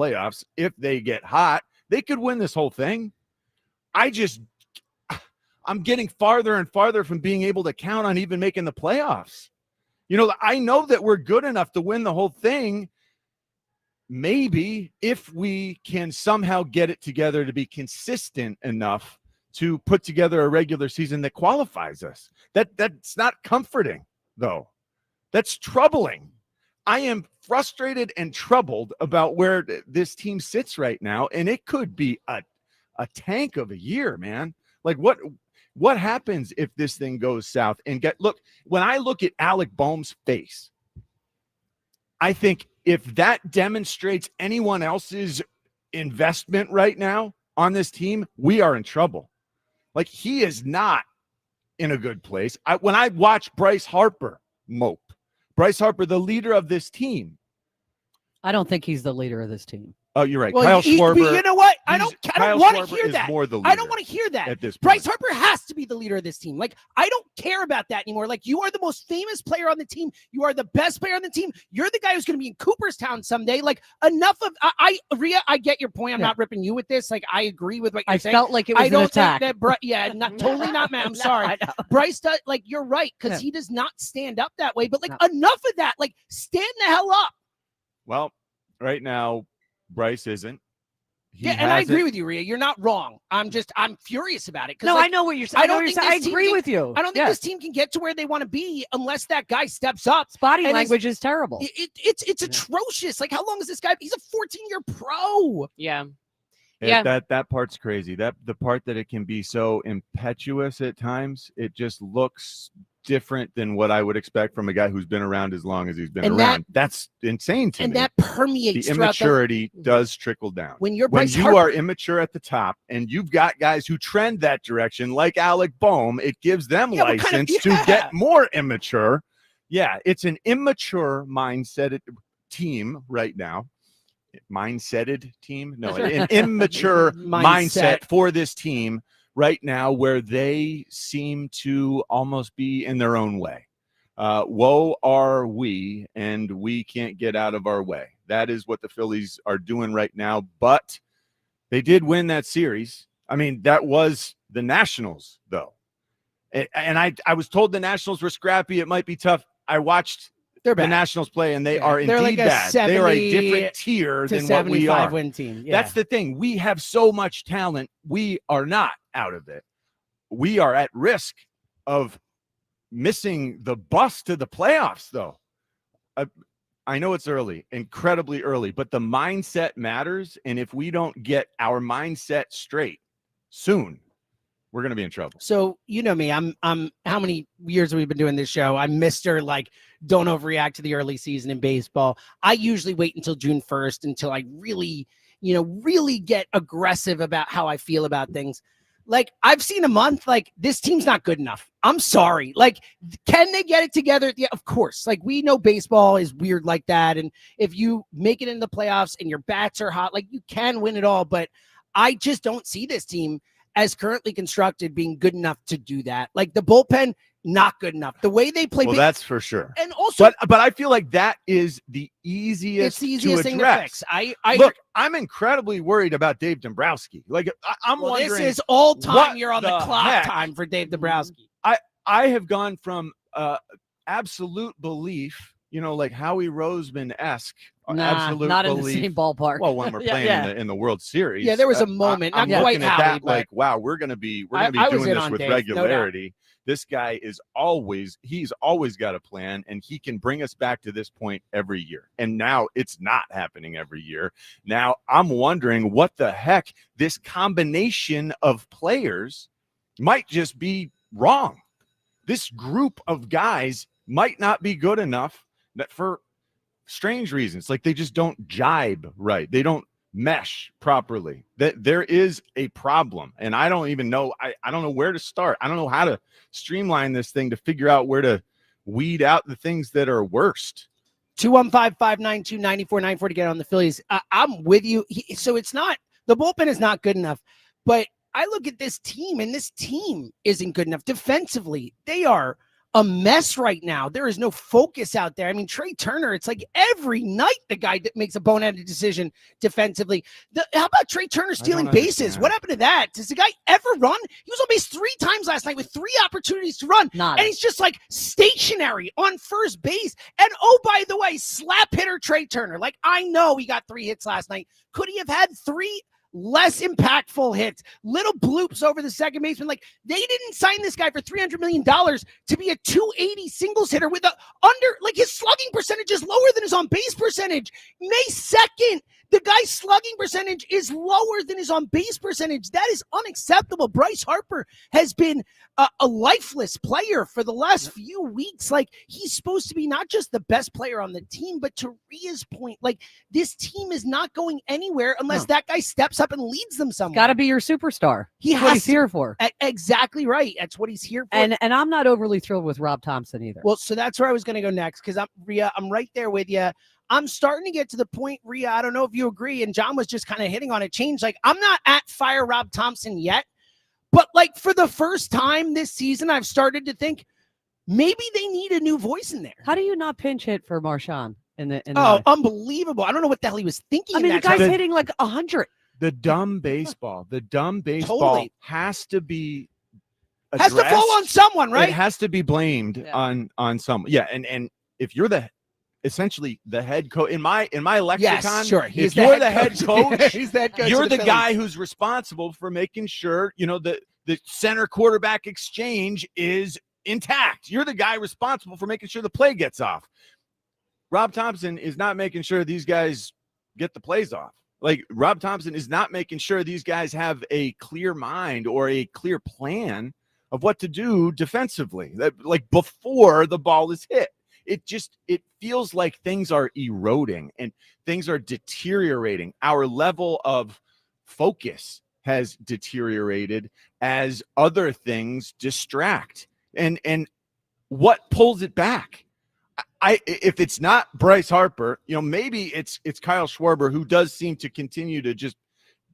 playoffs. If they get hot, they could win this whole thing. I'm getting farther and farther from being able to count on even making the playoffs. I know that we're good enough to win the whole thing. Maybe if we can somehow get it together to be consistent enough to put together a regular season that qualifies us. That's not comforting, though. That's troubling. I am frustrated and troubled about where this team sits right now, and it could be a tank of a year, man. Like, what happens if this thing goes south? And when I look at Alec Boehm's face, I think if that demonstrates anyone else's investment right now on this team, we are in trouble. Like, he is not in a good place. When I watch Bryce Harper mope, Bryce Harper, the leader of this team. I don't think he's the leader of this team. Oh, you're right. Well, Kyle Schwarber. You know what? I don't want to hear that. I don't want to hear that. At this point. Bryce Harper has to be the leader of this team. Like, I don't care about that anymore. Like, you are the most famous player on the team. You are the best player on the team. You're the guy who's going to be in Cooperstown someday. Like, enough of Rhea, I get your point. I'm not ripping you with this. Like, I agree with what you're saying. I felt like it was an attack. Totally not, man. I'm sorry. Bryce does, like, you're right, because he does not stand up that way. But like, enough of that. Like, stand the hell up. Well, right now, Bryce isn't. And I agree with you, Rhea. You're not wrong. I'm furious about it. No, I know what you're saying. I agree with you. I don't think this team can get to where they want to be unless that guy steps up. Body language is terrible. It's atrocious. Like, how long is this guy? He's a 14-year pro. Yeah. That part's crazy. The part that it can be so impetuous at times, it just looks different than what I would expect from a guy who's been around as long as he's been around. That's insane to me. And that permeates. The immaturity does trickle down. When you are immature at the top and you've got guys who trend that direction, like Alec Boehm, it gives them license to get more immature. Yeah, it's an immature mindset team right now. Mindseted team? No, an immature mindset for this team right now, where they seem to almost be in their own way. Woe are we, and we can't get out of our way. That is what the Phillies are doing right now, but they did win that series. I mean, that was the Nationals, though. And I was told the Nationals were scrappy. It might be tough. I watched the Nationals play, and they are indeed like bad. They are a different tier than what we are. Win team. Yeah. That's the thing. We have so much talent. We are not out of it. We are at risk of missing the bus to the playoffs, though. I know it's early, incredibly early, but the mindset matters. And if we don't get our mindset straight soon, we're going to be in trouble. So, you know me, I'm how many years have we been doing this show? I'm Mr. like, don't overreact to the early season in baseball. I usually wait until June 1st until I really get aggressive about how I feel about things. Like, I've seen a month, like, this team's not good enough. I'm sorry. Like, can they get it together? Yeah, of course. Like, we know baseball is weird like that. And if you make it in the playoffs and your bats are hot, like, you can win it all. But I just don't see this team as currently constructed being good enough to do that. Like, the bullpen, not good enough. The way they play. Well, that's for sure. And also, but I feel like that is the easiest thing to fix. Look, I'm incredibly worried about Dave Dombrowski. Like, I'm wondering. This is all time you're on the clock time for Dave Dombrowski. I have gone from absolute belief, like Howie Roseman-esque. Absolute not belief. In the same ballpark. Well, when we're playing in the World Series. Yeah, there was a moment. I'm not looking quite at Howie, that like, wow, we're gonna be doing this with regularity. This guy he's always got a plan, and he can bring us back to this point every year. And now it's not happening every year. Now I'm wondering what the heck, this combination of players might just be wrong. This group of guys might not be good enough that for strange reasons, like they just don't jibe right. They don't mesh properly. That there is a problem, and I don't even know. I don't know where to start. I don't know how to streamline this thing to figure out where to weed out the things that are worst. 215-592-9494 to get on the Phillies. I'm with you. So it's not, the bullpen is not good enough, but I look at this team, and this team isn't good enough defensively. They are a mess right now. There is no focus out there. I mean, Trey Turner, it's like every night the guy that makes a boneheaded decision defensively. How about Trey Turner stealing bases? What happened to that? Does the guy ever run? He was on base 3 times last night with 3 opportunities to run. And he's just like stationary on first base. And oh, by the way, slap hitter Trey Turner. Like, I know he got 3 hits last night. Could he have had 3 less impactful hits, little bloops over the second baseman? Like, they didn't sign this guy for $300 million to be a 280 singles hitter with like his slugging percentage is lower than his on base percentage. May 2nd, the guy's slugging percentage is lower than his on base percentage. That is unacceptable. Bryce Harper has been a lifeless player for the last few weeks. Like, he's supposed to be not just the best player on the team, but to Rhea's point, like, this team is not going anywhere unless that guy steps up and leads them somewhere. Got to be your superstar. That's what he's here for. Exactly right. That's what he's here for. And I'm not overly thrilled with Rob Thompson either. Well, so that's where I was going to go next, because Rhea, I'm right there with you. I'm starting to get to the point, Rhea, I don't know if you agree, and John was just kind of hitting on a change. Like, I'm not at fire Rob Thompson yet, but like for the first time this season, I've started to think maybe they need a new voice in there. How do you not pinch hit for Marchand in the unbelievable. I don't know what the hell he was thinking. I mean, the guy's hitting like 100. The dumb baseball totally has to be addressed. Has to fall on someone, right? It has to be blamed on someone. Yeah, and if you're essentially the head coach in my lexicon, yes, sure. If you're the head coach, he's that coach. You're the guy who's responsible for making sure the center quarterback exchange is intact. You're the guy responsible for making sure the play gets off. Rob Thompson is not making sure these guys get the plays off. Like, Rob Thompson is not making sure these guys have a clear mind or a clear plan of what to do defensively, like before the ball is hit. It feels like things are eroding and things are deteriorating. Our level of focus has deteriorated as other things distract. And what pulls it back? If it's not Bryce Harper, maybe it's Kyle Schwarber, who does seem to continue to just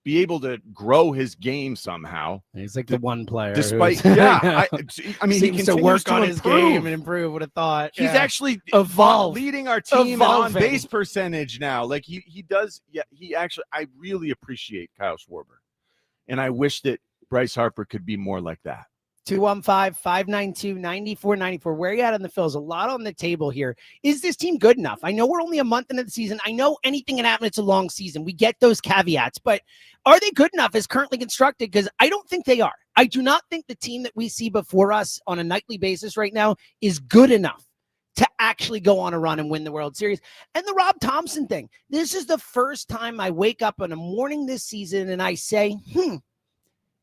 be able to grow his game somehow. He's like the one player. Despite, I mean, he continues to work on his game and improve. Would have thought he's actually leading our team on base percentage now. Like he does. Yeah, I really appreciate Kyle Schwarber, and I wish that Bryce Harper could be more like that. 215-592-9494. Where are you at on the Phils? A lot on the table here. Is this team good enough? I know we're only a month into the season. I know anything can happen. It's a long season. We get those caveats, but are they good enough as currently constructed? Because I don't think they are. I do not think the team that we see before us on a nightly basis right now is good enough to actually go on a run and win the World Series. And the Rob Thompson thing, this is the first time I wake up in a morning this season and I say,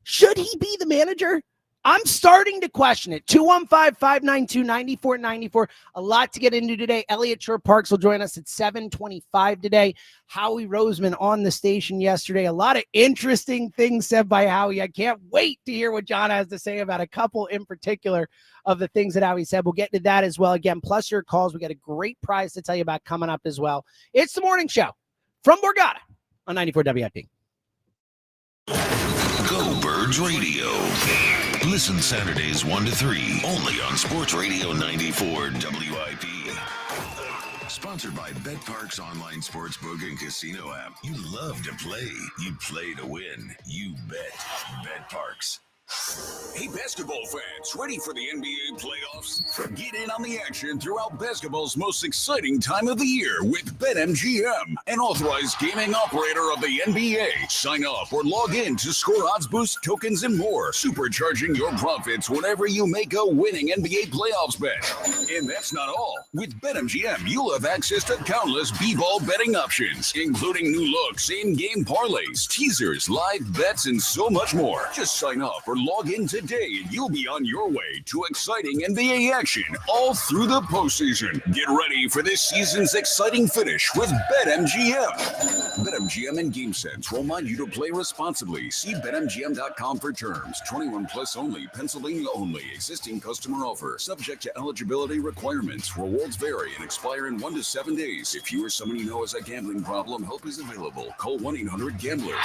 should he be the manager? I'm starting to question it. 215-592-9494. A lot to get into today. Elliot Shore-Parks will join us at 7:25 today. Howie Roseman on the station yesterday. A lot of interesting things said by Howie. I can't wait to hear what John has to say about a couple in particular of the things that Howie said. We'll get into that as well. Again, plus your calls. We got a great prize to tell you about coming up as well. It's the morning show from Borgata on 94 WIP. Go Birds Radio. Listen Saturdays 1 to 3 only on Sports Radio 94 WIP. Sponsored by BetParks online sportsbook and casino app. You love to play. You play to win. You bet. BetParks. Hey, basketball fans, ready for the NBA playoffs? Get in on the action throughout basketball's most exciting time of the year with BetMGM, an authorized gaming operator of the NBA. Sign up or log in to score odds boost, tokens, and more, supercharging your profits whenever you make a winning NBA playoffs bet. And that's not all. With BetMGM, you'll have access to countless b-ball betting options, including new looks, in-game parlays, teasers, live bets, and so much more. Just sign up or log in today and you'll be on your way to exciting NBA action all through the postseason. Get ready for this season's exciting finish with BetMGM. BetMGM and GameSense remind you to play responsibly. See BetMGM.com for terms. 21 plus only. Pennsylvania only. Existing customer offer. Subject to eligibility requirements. Rewards vary and expire in 1 to 7 days. If you or someone you know has a gambling problem, help is available. Call 1-800-GAMBLER.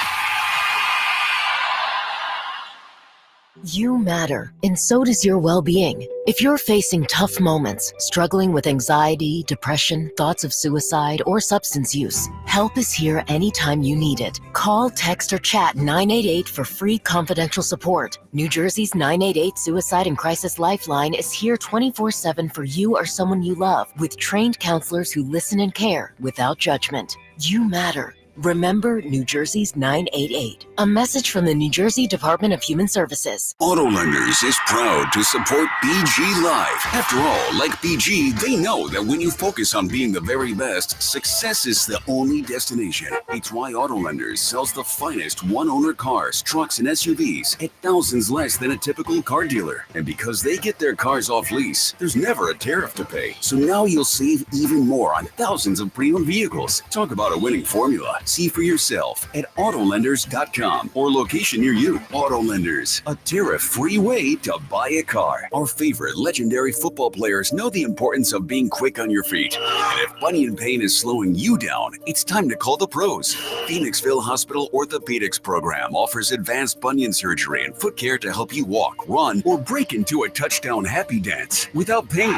You matter, and so does your well-being. If you're facing tough moments, struggling with anxiety, depression, thoughts of suicide, or substance use, help is here anytime you need it. Call, text, or chat 988 for free confidential support. New Jersey's 988 Suicide and Crisis Lifeline is here 24/7 for you or someone you love, with trained counselors who listen and care without judgment. You matter. Remember New Jersey's 988. A message from the New Jersey Department of Human Services. Auto Lenders is proud to support BG Live. After all, like BG, they know that when you focus on being the very best, success is the only destination. It's why Auto Lenders sells the finest one-owner cars, trucks, and SUVs at thousands less than a typical car dealer. And because they get their cars off lease, there's never a tariff to pay. So now you'll save even more on thousands of pre-owned vehicles. Talk about a winning formula. See for yourself at autolenders.com or location near you. Auto Lenders, a tariff-free way to buy a car. Our favorite legendary football players know the importance of being quick on your feet. And if bunion pain is slowing you down, it's time to call the pros. Phoenixville Hospital Orthopedics Program offers advanced bunion surgery and foot care to help you walk, run, or break into a touchdown happy dance without pain.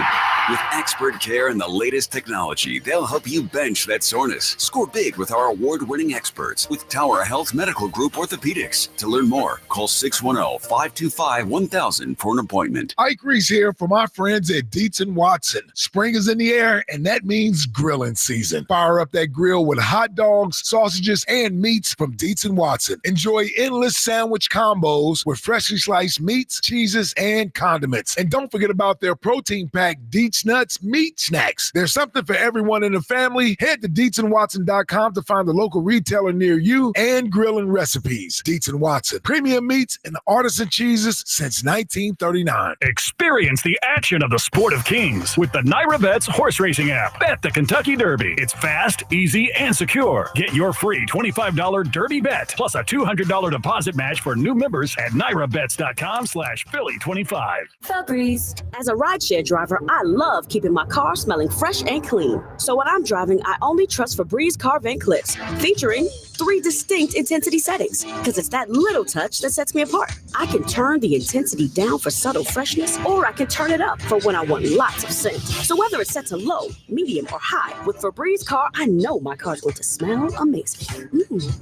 With expert care and the latest technology, they'll help you bench that soreness. Score big with our award-winning experts with Tower Health Medical Group Orthopedics. To learn more, call 610-525-1000 for an appointment. Ike Reese here for my friends at Dietz & Watson. Spring is in the air, and that means grilling season. Fire up that grill with hot dogs, sausages, and meats from Dietz & Watson. Enjoy endless sandwich combos with freshly sliced meats, cheeses, and condiments. And don't forget about their protein-packed Dietz Nuts Meat Snacks. There's something for everyone in the family. Head to DietzandWatson.com to find the local retailer near you and grilling recipes. Dietz & Watson, premium meats and artisan cheeses since 1939. Experience the action of the Sport of Kings with the Naira Bets horse racing app. Bet the Kentucky Derby. It's fast, easy, and secure. Get your free $25 Derby bet plus a $200 deposit match for new members at NairaBets.com/Philly25. Febreze. As a rideshare driver, I love keeping my car smelling fresh and clean. So when I'm driving, I only trust Febreze car vent clips, featuring 3 distinct intensity settings, because it's that little touch that sets me apart. I can turn the intensity down for subtle freshness, or I can turn it up for when I want lots of scent. So whether it's set to low, medium, or high, with Febreze car, I know my car's going to smell amazing.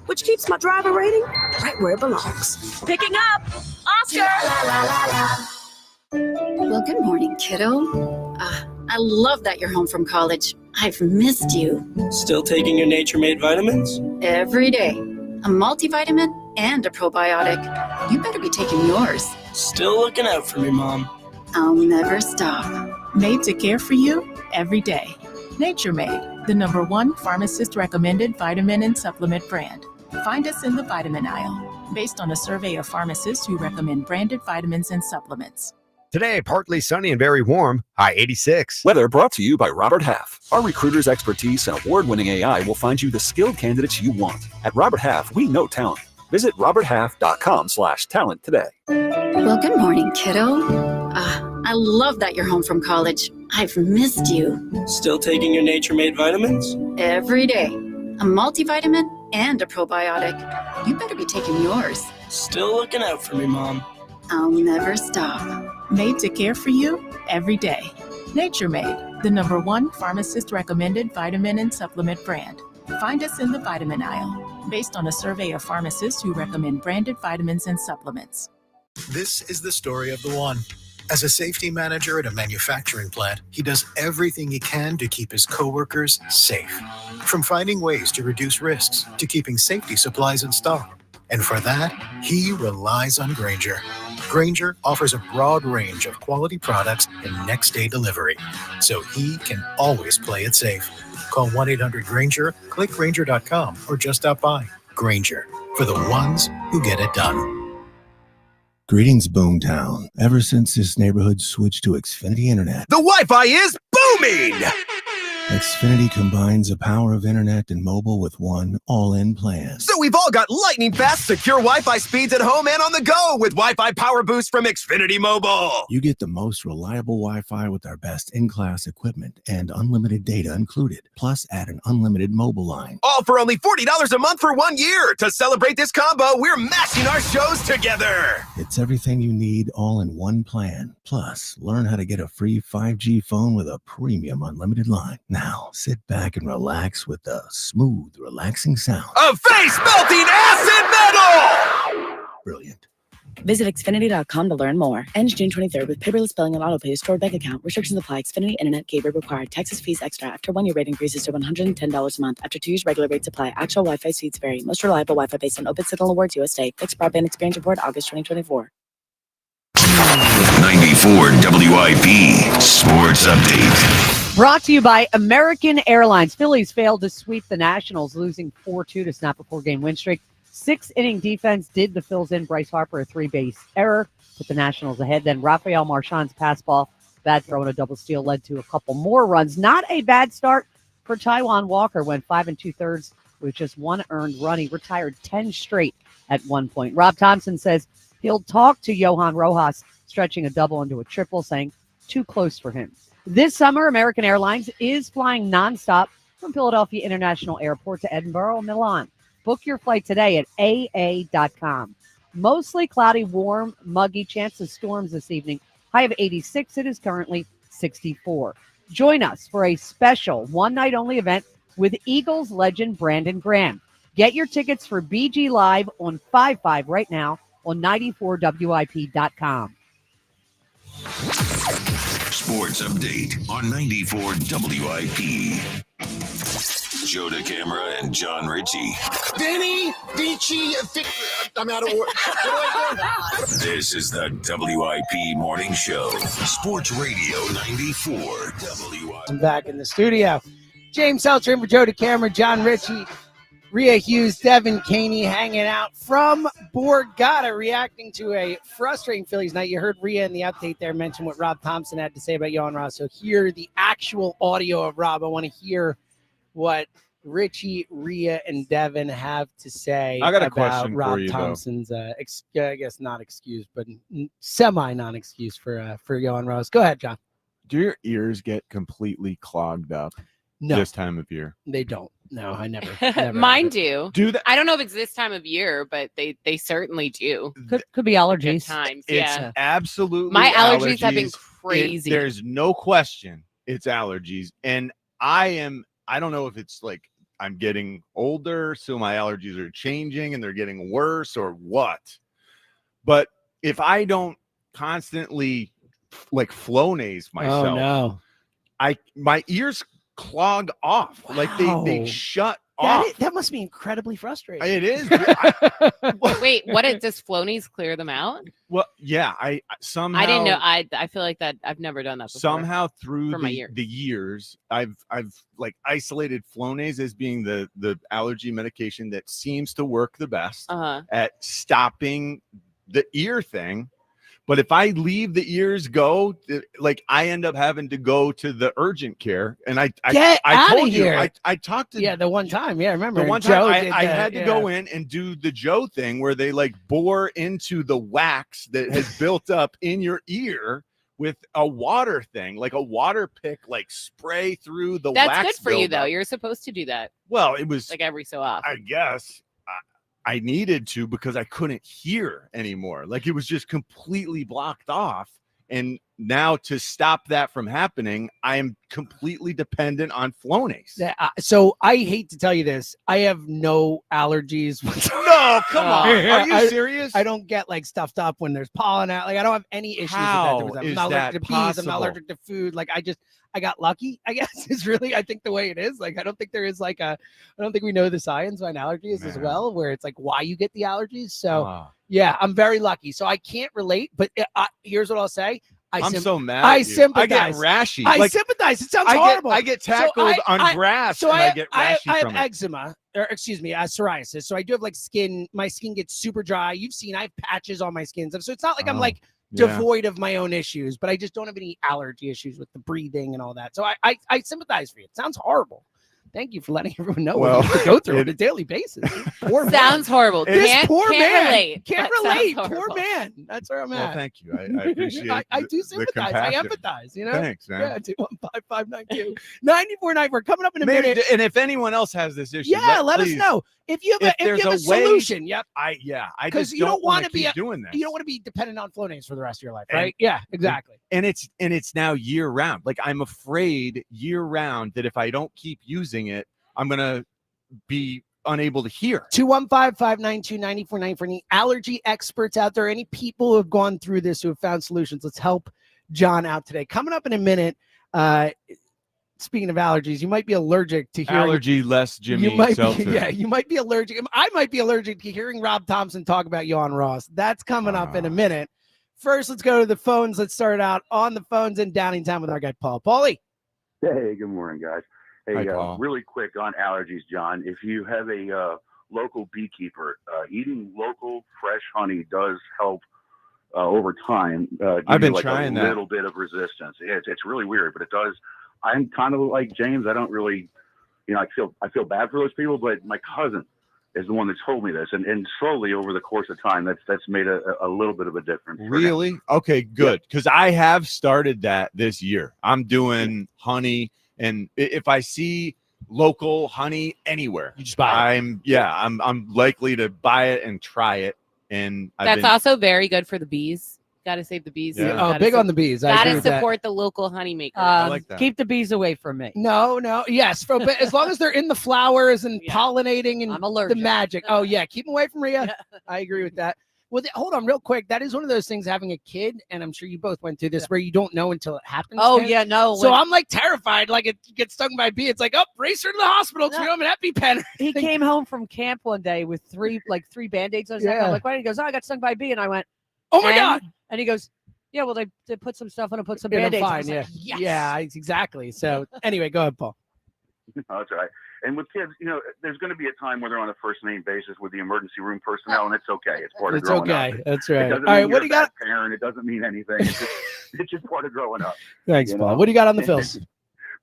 Which keeps my driver rating right where it belongs. Picking up, Oscar! Well, good morning, kiddo. I love that you're home from college. I've missed you. Still taking your Nature-Made vitamins? Every day. A multivitamin and a probiotic. You better be taking yours. Still looking out for me, Mom. I'll never stop. Made to care for you every day. Nature-Made, the #1 pharmacist-recommended vitamin and supplement brand. Find us in the vitamin aisle, based on a survey of pharmacists who recommend branded vitamins and supplements. Today, partly sunny and very warm, high 86. Weather brought to you by Robert Half. Our recruiters' expertise and award-winning AI will find you the skilled candidates you want. At Robert Half, we know talent. Visit roberthalf.com/talent today. Well, good morning, kiddo. I love that you're home from college. I've missed you. Still taking your Nature-Made vitamins? Every day. A multivitamin and a probiotic. You better be taking yours. Still looking out for me, Mom. I'll never stop. Made to care for you every day. Nature-Made, the #1 pharmacist-recommended vitamin and supplement brand. Find us in the vitamin aisle, based on a survey of pharmacists who recommend branded vitamins and supplements. This is the story of the one. As a safety manager at a manufacturing plant, he does everything he can to keep his coworkers safe. From finding ways to reduce risks to keeping safety supplies in stock. And for that, he relies on Grainger. Grainger offers a broad range of quality products and next-day delivery, so he can always play it safe. Call 1-800-GRAINGER, click Grainger.com, or just stop by. Grainger, for the ones who get it done. Greetings, Boomtown. Ever since this neighborhood switched to Xfinity Internet, the Wi-Fi is booming! Xfinity combines the power of internet and mobile with one all-in plan. So we've all got lightning fast, secure Wi-Fi speeds at home and on the go with Wi-Fi Power Boost from Xfinity Mobile. You get the most reliable Wi-Fi with our best in-class equipment and unlimited data included. Plus, add an unlimited mobile line. All for only $40 a month for 1 year. To celebrate this combo, we're mashing our shows together. It's everything you need all in one plan. Plus, learn how to get a free 5G phone with a premium unlimited line. Now, sit back and relax with the smooth, relaxing sound of face-melting acid metal! Brilliant. Visit Xfinity.com to learn more. Ends June 23rd with paperless billing and autopay to stored bank account. Restrictions apply. Xfinity Internet gateway required. Taxes, fees extra. After 1 year rate increases to $110 a month. After 2 years, regular rates apply. Actual Wi-Fi speeds vary. Most reliable Wi-Fi based on Open Signal Awards USA. Fixed broadband experience report August 2024. 94 WIP Sports Update. Brought to you by American Airlines. Phillies failed to sweep the Nationals, losing 4-2 to snap a 4-game win streak. 6-inning defense did the Phils in. Bryce Harper, a 3-base error, put the Nationals ahead. Then Rafael Marchand's pass ball, bad throw and a double steal led to a couple more runs. Not a bad start for Taijuan Walker. Went 5 2/3 with just 1 earned run. He retired 10 straight at one point. Rob Thompson says he'll talk to Johan Rojas, stretching a double into a triple, saying too close for him. This summer, American Airlines is flying nonstop from Philadelphia International Airport to Edinburgh, Milan. Book your flight today at AA.com. Mostly cloudy, warm, muggy, chance of storms this evening. High of 86. It is currently 64. Join us for a special one-night-only event with Eagles legend Brandon Graham. Get your tickets for BG Live on 5/5 right now on 94WIP.com. Sports Update on 94 WIP. Joe DeCamera and John Ritchie. Danny, Vici, I'm out of order. This is the WIP Morning Show. Sports Radio 94 WIP. I'm back in the studio. James Seltzer in for Joe DeCamera, John Ritchie, Rhea Hughes, Devin Caney hanging out from Borgata, reacting to a frustrating Phillies night. You heard Rhea in the update there mention what Rob Thompson had to say about Johan Ross. So hear the actual audio of Rob. I want to hear what Richie, Rhea, and Devin have to say I got a about question Rob for you, Thompson's, I guess not excuse, but semi-non-excuse for Johan Ross. Go ahead, John. Do your ears get completely clogged up this time of year? They don't. No, I never. Mine do. Do that? I don't know if it's this time of year, but they certainly do. Could be allergies. Times, It's absolutely my allergies have been crazy. There's no question it's allergies. And I don't know if it's like I'm getting older, so my allergies are changing and they're getting worse or what. But if I don't constantly like Flonase myself, my ears clog off. Wow. Like they shut off. That must be incredibly frustrating. It is. Wait, does Flonase clear them out? Well, yeah. I somehow I didn't know. I feel like that I've never done that before. Somehow through the years, I've like isolated Flonase as being the allergy medication that seems to work the best at stopping the ear thing. But if I leave the ears go, like I end up having to go to the urgent care. And I told you, I talked to the one time. Yeah, I remember the one time I had to go in and do the Joe thing where they like bore into the wax that has built up in your ear with a water thing, like a water pick, like spray through the wax. That's good for you though. You're supposed to do that. Well, it was like every so often. I guess. I needed to because I couldn't hear anymore. Like it was just completely blocked off. And now to stop that from happening, I am completely dependent on Flonase. So I hate to tell you this. I have no allergies. No, come on. Are you serious? I don't get like stuffed up when there's pollen out. Like I don't have any issues with that. I'm not allergic to peas. I'm not allergic to food. Like I got lucky, I guess, is really, I think, the way it is. Like, I don't think there is like I don't think we know the science behind allergies as well, where it's like why you get the allergies. So, yeah, I'm very lucky. So I can't relate, but here's what I'll say. I'm so mad. I sympathize. I get rashy. I sympathize. It sounds horrible. I get tackled on grass and I get rashy I have from it. eczema, or excuse me, psoriasis. So I do have like my skin gets super dry. You've seen I have patches on my skin. So it's not like I'm like devoid of my own issues, but I just don't have any allergy issues with the breathing and all that. So I sympathize for you. It sounds horrible. Thank you for letting everyone know what you have to go through on a daily basis. Poor man. Sounds horrible. This poor can't man relate. can't That relate. sounds Poor horrible. man. That's where I'm Well, at. thank you. I appreciate. I do the sympathize. I compassion. empathize. You know. Thanks, man. Yeah. 215-592-9494. Coming up in a Maybe, minute. and if anyone else has this issue, Yeah, let us please, know if you have there's a way- solution. Yep. I Because just you don't want wanna be keep doing this. You don't want to be dependent on flow names for the rest of your life, And- right? Yeah, exactly. and it's now year round. Like I'm afraid year round that if I don't keep using it, I'm gonna be unable to hear. 215-592-9494 for any allergy experts out there, any people who have gone through this, who have found solutions. Let's help John out today. Coming up in a minute, speaking of allergies, you might be allergic to hearing Allergy less Jimmy you might Seltzer. be, yeah, you might be allergic. I might be allergic to hearing Rob Thompson talk about Johan Ross. That's coming up in a minute. First, let's go to the phones. Let's start out on the phones in Downingtown with our guy Paul. Paulie. Hey, good morning, guys. Hi, Hey, Paul. really quick on allergies, John. If you have a local beekeeper, eating local fresh honey does help over time. Give I've been you like trying a that. little bit of resistance. It's really weird, but it does. I'm kind of like James. I don't really, I feel bad for those people, but my cousin is the one that told me this, and slowly over the course of time, that's made a little bit of a difference. for him. Really? Okay, good. Because I have started that this year. I'm doing honey, and if I see local honey anywhere, You just buy it. I'm likely to buy it and try it. And That's also very good for the bees. Got to save the bees. Yeah. Oh, big on the bees. I Got agree to with that. support the local honey makers. like that. Keep the bees away from me. No, yes, but as long as they're in the flowers and Yeah. pollinating and I'm the allergic. magic. Oh yeah, keep them away from Rhea. I agree with that. Well, hold on, real quick. That is one of those things, having a kid, and I'm sure you both went through this, where you don't know until it happens. Oh man. yeah, no. So when I'm like terrified, like it gets stung by a bee. It's like, oh, race her to the hospital because we don't have an EpiPen. he came home from camp one day with three Band-Aids on his neck. Yeah. I'm like, why? He goes, oh, I got stung by a bee, and I went, Oh my "And?" god. And he goes, yeah, well, they put some stuff on and put some Yeah, I'm Band-Aids. I fine. was Yeah, like, yes. yeah, exactly. So anyway, go ahead, Paul. No, that's all right. And with kids, there's going to be a time where they're on a first name basis with the emergency room personnel, and it's okay. It's part of It's growing okay. up. That's It right. All doesn't right, mean what you're do you a got? bad parent. It doesn't mean anything. It's just part of growing up. Thanks, you Paul. know? What do you got on the Phils?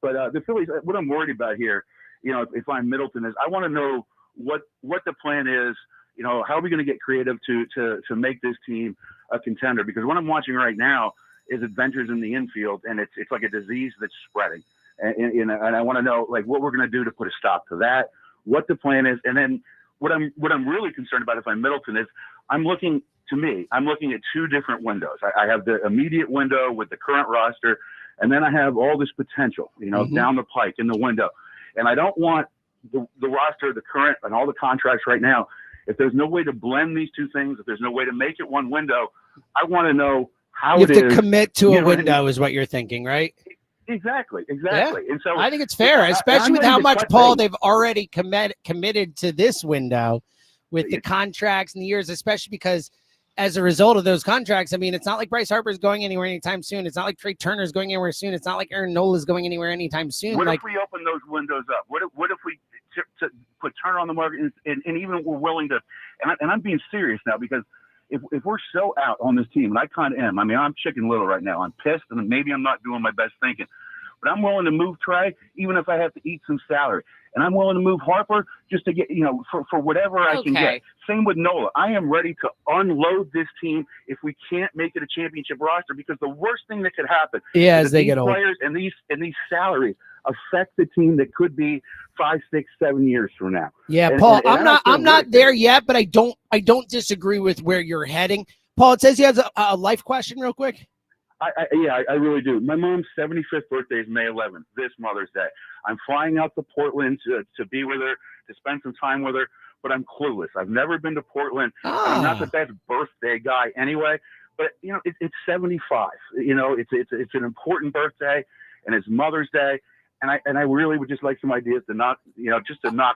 But the Phillies, what I'm worried about here, if I'm Middleton, is I want to know what the plan is. How are we going to get creative to make this team a contender? Because what I'm watching right now is adventures in the infield, and it's like a disease that's spreading. And I want to know like what we're going to do to put a stop to that, what the plan is, and then what I'm really concerned about if I'm Middleton is I'm looking at two different windows. I have the immediate window with the current roster, and then I have all this potential, down the pike in the window. And I don't want the roster, the current, and all the contracts right now. If there's no way to blend these two things, if there's no way to make it one window, I want to know how You have it to is. commit to You a know what I mean? window, is what you're thinking, right? Exactly. And so I think it's fair, especially I'm with ready how to much, cut Paul, bait. they've already committed to this window with the contracts and the years, especially because as a result of those contracts, I mean, it's not like Bryce Harper is going anywhere anytime soon. It's not like Trey Turner is going anywhere soon. It's not like Aaron Nola is going anywhere anytime soon. What Like, if we open those windows up? What if we to put Turner on the market and even we're willing to, and I'm being serious now, because if we're so out on this team, and I kind of am, I mean, I'm Chicken Little right now. I'm pissed, and maybe I'm not doing my best thinking, but I'm willing to move Trey, even if I have to eat some salary. And I'm willing to move Harper just to get, for whatever I can get. Same with Nola. I am ready to unload this team if we can't make it a championship roster, because the worst thing that could happen as is they these get old. players and these salaries affect the team that could be 5, 6, 7 years from now. yeah, And- Paul, and I don't feel I'm not good. there yet, but I don't disagree with where you're heading. Paul, it says he has a life question real quick. I really do. My mom's 75th birthday is May 11th, this Mother's Day. I'm flying out to Portland to be with her, to spend some time with her, but I'm clueless. I've never been to Portland. I'm not the best birthday guy anyway, but it's 75. It's an important birthday, and it's Mother's Day, and I really would just like some ideas to knock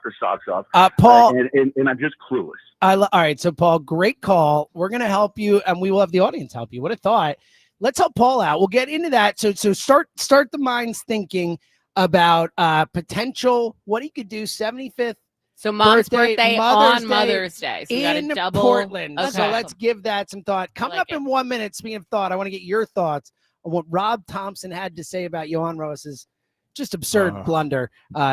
her socks off. Paul, and I'm just clueless. All right, so Paul, great call. We're gonna help you, and we will have the audience help you. What a thought! Let's help Paul out. We'll get into that. So start the minds thinking about potential, what he could do. 75th So mom's birthday on Day Mother's Day. So we got a in double. Portland. Okay. So let's give that some thought. Coming like up in 1 minute, speaking of thought, I want to get your thoughts on what Rob Thompson had to say about Yohan Rosas' just absurd blunder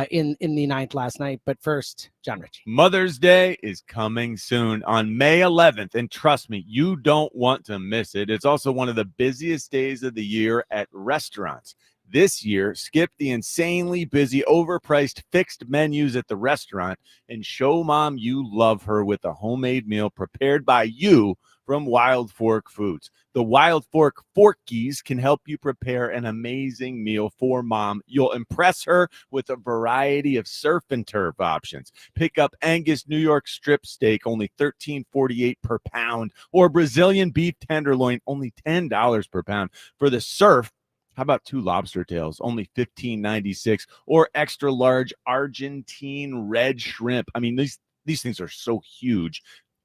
in the ninth last night. But first, John Ritchie. Mother's Day is coming soon on May 11th. And trust me, you don't want to miss it. It's also one of the busiest days of the year at restaurants. This year, skip the insanely busy, overpriced fixed menus at the restaurant and show mom you love her with a homemade meal prepared by you from Wild Fork Foods. The Wild Fork Forkies can help you prepare an amazing meal for mom. You'll impress her with a variety of surf and turf options. Pick up Angus New York strip steak, only $13.48 per pound, or Brazilian beef tenderloin, only $10 per pound. For the surf, how about 2 lobster tails, only $15.96, or extra large Argentine red shrimp? I mean, these things are so huge.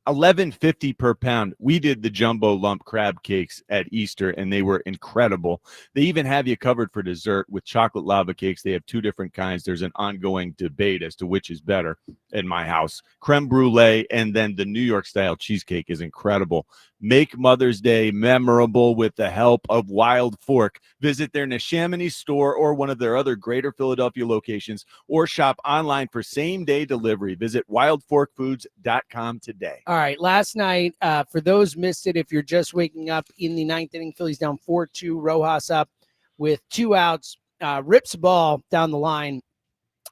$11.50 per pound. We did the jumbo lump crab cakes at Easter, and they were incredible. They even have you covered for dessert with chocolate lava cakes. They have 2 different kinds. There's an ongoing debate as to which is better in my house. Creme brulee, and then the New York style cheesecake is incredible. Make Mother's Day memorable with the help of Wild Fork. Visit their Neshaminy store or one of their other Greater Philadelphia locations, or shop online for same-day delivery. Visit wildforkfoods.com today. All right, last night, for those missed it, if you're just waking up in the ninth inning, Phillies down 4-2, Rojas up with 2 outs, rips ball down the line,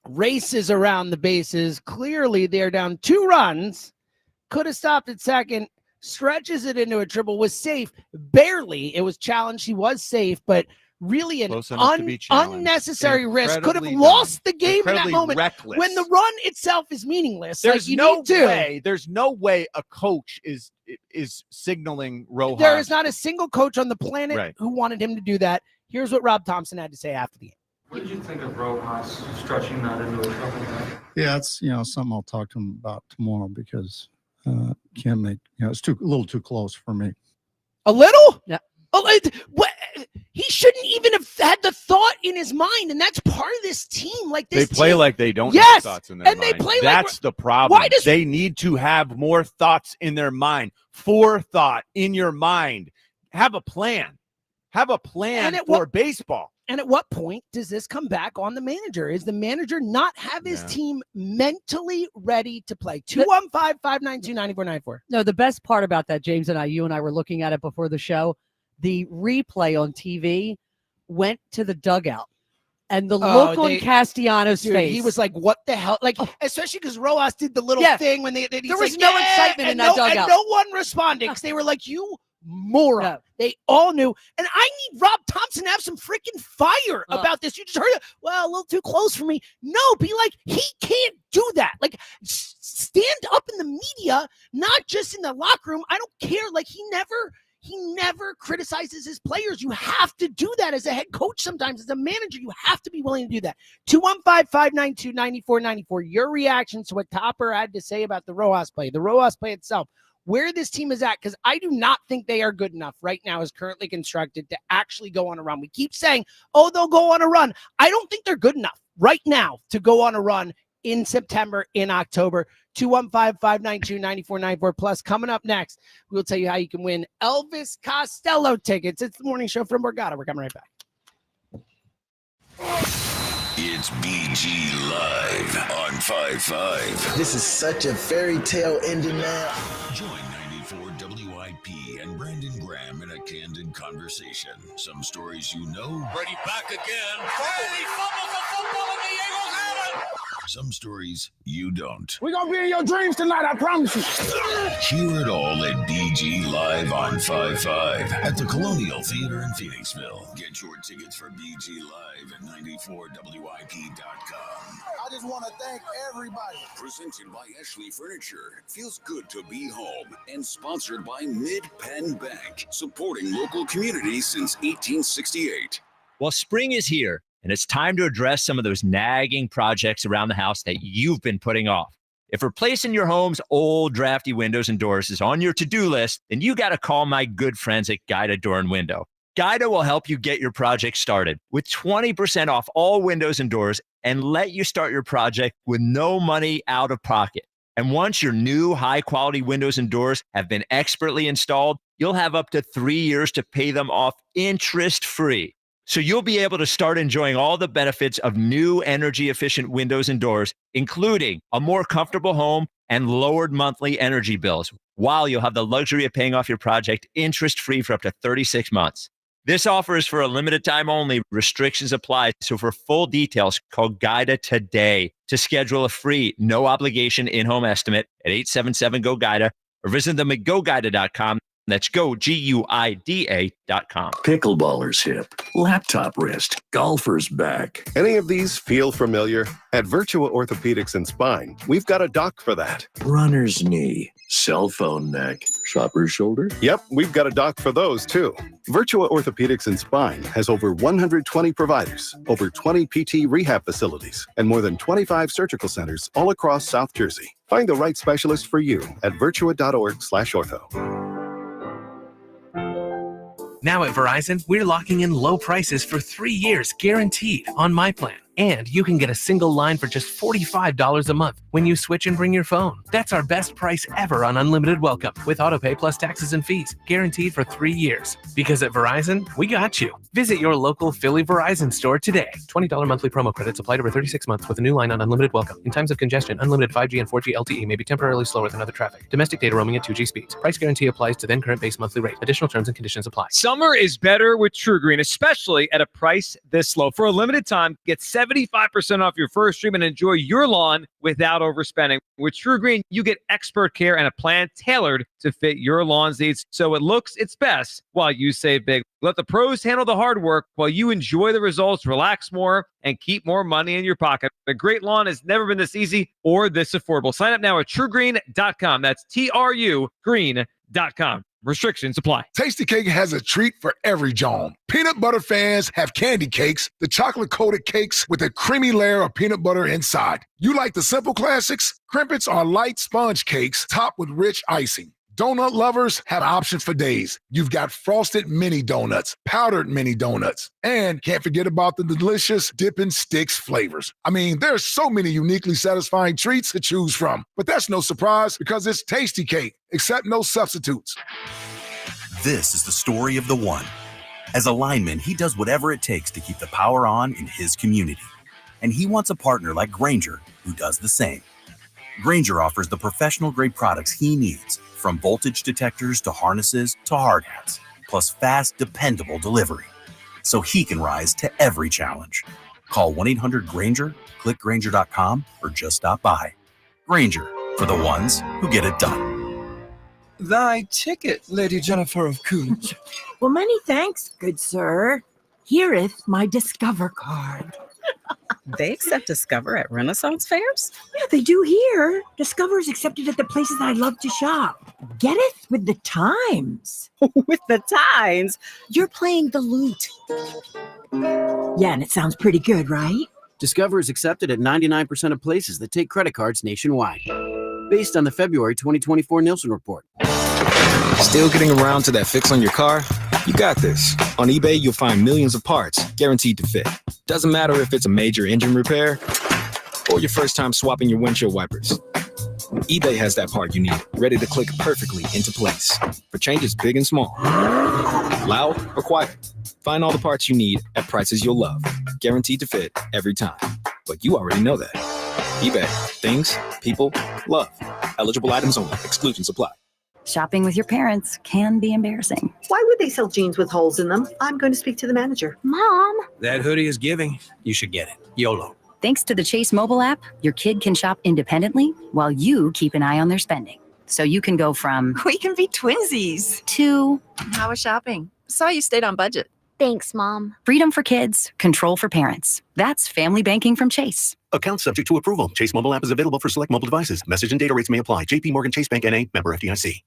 races around the bases. Clearly, they're down 2 runs, could have stopped at second, stretches it into a triple, was safe, barely. It was challenged. He was safe, but really an unnecessary risk. Could have lost the game in that moment. Reckless. When the run itself is meaningless. There's no way a coach is signaling Rojas. There is not a single coach on the planet who wanted him to do that. Here's what Rob Thompson had to say after the game. What did you think of Rojas stretching that into a triple? Yeah, it's something I'll talk to him about tomorrow, because can't make it's a little too close for me. A little? Yeah. He shouldn't even have had the thought in his mind, and that's part of this team. Like this, they play team. like they don't yes, have thoughts in their mind. They play that's like the problem. Why does they need to have more thoughts in their mind? Forethought in your mind. Have a plan. Have a plan for baseball. And at what point does this come back on the manager? Is the manager not have his team mentally ready to play? 215-592-9494. No, the best part about that, James and you and I were looking at it before the show. The replay on TV went to the dugout. And the look on Castellanos' face. He was like, what the hell? Like, especially because Rojas did the little thing when there was no excitement in that dugout. And no one responded because they were like, you moron. No. They all knew. And I need Rob Thompson to have some freaking fire about this. You just heard it. Well, a little too close for me. No, be like, he can't do that. Like, stand up in the media, not just in the locker room. I don't care. Like, he never criticizes his players. You have to do that as a head coach sometimes. As a manager, you have to be willing to do that. 215-592-9494. Your reaction to what Topper had to say about the Rojas play itself, where this team is at, because I do not think they are good enough right now as currently constructed to actually go on a run. We keep saying, they'll go on a run. I don't think they're good enough right now to go on a run in September, in October. 215-592-9494. Plus, coming up next, we'll tell you how you can win Elvis Costello tickets. It's the morning show from Borgata. We're coming right back. It's BG Live on 5-5. This is such a fairy tale ending now. Join 94 WIP and Brandon Graham in a candid conversation. Some stories you know. Brady back again. Brady fumbles the football and the Eagles have it. Some stories you don't. We're going to be in your dreams tonight, I promise you. Hear it all at BG Live on 5-5 at the Colonial Theater in Phoenixville. Get your tickets for BG Live at 94WIP.com. I just want to thank everybody. Presented by Ashley Furniture. Feels good to be home. And sponsored by Mid-Penn Bank. Supporting local communities since 1868. Well, spring is here, and it's time to address some of those nagging projects around the house that you've been putting off. If replacing your home's old drafty windows and doors is on your to-do list, then you got to call my good friends at Guida Door and Window. Guida will help you get your project started with 20% off all windows and doors and let you start your project with no money out of pocket. And once your new high-quality windows and doors have been expertly installed, you'll have up to 3 years to pay them off interest-free. So you'll be able to start enjoying all the benefits of new energy-efficient windows and doors, including a more comfortable home and lowered monthly energy bills, while you'll have the luxury of paying off your project interest-free for up to 36 months. This offer is for a limited time only. Restrictions apply. So for full details, call GUIDA today to schedule a free, no obligation in-home estimate at 877-GO-GUIDA or visit them at GoGuida.com. That's GoGuida.com. Pickleballer's hip, laptop wrist, golfer's back. Any of these feel familiar? At Virtua Orthopedics and Spine, we've got a doc for that. Runner's knee, cell phone neck, shopper's shoulder. Yep, we've got a doc for those too. Virtua Orthopedics and Spine has over 120 providers, over 20 PT rehab facilities, and more than 25 surgical centers all across South Jersey. Find the right specialist for you at virtua.org/ortho. Now at Verizon, we're locking in low prices for 3 years guaranteed on my plan. And you can get a single line for just $45 a month when you switch and bring your phone. That's our best price ever on unlimited welcome with autopay plus taxes and fees, guaranteed for 3 years. Because at Verizon, we got you. Visit your local Philly Verizon store today. $20 monthly promo credits applied over 36 months with a new line on unlimited welcome. In times of congestion, unlimited 5G and 4G LTE may be temporarily slower than other traffic. Domestic data roaming at 2G speeds. Price guarantee applies to then current base monthly rate. Additional terms and conditions apply. Summer is better with True Green, especially at a price this low. For a limited time, get 75% off your first treatment and enjoy your lawn without overspending. With True Green, you get expert care and a plan tailored to fit your lawn's needs so it looks its best while you save big. Let the pros handle the hard work while you enjoy the results, relax more, and keep more money in your pocket. A great lawn has never been this easy or this affordable. Sign up now at truegreen.com. That's TRU green.com. Restrictions apply. Tasty Cake has a treat for every John. Peanut butter fans have candy cakes, the chocolate-coated cakes with a creamy layer of peanut butter inside. You like the simple classics? Crimpets are light sponge cakes topped with rich icing. Donut lovers have options for days. You've got frosted mini donuts, powdered mini donuts, and can't forget about the delicious Dippin' Sticks flavors. I mean, there's so many uniquely satisfying treats to choose from, but that's no surprise because it's Tasty Cake, except no substitutes. This is the story of the one. As a lineman, he does whatever it takes to keep the power on in his community. And he wants a partner like Grainger who does the same. Grainger offers the professional-grade products he needs, from voltage detectors to harnesses to hard hats, plus fast, dependable delivery, so he can rise to every challenge. Call 1-800-GRAINGER, click Grainger.com, or just stop by. Grainger, for the ones who get it done. Thy ticket, Lady Jennifer of Coolidge. Well, many thanks, good sir. Hereeth my Discover card. They accept Discover at Renaissance fairs? Yeah, they do here. Discover is accepted at the places I love to shop. Getteth with the times. With the times? You're playing the lute. Yeah, and it sounds pretty good, right? Discover is accepted at 99% of places that take credit cards nationwide. Based on the February 2024 Nielsen report. Still getting around to that fix on your car? You got this. On eBay, you'll find millions of parts guaranteed to fit. Doesn't matter if it's a major engine repair or your first time swapping your windshield wipers. eBay has that part you need, ready to click perfectly into place for changes big and small. Loud or quiet. Find all the parts you need at prices you'll love. Guaranteed to fit every time. But you already know that. eBay. Things, people, love. Eligible items only. Exclusions apply. Shopping with your parents can be embarrassing. Why would they sell jeans with holes in them? I'm going to speak to the manager. Mom! That hoodie is giving. You should get it. YOLO. Thanks to the Chase mobile app, your kid can shop independently while you keep an eye on their spending. So you can go from... We can be twinsies. ...to... How was shopping? Saw you stayed on budget. Thanks, Mom. Freedom for kids, control for parents. That's family banking from Chase. Account subject to approval. Chase mobile app is available for select mobile devices. Message and data rates may apply. JP Morgan Chase Bank N.A. member FDIC.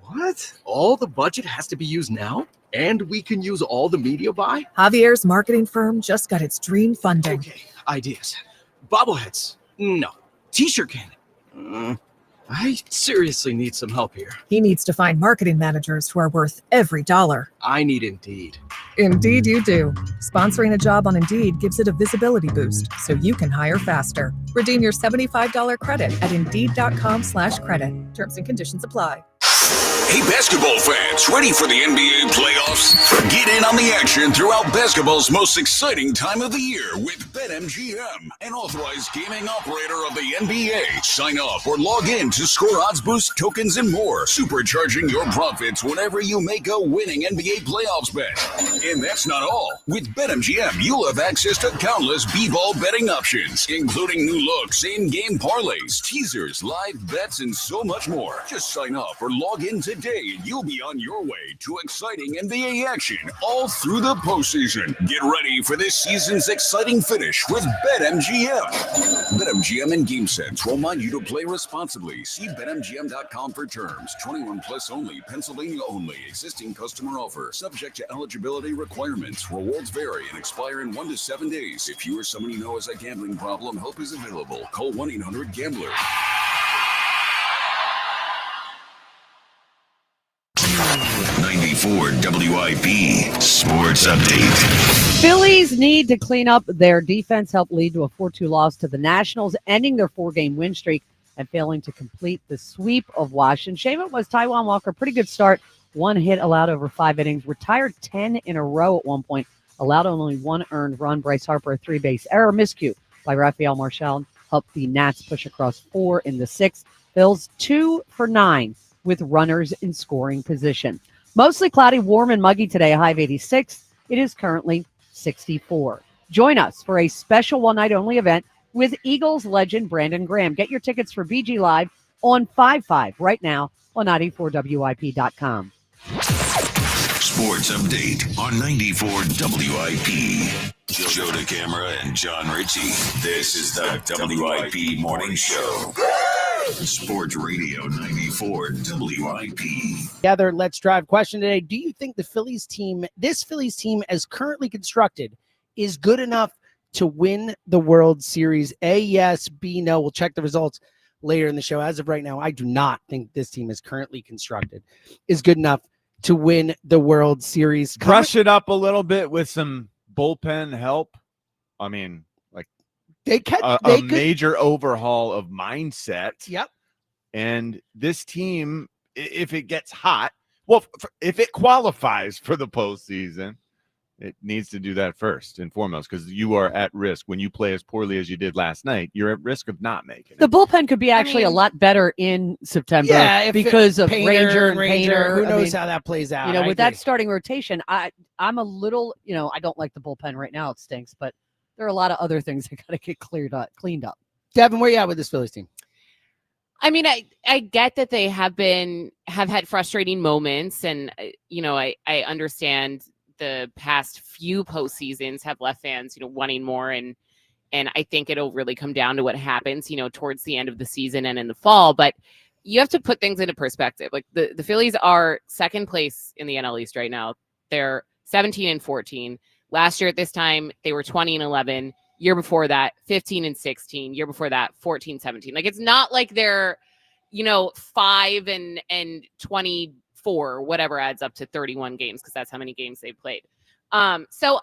What? All the budget has to be used now? And we can use all the media buy? Javier's marketing firm just got its dream funding. Okay, ideas. Bobbleheads? No. T-shirt cannon? I seriously need some help here. He needs to find marketing managers who are worth every dollar. I need Indeed. Indeed you do. Sponsoring a job on Indeed gives it a visibility boost so you can hire faster. Redeem your $75 credit at Indeed.com/credit. Terms and conditions apply. Hey, basketball fans, ready for the NBA playoffs? Get in on the action throughout basketball's most exciting time of the year with BetMGM, an authorized gaming operator of the NBA. Sign up or log in to score odds boost, tokens, and more, supercharging your profits whenever you make a winning NBA playoffs bet. And that's not all. With BetMGM, you'll have access to countless b-ball betting options, including new looks, in-game parlays, teasers, live bets, and so much more. Just sign up or log in today and you'll be on your way to exciting NBA action all through the postseason. Get ready for this season's exciting finish with BetMGM. BetMGM and GameSense remind you to play responsibly. See BetMGM.com for terms. 21 plus only. Pennsylvania only. Existing customer offer. Subject to eligibility requirements. Rewards vary and expire in 1 to 7 days. If you or someone you know has a gambling problem, help is available. Call 1-800-GAMBLER. 94 WIP Sports Update. Phillies need to clean up their defense, help lead to a 4-2 loss to the Nationals, ending their 4-game win streak and failing to complete the sweep of Washington. Shame it was Taijuan Walker. Pretty good start. 1 hit allowed over 5 innings. Retired 10 in a row at one point. Allowed only 1 earned run. Bryce Harper, a 3-base error. Miscue by Rafael Marchal helped the Nats push across 4 in the 6th. Phils 2 for 9 with runners in scoring position. Mostly cloudy, warm, and muggy today, a high of 86. It is currently 64. Join us for a special one-night-only event with Eagles legend Brandon Graham. Get your tickets for BG Live on 5-5 right now on 94WIP.com. Sports Update on 94 WIP. Joe DeCamara and John Ritchie. This is the WIP Morning Show. Sports Radio 94 WIP. Together, let's drive question today. Do you think this Phillies team as currently constructed is good enough to win the World Series? A, yes. B, no. We'll check the results later in the show. As of right now, I do not think this team is currently constructed is good enough to win the World Series. Brush it up a little bit with some bullpen help. I mean, like a major overhaul of mindset. Yep. And this team, if it gets hot, well, if it qualifies for the postseason, it needs to do that first and foremost, because you are at risk when you play as poorly as you did last night. You're at risk of not making it. The bullpen could be actually a lot better in September because of Ranger and Painter. Who knows how that plays out? You know, with that starting rotation, I'm a little, I don't like the bullpen right now. It stinks, but there are a lot of other things that got to get cleaned up. Devin, where you at with this Phillies team? I mean, I get that they have had frustrating moments, and I understand the past few postseasons have left fans, wanting more, and I think it'll really come down to what happens, towards the end of the season and in the fall. But you have to put things into perspective. Like the Phillies are second place in the NL East right now. They're 17-14. Last year at this time, they were 20-11. Year before that, 15-16. Year before that, 14-17. Like, it's not like they're, 5-24, whatever adds up to 31 games, because that's how many games they played. So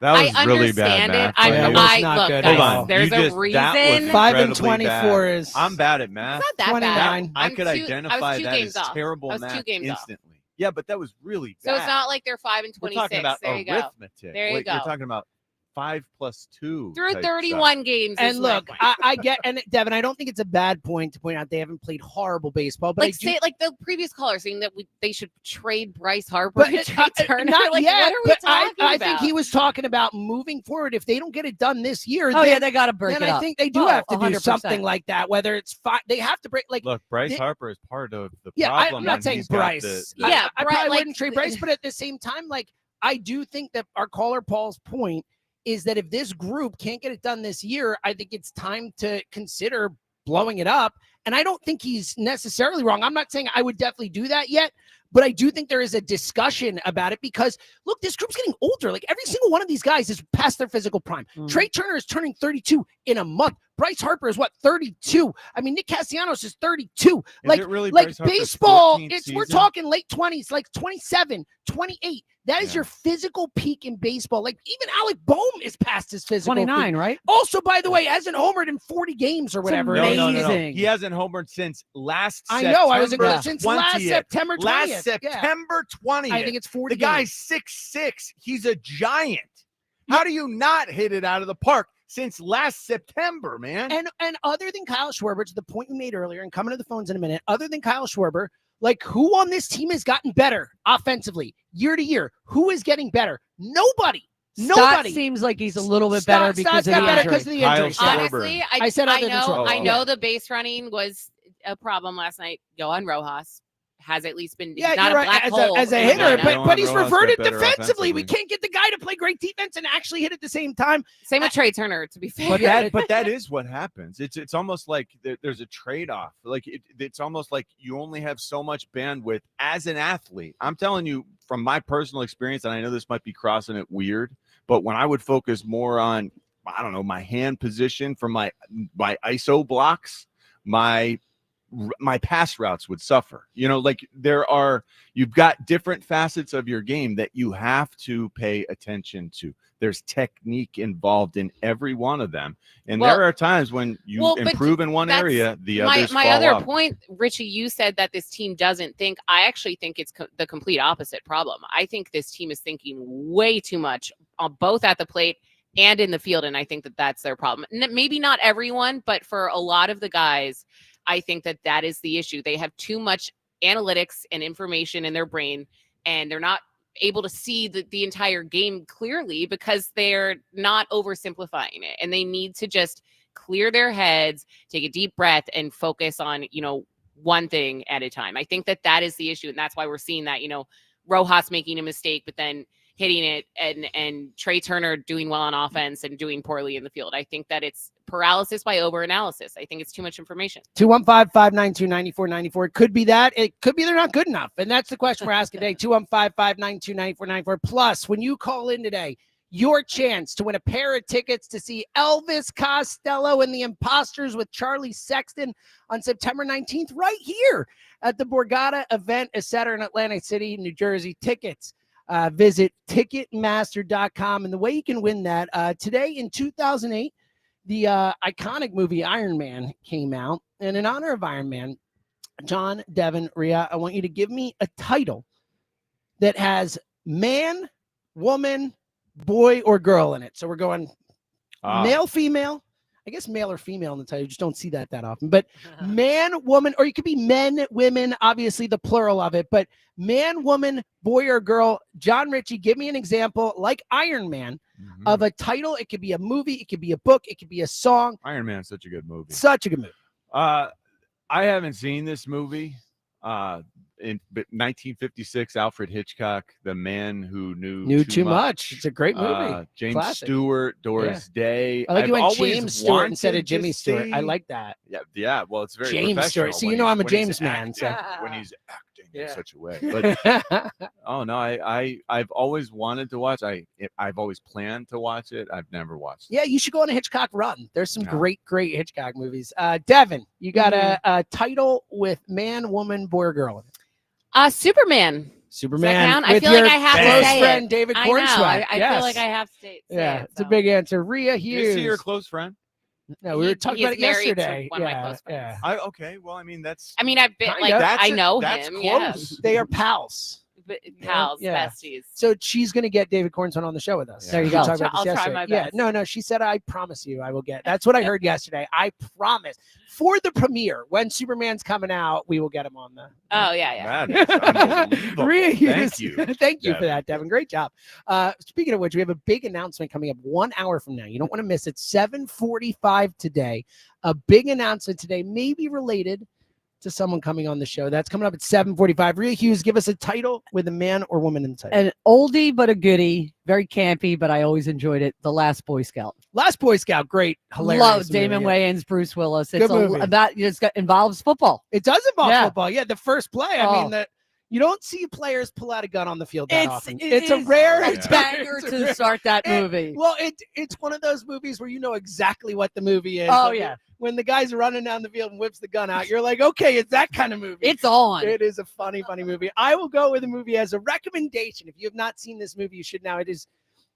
that was I really bad understand math. it. Look, guys, hold on. there's a reason. 5-24 is. I'm bad at math. It's not that 29. bad. I could identify that as off. terrible math instantly. Yeah, but that was really bad. So it's not like they're 5-26. We're talking about there you arithmetic. go. There you go. You're talking about 5 + 2 through 31 games. And look, I get, and Devin, I don't think it's a bad point to point out they haven't played horrible baseball, but like the previous caller saying that they should trade Bryce Harper, and trade Turner. Not like, yet, what are we talking I about? think he was talking about moving forward. If they don't get it done this year, they got to break it up. I think they do have to do 100%. something like that. Whether it's they have to break. Like, look, Bryce Harper is part of the I'm problem. not saying Bryce. I probably wouldn't trade Bryce, but at the same time, like, I do think that our caller Paul's point is that if this group can't get it done this year, I think it's time to consider blowing it up. And I don't think he's necessarily wrong. I'm not saying I would definitely do that yet, but I do think there is a discussion about it because, look, this group's getting older. Like, every single one of these guys is past their physical prime. Trey Turner is turning 32 in a month. Bryce Harper is what, 32? I mean, Nick Castellanos is 32. Is it really like Bryce Harper's baseball, 14th we're season? talking late 20s, like 27, 28. That is your physical peak in baseball. Like even Alec Boehm is past his physical 29, peak. right? Also, by the way, hasn't homered in 40 games or whatever. No. He hasn't homered since last I September know. I was since 20th. last September 20th. Last September 20th. I think it's 40 The guy's games. 6'6". He's a giant. How do you not hit it out of the park since last September, man? And other than Kyle Schwarber, to the point you made earlier, and coming to the phones in a minute, other than Kyle Schwarber, like who on this team has gotten better offensively year to year? Who is getting better? Nobody. Stott seems like he's a little bit better because of the injury. Honestly, I said I other than know Schwarber. I know the base running was a problem last night. Johan Rojas has at least been Yeah, not you're a black right. hole As a in the hitter, lineup. but he's Rojas reverted got better defensively. We offensively. can't get the guy to play great defense and actually hit at the same time. Same with Trey Turner, to be fair. But that is what happens. It's almost like there's a trade-off. Like it's almost like you only have so much bandwidth as an athlete. I'm telling you from my personal experience, and I know this might be crossing it weird, but when I would focus more on, I don't know, my hand position for my ISO blocks, my pass routes would suffer. Like you've got different facets of your game that you have to pay attention to. There's technique involved in every one of them. And there are times when you improve in one area, the others my fall other off. point, Richie, you said that this team doesn't think. I actually think it's the complete opposite problem. I think this team is thinking way too much on both at the plate and in the field. And I think that's their problem. Maybe not everyone, but for a lot of the guys, I think that is the issue. They have too much analytics and information in their brain, and they're not able to see the entire game clearly because they're not oversimplifying it. And they need to just clear their heads, take a deep breath, and focus on, one thing at a time. I think that is the issue. And that's why we're seeing that, Rojas making a mistake, but then hitting it, and Trey Turner doing well on offense and doing poorly in the field. I think that it's paralysis by overanalysis. I think it's too much information. 215-592-9494. It could be that. It could be they're not good enough. And that's the question we're asking today. 215-592-9494. Plus, when you call in today, your chance to win a pair of tickets to see Elvis Costello and the Imposters with Charlie Sexton on September 19th, right here at the Borgata Event Center in Atlantic City, New Jersey. Tickets. Visit Ticketmaster.com. And the way you can win that, today in 2008, the iconic movie Iron Man came out. And in honor of Iron Man, John, Devin, Rhea, I want you to give me a title that has man, woman, boy, or girl in it. So we're going male, female. I guess male or female in the title. You just don't see that often. But man, woman, or you could be men, women, obviously the plural of it. But man, woman, boy, or girl. John Ritchie, give me an example like Iron Man of a title. It could be a movie. It could be a book. It could be a song. Iron Man's such a good movie. Such a good movie. I haven't seen this movie. In 1956, Alfred Hitchcock, The Man Who Knew Too Much. It's a great movie. James Classic. Stewart, Doris Day. I like you went always James Stewart instead of wanted Jimmy to Stewart. see- I like that. Yeah. Well, it's very James professional Stewart. So when you know I'm a when he's James man. So. acting- when he's acting in such a way. But oh no, I've always wanted to watch. I've always planned to watch it. I've never watched it. Yeah, you should go on a Hitchcock run. There's some great Hitchcock movies. Devin, you got a title with man, woman, boy, or girl in it. Superman. Superman. I with feel like your I have to close say friend it. David I know. Cornswell. I feel like I have to say Yeah, it. it's a big answer. Rhea Hughes. Is he your close friend? No, we were talking about it yesterday. One of my close friends. Okay. Well, I mean, that's. I mean, I've been Kinda. I know that's him. close. Yeah. They are pals. Pals, Yeah. besties. So she's going to get David Cornswell on the show with us. There you We go. talked about this I'll try yesterday. my Yeah, best. no, she said, I promise you I will get. That's what I heard yesterday. I promise. For the premiere, when Superman's coming out, we will get him on the. Oh, yeah. That is unbelievable. Rhea Hughes. Thank you. Thank you for Devin. that, Devin. Great job. Speaking of which, we have a big announcement coming up 1 hour from now. You don't want to miss it. 7:45 today. A big announcement today, maybe related to someone coming on the show. That's coming up at 7:45. Rhea Hughes, give us a title with a man or woman in the title. An oldie but a goodie, very campy, but I always enjoyed it. The Last Boy Scout. Last Boy Scout, great, hilarious. Love Damon movie. Wayans, Bruce Willis. Good It's movie. involves football. It does involve Yeah. football. Yeah, the first play. I Oh. mean, You don't see players pull out a gun on the field that often. It's a rare banger to start that movie. It's one of those movies where you know exactly what the movie is. Oh, yeah. When the guy's running down the field and whips the gun out, you're like, okay, it's that kind of movie. It's on. It is a funny movie. I will go with a movie as a recommendation. If you have not seen this movie, you should now. It is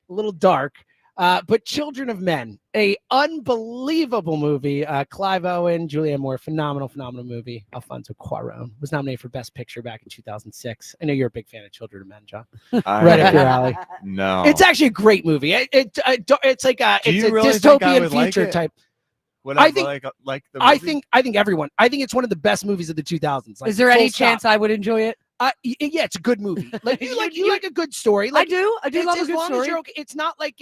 a little dark. But Children of Men, a unbelievable movie. Clive Owen, Julianne Moore, phenomenal movie. Alfonso Cuarón was nominated for Best Picture back in 2006. I know you're a big fan of Children of Men, John. Right up your alley. No, it's actually a great movie. It's like it's a really dystopian future like type. I think like the movie? I think everyone. I think it's one of the best movies of the 2000s. Is there any chance I would enjoy it? Yeah, it's a good movie. Like you like a good story. Like, I do love a good story. Okay. It's not like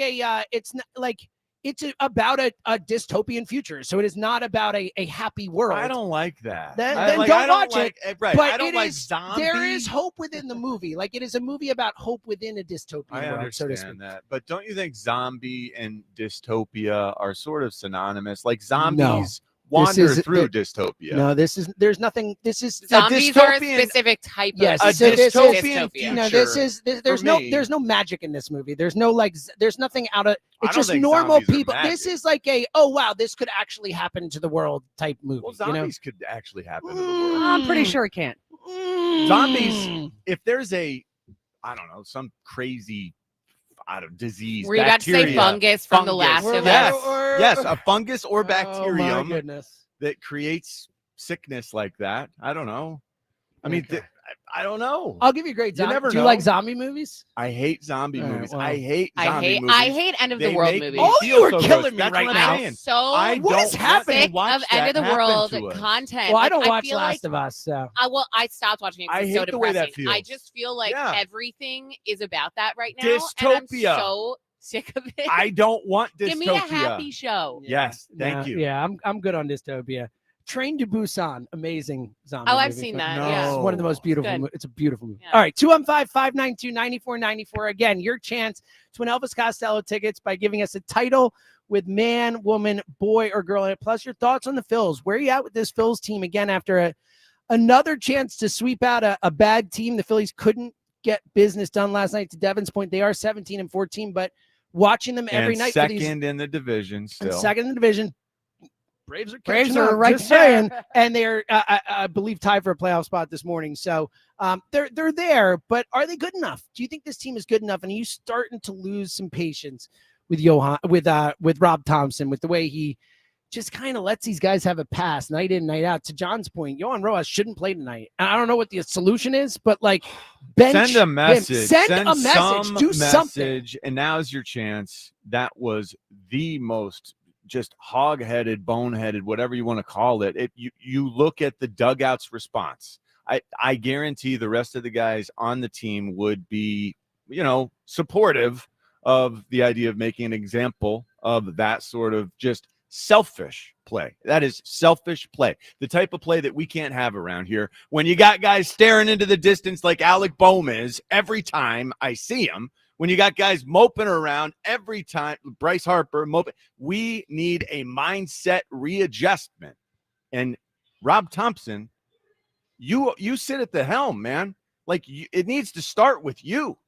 it's about a dystopian future. So it is not about a happy world. I don't like that. Then don't watch like, it. Right. But I don't like zombies. There is hope within the movie. Like it is a movie about hope within a dystopian world. I understand that. But don't you think zombie and dystopia are sort of synonymous? Like zombies wander through dystopia. No, there's nothing. This is zombies are a specific type of dystopian future. No, there's no magic in this movie. There's nothing out of it's just normal people. This is like this could actually happen to the world type movie. Well, zombies could actually happen to the world. I'm pretty sure it can't. Zombies, if there's some crazy disease. Were you about to say fungus from The Last of Us? Yes, a fungus or bacterium that creates sickness like that. I don't know. I mean, I don't know. I'll give you a great zombie. Do you like zombie movies? I hate zombie movies. Well, I hate movies. I hate end of the world movies. Oh, you are killing me right now. What is happening? Sick of end of the world content. Well, I don't watch Last of Us. So I stopped watching it because it's so depressing. I just feel like everything is about that right now. Dystopia. And I'm so sick of it. I don't want dystopia. Give me a happy show. Yes, thank you. Yeah, I'm good on dystopia. Train to Busan, amazing zombie. Oh, I've seen that. Yeah, it's one of the most beautiful. It's a beautiful movie. Yeah. All right, 215-592-9494. Again, your chance to win Elvis Costello tickets by giving us a title with man, woman, boy, or girl in it. Plus, your thoughts on the Phils. Where are you at with this Phils team again after another chance to sweep out a bad team? The Phillies couldn't get business done last night. To Devin's point, they are 17-14, but watching them every night. Second in the division still. Second in the division. Braves are right there, and they're I believe tied for a playoff spot this morning. So they're there, but are they good enough? Do you think this team is good enough? And are you starting to lose some patience with with Rob Thompson, with the way he just kind of lets these guys have a pass night in, night out? To John's point, Yohan Rojas shouldn't play tonight. I don't know what the solution is, but send a message. Send a message. Do something. And now's your chance. That was the most just hog-headed, boneheaded, whatever you want to call it. You look at the dugout's response. I guarantee the rest of the guys on the team would be, supportive of the idea of making an example of that sort of just selfish play. That is selfish play. The type of play that we can't have around here. When you got guys staring into the distance like Alec Bohm is every time I see him, when you got guys moping around every time, Bryce Harper moping, we need a mindset readjustment. And Rob Thompson, you sit at the helm, man. It needs to start with you.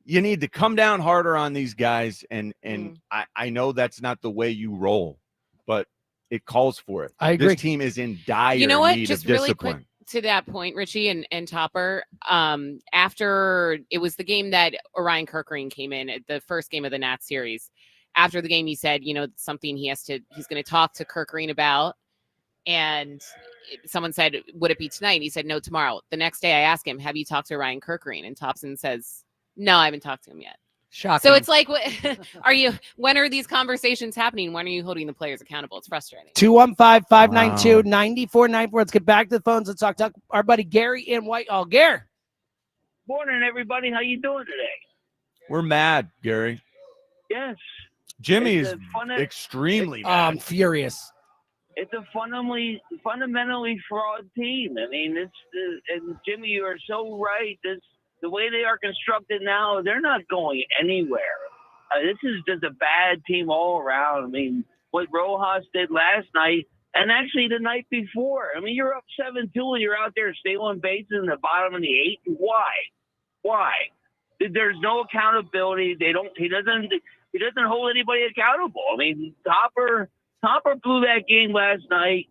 You need to come down harder on these guys, and I know that's not the way you roll, but it calls for it. I agree. This team is in dire need of discipline. Really quick to that point, Richie and Topper, after it was the game that Orion Kirkering came in at the first game of the Nats series. After the game, he said, something he's going to talk to Kirkering about. And someone said, would it be tonight? He said, no, tomorrow. The next day I asked him, have you talked to Orion Kirkering? And Thompson says, no, I haven't talked to him yet. Shocking. So it's like, when are these conversations happening? When are you holding the players accountable? It's frustrating. 215-592-9494. Let's get back to the phones. Let's talk to our buddy Gary in Whitehall. Gary. Morning, everybody. How you doing today? We're mad, Gary. Yes. Jimmy is extremely mad. I'm furious. It's a fundamentally flawed team. I mean, and Jimmy, you are so right. The way they are constructed now, they're not going anywhere. This is just a bad team all around. I mean, what Rojas did last night, And actually, the night before, I mean, you're up 7-2 and you're out there stealing bases in the bottom of the 8th. Why? There's no accountability. He doesn't hold anybody accountable. I mean, Topper blew that game last night,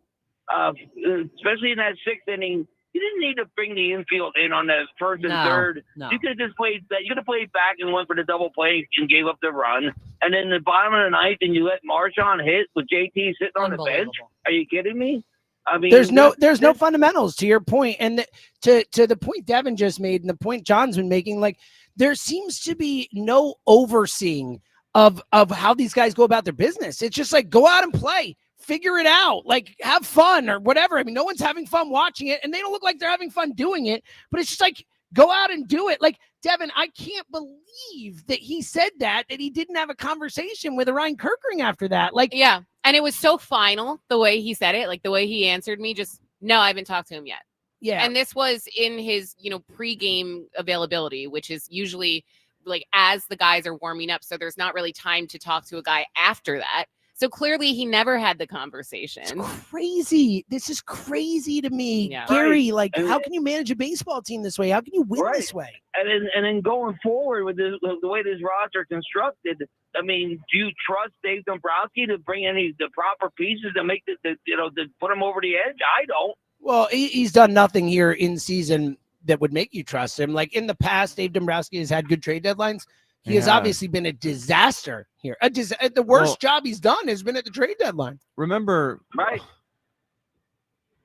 especially in that 6th inning. You didn't need to bring the infield in on the first and third. No. You could have just played that. You could have played back and went for the double play and gave up the run. And then the bottom of the 9th, and you let Marshawn hit with JT sitting on the bench. Are you kidding me? I mean, there's no fundamentals, to your point, and to the point Devin just made, and the point John's been making. Like, there seems to be no overseeing of how these guys go about their business. It's just like, go out and play. Figure it out, like have fun or whatever. I mean, no one's having fun watching it, and they don't look like they're having fun doing it, but it's just like, go out and do it. Like, Devin, I can't believe that he said that he didn't have a conversation with Ryan Kirkering after that. Like, yeah. And it was so final, the way he said it, like the way he answered me, just, no, I haven't talked to him yet. Yeah. And this was in his, pregame availability, which is usually like as the guys are warming up. So there's not really time to talk to a guy after that. So clearly he never had the conversation. It's crazy. This is crazy to me. Yeah. Gary, like, how can you manage a baseball team this way? How can you win this way? And then going forward with the way this roster constructed, I mean, do you trust Dave Dombrowski to bring the proper pieces to make to put him over the edge? I don't. Well, he's done nothing here in season that would make you trust him. Like, in the past, Dave Dombrowski has had good trade deadlines. He has obviously been a disaster here. The worst job he's done has been at the trade deadline. Remember, right?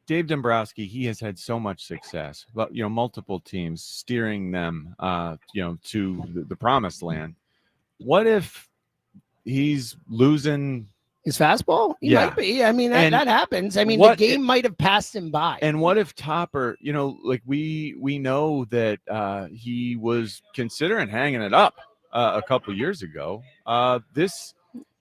Dave Dombrowski, he has had so much success, but multiple teams steering them, to the promised land. What if he's losing his fastball? He might be. I mean, that happens. I mean, the game might have passed him by. And what if Topper, like we know that he was considering hanging it up a couple years ago.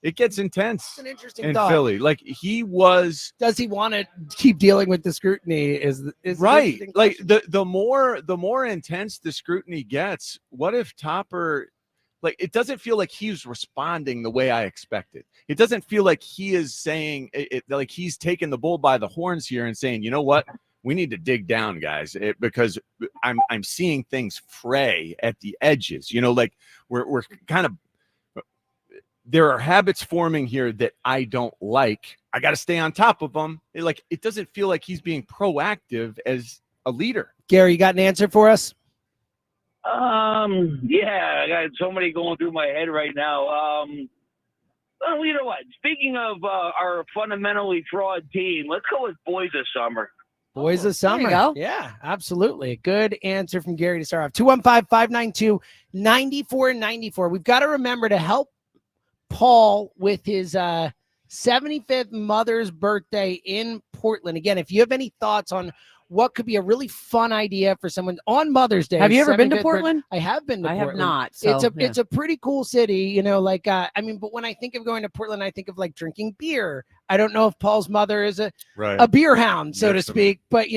It gets intense. It's an interesting in thought. Philly. Like, he was. Does he want to keep dealing with the scrutiny? Is right? Like, the more intense the scrutiny gets, what if Topper? Like, it doesn't feel like he's responding the way I expected. It doesn't feel like he is saying it like he's taking the bull by the horns here and saying, you know what? We need to dig down, guys, because I'm seeing things fray at the edges. Like we're kind of, there are habits forming here that I don't like. I got to stay on top of them. It doesn't feel like he's being proactive as a leader. Gary, you got an answer for us? Yeah, I got so many going through my head right now. Well, you know what? Speaking of our fundamentally flawed team, let's go with Boys of Summer. Boys of Summer. There you go. Yeah, absolutely. Good answer from Gary to start off. 215-592-9494. We've got to remember to help Paul with his 75th mother's birthday in Portland. Again, if you have any thoughts on what could be a really fun idea for someone on Mother's Day. Have you ever been to Portland? I have been to Portland. I have not. So, it's a pretty cool city, but when I think of going to Portland, I think of like drinking beer. I don't know if Paul's mother is a beer hound, so to speak, but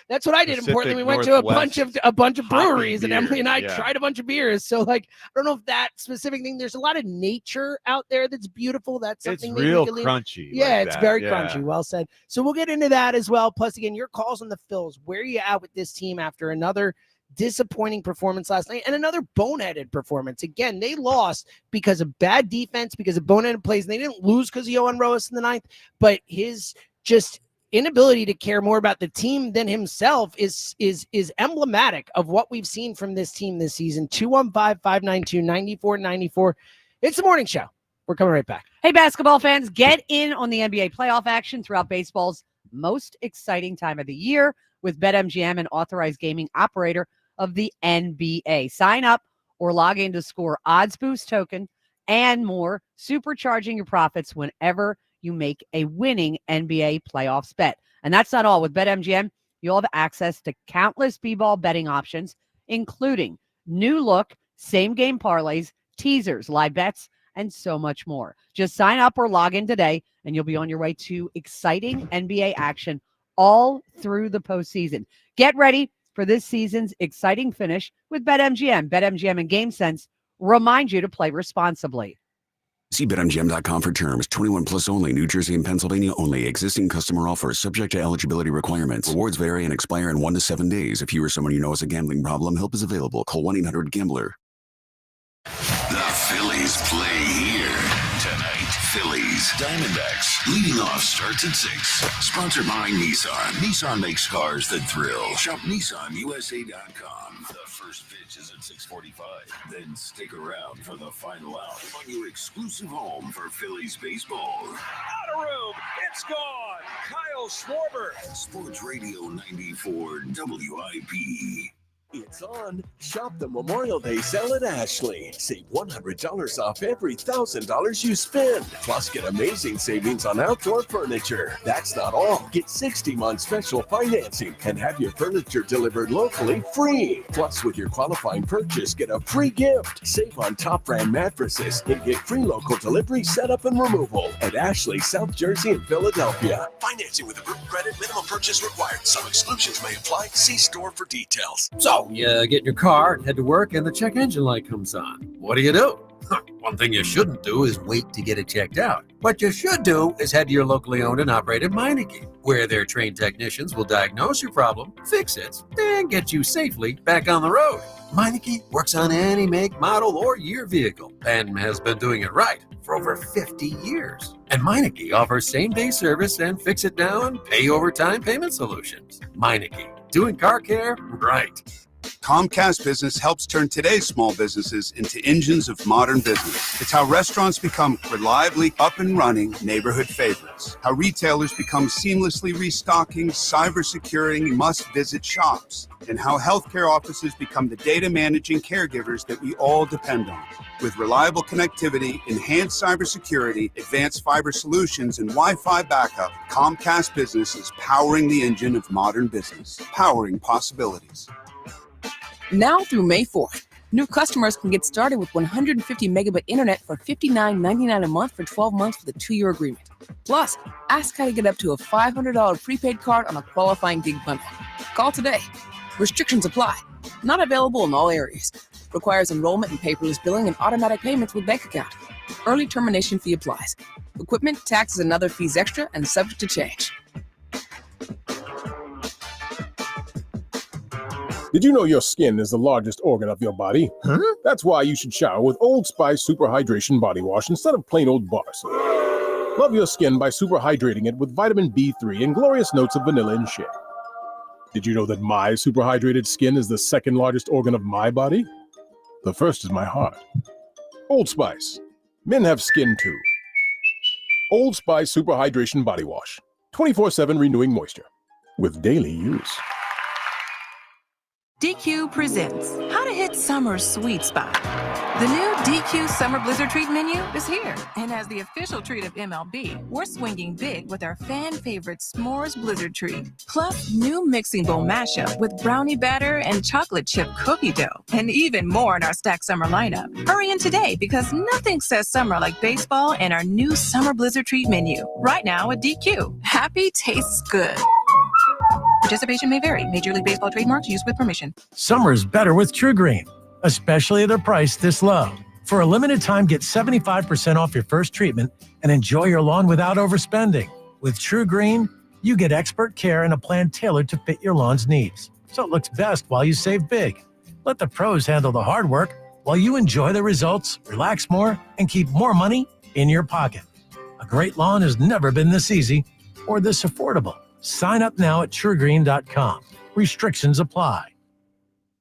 that's what I did in Portland. We went to a bunch of breweries, and Emily and I tried a bunch of beers. So I don't know if that specific thing. There's a lot of nature out there that's beautiful. That's something it's real crunchy. Yeah, it's very crunchy. Well said. So we'll get into that as well. Plus, again, your calls on the Phils. Where are you at with this team after another disappointing performance last night and another boneheaded performance? Again, they lost because of bad defense, because of boneheaded plays, and they didn't lose because of Yohan Rojas in the 9th, but his just inability to care more about the team than himself is emblematic of what we've seen from this team this season. 215-592-9494. It's the morning show. We're coming right back. Hey, basketball fans, get in on the NBA playoff action throughout baseball's most exciting time of the year with BetMGM, an authorized gaming operator of the NBA. Sign up or log in to score odds boost token and more, supercharging your profits whenever you make a winning NBA playoffs bet. And that's not all. With BetMGM, you'll have access to countless b-ball betting options, including new look, same game parlays, teasers, live bets, and so much more. Just sign up or log in today, and you'll be on your way to exciting NBA action all through the postseason. Get ready for this season's exciting finish with BetMGM. BetMGM and GameSense remind you to play responsibly. See BetMGM.com for terms. 21 plus only. New Jersey and Pennsylvania only. Existing customer offer subject to eligibility requirements. Rewards vary and expire in 1 to 7 days. If you or someone you know has a gambling problem, help is available. Call 1-800-GAMBLER. The Phillies play here tonight. Phillies, Diamondbacks. Leading off starts at 6. Sponsored by Nissan. Nissan makes cars that thrill. Shop NissanUSA.com. The first pitch is at 6:45. Then stick around for the final out on your exclusive home for Phillies baseball. Out of room. It's gone. Kyle Schwarber. Sports Radio 94 WIP. It's on. Shop the Memorial Day sale at Ashley. Save $100 off every $1,000 you spend. Plus, get amazing savings on outdoor furniture. That's not all. Get 60 months special financing and have your furniture delivered locally free. Plus, with your qualifying purchase, get a free gift. Save on top brand mattresses and get free local delivery, setup, and removal at Ashley, South Jersey, and Philadelphia. Financing with approved credit, minimum purchase required. Some exclusions may apply. See store for details. So, you get in your car and head to work and the check engine light comes on. What do? One thing you shouldn't do is wait to get it checked out. What you should do is head to your locally owned and operated Meineke, where their trained technicians will diagnose your problem, fix it, and get you safely back on the road. Meineke works on any make, model, or year vehicle and has been doing it right for over 50 years. And Meineke offers same-day service and fix-it-now and pay-over-time payment solutions. Meineke, doing car care right. Comcast Business helps turn today's small businesses into engines of modern business. It's how restaurants become reliably up and running neighborhood favorites. How retailers become seamlessly restocking, cyber-securing, must-visit shops. And how healthcare offices become the data managing caregivers that we all depend on. With reliable connectivity, enhanced cybersecurity, advanced fiber solutions, and Wi-Fi backup, Comcast Business is powering the engine of modern business, powering possibilities. Now through May 4th, new customers can get started with 150 megabit internet for $59.99 a month for 12 months with a 2-year agreement. Plus, ask how to get up to a $500 prepaid card on a qualifying gig bundle. Call today. Restrictions apply. Not available in all areas. Requires enrollment and paperless billing and automatic payments with bank account. Early termination fee applies. Equipment, taxes, and other fees extra and subject to change. Did you know your skin is the largest organ of your body? Huh? That's why you should shower with Old Spice Super Hydration Body Wash instead of plain old bar soap. Love your skin by super hydrating it with vitamin B3 and glorious notes of vanilla and shea. Did you know that my super hydrated skin is the second largest organ of my body? The first is my heart. Old Spice. Men have skin too. Old Spice Super Hydration Body Wash. 24/7 renewing moisture. With daily use. DQ presents How to Hit Summer's Sweet Spot. The new DQ Summer Blizzard Treat menu is here. And as the official treat of MLB, we're swinging big with our fan favorite S'mores Blizzard Treat. Plus, new mixing bowl mashup with brownie batter and chocolate chip cookie dough. And even more in our Stack Summer lineup. Hurry in today because nothing says summer like baseball and our new Summer Blizzard Treat menu. Right now at DQ. Happy tastes good. Participation may vary. Major League Baseball trademarks used with permission. Summer's better with True Green, especially at a price this low. For a limited time, get 75% off your first treatment and enjoy your lawn without overspending. With True Green, you get expert care and a plan tailored to fit your lawn's needs, so it looks best while you save big. Let the pros handle the hard work while you enjoy the results, relax more, and keep more money in your pocket. A great lawn has never been this easy or this affordable. Sign up now at truegreen.com. Restrictions apply.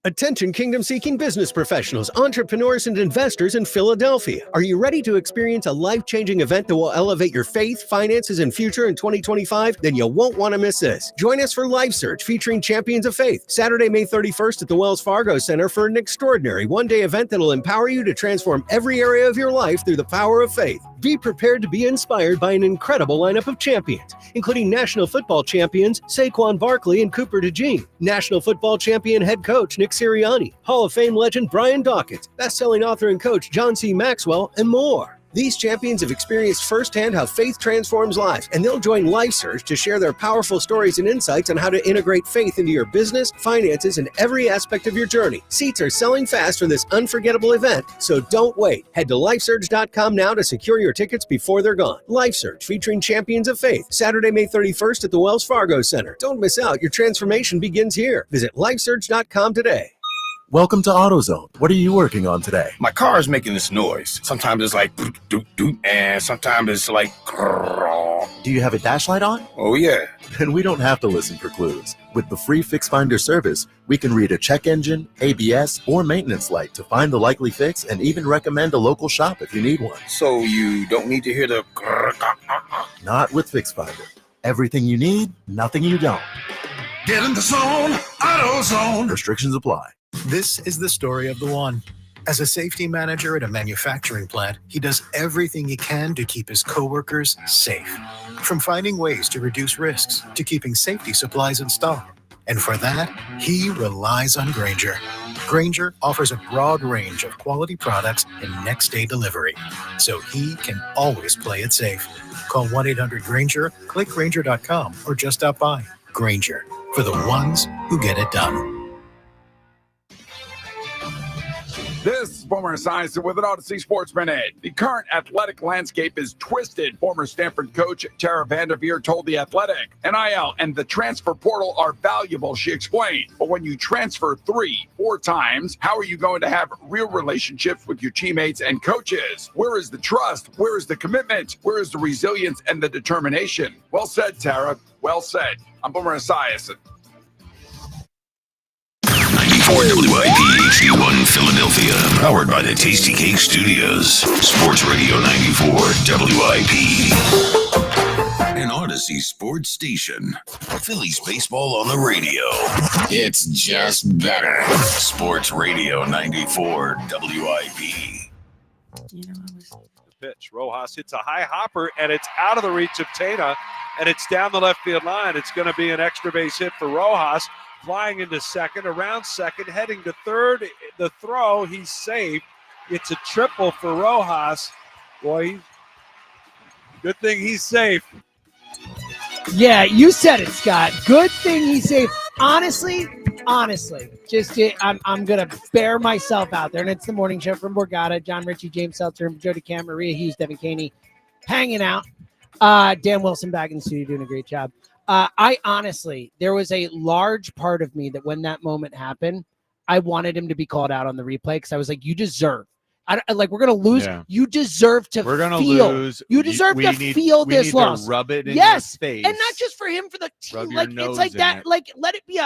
Attention kingdom-seeking business professionals, entrepreneurs, and investors in Philadelphia. Are you ready to experience a life-changing event that will elevate your faith, finances, and future in 2025? Then you won't want to miss this. Join us for Life Search featuring Champions of Faith, Saturday, May 31st at the Wells Fargo Center for an extraordinary one-day event that will empower you to transform every area of your life through the power of faith. Be prepared to be inspired by an incredible lineup of champions, including National Football champions Saquon Barkley and Cooper DeJean, National Football champion head coach Nick Sirianni, Hall of Fame legend Brian Dawkins, best-selling author and coach John C. Maxwell, and more. These champions have experienced firsthand how faith transforms lives, and they'll join LifeSurge to share their powerful stories and insights on how to integrate faith into your business, finances, and every aspect of your journey. Seats are selling fast for this unforgettable event, so don't wait. Head to lifesurge.com now to secure your tickets before they're gone. LifeSurge, featuring champions of faith, Saturday, May 31st at the Wells Fargo Center. Don't miss out. Your transformation begins here. Visit lifesurge.com today. Welcome to AutoZone. What are you working on today? My car is making this noise. Sometimes it's like doot doot, and sometimes it's like. Do you have a dash light on? Oh yeah. Then we don't have to listen for clues. With the free Fix Finder service, we can read a check engine, ABS, or maintenance light to find the likely fix and even recommend a local shop if you need one. So you don't need to hear the. Not with Fix Finder. Everything you need, nothing you don't. Get in the zone, AutoZone. Restrictions apply. This is the story of the one. As a safety manager at a manufacturing plant, he does everything he can to keep his coworkers safe. From finding ways to reduce risks to keeping safety supplies in stock. And for that, he relies on Grainger. Grainger offers a broad range of quality products and next-day delivery, so he can always play it safe. Call 1-800-GRAINGER, click Grainger.com, or just stop by. Grainger, for the ones who get it done. This is former Esiason with an Odyssey Sports Minute. The current athletic landscape is twisted. Former Stanford coach Tara Vanderveer told The Athletic. NIL and the transfer portal are valuable, she explained. But when you transfer 3-4 times, how are you going to have real relationships with your teammates and coaches? Where is the trust? Where is the commitment? Where is the resilience and the determination? Well said, Tara. Well said. I'm Boomer Esiason. 94 WIP HD1 Philadelphia, powered by the Tasty Cake Studios. Sports Radio 94 WIP. An Odyssey sports station. Phillies baseball on the radio. It's just better. Sports Radio 94 WIP. Pitch. Rojas hits a high hopper, and it's out of the reach of Tena, and it's down the left field line. It's going to be an extra base hit for Rojas. Flying into second, around second, heading to third. The throw, he's safe. It's a triple for Rojas. Boy, good thing he's safe. Yeah, you said it, Scott. Good thing he's safe. Honestly, just I'm going to bear myself out there, and it's the morning show from Borgata. John Ritchie, James Seltzer, Jody Cam, Maria Hughes, Devin Caney hanging out. Dan Wilson back in the studio doing a great job. I honestly, there was a large part of me that when that moment happened, I wanted him to be called out on the replay because I was like, you deserve. We're going to lose. Yeah. You deserve to We're going to lose. You deserve to feel this loss. Rub it in your face. And not just for him, for the team. Like, it's like that. It. Like, let it be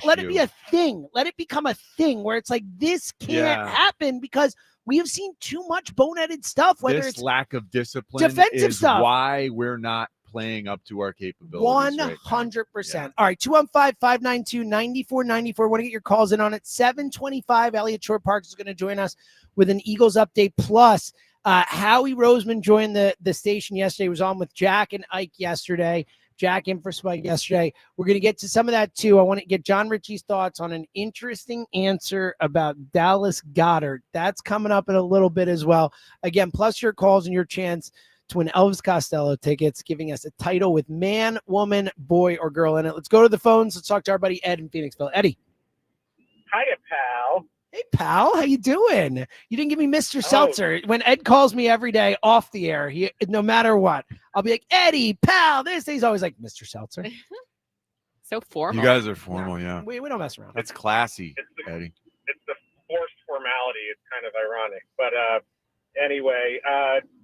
let it be a thing. Let it become a thing where it's like, this can't happen because we have seen too much boneheaded stuff. Whether it's lack of discipline, defensive stuff, why we're not playing up to our capabilities. 100%. Right. All right, 215-592-9494. Want to get your calls in on it. 7:25. Elliott Shore Parks is going to join us with an Eagles update. Plus, Howie Roseman joined the station yesterday. Was on with Jack and Ike yesterday. Jack in for Spike yesterday. We're going to get to some of that too. I want to get John Ritchie's thoughts on an interesting answer about Dallas Goedert. That's coming up in a little bit as well. Again, plus your calls and your chance to win Elvis Costello tickets, giving us a title with man, woman, boy, or girl in it. Let's go to the phones. Let's talk to our buddy Ed in Phoenixville. Eddie. Hiya, pal. Hey, pal. How you doing? You didn't give me Mr. Seltzer. When Ed calls me every day off the air, no matter what, I'll be like, Eddie, pal. He's always like, Mr. Seltzer. So formal. You guys are formal, yeah. We don't mess around. It's classy, Eddie. It's the forced formality. It's kind of ironic. But anyway,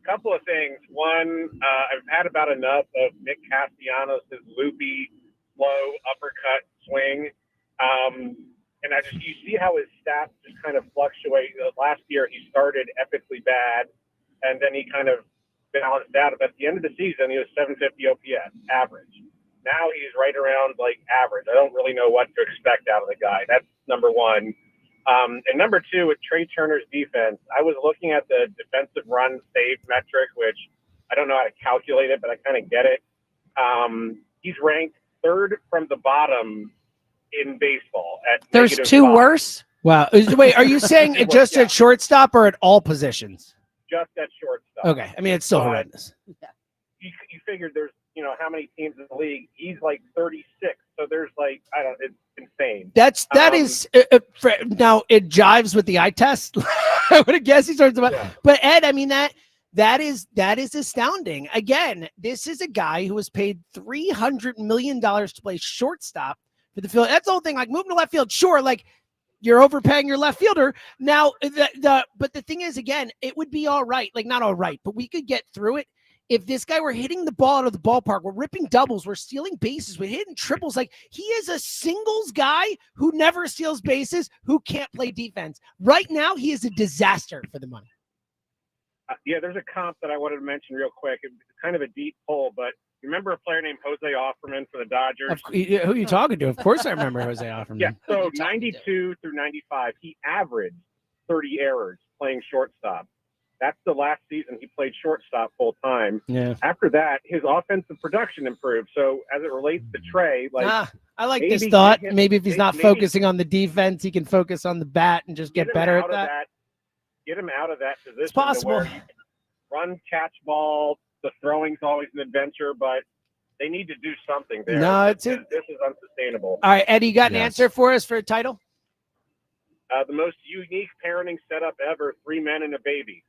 couple of things. One, I've had about enough of Nick Castellanos' loopy, slow uppercut swing. And you see how his stats just kind of fluctuate. Last year, he started epically bad, and then he kind of balanced out. But at the end of the season, he was 750 OPS, average. Now he's right around like average. I don't really know what to expect out of the guy. That's number one. And number two, with Trey Turner's defense, I was looking at the defensive run save metric, which I don't know how to calculate it, but I kind of get it. He's ranked third from the bottom in baseball. There's two worse? Wow. Wait, are you saying just at shortstop or at all positions? just at shortstop. Okay. I mean, it's still horrendous. You figured there's, how many teams in the league? He's like 36. So there's like, it's insane. That is now it jives with the eye test. I would have guessed he starts about, but Ed, I mean, that is astounding. Again, this is a guy who was paid $300 million to play shortstop for the field. That's the whole thing. Like moving to left field, sure. Like you're overpaying your left fielder. Now, but the thing is, again, it would be all right. Like not all right, but we could get through it if this guy were hitting the ball out of the ballpark. We're ripping doubles. We're stealing bases. We're hitting triples. Like he is a singles guy who never steals bases, who can't play defense. Right now, he is a disaster for the money. There's a comp that I wanted to mention real quick. It's kind of a deep pull, but you remember a player named Jose Offerman for the Dodgers? Who are you talking to? Of course I remember Jose Offerman. Yeah, so 92 through 95, he averaged 30 errors playing shortstop. That's the last season he played shortstop full time. Yeah. After that, his offensive production improved. So as it relates to Trey, I like this thought. Maybe if he's not focusing on the defense, he can focus on the bat and just get better at that. Get him out of that position. It's possible. Where you can run, catch ball. The throwing's always an adventure, but they need to do something there. No, this is unsustainable. All right, Eddie, you got an answer for us for a title? The most unique parenting setup ever: 3 men and a baby.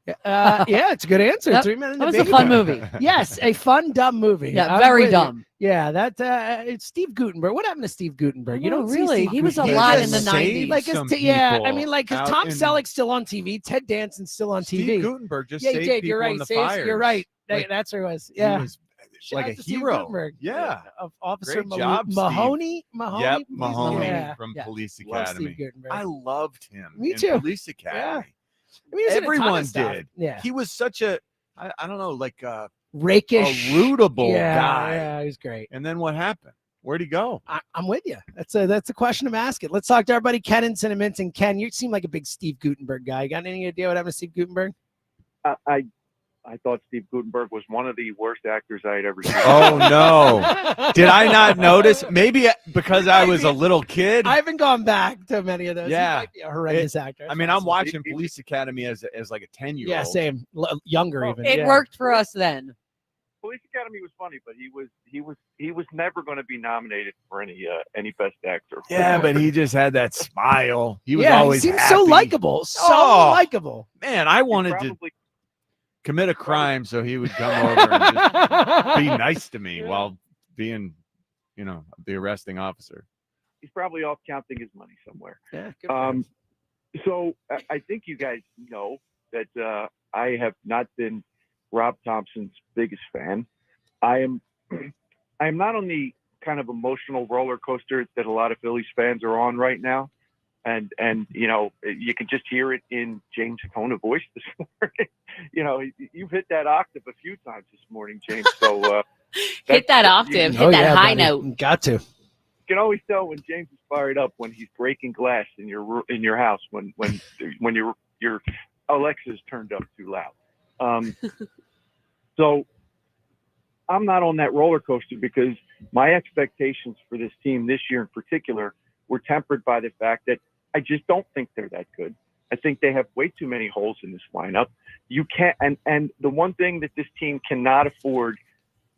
It's a good answer. Yep. 3 Men and That a was Baby. a fun movie. Yes, a fun, dumb movie. Yeah, very dumb. Yeah, it's Steve Gutenberg. What happened to Steve Gutenberg? You don't see really. Steve He was a Gutenberg. lot in the 90s. Like, I mean, like, because Tom Selleck's still on TV, Ted Danson's still on TV. Steve Gutenberg just saved people you're right. in the fires. You're right. Like, that's who it was. Yeah, he was Shout like out a to Steve hero. Gutenberg. Yeah, of Officer Great job, Steve. Mahoney. Mahoney. Yep, Mahoney Yeah. from Police Love Steve Academy. Gutenberg. I loved him. Me in too. Police Academy. Yeah. I mean, Everyone did. Yeah. He was such a, I don't know, like a rakish, rootable guy. Yeah, he's great. And then what happened? Where'd he go? I'm with you. That's a question I'm asking. Let's talk to our buddy Ken in Cinnamon. Ken, you seem like a big Steve Gutenberg guy. You got any idea what happened to Steve Gutenberg? I thought Steve Gutenberg was one of the worst actors I had ever seen. Oh, no. Did I not notice? Maybe because I was a little kid. I haven't gone back to many of those. Yeah. He might be a horrendous actor. I mean, I'm watching Police Academy as like a 10-year-old. Yeah, same. Younger even. It worked for us then. Police Academy was funny, but he was never going to be nominated for any best actor. Yeah, but he just had that smile. He was he always seems happy. so likable. So likable. Man, I wanted to commit a crime so he would come over and just be nice to me while being, the arresting officer. He's probably off counting his money somewhere. Yeah. So I think you guys know that I have not been Rob Thompson's biggest fan. I am not on the kind of emotional roller coaster that a lot of Phillies fans are on right now. And you can just hear it in James' tone of voice this morning. You've hit that octave a few times this morning, James. So hit that octave, hit that high note. Got to. You can always tell when James is fired up when he's breaking glass in your house when your Alexa's turned up too loud. So I'm not on that roller coaster because my expectations for this team this year in particular were tempered by the fact that I just don't think they're that good. I think they have way too many holes in this lineup. You can't, and the one thing that this team cannot afford,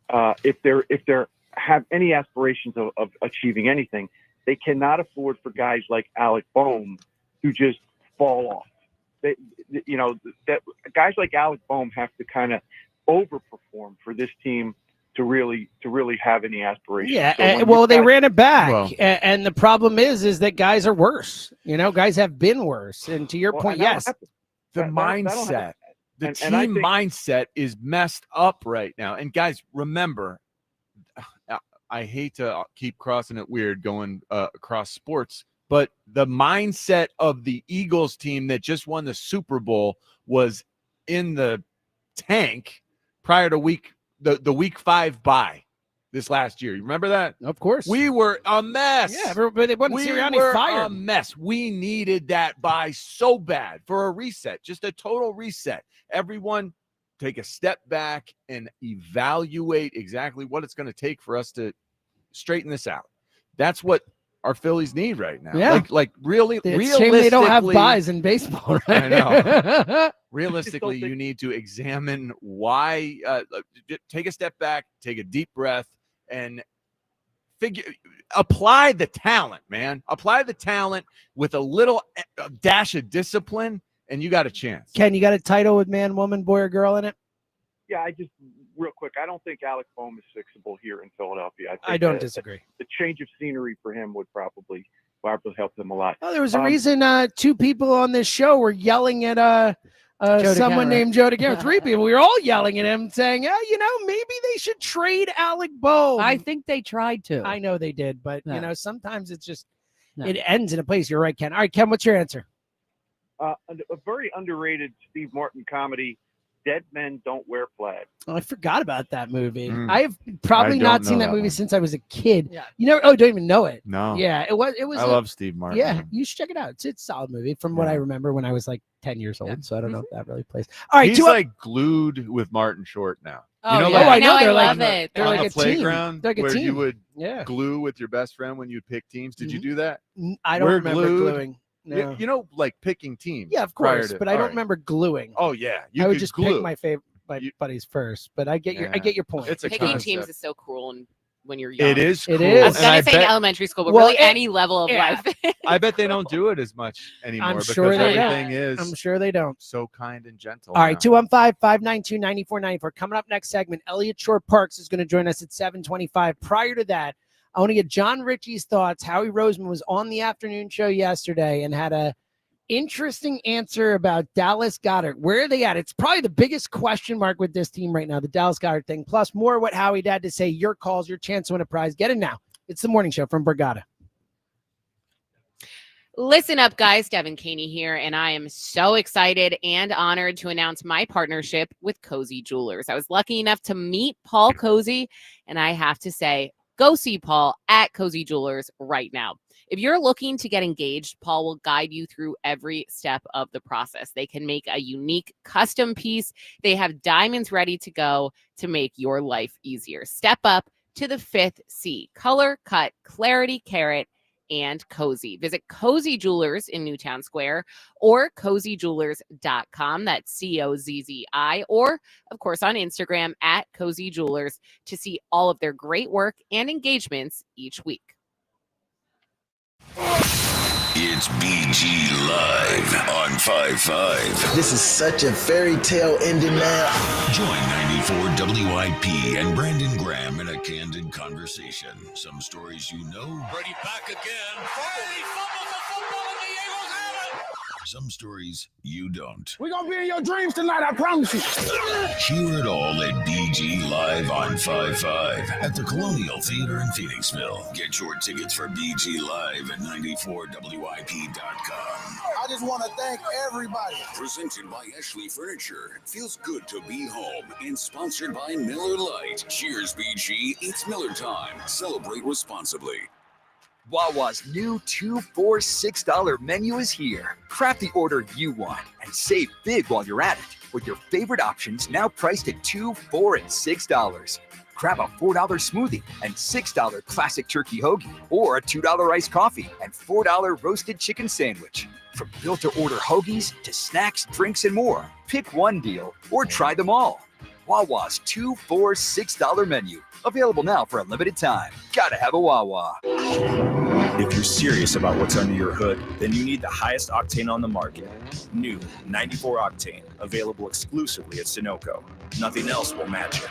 if they're have any aspirations of achieving anything, they cannot afford for guys like Alec Bohm to just fall off. That guys like Alec Bohm have to kind of overperform for this team to really have any aspirations. Yeah, they ran it back, and the problem is that guys are worse. Guys have been worse. And to your point, yes, the mindset, the team mindset is messed up right now. And guys, remember, I hate to keep crossing it weird going across sports, but the mindset of the Eagles team that just won the Super Bowl was in the tank prior to the week 5 bye this last year. You remember that? Of course. We were a mess. Yeah, everybody wanted Sirianni fired. A mess. We needed that bye so bad for a reset, just a total reset. Everyone take a step back and evaluate exactly what it's going to take for us to straighten this out. That's what our Phillies need right now. Yeah. Like really, it's realistically. shame they don't have buys in baseball, right? I know. realistically, you need to examine why. Take a step back, take a deep breath, and apply the talent, man. Apply the talent with a little dash of discipline, and you got a chance. Ken, you got a title with man, woman, boy, or girl in it? Yeah, real quick, I don't think Alec Bohm is fixable here in Philadelphia. I don't disagree. The change of scenery for him would probably help them a lot. Oh, there was a reason two people on this show were yelling at someone named Joe DeGuerra. 3 people. We were all yelling at him saying, maybe they should trade Alec Bohm. I think they tried to. I know they did, but, sometimes it's just it ends in a place. You're right, Ken. All right, Ken, what's your answer? A very underrated Steve Martin comedy, Dead Men Don't Wear Plaid. Oh, I forgot about that movie. Mm. I've probably not seen that movie since I was a kid. Yeah. Don't even know it. No. Yeah, it was. I love Steve Martin. Yeah, you should check it out. It's a solid movie from what I remember when I was like 10 years old. So I don't know if that really plays. All right, he's like glued with Martin Short now. Oh, you know, yeah. like, I know. They're I like, love it. They're on like the a playground team. They're like a where team. you would glue with your best friend when you'd pick teams. Did you do that? I don't remember gluing. No. You know, like picking teams. Yeah, of course, but I don't remember gluing. Oh yeah, I would just pick my buddies first. But I get your point. It's a picking concept. teams is so cruel when you're young. It is. It cool. is. I was gonna say in elementary school, but really any level of life. I bet they don't do it as much anymore. I'm sure because they everything don't. is I'm sure they don't. So kind and gentle. All right, 215-592-9494. Coming up next segment, Elliot Shore-Parks is going to join us at 7:25. Prior to that, I want to get John Ritchie's thoughts. Howie Roseman was on the afternoon show yesterday and had a interesting answer about Dallas Goedert. Where are they at? It's probably the biggest question mark with this team right now, the Dallas Goedert thing. Plus more what Howie had to say, your calls, your chance to win a prize. Get in now. It's the morning show from Borgata. Listen up, guys. Devin Caney here, and I am so excited and honored to announce my partnership with Cozy Jewelers. I was lucky enough to meet Paul Cozy, and I have to say, go see Paul at Cozy Jewelers right now. If you're looking to get engaged, Paul will guide you through every step of the process. They can make a unique custom piece. They have diamonds ready to go to make your life easier. Step up to the 5th C: color, cut, clarity, carat, and cozy. Visit Cozy Jewelers in Newtown Square or cozyjewelers.com. That's COZZI, or of course on Instagram at Cozy Jewelers to see all of their great work and engagements each week. It's BG Live on 5-5. This is such a fairy tale ending now. Join 94 WIP and Brandon Graham in a candid conversation. Some stories you know. Brady back again. He fumbles the football and the Eagles have it. Some stories you don't. We're going to be in your dreams tonight, I promise you. Hear it all at BG Live on 5-5 at the Colonial Theater in Phoenixville. Get your tickets for BG Live at 94WIP.com. I just want to thank everybody. Presented by Ashley Furniture. Feels good to be home. And sponsored by Miller Lite. Cheers, BG. It's Miller time. Celebrate responsibly. Wawa's new $2 for $6 menu is here. Craft the order you want and save big while you're at it with your favorite options now priced at $2, $4, and $6. Grab a $4 smoothie and $6 classic turkey hoagie, or a $2 iced coffee and $4 roasted chicken sandwich. From built-to-order hoagies to snacks, drinks, and more, pick one deal or try them all. Wawa's $2 for $6 menu. Available now for a limited time. Gotta have a Wawa. If you're serious about what's under your hood, then you need the highest octane on the market. New 94 Octane, available exclusively at Sunoco. Nothing else will match it.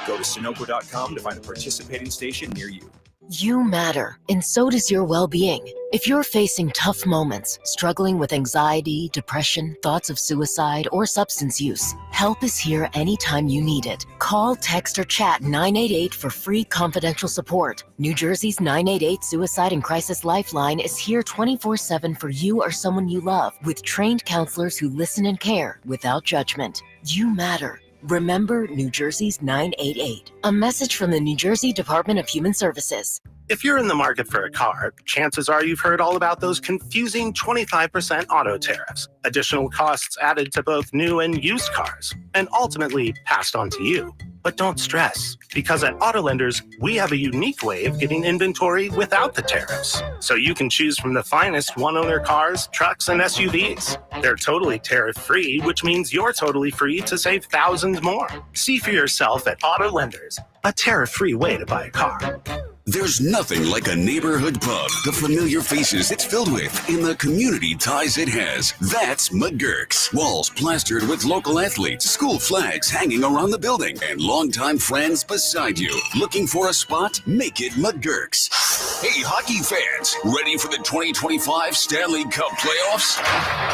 Go to Sunoco.com to find a participating station near you. You matter, and so does your well-being. If you're facing tough moments, struggling with anxiety, depression, thoughts of suicide, or substance use, help is here anytime you need it. Call, text, or chat 988 for free confidential support. New Jersey's 988 Suicide and Crisis Lifeline is here 24/7 for you or someone you love, with trained counselors who listen and care without judgment. You matter. Remember New Jersey's 988. A message from the New Jersey Department of Human Services. If you're in the market for a car, chances are you've heard all about those confusing 25% auto tariffs, additional costs added to both new and used cars, and ultimately passed on to you. But don't stress, because at Auto Lenders, we have a unique way of getting inventory without the tariffs. So you can choose from the finest one-owner cars, trucks, and SUVs. They're totally tariff-free, which means you're totally free to save thousands more. See for yourself at Auto Lenders, a tariff-free way to buy a car. There's nothing like a neighborhood pub, the familiar faces it's filled with, and the community ties it has. That's McGurk's. Walls plastered with local athletes, school flags hanging around the building, and longtime friends beside you. Looking for a spot? Make it McGurk's. Hey, hockey fans, ready for the 2025 Stanley Cup playoffs?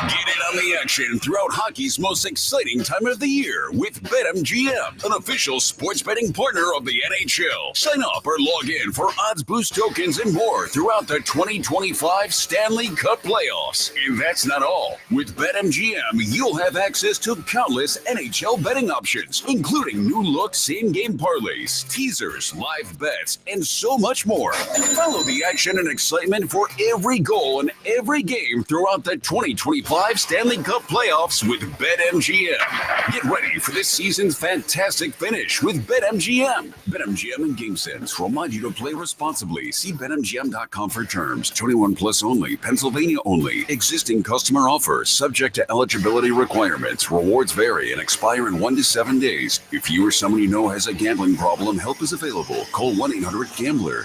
Get in on the action throughout hockey's most exciting time of the year with BetMGM, an official sports betting partner of the NHL. Sign up or log in for odds boost tokens and more throughout the 2025 Stanley Cup playoffs. And that's not all. With BetMGM, you'll have access to countless NHL betting options, including new look same-game parlays, teasers, live bets, and so much more. Follow the action and excitement for every goal and every game throughout the 2025 Stanley Cup playoffs with BetMGM. Get ready for this season's fantastic finish with BetMGM. BetMGM and GameSense remind you to play responsibly. See BetMGM.com for terms. 21 plus only. Pennsylvania only. Existing customer offer subject to eligibility requirements. Rewards vary and expire in 1 to 7 days. If you or someone you know has a gambling problem, help is available. Call 1-800-GAMBLER.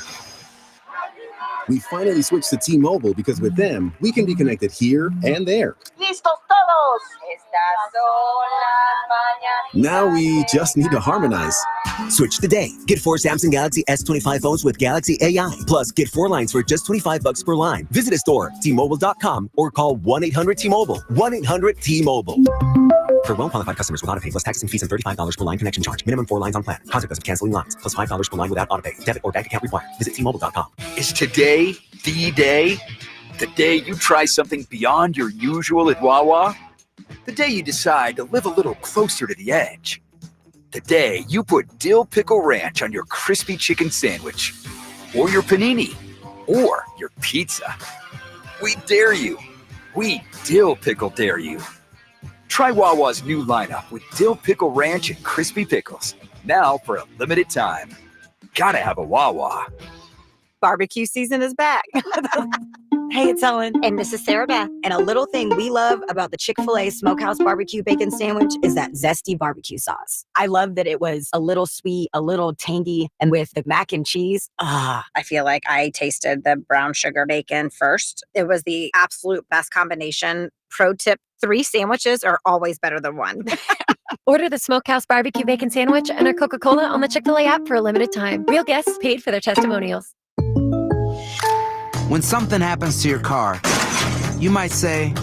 We finally switched to T-Mobile because with them, we can be connected here and there. ¡Listos todos! Estas son las mañanitas. Now we just need to harmonize. Switch today. Get 4 Samsung Galaxy S25 phones with Galaxy AI. Plus, get 4 lines for just $25 per line. Visit a store, T-Mobile.com, or call 1-800-T-Mobile. 1-800-T-Mobile. For well-qualified customers with autopay plus taxes and fees and $35 per line connection charge. Minimum 4 lines on plan. Consequence of canceling lines. Plus $5 per line without autopay. Debit or bank account required. Visit T-Mobile.com. Is today the day? The day you try something beyond your usual at Wawa? The day you decide to live a little closer to the edge? The day you put dill pickle ranch on your crispy chicken sandwich? Or your panini? Or your pizza? We dare you. We dill pickle dare you. Try Wawa's new lineup with dill pickle ranch and crispy pickles. Now for a limited time. Gotta have a Wawa. Barbecue season is back. Hey, it's Ellen. And this is Sarah Beth. And a little thing we love about the Chick-fil-A Smokehouse Barbecue Bacon Sandwich is that zesty barbecue sauce. I love that it was a little sweet, a little tangy, and with the mac and cheese. I feel like I tasted the brown sugar bacon first. It was the absolute best combination. Pro tip, 3 sandwiches are always better than 1. Order the Smokehouse Barbecue Bacon Sandwich and a Coca-Cola on the Chick-fil-A app for a limited time. Real guests paid for their testimonials. When something happens to your car, you might say,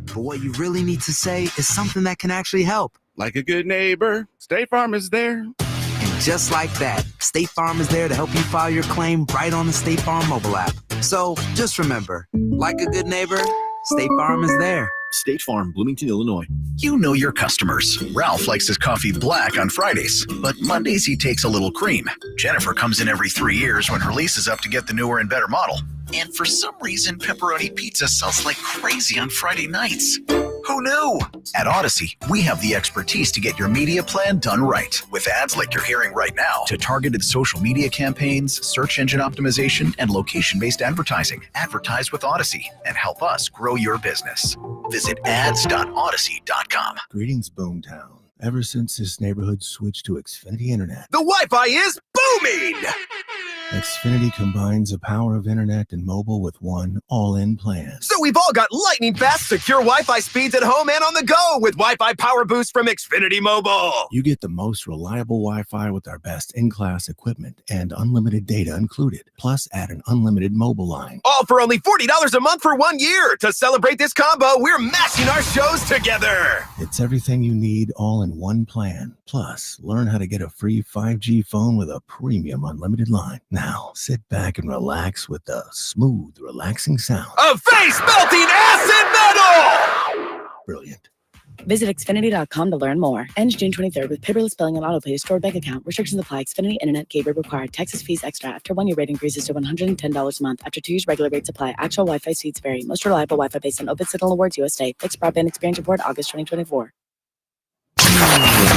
but what you really need to say is something that can actually help. Like a good neighbor, State Farm is there. And just like that, State Farm is there to help you file your claim right on the State Farm mobile app. So just remember, like a good neighbor, State Farm is there. State Farm, Bloomington, Illinois. You know your customers. Ralph likes his coffee black on Fridays, but Mondays he takes a little cream. Jennifer comes in every 3 years when her lease is up to get the newer and better model. And for some reason, pepperoni pizza sells like crazy on Friday nights. Who knew? At Odyssey, we have the expertise to get your media plan done right. With ads like you're hearing right now, to targeted social media campaigns, search engine optimization, and location-based advertising. Advertise with Odyssey and help us grow your business. Visit ads.odyssey.com. Greetings, Boomtown. Ever since this neighborhood switched to Xfinity Internet, the Wi-Fi is booming! Xfinity combines the power of internet and mobile with one all-in plan. So we've all got lightning-fast, secure Wi-Fi speeds at home and on the go with Wi-Fi Power Boost from Xfinity Mobile. You get the most reliable Wi-Fi with our best in-class equipment and unlimited data included. Plus, add an unlimited mobile line. All for only $40 a month for 1 year. To celebrate this combo, we're mashing our shows together. It's everything you need all in one plan. Plus, learn how to get a free 5G phone with a premium unlimited line. Now, sit back and relax with the smooth, relaxing sound of face-melting acid metal! Brilliant. Visit Xfinity.com to learn more. Ends June 23rd with paperless billing and autopay stored bank account. Restrictions apply. Xfinity Internet gateway required. Taxes, fees extra. After 1 year rate increases to $110 a month. After 2 years, regular rates apply. Actual Wi-Fi speeds vary. Most reliable Wi-Fi based on Open Signal Awards USA. Fixed broadband experience report August 2024.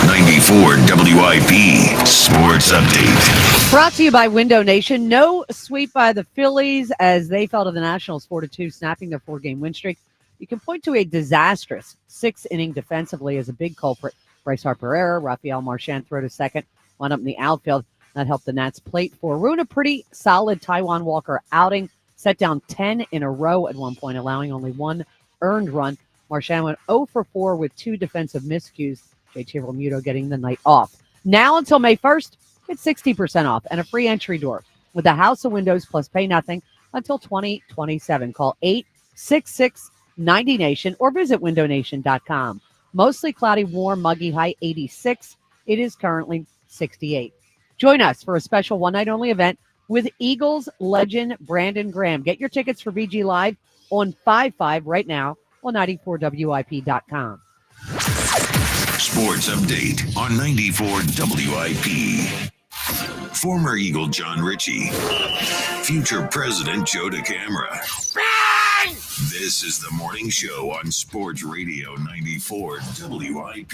94 WIP Sports Update. Brought to you by Window Nation. No sweep by the Phillies as they fell to the Nationals 4-2, snapping their 4-game win streak. You can point to a disastrous 6-inning defensively as a big culprit. Bryce Harper error, Rafael Marchand throw to second, wound up in the outfield. That helped the Nats plate for ruin a pretty solid Taijuan Walker outing. Set down 10 in a row at one point, allowing only one earned run. Marchand went 0 for 4 with 2 defensive miscues. JT Realmuto getting the night off. Now until May 1st, get 60% off and a free entry door with the House of Windows plus pay nothing until 2027. Call 866-90Nation or visit windownation.com. Mostly cloudy, warm, muggy, high 86. It is currently 68. Join us for a special one-night-only event with Eagles legend Brandon Graham. Get your tickets for BG Live on 5-5 right now on 94WIP.com. Sports Update on 94 WIP. Former Eagle John Ritchie. Future President Joe DeCamara. This is the morning show on Sports Radio 94 WIP.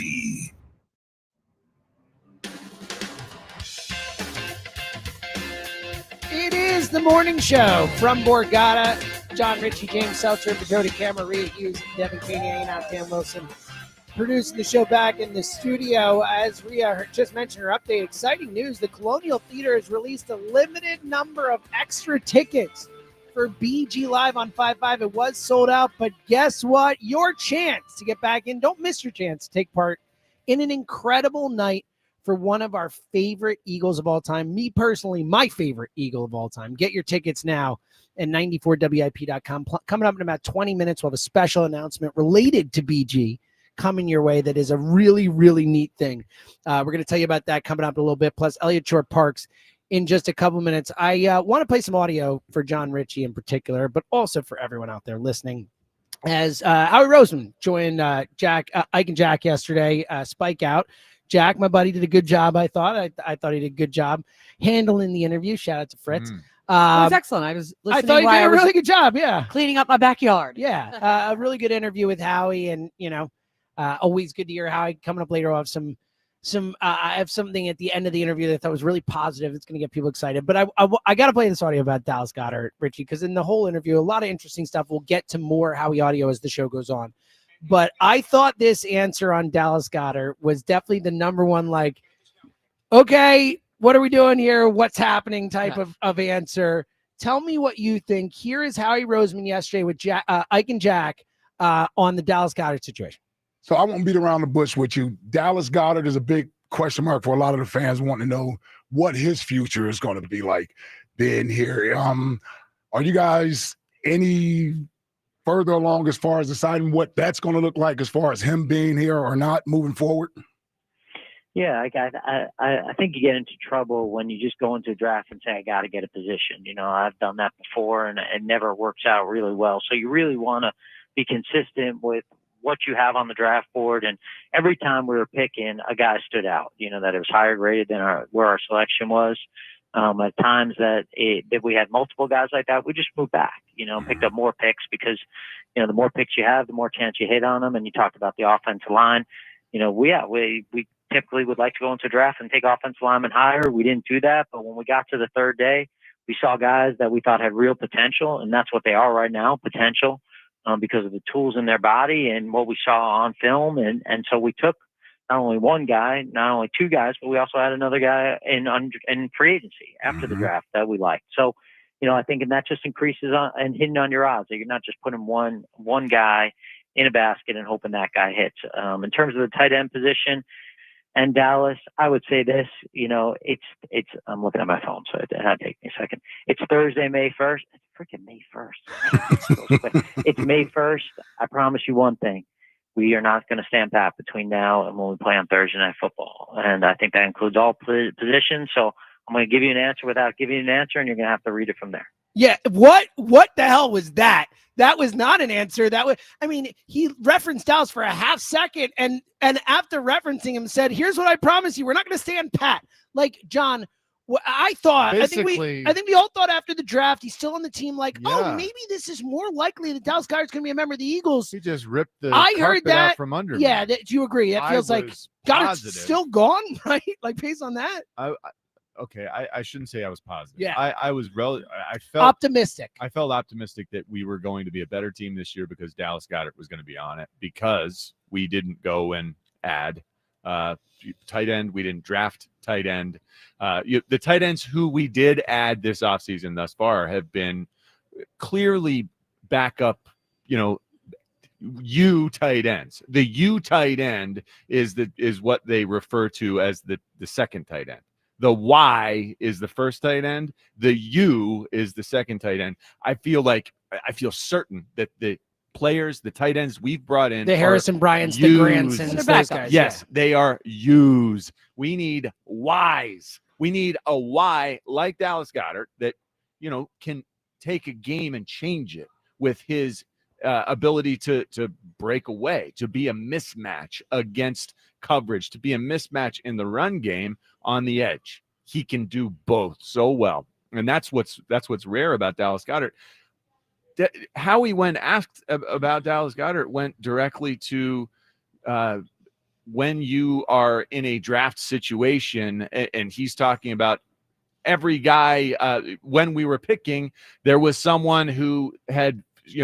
It is the morning show from Borgata. John Ritchie, James Seltzer, Jody Camera, Rhea Hughes, Devin Kane, out Dan Wilson. Producing the show back in the studio. As Rhea just mentioned her update, exciting news. The Colonial Theater has released a limited number of extra tickets for BG Live on 5-5. It was sold out, but guess what? Your chance to get back in. Don't miss your chance to take part in an incredible night for one of our favorite Eagles of all time. Me personally, my favorite Eagle of all time. Get your tickets now at 94WIP.com. Coming up in about 20 minutes, we'll have a special announcement related to BG coming your way that is a really, really neat thing. We're going to tell you about that coming up in a little bit, plus Elliott Shore Parks in just a couple minutes. I want to play some audio for John Ritchie in particular, but also for everyone out there listening. As Howie Roseman joined Ike and Jack yesterday, Spike out. Jack, my buddy, did a good job, I thought. I thought he did a good job handling the interview. Shout out to Fritz. It was excellent. I was listening. I thought he did a really good job, yeah. Cleaning up my backyard. Yeah, a really good interview with Howie, and, always good to hear Howie. Coming up later, I'll have I have something at the end of the interview that I thought was really positive. It's going to get people excited. But I got to play this audio about Dallas Goedert, Richie, because in the whole interview, a lot of interesting stuff. We'll get to more Howie audio as the show goes on. But I thought this answer on Dallas Goedert was definitely the number one, like, okay, what are we doing here? What's happening type of answer. Tell me what you think. Here is Howie Roseman yesterday with Ike and Jack on the Dallas Goedert situation. So I won't beat around the bush with you. Dallas Goedert is a big question mark for a lot of the fans wanting to know what his future is going to be like being here. Are you guys any further along as far as deciding what that's going to look like as far as him being here or not moving forward? Yeah, I think you get into trouble when you just go into a draft and say, I got to get a position. I've done that before, and it never works out really well. So you really want to be consistent with what you have on the draft board. And every time we were picking, a guy stood out, that it was higher graded than where our selection was. At times that we had multiple guys like that, we just moved back, picked up more picks because, the more picks you have, the more chance you hit on them. And you talked about the offensive line. We typically would like to go into draft and take offensive linemen higher. We didn't do that. But when we got to the third day, we saw guys that we thought had real potential. And that's what they are right now, potential, because of the tools in their body and what we saw on film. And so we took not only one guy, not only two guys, but we also had another guy in free agency after the draft that we liked. So, I think, and that just increases and hitting on your odds. You're not just putting one guy in a basket and hoping that guy hits. In terms of the tight end position and Dallas, I would say this, it's I'm looking at my phone, so it had to take me a second. It's Thursday, May 1st. It's freaking May 1st. It's May 1st. I promise you one thing. We are not going to stand pat between now and when we play on Thursday Night Football. And I think that includes all positions. So I'm going to give you an answer without giving you an answer, and you're going to have to read it from there. Yeah. What the hell was that? That was not an answer. He referenced Dallas for a half second and after referencing him said, here's what I promise you. We're not going to stand pat. Like, John, I think we all thought after the draft, he's still on the team. Like, oh, maybe this is more likely that Dallas Goedert's going to be a member of the Eagles. He just ripped the I heard carpet that out from under me. Yeah, do you agree? That feels like Goddard's still gone, right? Like, based on that. Okay, I shouldn't say I was positive. Yeah. I felt optimistic. I felt optimistic that we were going to be a better team this year because Dallas Goedert was going to be on it, because we didn't go and add tight end. We didn't draft tight end. The tight ends who we did add this offseason thus far have been clearly backup, U tight ends. The U tight end is what they refer to as the second tight end. The Y is the first tight end. The U is the second tight end. I feel certain that the players, the tight ends we've brought in, the Harrison Bryants, the Gransons, those guys. Yes, they are U's. We need Y's. We need a Y like Dallas Goedert that, can take a game and change it with his ability to break away, to be a mismatch against coverage, to be a mismatch in the run game on the edge. He can do both so well, and that's what's rare about Dallas Goedert. Howie, when asked about Dallas Goedert, went directly to when you are in a draft situation, and he's talking about every guy. When we were picking, there was someone who had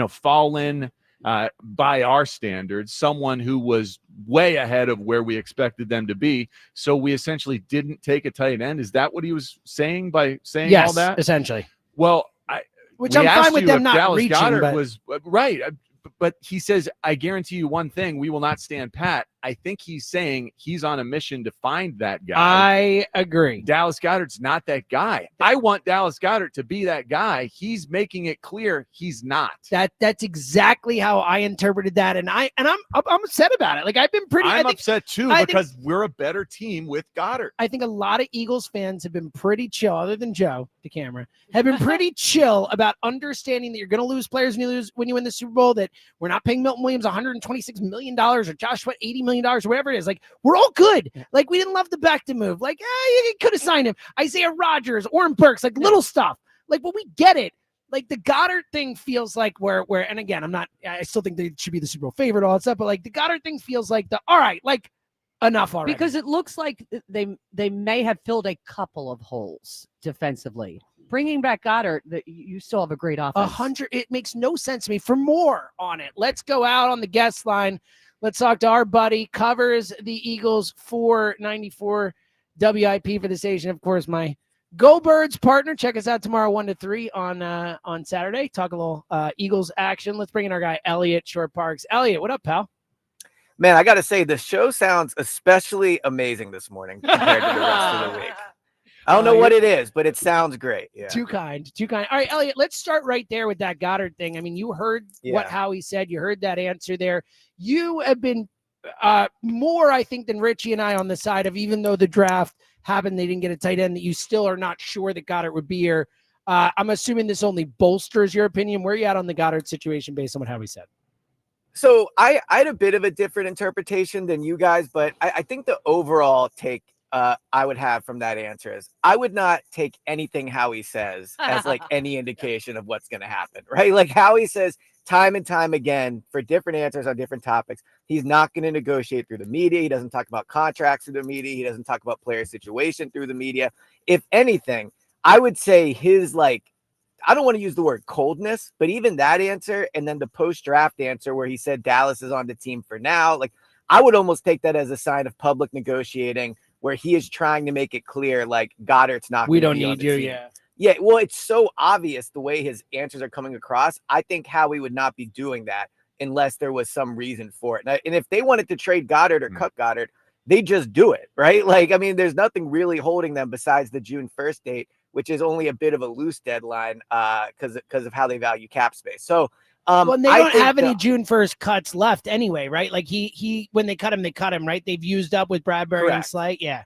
fallen by our standards, someone who was way ahead of where we expected them to be. So we essentially didn't take a tight end. Is that what he was saying by saying all that? Yes, essentially. Well, which I'm fine with them not Dallas reaching. Goedert was right. But he says, I guarantee you one thing, we will not stand pat. I think he's saying he's on a mission to find that guy. I agree. Dallas Goedert's not that guy. I want Dallas Goedert to be that guy. He's making it clear he's not. That's exactly how I interpreted that, and I'm upset about it. Like, I've been pretty. I'm upset too because we're a better team with Goedert. I think a lot of Eagles fans have been pretty chill, other than Joe, the camera, have been pretty chill about understanding that you're going to lose players when you win the Super Bowl. That we're not paying Milton Williams $126 million or Josh Sweat $80 million or whatever it is. Like, we're all good. Like, we didn't love the Becton move. Like, you could have signed him. Isaiah Rodgers, Oren Burks, like little stuff. Like, but we get it. Like, the Goedert thing feels like where, and again, I still think they should be the Super Bowl favorite, all that stuff, but like the Goedert thing feels like all right, like enough already. Because it looks like they may have filled a couple of holes defensively. Bringing back Goedert, you still have a great offense. 100. It makes no sense to me. For more on it, let's go out on the guest line. Let's talk to our buddy, covers the Eagles for 94 WIP for the station. Of course, my Go Birds partner. Check us out tomorrow 1 to 3 on Saturday. Talk a little Eagles action. Let's bring in our guy Elliot Short Parks. Elliot, what up, pal? Man, I got to say, the show sounds especially amazing this morning compared to the rest of the week. I don't know what it is, but it sounds great. Yeah. Too kind. All right, Elliot, let's start right there with that Goedert thing. I mean, you heard what Howie said. You heard that answer there. You have been more, I think, than Richie and I on the side of, even though the draft happened, they didn't get a tight end, that you still are not sure that Goedert would be here. I'm assuming this only bolsters your opinion. Where are you at on the Goedert situation based on what Howie said? So I had a bit of a different interpretation than you guys, but I think the overall take I would have from that answer is I would not take anything Howie says as like any indication of what's going to happen, right? Like Howie says time and time again for different answers on different topics, he's not going to negotiate through the media. He doesn't talk about contracts through the media. He doesn't talk about player situation through the media. If anything, I would say his, like, I don't want to use the word coldness, but even that answer and then the post-draft answer where he said Dallas is on the team for now, like I would almost take that as a sign of public negotiating where he is trying to make it clear, like, Goedert's not. We don't need you. Yeah. Yeah. Well, it's so obvious the way his answers are coming across. I think Howie would not be doing that unless there was some reason for it. And if they wanted to trade Goedert or cut Goedert, they just do it, right? Like, I mean, there's nothing really holding them besides the June 1st date, which is only a bit of a loose deadline because of how they value cap space. So, well, they don't have any June 1st cuts left anyway, right? Like he when they cut him, right? They've used up with Bradbury and Slate. Yeah.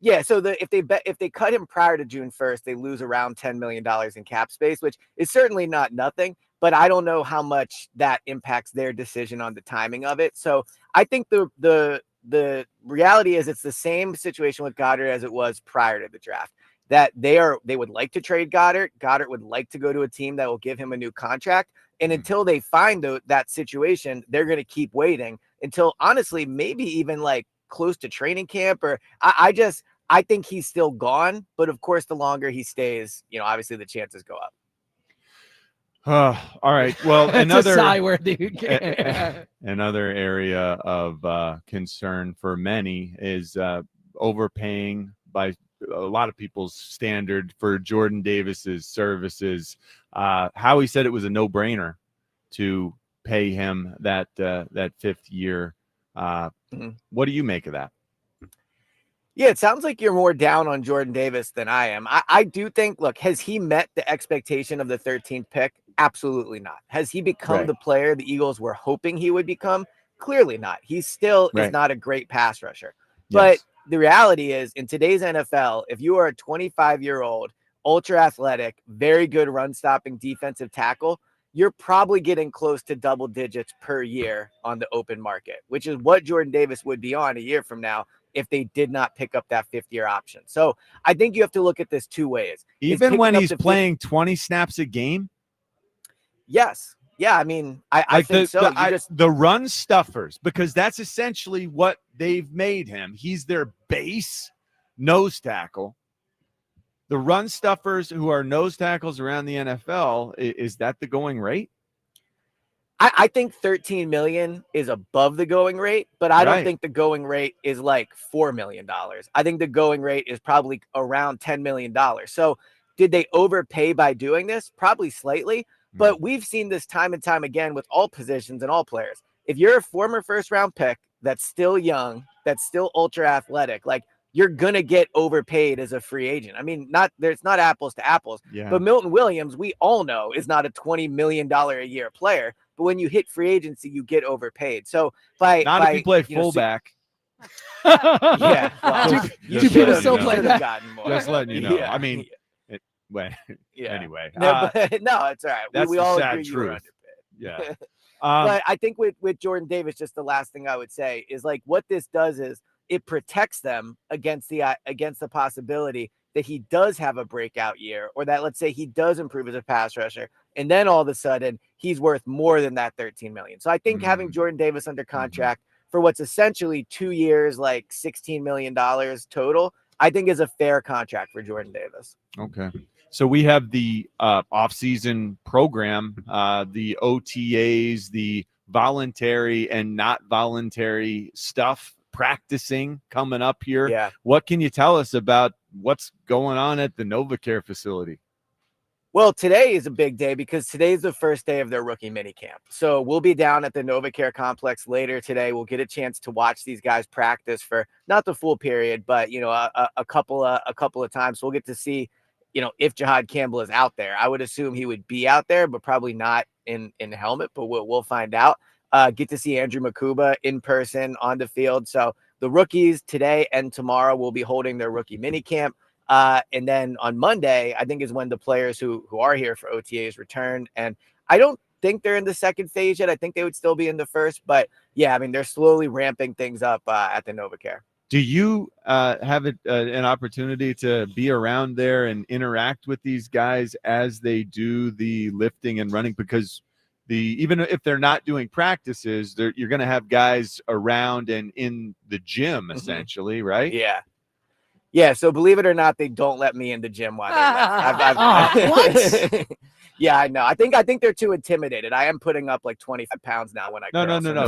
Yeah, so if they cut him prior to June 1st, they lose around $10 million in cap space, which is certainly not nothing, but I don't know how much that impacts their decision on the timing of it. So I think the reality is it's the same situation with Goddard as it was prior to the draft. That they would like to trade Goddard. Goddard would like to go to a team that will give him a new contract. And until they find that situation, they're going to keep waiting until, honestly, maybe even like close to training camp. Or I think he's still gone. But of course, the longer he stays, obviously the chances go up. All right. Well, another another area of concern for many is overpaying by a lot of people's standard for Jordan Davis's services. Howie said it was a no-brainer to pay him that 5th year. What do you make of that? Yeah, it sounds like you're more down on Jordan Davis than I am. I do think, look, has he met the expectation of the 13th pick? Absolutely not. Has he become the player the Eagles were hoping he would become? Clearly not. He still is not a great pass rusher. But the reality is, in today's NFL, if you are a 25-year-old, ultra athletic, very good run-stopping defensive tackle, you're probably getting close to double digits per year on the open market, which is what Jordan Davis would be on a year from now if they did not pick up that 5th-year option. So I think you have to look at this two ways. Even when he's playing 20 snaps a game? Yes. Yeah, I mean, I think so. The run stuffers, because that's essentially what they've made him. He's their base nose tackle. The run stuffers who are nose tackles around the NFL, is that the going rate? I think $13 million is above the going rate, but I don't think the going rate is like $4 million. I think the going rate is probably around $10 million. So did they overpay by doing this? Probably slightly, but we've seen this time and time again with all positions and all players. If you're a former first-round pick that's still young, that's still ultra athletic, like, you're going to get overpaid as a free agent. I mean, there's not apples to apples, but Milton Williams, we all know, is not a $20 million a year player. But when you hit free agency, you get overpaid. So if you play fullback. Well, do people still play that? Just letting you know. Yeah. I mean, anyway. No, it's all right. That's we all sad agree truth. you were underpaid. Yeah. But I think with Jordan Davis, just the last thing I would say is, like, what this does is it protects them against the possibility that he does have a breakout year, or that, let's say, he does improve as a pass rusher, and then all of a sudden he's worth more than that $13 million. So I think having Jordan Davis under contract for what's essentially 2 years, like $16 million total, I think is a fair contract for Jordan Davis. Okay. So we have the off-season program, the OTAs, the voluntary and not voluntary stuff, practicing coming up here. Yeah. What can you tell us about what's going on at the NovaCare facility? Well, today is a big day because today's the first day of their rookie minicamp. So we'll be down at the NovaCare complex later today. We'll get a chance to watch these guys practice for not the full period, but a couple of times. So we'll get to see, if Jihad Campbell is out there. I would assume he would be out there, but probably not in helmet. But we'll find out. Get to see Andrew Makuba in person on the field. So the rookies today and tomorrow will be holding their rookie minicamp. And then on Monday, I think, is when the players who are here for OTAs return. And I don't think they're in the second phase yet. I think they would still be in the first. But yeah, I mean, they're slowly ramping things up at the NovaCare. Do you have an opportunity to be around there and interact with these guys as they do the lifting and running? Because even if they're not doing practices, you're going to have guys around and in the gym, essentially, right? Yeah. Yeah, so believe it or not, they don't let me in the gym while they're What? Yeah, I know. I think they're too intimidated. I am putting up like 25 pounds now when I No.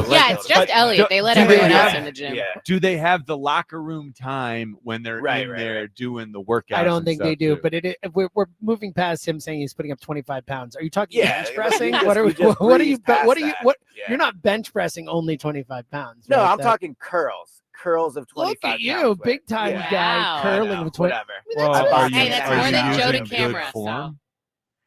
Yeah, it's just Elliot. They let everyone else in the gym. Yeah. Do they have the locker room time when they're in there doing the workouts? I don't think they do, too? but we're moving past him saying he's putting up 25 pounds. Are you talking bench pressing? You're not bench pressing only 25 pounds. No, right? I'm talking curls of 25 Look at pounds. you, big time guy, curling with 20. Whatever. Well, Hey, that's more than Joe to camera. So. Form?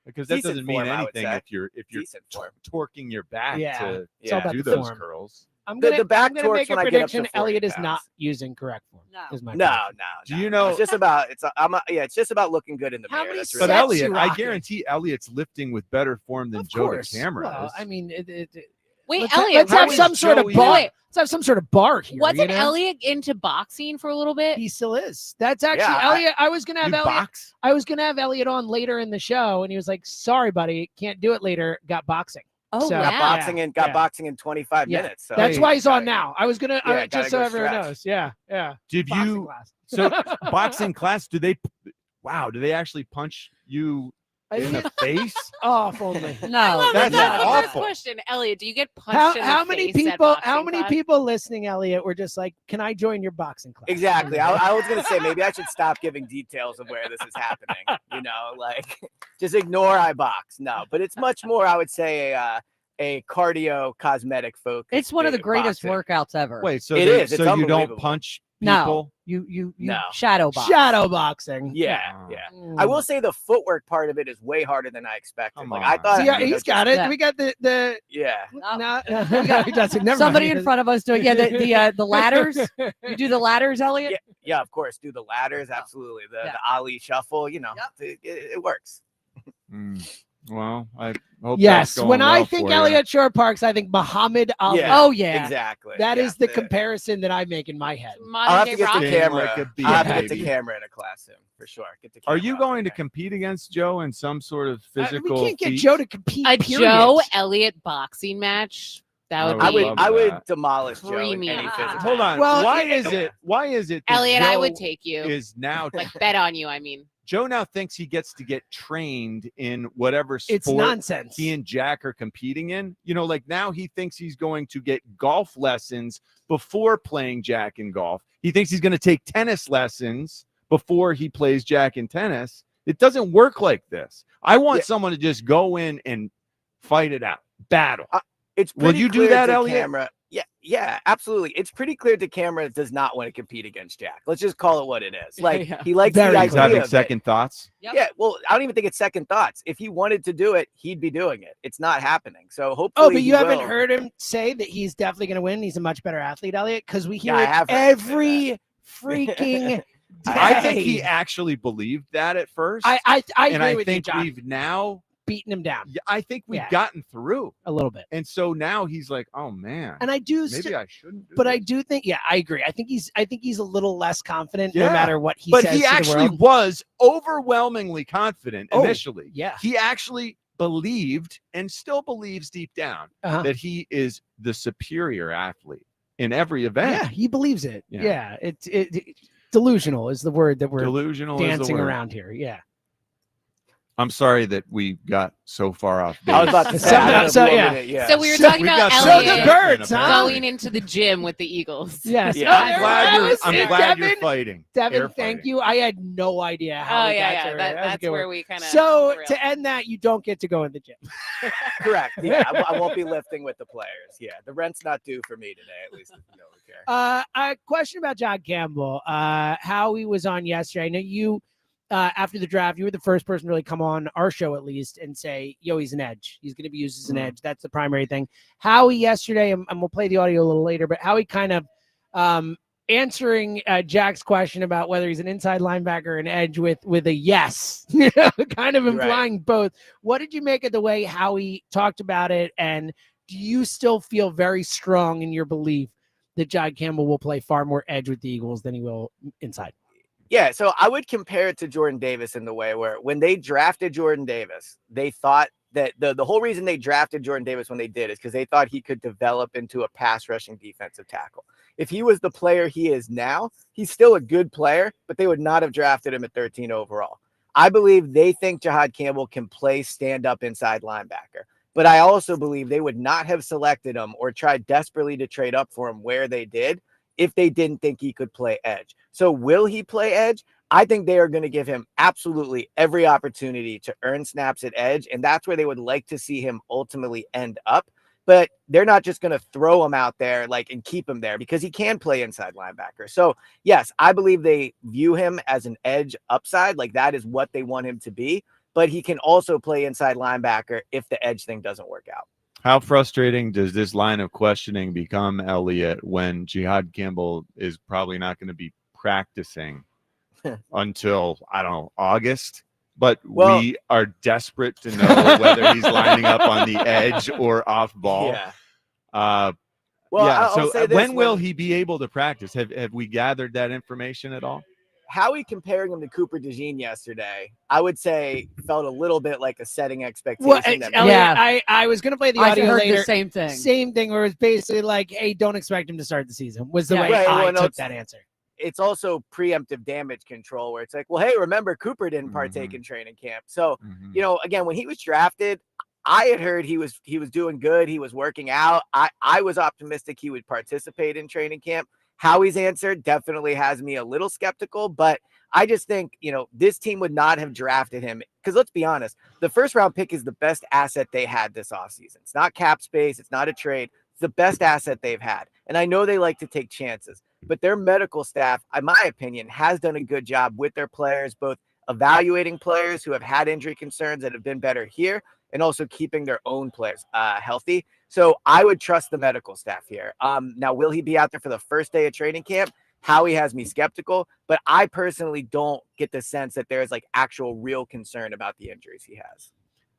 Because that Decent doesn't mean form, I would anything say. if you're Decent form. torquing your back Yeah. to It's all about do the those form. curls. gonna, the back I'm gonna torque make a when I get up to prediction. 40 Elliot is pounds. not using correct form. Is my No. prediction. Do you know? It's just about it's just about looking good in the How mirror. many That's But sets really Elliot, you I rocking? guarantee Elliot's lifting with better form than Of Joe course. DeCamera Well, is. I mean, Wait, let's Elliot, have how some is sort of Joey- bar. Wait. Let's have some sort of bar here. Wasn't you know? Elliot into boxing for a little bit? He still is. That's actually Yeah, Elliot. I was gonna have You Elliot. box? I was gonna have Elliot on later in the show, and he was like, "Sorry, buddy, can't do it later. Got boxing." Oh, So, wow. got boxing in 25 Yeah. minutes. So That's why he's on gotta- now. I was gonna Yeah, just gotta so go everyone stretch. knows. Yeah. Did Boxing you? class. So boxing class? Do they? Wow. Do they actually punch you in the face? Oh, if only. No, That's the first awful. question, Elliot. Do you get punched in the How many face at people? boxing How many class? people listening, Elliot, were just like, "Can I join your boxing class?" Exactly. I was gonna say maybe I should stop giving details of where this is happening. Like just ignore I box. No, but it's much more. I would say a cardio cosmetic focus. It's one of the greatest workouts ever. Wait, so It they- is. It's so you don't unbelievable. punch No, people? you No. shadow box. Shadow boxing. Yeah. I will say the footwork part of it is way harder than I expected. Come Like on. I thought. Yeah, he's got it. Yeah. We got the Yeah. no, he doesn't. Never Somebody mind. in front of us doing the ladders. You do the ladders, Elliot. Yeah. Of course. Do the ladders. Absolutely. The Ali shuffle. It works. Well, I hope. Yes, that's going when I well think for you. Elliot Shore Parks, I think Muhammad Ali. Yeah. Oh yeah. Exactly. That Yeah. is the comparison that I make in my head. I'll have to Modern-day get the Rocky. camera. Like a beat, I'll have to get baby. the camera in a class soon for sure. Get the Are camera you up going in to there. compete against Joe in some sort of physical? We can't get feat? Joe to compete. A period. Joe Elliott boxing match. That would I be. love I would that. demolish Joe in Premium. any physical. Hold on. Well, Why is it that Elliot, I would Joe take you. is now Like bet on you. I mean, Joe now thinks he gets to get trained in whatever sport It's nonsense. he and Jack are competing in. Like now he thinks he's going to get golf lessons before playing Jack in golf. He thinks he's going to take tennis lessons before he plays Jack in tennis. It doesn't work like this. I want someone to just go in and fight it out, battle. It's Will pretty you do clear that, to Elliot? Camera. Yeah, absolutely. It's pretty clear to camera does not want to compete against Jack. Let's just call it what it is. Like Yeah. he likes Very the He's idea having of it. second thoughts. Yeah, well, I don't even think it's second thoughts. If he wanted to do it, he'd be doing it. It's not happening. So hopefully, Oh, but he you haven't will. heard him say that he's definitely going to win. He's a much better athlete, Elliot, because we hear Yeah, I it have heard him say every freaking day. I think he actually believed that at first. I and agree I with think you, John. we've now Beating him down I think we've Yeah. gotten through. a little bit. And so now he's like, oh man. And I do, maybe I shouldn't do but I this. do think, yeah, I agree. I think he's a little less confident, Yeah. no matter what he But says. he to the actually world. was overwhelmingly confident Oh, initially. yeah. He actually believed and still believes deep down Uh-huh. that he is the superior athlete in every event. Yeah, he believes it. Yeah. Yeah, it delusional is the word that we're Delusional is the dancing word. around here. Yeah. I'm sorry that we got so far off base. I was about to say. I don't So, know yeah. it, yeah. so we were So talking we about got So Elliot the birds, huh? going into the gym with the Eagles. Yes. Yeah. I'm glad you're Devin, fighting. Devin, Air thank fighting. you. I had no idea how Oh we yeah, got yeah. to That, was a that's good where one. we kind of. So to end that, you don't get to go in the gym. Correct. Yeah, I won't be lifting with the players. Yeah, the rent's not due for me today. At least if you don't care. A question about John Campbell. How he was on yesterday. I know you. After the draft, you were the first person to really come on our show, at least, and say, yo, he's an edge. He's going to be used as an edge. That's the primary thing. Howie yesterday, and we'll play the audio a little later, but Howie kind of answering Jack's question about whether he's an inside linebacker or an edge with a yes, kind of implying both. What did you make of the way Howie talked about it? And do you still feel very strong in your belief that John Campbell will play far more edge with the Eagles than he will inside? Yeah, so I would compare it to Jordan Davis in the way where when they drafted Jordan Davis, they thought that the whole reason they drafted Jordan Davis when they did is because they thought he could develop into a pass rushing defensive tackle. If he was the player he is now, he's still a good player, but they would not have drafted him at 13 overall. I believe they think Jahad Campbell can play stand-up inside linebacker. But I also believe they would not have selected him or tried desperately to trade up for him where they did if they didn't think he could play edge. So will he play edge? I think they are going to give him absolutely every opportunity to earn snaps at edge, and that's where they would like to see him ultimately end up. But they're not just going to throw him out there and keep him there because he can play inside linebacker. So yes, I believe they view him as an edge upside. Like that is what they want him to be, but he can also play inside linebacker if the edge thing doesn't work out. How frustrating does this line of questioning become, Elliot, when Jihad Campbell is probably not going to be practicing until, I don't know, August? But we are desperate to know whether he's lining up on the edge or off ball. Yeah. So when will he be able to practice? Have we gathered that information at all? Howie comparing him to Cooper DeJean yesterday, I would say felt a little bit like a setting expectation. Well, Elliot, I was going to play the audio later. The same thing. Same thing where it's basically like, hey, don't expect him to start the season was the way I took that answer. It's also preemptive damage control where it's like, well, hey, remember Cooper didn't partake in training camp. So, again, when he was drafted, I had heard he was doing good. He was working out. I was optimistic he would participate in training camp. Howie's answer definitely has me a little skeptical, but I just think, this team would not have drafted him because let's be honest, the first round pick is the best asset they had this offseason. It's not cap space. It's not a trade. It's the best asset they've had. And I know they like to take chances, but their medical staff, in my opinion, has done a good job with their players, both evaluating players who have had injury concerns that have been better here and also keeping their own players healthy. So I would trust the medical staff here. Now, will he be out there for the first day of training camp? Howie has me skeptical, but I personally don't get the sense that there's like actual real concern about the injuries he has.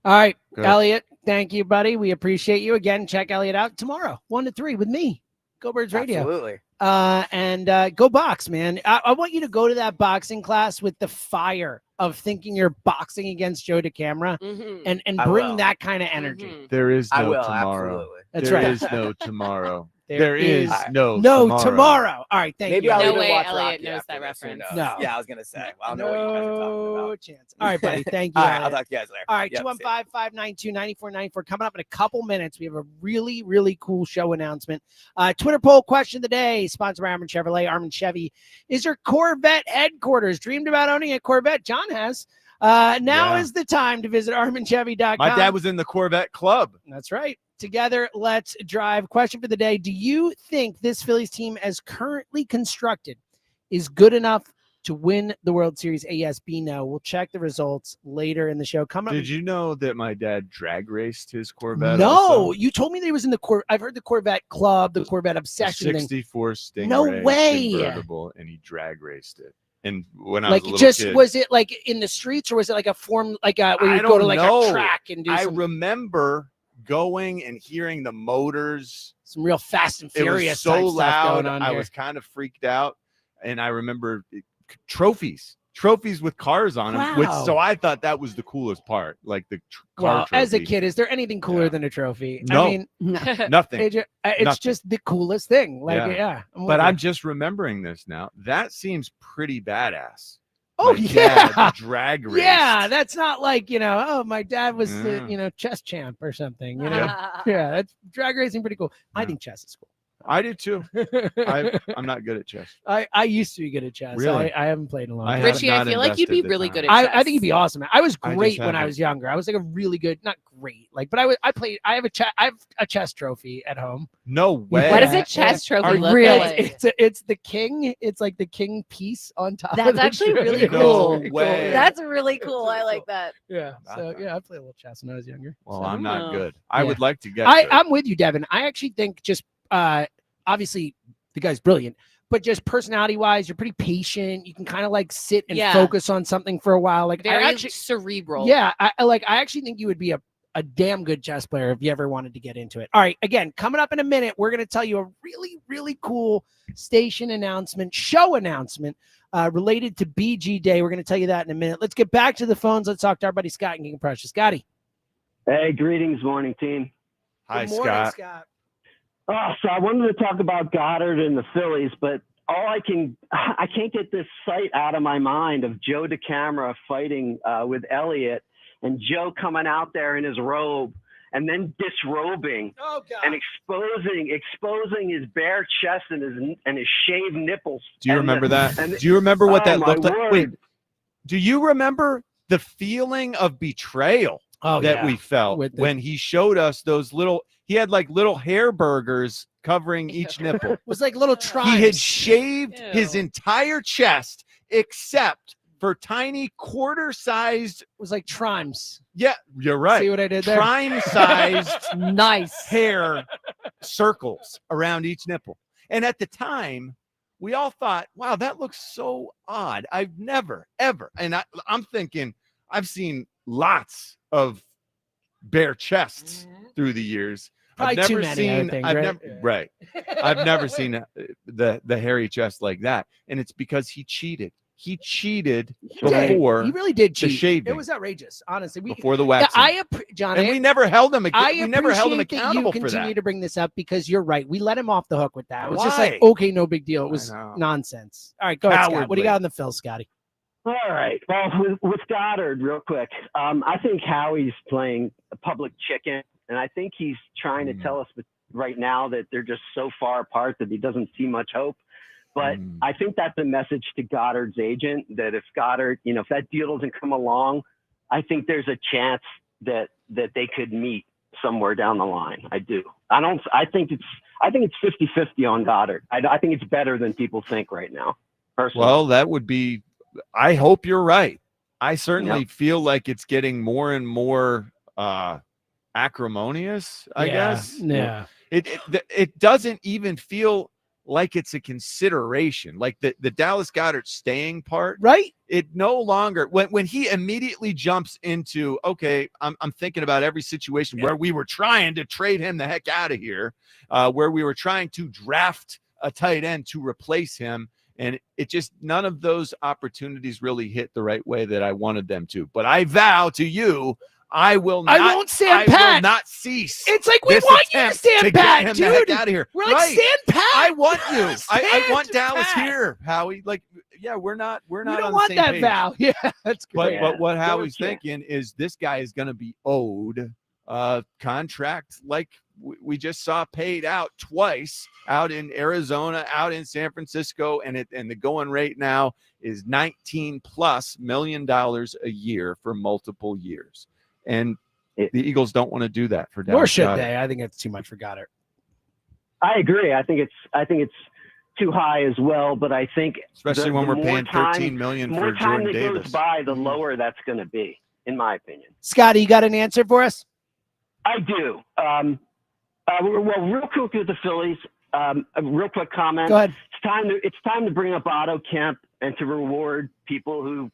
All right, good. Elliot, thank you, buddy. We appreciate you. Again, check Elliot out tomorrow, 1 to 3 with me, Go Birds Radio. Absolutely. And go box, man. I want you to go to that boxing class with the fire of thinking you're boxing against Joe DeCamara and bring that kind of energy. There is no tomorrow. Absolutely. That's there right. is no tomorrow. There is no tomorrow. All right, thank you. No way Elliot knows that reference. No. Yeah, I was going to say. I don't know what you guys are talking about. Chance. All right, buddy. Thank you. All right, I'll talk to you guys later. All right, 215-592-9494. Coming up in a couple minutes, we have a really, really cool show announcement. Twitter poll question of the day, sponsored by Armin Chevrolet. Armin Chevy is your Corvette headquarters. Dreamed about owning a Corvette? John has. Now is the time to visit ArminChevy.com. My dad was in the Corvette Club. That's right. Together, let's drive. Question for the day. Do you think this Phillies team as currently constructed is good enough to win the World Series? A, yes, B, no. We'll check the results later in the show. Did you know that my dad drag raced his Corvette? No, also? You told me that he was in the I've heard the Corvette Club, the Corvette Obsession 64 Stingray. No way. Convertible, and he drag raced it. And when I like was a little kid, was it like in the streets or was it like a form like where you go to like a track and do I remember going and hearing the motors, some real Fast and Furious. It was so type stuff loud. Going on I here. was kind of freaked out, and I remember trophies with cars on them. Wow. So I thought that was the coolest part, like the car trophy. As a kid, is there anything cooler than a trophy? No, I mean, nothing. It's just the coolest thing. Like, But I'm just remembering this now. That seems pretty badass. Oh, my drag race. Yeah, that's not like, my dad was the, chess champ or something, Yeah, that's drag racing pretty cool. I think chess is cool. I do too. I'm not good at chess. I used to be good at chess. Really? I haven't played in a long time. Richie, I feel like you'd be really good at chess. I think you'd be awesome. I was great when I was younger. I was like a really good, not great, but I have a chess trophy at home. No way. What does a chess trophy look like? It's the king. It's like the king piece on top. That's of the actually trophy. really cool. No way. That's really cool. I like that. Yeah. So I played a little chess when I was younger. Well, so. I'm not good. I would like to get. I'm with you, Devin. I actually think just obviously the guy's brilliant, but just personality wise, you're pretty patient. You can kind of like sit and focus on something for a while. Like very cerebral. Yeah. I actually think you would be a damn good chess player if you ever wanted to get into it. All right. Again, coming up in a minute, we're going to tell you a really, really cool station announcement, show announcement related to BG Day. We're going to tell you that in a minute. Let's get back to the phones. Let's talk to our buddy Scott and King Precious. Scotty. Hey, greetings, morning team. Hi, Good morning, Scott. So I wanted to talk about Goddard and the Phillies, but I can't get this sight out of my mind of Joe DeCamara fighting with Elliott and Joe coming out there in his robe and then disrobing and exposing his bare chest and his shaved nipples. Do you remember that? Do you remember what that looked like? Wait, do you remember the feeling of betrayal that we felt when he showed us those little? He had like little hair burgers covering each nipple. It was like little tribes. He had shaved his entire chest except for tiny quarter-sized. It was like trimes. Yeah, you're right. See what I did there? Trime-sized nice hair circles around each nipple. And at the time, we all thought, wow, that looks so odd. I've never, ever. And I'm thinking, I've seen lots of bare chests through the years. Probably I've never too many, seen, I think, I've right? never, right. I've never seen the hairy chest like that. And it's because he cheated. He cheated before He really did the cheat. shaving. It was outrageous, honestly. Before the waxing. John, and we never held him. We never held him appreciate that accountable you for continue that. to bring this up because you're right. We let him off the hook with that. It was just Why? like, okay, no big deal. It was know. nonsense. All right, go ahead, Scott. What do Cowardly. you got on the Phil, Scotty? All right. Well, with Goddard, real quick, I think Howie's playing a public chicken, and I think he's trying to tell us right now that they're just so far apart that he doesn't see much hope. But I think that's a message to Goddard's agent that if Goddard, if that deal doesn't come along, I think there's a chance that they could meet somewhere down the line. I do. I think it's 50-50 on Goddard. I think it's better than people think right now. Personally. Well, that would be, I hope you're right. I certainly feel like it's getting more and more acrimonious, I guess. Yeah. It doesn't even feel like it's a consideration, like the Dallas Goedert staying part, right? It no longer, when he immediately jumps into, okay, I'm thinking about every situation where we were trying to trade him the heck out of here, where we were trying to draft a tight end to replace him. And it just, none of those opportunities really hit the right way that I wanted them to. But I vow to you, I won't stand pat. I will not cease. It's like we want you to stand pat, get him dude. the heck out of here. We're like, stand pat. I want you. I want Stand Dallas pat. here, Howie. Like, yeah, we're not We on don't the want same that page. vow. Yeah, that's great. But what Howie's thinking is this guy is going to be owed a contract like we just saw paid out twice, out in Arizona, out in San Francisco, and the going rate now is $19+ million a year for multiple years. And the Eagles don't want to do that for Dallas. Nor should Goedert. they. I think it's too much for Goddard. I agree. I think it's too high as well. But I think Especially when the we're paying $13 million more for time Jordan that Davis. goes by, the lower that's going to be, in my opinion. Scotty, you got an answer for us? I do. Well, real quick with the Phillies. A real quick comment. Go ahead. It's time to bring up Otto Kemp and to reward people who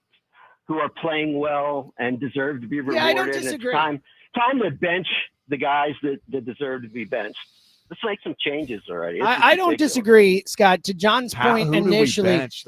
are playing well and deserve to be rewarded. Yeah, I don't disagree. It's time to bench the guys that deserve to be benched. Let's make some changes already. I don't disagree, Scott. To John's point Who do we initially, bench?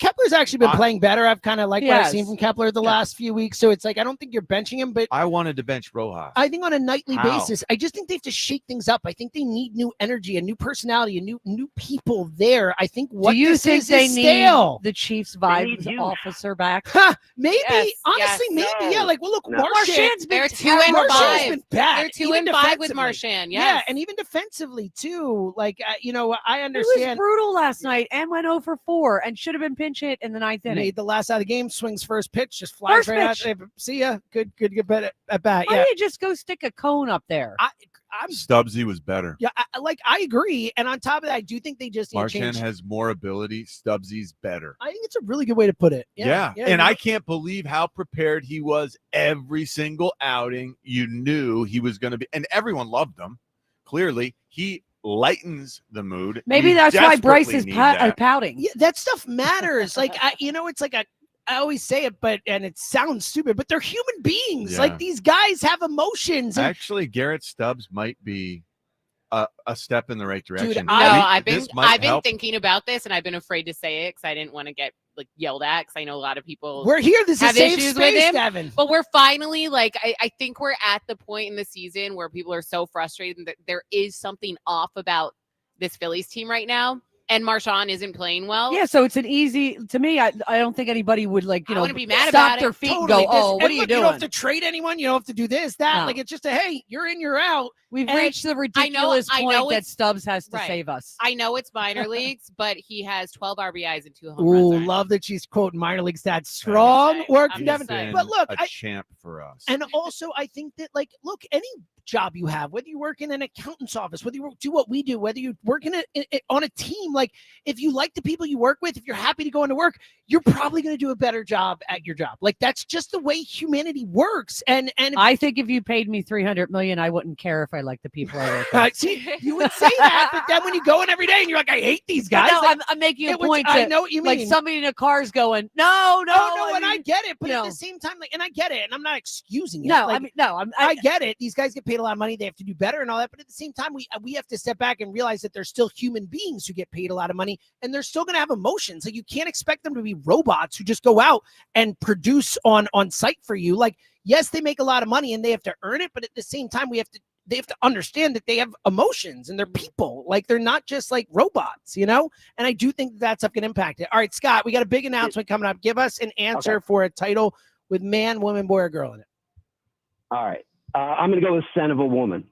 Kepler's actually been playing better. I've kind of liked what I've Yes. seen from Kepler the last few weeks. So it's like, I don't think you're benching him, but I wanted to bench Rojas. I think on a nightly How? basis, I just think they have to shake things up. I think they need new energy, a new personality, a new people there. I think what Do you this think is they stale. need the Chiefs need vibes youth. officer back? Maybe, Yes, honestly, yes. maybe, yeah. Like, well, look, No. Marchand's been They're terrible. 2-5. Marchand's been bad. They're 2 even and 5 with defensively. Marchand. Yeah, Yes. and even defensively too. Like, I It was understand. brutal last night and went 0 for 4 and should have been pinch hit in the ninth inning. Made the last out of the game, swings first pitch, just flies First right out pitch. there. See ya. Good bet at bat. Why Yeah, don't you just go stick a cone up there? I'm. Stubbsy was better. Yeah, I agree. And on top of that, I do think they just need to Marchand change. has more ability. Stubbsy's better. I think it's a really good way to put it. Yeah. And I can't believe how prepared he was every single outing. You knew he was going to be, and everyone loved him. Clearly, he lightens the mood. Maybe We that's why Bryce desperately is need that. pouting. Yeah, that stuff matters. Like, it's like I always say it, and it sounds stupid, but they're human beings. Yeah. Like, these guys have emotions. And Actually, Garrett Stubbs might be a step in the right direction. I've been This might help. thinking about this, and I've been afraid to say it because I didn't want to get yelled at. Because I know a lot of people. we're here. This is have safe issues space, with him. Devin. But we're finally I think we're at the point in the season where people are so frustrated that there is something off about this Phillies team right now, and Marchand isn't playing well. Yeah, so it's an easy to me. I don't think anybody would I wouldn't be mad stop about their it. feet Totally. and go, "Oh, And what are you look, doing?" You don't have to trade anyone. You don't have to do this, that. No. Like, it's just hey, you're in, you're out. We've And reached the I ridiculous know point that it's- Stubbs has to right. save us. I know it's minor leagues, but he has 12 RBIs and 2 home Ooh, runs. already. love that she's quoting minor league stats. Strong saying. work, I'm from just Devin. saying. But look, a champ for us. and also I think that look, any job you have, whether you work in an accountant's office, whether you do what we do, whether you work on a team, like, if you like the people you work with, if you're happy to go into work, you're probably going to do a better job at your job. Like, that's just the way humanity works. And I think if you paid me $300 million, I wouldn't care if I liked the people I work with. See, you would say that, but then when you go in every day and you're like, I hate these guys. No, like, I'm making a it was- point. I know what you mean. Like somebody in a car's going, no, and I get it, but at the same time, like, and I get it, and I'm not excusing it. No, like, I mean, no, I get it. These guys get paid a lot of money; they have to do better and all that. But at the same time, we have to step back and realize that they're still human beings who get paid a lot of money, and they're still going to have emotions. Like, you can't expect them to be robots who just go out and produce on site for you. Like, yes, they make a lot of money and they have to earn it, but at the same time, they have to understand that they have emotions and they're people. Like, they're not just like robots, you know? And I do think that stuff can impact it. All right, Scott, we got a big announcement coming up. Give us an answer for a title with man, woman, boy, or girl in it. All right. I'm going to go with Son of a Woman.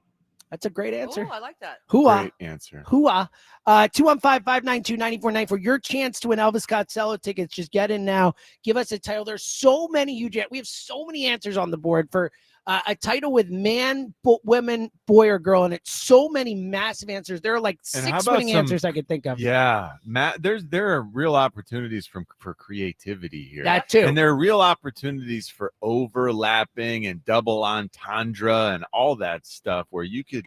That's a great answer. Oh, I like that. Hooah. Great answer. Hooah. 215-592-9494. Your chance to win Elvis Costello tickets. Just get in now. Give us a title. There's so many huge. We have so many answers on the board for a title with man, women, boy, or girl, and it's so many massive answers. There are like And how 6 about winning answers I could think of. Yeah, Matt. There are real opportunities for creativity here. That too. And there are real opportunities for overlapping and double entendre and all that stuff where you could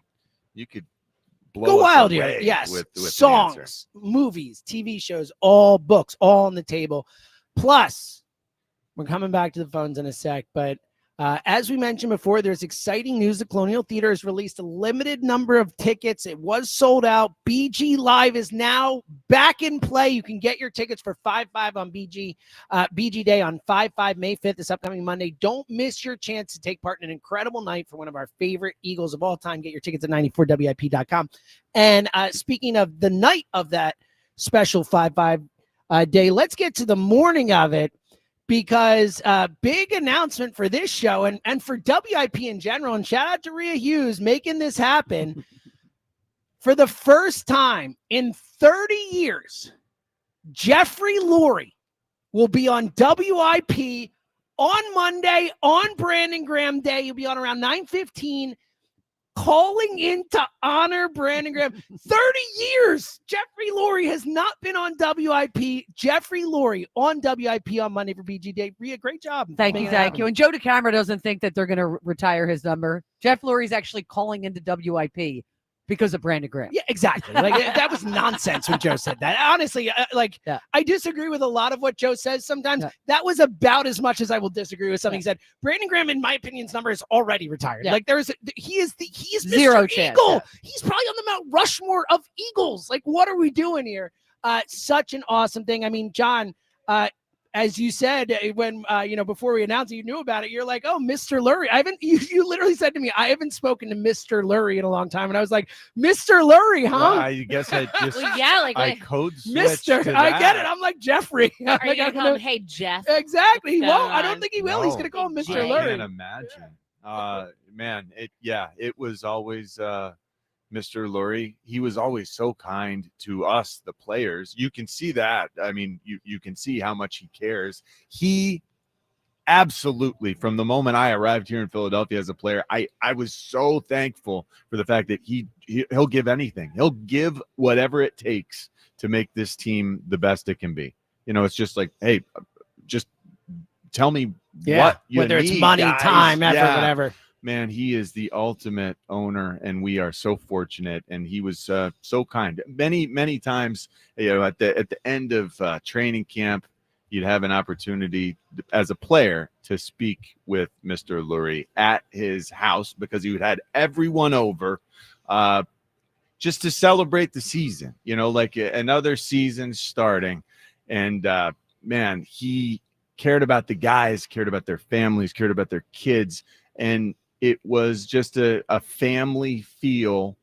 blow Go us wild away here. Yes. with an answer. Songs, movies, TV shows, all books, all on the table. Plus, we're coming back to the phones in a sec, but as we mentioned before, there's exciting news. The Colonial Theater has released a limited number of tickets. It was sold out. BG Live is now back in play. You can get your tickets for 5/5 on BG Day on 5/5, May 5th, this upcoming Monday. Don't miss your chance to take part in an incredible night for one of our favorite Eagles of all time. Get your tickets at 94WIP.com. And speaking of the night of that special 5/5 day, let's get to the morning of it. Because big announcement for this show and for WIP in general, and shout out to Rhea Hughes making this happen. For the first time in 30 years, Jeffrey Lurie will be on WIP on Monday, on Brandon Graham Day. He'll be on around 9:15, calling in to honor Brandon Graham. 30 years. Jeffrey Lurie has not been on WIP. Jeffrey Lurie on WIP on Monday for BG Day. Rhea, great job. Thank you. And Joe DeCamera doesn't think that they're going to retire his number. Jeff Lurie's actually calling into WIP because of Brandon Graham. Yeah, exactly. Like, that was nonsense when Joe said that. Honestly, I disagree with a lot of what Joe says sometimes. Yeah. That was about as much as I will disagree with something he said. Brandon Graham, in my opinion's number, is already retired. Yeah. Like, he is zero Mr. chance. Eagle. Yeah. He's probably on the Mount Rushmore of Eagles. Like, what are we doing here? Such an awesome thing. I mean, John, as you said, when, before we announced it, you knew about it. You're like, oh, Mr. Lurie. You literally said to me, I haven't spoken to Mr. Lurie in a long time. And I was like, Mr. Lurie, huh? Well, I guess I just, I code switched Mr. to I that. get it. I'm like, Jeffrey. Are you going to call him, hey, Jeff? Exactly. He won't. I don't think he will. No, He's going to call him Mr. I Lurie. can't imagine. Man, it was always Mr. Lurie. He was always so kind to us, the players. You can see that. I mean, you can see how much he cares. He absolutely, from the moment I arrived here in Philadelphia as a player, I was so thankful for the fact that he'll give anything. He'll give whatever it takes to make this team the best it can be. You know, it's just like, hey, just tell me what you whether need, it's money, guys. time, effort, whatever. Man, he is the ultimate owner, and we are so fortunate. And he was so kind. Many times, at the end of training camp, you'd have an opportunity as a player to speak with Mr. Lurie at his house because he would had everyone over just to celebrate the season. Like another season starting, and man, he cared about the guys, cared about their families, cared about their kids, and it was just a family feel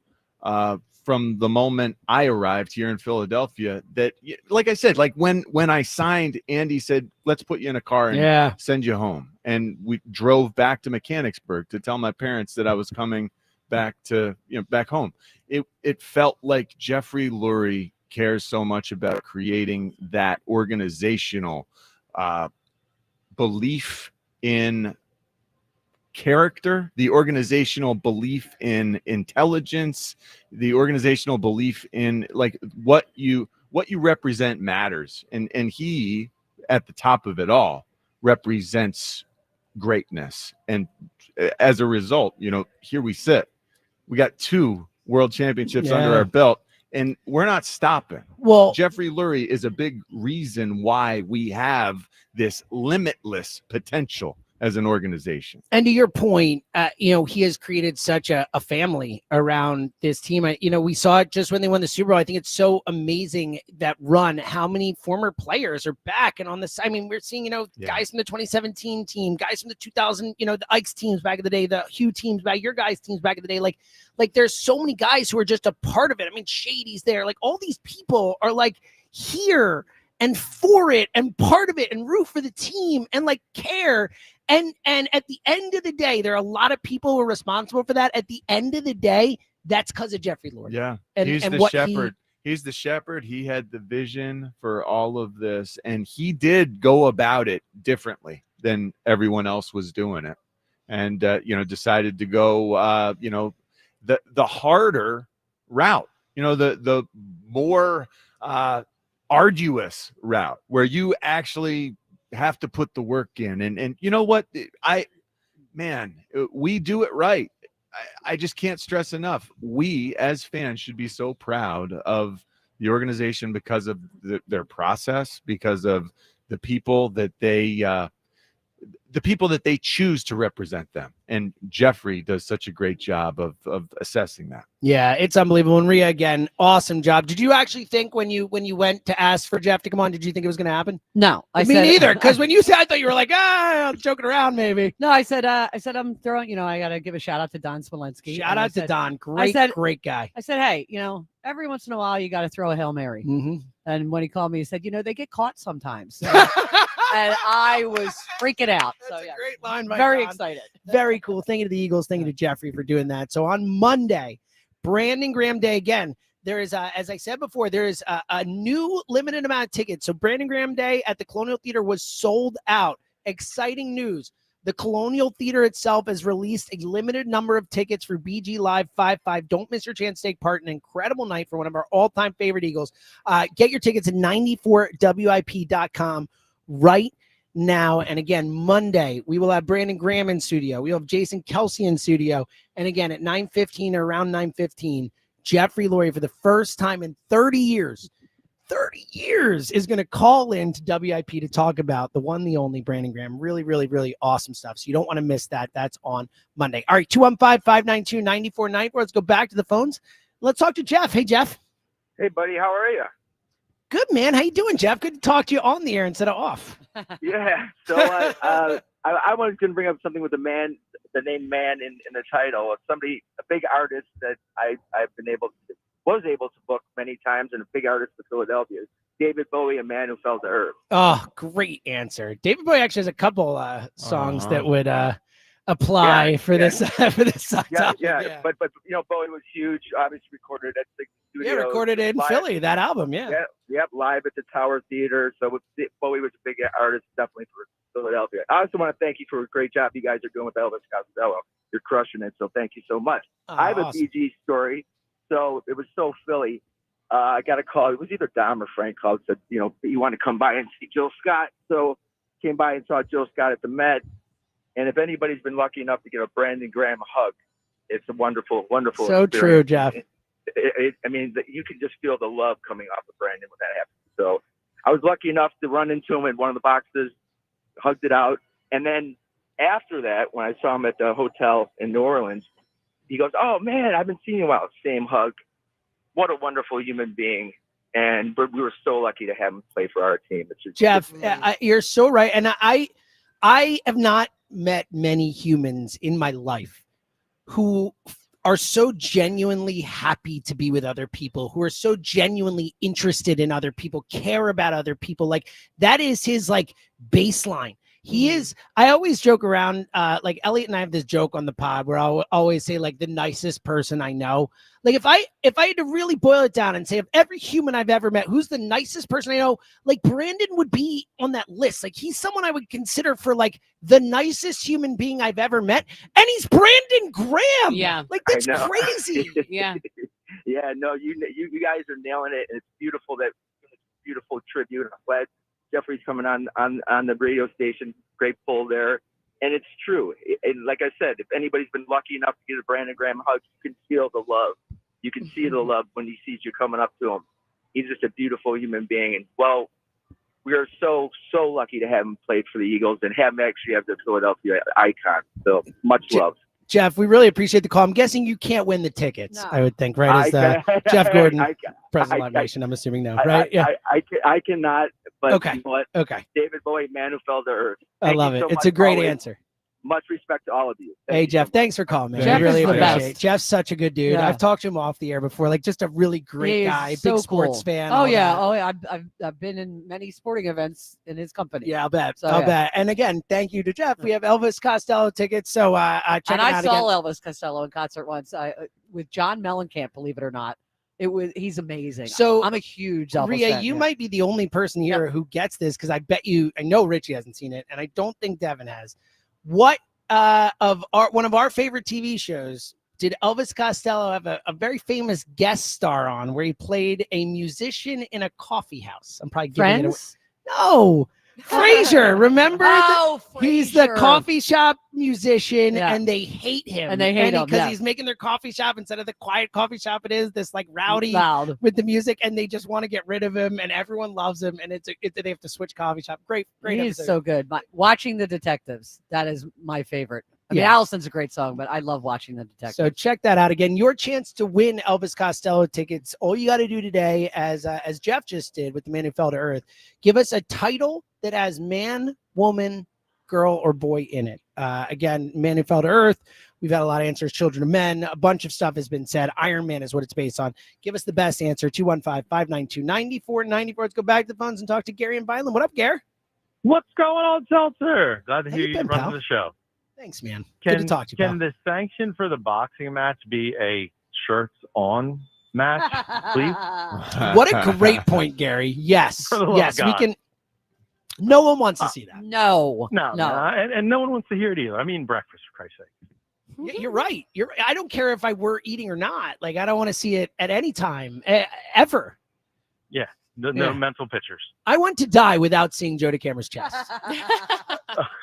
from the moment I arrived here in Philadelphia that, like I said, like when I signed, Andy said, let's put you in a car and send you home. And we drove back to Mechanicsburg to tell my parents that I was coming back to, back home. It felt like Jeffrey Lurie cares so much about creating that organizational belief in character, the organizational belief in intelligence, the organizational belief in like what what you represent matters. And he, at the top of it all, represents greatness. And as a result, here we sit. We got 2 world championships under our belt, and we're not stopping. Well, Jeffrey Lurie is a big reason why we have this limitless potential as an organization. And to your point, he has created such a family around this team. We saw it just when they won the Super Bowl. I think it's so amazing that run, how many former players are back and on this. I mean, we're seeing, guys from the 2017 team, guys from the 2000, the Ike's teams back in the day, the Hugh teams back, your guys' teams back in the day. Like there's so many guys who are just a part of it. I mean, Shady's there. Like all these people are like here and for it and part of it and root for the team and like care. And at the end of the day, there are a lot of people who are responsible for that. At the end of the day, that's because of Jeffrey Lurie. Yeah, and he's and the what shepherd. He's the shepherd. He had the vision for all of this, and he did go about it differently than everyone else was doing it, and decided to go the harder route. The more arduous route where you actually have to put the work in. And you know what? We do it right. I just can't stress enough. We as fans should be so proud of the organization because of their process, because of the people that they choose to represent them. And Jeffrey does such a great job of assessing that. Yeah, it's unbelievable. And Rhea, again, awesome job. Did you actually think when you went to ask for Jeff to come on, did you think it was going to happen? No, Me neither. Because when you said, I thought you were like, I'm joking around, maybe. No, I said I'm throwing. I got to give a shout out to Don Smolensky. Shout out to Don, great guy. I said, hey, every once in a while you got to throw a Hail Mary. Mm-hmm. And when he called me, he said, they get caught sometimes. And I was freaking out. That's a great line by very Don. excited. Very cool. Thank you to the Eagles. Thank you to Jeffrey for doing that. So on Monday, Brandon Graham Day again. There is, as I said before, there is a new limited amount of tickets. So Brandon Graham Day at the Colonial Theater was sold out. Exciting news. The Colonial Theater itself has released a limited number of tickets for BG Live 5-5. Don't miss your chance to take part in an incredible night for one of our all-time favorite Eagles. Get your tickets at 94wip.com right now. And again, Monday, we will have Brandon Graham in studio. We'll have Jason Kelsey in studio. And again, at 9:15 or around 9:15, Jeffrey Lurie, for the first time in 30 years, is going to call in to WIP to talk about the one, the only Brandon Graham. Really, really, really awesome stuff. So you don't want to miss that. That's on Monday. All right, 215-592-9494. Let's go back to the phones. Let's talk to Jeff. Hey, Jeff. Hey, buddy. How are you? Good, man. How you doing, Jeff? Good to talk to you on the air instead of off. Yeah. So I was going to bring up something with the name Man in the title. Somebody, a big artist that was able to book many times, and a big artist for Philadelphia. David Bowie, A Man Who Fell to Earth. Oh, great answer. David Bowie actually has a couple songs that would apply for this for this topic. Yeah. But Bowie was huge. Obviously recorded at the studio. Yeah, recorded in Philly, that album, yeah. Yep, live at the Tower Theater. So Bowie was a big artist, definitely for Philadelphia. I also want to thank you for a great job you guys are doing with Elvis Costello. You're crushing it, so thank you so much. I have awesome. a BG story. So it was so Philly. I got a call. It was either Dom or Frank called, said, you want to come by and see Jill Scott. So came by and saw Jill Scott at the Met. And if anybody's been lucky enough to get a Brandon Graham hug, it's a wonderful, wonderful So experience. true, Jeff. You can just feel the love coming off of Brandon when that happens. So I was lucky enough to run into him in one of the boxes, hugged it out. And then after that, when I saw him at the hotel in New Orleans, he goes, "Oh, man, I've been seeing you out." Same hug. What a wonderful human being. And we were so lucky to have him play for our team. It's just, Jeff, you're so right. And I have not met many humans in my life who are so genuinely happy to be with other people, who are so genuinely interested in other people, care about other people. Like that is his baseline. He is, I always joke around, like Elliot and I have this joke on the pod where I'll always say the nicest person I know. Like if I had to really boil it down and say of every human I've ever met, who's the nicest person I know, Brandon would be on that list. He's someone I would consider for the nicest human being I've ever met. And he's Brandon Graham. Yeah. That's crazy. Yeah. Yeah, no, you guys are nailing it. And it's beautiful that beautiful tribute. I'm glad Jeffrey's coming on the radio station. Great pull there. And it's true. And like I said, if anybody's been lucky enough to get a Brandon Graham hug, you can feel the love. You can see the love when he sees you coming up to him. He's just a beautiful human being. And, well, we are so lucky to have him played for the Eagles and have him actually have the Philadelphia icon. So much love. Jeff, we really appreciate the call. I'm guessing you can't win the tickets, I would think, right? As Jeff Gordon, President of Live Nation, I'm assuming now, right? I cannot, but okay. You know what? Okay. David Bowie, man who fell to earth. I love it. It's a great answer. Much respect to all of you. Hey, Jeff, thanks for calling, man. Jeff I really is the appreciate it. best. Jeff's such a good dude. Yeah. I've talked to him off the air before, like just a really great He is guy, so big sports cool. fan. Oh all yeah, that. oh yeah. I've been in many sporting events in his company. Yeah, I'll bet. So, I'll yeah. bet. And again, thank you to Jeff. We have Elvis Costello tickets, so check And him I out saw again. Elvis Costello in concert once with John Mellencamp. Believe it or not, he's amazing. So I'm a huge Elvis Rhea, fan, you yeah. might be the only person here who gets this because I know Richie hasn't seen it, and I don't think Devin has. What of one of our favorite TV shows did Elvis Costello have a very famous guest star on where he played a musician in a coffee house? I'm probably giving it away. Friends? No. Frasier, remember? Oh, He's the Frasier. coffee shop musician, Yeah. and they hate him. And they hate him, because yeah. he's making their coffee shop instead of the quiet coffee shop. It is this like rowdy Loud. with the music, and they just want to get rid of him, and everyone loves him. And they have to switch coffee shop. Great He's episode. so good. Watching the Detectives, that is my favorite. I mean, Yeah. Allison's a great song, but I love watching the Detectives. So check that out again. Your chance to win Elvis Costello tickets. All you got to do today, as Jeff just did with the Man Who Fell to Earth, give us a title that has man, woman, girl, or boy in it. Again, Man Who Fell to Earth. We've had a lot of answers. Children of Men. A bunch of stuff has been said. Iron Man is what it's based on. Give us the best answer. 215-592-9494. Let's go back to the phones and talk to Gary and Byland. What up, Gary? What's going on, Seltzer? Glad to How hear you you been, running pal? the show. Thanks, man. Good to talk to you, Can the sanction for the boxing match be a shirts on match, please? What a great point, Gary. Yes. For the love Yes, of we God. can. No one wants to see that. No. No. And no one wants to hear it either. I mean, breakfast, for Christ's sake. You're right. I don't care if I were eating or not. Like, I don't want to see it at any time, ever. Yeah. No Yeah. mental pictures. I want to die without seeing Joe DeCamera's chest.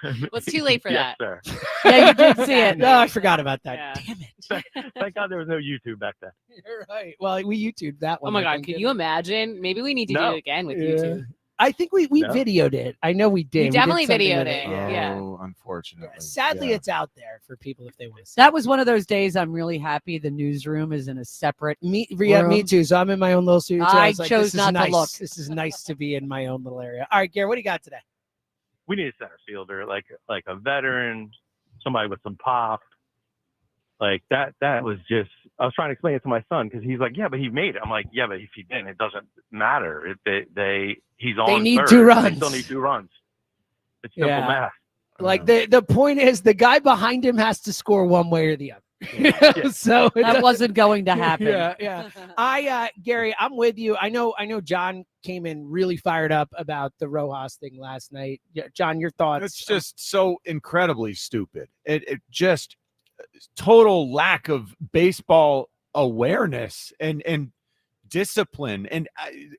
Well, it's too late for yes, that. Sir. Yeah, you did see it. No, I forgot about that. Yeah. Damn it. Thank God there was no YouTube back then. You're right. Well, we YouTubed that one. Oh my I God, think, could didn't you we? imagine? Maybe we need to do No. it again with Yeah. YouTube. I think we No. videoed it. I know we did. We definitely did something videoed with it. Yeah. Oh, unfortunately. Sadly, Yeah. it's out there for people if they want to see. That was one of those days I'm really happy the newsroom is in a separate Me room. too. So I'm in my own little studio. too. I was like, chose this is not to nice. look. This is nice to be in my own little area. All right, Gary, what do you got today? We need a center fielder, like a veteran, somebody with some pop. Like that was just, I was trying to explain it to my son because he's like, yeah, but he made it. I'm like, yeah, but if he didn't, it doesn't matter. He's on need third. 2 They runs. still need 2 runs. It's simple Yeah. math. Like the point is the guy behind him has to score one way or the other. So it That doesn't- wasn't going to happen. Yeah. Gary, I'm with you. I know John came in really fired up about the Rojas thing last night. Yeah, John, your thoughts? It's just so incredibly stupid. It just total lack of baseball awareness and discipline, and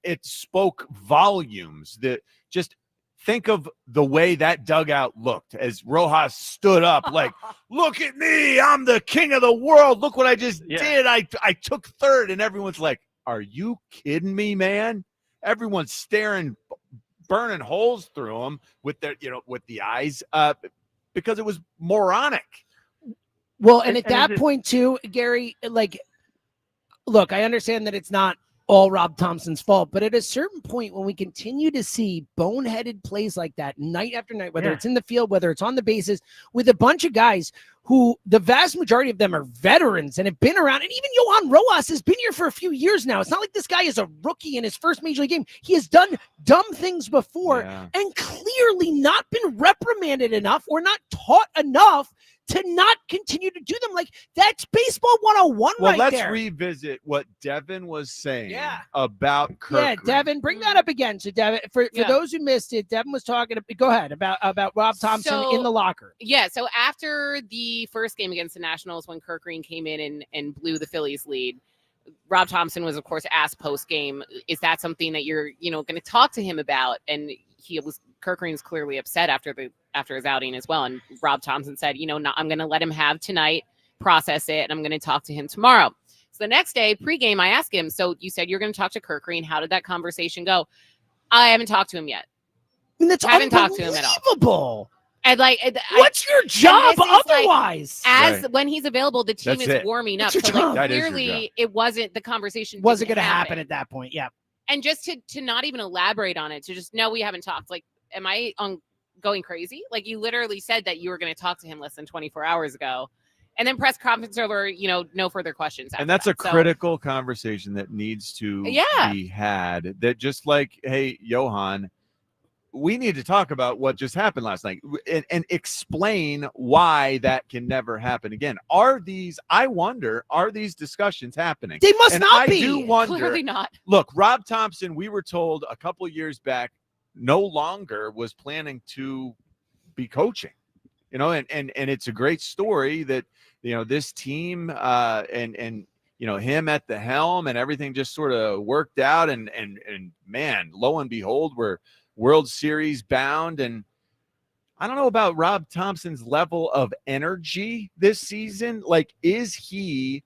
it spoke volumes. That just think of the way that dugout looked as Rojas stood up, like, "Look at me! I'm the king of the world! Look what I just did! I took third," and everyone's like, "Are you kidding me, man?" Everyone's staring, burning holes through them with their, with the eyes, because it was moronic. Well, and at and that is it- point too, Gary, like, look, I understand that it's not all Rob Thompson's fault, but at a certain point when we continue to see boneheaded plays like that night after night, whether Yeah. it's in the field, whether it's on the bases, with a bunch of guys who the vast majority of them are veterans and have been around, and even Yohan Rojas has been here for a few years now. It's not like this guy is a rookie in his first major league game. He has done dumb things before and clearly not been reprimanded enough or not taught enough to not continue to do them. Like, that's baseball 101 Well, right let's there. revisit what Devin was saying Yeah. about Kirk. Yeah, Devin, bring that up again. So, Devin, for those who missed it, Devin was talking. Go ahead about Rob Thompson So- in the locker. Yeah, so after the first game against the Nationals, when Kirk Green came in and blew the Phillies lead, Rob Thompson was, of course, asked post game, is that something that you're, going to talk to him about? And Kirk Green's clearly upset after his outing as well. And Rob Thompson said, I'm going to let him have tonight, process it, and I'm going to talk to him tomorrow. So the next day, pregame, I asked him, so you said you're going to talk to Kirk Green. How did that conversation go? I haven't talked to him yet. That's I haven't talked to him at all. And what's your job otherwise? When he's available, the team is warming up. So clearly it wasn't, the conversation wasn't going to happen at that point. Yeah. And just to not even elaborate on it, to just, no, we haven't talked. Like, am I going crazy? Like, you literally said that you were going to talk to him less than 24 hours ago. And then press conference over, no further questions. And that's a critical conversation that needs to be had. That just like, hey, Johan, we need to talk about what just happened last night and explain why that can never happen again. Are these discussions happening? They must not be. I do wonder. Clearly not. Look, Rob Thompson, we were told a couple years back, no longer was planning to be coaching, and it's a great story that, this team and him at the helm and everything just sort of worked out. And man, lo and behold, we're World Series bound. And I don't know about Rob Thompson's level of energy this season. Like, is he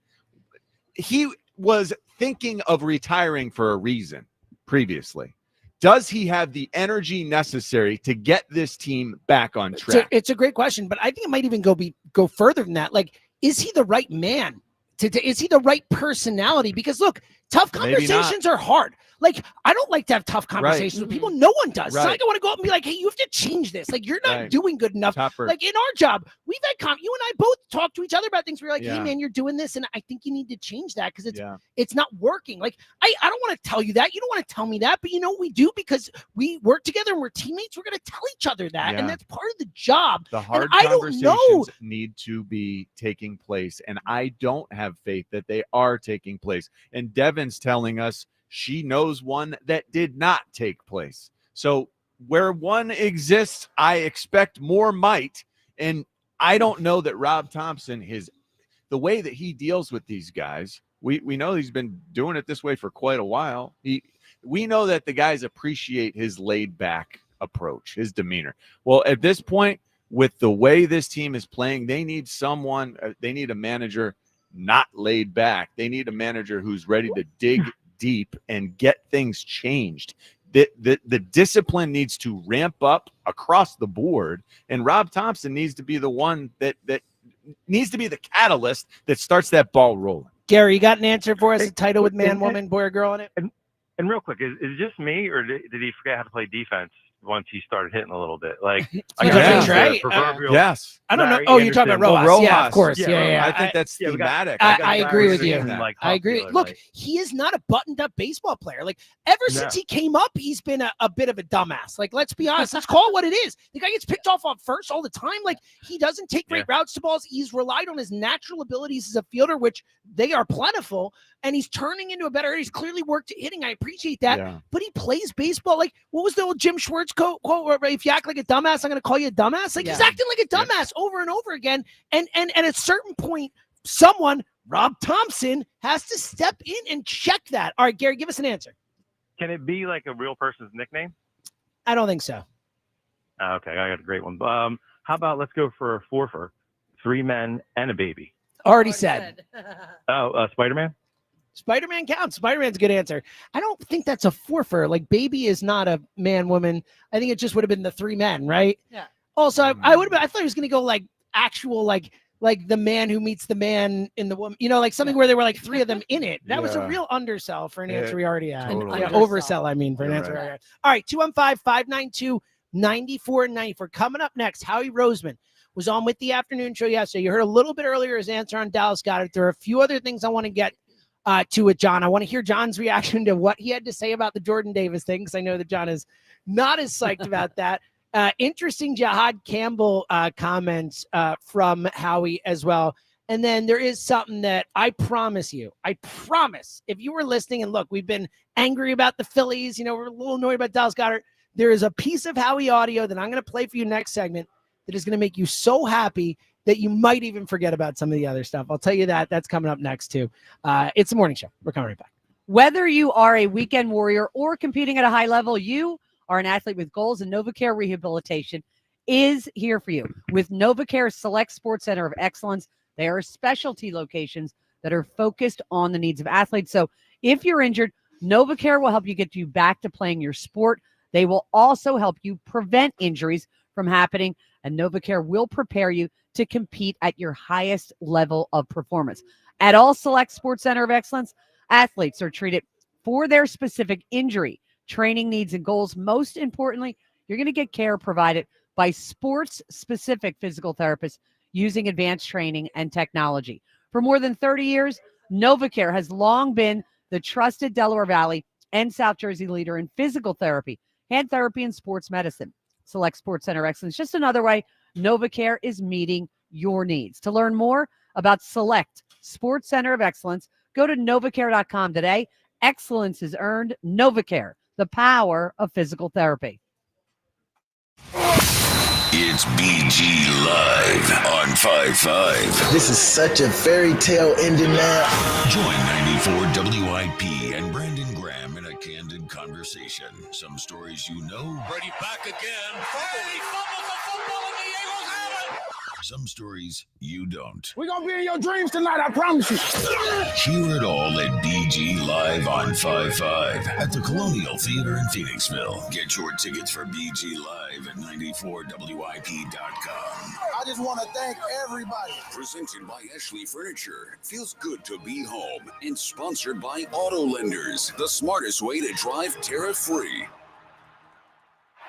was thinking of retiring for a reason previously. Does he have the energy necessary to get this team back on track? It's a great question, but I think it might even go further than that. Like, is he the right man? Is he the right personality? Because look, tough conversations are hard. Like, I don't like to have tough conversations with people. No one does. It's not like I want to go up and be like, hey, you have to change this. Like, you're not doing good enough. Like, in our job, we've had you and I both talk to each other about things. We're like, hey, man, you're doing this, and I think you need to change that because it's not working. Like, I don't want to tell you that. You don't want to tell me that, but we do because we work together and we're teammates. We're going to tell each other that, and that's part of the job. The hard conversations need to be taking place, and I don't have faith that they are taking place. And Devin's telling us she knows one that did not take place. So where one exists, I expect more might. And I don't know that Rob Thompson, the way that he deals with these guys, we know he's been doing it this way for quite a while. We know that the guys appreciate his laid back approach, his demeanor. Well, at this point, with the way this team is playing, they need a manager not laid back. They need a manager who's ready to dig deep and get things changed. The discipline needs to ramp up across the board, and Rob Thompson needs to be the one that needs to be the catalyst that starts that ball rolling. Gary, you got an answer for us? A title with man, woman, boy, or girl in it? And real quick, is it just me, or did he forget how to play defense once he started hitting a little bit? Like, yes. I don't know. Oh, you're talking about Rojas. Rojas. Yeah, of course. Yeah. I think that's thematic. I agree with you. I agree. Look, he is not a buttoned-up baseball player. Like, ever since he came up, he's been a bit of a dumbass. Like, let's be honest. Let's call it what it is. The guy gets picked off on first all the time. Like, he doesn't take great routes to balls. He's relied on his natural abilities as a fielder, which they are plentiful, and he's turning into a better hitter. He's clearly worked at hitting. I appreciate that. But he plays baseball. Like, what was the old Jim Schwartz quote? If you act like a dumbass, I'm going to call you a dumbass. Like, he's acting like a dumbass over and over again. And at a certain point, Rob Thompson, has to step in and check that. All right, Gary, give us an answer. Can it be like a real person's nickname? I don't think so. Okay, I got a great one. How about let's go for a four-fer, 3 men and a baby? Already said. Spider-Man? Spider-Man counts. Spider-Man's a good answer. I don't think that's a four-fer. Like, baby is not a man, woman. I think it just would have been the 3 men, right? Yeah. Also, I thought he was going to go like actual, like the man who meets the man in the woman, like something where there were like 3 of them in it. That was a real undersell for an answer we already had. Totally. Oversell, I mean, for an answer. Right. All right, 215-592-9494. Coming up next, Howie Roseman was on with the afternoon show yesterday. You heard a little bit earlier his answer on Dallas Goedert. There are a few other things I want to get to it, John. I want to hear John's reaction to what he had to say about the Jordan Davis thing, because I know that John is not as psyched about that. Interesting Jahad Campbell comments from Howie as well. And then there is something that I promise, if you were listening, and look, we've been angry about the Phillies, we're a little annoyed about Dallas Goedert. There is a piece of Howie audio that I'm going to play for you next segment that is going to make you so happy. that you might even forget about some of the other stuff. I'll tell you that. That's coming up next, too. It's the morning show. We're coming right back. Whether you are a weekend warrior or competing at a high level, you are an athlete with goals, and NovaCare Rehabilitation is here for you. With NovaCare Select Sports Center of Excellence, there are specialty locations that are focused on the needs of athletes. So if you're injured, NovaCare will help you get you back to playing your sport. They will also help you prevent injuries from happening, and NovaCare will prepare you to compete at your highest level of performance. At all Select Sports Center of Excellence, athletes are treated for their specific injury, training needs, and goals. Most importantly, you're going to get care provided by sports-specific physical therapists using advanced training and technology. For more than 30 years, NovaCare has long been the trusted Delaware Valley and South Jersey leader in physical therapy, hand therapy, and sports medicine. Select Sports Center Excellence, just another way NovaCare is meeting your needs. To learn more about Select Sports Center of Excellence, go to NovaCare.com today. Excellence is earned. NovaCare, the power of physical therapy. It's BG Live on 5-5. This is such a fairy tale ending now. Join 94 WIP and Brandon Graham in a candid conversation. Some stories you know. Brady back again. Brady fumbles the football and the Eagles have it. Some stories you don't. We're going to be in your dreams tonight, I promise you. Hear it all at BG Live on 5-5 at the Colonial Theater in Phoenixville. Get your tickets for BG Live at 94WIP.com. I just want to thank everybody. Presented by Ashley Furniture. Feels good to be home. And sponsored by Auto Lenders. The smartest way to drive tariff-free.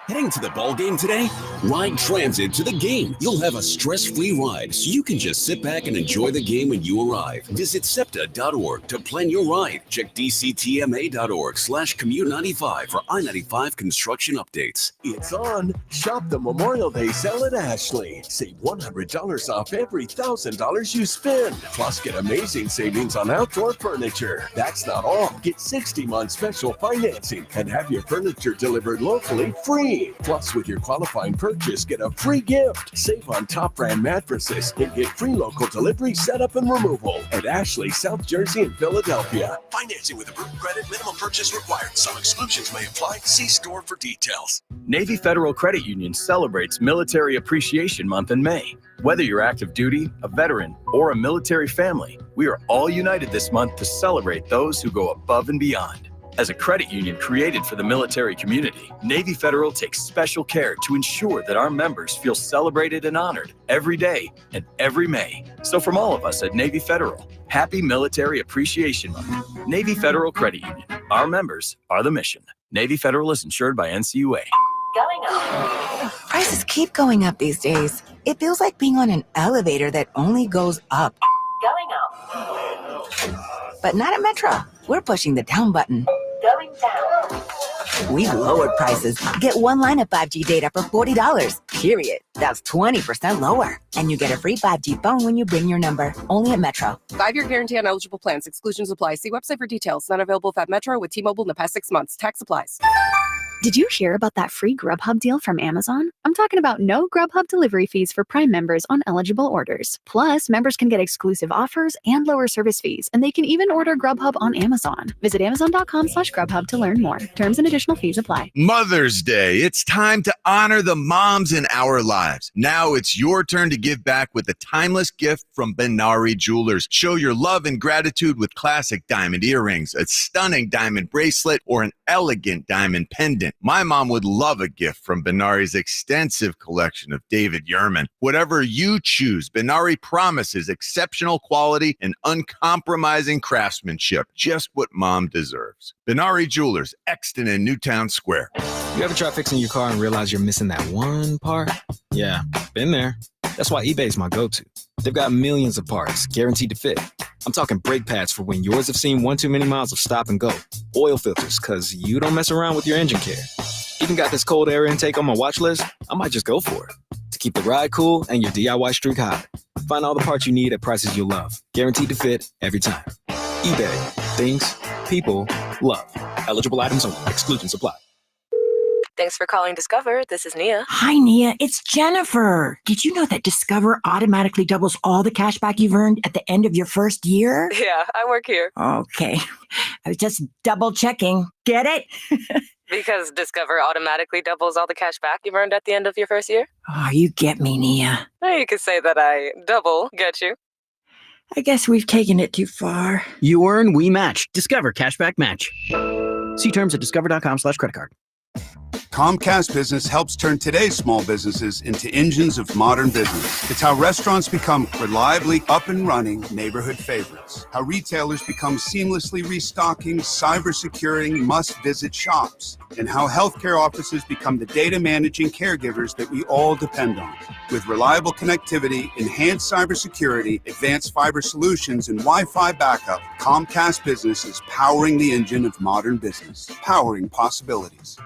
Heading to the ball game today? Ride Transit to the game. You'll have a stress-free ride, so you can just sit back and enjoy the game when you arrive. Visit SEPTA.org to plan your ride. Check DCTMA.org/Commute95 for I-95 construction updates. It's on. Shop the Memorial Day sale at Ashley. Save $100 off every $1,000 you spend. Plus, get amazing savings on outdoor furniture. That's not all. Get 60-month special financing and have your furniture delivered locally free. Plus, with your qualifying purchase, get a free gift. Save on top brand mattresses and get free local delivery, setup, and removal at Ashley, South Jersey, and Philadelphia. Financing with approved credit, minimum purchase required. Some exclusions may apply. See store for details. Navy Federal Credit Union celebrates Military Appreciation Month in May. Whether you're active duty, a veteran, or a military family, we are all united this month to celebrate those who go above and beyond. As a credit union created for the military community, Navy Federal takes special care to ensure that our members feel celebrated and honored every day and every May. So from all of us at Navy Federal, happy Military Appreciation Month. Navy Federal Credit Union. Our members are the mission. Navy Federal is insured by NCUA. Going up. Prices keep going up these days. It feels like being on an elevator that only goes up. Going up. But not at Metro. We're pushing the down button. Going down. We've lowered prices. Get one line of 5G data for $40, period. That's 20% lower. And you get a free 5G phone when you bring your number. Only at Metro. 5-year guarantee on eligible plans. Exclusions apply. See website for details. Not available at Metro with T-Mobile in the past 6 months. Tax applies. Did you hear about that free Grubhub deal from Amazon? I'm talking about no Grubhub delivery fees for Prime members on eligible orders. Plus, members can get exclusive offers and lower service fees, and they can even order Grubhub on Amazon. Visit Amazon.com/Grubhub to learn more. Terms and additional fees apply. Mother's Day. It's time to honor the moms in our lives. Now it's your turn to give back with a timeless gift from Benari Jewelers. Show your love and gratitude with classic diamond earrings, a stunning diamond bracelet, or an elegant diamond pendant. My mom would love a gift from Benari's extensive collection of David Yurman. Whatever you choose, Benari promises exceptional quality and uncompromising craftsmanship, just what mom deserves. Benari Jewelers, Exton and Newtown Square. You ever try fixing your car and realize you're missing that one part? Yeah, been there. That's why eBay's my go-to. They've got millions of parts, guaranteed to fit. I'm talking brake pads for when yours have seen one too many miles of stop and go. Oil filters, because you don't mess around with your engine care. Even got this cold air intake on my watch list. I might just go for it. To keep the ride cool and your DIY streak high. Find all the parts you need at prices you'll love. Guaranteed to fit every time. eBay. Things, people, love. Eligible items only. Exclusions apply. Thanks for calling Discover. This is Nia. Hi, Nia. It's Jennifer. Did you know that Discover automatically doubles all the cash back you've earned at the end of your first year? Yeah, I work here. Okay. I was just double checking. Get it? Because Discover automatically doubles all the cash back you've earned at the end of your first year? Oh, you get me, Nia. You could say that I double get you. I guess we've taken it too far. You earn, we match. Discover Cashback Match. See terms at discover.com/creditcard. Comcast Business helps turn today's small businesses into engines of modern business. It's how restaurants become reliably up and running neighborhood favorites. How retailers become seamlessly restocking, cyber-securing, must-visit shops. And how healthcare offices become the data managing caregivers that we all depend on. With reliable connectivity, enhanced cybersecurity, advanced fiber solutions, and Wi-Fi backup, Comcast Business is powering the engine of modern business. Powering possibilities.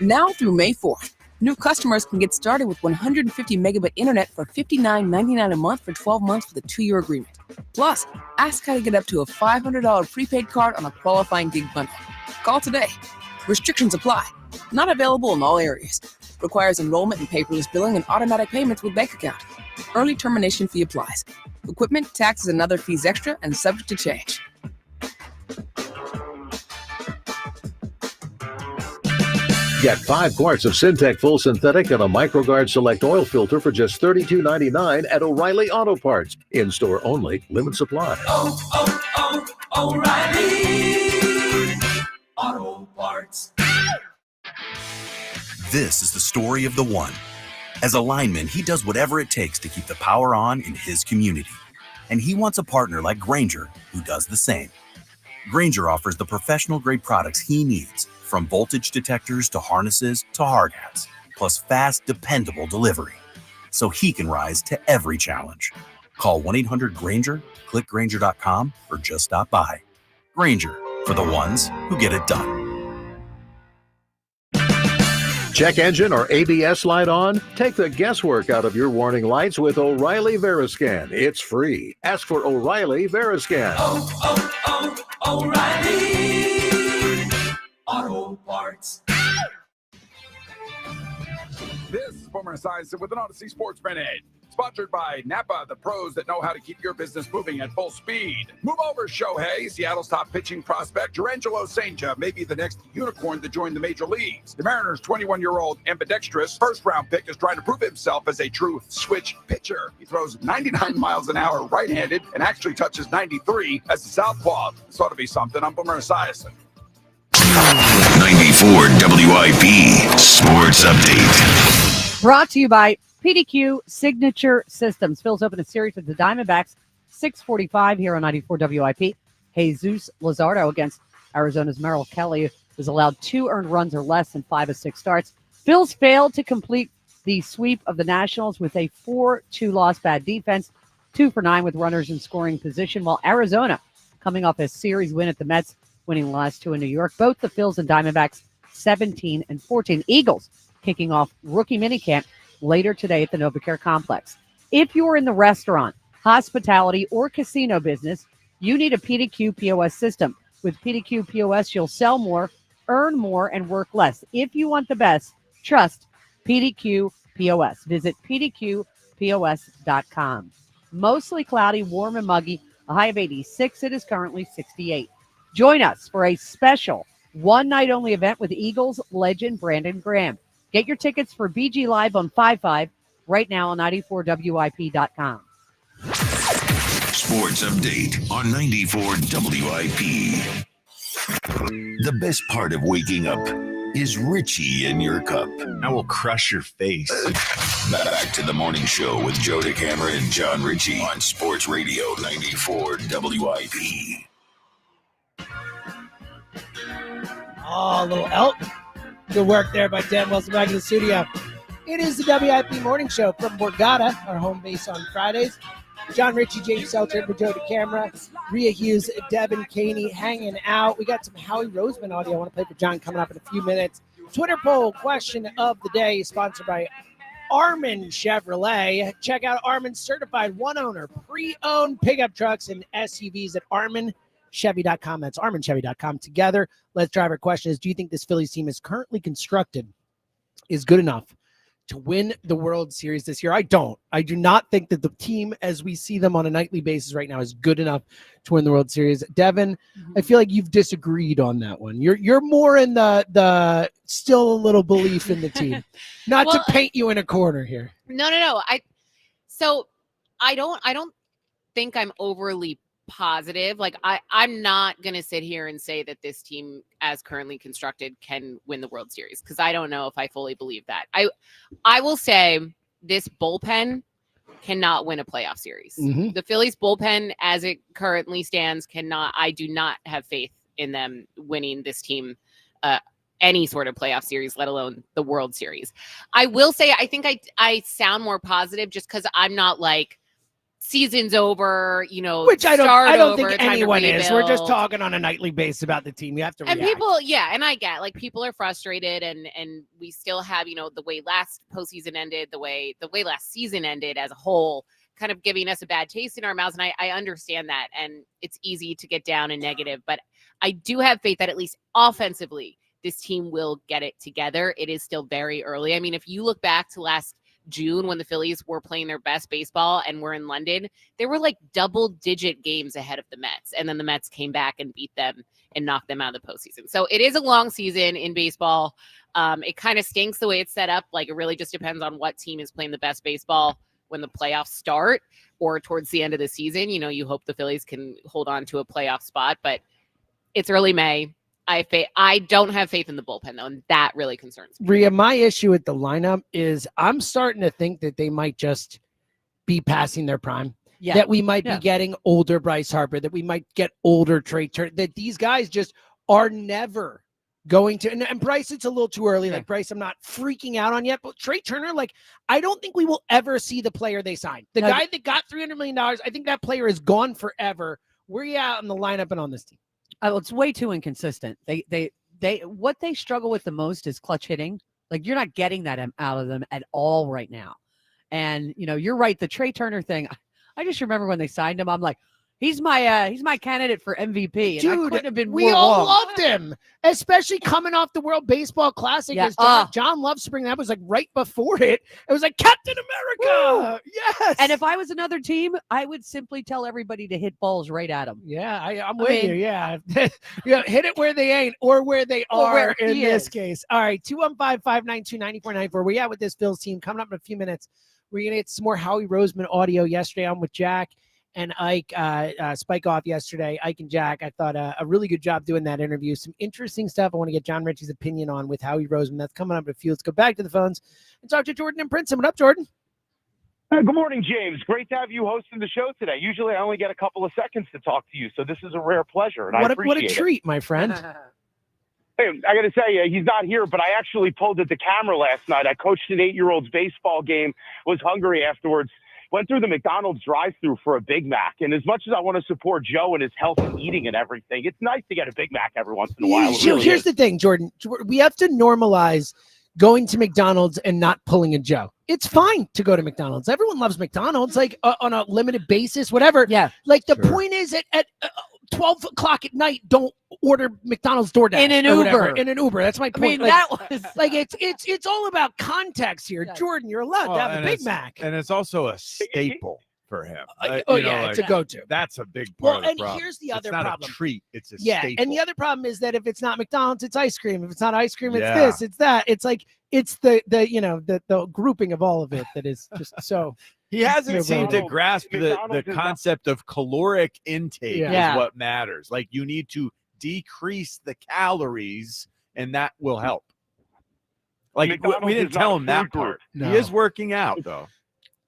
Now through May 4th, new customers can get started with 150 megabit internet for $59.99 a month for 12 months with a 2-year agreement. Plus, ask how to get up to a $500 prepaid card on a qualifying gig bundle. Call today. Restrictions apply. Not available in all areas. Requires enrollment in paperless billing and automatic payments with bank account. Early termination fee applies. Equipment, taxes, and other fees extra and subject to change. Get 5 quarts of Syntec Full Synthetic and a MicroGuard Select Oil Filter for just $32.99 at O'Reilly Auto Parts. In-store only, limited supply. O'Reilly Auto Parts. This is the story of the one. As a lineman, he does whatever it takes to keep the power on in his community. And he wants a partner like Grainger who does the same. Grainger offers the professional-grade products he needs, from voltage detectors to harnesses to hard hats, plus fast, dependable delivery, so he can rise to every challenge. Call 1-800-GRAINGER, click Grainger.com, or just stop by. Grainger, for the ones who get it done. Check engine or ABS light on? Take the guesswork out of your warning lights with O'Reilly Veriscan. It's free. Ask for O'Reilly Veriscan. O'Reilly Auto Parts. This is Boomer Esiason with an Odyssey Sports Minute. Sponsored by Napa, the pros that know how to keep your business moving at full speed. Move over, Shohei. Seattle's top pitching prospect, Jurangelo St. may be the next unicorn to join the major leagues. The Mariners' 21-year-old ambidextrous first-round pick is trying to prove himself as a true switch pitcher. He throws 99 miles an hour right-handed and actually touches 93 as a southpaw. This ought to be something. I'm Boomer Esiason. 94 WIP Sports Update. Brought to you by PDQ Signature Systems. Phil's open a series with the Diamondbacks, 6:45 here on 94 WIP. Jesus Luzardo against Arizona's Merrill Kelly was allowed 2 earned runs or less in 5 of 6 starts. Phil's failed to complete the sweep of the Nationals with a 4-2 loss, bad defense, 2 for 9 with runners in scoring position, while Arizona coming off a series win at the Mets, winning the last 2 in New York. Both the Phils and Diamondbacks 17-14. Eagles kicking off rookie minicamp later today at the NovaCare Complex. If you're in the restaurant, hospitality, or casino business, you need a PDQ POS system. With PDQ POS, you'll sell more, earn more, and work less. If you want the best, trust PDQ POS. Visit pdqpos.com. Mostly cloudy, warm and muggy, a high of 86. It is currently 68. Join us for a special one-night-only event with Eagles legend Brandon Graham. Get your tickets for BG Live on 5/5 right now on 94WIP.com. Sports Update on 94 WIP. The best part of waking up is Richie in your cup. I will crush your face. Back to the morning show with Joe DeCamera and John Ritchie on Sports Radio 94 WIP. Oh, a little Elton. Good work there by Dan. Welcome back to the studio. It is the WIP Morning Show from Borgata, our home base on Fridays. John Ritchie, James Seltzer, Joe DeCamera, Rhea Hughes, Devin Caney hanging out. We got some Howie Roseman audio I want to play for John coming up in a few minutes. Twitter poll question of the day is sponsored by Armin Chevrolet. Check out Armin's certified one-owner, pre-owned pickup trucks and SUVs at Armin ArmandChevy.com. That's ArmandChevy.com. Together, let's drive. Our question is, do you think this Phillies team is currently constructed is good enough to win the World Series this year? I don't. I do not think that the team as we see them on a nightly basis right now is good enough to win the World Series. Devin, I feel like you've disagreed on that one. You're more in the still a little belief in the team. Not to paint you in a corner here. No. I don't think I'm overly positive. Like I'm not gonna sit here and say that this team as currently constructed can win the World Series, because I don't know if I fully believe that. I will say this bullpen cannot win a playoff series. Mm-hmm. The Phillies bullpen as it currently stands cannot. I do not have faith in them winning this team any sort of playoff series, let alone the World Series. I will say I think I sound more positive just because I'm not like season's over, which I don't think anyone is. We're just talking on a nightly basis about the team. You have to react. And people, and I get like people are frustrated, and we still have the way last postseason ended, the way last season ended as a whole, kind of giving us a bad taste in our mouths. And I understand that, and it's easy to get down and negative, but I do have faith that at least offensively, this team will get it together. It is still very early. I mean, if you look back to last June when the Phillies were playing their best baseball and were in London, they were like double-digit games ahead of the Mets. And then the Mets came back and beat them and knocked them out of the postseason. So it is a long season in baseball. It kind of stinks the way it's set up. Like, it really just depends on what team is playing the best baseball when the playoffs start or towards the end of the season. You hope the Phillies can hold on to a playoff spot, but it's early May. I don't have faith in the bullpen, though, and that really concerns me. Rhea, my issue with the lineup is I'm starting to think that they might just be passing their prime. Yeah. That we might be getting older Bryce Harper, that we might get older Trey Turner, that these guys just are never going to. And Bryce, it's a little too early. Like, Bryce, I'm not freaking out on yet, but Trey Turner, like, I don't think we will ever see the player they signed. The guy that got $300 million, I think that player is gone forever. Where are you at on the lineup and on this team? It's way too inconsistent. They what they struggle with the most is clutch hitting. Like, you're not getting that out of them at all right now. And you're right. The Trey Turner thing. I just remember when they signed him. I'm like, he's my candidate for MVP. And Dude, I couldn't have been we more all wrong. loved him, especially coming off the World Baseball Classic. Yeah. As John loves to bring that was like right before it. It was like Captain America. Woo! Yes. And if I was another team, I would simply tell everybody to hit balls right at them. Yeah, I'm with you. Yeah. Hit it where they ain't or where they are in this case. All right, 215-592-9494. Where you at with this Phil's team? Coming up in a few minutes, we're going to get some more Howie Roseman audio. Yesterday, I'm with Jack and Ike, Spike Off yesterday, Ike and Jack. I thought a really good job doing that interview. Some interesting stuff I want to get John Ritchie's opinion on with Howie Roseman. That's coming up in a few. Let's go back to the phones and talk to Jordan and Princeton. What up, Jordan? Good morning, James. Great to have you hosting the show today. Usually I only get a couple of seconds to talk to you, so this is a rare pleasure, and I appreciate it. What a treat, my friend. Hey, I got to tell you, he's not here, but I actually pulled at the camera last night. I coached an 8-year-old's baseball game, was hungry afterwards, went through the McDonald's drive-thru for a Big Mac. And as much as I want to support Joe and his health and eating and everything, it's nice to get a Big Mac every once in a while. Here's the thing, Jordan. We have to normalize going to McDonald's and not pulling a Joe. It's fine to go to McDonald's. Everyone loves McDonald's, like on a limited basis, whatever. Yeah. Like the point is at 12 o'clock at night, don't order McDonald's DoorDash in an Uber. In an Uber. That's my point. I mean, like, that was like it's all about context here. Jordan, you're allowed to have a Big Mac. And it's also a staple for him. It's a go-to. That's a big part of the problem. And here's the other it's not problem. A treat. It's a staple. And the other problem is that if it's not McDonald's, it's ice cream. If it's not ice cream, it's this, it's that. It's like it's the grouping of all of it that is just so. He hasn't seemed to grasp the concept of caloric intake is what matters. Like, you need to decrease the calories, and that will help. Like, we didn't tell him that part. No. He is working out, though.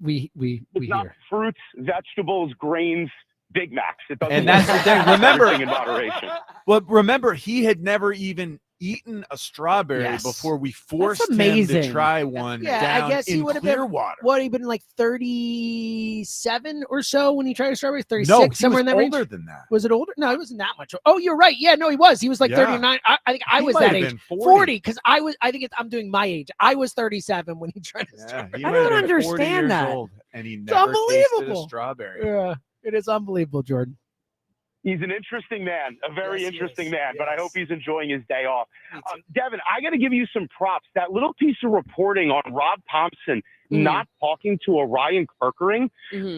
We not fruits, vegetables, grains, Big Macs. It doesn't. And that's the thing. Remember, in moderation. Well, remember, he had never even eaten a strawberry before we forced him to try one down I guess he would have been water. What, he'd been like 37 or so when he tried a strawberry? 36, no, somewhere in that range? Older than that. Was it older? No, it wasn't that much. Oh, you're right. Yeah, no, he was. He was like 39. I think I was that age. 40, because I'm doing my age. I was 37 when he tried a strawberry. I don't understand that. And he never tasted a strawberry. Yeah, it is unbelievable, Jordan. He's an interesting man, a very interesting man, but I Yes. hope he's enjoying his day off. Devin, I got to give you some props. That little piece of reporting on Rob Thompson not talking to Orion Kirkering,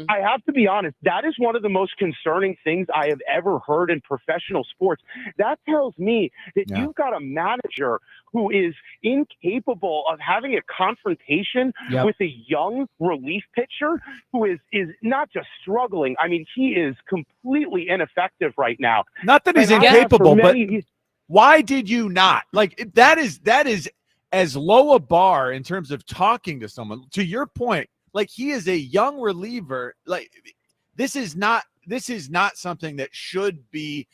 I have to be honest, that is one of the most concerning things I have ever heard in professional sports. That tells me that you've got a manager who is incapable of having a confrontation with a young relief pitcher who is not just struggling. I mean, he is completely ineffective right now. Not that he's And I have incapable, for but many- why did you not? Like, that is as low a bar in terms of talking to someone. To your point, like, he is a young reliever. Like, this is not something that should be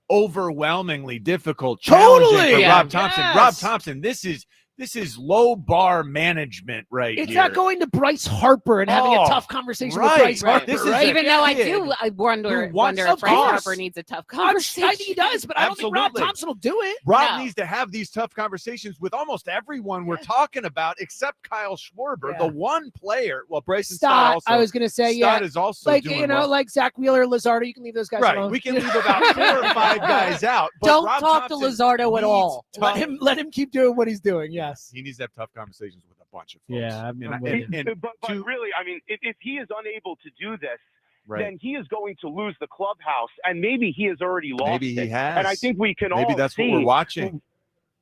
overwhelmingly difficult, challenging for Rob Thompson. Yes. Rob Thompson, this is low bar management right It's here. not going to Bryce Harper and having a tough conversation with Bryce Harper. This is right? Even though I wonder if Bryce Harper needs a tough conversation. I think he does, but I don't think Rob Thompson will do it. Rob needs to have these tough conversations with almost everyone we're talking about, except Kyle Schwarber, the one player. Well, Bryson Stott also. I was going to say, Stott is also like doing well. like Zach Wheeler, Luzardo. You can leave those guys Right, alone. we can leave about 4 or 5 guys out. But Don't Rob talk Thompson to Luzardo at all. Let him keep doing what he's doing. Yes, he needs to have tough conversations with a bunch of folks. Yeah, but really, I mean, if he is unable to do this, then he is going to lose the clubhouse, and maybe he has already lost Maybe he it. has. And I think we can all Maybe that's see, what we're watching.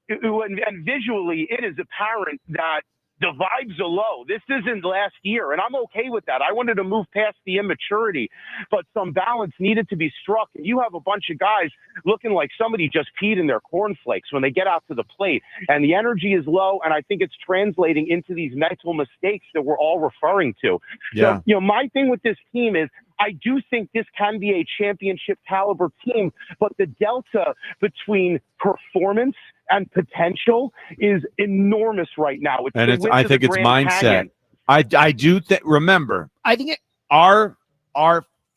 And visually, it is apparent that the vibes are low. This isn't last year, and I'm okay with that. I wanted to move past the immaturity, but some balance needed to be struck. And you have a bunch of guys looking like somebody just peed in their cornflakes when they get out to the plate, and the energy is low, and I think it's translating into these mental mistakes that we're all referring to. Yeah. So, my thing with this team is I do think this can be a championship caliber team, but the delta between performance and potential is enormous right now. I think it's mindset. I do think. Remember, I think our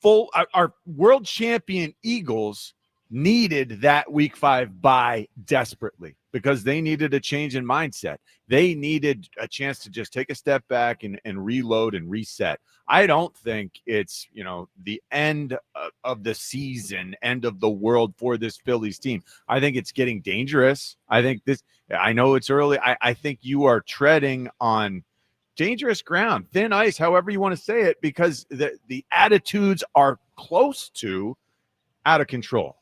world champion Eagles needed that Week 5 bye desperately because they needed a change in mindset. They needed a chance to just take a step back and reload and reset. I don't think it's, the end of the season, end of the world for this Phillies team. I think it's getting dangerous. I know it's early. I think you are treading on dangerous ground, thin ice, however you want to say it, because the attitudes are close to out of control.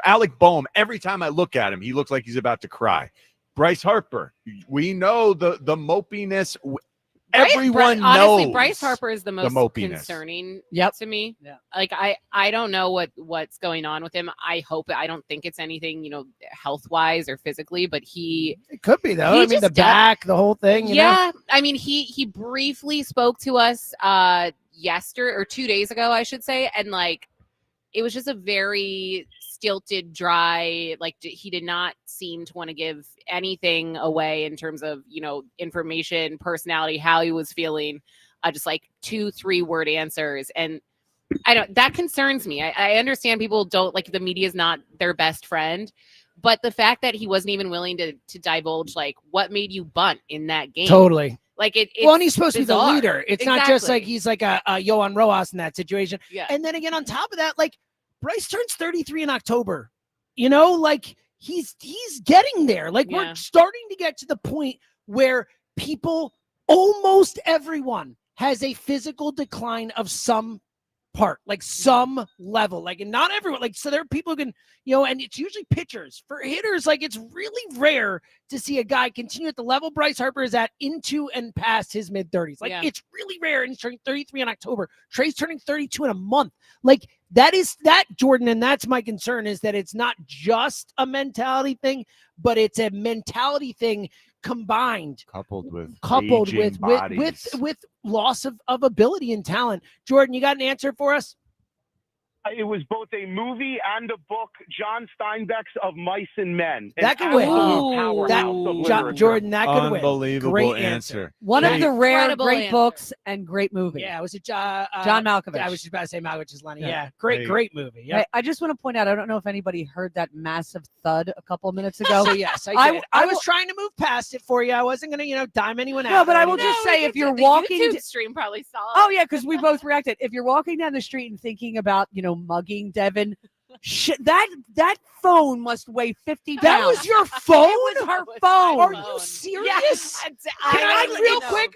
Alec Boehm, every time I look at him, he looks like he's about to cry. Bryce Harper, we know the mopiness. Everyone honestly, knows Bryce Harper is the most mopiness. concerning Yep. to me. Yeah. Like I don't know what's going on with him. I don't think it's anything, health wise or physically, but it could be though. He I mean, the just back, the whole thing. You know? I mean, he briefly spoke to us yesterday or 2 days ago, I should say, and it was just a very stilted, dry, he did not seem to want to give anything away in terms of, information, personality, how he was feeling, just 2-3 word answers. And that concerns me. I understand people don't the media is not their best friend, but the fact that he wasn't even willing to divulge, what made you bunt in that game. Totally. And he's supposed to be the leader. It's not just he's like a Yohan Rojas in that situation. Yeah. And then again, on top of that, Bryce turns 33 in October. He's getting there. We're starting to get to the point where almost everyone has a physical decline of some part, some level, and not everyone, so there are people who can, and it's usually pitchers. For hitters, it's really rare to see a guy continue at the level Bryce Harper is at into and past his mid-30s. It's really rare, and he's turning 33 in October. Trey's turning 32 in a month. That, Jordan, and that's my concern, is that it's not just a mentality thing, but it's a mentality thing combined, coupled with loss of ability and talent. Jordan, you got an answer for us? It was both a movie and a book, John Steinbeck's Of Mice and Men. That could win. Jordan, that could win. Unbelievable Great answer. One of the rare Incredible great answer. books and great movie. Yeah, was it John Malkovich? I was just about to say Malkovich's Lenny. Yeah. Yeah, great movie. Yeah. I just want to point out, I don't know if anybody heard that massive thud a couple of minutes ago. So yes, I did. I was trying to move past it for you. I wasn't going to, dime anyone out. No, but I will just say, if you're walking, YouTube stream probably saw it. oh yeah, because we both reacted. If you're walking down the street and thinking about, mugging Devin. That phone must weigh 50 pounds. That was your phone? It was her phone. Are you serious? Yes.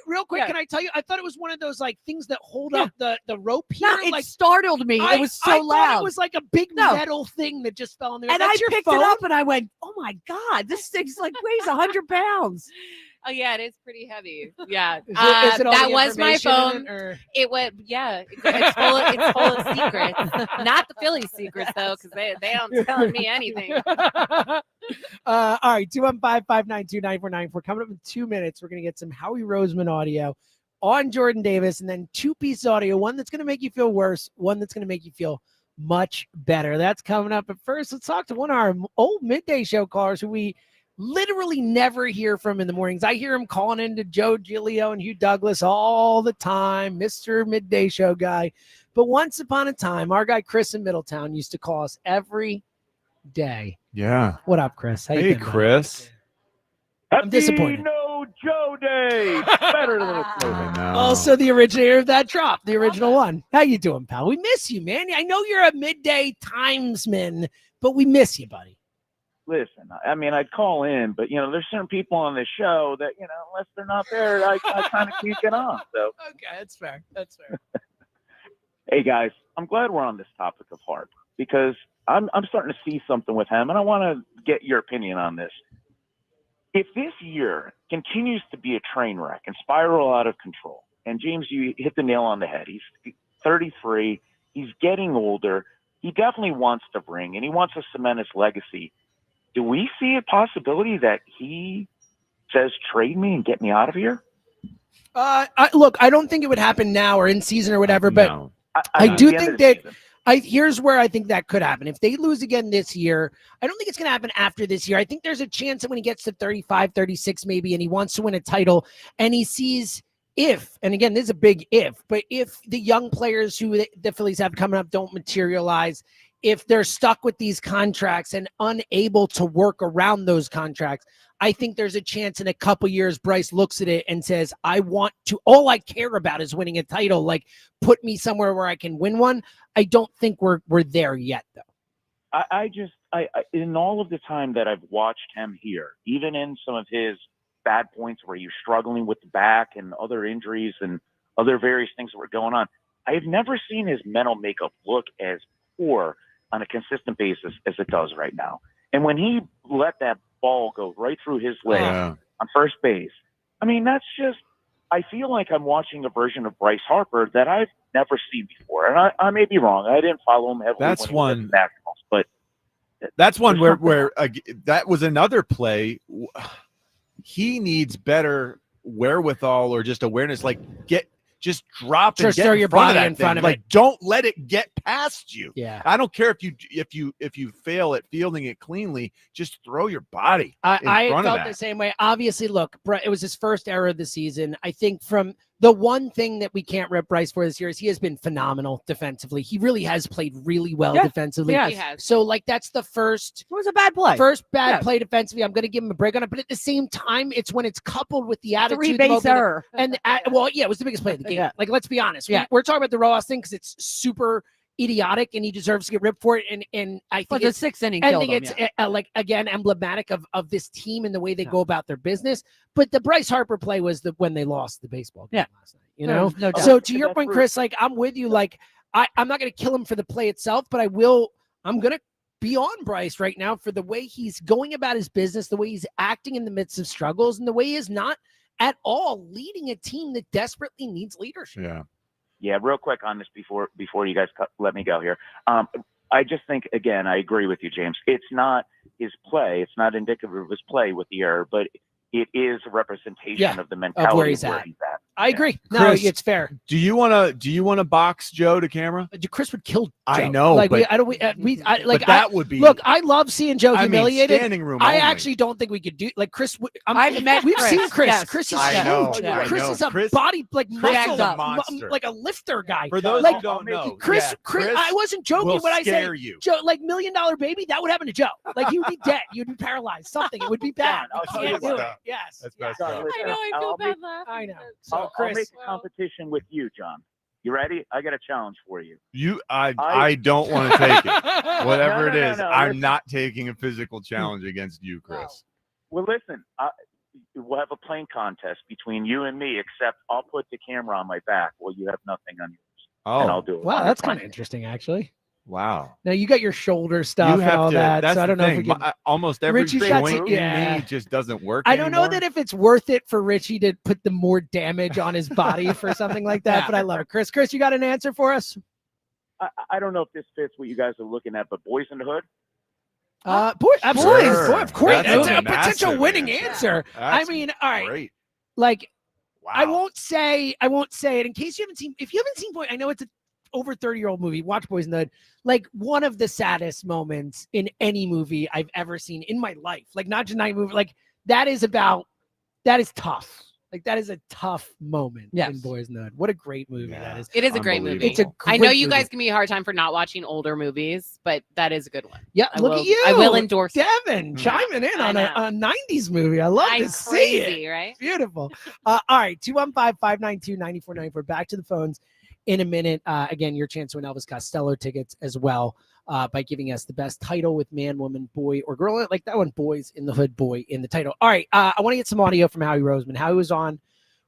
Real quick, can I tell you? I thought it was one of those like things that hold up the rope here. No, it startled me. It was so I loud. Thought it was like a big metal thing that just fell in there. And That's I your picked phone? it up and I went, "Oh my god, this thing's like weighs 100 pounds." Oh yeah, it is pretty heavy. Yeah, Is it all that the was my information in phone. it, or- It was it's full of secrets. Not the Phillies secrets though, because they don't tell me anything. All right, 215-592-9494. Coming up in 2 minutes, we're gonna get some Howie Roseman audio on Jordan Davis, and then 2-piece audio. One that's gonna make you feel worse, one that's gonna make you feel much better. That's coming up. But first, let's talk to one of our old midday show callers who we literally never hear from in the mornings. I hear him calling into Joe Giglio and Hugh Douglas all the time, Mr. Midday Show guy. But once upon a time, our guy Chris in Middletown used to call us every day. Yeah. What up, Chris? How you Hey, been, man? Chris. I'm disappointed. No Joe Day. Better than a I know. Also the originator of that drop, the original one. How you doing, pal? We miss you, man. I know you're a midday timesman, but we miss you, buddy. Listen, I mean, I'd call in, but, there's certain people on this show that, unless they're not there, I kind of can't get on. So, okay, that's fair. That's fair. Hey, guys, I'm glad we're on this topic of Harper because I'm starting to see something with him, and I want to get your opinion on this. If this year continues to be a train wreck and spiral out of control, and James, you hit the nail on the head. He's 33. He's getting older. He definitely wants to bring, and he wants to cement his legacy. Do we see a possibility that he says, trade me and get me out of here? Look, I don't think it would happen now or in season or whatever, but No. I do the end think of the that season. here's where I think that could happen. If they lose again this year, I don't think it's going to happen after this year. I think there's a chance that when he gets to 35, 36 maybe, and he wants to win a title and he sees and again, this is a big but if the young players who the Phillies have coming up don't materialize, if they're stuck with these contracts and unable to work around those contracts, I think there's a chance in a couple years, Bryce looks at it and says, all I care about is winning a title. Like, put me somewhere where I can win one. I don't think we're there yet, though. I in all of the time that I've watched him here, even in some of his bad points where he was struggling with the back and other injuries and other various things that were going on, I've never seen his mental makeup look as poor on a consistent basis as it does right now. And when he let that ball go right through his leg on first base, I mean, that's just, I feel like I'm watching a version of Bryce Harper that I've never seen before. And I may be wrong. I didn't follow him heavily That's when he was at the Nationals, but that's one where that was another play. He needs better wherewithal or just awareness. Like, just drop and Just get throw in your front body of that in front thing. of Like, it. don't let it get past you. Yeah. I don't care if you fail at fielding it cleanly, just throw your body in I front felt of that. the same way. Obviously, look, it was his first error of the season. I think from the one thing that we can't rip Bryce for this year is he has been phenomenal defensively. He really has played really well defensively. he has. So, like, that's the first. It was a bad play. First bad play defensively. I'm going to give him a break on it, but at the same time, it's when it's coupled with the attitude. Three base error. And it was the biggest play of the game. Yeah. Like, let's be honest. Yeah. We're talking about the Rojas thing because it's super idiotic and he deserves to get ripped for it. And I think the it's sixth inning I killed think him, it's like, again, emblematic of this team and the way they go about their business. But the Bryce Harper play was when they lost the baseball game last night. You know, No doubt. so to your That's point, true. Chris, like, I'm with you. Like, I'm not going to kill him for the play itself, but I'm going to be on Bryce right now for the way he's going about his business, the way he's acting in the midst of struggles, and the way he is not at all leading a team that desperately needs leadership. Yeah, real quick on this before you guys let me go here. I just think, again, I agree with you, James. It's not his play. It's not indicative of his play with the error, but it is a representation of the mentality of where he's at. I agree. No, Chris, it's fair. Do you want to box Joe to camera? Chris would kill Joe. I know, Like, but that would be. Look, I love seeing Joe humiliated. Standing room I only. actually don't think we could do like Chris. I've met We've Chris. seen Chris. Yes. Chris is I know. huge. I Chris know. is a Chris- body like muscle, is a monster. like a lifter guy. For those like, who don't know, Chris, I wasn't joking will when I said scare you. Joe, like $1 Million Baby, that would happen to Joe. Like, he would be dead. You'd be paralyzed. Something. It would be bad. I'll You tell you can't do what. it. Yes. That's yes. best. Listen, I know. I feel I'll bad make- laughing. I know. I'll So, Chris, make a competition with you, John. You ready? I got a challenge for you. I don't want to take it. Whatever it is, I'm listen. not taking a physical challenge against you, Chris. Well, listen, we'll have a playing contest between you and me, except I'll put the camera on my back while you have nothing on yours. And I'll do it. Wow, that's kind of interesting, actually. Wow. Now you got your shoulder stuff and all that. That's so I don't the know if we thing. can. Almost every Richie's got joint to- in me just doesn't work I don't know anymore. that if it's worth it for Richie to put the more damage on his body for something like that, but I love it. Chris, you got an answer for us? I don't know if this fits what you guys are looking at, but Boys in the Hood? Absolutely. Sure. Boy, of course. That's It's a a potential massive winning answer. answer. That's I mean, all right. Great. Like, Wow. I won't say it in case you haven't seen. If you haven't seen Boy, I know it's a over 30-year-old movie. Watch Boys in the Hood. Like one of the saddest moments in any movie I've ever seen in my life. Like not just night movie. Like that is tough. Like that is a tough moment in Boys in the Hood. What a great movie that is. It is a great movie. It's a I know great you movie. guys give me a hard time for not watching older movies, but that is a good one. Yeah, I look will- at you. I will endorse it. Devin chiming in I on know. a 90s movie. I love to see crazy, it. right? Beautiful. All right, 215-592-9494. Back to the phones in a minute. Again, your chance to win Elvis Costello tickets as well by giving us the best title with man, woman, boy, or girl. Like that one, Boys in the Hood, boy in the title. All right, I want to get some audio from Howie Roseman. Howie was on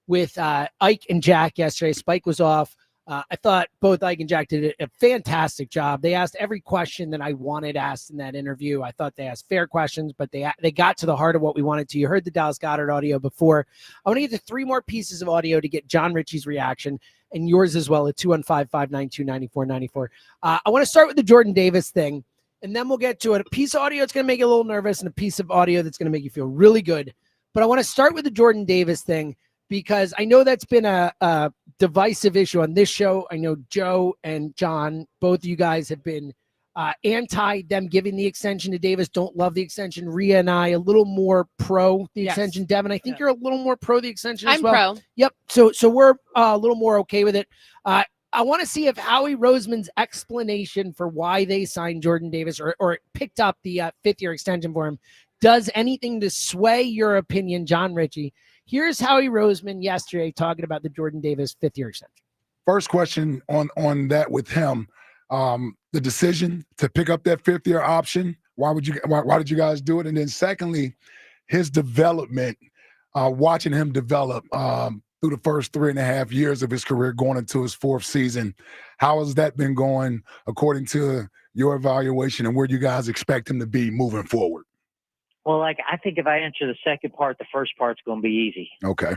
with Ike and Jack yesterday. Spike was off. I thought both Ike and Jack did a fantastic job. They asked every question that I wanted asked in that interview. I thought they asked fair questions, but they got to the heart of what we wanted to. You heard the Dallas Goedert audio before. I want to get to 3 more pieces of audio to get John Ritchie's reaction and yours as well at 215-592-9494. I want to start with the Jordan Davis thing, and then we'll get to it. A piece of audio that's going to make you a little nervous and a piece of audio that's going to make you feel really good. But I want to start with the Jordan Davis thing, because I know that's been a divisive issue on this show. I know Joe and John, both of you guys have been anti them giving the extension to Davis, don't love the extension. Rhea and I, a little more pro the extension. Devin, I think you're a little more pro the extension as I'm well. pro. Yep. So we're a little more okay with it. I want to see if Howie Roseman's explanation for why they signed Jordan Davis or picked up the 5th-year extension for him does anything to sway your opinion, John Ritchie. Here's Howie Roseman yesterday talking about the Jordan Davis 5th-year extension. First question on that with him, the decision to pick up that 5th-year option. Why did you guys do it? And then secondly, his development, watching him develop through the first 3.5 years of his career, going into his 4th season. How has that been going according to your evaluation, and where do you guys expect him to be moving forward? Well, I think if I answer the second part, the first part's going to be easy. Okay.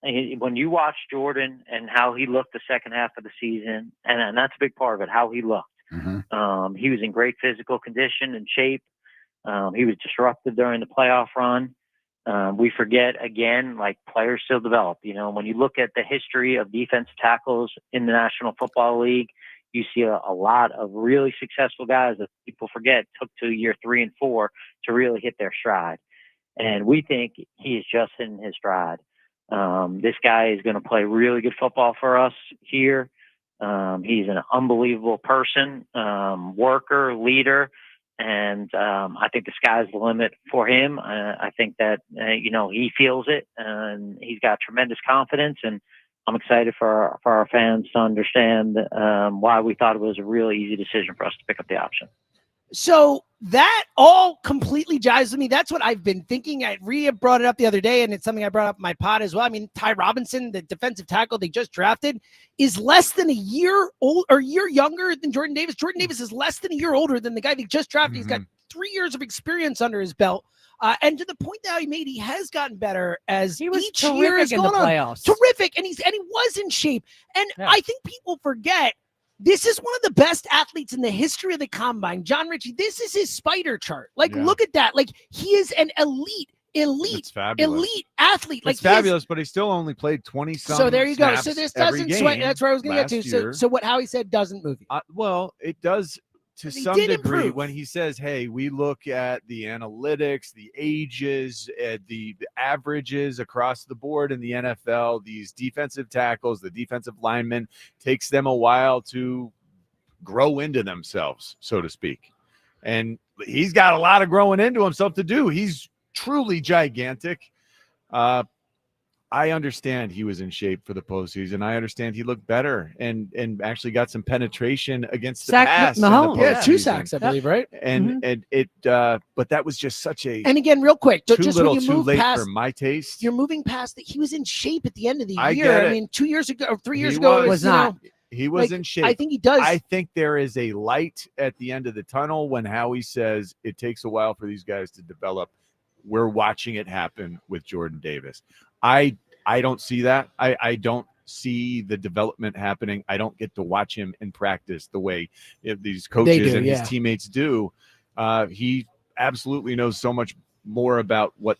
When you watch Jordan and how he looked the second half of the season, and that's a big part of it, how he looked. Mm-hmm. He was in great physical condition and shape. He was disruptive during the playoff run. We forget, again, like players still develop. You know, when you look at the history of defensive tackles in the National Football League, you see a lot of really successful guys that people forget took to year 3 and 4 to really hit their stride. And we think he is just in his stride. This guy is going to play really good football for us here. He's an unbelievable person, worker, leader. And I think the sky's the limit for him. I think that, he feels it, and he's got tremendous confidence. And I'm excited for our fans to understand why we thought it was a really easy decision for us to pick up the option. So that all completely jives with me. That's what I've been thinking. Rhea brought it up the other day, and it's something I brought up in my pod as well. I mean, Ty Robinson, the defensive tackle they just drafted, is less than a year old or a year younger than Jordan Davis. Jordan Davis is less than a year older than the guy they just drafted. He's got 3 years of experience under his belt. And to the point that he made, he has gotten better as He was each year terrific has in the gone on. playoffs. Terrific, and he was in shape. And I think people forget this is one of the best athletes in the history of the combine. John Ritchie, this is his spider chart. Like, look at that. Like, he is an elite athlete. Like, It's fabulous, but he still only played 20-some. So there you go. snaps So this every doesn't sway. game That's where I was going to get last to. year. So what Howie said doesn't move you. Well, it does to He some did degree improve. when he says, hey, we look at the analytics, the ages, the averages across the board in the NFL, these defensive tackles, the defensive linemen, takes them a while to grow into themselves, so to speak. And he's got a lot of growing into himself to do. He's truly gigantic. I understand he was in shape for the postseason. I understand he looked better and actually got some penetration against the pass. Mahomes. Yeah, 2 sacks, I believe, right? And it but that was just such a and again, real quick, too just little, when you too move late past, for my taste. You're moving past that. He was in shape at the end of the I year. get it. I mean, 2 years ago or 3 years He ago, was not. He was in shape. I think he does. I think there is a light at the end of the tunnel when Howie says it takes a while for these guys to develop. We're watching it happen with Jordan Davis. I don't see that. I don't see the development happening. I don't get to watch him in practice the way these coaches and his teammates do. He absolutely knows so much more about what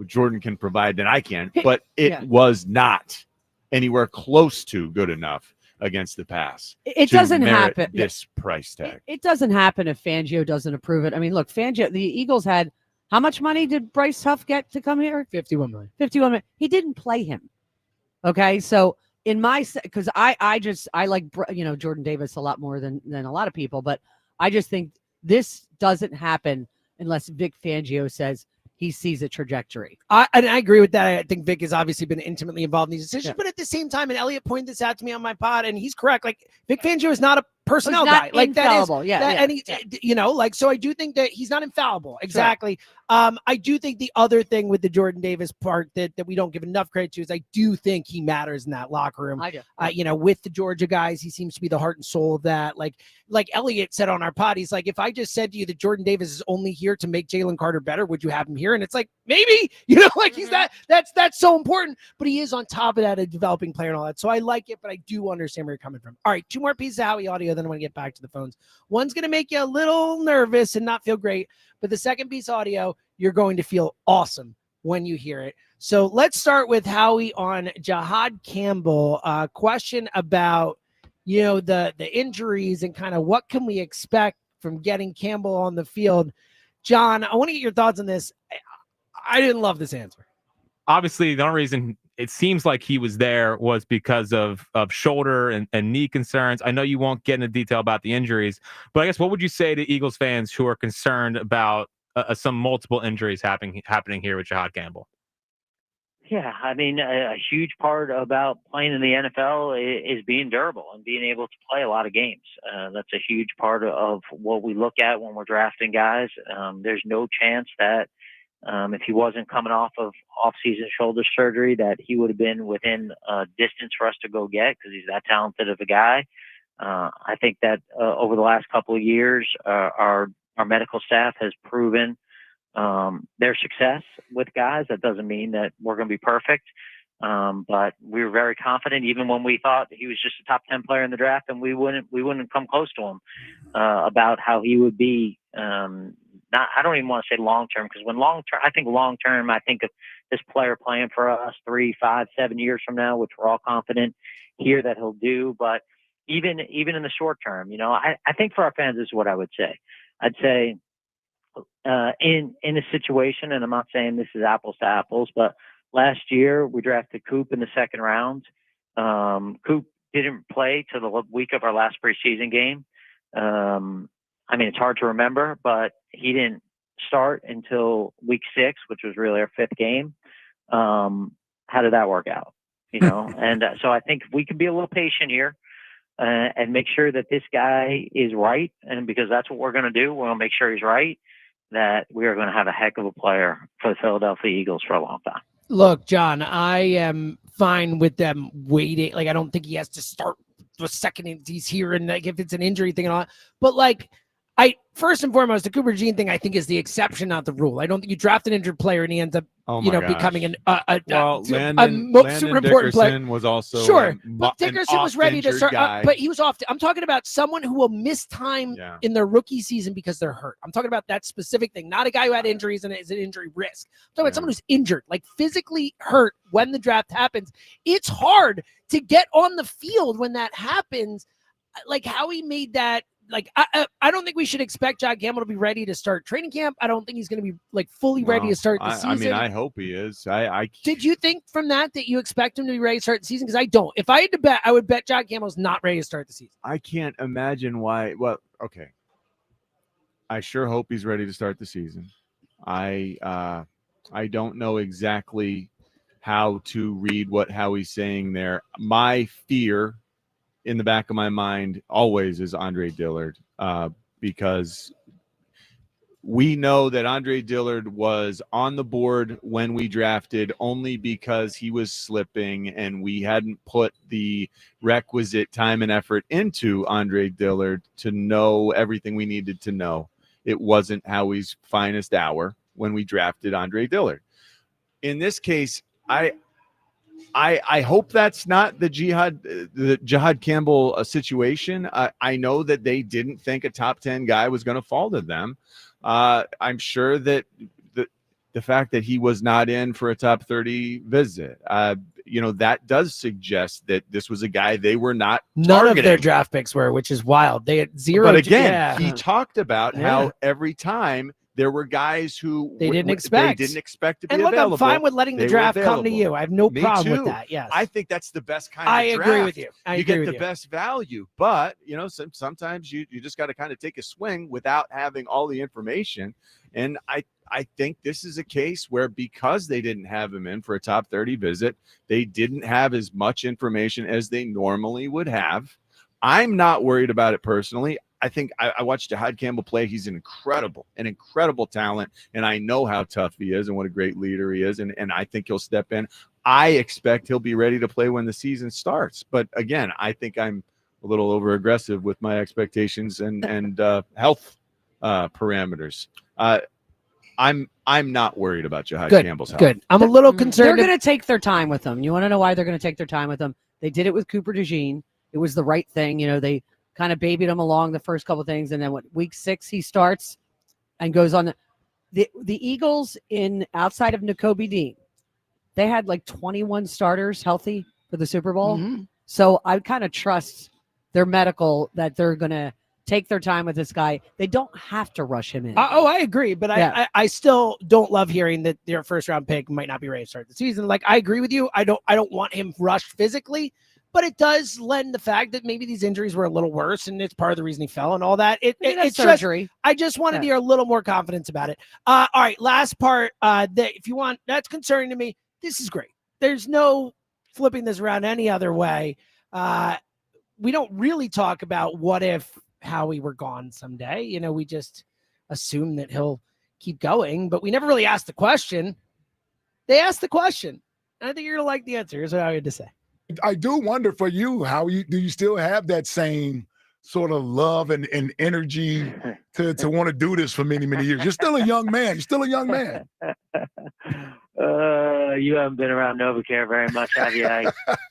Jordan can provide than I can, but it was not anywhere close to good enough against the pass. It doesn't happen. This price tag. It doesn't happen if Fangio doesn't approve it. I mean, look, Fangio, the Eagles had how much money did Bryce Huff get to come here? 51 million. 51 million. He didn't play him. Okay, so in my because I like Jordan Davis a lot more than a lot of people, but I just think this doesn't happen unless Vic Fangio says he sees a trajectory. I agree with that. I think Vic has obviously been intimately involved in these decisions, but at the same time, and Elliot pointed this out to me on my pod, and he's correct. Like Vic Fangio is not a personnel guy. Like infallible. So I do think that he's not infallible. Exactly. Right. I do think the other thing with the Jordan Davis part that we don't give enough credit to is I do think he matters in that locker room. I do. With the Georgia guys, he seems to be the heart and soul of that. Like Elliot said on our pod, he's like, if I just said to you that Jordan Davis is only here to make Jalen Carter better, would you have him here? And it's like, maybe, he's that's so important, but he is on top of that, a developing player and all that. So I like it, but I do understand where you're coming from. All right, 2 more pieces of Howie audio, then I want to get back to the phones. One's going to make you a little nervous and not feel great, but the second piece of audio, you're going to feel awesome when you hear it. So let's start with Howie on Jahad Campbell. Question about, the injuries and kind of what can we expect from getting Campbell on the field. John, I want to get your thoughts on this. I didn't love this answer. Obviously, the only reason it seems like he was there was because of shoulder and knee concerns. I know you won't get into detail about the injuries, but I guess what would you say to Eagles fans who are concerned about some multiple injuries happening here with Jahad Campbell? Yeah, I mean, a huge part about playing in the NFL is being durable and being able to play a lot of games. That's a huge part of what we look at when we're drafting guys. There's no chance that if he wasn't coming off of off-season shoulder surgery, that he would have been within distance for us to go get because he's that talented of a guy. I think that over the last couple of years, our medical staff has proven their success with guys. That doesn't mean that we're going to be perfect, but we were very confident, even when we thought he was just a top 10 player in the draft, and we wouldn't come close to him about how he would be. I don't even want to say long term, because I think long term, I think of this player playing for us 3, 5, 7 years from now, which we're all confident here that he'll do. But even in the short term, I think for our fans, this is what I would say. I'd say in a situation, and I'm not saying this is apples to apples, but last year we drafted Coop in the second round. Coop didn't play till the week of our last preseason game. I mean, it's hard to remember, but he didn't start until week 6, which was really our 5th game. How did that work out? And so I think we can be a little patient here and make sure that this guy is right. And because that's what we're going to do, we're going to make sure he's right, that we are going to have a heck of a player for the Philadelphia Eagles for a long time. Look, John, I am fine with them waiting. Like, I don't think he has to start the second he's here, and like if it's an injury thing and all that. But like, first and foremost, the Cooper Jean thing, I think, is the exception, not the rule. I don't think you draft an injured player and he ends up, becoming Landon super important player. Was also sure, but Dickerson was ready to start. Guy. But he was off. I'm talking about someone who will miss time in their rookie season because they're hurt. I'm talking about that specific thing, not a guy who had injuries and is an injury risk. I'm talking about someone who's injured, like physically hurt when the draft happens. It's hard to get on the field when that happens. Like how he made that. Like, I don't think we should expect Jahad Campbell to be ready to start training camp. I don't think he's going to be like fully ready to start the season. I mean, I hope he is. Did you think from that you expect him to be ready to start the season? Because I don't. If I had to bet, I would bet Jahad Campbell's not ready to start the season. I can't imagine why. Well, okay. I sure hope he's ready to start the season. I don't know exactly how to read what Howie's saying there. My fear in the back of my mind always is Andre Dillard, because we know that Andre Dillard was on the board when we drafted only because he was slipping and we hadn't put the requisite time and effort into Andre Dillard to know everything we needed to know. It wasn't Howie's finest hour when we drafted Andre Dillard. In this case, I hope that's not the Jihad Campbell situation. I know that they didn't think a top 10 guy was going to fall to them. I'm sure that the fact that he was not in for a top 30 visit, that does suggest that this was a guy they were not None targeting. of their draft picks were, which is wild. They had zero. But again, he talked about how every time there were guys who they didn't expect to be and look, available. I'm fine with letting the draft come to you. I have no problem with that. Yes, I think that's the best kind of draft. I agree with you. You get the best value, but sometimes you just got to kind of take a swing without having all the information. And I think this is a case where because they didn't have him in for a top 30 visit, they didn't have as much information as they normally would have. I'm not worried about it personally. I think I watched Jihad Campbell play. He's an incredible talent, and I know how tough he is and what a great leader he is, and I think he'll step in. I expect he'll be ready to play when the season starts. But again, I think I'm a little over aggressive with my expectations and health parameters. I'm not worried about Jihad Campbell's health. Good. I'm a little concerned. They're going to take their time with him. You want to know why they're going to take their time with him? They did it with Cooper DeJean. It was the right thing. They kind of babied him along the first couple of things, and then week 6 he starts and goes on. The Eagles outside of Nakobe Dean, they had like 21 starters healthy for the Super Bowl. Mm-hmm. So I kind of trust their medical that they're going to take their time with this guy. They don't have to rush him in. I agree, but Yeah. I still don't love hearing that their first round pick might not be ready to start the season. Like, I agree with you. I don't want him rushed physically, but it does lend the fact that maybe these injuries were a little worse, and it's part of the reason he fell and all that. It's surgery. I just wanted to hear a little more confidence about it. All right, last part. That if you want, that's concerning to me. This is great. There's no flipping this around any other way. We don't really talk about what if Howie were gone someday. We just assume that he'll keep going, but we never really asked the question. They asked the question, and I think you're gonna like the answer. Here's what I had to say. I do wonder for you, how do you still have that same sort of love and energy to want to do this for many, many years? You're still a young man. You haven't been around NovaCare very much, have you?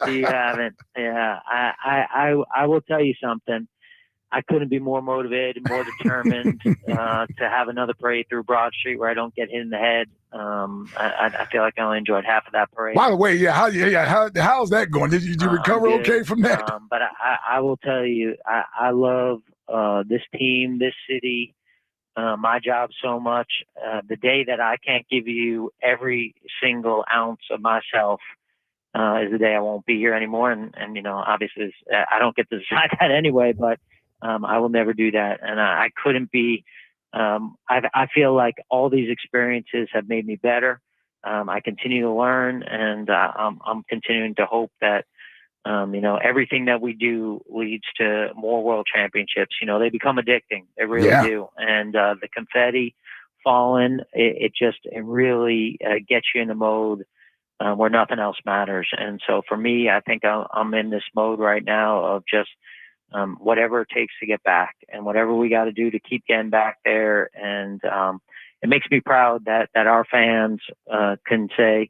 You haven't. Yeah. I will tell you something. I couldn't be more motivated, more determined to have another parade through Broad Street where I don't get hit in the head. I feel like I only enjoyed half of that parade. By the way, how's that going? Did you recover okay from that? But I will tell you, I love this team, this city, my job so much. The day that I can't give you every single ounce of myself is the day I won't be here anymore. And obviously I don't get to decide that anyway, but I will never do that. And I couldn't be, I feel like all these experiences have made me better. I continue to learn, and I'm continuing to hope that, everything that we do leads to more world championships. They become addicting. They really do. And the confetti falling, it really gets you in a mode where nothing else matters. And so for me, I think I'm in this mode right now of just, whatever it takes to get back, and whatever we got to do to keep getting back there. And it makes me proud that our fans can say,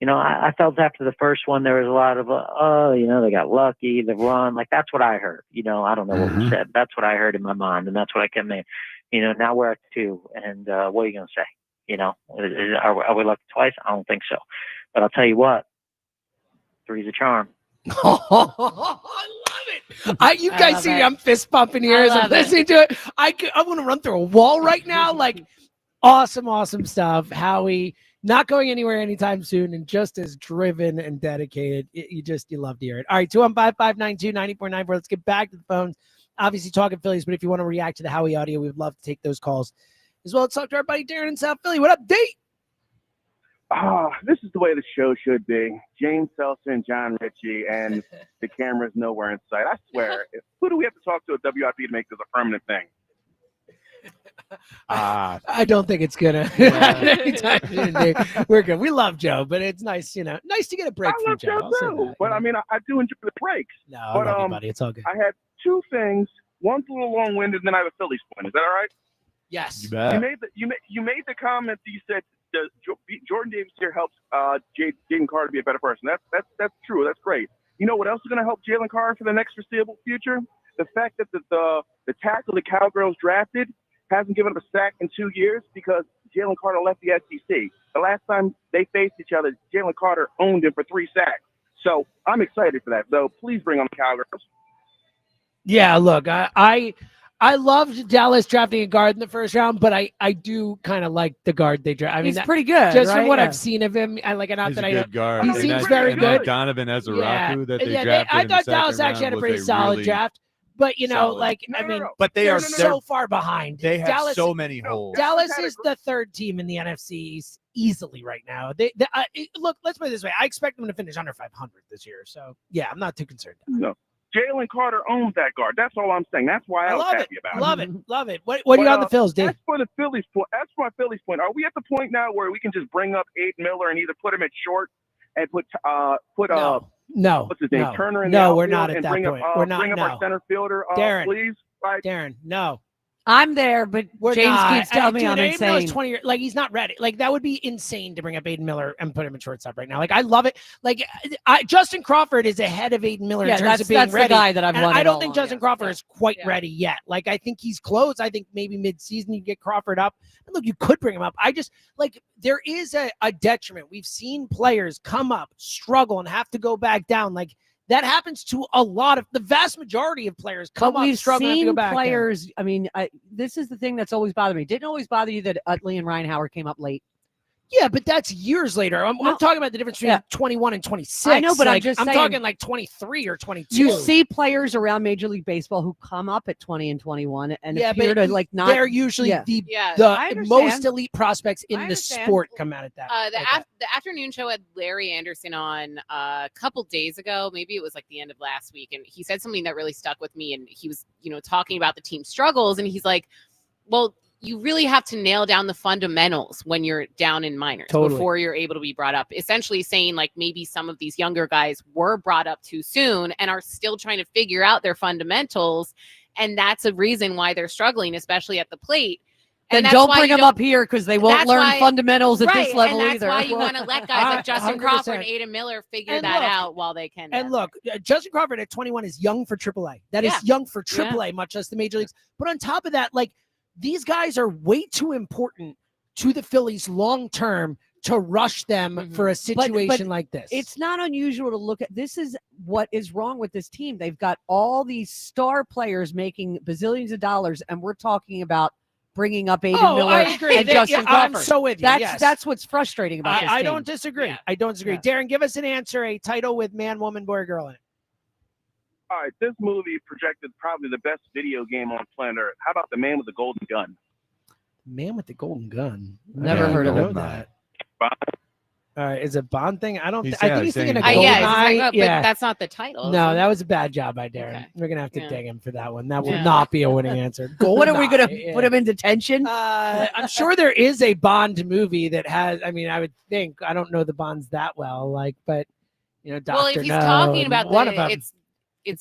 I felt after the first one there was a lot of they got lucky, the run, like that's what I heard. I don't know what was said. That's what I heard in my mind, and that's what I kept saying. Now we're at 2, and what are you gonna say? Are we lucky twice? I don't think so, but I'll tell you what, 3's a charm. I love it. You guys see me, I'm fist pumping here as I'm listening to it. I want to run through a wall right now. Like, awesome stuff. Howie not going anywhere anytime soon, and just as driven and dedicated. You love to hear it. All right, 215-592-9494. Let's get back to the phones. Obviously talking Phillies, but if you want to react to the Howie audio, we would love to take those calls as well. Let's talk to our buddy Darren in South Philly. What up, D? This is the way the show should be. James Seltzer and John Ritchie, and the camera's nowhere in sight. I swear. Who do we have to talk to at WIP to make this a permanent thing? I don't think it's gonna. We're good. We love Joe, but it's nice, nice to get a break from Joe. I love Joe too, but I mean, I do enjoy the breaks. No, I love you, buddy. It's all good. I had two things. One's a little long-winded, and then I have a Phillies point. Is that all right? Yes. You bet. You made the comment that you said Jordan Davis here helps Jalen Carter be a better person. That's true. That's great. You know what else is going to help Jalen Carter for the next foreseeable future? The fact that the tackle the Cowgirls drafted hasn't given up a sack in 2 years because Jalen Carter left the SEC. The last time they faced each other, Jalen Carter owned him for 3 sacks. So I'm excited for that. So please bring on the Cowgirls. Yeah, look, I loved Dallas drafting a guard in the first round, but I do kind of like the guard they draft. I mean, he's pretty good. Just right? from what yeah. I've seen of him. I like not He's that a I good guard. He And seems that- very and that good. Donovan Ezeraku that they yeah, drafted. I in the thought Dallas second actually had a round pretty was solid really draft. But solid. But they are so far behind. They have Dallas, so many holes. Dallas is the third team in the NFC East easily right now. Look, let's put it this way. I expect them to finish under 500 this year. So yeah, I'm not too concerned. No. Jalen Carter owns that guard. That's all I'm saying. That's why I was happy about it. Love it. What are you on the Phils, Dave? As for the Phillies point, are we at the point now where we can just bring up Aiden Miller and either put him at short and put No. what's his name? No. Turner in No, the we're outfield not at and that bring point. Up, We're not. bring up No. our center fielder, Darren, please. Right. Darren, no. I'm there, but We're James not. keeps telling me Dude, I'm Aiden Miller's insane. 20 years, like he's not ready. Like that would be insane to bring up Aiden Miller and put him at shortstop right now. Like I love it. Like Justin Crawford is ahead of Aiden Miller in terms of being that's ready. the guy that I've And wanted I don't all think along, Justin yes. Crawford is quite ready yet. Like I think he's close. I think maybe mid-season you get Crawford up. And look, you could bring him up. I just like there is a detriment. We've seen players come up, struggle, and have to go back down. Like that happens to the vast majority of players come But up, we've struggle, and have to go seen back. players. I mean, this is the thing that's always bothered me. Didn't always bother you that Utley and Ryan Howard came up late. Yeah, but that's years later. I'm talking about the difference between 21 and 26. I know, but I'm like, just I'm saying, talking like 23 or 22. You see players around Major League Baseball who come up at 20 and 21 and appear to like not. They're usually yeah. the I understand. most elite prospects in I the understand. sport come out at that. The afternoon show had Larry Anderson on a couple days ago. Maybe it was like the end of last week. And he said something that really stuck with me. And he was, talking about the team struggles. And he's like, well, you really have to nail down the fundamentals when you're down in minors before you're able to be brought up. Essentially saying like maybe some of these younger guys were brought up too soon and are still trying to figure out their fundamentals. And that's a reason why they're struggling, especially at the plate. Then don't bring them up here because they won't learn fundamentals at this level and that's either. why you want to let guys like Justin 100%. Crawford and Aiden Miller figure that out while they can. And look, Justin Crawford at 21 is young for AAA. That is young for AAA, much less the major leagues. But on top of that, like these guys are way too important to the Phillies long term to rush them for a situation like this. It's not unusual to look at. This is what is wrong with this team. They've got all these star players making bazillions of dollars, and we're talking about bringing up Aiden Miller I agree. and Justin Crawford. I'm so with you. That's what's frustrating about this I team. don't disagree. I don't disagree. Darren, give us an answer, a title with man, woman, boy, or girl in it. All right, this movie projected probably the best video game on planet Earth. How about The Man with the Golden Gun? Man with the Golden Gun. Never heard of that. All right, is it Bond thing? I don't. He's I think he's thinking of yeah, GoldenEye. but that's not the title. No, that was a bad job by Darren. Okay. We're gonna have to Yeah. dig him for that one. That will not be a winning answer. What are we going to GoldenEye, put him in detention? I'm sure there is a Bond movie that has. I mean, I would think. I don't know the Bonds that well, but Dr. Well, if he's No talking and about one of them. it's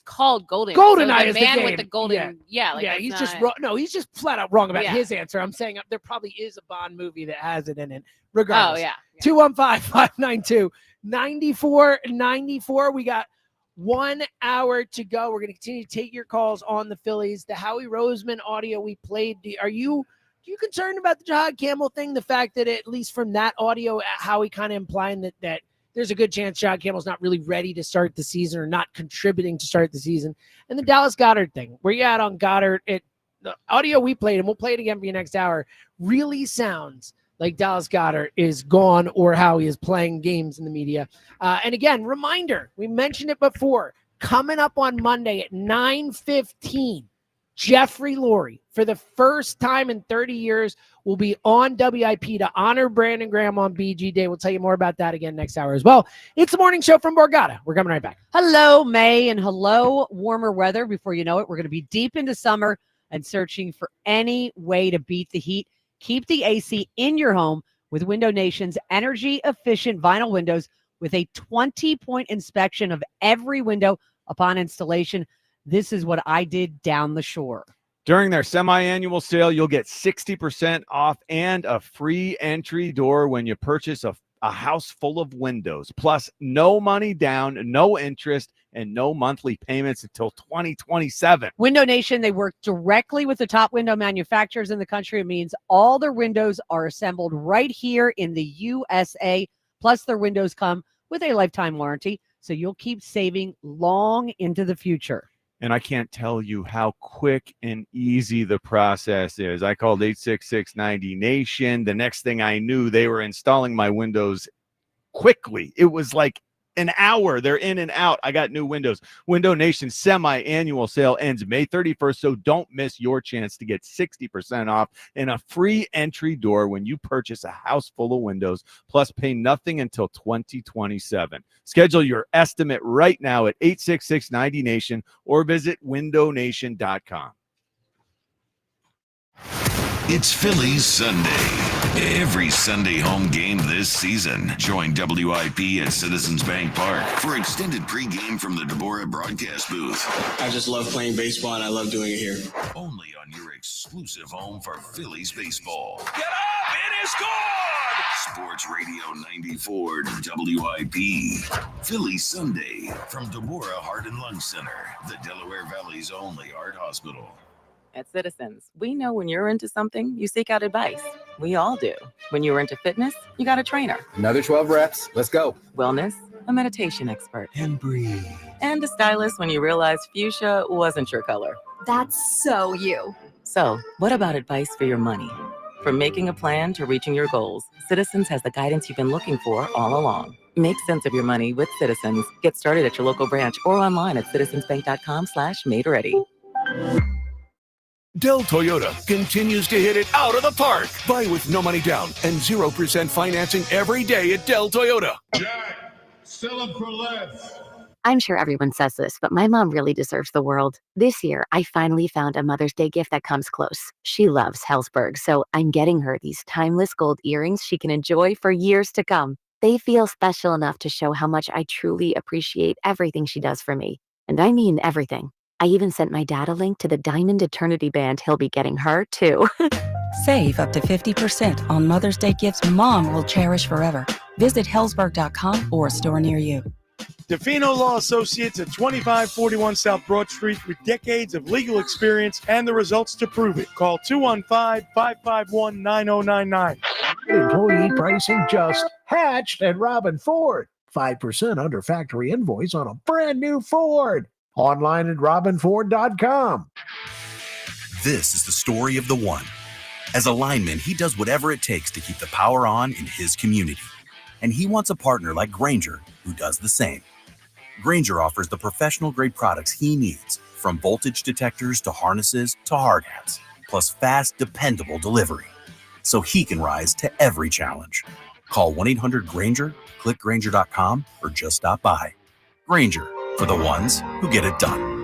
called Golden. GoldenEye so is the the man game. with the golden. That's he's just not- he's just flat out wrong about Yeah. his answer. I'm saying there probably is a Bond movie that has it in it. Regardless. Oh yeah. 215-592-9494. We got 1 hour to go. We're going to continue to take your calls on the Phillies. The Howie Roseman audio we played. Are you concerned about the Jahad Campbell thing? The fact that at least from that audio, Howie kind of implying that there's a good chance Jahad Campbell's not really ready to start the season or not contributing to start the season. And the Dallas Goedert thing. Where you at on Goddard? The audio we played, and we'll play it again for you next hour, really sounds like Dallas Goedert is gone or how he is playing games in the media. And again, reminder, we mentioned it before, coming up on Monday at 9:15, Jeffrey Lurie, for the first time in 30 years, will be on WIP to honor Brandon Graham on BG Day. We'll tell you more about that again next hour as well. It's the morning show from Borgata. We're coming right back. Hello, May, and hello, warmer weather. Before you know it, we're going to be deep into summer and searching for any way to beat the heat. Keep the AC in your home with Window Nation's energy-efficient vinyl windows with a 20-point inspection of every window upon installation. This is what I did down the shore. During their semi-annual sale, you'll get 60% off and a free entry door when you purchase a house full of windows. Plus, no money down, no interest, and no monthly payments until 2027. Window Nation, they work directly with the top window manufacturers in the country. It means all their windows are assembled right here in the USA. Plus, their windows come with a lifetime warranty, so you'll keep saving long into the future. And I can't tell you how quick and easy the process is. I called 866-90-NATION. The next thing I knew, they were installing my windows quickly. It was like an hour. They're in and out. I got new windows. Window Nation's semi-annual sale ends May 31st, so don't miss your chance to get 60% off and a free entry door when you purchase a house full of windows, plus pay nothing until 2027. Schedule your estimate right now at 866-90-NATION or visit windownation.com. It's Phillies Sunday. Every Sunday home game this season. Join WIP at Citizens Bank Park for extended pregame from the Deborah broadcast booth. I just love playing baseball, and I love doing it here. Only on your exclusive home for Phillies baseball. Get up! It is gone! Sports Radio 94 WIP. Phillies Sunday from Deborah Heart and Lung Center, the Delaware Valley's only heart hospital. At Citizens, we know when you're into something, you seek out advice. We all do. When you're into fitness, you got a trainer. Another 12 reps. Let's go. Wellness, a meditation expert. And breathe. And a stylist when you realized fuchsia wasn't your color. That's so you. So, what about advice for your money? From making a plan to reaching your goals, Citizens has the guidance you've been looking for all along. Make sense of your money with Citizens. Get started at your local branch or online at citizensbank.com/made-ready. Dell Toyota continues to hit it out of the park. Buy with no money down and 0% financing every day at Dell Toyota. Jack, sell them for less. I'm sure everyone says this, but my mom really deserves the world. This year, I finally found a Mother's Day gift that comes close. She loves Helzberg, so I'm getting her these timeless gold earrings she can enjoy for years to come. They feel special enough to show how much I truly appreciate everything she does for me. And I mean everything. I even sent my dad a link to the Diamond Eternity band he'll be getting her, too. Save up to 50% on Mother's Day gifts Mom will cherish forever. Visit Helzberg.com or a store near you. DeFino Law Associates at 2541 South Broad Street with decades of legal experience and the results to prove it. Call 215-551-9099. Employee pricing just hatched at Robin Ford. 5% under factory invoice on a brand new Ford. Online at robinford.com. This is the story of the one. As a lineman, he does whatever it takes to keep the power on in his community. And he wants a partner like Grainger who does the same. Grainger offers the professional-grade products he needs, from voltage detectors to harnesses to hard hats, plus fast, dependable delivery, so he can rise to every challenge. Call 1-800-GRAINGER, click Grainger.com, or just stop by. Grainger, for the ones who get it done.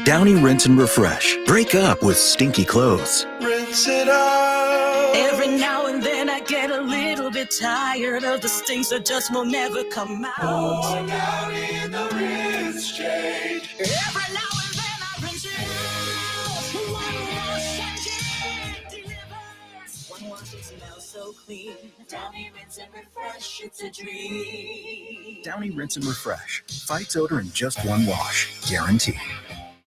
Downy Rinse and Refresh. Break up with stinky clothes. Rinse it out. Every now and then I get a little bit tired of the stinks that just will never come out. Oh, Downy in the rinse change. Every now and then I rinse it out. One wash and it delivers. One wash and smells so clean. Downy Rinse and Refresh, it's a dream. Downy Rinse and Refresh. Fights odor in just one wash. Guaranteed.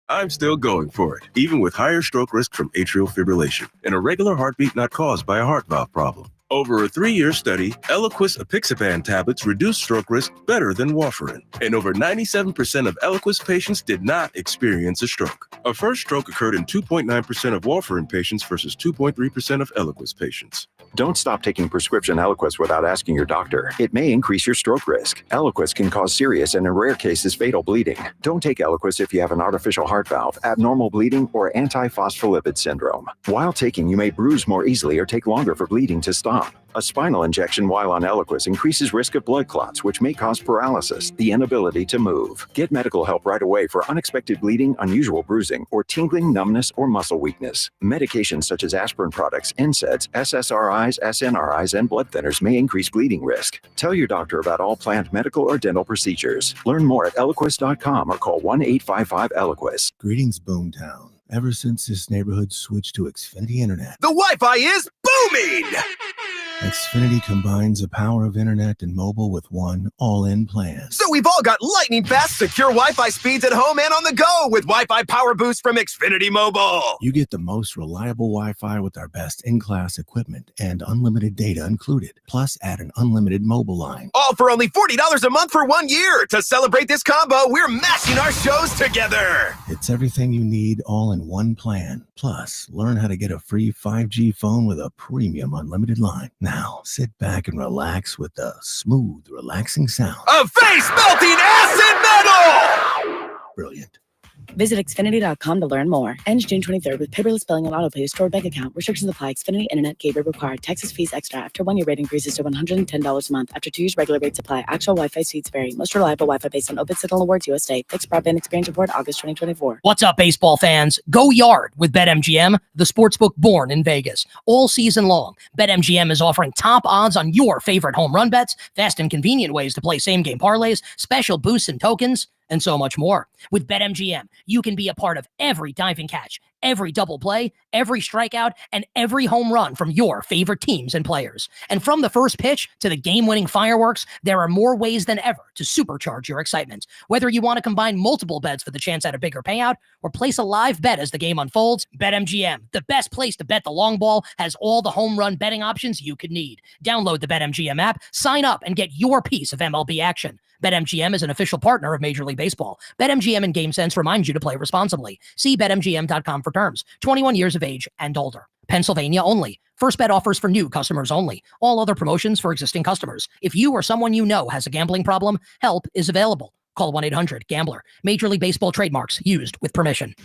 I'm still going for it, even with higher stroke risk from atrial fibrillation, an irregular heartbeat not caused by a heart valve problem. Over a 3-year study, Eliquis apixaban tablets reduced stroke risk better than warfarin, and over 97% of Eliquis patients did not experience a stroke. A first stroke occurred in 2.9% of warfarin patients versus 2.3% of Eliquis patients. Don't stop taking prescription Eliquis without asking your doctor. It may increase your stroke risk. Eliquis can cause serious and, in rare cases, fatal bleeding. Don't take Eliquis if you have an artificial heart valve, abnormal bleeding, or antiphospholipid syndrome. While taking, you may bruise more easily or take longer for bleeding to stop. A spinal injection while on Eliquis increases risk of blood clots, which may cause paralysis, the inability to move. Get medical help right away for unexpected bleeding, unusual bruising, or tingling, numbness, or muscle weakness. Medications such as aspirin products, NSAIDs, SSRIs, SNRIs, and blood thinners may increase bleeding risk. Tell your doctor about all planned medical or dental procedures. Learn more at Eliquis.com or call 1-855-ELIQUIS. Greetings, Boomtown. Ever since this neighborhood switched to Xfinity Internet, the Wi-Fi is booming! Xfinity combines the power of internet and mobile with one all-in plan. So we've all got lightning-fast, secure Wi-Fi speeds at home and on the go with Wi-Fi Power Boost from Xfinity Mobile. You get the most reliable Wi-Fi with our best in-class equipment and unlimited data included. Plus, add an unlimited mobile line. All for only $40 a month for 1 year. To celebrate this combo, we're mashing our shows together. It's everything you need all in one plan. Plus, learn how to get a free 5G phone with a premium unlimited line. Now, sit back and relax with the smooth, relaxing sound of face-melting acid metal! Brilliant. Visit Xfinity.com to learn more. Ends June 23rd with paperless billing and autopay stored bank account. Restrictions apply. Xfinity Internet gateway required. Taxes, fees extra. After 1 year rate increases to $110 a month. After 2 years, regular rates apply. Actual Wi-Fi speeds vary. Most reliable Wi-Fi based on Open Signal Awards USA. Fixed Broadband Experience Report, August 2024. What's up, baseball fans? Go yard with BetMGM, the sportsbook born in Vegas. All season long, BetMGM is offering top odds on your favorite home run bets, fast and convenient ways to play same-game parlays, special boosts and tokens, and so much more. With BetMGM, you can be a part of every diving catch, every double play, every strikeout, and every home run from your favorite teams and players. And from the first pitch to the game-winning fireworks, there are more ways than ever to supercharge your excitement. Whether you want to combine multiple bets for the chance at a bigger payout or place a live bet as the game unfolds, BetMGM, the best place to bet the long ball, has all the home run betting options you could need. Download the BetMGM app, sign up, and get your piece of MLB action. BetMGM is an official partner of Major League Baseball. BetMGM and GameSense remind you to play responsibly. See BetMGM.com for terms. 21 years of age and older. Pennsylvania only. First bet offers for new customers only. All other promotions for existing customers. If you or someone you know has a gambling problem, help is available. Call 1-800-GAMBLER. Major League Baseball trademarks used with permission.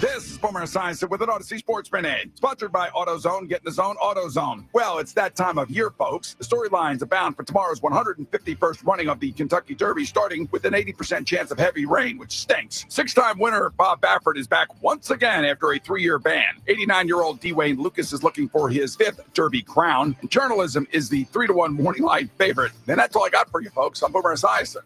This is Boomer Esiason with an Odyssey Sports Minute, sponsored by AutoZone. Get in the zone, AutoZone. Well, it's that time of year, folks. The storylines abound for tomorrow's 151st running of the Kentucky Derby, starting with an 80% chance of heavy rain, which stinks. Six-time winner Bob Baffert is back once again after a 3-year ban. 89-year-old Dwayne Lucas is looking for his 5th Derby crown. And journalism is the 3-1 morning line favorite. And that's all I got for you, folks. I'm Boomer Esiason.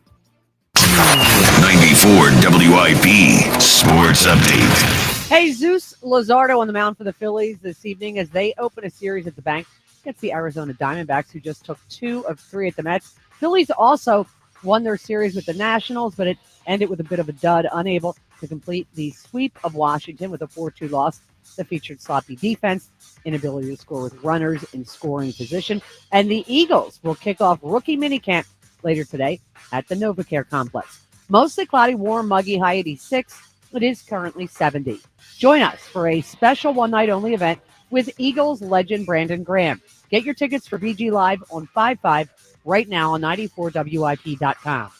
94 WIP Sports Update. Jesus Luzardo on the mound for the Phillies this evening as they open a series at the bank against the Arizona Diamondbacks, who just took 2 of 3 at the Mets. Phillies also won their series with the Nationals, but it ended with a bit of a dud, unable to complete the sweep of Washington with a 4-2 loss that featured sloppy defense, inability to score with runners in scoring position. And the Eagles will kick off rookie minicamp later today at the NovaCare complex. Mostly cloudy, warm, muggy, high 86. It is currently 70. Join us for a special one-night-only event with Eagles legend Brandon Graham. Get your tickets for BG Live on 5/5 right now on 94WIP.com.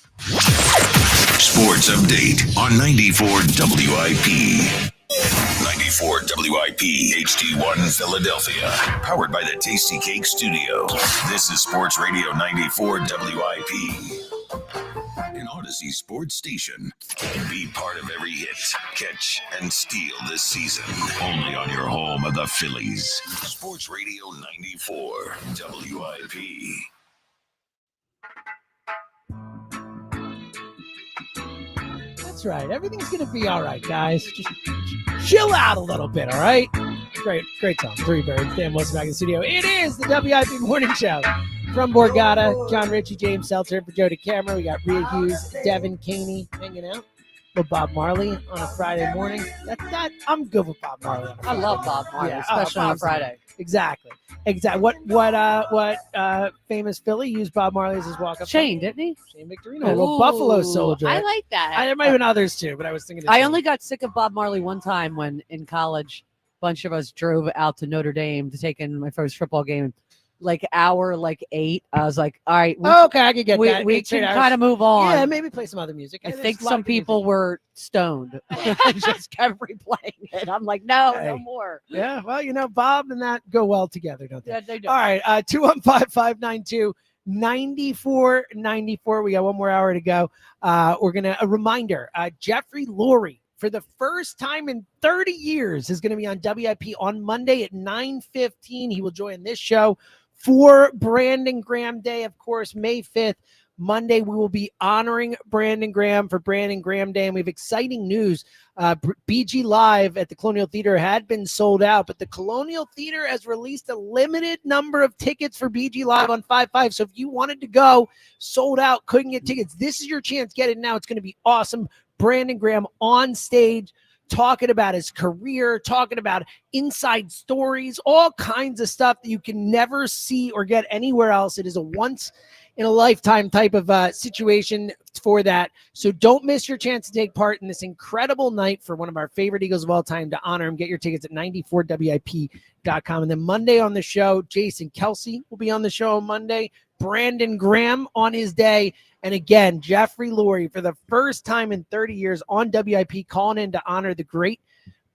Sports Update on 94 WIP. 94 WIP HD1 Philadelphia. Powered by the Tasty Cake Studio. This is Sports Radio 94 WIP. An Odyssey sports station. Be part of every hit, catch, and steal this season. Only on your home of the Phillies. Sports Radio 94 WIP. That's right. Everything's going to be all right, guys. Just chill out a little bit, all right? Great song. Three Birds. Dan Wilson back in the studio. It is the WIP Morning Show. From Borgata, John Ritchie, James Seltzer, for Jody Cameron. We got Rhea Hughes, Devin Caney hanging out with Bob Marley on a Friday morning. I'm good with Bob Marley. I love Bob Marley, especially on a Friday. Exactly. What famous Philly used Bob Marley as his walk-up? Shane, didn't he? Shane Victorino, a little Buffalo Soldier. I like that. There might have been others too, but I was thinking. I only got sick of Bob Marley one time when in college bunch of us drove out to Notre Dame to take in my first football game. Like hour 8, I was like, all right. Okay, I can get that. We can kind of move on. Yeah, maybe play some other music. I think some people were stoned and just kept replaying it. I'm like, no more. Yeah, well, Bob and that go well together, don't they? Yeah, they do. All right, 215-592-9494. We got one more hour to go. We're going to, a reminder, Jeffrey Lurie, for the first time in 30 years, is going to be on WIP on Monday at 9:15. He will join this show for Brandon Graham Day, of course, May 5th. Monday, we will be honoring Brandon Graham for Brandon Graham Day, and we have exciting news. BG Live at the Colonial Theater had been sold out, but the Colonial Theater has released a limited number of tickets for BG Live on 5/5. So if you wanted to go, sold out, couldn't get tickets, this is your chance. Get it now. It's going to be awesome. Brandon Graham on stage, talking about his career, talking about inside stories, all kinds of stuff that you can never see or get anywhere else. It is a once-in-a-lifetime type of situation for that. So don't miss your chance to take part in this incredible night for one of our favorite Eagles of all time. To honor him, get your tickets at 94WIP.com. And then Monday on the show, Jason Kelsey will be on the show on Monday. Brandon Graham on his day. And again, Jeffrey Lurie, for the first time in 30 years on WIP, calling in to honor the great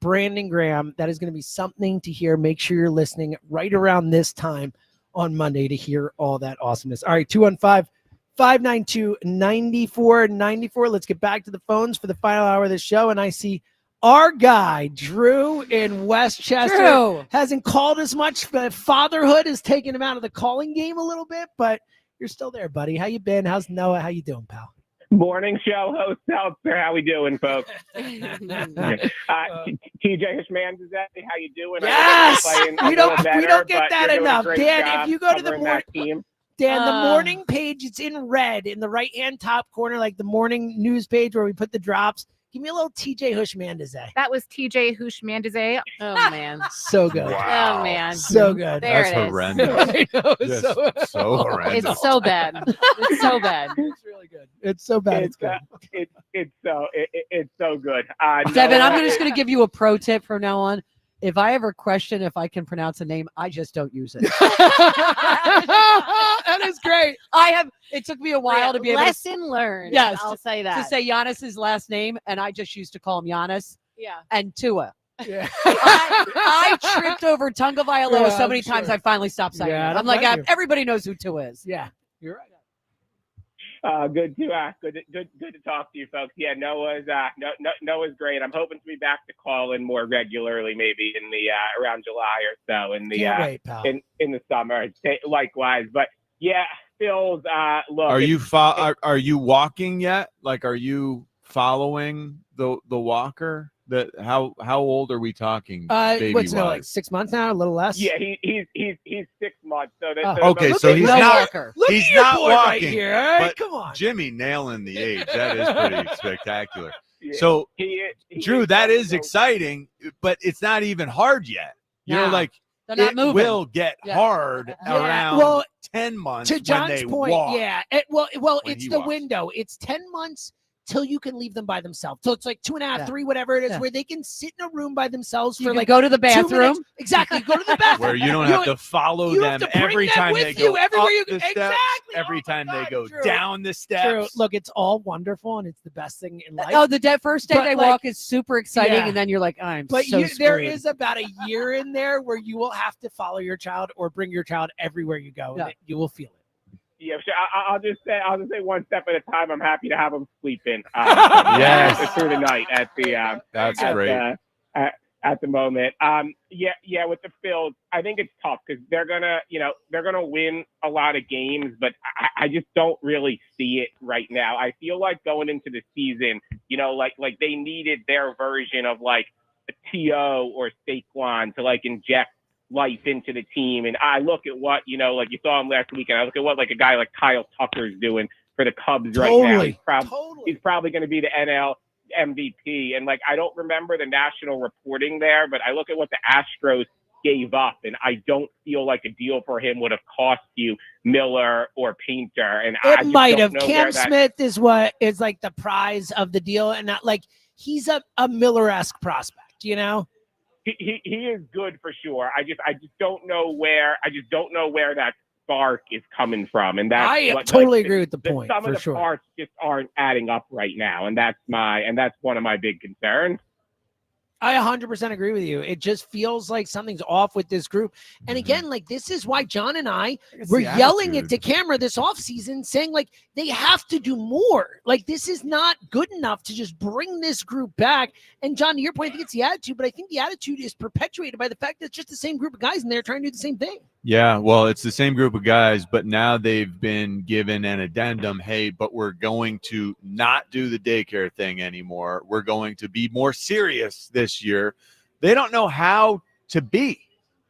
Brandon Graham. That is going to be something to hear. Make sure you're listening right around this time on Monday to hear all that awesomeness. All right, 215-592-9494. Let's get back to the phones for the final hour of the show. And I see our guy, Drew in Westchester. Drew hasn't called as much, but fatherhood has taken him out of the calling game a little bit, but you're still there, buddy. How you been? How's Noah? How you doing, pal? Morning show host out there. How we doing, folks? TJ Hishman, how you doing? Yes, we don't get that enough, Dan. If you go to the morning, Dan, the morning page, it's in red in the right-hand top corner, like the morning news page where we put the drops. Give me a little TJ Hushmandazay. That was TJ Hushmandazay. Oh, man. So good. Wow. Oh, man. So good. There That's it is. horrendous. I know, so horrendous. It's so bad. It's so bad. It's really good. It's so bad. It's good. It's so good. Devin, I'm just going to give you a pro tip from now on. If I ever question if I can pronounce a name, I just don't use it. That is great. It took me a while to be able to. Lesson learned. Yes, I'll say that. To say Giannis's last name, and I just used to call him Giannis. Yeah. And Tua. Yeah. I tripped over Tagovailoa so many times I finally stopped saying it. I'm like, everybody knows who Tua is. Yeah, you're right. Good to talk to you folks. Yeah, Noah's great. I'm hoping to be back to call in more regularly, maybe in the around July or so in the in the summer. Likewise, but yeah, Phil's look. Are you walking yet? Like, are you following the walker? How old are we talking? What's no, like 6 months now, a little less. Yeah, he's 6 months. So okay, so he's not walking right here. All right, but come on, Jimmy nailing the age. That is pretty spectacular. Yeah, so he Drew, that is exciting, but it's not even hard yet. They're not it moving. will get hard around 10 months. To John's when they point, walk, it's the window. It's 10 months till you can leave them by themselves. So it's like 2.5, 3, whatever it is, where they can sit in a room by themselves You for can like go to the 2 bathroom. minutes. Exactly, go to the bathroom. where you don't have to follow them every time they go everywhere up the steps, every time they go Drew. down the steps. Drew, look, it's all wonderful and it's the best thing in life. Oh, the first day But, they like, walk is super exciting, yeah. and then you're like, I'm But so there screwed. is about a year in there where you will have to follow your child or bring your child everywhere you go. Yeah. And you will feel it. Yeah, sure. I'll just say one step at a time. I'm happy to have him sleep in. Yes. Through the night at the. That's at, great. At the moment, yeah. With the Phils, I think it's tough because they're gonna win a lot of games, but I just don't really see it right now. I feel like going into the season, like they needed their version of like a T.O. or Saquon to like inject life into the team. And I look at what, like you saw him last weekend. I look at what like a guy like Kyle Tucker's doing for the Cubs right now. He's probably going to be the NL MVP. And like, I don't remember the national reporting there, but I look at what the Astros gave up, and I don't feel like a deal for him would have cost you Miller or Painter. And It might have. Cam Smith is what is like the prize of the deal, and not like he's a Miller-esque prospect, he is good for sure. I just don't know where that spark is coming from, and that's I what, totally agree with the point. Some of the sure. parts just aren't adding up right now, and that's one of my big concerns. I 100% agree with you. It just feels like something's off with this group. And again, like this is why John and I were yelling it to camera this offseason, saying like they have to do more. Like this is not good enough to just bring this group back. And John, to your point, I think it's the attitude, but I think the attitude is perpetuated by the fact that it's just the same group of guys and they're trying to do the same thing. Yeah, well, it's the same group of guys, but now they've been given an addendum. Hey, but we're going to not do the daycare thing anymore. We're going to be more serious this year. They don't know how to be.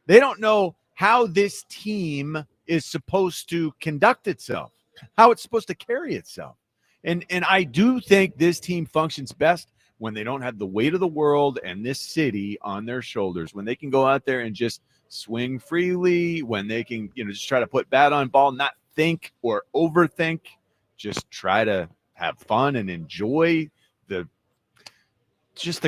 They don't know how this team is supposed to conduct itself, how it's supposed to carry itself. And I do think this team functions best when they don't have the weight of the world and this city on their shoulders, when they can go out there and just swing freely, when they can, just try to put bat on ball, not think or overthink, just try to have fun and enjoy the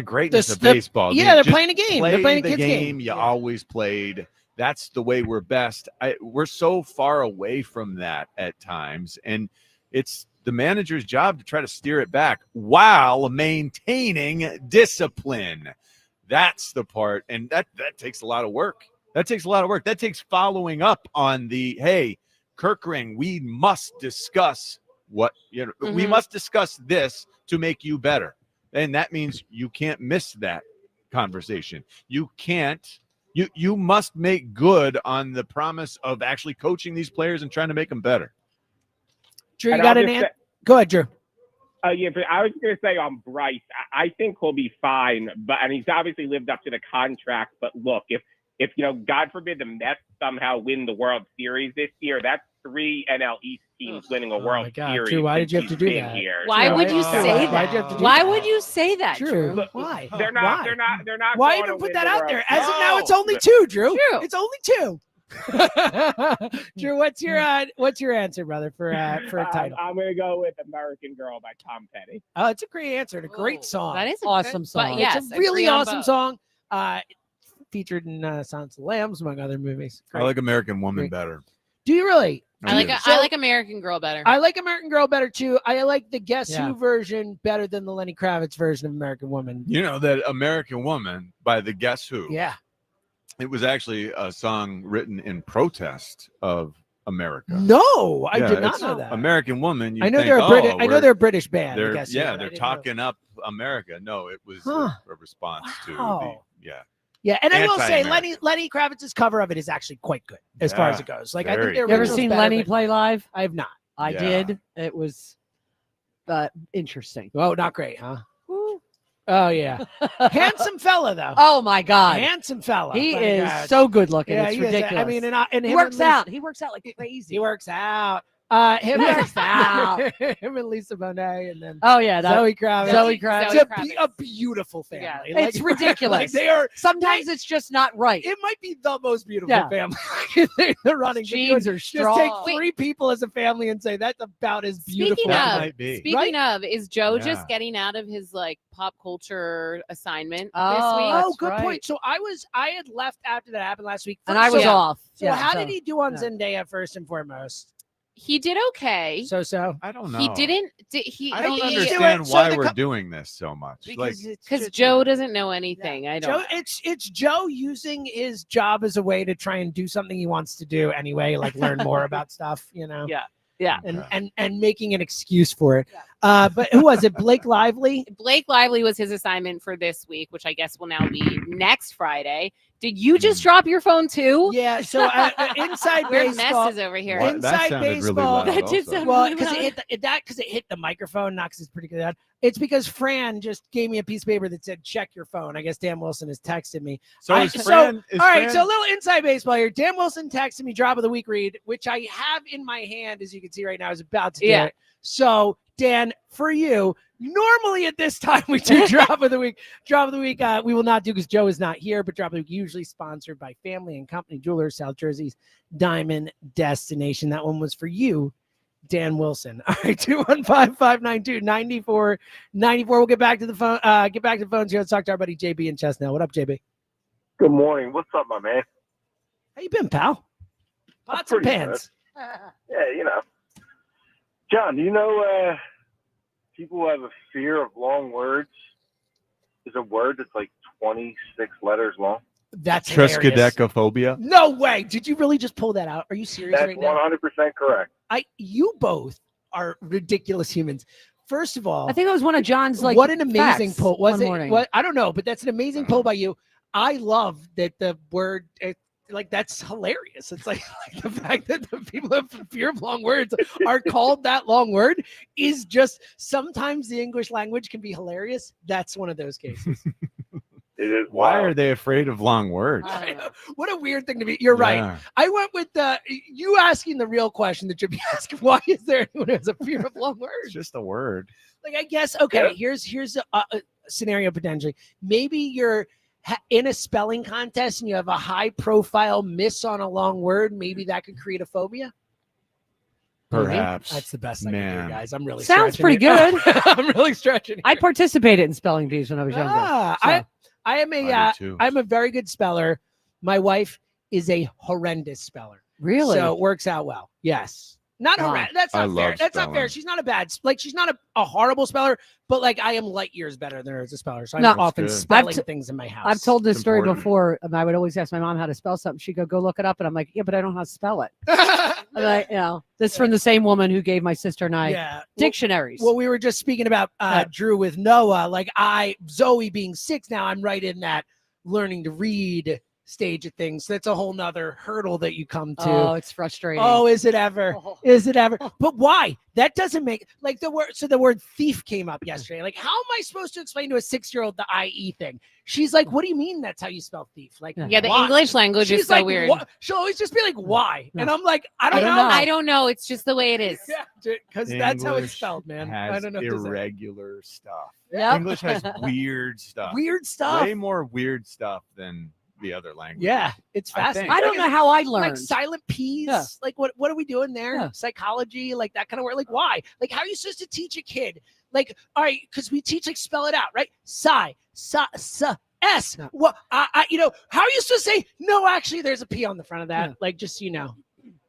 greatness of baseball. Yeah, they're playing a game. They're playing a kid's game. You always played. That's the way we're best. We're so far away from that at times, and it's the manager's job to try to steer it back while maintaining discipline. That's the part, and that takes a lot of work. That takes following up on the, hey, Kirkring, we must discuss we must discuss this to make you better. And that means you can't miss that conversation. You must make good on the promise of actually coaching these players and trying to make them better. Drew, you got an answer? Go ahead, Drew. Yeah, but I was going to say on Bryce, I think he'll be fine, and he's obviously lived up to the contract. But look, if God forbid the Mets somehow win the World Series this year, that's 3 NL East teams winning a World Series. Drew, why did you have to do that? Why would you say that? Why would you say that, Drew? Drew? Why? They're not. Why going even to put win that the out World there? As of Series. now, it's only 2, Drew. True. It's only 2. Drew, what's your answer, brother, for a title? I'm going to go with American Girl by Tom Petty. Oh, it's a great answer. A great song. That is Awesome song. But yes, it's a really agree on awesome both. song. Featured in Silence of the Lambs, among other movies. I like American Woman better. Do you really? I like American Girl better. I like American Girl better too. I like the Guess Who version better than the Lenny Kravitz version of American Woman. You know that American Woman by the Guess Who? Yeah. It was actually a song written in protest of America. No, I did not know that. American Woman. I know they're a British. I know they're a British band. They're, I guess, they're talking up America. No, it was a response to the Yeah, and I will say Lenny Kravitz's cover of it is actually quite good as far as it goes. Like I think you ever seen Lenny play live? I have not. I did. It was interesting. Oh, not great, huh? Oh yeah, handsome fella though. Oh my God, handsome fella. He is so good looking. Yeah, it's ridiculous. I mean, and he works out. He works out like crazy. He works out. Him works out. Him and Lisa Bonet, and then Zoe Kravitz. It's a beautiful family. Yeah. Like, It's ridiculous. Like they are. Sometimes it's just not right. It might be the most beautiful family. They're running. Genes are strong. Just take 3 people as a family and say that's about as beautiful. Speaking of, is Joe just getting out of his pop culture assignment this week? Oh, good point. So I had left after that happened last week, and I was off. So how did he do on Zendaya first and foremost? He did okay. So I don't know. He didn't. I don't understand why we're doing this so much. Because Joe doesn't know anything. Yeah. I don't. It's Joe using his job as a way to try and do something he wants to do anyway, like learn more about stuff. Yeah. And making an excuse for it. But who was it? Blake Lively? Blake Lively was his assignment for this week, which I guess will now be next Friday. Did you just drop your phone too? Yeah. So inside We're baseball messes over here. Inside baseball. Really that did sound well really because loud. it hit the microphone, not because it's pretty good. It's because Fran just gave me a piece of paper that said check your phone. I guess Dan Wilson has texted me. So all right, so a little inside baseball here. Dan Wilson texted me drop of the week read, which I have in my hand, as you can see right now. I was about to do it. So Dan, for you, normally at this time we do drop of the week. Drop of the week we will not do because Joe is not here, but drop of the week usually sponsored by Family and Company Jewelers, South Jersey's Diamond Destination. That one was for you, Dan Wilson. All right, 215-592-9494. We'll get back to the phone. Get back to the phones here. Let's talk to our buddy JB in Chestnut. What up, JB? Good morning. What's up, my man? How you been, pal? Pots and pans. Yeah, John, do you know people who have a fear of long words? There's a word that's like 26 letters long. That's hilarious. Triskaidekaphobia. No way. Did you really just pull that out? Are you serious That's right now? 100% correct. You both are ridiculous humans. First of all, I think it was one of John's what an amazing facts poll. Was one it? morning. What? I don't know, but that's an amazing poll by you. I love that the word. That's hilarious. It's like the fact that the people who have fear of long words are called that long word is just sometimes the English language can be hilarious. That's one of those cases. It is. Why are they afraid of long words? What a weird thing to be. You're Yeah. right. I went with you asking the real question that should be asking. Why is there anyone who has a fear of long words? It's just a word. Like, I guess, okay, here's a scenario potentially. Maybe you're in a spelling contest and you have a high profile miss on a long word. Maybe that could create a phobia. Perhaps. That's the best I can do, guys. I'm really Sounds stretching pretty it. good. I'm really stretching. I participated in spelling bees when I was younger. I am I'm a very good speller. My wife is a horrendous speller. Really? So it works out well. Yes. Not horrendous. That's not fair. That's not fair. She's not a bad, she's not a horrible speller, but I am light years better than her as a speller. So I'm often spelling things in my house. I've told this story before. I would always ask my mom how to spell something. She'd go look it up. And I'm like, yeah, but I don't know how to spell it. This is from the same woman who gave my sister and I dictionaries. Well, we were just speaking about Drew with Noah. Zoe being 6 now, I'm right in that learning to read stage of things. That's a whole nother hurdle that you come to. Oh, it's frustrating. Oh, is it ever? Is it ever? But why? That doesn't make the word. So the word thief came up yesterday. How am I supposed to explain to a 6-year-old the IE thing? She's like, what do you mean that's how you spell thief? Yeah, the why? English language is so weird. She'll always just be like, why? And I'm like, I don't know. I don't know. It's just the way it is. Yeah, because that's how it's spelled, man. Has I don't know. irregular stuff. Yep. English has weird stuff. Weird stuff. Way more weird stuff than the other language. Yeah, it's fascinating. I don't know how I learned. Silent P's. Yeah. What are we doing there? Psychology, that kind of word. Why? How are you supposed to teach a kid? All right, because we teach spell it out, right? S. What? How are you supposed to say? No, actually, there's a P on the front of that. Just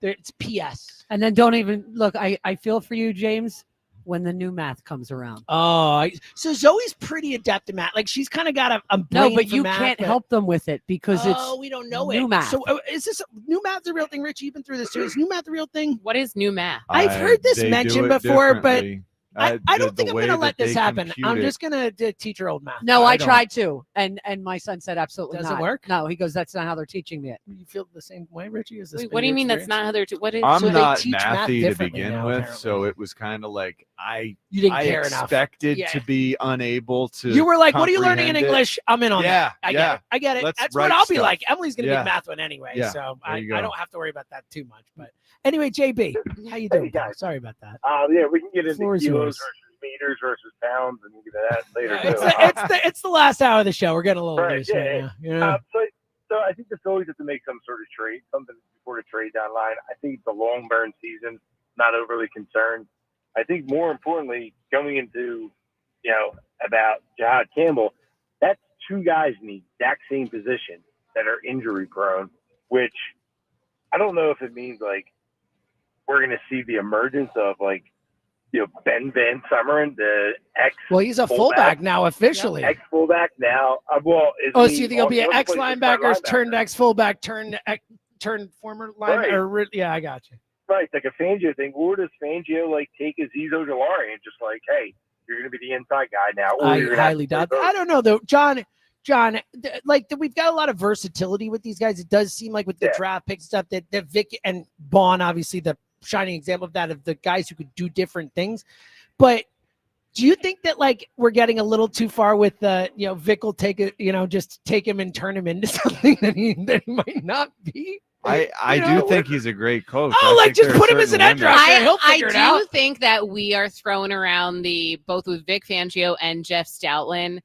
it's PS. And then don't even look. I feel for you, James, when the new math comes around. Oh, so Zoe's pretty adept at math. She's kind of got a brain no, but for you math, can't help them with it because we don't know new it. math. So is this new math the real thing, Rich? You've been through this too. Is new math the real thing? What is new math? I've heard this They mentioned do it before, but differently. I don't think I'm way going to that let this they happen. compute I'm it. just going to teach her old math. No, I don't. tried to, and my son said absolutely Does it not. work? No, he goes, that's not how they're teaching me it. You feel the same way, Richie? Is this Wait, what do you mean that's not how they're? What is? I'm So they not teach math mathy to differently begin now, with, apparently. so it was kind of like I You didn't care enough. expected Yeah. to be unable to. You were like, what are you learning in comprehend it. English? I'm in on Yeah, that. yeah. I get it. Let's That's what write I'll be stuff. like. Emily's going to Yeah. be math one anyway, Yeah, so there I you go. don't have to worry about that too much. But anyway, JB, how you doing? pal? Sorry about that. Yeah, we can get into Floor is kilos yours. versus meters versus pounds, and we'll get to that later. It's the last hour of the show. We're getting a little Right, loose yeah, right yeah. now. Yeah. So I think the Phillies have to make some sort of trade, something before the trade deadline. I think the long burn season, not overly concerned. I think more importantly, going into, about Jahad Campbell, that's 2 guys in the exact same position that are injury prone, which I don't know if it means we're going to see the emergence of Ben Van Sumeren, the ex. Well, he's a fullback now officially. Ex fullback now. So you think he'll be an ex linebacker turned ex fullback turned former linebacker? Right. Yeah, I got you. Right, like a Fangio thing. Or does Fangio take a Zizo Jalari and just hey, you're going to be the inside guy now? Or I you're gonna highly doubt that. I don't know though, John. We've got a lot of versatility with these guys. It does seem like with the draft pick stuff that Vic and Vaughn, obviously the shining example of that, of the guys who could do different things. But do you think that we're getting a little too far with Vic will take it, just take him and turn him into something that he might not be? I do think he's a great coach. Oh, I think just there are put him as an certain edge rusher. limits. He'll figure it I out. do think that we are throwing around both with Vic Fangio and Jeff Stoutland.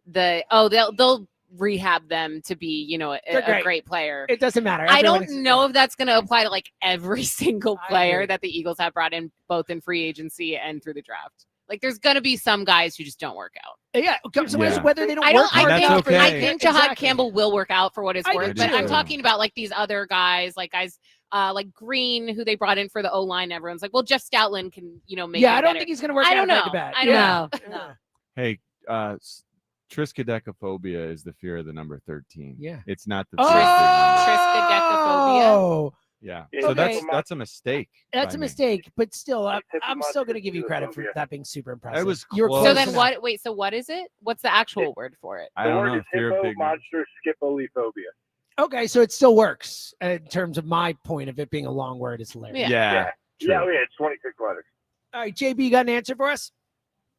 They'll rehab them to be, a great player. It doesn't matter. I don't know if that's going to apply to every single player that the Eagles have brought in, both in free agency and through the draft. There's going to be some guys who just don't work out. Yeah, so Yeah. whether they don't I work don't. hard that's enough. okay. I think Jahad Exactly. Campbell will work out for what it's I worth. do But I'm too. talking about like these other guys, like Green, who they brought in for the O line. Everyone's like, well, Jeff Stoutland can, make. Yeah, him I don't better. think he's going to work I out don't know. like a bat. I don't No, know. no. Hey, triskaidekaphobia is the fear of the number 13. Yeah. It's not the Oh! Triskaidekaphobia. Yeah. Yeah, So okay. that's a mistake. That's a by me. mistake, but still, I'm It's still going to give you credit for triskaidekaphobia. that being super impressive. It was You're close. So close then enough. what? Wait. So what is it? What's the actual word for it? I The don't word know. is Fear of big numbers. monster schipholophobia. Okay, so it still works in terms of my point of it being a long word. It's hilarious. Yeah. True. Yeah, it's 26 letters. All right, JB, you got an answer for us?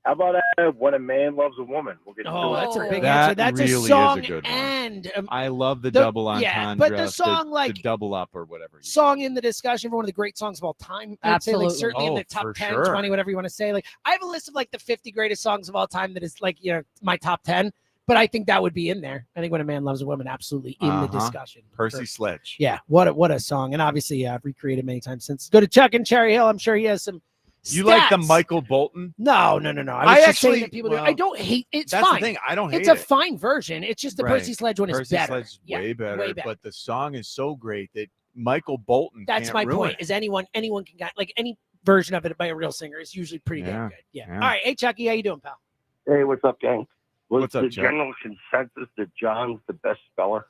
How about when a man loves a woman? We'll get Oh, to that's a big That answer. That's really a is a song good one. and I love the the- double yeah, entendre. but the song, like- the double up or whatever. song in the discussion for one of the great songs of all time. I'd say, like, Absolutely. certainly in Oh, the top for 10, sure. 20, whatever you want to say. Like, I have a list of like the 50 greatest songs of all time that is like, my top 10, but I think that would be in there. I think When a Man Loves a Woman, absolutely in the discussion. Percy Sledge. Yeah, what a song. And obviously, I've recreated many times since. Go to Chuck in Cherry Hill. I'm sure he has some You like the stats. Michael Bolton? No. I was I just actually- saying that people do. well, I don't hate it's That's fine. the thing. I don't hate It's it. a fine version. It's just the Right. Percy Sledge one is Percy better. Sledge is Yeah, way better, way better. but the song is so great that Michael Bolton That's can't my ruin point. it. Is anyone can get like any version of it by a real singer is usually pretty damn good. Yeah. Yeah. All right. Hey Chucky, how you doing, pal? Hey, what's up, gang? What's up, the Chuck? general consensus that John's the best speller?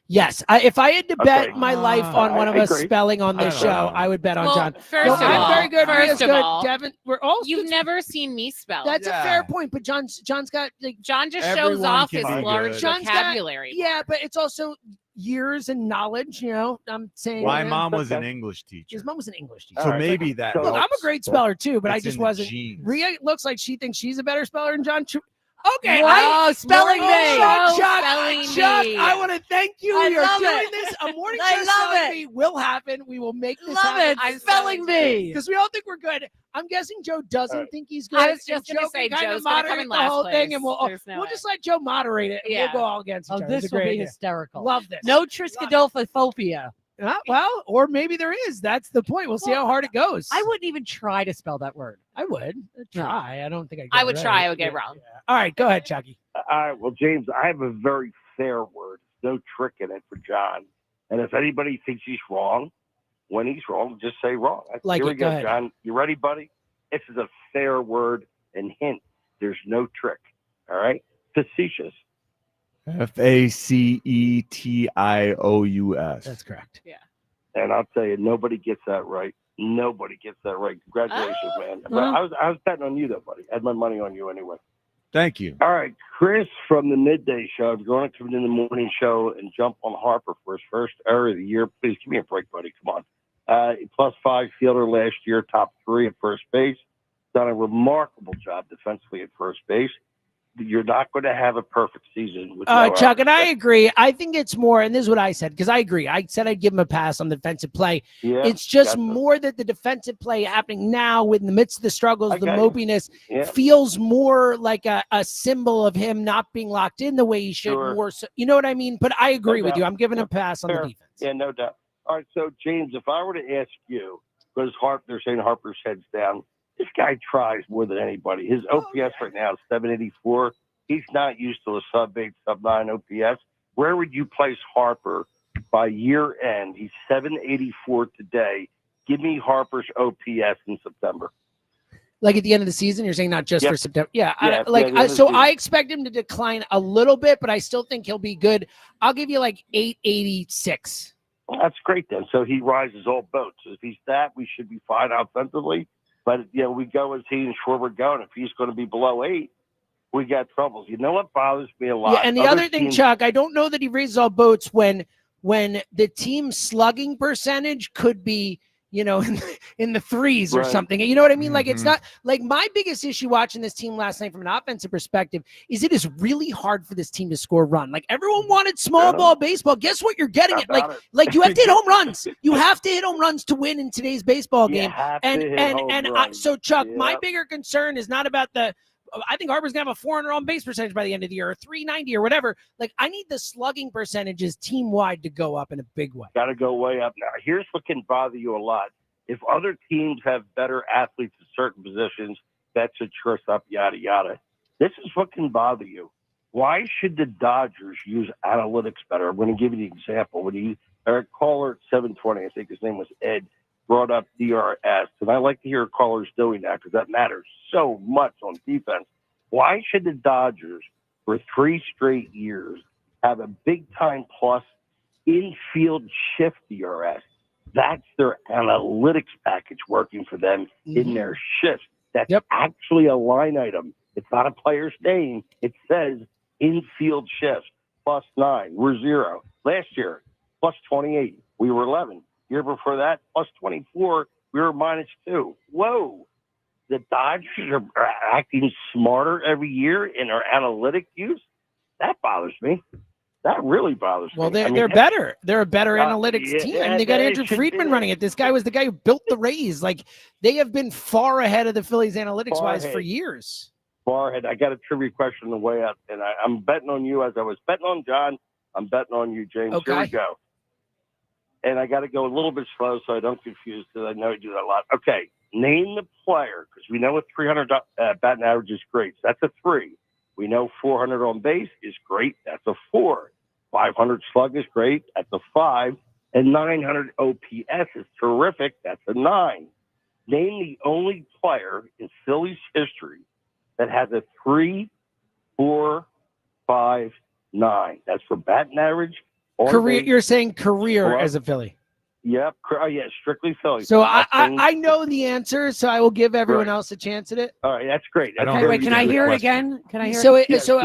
Yes. If I had to bet Okay. my life on one of I us agree. spelling on this I show, don't know. I would bet on Well, John. first No, of I'm all- very good. first Maria's of good. all, Devin, we're all You've good. never seen me spell. That's Yeah. a fair point, but John's got like John just shows Everyone off can his be large good. John's got- vocabulary. yeah, but it's also years and knowledge. I'm saying My you know. mom was an English teacher, His mom was an English teacher. so All right. maybe that. So- Look, I'm a helps. great speller too, but I It's just in the wasn't. genes. Rhea looks like she thinks she's a better speller than John. Okay, Wow, spelling Oh, bee. Chuck, Bee. I want to thank you. I You're love doing it. this. A morning I show love spelling it. bee will happen. We will make this Love happen. it. I'm Spelling bee. Because we all think we're good. I'm guessing Joe doesn't think he's good. I was and just gonna Joe say, can kind Joe's of gonna come moderate in the last whole thing, place. and There's no we'll way. just let Joe moderate it. And Yeah. We'll go all against each Oh, other. this It's a will great be idea. hysterical. Love this. No triskaidekaphobia. Well, or maybe there is. That's the point. We'll see how hard it goes. I wouldn't even try to spell that word. I would try. I don't think I would try. I would get it wrong. All right, go ahead, Chucky. All right, well, James, I have a very fair word. No trick in it for John. And if anybody thinks he's wrong, when he's wrong, just say wrong. Like Here it. we Go go, ahead. John. You ready, buddy? This is a fair word and hint. There's no trick. All right? Facetious. FACETIOUS. That's correct. And I'll tell you, nobody gets that right. Nobody gets that right. Congratulations, man. But I was betting on you, though, buddy. I had my money on you anyway. Thank you. All right, Chris from the midday show. If you're going to come in the morning show and jump on Harper for his first error of the year, please give me a break, buddy. Come on. +5 fielder last year, top 3 at first base. Done a remarkable job defensively at first base. You're not going to have a perfect season. With no Chuck, and I errors. agree. I think it's more, and this is what I said, because I agree. I said I'd give him a pass on the defensive play. Yeah, It's just gotcha. more that the defensive play happening now in the midst of the struggles, I the got you. mopiness, Yeah. feels more like a symbol of him not being locked in the way he should. Sure. More so, you know what I mean? But I agree with doubt. you. I'm giving him a pass on Fair. the defense. Yeah, no doubt. All right, so James, if I were to ask you, because they're saying Harper's head's down, this guy tries more than anybody. His OPS right now is 784. He's not used to a sub-8, sub-9 OPS. Where would you place Harper by year end? He's 784 today. Give me Harper's OPS in September. Like at the end of the season, you're saying not just Yep. for September. Yeah. Yeah, at the end of the So season. I expect him to decline a little bit, but I still think he'll be good. I'll give you like 886. Well, that's great then. So he rises all boats. If he's that, we should be fine offensively. But, we go as he and Schwarber go. And if he's going to be below 8, we got troubles. You know what bothers me a lot? Yeah, and the other thing, teams- Chuck, I don't know that he raises all boats when the team slugging percentage could be, in the threes or Right. something. You know what I mean? Like, it's Mhm. not like my biggest issue watching this team last night from an offensive perspective is it is really hard for this team to score a run. Like everyone wanted small Yeah. ball baseball. Guess what? You're getting How it. Like, about it? like you have to hit home runs. You have to hit home runs to win in today's baseball You game. have to And hit and home and runs. so Chuck, my Yeah. bigger concern is not about the. I think Harper's gonna have a 400 on base percentage by the end of the year, or 390 or whatever. Like I need the slugging percentages team wide to go up in a big way. Got to go way up. Now, here's what can bother you a lot. If other teams have better athletes in certain positions, that should trust up, yada, yada. This is what can bother you. Why should the Dodgers use analytics better? I'm going to give you the example. When our caller at 720, I think his name was Ed, brought up DRS, and I like to hear callers doing that because that matters so much on defense. Why should the Dodgers, for 3 straight years, have a big-time plus infield shift DRS? That's their analytics package working for them in their shifts. That's actually a line item. It's not a player's name. It says infield shifts, +9. We're 0. Last year, +28. We were 11. Year before that, +24. We were -2. Whoa. The Dodgers are acting smarter every year in our analytic use. That bothers me. That really bothers me. Well, they're better. They're a better analytics team. I mean, they got Andrew Friedman running it. This guy was the guy who built the Rays. Like, they have been far ahead of the Phillies analytics-wise for years. Far ahead. I got a trivia question on the way up, and I'm betting on you as I was betting on John. I'm betting on you, James. Okay. Here we go. And I got to go a little bit slow so I don't confuse, because I know you do that a lot. Okay, name the player, because we know a 300 batting average is great. So that's a 3. We know 400 on base is great. That's a 4. 500 slug is great. That's a 5. And 900 OPS is terrific. That's a 9. Name the only player in Phillies history that has a 3, 4, 5, 9. That's for batting average. Career, you're saying career as a Philly. Yep. Yeah, strictly Philly. So I know the answer, so I will give everyone else a chance at it. All right, that's great. Okay, wait, can I hear it again? Can I hear it? Sure.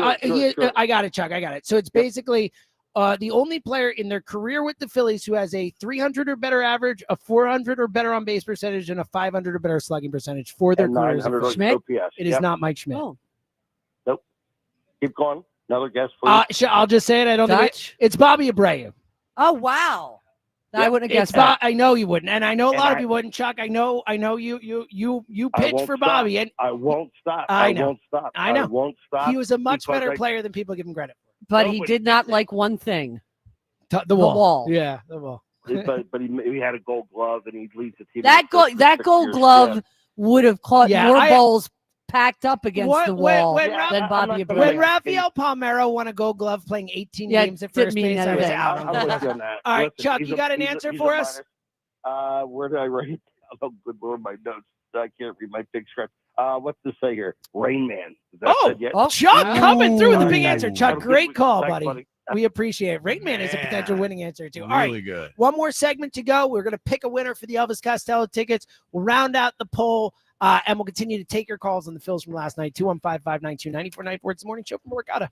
I got it, Chuck. I got it. So it's basically the only player in their career with the Phillies who has a 300 or better average, a 400 or better on base percentage, and a 500 or better slugging percentage for their careers. Schmidt? It is not Mike Schmidt. Oh. Nope. Keep going. Another guess, please. I'll just say it. I don't think it's Bobby Abreu. Oh, wow. I wouldn't have guessed that. I know you wouldn't, and I know a lot of you wouldn't, Chuck. I know you pitched for Bobby, and I won't stop. I know. Won't stop. I know. I won't stop. He was a much better player than people give him credit for. But he did not like one thing. The wall. Yeah, the wall. but he had a Gold Glove, and he leads the team. That Gold Glove would have caught more balls packed up against the wall than Bobby Abreu. When Rafael Palmeiro won a Gold Glove playing 18 games at first base, I was out. I'm with you on that. All right, Chuck, you got an answer for us? Where did I write it? Oh, good Lord, my notes. I can't read my big script. What's this say here? Rain Man. Chuck coming through with the big answer. Chuck, great call, buddy. We appreciate it. Rain Man is a potential winning answer, too. All right, good. One more segment to go. We're going to pick a winner for the Elvis Costello tickets. We'll round out the poll, and we'll continue to take your calls on the Phils from last night. 215-592-9494. It's the morning show from Workada.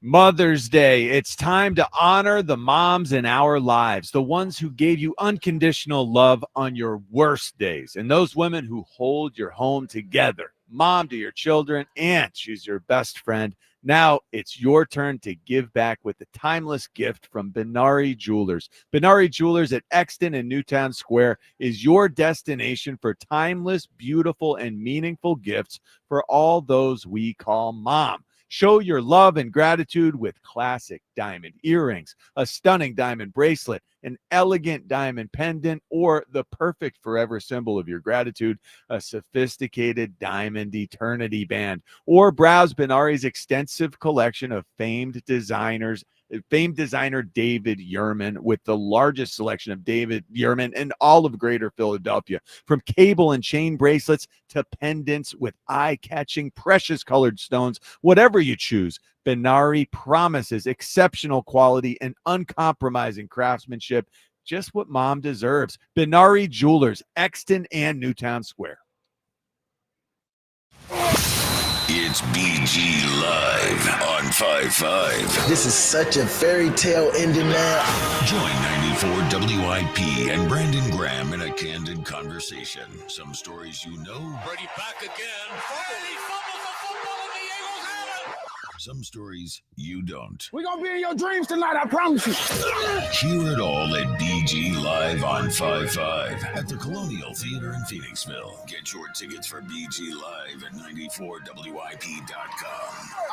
Mother's Day. It's time to honor the moms in our lives, the ones who gave you unconditional love on your worst days, and those women who hold your home together. Mom to your children, aunt, she's your best friend. Now it's your turn to give back with the timeless gift from Benari Jewelers. Benari Jewelers at Exton and Newtown Square is your destination for timeless, beautiful, and meaningful gifts for all those we call mom. Show your love and gratitude with classic diamond earrings, a stunning diamond bracelet, an elegant diamond pendant, or the perfect forever symbol of your gratitude, a sophisticated diamond eternity band. Or browse Benari's extensive collection of famed designer David Yurman, with the largest selection of David Yurman in all of Greater Philadelphia. From cable and chain bracelets to pendants with eye-catching precious colored stones, whatever you choose, Benari promises exceptional quality and uncompromising craftsmanship, just what mom deserves. Benari Jewelers, Exton and Newtown Square. It's BG Live on 5-5. This is such a fairy tale ending, man. Join 94 WIP and Brandon Graham in a candid conversation. Some stories you know. Brady back again. Brady fumbles the football and the Eagles have it. Some stories you don't. We're going to be in your dreams tonight, I promise you. Hear it all at BG Live on 5-5 at the Colonial Theater in Phoenixville. Get your tickets for BG Live at 94WIP.com.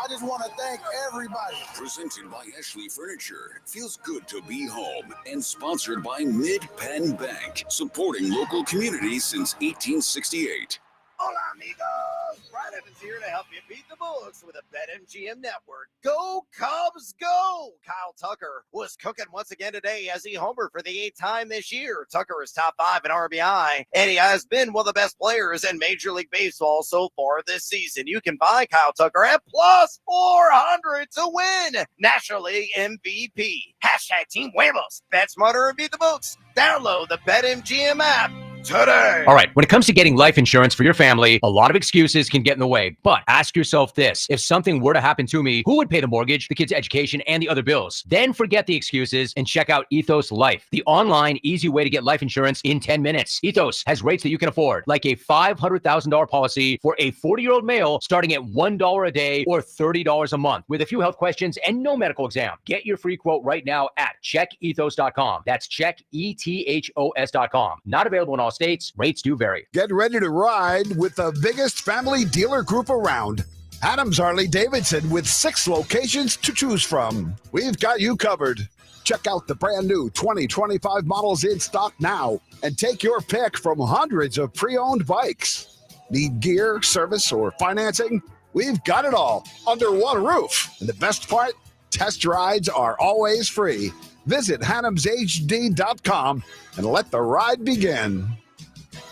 I just want to thank everybody. Presented by Ashley Furniture. Feels good to be home. And sponsored by Mid-Penn Bank. Supporting local communities since 1868. Hola, amigos. Right here to help you beat the books with a BetMGM network. Go Cubs, go! Kyle Tucker was cooking once again today as he homered for the 8th time this year. Tucker is top 5 in RBI, and he has been one of the best players in Major League Baseball so far this season. You can buy Kyle Tucker at plus 400 to win National League MVP. Hashtag Team Huevos. Bet smarter and beat the books. Download the BetMGM app today. All right, when it comes to getting life insurance for your family, a lot of excuses can get in the way. But ask yourself this: if something were to happen to me, who would pay the mortgage, the kids' education, and the other bills? Then forget the excuses and check out Ethos Life, the online, easy way to get life insurance in 10 minutes. Ethos has rates that you can afford, like a $500,000 policy for a 40-year-old male starting at $1 a day or $30 a month, with a few health questions and no medical exam. Get your free quote right now at checkethos.com. That's checkethos.com. Not available in all states. Rates do vary. Get ready to ride with the biggest family dealer group around. Adams Harley-Davidson with 6 locations to choose from. We've got you covered. Check out the brand new 2025 models in stock now and take your pick from hundreds of pre-owned bikes. Need gear, service, or financing? We've got it all under one roof. And the best part? Test rides are always free. Visit HannamsHD.com and let the ride begin.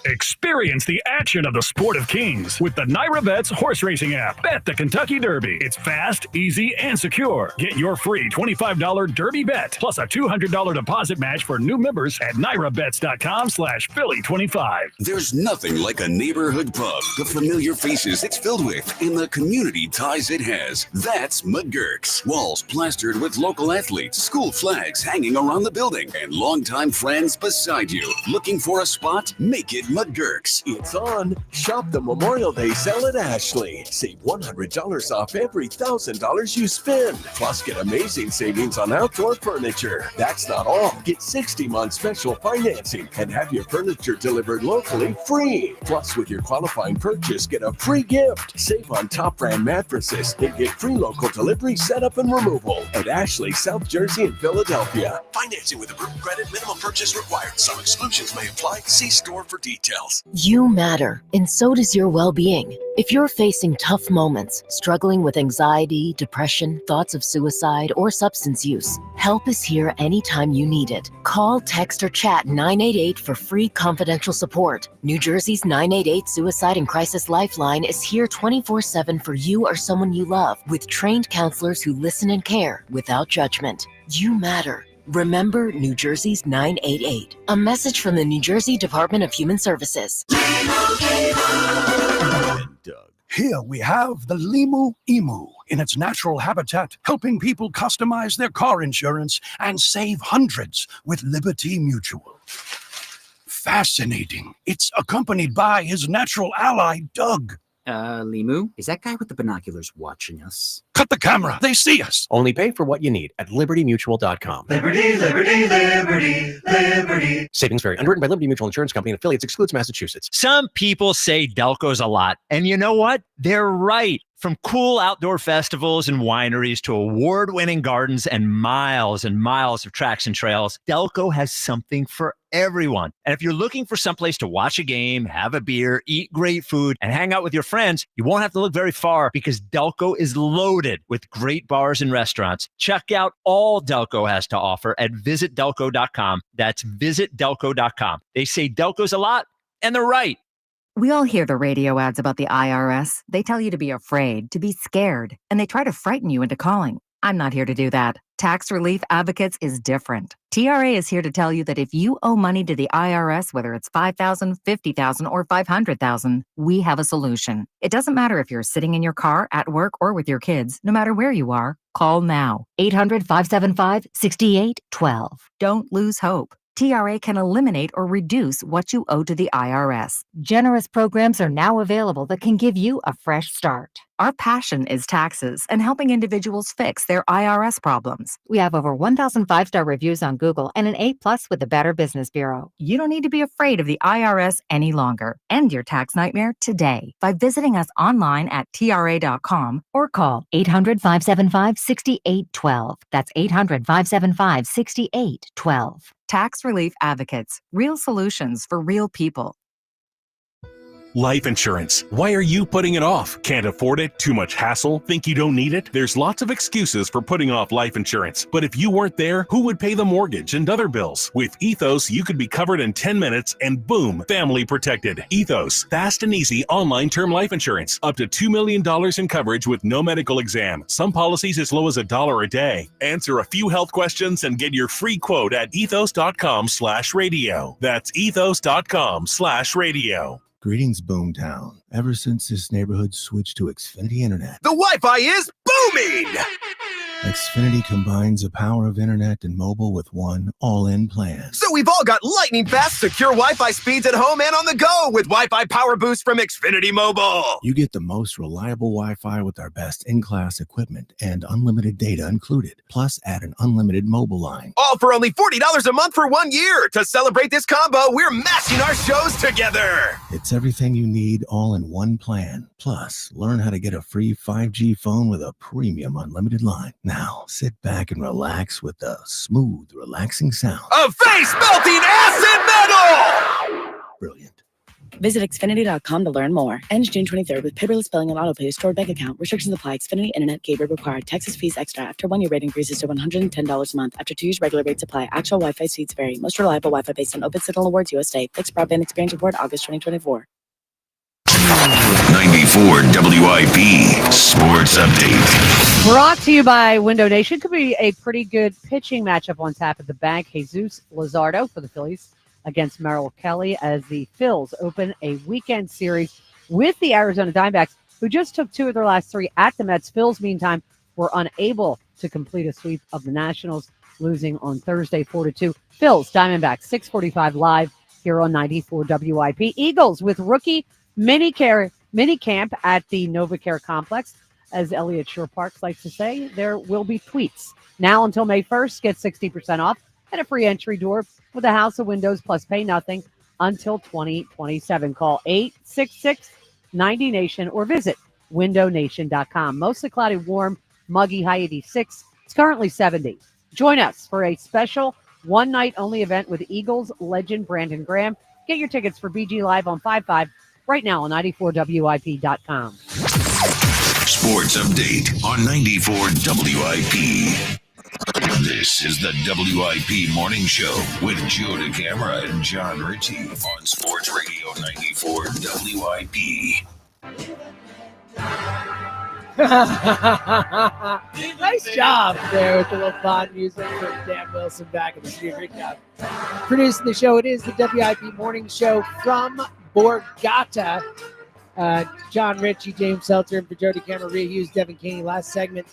Experience the action of the Sport of Kings with the Naira Bets horse racing app. Bet the Kentucky Derby. It's fast, easy, and secure. Get your free $25 Derby bet plus a $200 deposit match for new members at NairaBets.com/Philly25. There's nothing like a neighborhood pub. The familiar faces it's filled with and the community ties it has. That's McGurk's. Walls plastered with local athletes, school flags hanging around the building, and longtime friends beside you. Looking for a spot? Make it McGurk's. It's on. Shop the Memorial Day sale at Ashley. Save $100 off every $1,000 you spend. Plus, get amazing savings on outdoor furniture. That's not all. Get 60-month special financing and have your furniture delivered locally free. Plus, with your qualifying purchase, get a free gift. Save on top brand mattresses and get free local delivery, setup, and removal at Ashley, South Jersey, and Philadelphia. Financing with approved credit, minimum purchase required. Some exclusions may apply. See store for details. You matter, and so does your well-being. If you're facing tough moments, struggling with anxiety, depression, thoughts of suicide, or substance use, help is here anytime you need it. Call, text, or chat 988 for free confidential support. New Jersey's 988 Suicide and Crisis Lifeline is here 24/7 for you or someone you love, with trained counselors who listen and care without judgment. You matter. Remember New Jersey's 988. A message from the New Jersey Department of Human Services. Here we have the Limu Emu in its natural habitat, helping people customize their car insurance and save hundreds with Liberty Mutual. Fascinating. It's accompanied by his natural ally, Doug. Limu, is that guy with the binoculars watching us? Cut the camera. They see us. Only pay for what you need at libertymutual.com. Liberty, liberty, liberty, liberty. Savings vary. Underwritten by Liberty Mutual Insurance Company and affiliates. Excludes Massachusetts. Some people say Delco's a lot. And you know what? They're right. From cool outdoor festivals and wineries to award-winning gardens and miles of tracks and trails, Delco has something for everyone. And if you're looking for someplace to watch a game, have a beer, eat great food, and hang out with your friends, you won't have to look very far because Delco is loaded with great bars and restaurants. Check out all Delco has to offer at visitdelco.com. That's visitdelco.com. They say Delco's a lot, and they're right. We all hear the radio ads about the IRS. They tell you to be afraid, to be scared, and they try to frighten you into calling. I'm not here to do that. Tax Relief Advocates is different. TRA is here to tell you that if you owe money to the IRS, whether it's $5,000, $50,000, or $500,000, we have a solution. It doesn't matter if you're sitting in your car, at work, or with your kids. No matter where you are, call now. 800-575-6812. Don't lose hope. TRA can eliminate or reduce what you owe to the IRS. Generous programs are now available that can give you a fresh start. Our passion is taxes and helping individuals fix their IRS problems. We have over 1,000 5-star reviews on Google and an A+ with the Better Business Bureau. You don't need to be afraid of the IRS any longer. End your tax nightmare today by visiting us online at TRA.com or call 800-575-6812. That's 800-575-6812. Tax Relief Advocates. Real solutions for real people. life insurance. Why are you putting it off? Can't afford it? Too much hassle? Think you don't need it? There's lots of excuses for putting off life insurance. But if you weren't there, who would pay the mortgage and other bills? With Ethos, you could be covered in 10 minutes and boom, family protected. Ethos, fast and easy online term life insurance. Up to $2 million in coverage with no medical exam. Some policies as low as $1 a day. Answer a few health questions and get your free quote at ethos.com/radio. That's ethos.com/radio. Greetings, Boomtown. Ever since this neighborhood switched to Xfinity Internet, The Wi-Fi is booming! Xfinity combines the power of internet and mobile with one all-in plan. So we've all got lightning-fast, secure Wi-Fi speeds at home and on the go with Wi-Fi Power Boost from Xfinity Mobile. You get the most reliable Wi-Fi with our best in-class equipment and unlimited data included. Plus, add an unlimited mobile line. All for only $40 a month for 1 year. To celebrate this combo, we're mashing our shows together. It's everything you need all in one plan. Plus, learn how to get a free 5G phone with a premium unlimited line. Now, sit back and relax with the smooth, relaxing sound of face-melting acid metal! Brilliant. Visit Xfinity.com to learn more. Ends June 23rd with paperless billing and autopay stored bank account. Restrictions apply. Xfinity Internet gateway required. Texas fees extra. After 1 year rate increases to $110 a month. After 2 years regular rates apply. Actual Wi-Fi speeds vary. Most reliable Wi-Fi based on Open Signal Awards USA. Fixed Broadband Experience Report August 2024. 94 WIP Sports Update. Brought to you by Window Nation. Could be a pretty good pitching matchup on tap at the bank. Jesus Luzardo for the Phillies against Merrill Kelly as the Phils open a weekend series with the Arizona Diamondbacks, who just took 2 of their last 3 at the Mets. Phils, meantime, were unable to complete a sweep of the Nationals, losing on Thursday 4-2. Phils, Diamondbacks, 6:45 live here on 94 WIP. Eagles with rookie mini camp at the NovaCare Complex. As Elliot Shore-Parks likes to say, there will be tweets. Now until May 1st, get 60% off and a free entry door with a house of windows plus pay nothing until 2027. Call 866-90-NATION or visit windownation.com. Mostly cloudy, warm, muggy, high 86. It's currently 70. Join us for a special one-night-only event with Eagles legend Brandon Graham. Get your tickets for BG Live on 5/5 right now on 94WIP.com. Sports Update on 94 WIP. This is the WIP Morning Show with Joe DeCamara and John Ritchie on Sports Radio 94 WIP. Nice job there with the little Bond music from Dan Wilson back in the studio. Great job producing the show. It is the WIP Morning Show from Borgata. John Ritchie, James Seltzer, and for Jody Cameron, Rhea Hughes, Devin Caney. Last segment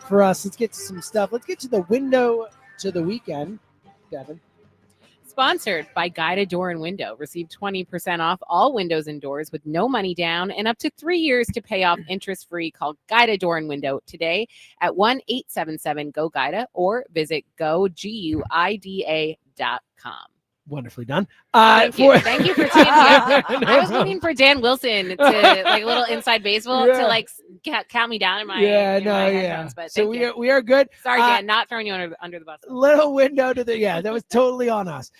for us. Let's get to some stuff. Let's get to the window to the weekend. Devin. Sponsored by Guided Door and Window. Receive 20% off all windows and doors with no money down and up to 3 years to pay off interest-free. Call Guided Door and Window today at 1-877-GO-GUIDA or visit GoGuida.com. Wonderfully done. Thank you for teeing me up. I was looking for Dan Wilson to like a little inside baseball to like count me down in my headphones. But so we are good. Sorry, Dan, not throwing you under the bus. Little window to the that was totally on us.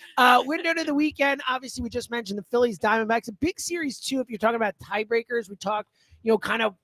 Window to the weekend. Obviously, we just mentioned the Phillies Diamondbacks, a big series too. If you're talking about tiebreakers, we talked kind of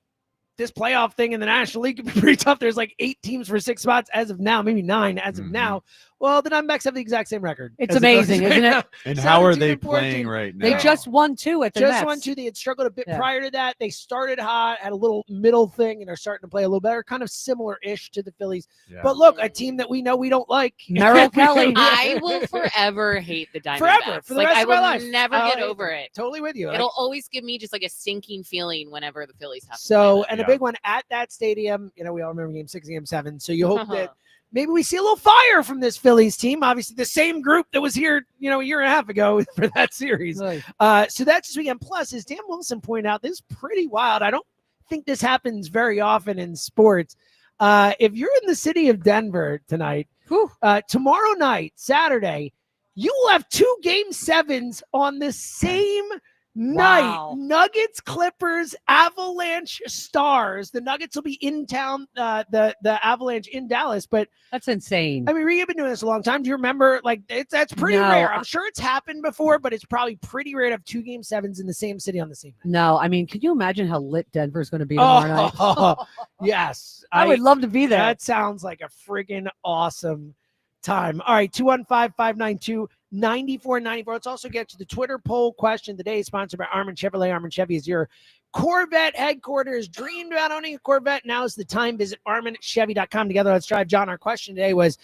this playoff thing in the National League could be pretty tough. There's like 8 teams for 6 spots as of now, maybe 9 as of now. Well, the Diamondbacks have the exact same record. It's amazing, isn't it? And how are they playing right now? They just won 2 at the Mets. Won 2. They had struggled a bit prior to that. They started hot, had a little middle thing, and are starting to play a little better, kind of similar-ish to the Phillies. Yeah. But look, a team that we know we don't like. Merrill Kelly. I will forever hate the Diamondbacks. Forever, for the rest of my life. I will never get over it. Totally with you. It'll always give me just like a stinking feeling whenever the Phillies have to play them. A big one at that stadium. We all remember Game 6 and Game 7. So you hope that maybe we see a little fire from this Phillies team. Obviously, the same group that was here, a year and a half ago for that series. Right. So that's this weekend. Plus, as Dan Wilson pointed out, this is pretty wild. I don't think this happens very often in sports. If you're in the city of Denver tonight, tomorrow night, Saturday, you will have 2 Game 7s on the same night. Nuggets, Clippers, Avalanche, Stars. The Nuggets will be in town, the Avalanche in Dallas, but that's insane. I mean, we've been doing this a long time. Do you remember? Like, that's pretty rare. I'm sure it's happened before, but it's probably pretty rare to have 2 Game 7s in the same city on the same night. No, I mean, can you imagine how lit Denver's going to be tomorrow night? Yes. I would love to be there. That sounds like a friggin' awesome time. All right, 215-592-9494. Let's also get to the Twitter poll question of the day, sponsored by Armin Chevrolet. Armin Chevy is your Corvette headquarters. Dreamed about owning a Corvette. Now is the time. Visit ArminChevy.com. Together, let's drive. John, our question today was,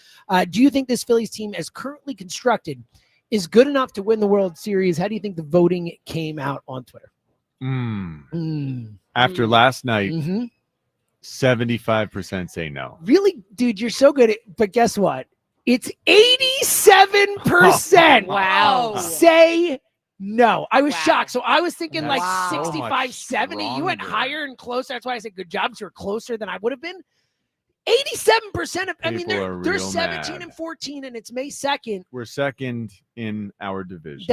do you think this Phillies team, as currently constructed, is good enough to win the World Series? How do you think the voting came out on Twitter? After last night, 75% say no. Really, dude, you're so good. But guess what? It's 87%. Wow. Say no. I was shocked. So I was thinking That's like so 65, 70. You went stronger. higher and closer. That's why I said good job. You were closer than I would have been. 87% of, I mean, People are they're real 17 mad. and 14, and it's May 2nd. We're second in our division.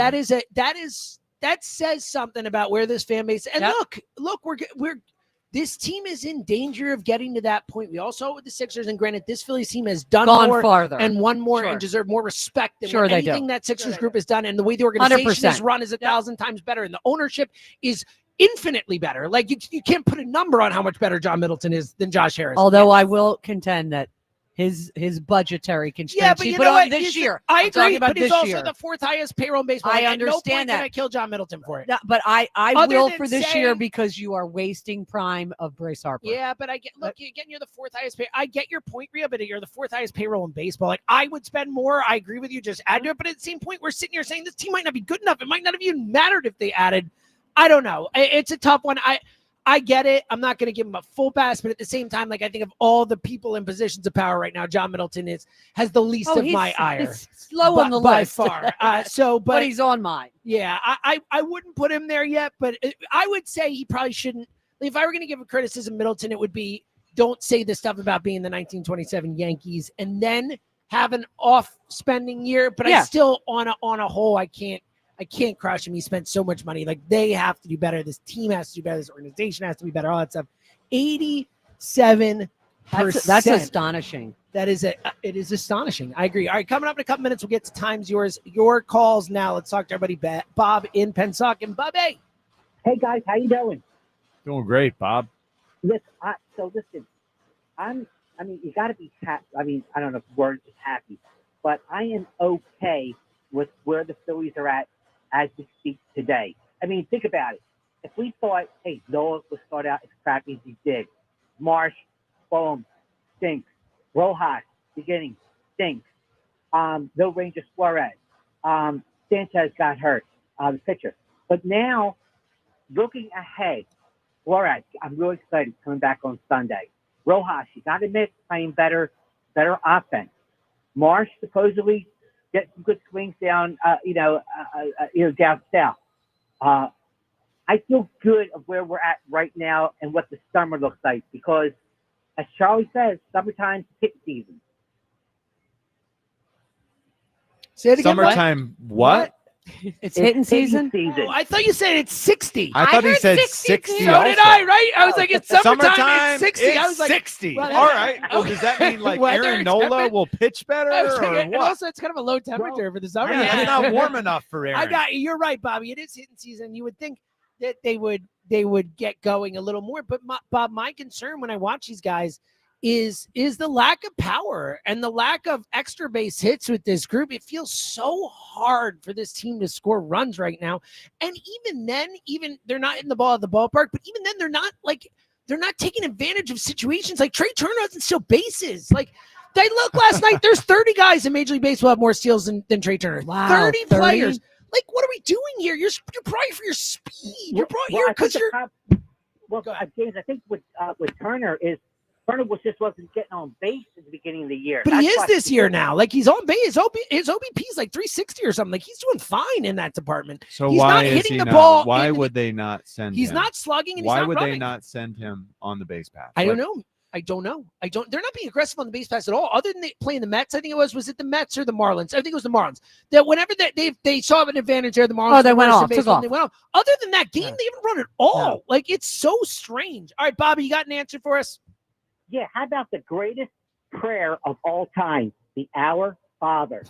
That says something about where this fan base. And look, we're this team is in danger of getting to that point. We all saw it with the Sixers, and granted, this Phillies team has done Gone more farther. and won more Sure. and deserve more respect than Sure what they do. anything that Sixers group has done. And the way the organization 100%. is run is 1,000 times better, and the ownership is infinitely better. Like you can't put a number on how much better John Middleton is than Josh Harris. Although I will contend that his budgetary constraints he put on this year. I I'm talking agree, about but he's this also year. the 4th highest payroll in baseball. I Like, at no point understand can that. I kill John Middleton for it. No, but I Other will than for this year saying- because you are wasting prime of Bryce Harper. Yeah, but I get again, you're the 4th highest pay. I get your point, Rhea, but you're the 4th highest payroll in baseball. Like, I would spend more. I agree with you. Just add to it. But at the same point, we're sitting here saying this team might not be good enough. It might not have even mattered if they added. I don't know. It's a tough one. I get it. I'm not going to give him a full pass, but at the same time, like, I think of all the people in positions of power right now, John Middleton has the least of my ire. He's slow on the by list far. but he's on mine. Yeah, I wouldn't put him there yet, but I would say he probably shouldn't. If I were going to give a criticism Middleton, it would be don't say the stuff about being the 1927 Yankees and then have an off spending year. But I still on a whole, I can't crush him. He spent so much money. Like, they have to do better. This team has to do better. This organization has to be better. All that stuff. 87%. That's astonishing. It is astonishing. I agree. All right, coming up in a couple minutes, we'll get to Times Yours. Your calls now. Let's talk to everybody. Bob in Pensacola. Bobby. Hey guys, how you doing? Doing great, Bob. Listen, you got to be happy. I mean, I don't know if the word is happy, but I am okay with where the Phillies are at as we speak today. I mean, think about it. If we thought, hey, Noah will start out as crappy as he did, Marsh, boom, stinks. Rojas, beginning, stinks. No Ranger Suarez. Sanchez got hurt, the pitcher. But now, looking ahead, Suarez, I'm really excited coming back on Sunday. Rojas, you got to admit, playing better offense. Marsh, supposedly, get some good swings down, down south. I feel good of where we're at right now and what the summer looks like because, as Charlie says, summertime's hit season. Say it again. Summertime, what? It's hitting season. Oh, I thought you said it's 60. I thought he said 60. So did I, right? I was like, it's summertime, it's 60. I was like, 60. well, All right. Well, does that mean like Weather, Aaron Nola will pitch better I was or like, and what? also, it's kind of a low temperature for the summer. Yeah, it's not warm enough for Aaron. I got you. You're right, Bobby. It is hitting season. You would think that they would get going a little more. But Bob, my concern when I watch these guys is the lack of power and the lack of extra base hits with this group. It feels so hard for this team to score runs right now. And even then, they're not in the ball at the ballpark, but even then they're not taking advantage of situations. Like Trey Turner doesn't steal bases. Like they look last night, there's 30 guys in Major League Baseball have more steals than Trey Turner. Wow, 30 players. Like, what are we doing here? You're probably for your speed. You're probably here because you're. James, I think with Turner wasn't getting on base at the beginning of the year. But he is this year now. Like, he's on base. His OBP is like 360 or something. Like, he's doing fine in that department. So he's why not is hitting he the not? ball. Why would they not send him? He's not slugging and Why he's not would running. they not send him on the base path? I don't know. I don't know. They're not being aggressive on the base pass at all. Other than playing the Mets, I think it was it the Mets or the Marlins? I think it was the Marlins. That whenever they saw an advantage there, the Marlins. Oh, they went off. Took off. They went off. Other than that game, they haven't run at all. Like it's so strange. All right, Bobby, you got an answer for us? Yeah. How about the greatest prayer of all time, the Our Father?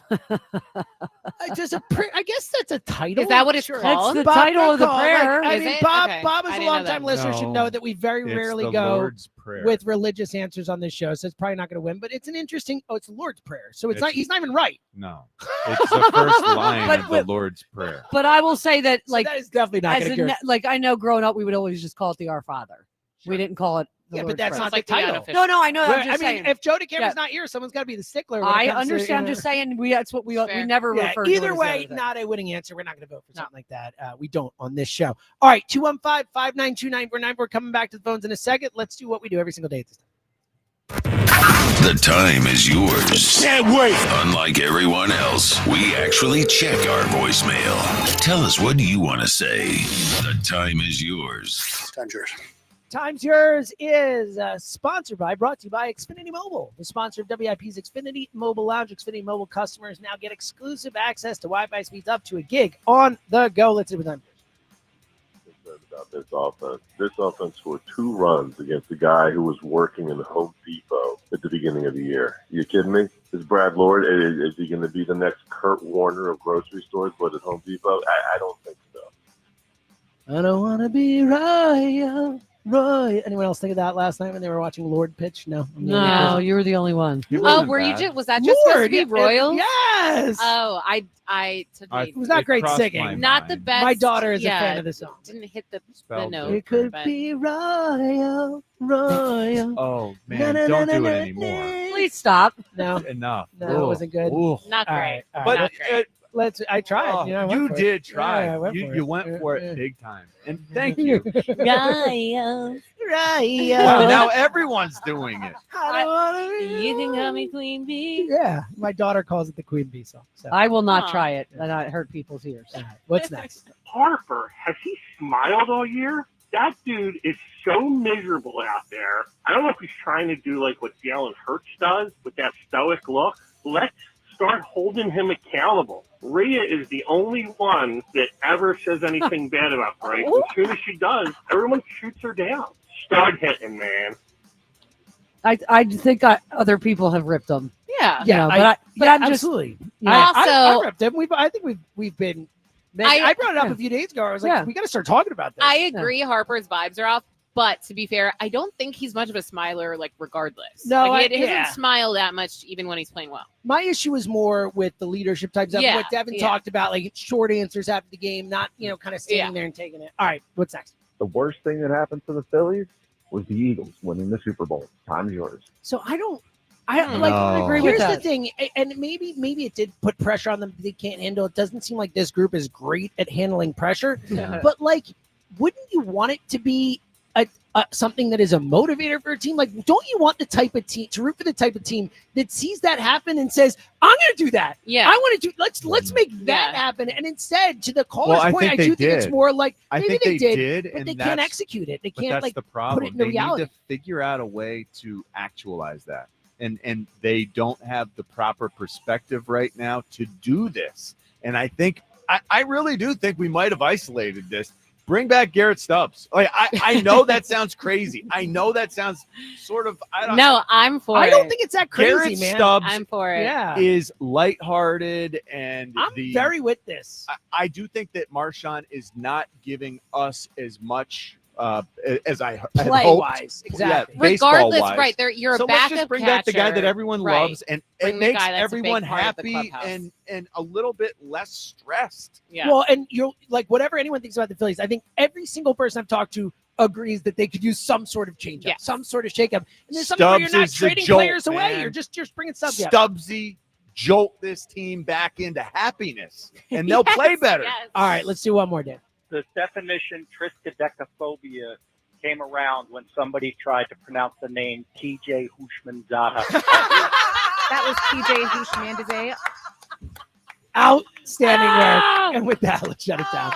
Just a prayer. I guess that's a title. Is that what it's called? That's the title of the prayer. I Is mean, it? Bob Okay. is I a didn't know long-time that. listener, should know that we very It's rarely the go Lord's Prayer. with religious answers on this show, so it's probably not going to win. But it's an interesting. Oh, it's the Lord's Prayer, so it's not. He's not even right. No, it's the first line of the Lord's Prayer. But I will say that, So that is definitely not going to go. like I know growing up, we would always just call it the Our Father. We didn't call it. Yeah, Lord's but that's Prayer. not the title. No, I know. I'm Well, just saying. if Joe DeCamera's not here, someone's got to be the stickler. when it I comes to, understand. Just saying. That's what we never refer to. Either it as way, the other thing. not a winning answer. We're not going to vote for something like that. We don't on this show. All right, 215-592-9494. We're coming back to the phones in a second. Let's do what we do every single day at this time. The time is yours. Can't wait. Unlike everyone else, we actually check our voicemail. Tell us, what do you want to say? The time is yours. Time's yours. Time's Yours is brought to you by Xfinity Mobile, the sponsor of WIP's Xfinity Mobile Lounge. Xfinity Mobile customers now get exclusive access to Wi-Fi speeds up to a gig on the go. Let's see what time. About this offense. This offense scored 2 runs against a guy who was working in the Home Depot at the beginning of the year. You kidding me? Is Brad Lord, is he going to be the next Kurt Warner of grocery stores, but at Home Depot? I don't think so. I don't want to be Roy. Anyone else think of that last night when they were watching Lord pitch? No. No, you were the only one. Oh, were you just? Was that just supposed to be Royals? Yes. Oh, it was not great singing. Not the best. My daughter is a fan of the song. Didn't hit the note. It could be Royal. Oh man, don't do it anymore. Please stop. No, Enough. No, it wasn't good. Not great. All right. But Not great. I tried. Oh, I went you for did it. try. Yeah, I went for You it. went for it Yeah. big time. And thank you. Royals. Wow, now everyone's doing it. You can call me Queen Bee. Yeah, my daughter calls it the Queen Bee song. So. I will not try it, and I hurt people's ears. What's next? Harper, has he smiled all year? That dude is so miserable out there. I don't know if he's trying to do like what Jalen Hurts does with that stoic look. Let's start holding him accountable. Rhea is the only one that ever says anything bad about Bryce. As soon as she does, everyone shoots her down. Start hitting, man. I think other people have ripped them. Yeah. You know, but I'm just absolutely. Also- I ripped him. I think we've been. I brought it up a few days ago. I was like, we got to start talking about this. I agree. Harper's vibes are off. But to be fair, I don't think he's much of a smiler, like, regardless. No, he doesn't smile that much, even when he's playing well. My issue is more with the leadership type stuff. Yeah, What Devin talked about, like short answers after the game, not, kind of standing there and taking it. All right, what's next? The worst thing that happened to the Phillies was the Eagles winning the Super Bowl. Time's yours. So I agree with Here's that. the thing, and maybe it did put pressure on them. They can't handle it. Doesn't seem like this group is great at handling pressure. Yeah. But wouldn't you want it to be something that is a motivator for a team? Like, don't you want the type of team to root for the type of team that sees that happen and says, "I'm going to do that. Yeah, I want to do. Let's make that happen." And instead, to the caller's point, I do think it's more like maybe think they did, but and they can't execute it. They can't that's the put problem. it into They reality. need to figure out a way to actualize that. And they don't have the proper perspective right now to do this. And I think I really do think we might have isolated this. Bring back Garrett Stubbs. Like I know that sounds crazy. I know that sounds sort of I'm for it. I don't think it's that crazy, Garrett man. Stubbs I'm for it. Yeah. is lighthearted, and I'm very with this. I do think that Marshawn is not giving us as much as I had Play hoped. wise, exactly. Yeah, Regardless, baseball-wise. right? You're a so backup let's just bring back the guy that catcher. everyone Right. loves, and Bring it the makes guy that's a big everyone part of the happy clubhouse. and a little bit less stressed. Yeah. Well, and you're like, whatever anyone thinks about the Phillies, I think every single person I've talked to agrees that they could use some sort of change up, some sort of shake up. And there's something where you're not Stubbs is the trading jolt, players away. man. You're just bringing Stubbs out. Stubbsy jolt this team back into happiness, and they'll play better. All right, let's do one more, Dan. The definition triskaidekaphobia came around when somebody tried to pronounce the name TJ Hushmanzada. That was TJ Hushmanzada. Outstanding work. And with that, let's shut it down.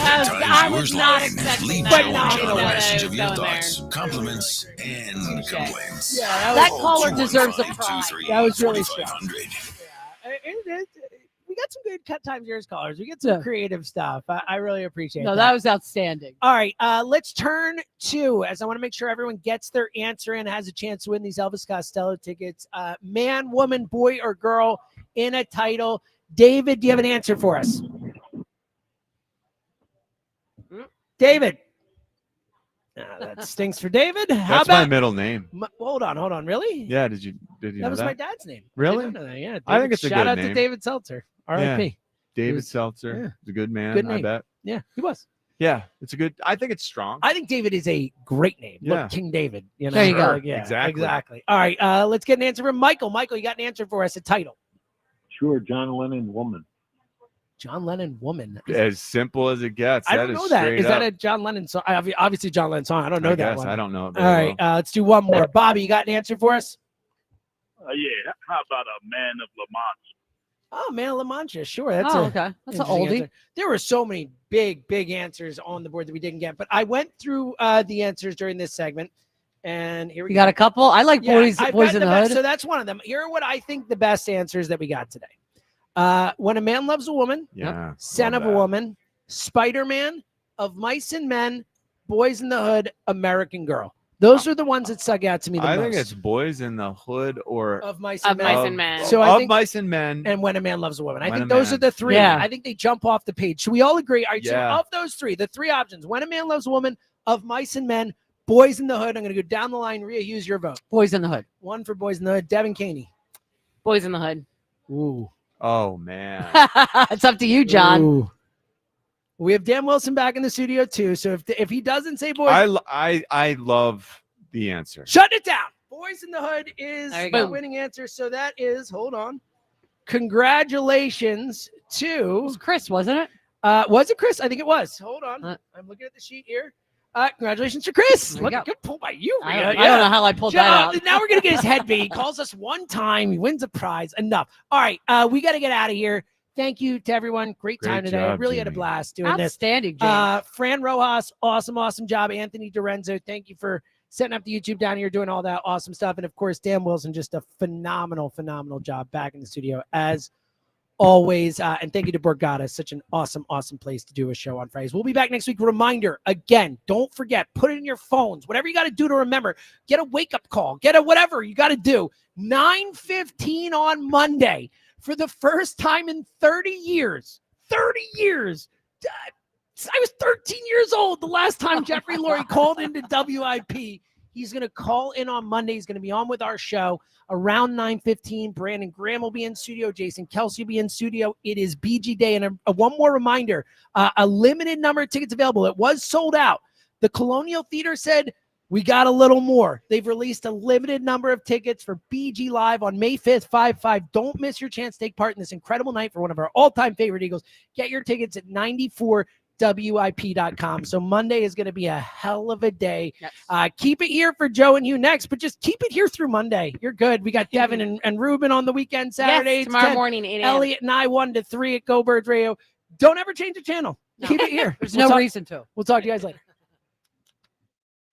Taijuan's not line. expecting Leave that. Joe and But John no, a I message was of your going thoughts, compliments, and complaints. Yeah, That caller deserves a 215-238-4500. prize. That was really strong. We got some good cut time zeros callers. We get some creative stuff. I really appreciate No, that. that was outstanding. All right, let's turn to, as I want to make sure everyone gets their answer and has a chance to win these Elvis Costello tickets. Man, woman, boy, or girl in a title. David, do you have an answer for us? David. That stinks for David. How That's about my middle name. Hold on. Really? Yeah. Did you That know was that? my dad's name. Really? I didn't know that. Yeah. David, I think it's a shout good out name. to David Seltzer. R.I.P. Yeah. David was- Seltzer. yeah. He's a good man. Good name. I bet. Yeah, he was. Yeah, it's a good. I think it's strong. I think David is a great name. Yeah. Look, King David. You know? There you go. Like, yeah, Exactly. All right, let's get an answer from Michael. Michael, you got an answer for us? A title? Sure, John Lennon, Woman. John Lennon, Woman. As simple as it gets. I That don't is know that. straight Is that up. a John Lennon song? Obviously, John Lennon song. I don't know I that guess. one. I don't know it All very right, well. let's do one more. Bobby, you got an answer for us? Yeah. How about a Man of La Mancha? Oh, man, La Mancha. Sure. That's Oh, a okay. That's an interesting oldie. answer. There were so many big answers on the board that we didn't get, but I went through the answers during this segment, and here we You go. got a couple? I like Boys I've Boys got in the best. Hood. So that's one of them. Here are what I think the best answers that we got today. When a Man Loves a Woman, Yeah. Son love of a that. Woman, Spider-Man, Of Mice and Men, Boys in the Hood, American Girl. Those are the ones that stuck out to me the I most. think it's Boys in the Hood or Of Mice Of and Men. Mice and Men. So I Of think, Mice and Men. and When a Man Loves a Woman. I When think a those Man. are the three. Yeah. I think they jump off the page. So we all agree. All right, Yeah. so of those three, the three options, When a Man Loves a Woman, Of Mice and Men, Boys in the Hood. I'm going to go down the line. Rhea, use your vote. Boys in the Hood. One for Boys in the Hood. Devin Caney. Boys in the Hood. Ooh. Oh man. It's up to you, John. Ooh. We have Dan Wilson back in the studio too. So if he doesn't say Boys, I love the answer. shut it down. Boys in the Hood is There you the go. winning answer. So that is, hold on. Congratulations It to, was Chris, wasn't it? was it Chris? I think it was. Hold on. I'm looking at the sheet here. Congratulations to Chris. There you Look, go. good pull by you, I Rhea. don't know how I pulled that out. Now we're going to get his head beat. He calls us one time. He wins a prize. Enough. All right. We got to get out of here. Thank you to everyone. Great time Great today. job, Really had a Jimmy. blast doing this. Outstanding, James. Fran Rojas, awesome job. Anthony Dorenzo, thank you for setting up the YouTube down here, doing all that awesome stuff. And of course, Dan Wilson, just a phenomenal job back in the studio as always. And thank you to Borgata, such an awesome place to do a show on Fridays. We'll be back next week. Reminder, again, don't forget, put it in your phones, whatever you got to do to remember. Get a wake-up call, get a whatever you got to do. 9:15 on Monday. For the first time in 30 years. I was 13 years old the last time Jeffrey Lurie called into WIP. He's going to call in on Monday. He's going to be on with our show around 9:15. Brandon Graham will be in studio. Jason Kelsey will be in studio. It is BG Day. And one more reminder, a limited number of tickets available. It was sold out. The Colonial Theater said, we got a little more. They've released a limited number of tickets for BG Live on May 5th, 5/5. Don't miss your chance to take part in this incredible night for one of our all-time favorite Eagles. Get your tickets at 94WIP.com. So Monday is going to be a hell of a day. Yes. Keep it here for Joe and Hugh next, but just keep it here through Monday. You're good. We got Devin and Ruben on the weekend, Saturday. Yes, tomorrow morning, 8 a.m. Elliot and I 1 to 3 at Go Birds Radio. Don't ever change the channel. No. Keep it here. There's We'll no talk- reason to. We'll talk to you guys later.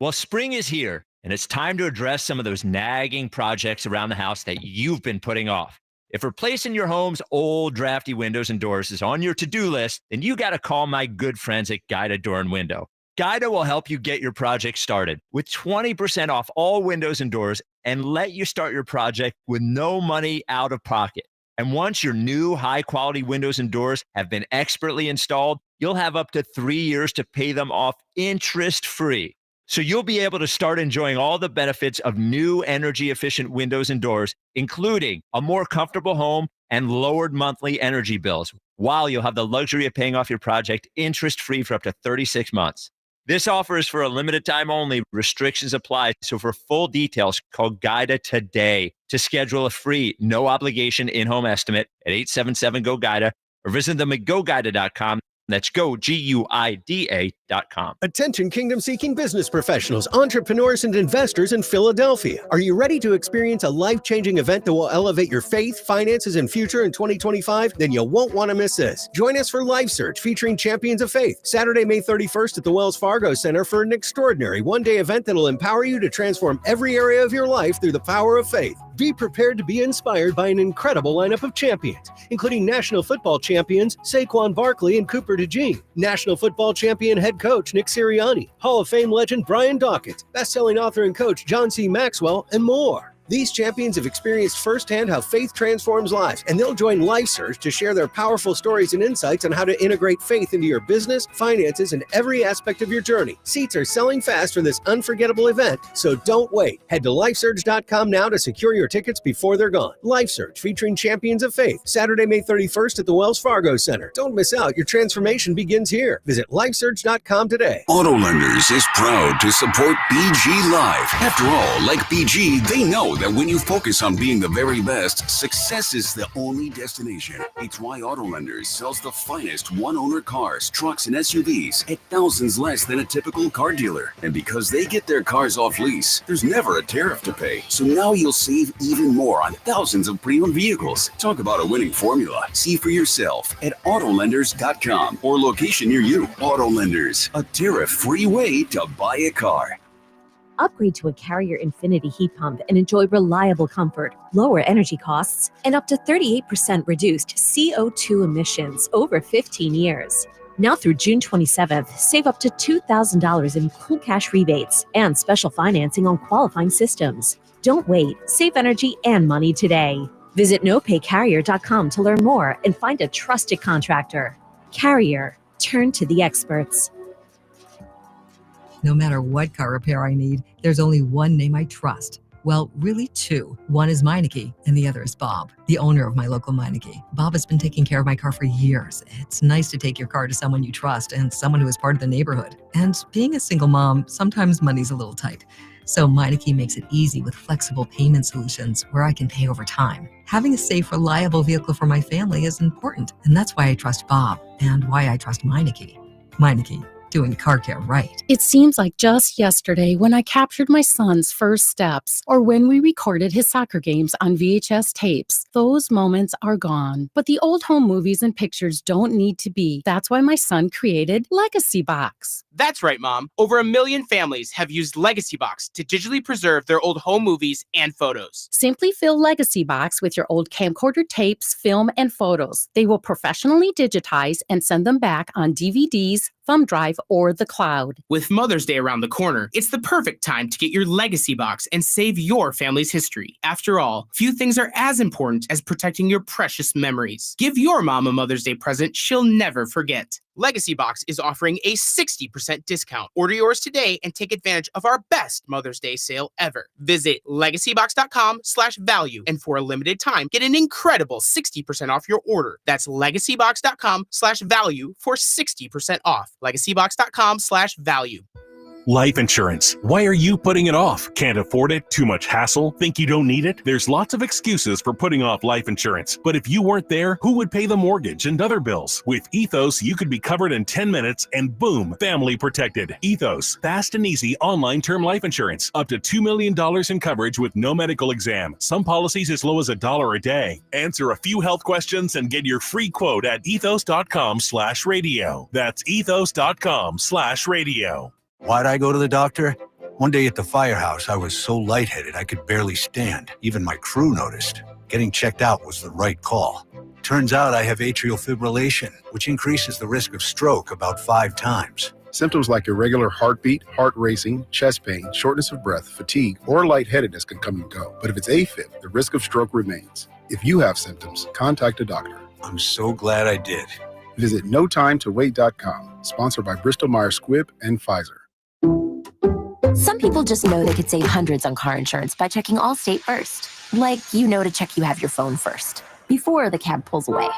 Well, spring is here, and it's time to address some of those nagging projects around the house that you've been putting off. If replacing your home's old, drafty windows and doors is on your to-do list, then you got to call my good friends at Guida Door and Window. Guida will help you get your project started with 20% off all windows and doors and let you start your project with no money out of pocket. And once your new high-quality windows and doors have been expertly installed, you'll have up to 3 years to pay them off interest-free. So you'll be able to start enjoying all the benefits of new energy-efficient windows and doors, including a more comfortable home and lowered monthly energy bills, while you'll have the luxury of paying off your project interest-free for up to 36 months. This offer is for a limited time only. Restrictions apply. So for full details, call Guida today to schedule a free, no obligation in-home estimate at 877-GO-GUIDA or visit them at GoGuida.com. That's GoGuida.com. Attention kingdom-seeking business professionals, entrepreneurs, and investors in Philadelphia. Are you ready to experience a life-changing event that will elevate your faith, finances, and future in 2025? Then you won't want to miss this. Join us for Life Search featuring Champions of Faith, Saturday, May 31st at the Wells Fargo Center for an extraordinary one-day event that will empower you to transform every area of your life through the power of faith. Be prepared to be inspired by an incredible lineup of champions, including national football champions Saquon Barkley and Cooper DeJean, national football champion head coach Nick Sirianni, Hall of Fame legend Brian Dawkins, best-selling author and coach John C. Maxwell, and more. These champions have experienced firsthand how faith transforms lives, and they'll join Life Search to share their powerful stories and insights on how to integrate faith into your business, finances, and every aspect of your journey. Seats are selling fast for this unforgettable event, so don't wait. Head to lifesurge.com now to secure your tickets before they're gone. Life Search featuring Champions of Faith, Saturday, May 31st at the Wells Fargo Center. Don't miss out. Your transformation begins here. Visit lifesurge.com today. Auto Lenders is proud to support BG Live. After all, like BG, they know that when you focus on being the very best, success is the only destination. It's why Auto Lenders sells the finest one-owner cars, trucks, and SUVs at thousands less than a typical car dealer. And because they get their cars off lease, there's never a tariff to pay. So now you'll save even more on thousands of pre-owned vehicles. Talk about a winning formula. See for yourself at autolenders.com or location near you. Auto Lenders, a tariff-free way to buy a car. Upgrade to a Carrier Infinity heat pump and enjoy reliable comfort, lower energy costs, and up to 38% reduced CO2 emissions over 15 years. Now through June 27th, save up to $2,000 in cool cash rebates and special financing on qualifying systems. Don't wait. Save energy and money today. Visit nopaycarrier.com to learn more and find a trusted contractor. Carrier. Turn to the experts. No matter what car repair I need, there's only one name I trust. Well, really two. One is Meineke and the other is Bob, the owner of my local Meineke. Bob has been taking care of my car for years. It's nice to take your car to someone you trust and someone who is part of the neighborhood. And being a single mom, sometimes money's a little tight. So Meineke makes it easy with flexible payment solutions where I can pay over time. Having a safe, reliable vehicle for my family is important. And that's why I trust Bob and why I trust Meineke. Meineke. Doing car care right. It seems like just yesterday when I captured my son's first steps or when we recorded his soccer games on VHS tapes. Those moments are gone. But the old home movies and pictures don't need to be. That's why my son created Legacy Box. That's right, Mom. Over 1 million families have used Legacy Box to digitally preserve their old home movies and photos. Simply fill Legacy Box with your old camcorder tapes, film, and photos. They will professionally digitize and send them back on DVDs, thumb drive, or the cloud. With Mother's Day around the corner, it's the perfect time to get your Legacy Box and save your family's history. After all, few things are as important as protecting your precious memories. Give your mom a Mother's Day present she'll never forget. Legacy Box is offering a 60% discount. Order yours today and take advantage of our best Mother's Day sale ever. Visit legacybox.com/value and for a limited time, get an incredible 60% off your order. That's legacybox.com/value for 60% off. legacybox.com/value. Life insurance. Why are you putting it off? Can't afford it? Too much hassle? Think you don't need it? There's lots of excuses for putting off life insurance. But if you weren't there, who would pay the mortgage and other bills? With Ethos, you could be covered in 10 minutes and boom, family protected. Ethos, fast and easy online term life insurance. Up to $2 million in coverage with no medical exam. Some policies as low as $1 a day. Answer a few health questions and get your free quote at ethos.com/radio. That's ethos.com/radio. Why'd I go to the doctor? One day at the firehouse, I was so lightheaded I could barely stand. Even my crew noticed. Getting checked out was the right call. Turns out I have atrial fibrillation, which increases the risk of stroke about 5 times. Symptoms like irregular heartbeat, heart racing, chest pain, shortness of breath, fatigue, or lightheadedness can come and go. But if it's AFib, the risk of stroke remains. If you have symptoms, contact a doctor. I'm so glad I did. Visit notimetowait.com, sponsored by Bristol-Myers Squibb and Pfizer. Some people just know they could save hundreds on car insurance by checking Allstate first. Like, you know to check you have your phone first, before the cab pulls away.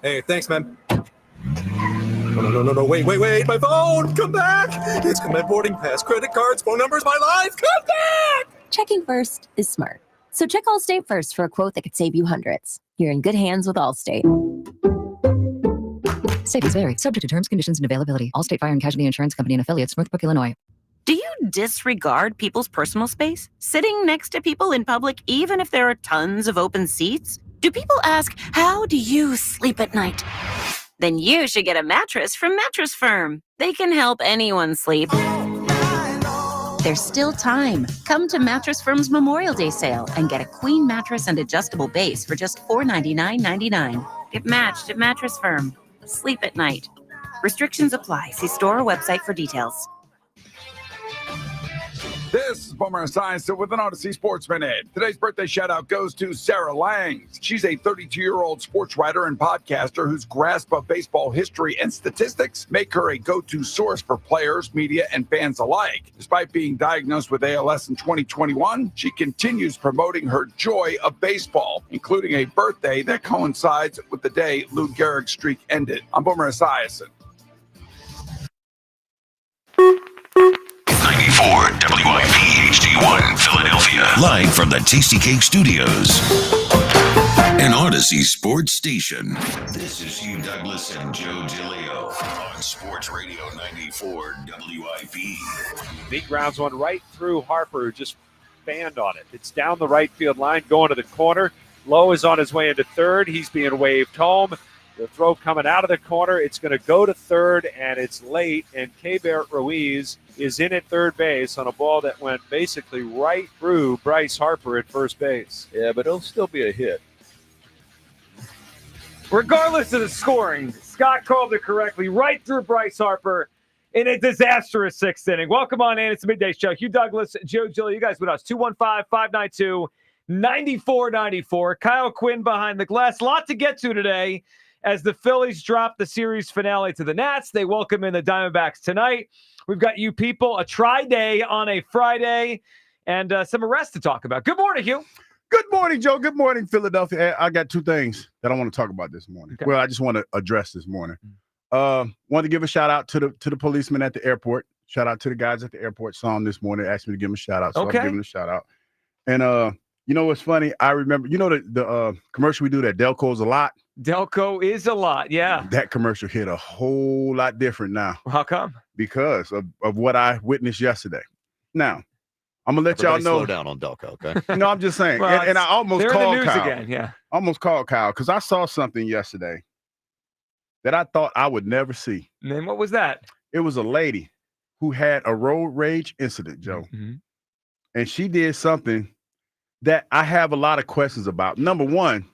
Hey, thanks, man. No, wait, my phone, come back. It's my boarding pass, credit cards, phone numbers, my life, come back. Checking first is smart. So check Allstate first for a quote that could save you hundreds. You're in good hands with Allstate. Savings vary, subject to terms, conditions, and availability. Allstate Fire and Casualty Insurance Company and affiliates, Northbrook, Illinois. Do you disregard people's personal space? Sitting next to people in public, even if there are tons of open seats? Do people ask, how do you sleep at night? Then you should get a mattress from Mattress Firm. They can help anyone sleep. There's still time. Come to Mattress Firm's Memorial Day sale and get a queen mattress and adjustable base for just $499.99. Get matched at Mattress Firm. Sleep at night. Restrictions apply. See store or website for details. This is Boomer Esiason with an Odyssey Sports Minute. Today's birthday shout-out goes to Sarah Langs. She's a 32-year-old sports writer and podcaster whose grasp of baseball history and statistics make her a go-to source for players, media, and fans alike. Despite being diagnosed with ALS in 2021, she continues promoting her joy of baseball, including a birthday that coincides with the day Lou Gehrig's streak ended. I'm Boomer Esiason. 94 WIP HD1 Philadelphia. Live from the Tasty Cake Studios. An Odyssey Sports Station. This is Hugh Douglas and Joe DeLeo on Sports Radio 94 WIP. Big grounds one right through Harper, who just fanned on it. It's down the right field line, going to the corner. Lowe is on his way into third. He's being waved home. The throw coming out of the corner. It's going to go to third, and it's late. And Keibert Ruiz is in at third base on a ball that went basically right through Bryce Harper at first base. Yeah, but it'll still be a hit. Regardless of the scoring, Scott called it correctly, right through Bryce Harper in a disastrous sixth inning. Welcome on in. It's the Midday Show. Hugh Douglas, Joe Gilly, you guys with us. 215-592-9494. Kyle Quinn behind the glass. A lot to get to today as the Phillies drop the series finale to the Nats. They welcome in the Diamondbacks tonight. We've got you people, a tri-day on a Friday, and some arrests to talk about. Good morning, Hugh. Good morning, Joe. Good morning, Philadelphia. I got two things that I want to talk about this morning. Okay. Well, I just want to address this morning. Want to give a shout out to the policemen at the airport. Shout out to the guys at the airport. Saw them this morning. Asked me to give them a shout out, so I'm giving them a shout out. And you know what's funny? I remember, you know the commercial we do that Delco's a lot. Delco is a lot, yeah. That commercial hit a whole lot different now. How come? Because of what I witnessed yesterday. Now, I'm gonna let y'all know. Slow down on Delco, okay? No, I'm just saying. Well, and I almost called Kyle again, yeah. Almost called Kyle because I saw something yesterday that I thought I would never see. And what was that? It was a lady who had a road rage incident, Joe, and she did something that I have a lot of questions about. Number one,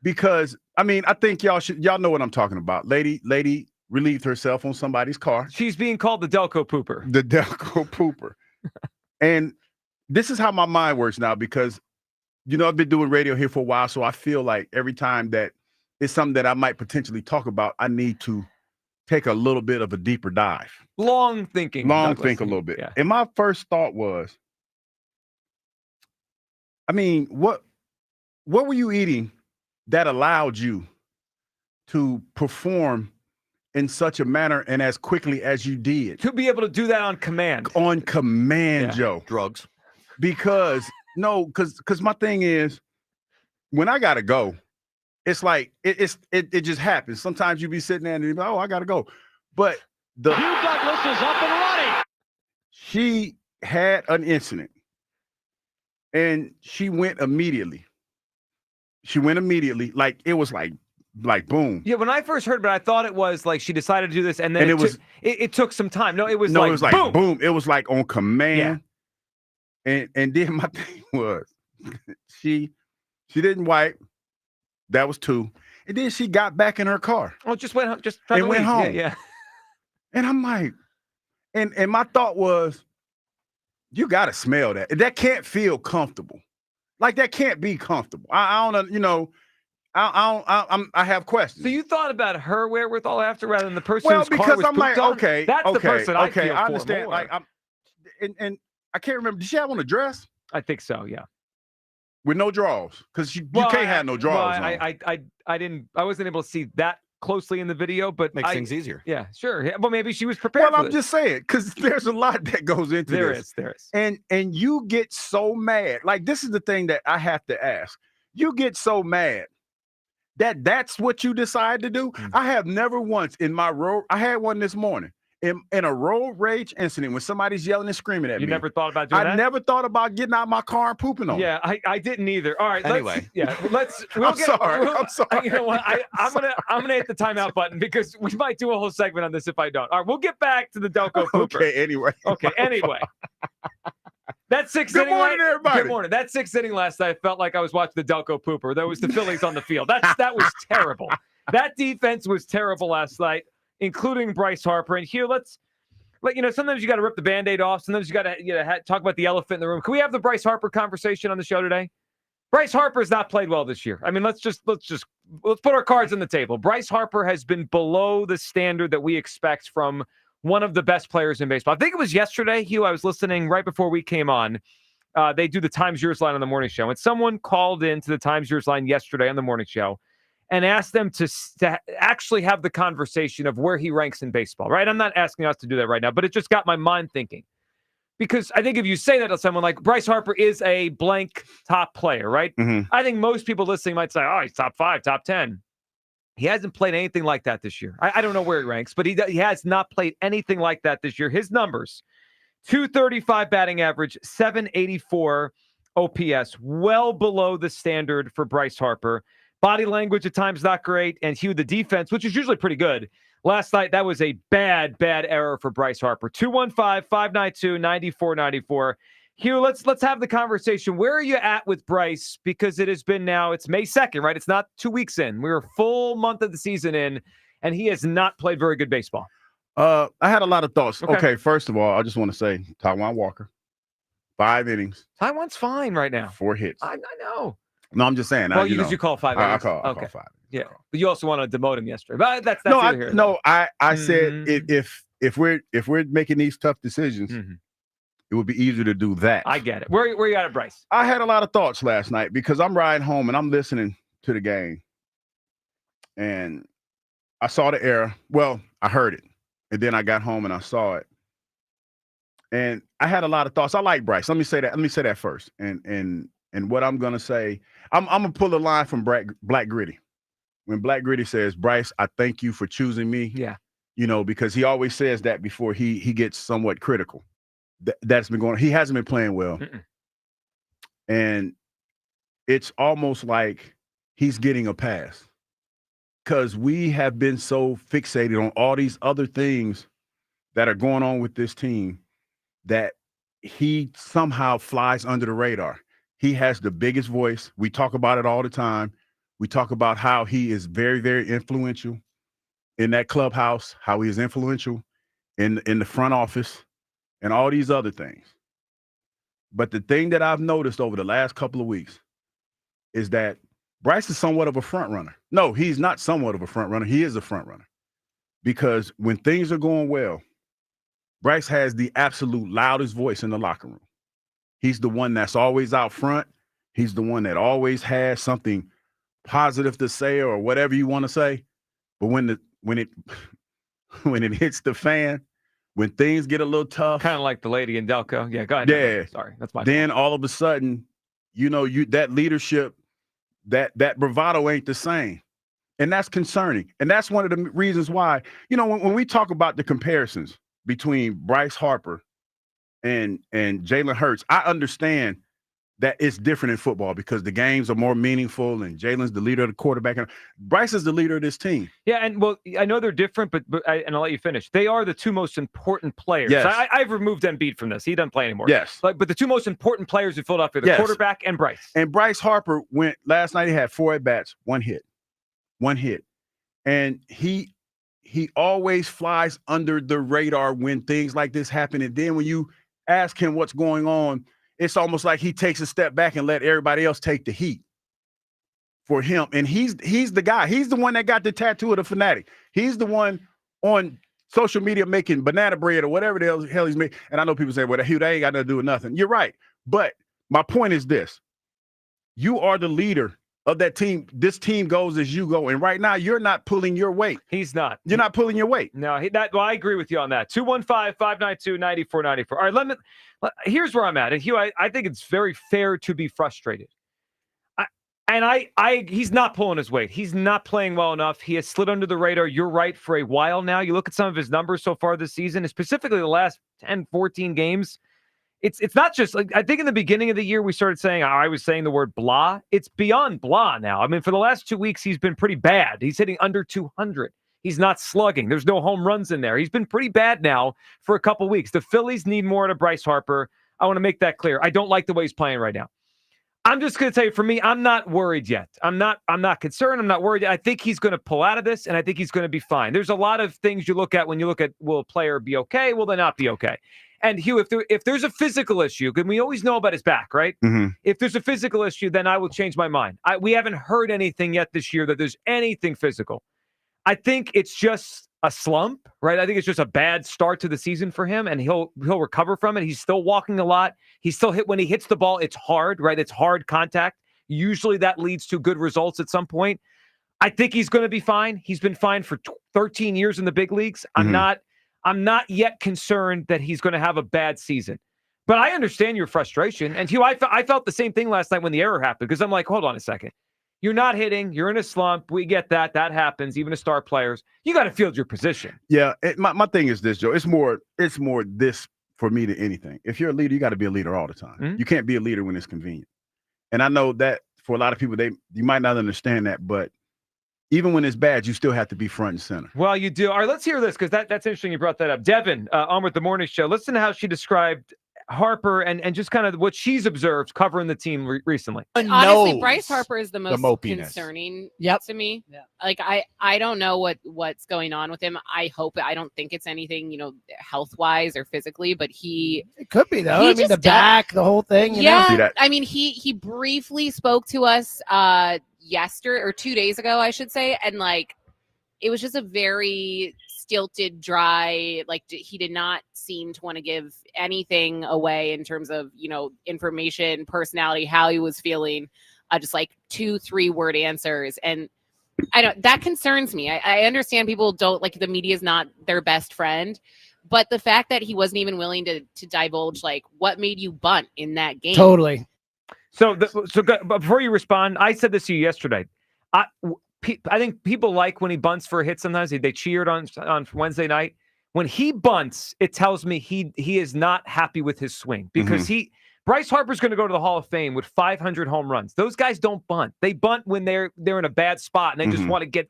because I mean, I think y'all know what I'm talking about. Lady relieved herself on somebody's car. She's being called the Delco Pooper. The Delco Pooper. And this is how my mind works now because, you know, I've been doing radio here for a while, so I feel like every time that it's something that I might potentially talk about, I need to take a little bit of a deeper dive. Long think a little bit. Yeah. And my first thought was, I mean, what were you eating that allowed you to perform in such a manner and as quickly as you did? To be able to do that on command. On command, Joe. Drugs. Because my thing is, when I gotta go, it's like it just happens. Sometimes you be sitting there and you go, oh, I gotta go. But Hugh Douglas is up and running. She had an incident and she went immediately. Like it was like boom. Yeah, when I first heard about it, I thought it was like she decided to do this, and then it took some time. No, it was like boom. It was like on command. Yeah. And then my thing was she didn't wipe. That was two. And then she got back in her car. Oh, went home. Yeah. And I'm like, and my thought was, you gotta smell that. That can't feel comfortable. Like that can't be comfortable. I don't, you know. I have questions. So you thought about her wherewithal after rather than the person whose car was pooped on? Okay, that's the person I feel I understand. For more. Like and I can't remember. Did she have on a dress? I think so. Yeah. With no drawers, because you can't have no drawers. I wasn't able to see that closely in the video, but makes things easier. Yeah, sure. Yeah, well, maybe she was prepared. Well, I'm just saying because there's a lot that goes into this. There is. And you get so mad. Like this is the thing that I have to ask. You get so mad that's what you decide to do. I have never once in my road. I had one this morning in a road rage incident when somebody's yelling and screaming at me. You never thought about doing that? I never thought about getting out of my car and pooping on them. Yeah, I didn't either. All right. Anyway. I'm sorry. You know what? I'm gonna hit the timeout button because we might do a whole segment on this if I don't. All right, we'll get back to the Delco Pooper. Okay, anyway. That sixth Good inning. morning, everybody. Good morning. That sixth inning last night, I felt like I was watching the Delco Pooper. There was the Phillies on the field. That was terrible. That defense was terrible last night, including Bryce Harper. And here, sometimes you got to rip the Band-Aid off. Sometimes you got to talk about the elephant in the room. Can we have the Bryce Harper conversation on the show today? Bryce Harper has not played well this year. I mean, let's put our cards on the table. Bryce Harper has been below the standard that we expect from one of the best players in baseball. I think it was yesterday, Hugh, I was listening right before we came on. They do the Times Yours line on the morning show. And someone called into the Times Yours line yesterday on the morning show and asked them to actually have the conversation of where he ranks in baseball, right? I'm not asking us to do that right now, but it just got my mind thinking. Because I think if you say that to someone like Bryce Harper is a blank top player, right? Mm-hmm. I think most people listening might say, oh, he's top 5, top 10. He hasn't played anything like that this year. I don't know where he ranks, but he has not played anything like that this year. His numbers, 235 batting average, 784 OPS, well below the standard for Bryce Harper. Body language at times not great, and Hugh, the defense, which is usually pretty good. Last night, that was a bad error for Bryce Harper. 215-592-9494. Hugh, let's have the conversation. Where are you at with Bryce? Because it's May 2nd, right? It's not 2 weeks in. We're a full month of the season in, and he has not played very good baseball. I had a lot of thoughts. Okay, first of all, I just want to say Taijuan Walker, 5 innings. Taijuan's fine right now. 4 hits. I know. No, I'm just saying. Well, you call 5 innings. I call 5. Yeah, but you also want to demote him yesterday. But that's here. No, I said if we're making these tough decisions, it would be easier to do that. I get it. Where you at Bryce? I had a lot of thoughts last night because I'm riding home and I'm listening to the game. And I saw the error. Well, I heard it. And then I got home and I saw it. And I had a lot of thoughts. I like Bryce. Let me say that first. And what I'm gonna say, I'm gonna pull a line from Black Gritty. When Black Gritty says, Bryce, I thank you for choosing me. Yeah. Because he always says that before he gets somewhat critical. That's been going on. He hasn't been playing well. And it's almost like he's getting a pass because we have been so fixated on all these other things that are going on with this team that he somehow flies under the radar. He has the biggest voice. We talk about it all the time. We talk about how he is very, very influential in that clubhouse, how he is influential in the front office, and all these other things. But the thing that I've noticed over the last couple of weeks is that Bryce is somewhat of a front runner. No, he's not somewhat of a front runner. He is a front runner. Because when things are going well, Bryce has the absolute loudest voice in the locker room. He's the one that's always out front. He's the one that always has something positive to say or whatever you want to say. But when it hits the fan, when things get a little tough, kind of like the lady in Delco. Yeah, go ahead. Yeah. Sorry, that's my then fault. all of a sudden, that leadership, that bravado ain't the same. And that's concerning. And that's one of the reasons why, when we talk about the comparisons between Bryce Harper and Jalen Hurts, I understand that it's different in football because the games are more meaningful and Jalen's the leader of the quarterback. And Bryce is the leader of this team. Yeah, and I know they're different, but and I'll let you finish. They are the two most important players. Yes. I've removed Embiid from this. He doesn't play anymore. Yes. But the two most important players in Philadelphia, the quarterback and Bryce. And Bryce Harper last night, he had 4 at-bats, 1 hit. And he always flies under the radar when things like this happen. And then when you ask him what's going on, it's almost like he takes a step back and let everybody else take the heat for him. And he's the guy. He's the one that got the tattoo of the fanatic. He's the one on social media making banana bread or whatever the hell he's making. And I know people say, well, Hugh, that ain't got nothing to do with nothing. You're right. But my point is this. You are the leader of that team. This team goes as you go. And right now, you're not pulling your weight. He's not. You're not pulling your weight. No, I agree with you on that. 215-592-9494. All right, here's where I'm at. And Hugh, I think it's very fair to be frustrated. And he's not pulling his weight. He's not playing well enough. He has slid under the radar. You're right, for a while now. You look at some of his numbers so far this season, and specifically the last 10, 14 games. It's not just like, I think in the beginning of the year we started saying, I was saying the word blah. It's beyond blah now. I mean, for the last 2 weeks, he's been pretty bad. He's hitting under 200. He's not slugging. There's no home runs in there. He's been pretty bad now for a couple weeks. The Phillies need more out of Bryce Harper. I want to make that clear. I don't like the way he's playing right now. I'm just going to tell you, for me, I'm not worried yet. I'm not concerned. I'm not worried. I think he's going to pull out of this, and I think he's going to be fine. There's a lot of things you look at when you look at, will a player be okay? Will they not be okay? And Hugh, if there's a physical issue, because we always know about his back, right? Mm-hmm. If there's a physical issue, then I will change my mind. We haven't heard anything yet this year that there's anything physical. I think it's just a slump, right? I think it's just a bad start to the season for him, and he'll recover from it. He's still walking a lot. He's still when he hits the ball, it's hard, right? It's hard contact. Usually that leads to good results at some point. I think he's going to be fine. He's been fine for 13 years in the big leagues. Mm-hmm. I'm not yet concerned that he's going to have a bad season. But I understand your frustration. And Hugh, I felt the same thing last night when the error happened, because I'm like, hold on a second. You're not hitting. You're in a slump. We get that. That happens, even to star players. You got to field your position. Yeah, my thing is this, Joe. It's more this for me than anything. If you're a leader, you got to be a leader all the time. Mm-hmm. You can't be a leader when it's convenient. And I know that for a lot of people, you might not understand that, but even when it's bad, you still have to be front and center. Well, you do. All right, let's hear this, because that's interesting you brought that up. Devin, on with the morning show. Listen to how she described Harper and just kind of what she's observed covering the team recently. Honestly, Bryce Harper is the most mopiness. concerning Yep. to me. Yeah. Like I don't know what's going on with him. I don't think it's anything, health wise or physically, but It could be though. He I mean, the just back, the whole thing. You yeah. know? I mean, he briefly spoke to us yesterday or 2 days ago, I should say, and like it was just a very stilted, dry, like he did not seem to want to give anything away in terms of, information, personality, how he was feeling, just like 2-3 word answers. And that concerns me. I understand people don't like, the media is not their best friend, but the fact that he wasn't even willing to divulge, like, what made you bunt in that game. Totally. So before you respond, I said this to you yesterday. I think people like when he bunts for a hit sometimes. They cheered on Wednesday night. When he bunts, it tells me he is not happy with his swing, because Bryce Harper's going to go to the Hall of Fame with 500 home runs. Those guys don't bunt. They bunt when they're in a bad spot and they just want to get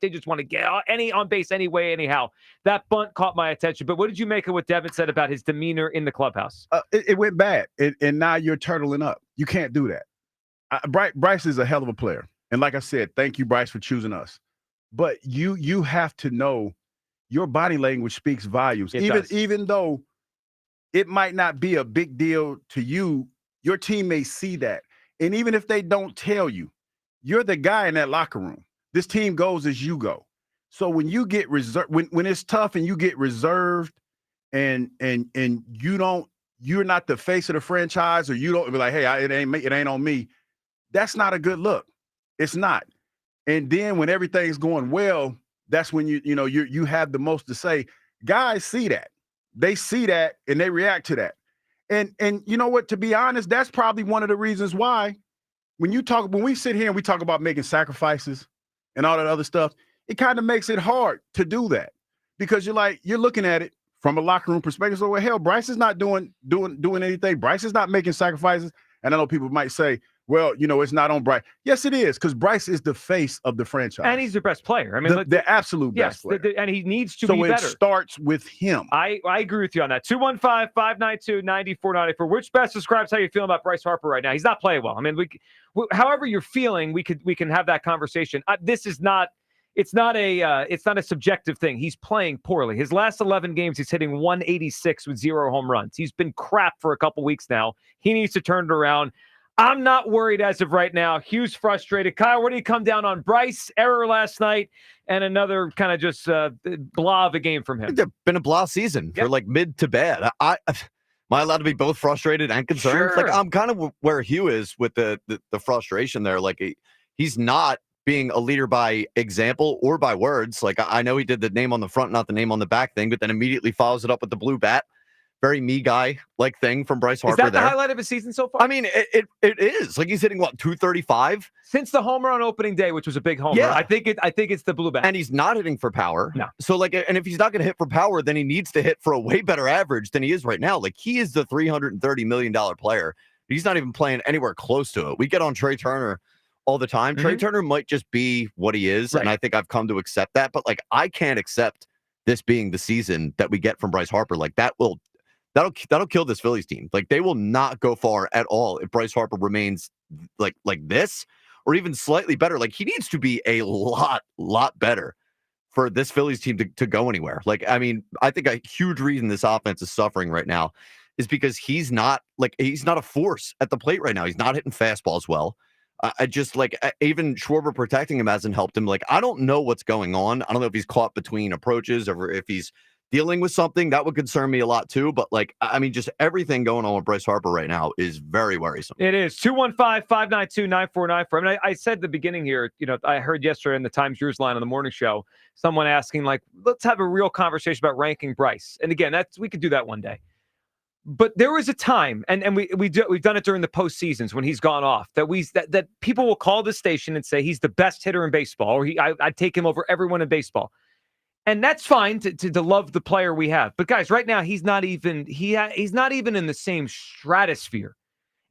any on base anyway, anyhow. That bunt caught my attention. But what did you make of what Devin said about his demeanor in the clubhouse? It went bad, and now you're turtling up. You can't do that. Bryce is a hell of a player. And like I said, thank you, Bryce, for choosing us. But you have to know your body language speaks volumes. Even though it might not be a big deal to you, your teammates see that. And even if they don't tell you, you're the guy in that locker room. This team goes as you go. So when you get reserved, when it's tough and you get reserved and you're not the face of the franchise, or you don't be like, hey, it ain't on me. That's not a good look. It's not. And then when everything's going well, that's when you have the most to say. Guys see that. They see that and they react to that. And you know what, to be honest, that's probably one of the reasons why when we sit here and we talk about making sacrifices and all that other stuff, it kind of makes it hard to do that, because you're looking at it from a locker room perspective. So, well, hell, Bryce is not doing anything. Bryce is not making sacrifices. And I know people might say, well, it's not on Bryce. Yes, it is, because Bryce is the face of the franchise. And he's the best player. I mean, the absolute best player. And he needs to be better. So it starts with him. I agree with you on that. 215-592-9494. Which best describes how you're feeling about Bryce Harper right now? He's not playing well. I mean, however you're feeling, we can have that conversation. This is not. It's not a subjective thing. He's playing poorly. His last 11 games, he's hitting 186 with 0 home runs. He's been crap for a couple weeks now. He needs to turn it around. I'm not worried as of right now. Hugh's frustrated. Kyle, where do you come down on Bryce? Error last night and another kind of just blah of a game from him. It's been a blah season for like mid to bad. Am I allowed to be both frustrated and concerned? Sure. Like, I'm kind of where Hugh is with the frustration there. Like, he's not being a leader by example or by words. Like, I know he did the name on the front, not the name on the back thing, but then immediately follows it up with the blue bat. very me guy like thing from Bryce Harper. Is that there. the highlight of his season so far? I mean, it is. Like, he's hitting, what, 235? Since the homer on opening day, which was a big homer. Yeah. I think it's the blue bat. And he's not hitting for power. No. So, like, and if he's not going to hit for power, then he needs to hit for a way better average than he is right now. Like, he is the $330 million player. He's not even playing anywhere close to it. We get on Trey Turner all the time. Trey Turner might just be what he is, and I think I've come to accept that. But, like, I can't accept this being the season that we get from Bryce Harper. Like, that'll kill this Phillies team. Like, they will not go far at all if Bryce Harper remains like this or even slightly better. Like, he needs to be a lot better for this Phillies team to go anywhere. Like, I mean, I think a huge reason this offense is suffering right now is because he's not a force at the plate right now. He's not hitting fastballs well. I just, like, even Schwarber protecting him hasn't helped him. Like, I don't know what's going on. I don't know if he's caught between approaches or if he's dealing with something. That would concern me a lot too. But, like, I mean, just everything going on with Bryce Harper right now is very worrisome. It is. 215-592-9494. I mean, I said at the beginning here, you know, I heard yesterday in the Times Yours line on the morning show, someone asking, like, let's have a real conversation about ranking Bryce. And again, we could do that one day. But there was a time, and we've done it during the postseasons when he's gone off, that people will call the station and say he's the best hitter in baseball, or I'd take him over everyone in baseball. And that's fine to love the player we have. But guys, right now he's not even in the same stratosphere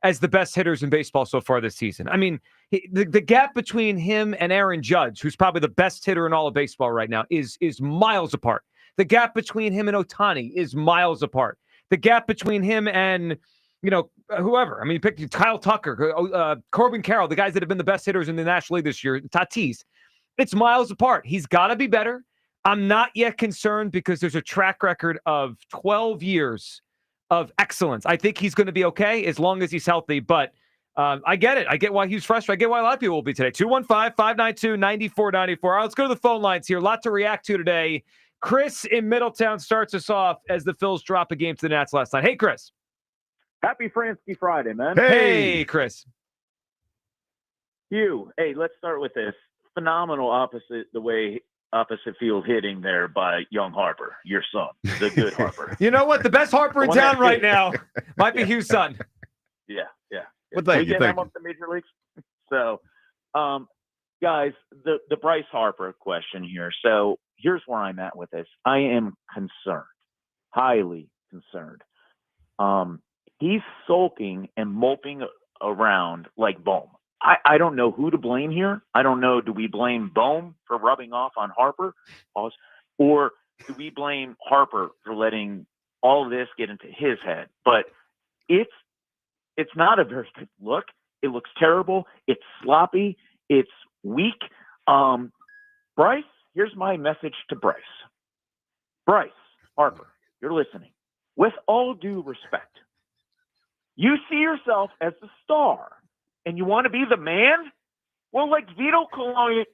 as the best hitters in baseball so far this season. I mean, the gap between him and Aaron Judge, who's probably the best hitter in all of baseball right now, is miles apart. The gap between him and Ohtani is miles apart. The gap between him and, you know, whoever. I mean, pick Kyle Tucker, Corbin Carroll, the guys that have been the best hitters in the National League this year, Tatis. It's miles apart. He's got to be better. I'm not yet concerned because there's a track record of 12 years of excellence. I think he's going to be okay as long as he's healthy, but I get it. I get why he's frustrated. I get why a lot of people will be today. 215-592-9494. All right, let's go to the phone lines here. A lot to react to today. Chris in Middletown starts us off as the Phils drop a game to the Nats last night. Hey, Chris. Happy Fransky Friday, man. Hey, Chris. Hugh, hey, let's start with this. Phenomenal opposite field hitting there by young Harper, your son, the good Harper. You know what? The best Harper in town right now might be Hugh's son. Yeah. Well, thank you. Him up to major leagues. So, guys, the Bryce Harper question here. So here's where I'm at with this. I am concerned, highly concerned. He's sulking and moping around like Bohm. I don't know who to blame here. I don't know. Do we blame Bohm for rubbing off on Harper? Or do we blame Harper for letting all of this get into his head? But it's not a very good look. It looks terrible. It's sloppy. It's weak. Bryce, here's my message to Bryce. Bryce Harper, you're listening. With all due respect, you see yourself as the star and you want to be the man? Well, like Vito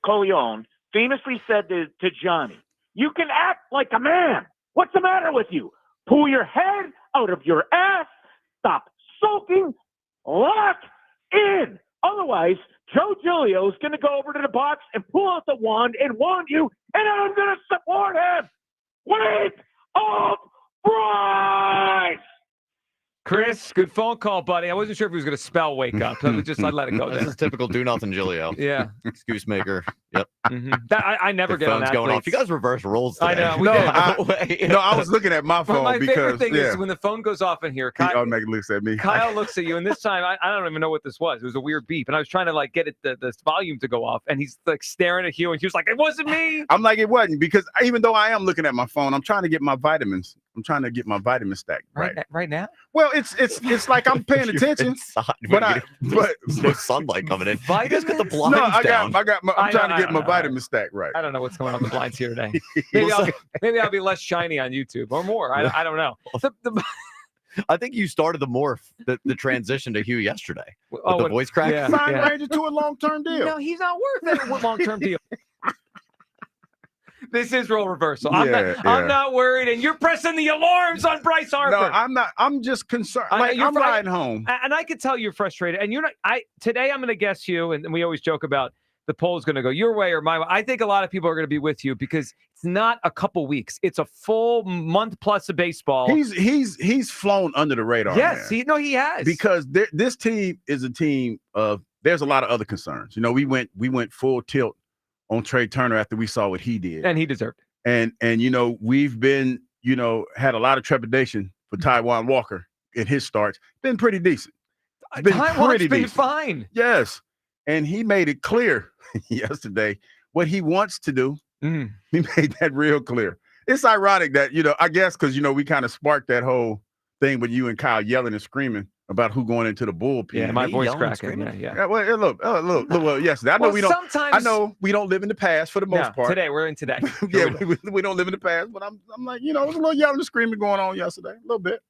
Corleone famously said to Johnny, you can act like a man. What's the matter with you? Pull your head out of your ass. Stop sulking. Lock in. Otherwise, Joe Giglio is going to go over to the box and pull out the wand and wand you, and I'm going to support him. Wake up, Bryce! Chris, good phone call, buddy. I wasn't sure if he was going to spell wake up. So I let it go there. This is typical do-nothing Giglio. Yeah. Excuse maker. Yep. Mm-hmm. I never get on that. Going off. You guys reverse roles today. I know. I was looking at my phone my because favorite thing is when the phone goes off in here. He automatically looks at me. Kyle looks at you, and this time I don't even know what this was. It was a weird beep, and I was trying to like get it the volume to go off, and he's like staring at you, and he was like, "It wasn't me." I'm like, it wasn't, because even though I am looking at my phone, I'm trying to get my vitamins. I'm trying to get my vitamin stack right now. Well, it's like I'm paying attention, but there's no sunlight coming in. You guys got the blinds down. I'm trying to get my vitamin stack right. I don't know what's going on with the blinds here today. Maybe I'll be less shiny on YouTube or more. I don't know. I think you started the transition to Hugh yesterday with the voice crack. Sign Ranger to a long-term deal. No, he's not worth it. Long-term deal. This is role reversal. I'm not worried, and you're pressing the alarms on Bryce Harper. No, I'm not. I'm just concerned. I'm riding home, and I could tell you're frustrated. And you're not. Today I'm going to guess you, and we always joke about the poll is going to go your way or my way. I think a lot of people are going to be with you because it's not a couple weeks. It's a full month plus of baseball. He's flown under the radar. Yes, man. he has. Because this team is a team of there's a lot of other concerns. We went full tilt on Trey Turner after we saw what he did. And he deserved it. And we've been, had a lot of trepidation for Taijuan Walker in his starts. Been pretty decent. Taijuan's been fine. Yes. And he made it clear yesterday what he wants to do. He made that real clear. It's ironic that, I guess because, we kind of sparked that whole thing with you and Kyle yelling and screaming about who going into the bullpen. Yeah, my voice cracking. Yeah. Well, look, yes. I know we don't live in the past for the most part. Today, we're in today. Yeah, we don't live in the past, but I'm like, there was a little yelling and screaming going on yesterday. A little bit.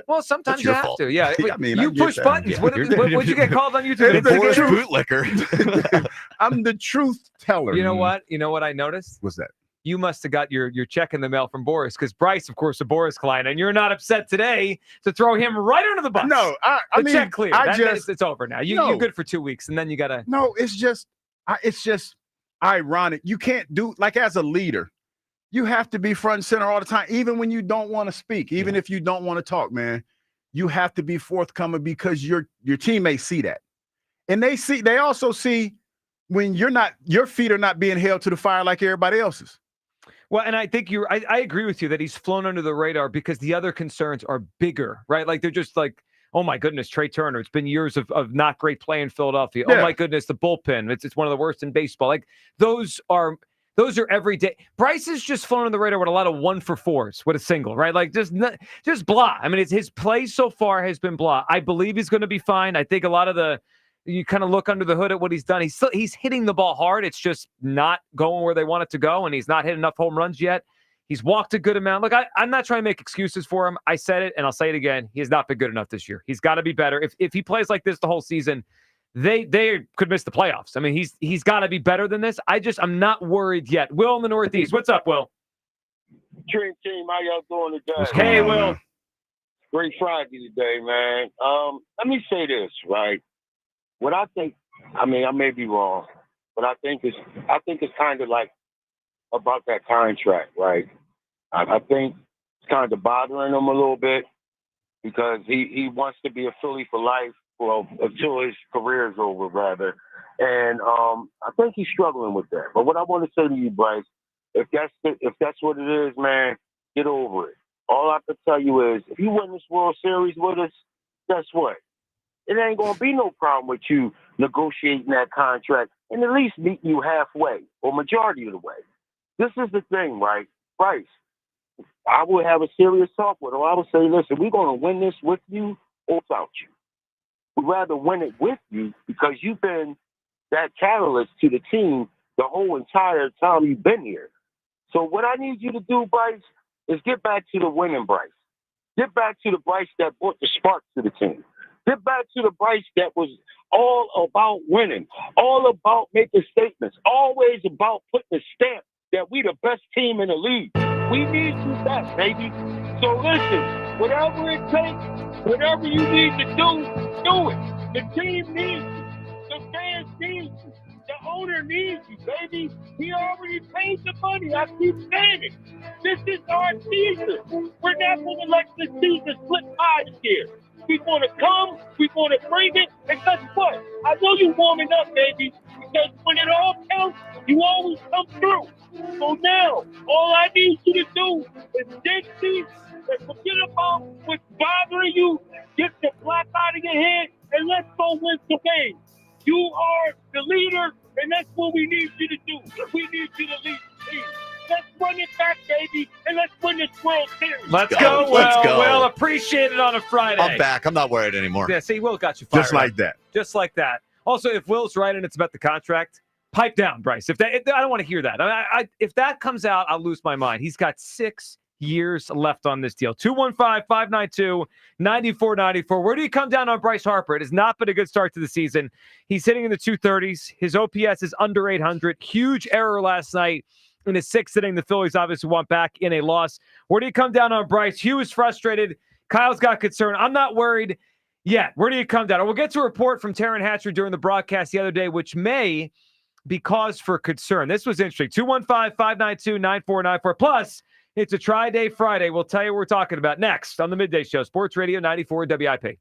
Well, sometimes you have to. Yeah. I mean, you push buttons. What'd you get called on YouTube? Boris Bootlicker. I'm the truth teller. You know what? You know what I noticed? What's that? You must have got your check in the mail from Boris because Bryce, of course, a Boris client, and you're not upset today to throw him right under the bus. No, I mean, check clear. It's over now. You're good for 2 weeks, and then you gotta. No, it's just ironic. You can't do as a leader. You have to be front and center all the time, even when you don't want to speak, even if you don't want to talk, man. You have to be forthcoming because your teammates see that, and they also see when your feet are not being held to the fire like everybody else's. Well, and I think I agree with you that he's flown under the radar because the other concerns are bigger, right? Like they're just like, oh my goodness, Trey Turner. It's been years of not great play in Philadelphia. Yeah. Oh my goodness, the bullpen. It's one of the worst in baseball. Like those are every day. Bryce is just flown under the radar with a lot of 1-for-4s with a single, right? Like just blah. I mean, his play so far has been blah. I believe he's going to be fine. I think a lot of you kind of look under the hood at what he's done. He's hitting the ball hard. It's just not going where they want it to go, and he's not hit enough home runs yet. He's walked a good amount. Look, I'm not trying to make excuses for him. I said it, and I'll say it again. He has not been good enough this year. He's got to be better. If he plays like this the whole season, they could miss the playoffs. I mean, he's got to be better than this. I'm not worried yet. Will in the Northeast. What's up, Will? Dream team, how y'all doing today? Hey, Will. Great Friday today, man. Let me say this, right? What I think, I may be wrong, but I think it's kind of like about that contract, right? I think it's kind of bothering him a little bit because he wants to be a Philly for life, well, until his career is over, rather. And I think he's struggling with that. But what I want to say to you, Bryce, if that's what it is, man, get over it. All I can tell you is, if you win this World Series with us, guess what? It ain't going to be no problem with you negotiating that contract and at least meeting you halfway or majority of the way. This is the thing, right? Bryce, I would have a serious talk with him. I would say, listen, we're going to win this with you or without you. We'd rather win it with you because you've been that catalyst to the team the whole entire time you've been here. So what I need you to do, Bryce, is get back to the winning Bryce. Get back to the Bryce that brought the spark to the team. Get back to the Bryce that was all about winning, all about making statements, always about putting a stamp that we the best team in the league. We need you back, baby. So listen, whatever it takes, whatever you need to do it. The team needs you. The fans need you. The owner needs you, baby. He already paid the money. I keep saying it. This is our season. We're not going to let the season slip by this year. We're going to come, we're going to bring it, and guess what? I know you're warming up, baby, because when it all counts, you always come through. So now, all I need you to do is dig deep and forget about what's bothering you, get the black out of your head, and let's go win some games. You are the leader, and that's what we need you to do. We need you to lead the team. Let's run it back, baby, and let's win this World Series. Let's go, Will. Let's go. Will, appreciate it on a Friday. I'm back. I'm not worried anymore. Yeah, see, Will got you fired. Just like that. Just like that. Also, if Will's right and it's about the contract, pipe down, Bryce. I don't want to hear that. If that comes out, I'll lose my mind. He's got 6 years left on this deal. 215-592-9494. Where do you come down on Bryce Harper? It has not been a good start to the season. He's hitting in the 230s. His OPS is under 800. Huge error last night. In his 6th inning, the Phillies obviously want back in a loss. Where do you come down on Bryce? Hugh is frustrated. Kyle's got concern. I'm not worried yet. Where do you come down? We'll get to a report from Taryn Hatcher during the broadcast the other day, which may be cause for concern. This was interesting. 215-592-9494. Plus, it's a Tri-Day Friday. We'll tell you what we're talking about next on the Midday Show. Sports Radio 94 WIP.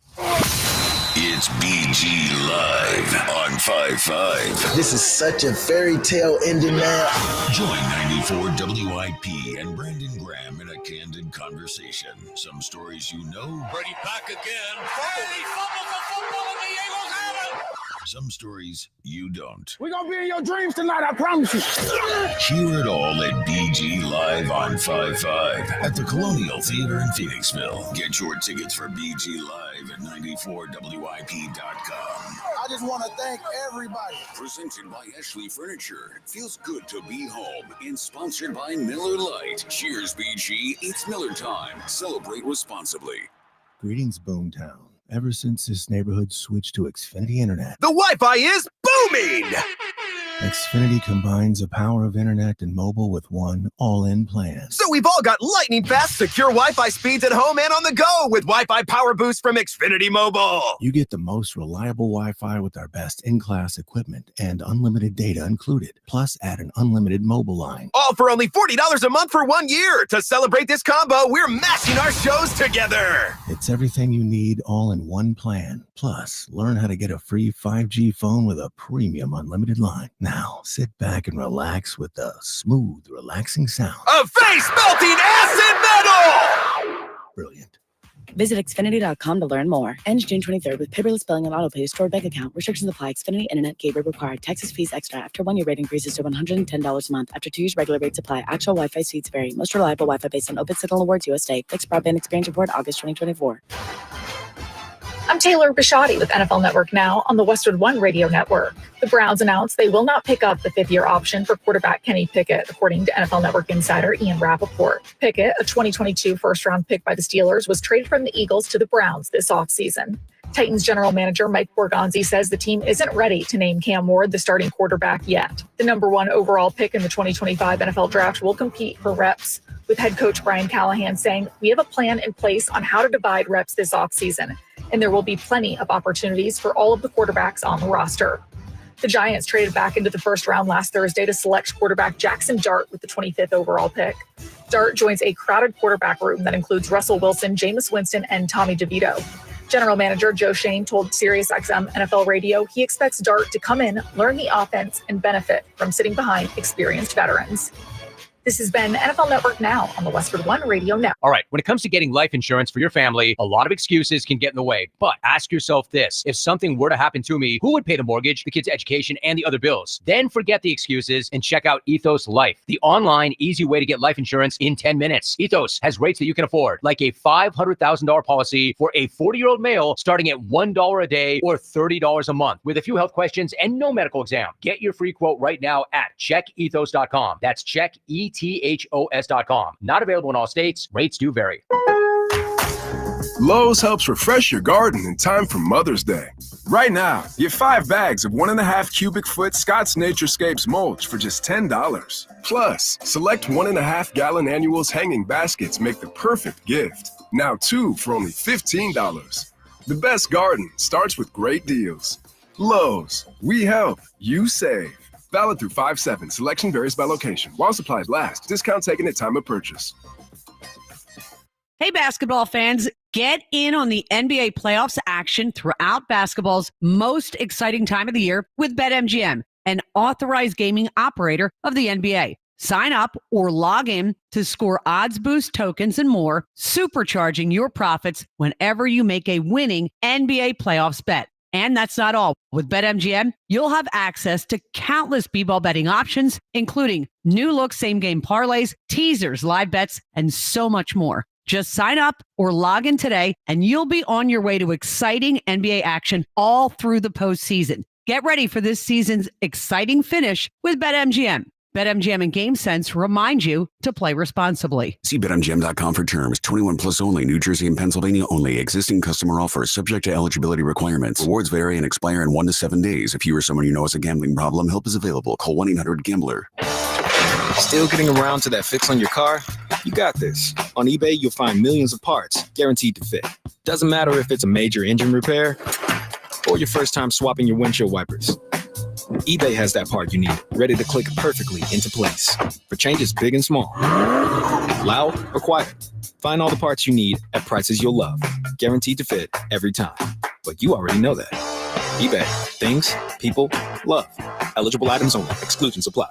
It's BG Live on 5-5. This is such a fairy tale ending now. Join 94 WIP and Brandon Graham in a candid conversation. Some stories you know. Brady back again. Brady fumbles the football and the Eagles have it. Some stories you don't. We're going to be in your dreams tonight, I promise you. Hear it all at BG Live on 5-5 at the Colonial Theater in Phoenixville. Get your tickets for BG Live at 94WIP.com. I just want to thank everybody. Presented by Ashley Furniture. Feels good to be home. And sponsored by Miller Lite. Cheers, BG. It's Miller time. Celebrate responsibly. Greetings, Boomtown. Ever since this neighborhood switched to Xfinity Internet, The Wi-Fi is booming! Xfinity combines the power of internet and mobile with one all-in plan. So we've all got lightning-fast, secure Wi-Fi speeds at home and on the go with Wi-Fi Power Boost from Xfinity Mobile. You get the most reliable Wi-Fi with our best in-class equipment and unlimited data included. Plus, add an unlimited mobile line. All for only $40 a month for 1 year. To celebrate this combo, we're mashing our shows together. It's everything you need all in one plan. Plus, learn how to get a free 5G phone with a premium unlimited line. Now, sit back and relax with the smooth, relaxing sound of face-melting acid metal! Brilliant. Visit Xfinity.com to learn more. Ends June 23rd with paperless billing and autopay to stored bank account. Restrictions apply. Xfinity Internet gateway required. Taxes, fees extra. After 1 year rate increases to $110 a month. After 2 years, regular rates apply. Actual Wi-Fi speeds vary. Most reliable Wi-Fi based on Open Signal Awards USA. Fixed Broadband Experience Report, August 2024. I'm Taylor Bishotti with NFL Network Now on the Westwood One Radio Network. The Browns announced they will not pick up the fifth-year option for quarterback Kenny Pickett, according to NFL Network insider Ian Rappaport. Pickett, a 2022 first-round pick by the Steelers, was traded from the Eagles to the Browns this offseason. Titans general manager Mike Borgonzi says the team isn't ready to name Cam Ward the starting quarterback yet. The number 1 overall pick in the 2025 NFL Draft will compete for reps, with head coach Brian Callahan saying, "We have a plan in place on how to divide reps this offseason, and there will be plenty of opportunities for all of the quarterbacks on the roster." The Giants traded back into the first round last Thursday to select quarterback Jackson Dart with the 25th overall pick. Dart joins a crowded quarterback room that includes Russell Wilson, Jameis Winston, and Tommy DeVito. General manager Joe Shane told SiriusXM NFL Radio he expects Dart to come in, learn the offense, and benefit from sitting behind experienced veterans. This has been NFL Network Now on the Westwood One Radio Network. All right, when it comes to getting life insurance for your family, a lot of excuses can get in the way. But ask yourself this: if something were to happen to me, who would pay the mortgage, the kids' education, and the other bills? Then forget the excuses and check out Ethos Life, the online, easy way to get life insurance in 10 minutes. Ethos has rates that you can afford, like a $500,000 policy for a 40-year-old male starting at $1 a day or $30 a month, with a few health questions and no medical exam. Get your free quote right now at checkethos.com. That's checkethos.com. Not available in all states. Rates do vary. Lowe's helps refresh your garden in time for Mother's Day. Right now, get 5 bags of 1.5 cubic foot Scott's Naturescapes mulch for just $10. Plus, select 1.5 gallon annuals hanging baskets make the perfect gift. Now 2 for only $15. The best garden starts with great deals. Lowe's, we help, you save. Valid through 5/7. Selection varies by location. While supplies last. Discount taken at time of purchase. Hey, basketball fans, get in on the NBA playoffs action throughout basketball's most exciting time of the year with BetMGM, an authorized gaming operator of the NBA. Sign up or log in to score odds boost tokens and more, supercharging your profits whenever you make a winning NBA playoffs bet. And that's not all. With BetMGM, you'll have access to countless b-ball betting options, including new look same-game parlays, teasers, live bets, and so much more. Just sign up or log in today, and you'll be on your way to exciting NBA action all through the postseason. Get ready for this season's exciting finish with BetMGM. BetMGM and GameSense remind you to play responsibly. See BetMGM.com for terms. 21 plus only. New Jersey and Pennsylvania only. Existing customer offer subject to eligibility requirements. Rewards vary and expire in 1 to 7 days. If you or someone you know has a gambling problem, help is available. Call 1-800-GAMBLER. Still getting around to that fix on your car? You got this. On eBay, you'll find millions of parts guaranteed to fit. Doesn't matter if it's a major engine repair or your first time swapping your windshield wipers. eBay has that part you need, ready to click perfectly into place for changes big and small. Loud or quiet, find all the parts you need at prices you'll love. Guaranteed to fit every time. But you already know that. eBay. Things, people, love. Eligible items only. Exclusions apply.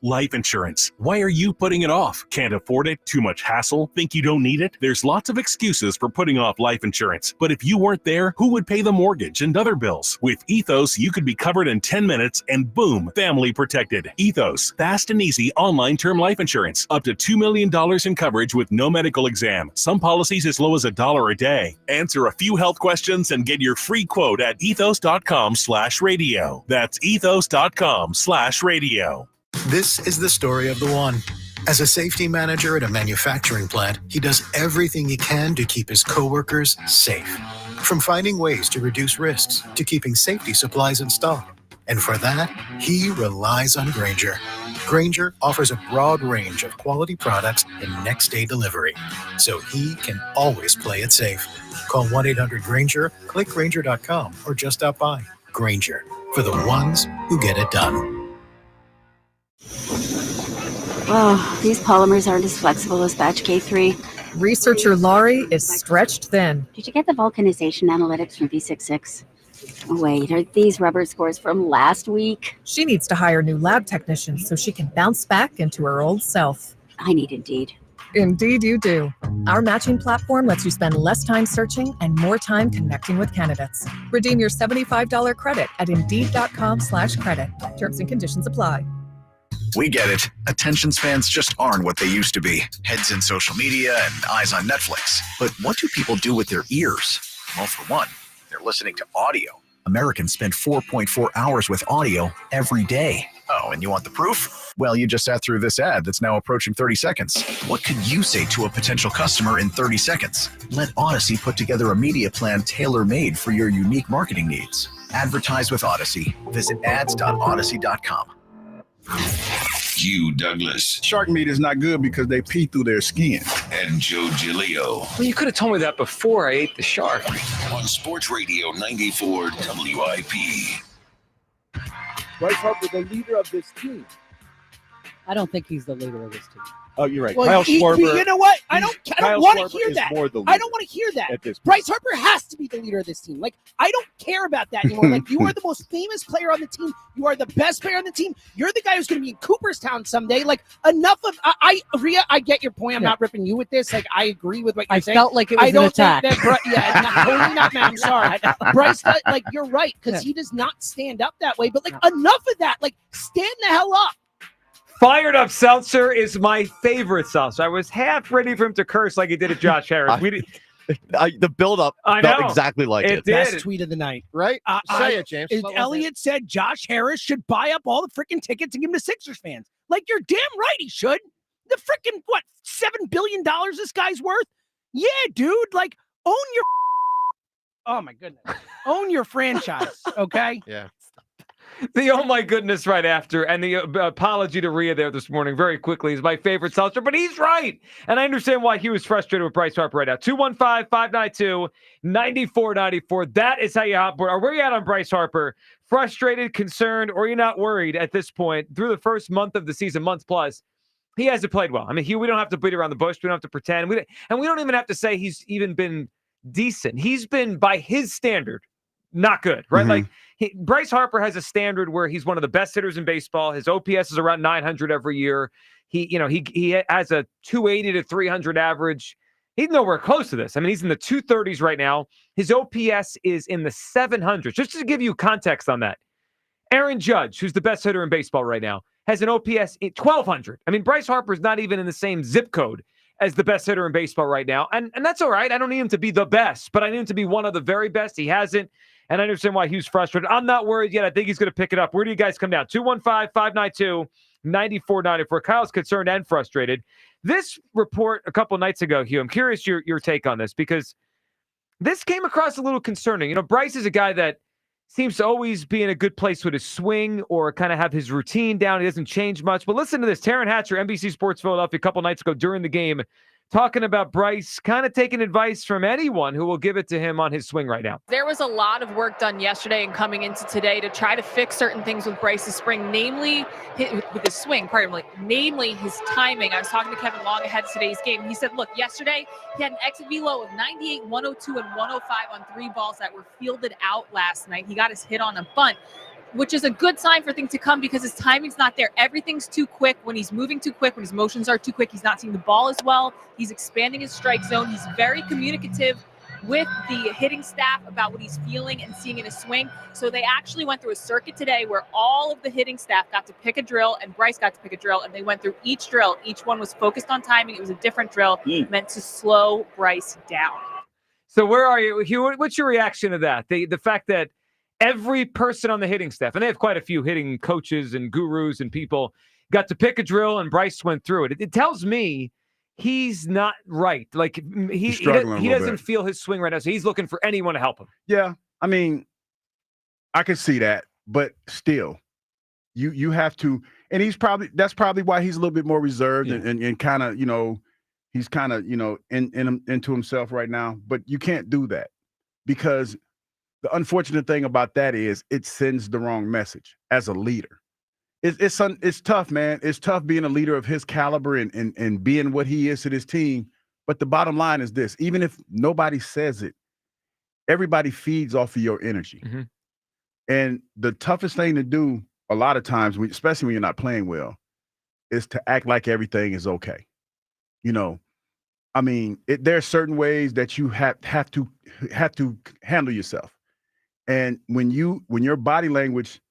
Life insurance. Why are you putting it off? Can't afford it? Too much hassle? Think you don't need it? There's lots of excuses for putting off life insurance. But if you weren't there, who would pay the mortgage and other bills? With Ethos, you could be covered in 10 minutes and boom, family protected. Ethos, fast and easy online term life insurance. Up to $2 million in coverage with no medical exam. Some policies as low as $1 a day. Answer a few health questions and get your free quote at ethos.com/radio. That's ethos.com/radio. This is the story of the one. As a safety manager at a manufacturing plant, he does everything he can to keep his coworkers safe. From finding ways to reduce risks to keeping safety supplies in stock. And for that, he relies on Grainger. Grainger offers a broad range of quality products and next-day delivery, so he can always play it safe. Call 1-800-GRAINGER, click Grainger.com, or just stop by. Grainger, for the ones who get it done. Oh, these polymers aren't as flexible as batch K3. Researcher Laurie is stretched thin. Did you get the vulcanization analytics from V66? Wait, are these rubber scores from last week? She needs to hire new lab technicians so she can bounce back into her old self. I need Indeed. Indeed you do. Our matching platform lets you spend less time searching and more time connecting with candidates. Redeem your $75 credit at Indeed.com/credit. Terms and conditions apply. We get it. Attention spans just aren't what they used to be. Heads in social media and eyes on Netflix. But what do people do with their ears? Well, for one, they're listening to audio. Americans spend 4.4 hours with audio every day. Oh, and you want the proof? Well, you just sat through this ad that's now approaching 30 seconds. What could you say to a potential customer in 30 seconds? Let Odyssey put together a media plan tailor-made for your unique marketing needs. Advertise with Odyssey. Visit ads.odyssey.com. Hugh Douglas. Shark meat is not good because they pee through their skin. And Joe Giglio. Well, you could have told me that before I ate the shark. On Sports Radio 94 WIP. Bryce Harper, the leader of this team. I don't think he's the leader of this team. Oh, you're right. Well, Kyle Schwarber. You know what? I don't want to hear that. I don't want to hear that. Bryce Harper has to be the leader of this team. Like, I don't care about that anymore. Like, you are the most famous player on the team. You are the best player on the team. You're the guy who's going to be in Cooperstown someday. Like, enough of Rhea, I get your point. I'm not ripping you with this. Like, I agree with what you're saying. I felt like it was an attack. Totally not, man. I'm sorry. Bryce, like, you're right, because he does not stand up that way. But, like, enough of that. Like, stand the hell up. Fired Up Seltzer is my favorite seltzer. I was half ready for him to curse like he did at Josh Harris. The build-up felt exactly like it. Best tweet of the night. Right? Say it, James. Elliott said Josh Harris should buy up all the freaking tickets and give them to Sixers fans. Like, you're damn right he should. The freaking, $7 billion this guy's worth? Yeah, dude. Like, own your... Oh, my goodness. Own your franchise, okay? Yeah. The oh my goodness right after, and the apology to Rhea there this morning very quickly is my favorite seltzer, but he's right. And I understand why he was frustrated with Bryce Harper right now. 215-592-9494. That is how you hop board. Or where you at on Bryce Harper? Frustrated, concerned, or you're not worried at this point through the first month of the season, month plus? He hasn't played well. I mean, we don't have to beat around the bush. We don't have to pretend. We don't even have to say he's even been decent. He's been, by his standard, not good, right? Mm-hmm. Like, Bryce Harper has a standard where he's one of the best hitters in baseball. His OPS is around 900 every year. He has a 280 to 300 average. He's nowhere close to this. I mean, he's in the 230s right now. His OPS is in the 700s. Just to give you context on that, Aaron Judge, who's the best hitter in baseball right now, has an OPS in 1,200. I mean, Bryce Harper's not even in the same zip code as the best hitter in baseball right now. And that's all right. I don't need him to be the best, but I need him to be one of the very best. He hasn't. And I understand why he was frustrated. I'm not worried yet. I think he's going to pick it up. Where do you guys come down? 215-592-9494. Kyle's concerned and frustrated. This report a couple nights ago, Hugh, I'm curious your take on this, because this came across a little concerning. You know, Bryce is a guy that seems to always be in a good place with his swing or kind of have his routine down. He doesn't change much. But listen to this. Taryn Hatcher, NBC Sports Philadelphia, a couple nights ago during the game, talking about Bryce kind of taking advice from anyone who will give it to him on his swing right now. There was a lot of work done yesterday and coming into today to try to fix certain things with Bryce's swing, namely with his swing, namely his timing. I was talking to Kevin Long ahead of today's game. He said, look, yesterday he had an exit velo of 98, 102, and 105 on 3 balls that were fielded out last night. He got his hit on a bunt, which is a good sign for things to come because his timing's not there. Everything's too quick. When he's moving too quick, when his motions are too quick, he's not seeing the ball as well. He's expanding his strike zone. He's very communicative with the hitting staff about what he's feeling and seeing in his swing. So they actually went through a circuit today where all of the hitting staff got to pick a drill and Bryce got to pick a drill, and they went through each drill. Each one was focused on timing. It was a different drill meant to slow Bryce down. So where are you, Hugh? What's your reaction to that? The fact that every person on the hitting staff, and they have quite a few hitting coaches and gurus and people, got to pick a drill and Bryce went through it. It tells me he's not right. Like he doesn't feel his swing right now, so he's looking for anyone to help him. Yeah, I mean, I can see that, but still, you have to, and that's probably why he's a little bit more reserved and kind of, he's kind of, into himself right now. But you can't do that because the unfortunate thing about that is it sends the wrong message as a leader. It's tough, man. It's tough being a leader of his caliber and being what he is to this team. But the bottom line is this: even if nobody says it, everybody feeds off of your energy. Mm-hmm. And the toughest thing to do a lot of times, especially when you're not playing well, is to act like everything is okay. I mean, there are certain ways that you have to handle yourself. And when your body language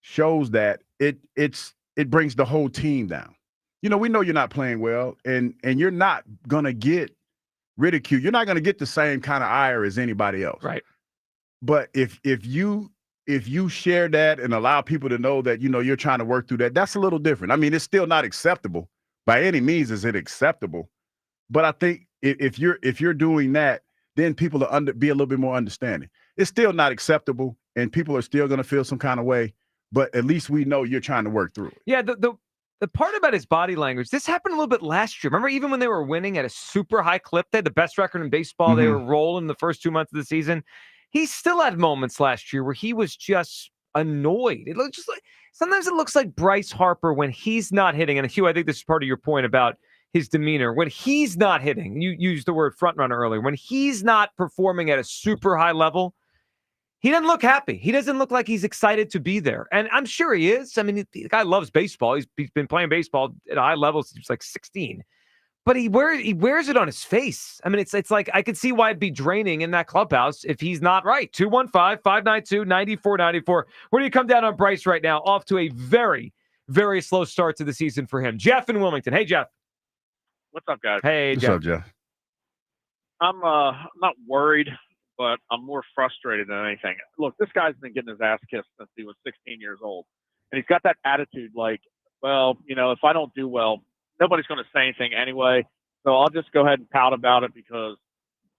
shows that, it brings the whole team down. We know you're not playing well, and you're not gonna get ridiculed. You're not gonna get the same kind of ire as anybody else. Right. But if you share that and allow people to know that you're trying to work through that, that's a little different. I mean, it's still not acceptable by any means. Is it acceptable? But I think if you're doing that, then people will be a little bit more understanding. It's still not acceptable, and people are still going to feel some kind of way. But at least we know you're trying to work through it. Yeah, the part about his body language, this happened a little bit last year. Remember, even when they were winning at a super high clip, they had the best record in baseball. Mm-hmm. They were rolling the first 2 months of the season. He still had moments last year where he was just annoyed. It looked just like sometimes it looks like Bryce Harper when he's not hitting. And Hugh, I think this is part of your point about his demeanor. When he's not hitting, you used the word front runner earlier. When he's not performing at a super high level, he doesn't look happy. He doesn't look like he's excited to be there. And I'm sure he is. I mean, the guy loves baseball. He's been playing baseball at a high level since he was like 16. But he wears it on his face. I mean, it's like I could see why it'd be draining in that clubhouse if he's not right. 215-592-9494. Where do you come down on Bryce right now? Off to a very, very slow start to the season for him. Jeff in Wilmington. Hey, Jeff. What's up, guys? Hey, Jeff. What's up, Jeff? I'm not worried, but I'm more frustrated than anything. Look, this guy's been getting his ass kissed since he was 16 years old. And he's got that attitude like, well, if I don't do well, nobody's going to say anything anyway. So I'll just go ahead and pout about it because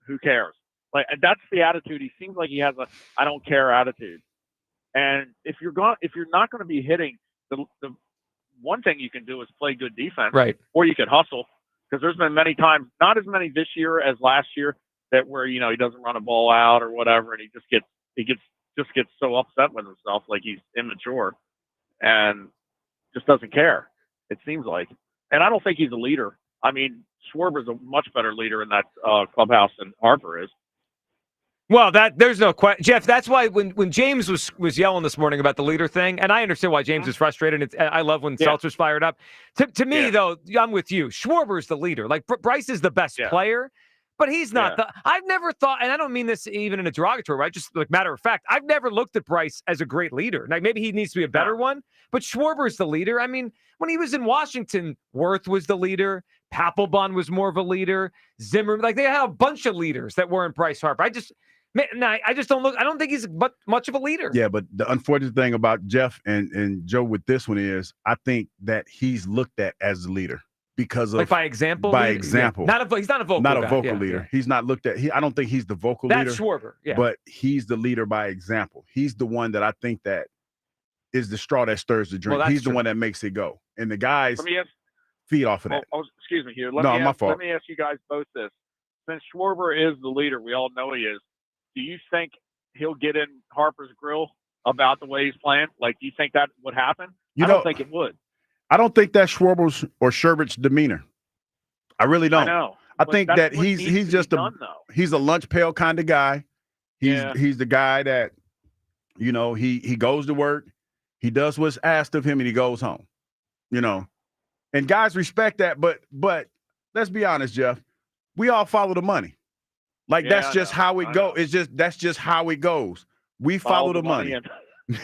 who cares? Like, that's the attitude. He seems like he has a I don't care attitude. And if you're not going to be hitting, the one thing you can do is play good defense. Right. Or you could hustle. Because there's been many times, not as many this year as last year, that where he doesn't run a ball out or whatever, and he gets so upset with himself, like he's immature, and just doesn't care. It seems like, and I don't think he's a leader. I mean, Schwarber's a much better leader in that clubhouse than Harper is. Well, there's no question, Jeff. That's why when James was yelling this morning about the leader thing, and I understand why James is frustrated. I love when Seltzer's fired up. To me, though, I'm with you. Schwarber's the leader. Like Bryce is the best player, but he's not. I've never thought, and I don't mean this even in a derogatory way. Just like matter of fact, I've never looked at Bryce as a great leader. Like maybe he needs to be a better one, but Schwarber's the leader. I mean, when he was in Washington, Worth was the leader. Papelbon was more of a leader. Zimmer, like they had a bunch of leaders that weren't Bryce Harper. I just don't look. I don't think he's much of a leader. Yeah, but the unfortunate thing about Jeff and Joe with this one is, I think that he's looked at as a leader because of by example. By example, yeah. He's not a vocal. Leader. Yeah. He's not looked at. I don't think he's the vocal leader. That's Schwarber. Yeah, but he's the leader by example. He's the one that I think that is the straw that stirs the drink. Well, he's true. the one that makes it go. And the guys, feed off of that. Excuse me, Hugh. My fault. Let me ask you guys both this. Since Schwarber is the leader, we all know he is. Do you think he'll get in Harper's grill about the way he's playing? Like, do you think that would happen? I don't think it would. I don't think that's Schwarber's or Sherbert's demeanor. I really don't. I know. I think that he's just he's a lunch pail kind of guy. He's the guy that, you know, he goes to work, he does what's asked of him, and he goes home. You know, and guys respect that. But let's be honest, Jeff. We all follow the money. Like that's just how it goes. That's just how it goes. We follow the money.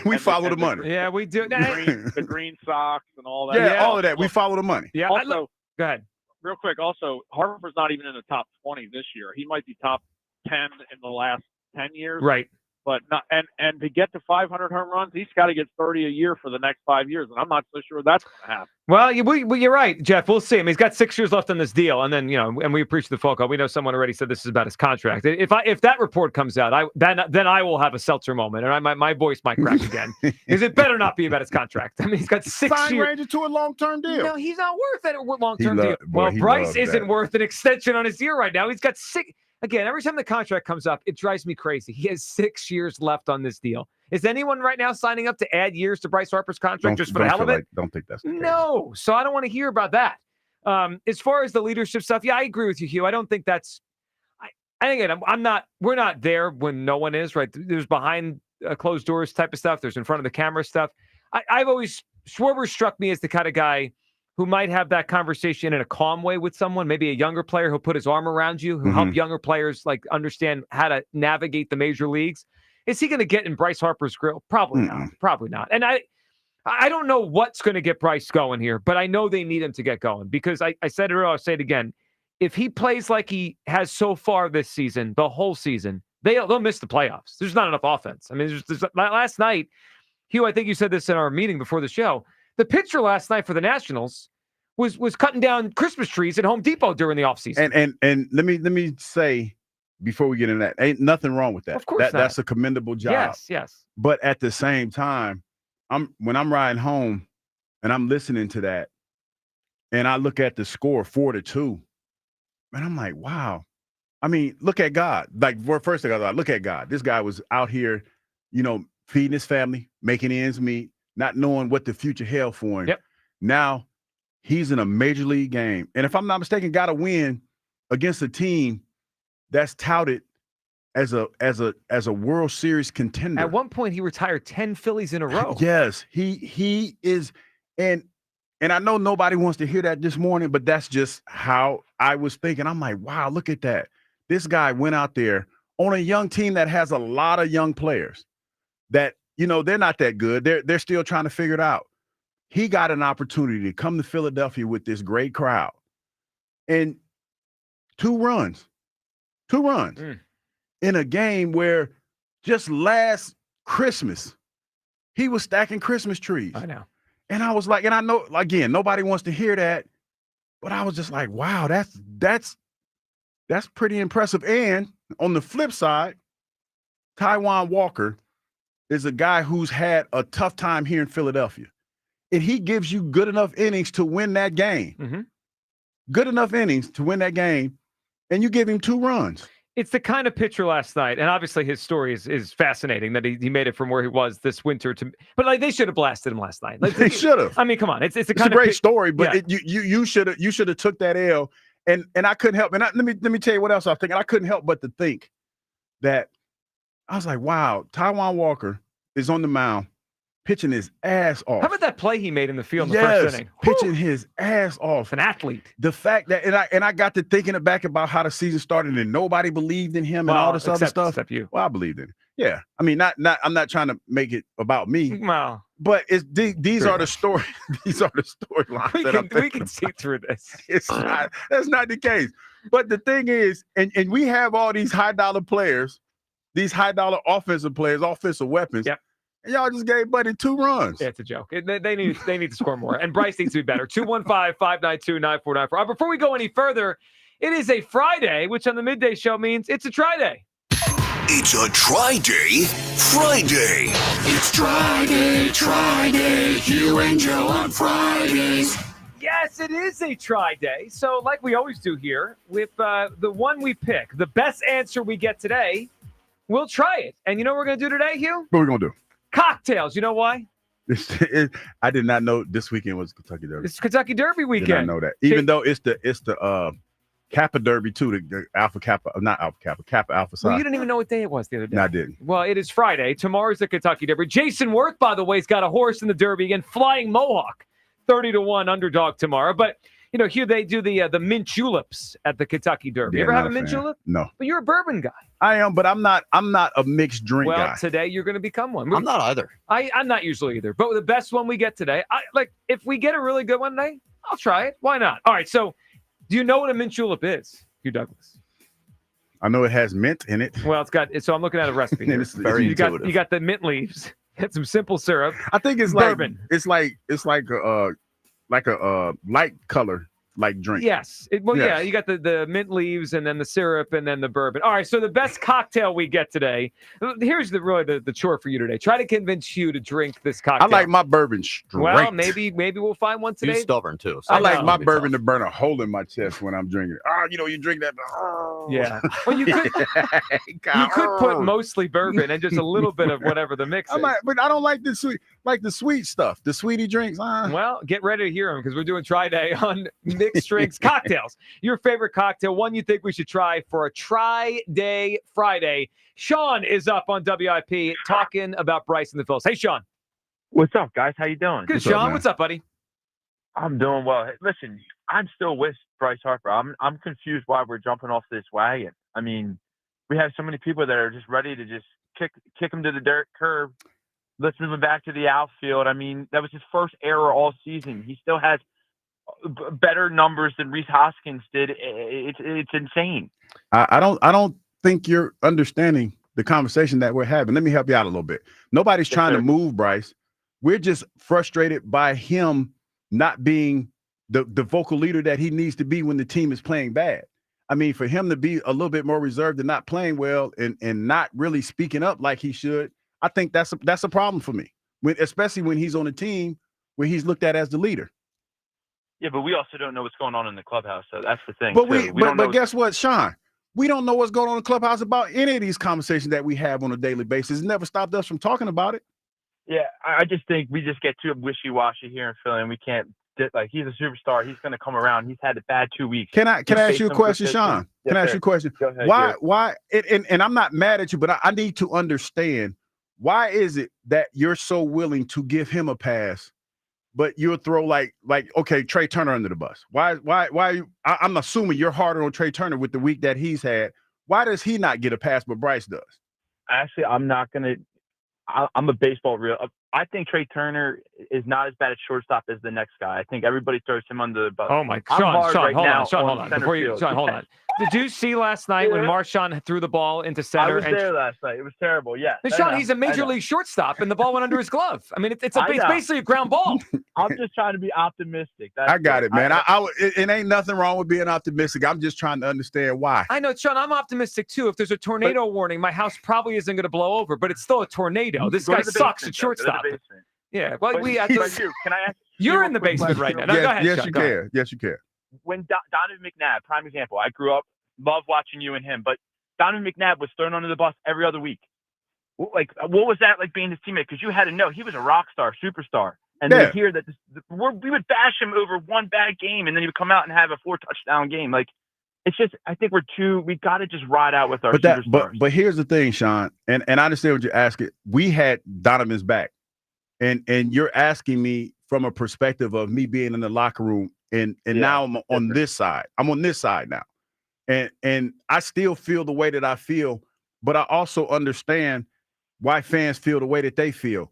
We follow the money. Yeah, we do. The green socks and all that. Yeah, all of that. We follow the money. Yeah. Also, go ahead. Real quick. Also, Harper's not even in the top 20 this year. He might be top 10 in the last 10 years. Right. But not, and to get to 500 home runs, he's got to get 30 a year for the next 5 years, and I'm not so sure that's going to happen. Well, you're right, Jeff. We'll see. I mean, he's got 6 years left on this deal, and then and we appreciate the phone call. We know someone already said this is about his contract. If that report comes out, then I will have a seltzer moment, and my voice might crack again because it better not be about his contract. I mean, he's got 6 years. Ranger to a long-term deal. No, he's not worth that long-term deal. Well, Bryce isn't worth an extension on his deal right now. He's got 6. Again, every time the contract comes up, it drives me crazy. He has 6 years left on this deal. Is anyone right now signing up to add years to Bryce Harper's contract just for the hell of it? Don't think that's the case. No. So I don't want to hear about that. As far as the leadership stuff, yeah, I agree with you, Hugh. I don't think that's. We're not there when no one is, right? There's behind closed doors type of stuff. There's in front of the camera stuff. Schwarber struck me as the kind of guy who might have that conversation in a calm way with someone, maybe a younger player who'll put his arm around you, who help younger players like understand how to navigate the major leagues. Is he going to get in Bryce Harper's grill? Probably not. Probably not. And I don't know what's going to get Bryce going here, but I know they need him to get going because I said it earlier, I'll say it again. If he plays like he has so far this season, the whole season, they'll miss the playoffs. There's not enough offense. I mean, last night, Hugh, I think you said this in our meeting before the show. The pitcher last night for the Nationals was cutting down Christmas trees at Home Depot during the offseason. And let me say before we get into that, ain't nothing wrong with that. Of course not. That's a commendable job. Yes. But at the same time, when I'm riding home and I'm listening to that, and I look at the score 4-2, and I'm like, wow. I mean, look at God. Like, first thing I thought, look at God. This guy was out here, feeding his family, making ends meet, not knowing what the future held for him. Yep. Now he's in a major league game. And if I'm not mistaken, got to win against a team that's touted as a World Series contender. At one point, he retired 10 Phillies in a row. Yes, he is. And I know nobody wants to hear that this morning, but that's just how I was thinking. I'm like, wow, look at that. This guy went out there on a young team that has a lot of young players that, they're not that good. They're still trying to figure it out. He got an opportunity to come to Philadelphia with this great crowd and two runs in a game where just last Christmas, he was stacking Christmas trees. I know. And I was like, and I know, again, nobody wants to hear that, but I was just like, wow, that's pretty impressive. And on the flip side, Taijuan Walker is a guy who's had a tough time here in Philadelphia. And he gives you good enough innings to win that game. Mm-hmm. Good enough innings to win that game, and you give him 2 runs. It's the kind of pitcher last night, and obviously his story is fascinating that he made it from where he was this winter to. But they should have blasted him last night. They should have. I mean, come on, it's a great story, but you should have took that L, and I couldn't help. And let me tell you what else I was thinking. I couldn't help but to think that I was like, wow, Taijuan Walker is on the mound, pitching his ass off. How about that play he made in the field in the first inning? Pitching his ass off. An athlete. The fact that and I got to thinking back about how the season started and nobody believed in him and all this other stuff. Except you. Well, I believed in him. Yeah. I mean, not I'm not trying to make it about me. Well, but these are the stories. These are the storylines. We can see through this. That's not the case. But the thing is, and we have all these high dollar players, these high dollar offensive players, offensive weapons. Yep. And y'all just gave Buddy 2 runs. Yeah, it's a joke. They need to score more. And Bryce needs to be better. 215-592-9494. Before we go any further, it is a Friday, which on the midday show means it's a try-day. It's a try-day Friday. It's try-day. Hugh and Joe on Fridays. Yes, it is a try day. So like we always do here, with the one we pick, the best answer we get today, we'll try it. And you know what we're going to do today, Hugh? What are we going to do? Cocktails. You know why? I did not know this weekend was Kentucky Derby. It's Kentucky Derby weekend. Did not know that. Even though it's the Kappa Derby too, the Alpha Kappa, not Alpha Kappa, Kappa Alpha Psi. Well, you didn't even know what day it was the other day. No, I didn't. Well, it is Friday. Tomorrow's the Kentucky Derby. Jason Worth, by the way, has got a horse in the Derby again, Flying Mohawk, 30-1 underdog tomorrow. But you know, here they do the mint juleps at the Kentucky Derby. Yeah, you ever have a not mint fan. julep? No. But you're a bourbon guy. I am, but I'm not a mixed drink guy. Well, today you're going to become one. I'm not either. I'm not usually either. But the best one we get today, if we get a really good one today, I'll try it. Why not? All right. So, do you know what a mint julep is, Hugh Douglas? I know it has mint in it. Well, so I'm looking at a recipe here. It's very intuitive. You got the mint leaves. Get some simple syrup. I think it's bourbon. It's like a light color like drink. Yes. Yeah, you got the mint leaves and then the syrup and then the bourbon. All right, so the best cocktail we get today. Here's the chore for you today. Try to convince you to drink this cocktail. I like my bourbon straight. Well, maybe we'll find one today. You're stubborn too. So I like my bourbon to burn a hole in my chest when I'm drinking it. Oh, you drink that. Yeah. Well, you could put mostly bourbon and just a little bit of whatever the mix is. But I don't like the sweet stuff. The sweetie drinks. Well, get ready to hear them because we're doing try day on mixed drinks cocktails. Your favorite cocktail, one you think we should try for a try day Friday. Sean is up on WIP talking about Bryce and the Phillies. Hey, Sean. What's up, guys? How you doing? Good, Sean. What's up, buddy? I'm doing well. Hey, listen, I'm still with Bryce Harper. I'm confused why we're jumping off this wagon. I mean, we have so many people that are just ready to just kick him to the dirt curb. Let's move him back to the outfield. I mean, that was his first error all season. He still has better numbers than Rhys Hoskins did. It's insane. I don't think you're understanding the conversation that we're having. Let me help you out a little bit. Nobody's trying to move Bryce. We're just frustrated by him not being the vocal leader that he needs to be when the team is playing bad. I mean, for him to be a little bit more reserved and not playing well and not really speaking up like he should, I think that's a problem for me. Especially when he's on a team where he's looked at as the leader. Yeah, but we also don't know what's going on in the clubhouse. So that's the thing. But guess what, Sean? We don't know what's going on in the clubhouse about any of these conversations that we have on a daily basis. It never stopped us from talking about it. Yeah, I just think we just get too wishy-washy here in Philly, and we can't. He's a superstar. He's going to come around. He's had a bad 2 weeks. Can I ask you a question, Sean? Can I ask you a question? Go ahead, why? And I'm not mad at you, but I need to understand, why is it that you're so willing to give him a pass, but you'll throw like okay, Trey Turner under the bus? Why I'm assuming you're harder on Trey Turner with the week that he's had. Why does he not get a pass, but Bryce does? Actually, I'm not going to. I'm a baseball real. I think Trey Turner is not as bad at shortstop as the next guy. I think everybody throws him under the bus. Oh my God, Sean, hold on. Hold on. Did you see last night when Marshawn threw the ball into center? I was there last night. It was terrible. Yeah. Sean, he's a major league shortstop, and the ball went under his glove. I mean, it's basically a ground ball. I'm just trying to be optimistic. I got it, man. It ain't nothing wrong with being optimistic. I'm just trying to understand why. I know, Sean. I'm optimistic too. If there's a tornado warning, my house probably isn't going to blow over, but it's still a tornado. This guy sucks at shortstop. Yeah. Well, can I ask? You're in the basement right now. No, go ahead, yes, Sean, you go can. ahead. Yes, you can. When Donovan McNabb, prime example, I grew up, love watching you and him, but Donovan McNabb was thrown under the bus every other week. Like, what was that like being his teammate? Because you had to know he was a rock star, superstar. And to hear that we would bash him over one bad game, and then he would come out and have a 4-touchdown game. Like, it's just, I think we got to just ride out with our superstars. But here's the thing, Sean, and I understand what you're asking. We had Donovan's back, and you're asking me from a perspective of me being in the locker room, and now I'm on this side. I'm on this side now, and I still feel the way that I feel, but I also understand why fans feel the way that they feel,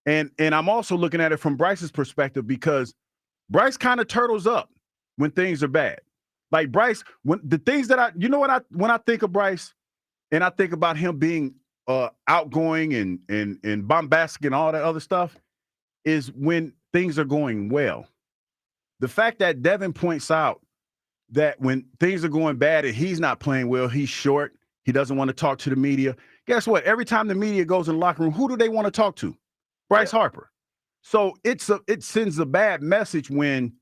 and I'm also looking at it from Bryce's perspective, because Bryce kind of turtles up when things are bad. Like Bryce, when the things that when I think of Bryce, and I think about him being outgoing and bombastic and all that other stuff, is when things are going well. The fact that Devin points out that when things are going bad and he's not playing well, he's short, he doesn't want to talk to the media. Guess what? Every time the media goes in the locker room, who do they want to talk to? Bryce Harper. So it sends a bad message when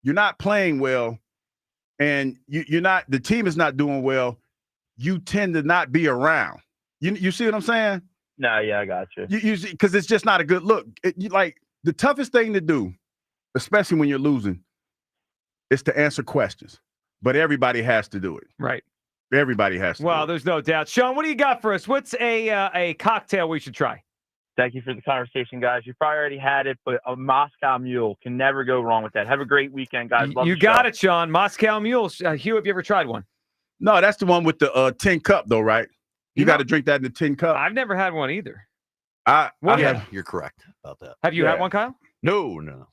you're not playing well, and you're not, the team is not doing well, you tend to not be around. You see what I'm saying? No, yeah, I got you. You see, because it's just not a good look. Like the toughest thing to do, especially when you're losing, is to answer questions. But everybody has to do it. Right. Everybody has to. Well, there's no doubt. Sean, what do you got for us? What's a cocktail we should try? Thank you for the conversation, guys. You probably already had it, but a Moscow Mule can never go wrong with that. Have a great weekend, guys. Love You got it, Sean. Moscow Mule. Hugh, have you ever tried one? No, that's the one with the tin cup, though, right? You got to drink that in the tin cup. I've never had one either. You're correct about that. Have you had one, Kyle? No.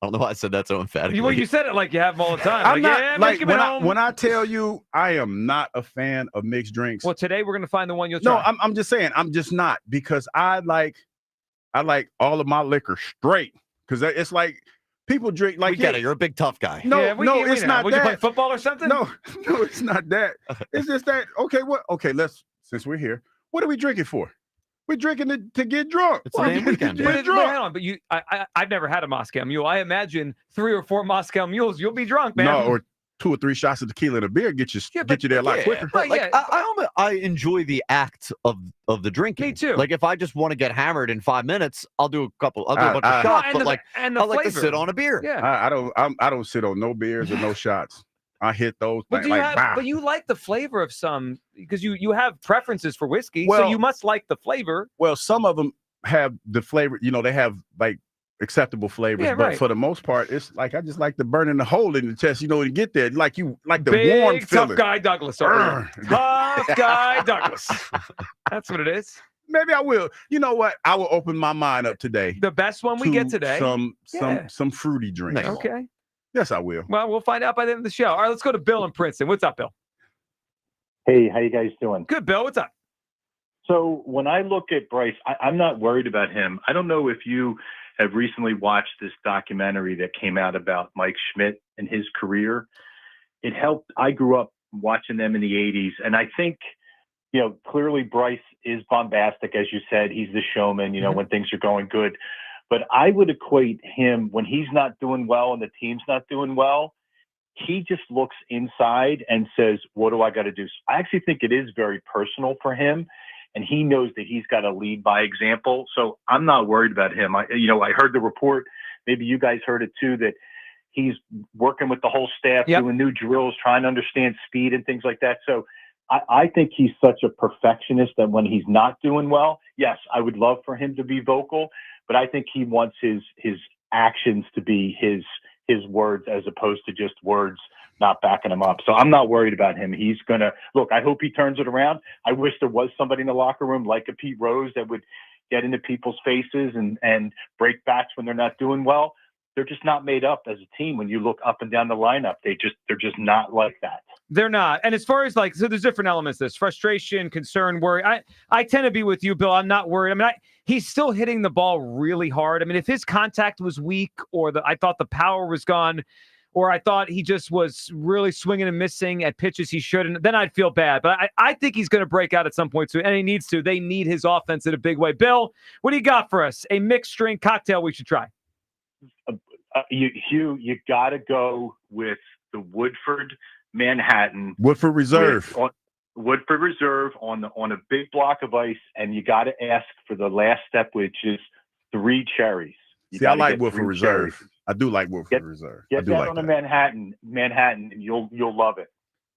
I don't know why I said that so emphatically. Well, you said it like you have them all the time. I'm not, when I tell you I am not a fan of mixed drinks. Well, today we're going to find the one you'll try. No, I'm just saying, I'm just not, because I like all of my liquor straight, because it's like people drink like. We get it. You're a big tough guy. No, it's not Would that. you play football or something? No, it's not that. It's just that. Okay, since we're here, what are we drinking for? We're drinking to get drunk. It's a damn weekend. Get drunk. Hang on, but I've never had a Moscow Mule. I imagine 3 or 4 Moscow Mules, you'll be drunk, man. No, or 2 or 3 shots of tequila and a beer get you there a lot quicker. But I enjoy the act of the drinking. Me too. Like if I just want to get hammered in 5 minutes, I'll do a bunch of shots. But I like to sit on a beer. Yeah. I don't sit on no beers or no shots. I hit those. But but you like the flavor of some, because you have preferences for whiskey, well, so you must like the flavor. Well, some of them have the flavor. They have like acceptable flavors, but for the most part, it's like I just like the burning the hole in the chest. To get there, like the Big, warm feeling. Tough guy Douglas. Tough guy Douglas. That's what it is. Maybe I will. You know what? I will open my mind up today. The best one we get today. Some fruity drink. Okay. Yes, I will. Well, we'll find out by the end of the show. All right, let's go to Bill in Princeton. What's up, Bill? Hey, how you guys doing? Good, Bill. What's up? So when I look at Bryce, I'm not worried about him. I don't know if you have recently watched this documentary that came out about Mike Schmidt and his career. It helped. I grew up watching them in the 80s, and I think, clearly Bryce is bombastic, as you said. He's the showman, when things are going good. But I would equate him, when he's not doing well and the team's not doing well, he just looks inside and says, what do I got to do? So I actually think it is very personal for him, and he knows that he's got to lead by example. So I'm not worried about him. I heard the report, maybe you guys heard it too, that he's working with the whole staff, doing new drills, trying to understand speed and things like that. So I think he's such a perfectionist that when he's not doing well, yes, I would love for him to be vocal, but I think he wants his actions to be his words as opposed to just words not backing him up. So I'm not worried about him. He's going to look. I hope he turns it around. I wish there was somebody in the locker room like a Pete Rose that would get into people's faces and break backs when they're not doing well. They're just not made up as a team. When you look up and down the lineup, they're just not like that. They're not. And as far as so there's different elements to this: frustration, concern, worry. I tend to be with you, Bill. I'm not worried. I mean, he's still hitting the ball really hard. I mean, if his contact was weak, or I thought the power was gone, or I thought he just was really swinging and missing at pitches he shouldn't, then I'd feel bad. But I think he's going to break out at some point too, and he needs to. They need his offense in a big way. Bill, what do you got for us? A mixed drink cocktail we should try. Hugh, you got to go with the Woodford Manhattan. Woodford Reserve. Woodford Reserve on a big block of ice, and you got to ask for the last step, which is 3 cherries. See, I like Woodford Reserve. Cherries. I do like Woodford Reserve. Get that on a Manhattan, and you'll love it.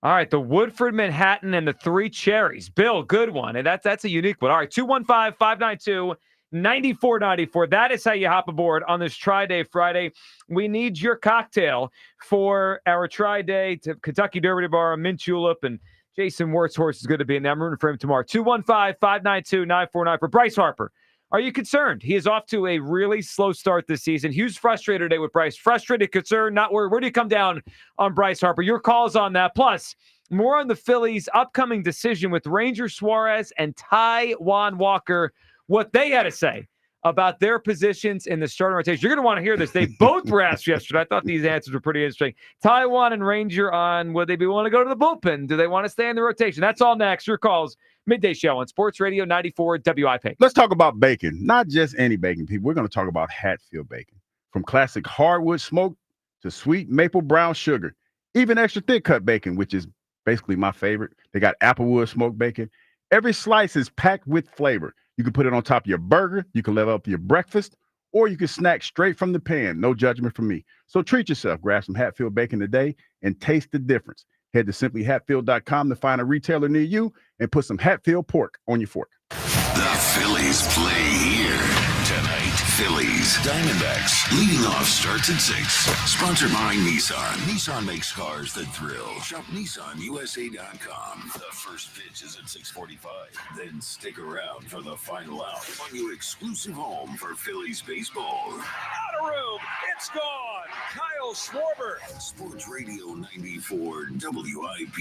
All right, the Woodford Manhattan and the 3 cherries. Bill, good one. And that's a unique one. All right, 215-592-9494. That is how you hop aboard on this Tri-Day Friday. We need your cocktail for our Tri-Day to Kentucky Derby Bar, Mint Julep, and Jason Wart's is going to be in there. I'm rooting for him tomorrow. 215-592-9494 for Bryce Harper. Are you concerned? He is off to a really slow start this season. Hugh's frustrated today with Bryce. Frustrated, concerned, not worried. Where do you come down on Bryce Harper? Your calls on that. Plus, more on the Phillies' upcoming decision with Ranger Suarez and Taijuan Walker, what they had to say about their positions in the starting rotation. You're going to want to hear this. They both were asked yesterday. I thought these answers were pretty interesting. Taijuan and Ranger on would they be willing to go to the bullpen? Do they want to stay in the rotation? That's all next. Your calls. Midday Show on Sports Radio 94 WIP. Let's talk about bacon. Not just any bacon, people. We're going to talk about Hatfield bacon. From classic hardwood smoke to sweet maple brown sugar, even extra thick cut bacon, which is basically my favorite. They got applewood smoked bacon. Every slice is packed with flavor. You can put it on top of your burger. You can level up your breakfast, or you can snack straight from the pan. No judgment from me. So treat yourself. Grab some Hatfield bacon today and taste the difference. Head to simplyhatfield.com to find a retailer near you and put some Hatfield pork on your fork. The Phillies play here tonight. Phillies, Diamondbacks. Leading off starts at 6. Sponsored by Nissan. Nissan makes cars that thrill. Shop NissanUSA.com. The first pitch is at 6:45. Then stick around for the final out on your exclusive home for Phillies baseball. Out of room. It's gone. Kyle Schwarber. Sports Radio 94 WIP.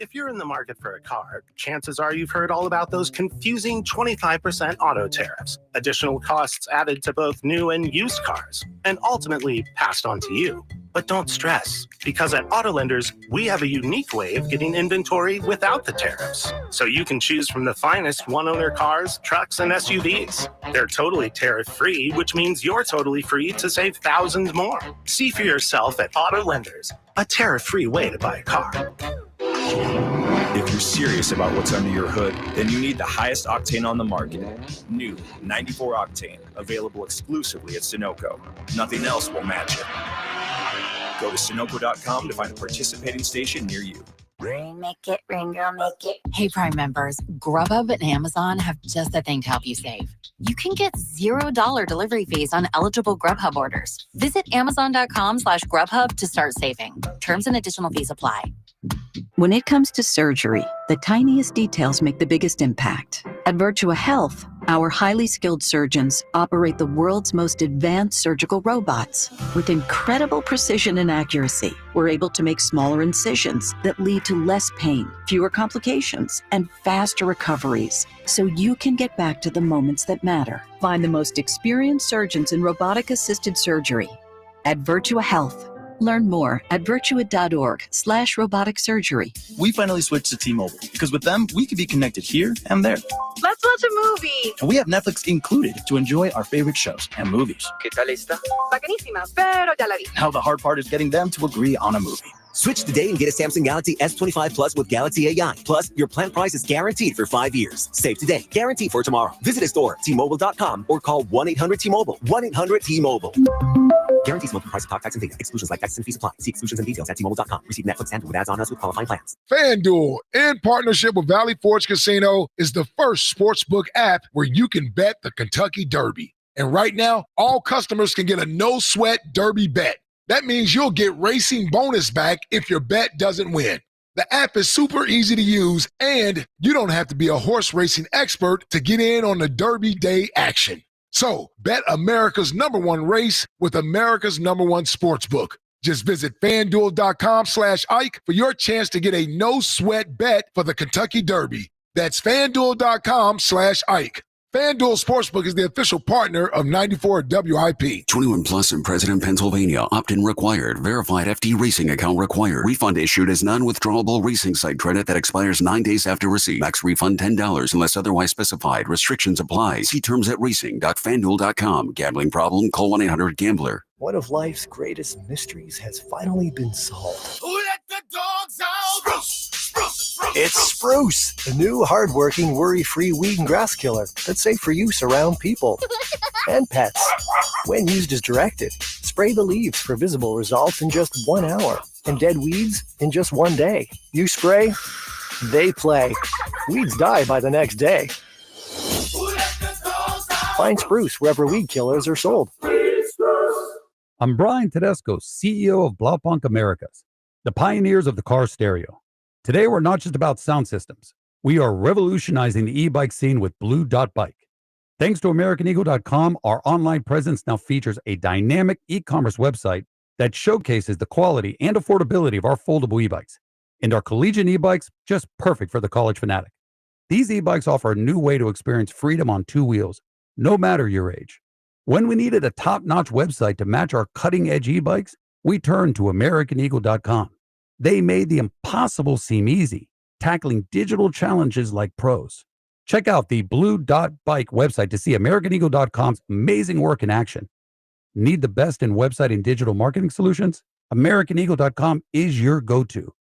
If you're in the market for a car, chances are you've heard all about those confusing 25% auto tariffs, additional costs added to both new and used cars, and ultimately passed on to you. But don't stress, because at Auto Lenders, we have a unique way of getting inventory without the tariffs. So you can choose from the finest one-owner cars, trucks, and SUVs. They're totally tariff-free, which means you're totally free to save thousands more. See for yourself at Auto Lenders, a tariff-free way to buy a car. If you're serious about what's under your hood, then you need the highest octane on the market. New 94 Octane, available exclusively at Sunoco. Nothing else will match it. Go to Sunoco.com to find a participating station near you. Make it, ring girl, make it. Hey, Prime members, Grubhub and Amazon have just the thing to help you save. You can get $0 delivery fees on eligible Grubhub orders. Visit Amazon.com/Grubhub to start saving. Terms and additional fees apply. When it comes to surgery, the tiniest details make the biggest impact. At Virtua Health, our highly skilled surgeons operate the world's most advanced surgical robots. With incredible precision and accuracy, we're able to make smaller incisions that lead to less pain, fewer complications, and faster recoveries, so you can get back to the moments that matter. Find the most experienced surgeons in robotic-assisted surgery at Virtua Health. Learn more at virtua.org/robotic surgery. We finally switched to T-Mobile because with them, we can be connected here and there. Let's watch a movie. And we have Netflix included to enjoy our favorite shows and movies. ¿Qué tal esta? Buenísima, pero ya la vi. Now the hard part is getting them to agree on a movie. Switch today and get a Samsung Galaxy S25 Plus with Galaxy AI. Plus, your plan price is guaranteed for 5 years. Save today, guaranteed for tomorrow. Visit a store, T-Mobile.com, or call 1-800-T-Mobile. 1-800-T-Mobile. Guarantees monthly price of talk, tax, and data. Exclusions like taxes and fees apply. See exclusions and details at T-Mobile.com. Receive Netflix and with ads on us with qualifying plans. FanDuel, in partnership with Valley Forge Casino, is the first sportsbook app where you can bet the Kentucky Derby. And right now, all customers can get a no-sweat Derby bet. That means you'll get racing bonus back if your bet doesn't win. The app is super easy to use, and you don't have to be a horse racing expert to get in on the Derby Day action. So, bet America's #1 race with America's #1 sportsbook. Just visit FanDuel.com/Ike for your chance to get a no-sweat bet for the Kentucky Derby. That's FanDuel.com/Ike. FanDuel Sportsbook is the official partner of 94 WIP. 21 plus in President, Pennsylvania. Opt-in required. Verified FD racing account required. Refund issued as non-withdrawable racing site credit that expires 9 days after receipt. Max refund $10 unless otherwise specified. Restrictions apply. See terms at racing.fanduel.com. Gambling problem? Call 1-800-GAMBLER. One of life's greatest mysteries has finally been solved. Let the dogs out! Spruce! It's Spruce, the new hard-working, worry-free weed and grass killer that's safe for use around people and pets. When used as directed, spray the leaves for visible results in just 1 hour and dead weeds in just 1 day. You spray, they play. Weeds die by the next day. Find Spruce wherever weed killers are sold. I'm Brian Tedesco, CEO of Blaupunkt Americas, the pioneers of the car stereo. Today, we're not just about sound systems. We are revolutionizing the e-bike scene with Blue Dot Bike. Thanks to AmericanEagle.com, our online presence now features a dynamic e-commerce website that showcases the quality and affordability of our foldable e-bikes. And our collegiate e-bikes, just perfect for the college fanatic. These e-bikes offer a new way to experience freedom on 2 wheels, no matter your age. When we needed a top-notch website to match our cutting-edge e-bikes, we turned to AmericanEagle.com. They made the impossible seem easy, tackling digital challenges like pros. Check out the Blue Dot Bike website to see AmericanEagle.com's amazing work in action. Need the best in website and digital marketing solutions? AmericanEagle.com is your go-to.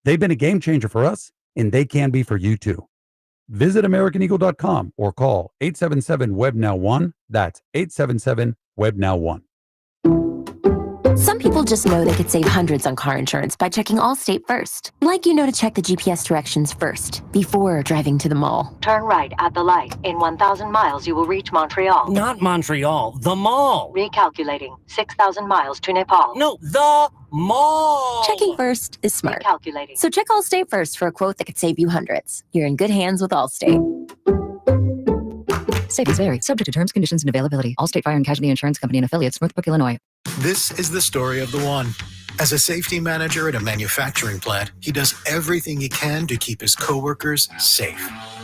They've been a game changer for us, and they can be for you too. Visit AmericanEagle.com or call 877-WEB-NOW-1. That's 877-WEB-NOW-1. Some people just know they could save hundreds on car insurance by checking Allstate first. Like to check the GPS directions first before driving to the mall. Turn right at the light. In 1,000 miles, you will reach Montreal. Not Montreal, the mall. Recalculating. 6,000 miles to Nepal. No, the mall. Checking first is smart. Recalculating. So check Allstate first for a quote that could save you hundreds. You're in good hands with Allstate. Savings vary. Subject to terms, conditions, and availability. Allstate Fire and Casualty Insurance Company and affiliates, Northbrook, Illinois. This is the story of the one. As a safety manager at a manufacturing plant, he does everything he can to keep his coworkers safe.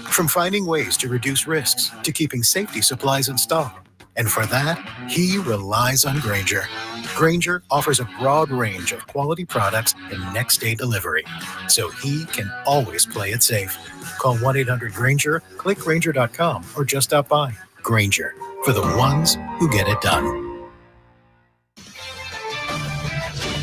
From finding ways to reduce risks to keeping safety supplies in stock. And for that, he relies on Grainger. Grainger offers a broad range of quality products and next-day delivery, so he can always play it safe. Call 1-800-GRAINGER, click Grainger.com, or just stop by. Grainger, for the ones who get it done.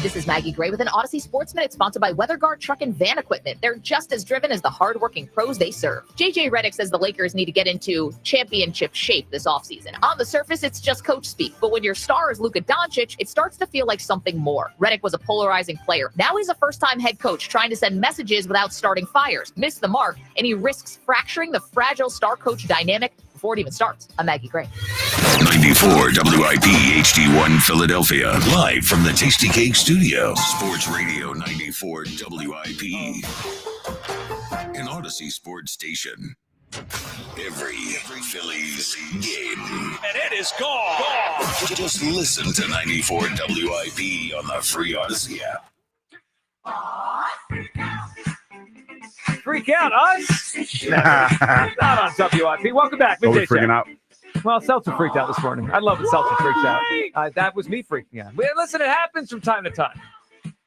This is Maggie Gray with an Odyssey Sports Minute sponsored by WeatherGuard Truck and Van Equipment. They're just as driven as the hardworking pros they serve. JJ Redick says the Lakers need to get into championship shape this offseason. On the surface, it's just coach speak. But when your star is Luka Doncic, it starts to feel like something more. Redick was a polarizing player. Now he's a first-time head coach trying to send messages without starting fires. Missed the mark, and he risks fracturing the fragile star-coach dynamic before it even starts. I'm Maggie Gray. 94 WIP HD1 Philadelphia. Live from the Tasty Cake Studio. Sports Radio 94 WIP. An Odyssey Sports Station. Every Phillies game. And it is gone. Just listen to 94 WIP on the free Odyssey app. Freak out us? Not on WIP. Welcome back. Are we freaking out? Well, Seltzer freaked out this morning. I love when Seltzer freaks out. That was me freaking out. Listen, it happens from time to time.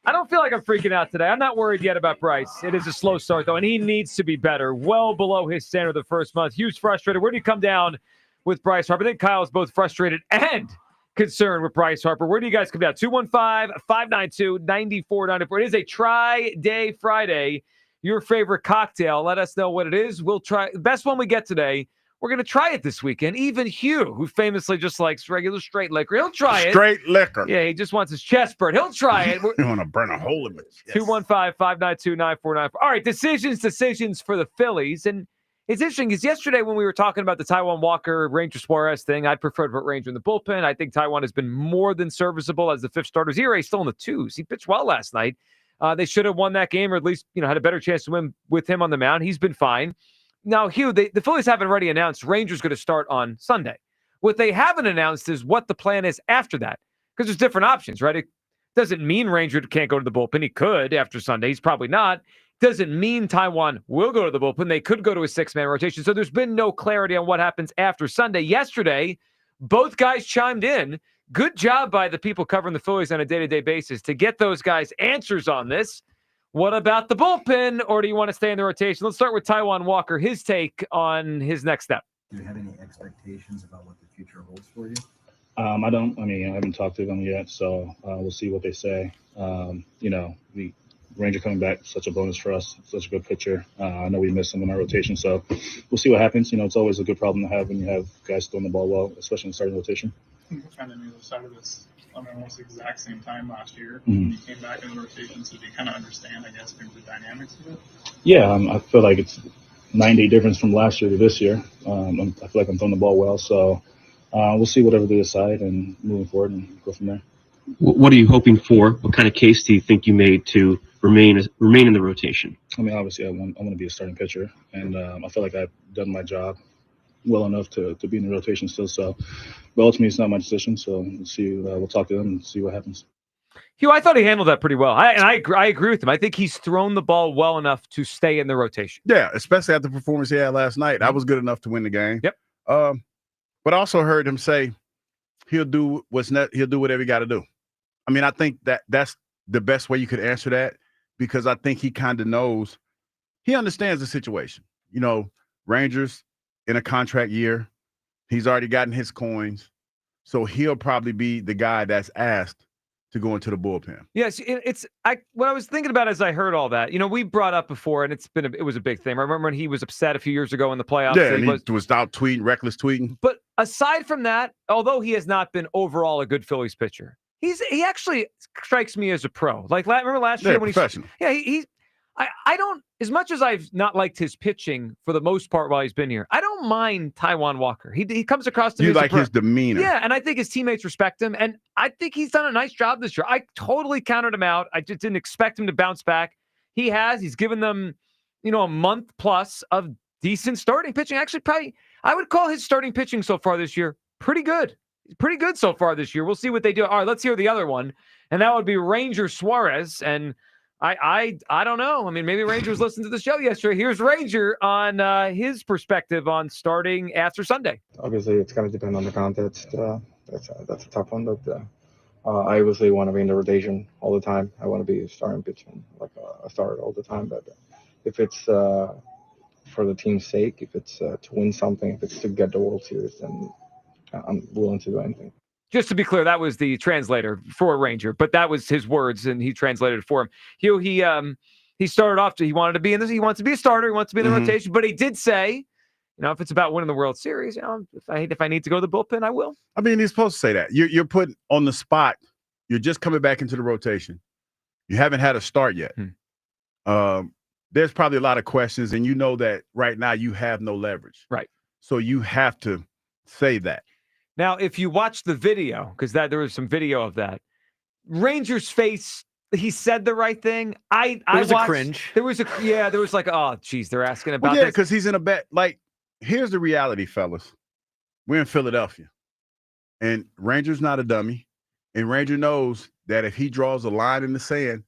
I don't feel like I'm freaking out today. I'm not worried yet about Bryce. It is a slow start, though, and he needs to be better. Well below his standard the first month. Hugh's frustrated. Where do you come down with Bryce Harper? I think Kyle's both frustrated and concerned with Bryce Harper. Where do you guys come down? 215-592-9494. It is a Tri-Day Friday. Your favorite cocktail. Let us know what it is. We'll try. The best one we get today, we're going to try it this weekend. Even Hugh, who famously just likes regular straight liquor, he'll try it. Straight liquor. Yeah, he just wants his chest burnt. He'll try it. You want to burn a hole in it. 215-592-9494. All right, decisions for the Phillies. And it's interesting because yesterday when we were talking about the Taijuan Walker, Ranger Suarez thing, I'd prefer to put Ranger in the bullpen. I think Taijuan has been more than serviceable as the fifth starter. His ERA is still in the twos. He pitched well last night. They should have won that game, or at least had a better chance to win with him on the mound. He's been fine. Now, Hugh, the Phillies haven't already announced Ranger's going to start on Sunday. What they haven't announced is what the plan is after that, because there's different options, right? It doesn't mean Ranger can't go to the bullpen. He could after Sunday. He's probably not. Doesn't mean Taijuan will go to the bullpen. They could go to a six-man rotation. So there's been no clarity on what happens after Sunday. Yesterday, both guys chimed in. Good job by the people covering the Phillies on a day-to-day basis to get those guys answers on this. What about the bullpen, or do you want to stay in the rotation? Let's start with Taijuan Walker, his take on his next step. Do you have any expectations about what the future holds for you? I don't. I mean, I haven't talked to them yet, so we'll see what they say. The Ranger coming back, such a bonus for us, such a good pitcher. I know we missed him in our rotation, so we'll see what happens. It's always a good problem to have when you have guys throwing the ball well, especially in the starting rotation. Kind of knew the side of this almost the exact same time last year. Mm-hmm. When you came back in the rotation, so do you kind of understand, I guess, maybe the dynamics of it? Yeah, I feel like it's 9-day difference from last year to this year. I feel like I'm throwing the ball well, so we'll see whatever they decide and moving forward and go from there. What are you hoping for? What kind of case do you think you made to remain in the rotation? I mean, obviously, I want to be a starting pitcher, and I feel like I've done my job well enough to be in the rotation still. So, but ultimately, it's not my decision. So we'll see. We'll talk to them and see what happens. Hugh, I thought he handled that pretty well. I agree with him. I think he's thrown the ball well enough to stay in the rotation. Yeah, especially after the performance he had last night. That was good enough to win the game. Yep. But I also heard him say he'll do whatever he got to do. I mean, I think that's the best way you could answer that, because I think he kind of knows, he understands the situation. Rangers in a contract year, he's already gotten his coins. So he'll probably be the guy that's asked to go into the bullpen. Yes, what I was thinking about as I heard all that, we brought up before, and it was a big thing. I remember when he was upset a few years ago in the playoffs. Yeah, and he was out tweeting, reckless tweeting. But aside from that, although he has not been overall a good Phillies pitcher, he actually strikes me as a pro. Like, remember last year when professional. I don't, as much as I've not liked his pitching for the most part while he's been here, I don't mind Taijuan Walker. He comes across to me. You like his demeanor. Yeah, and I think his teammates respect him, and I think he's done a nice job this year. I totally counted him out. I just didn't expect him to bounce back. He's given them, a month plus of decent starting pitching. Actually, probably, I would call his starting pitching so far this year pretty good. Pretty good so far this year. We'll see what they do. All right, let's hear the other one, and that would be Ranger Suarez. And I don't know. I mean, maybe Ranger was listening to the show yesterday. Here's Ranger on his perspective on starting after Sunday. Obviously, it's going to depend on the context. That's a tough one, but I obviously want to be in the rotation all the time. I want to be starting pitching like a starter all the time. But if it's for the team's sake, if it's to win something, if it's to get the World Series, then I'm willing to do anything. Just to be clear, that was the translator for Ranger, but that was his words, and he translated it for him. He started off he wanted to be in this. He wants to be a starter. He wants to be in the rotation, but he did say, if it's about winning the World Series, if I need to go to the bullpen, I will. I mean, he's supposed to say that. You're put on the spot. You're just coming back into the rotation. You haven't had a start yet. There's probably a lot of questions, and you know that right now you have no leverage. Right. So you have to say that. Now, if you watch the video, because there was some video of that, Ranger's face, he said the right thing. I watched a cringe. There was like, oh, geez, they're asking about this. Because he's in a bet. Like, here's the reality, fellas. We're in Philadelphia, and Ranger's not a dummy, and Ranger knows that if he draws a line in the sand,